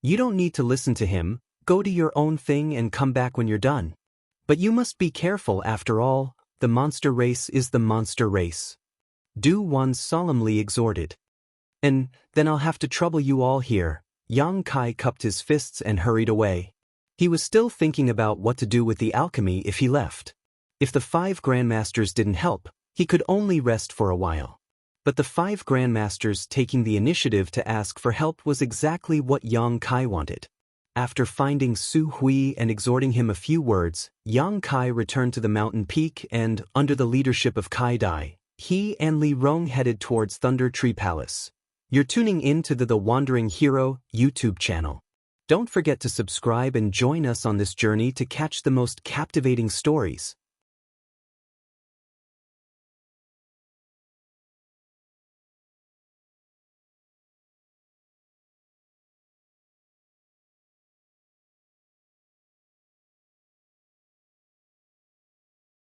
You don't need to listen to him, go to your own thing and come back when you're done. But you must be careful after all, the monster race is the monster race. Du Wan solemnly exhorted. And then I'll have to trouble you all here. Yang Kai cupped his fists and hurried away. He was still thinking about what to do with the alchemy if he left. If the 5 grandmasters didn't help, he could only rest for a while. But the 5 grandmasters taking the initiative to ask for help was exactly what Yang Kai wanted. After finding Su Hui and exhorting him a few words, Yang Kai returned to the mountain peak and, under the leadership of Kai Dai, he and Li Rong headed towards Thunder Tree Palace. You're tuning in to the Wandering Hero YouTube channel. Don't forget to subscribe and join us on this journey to catch the most captivating stories.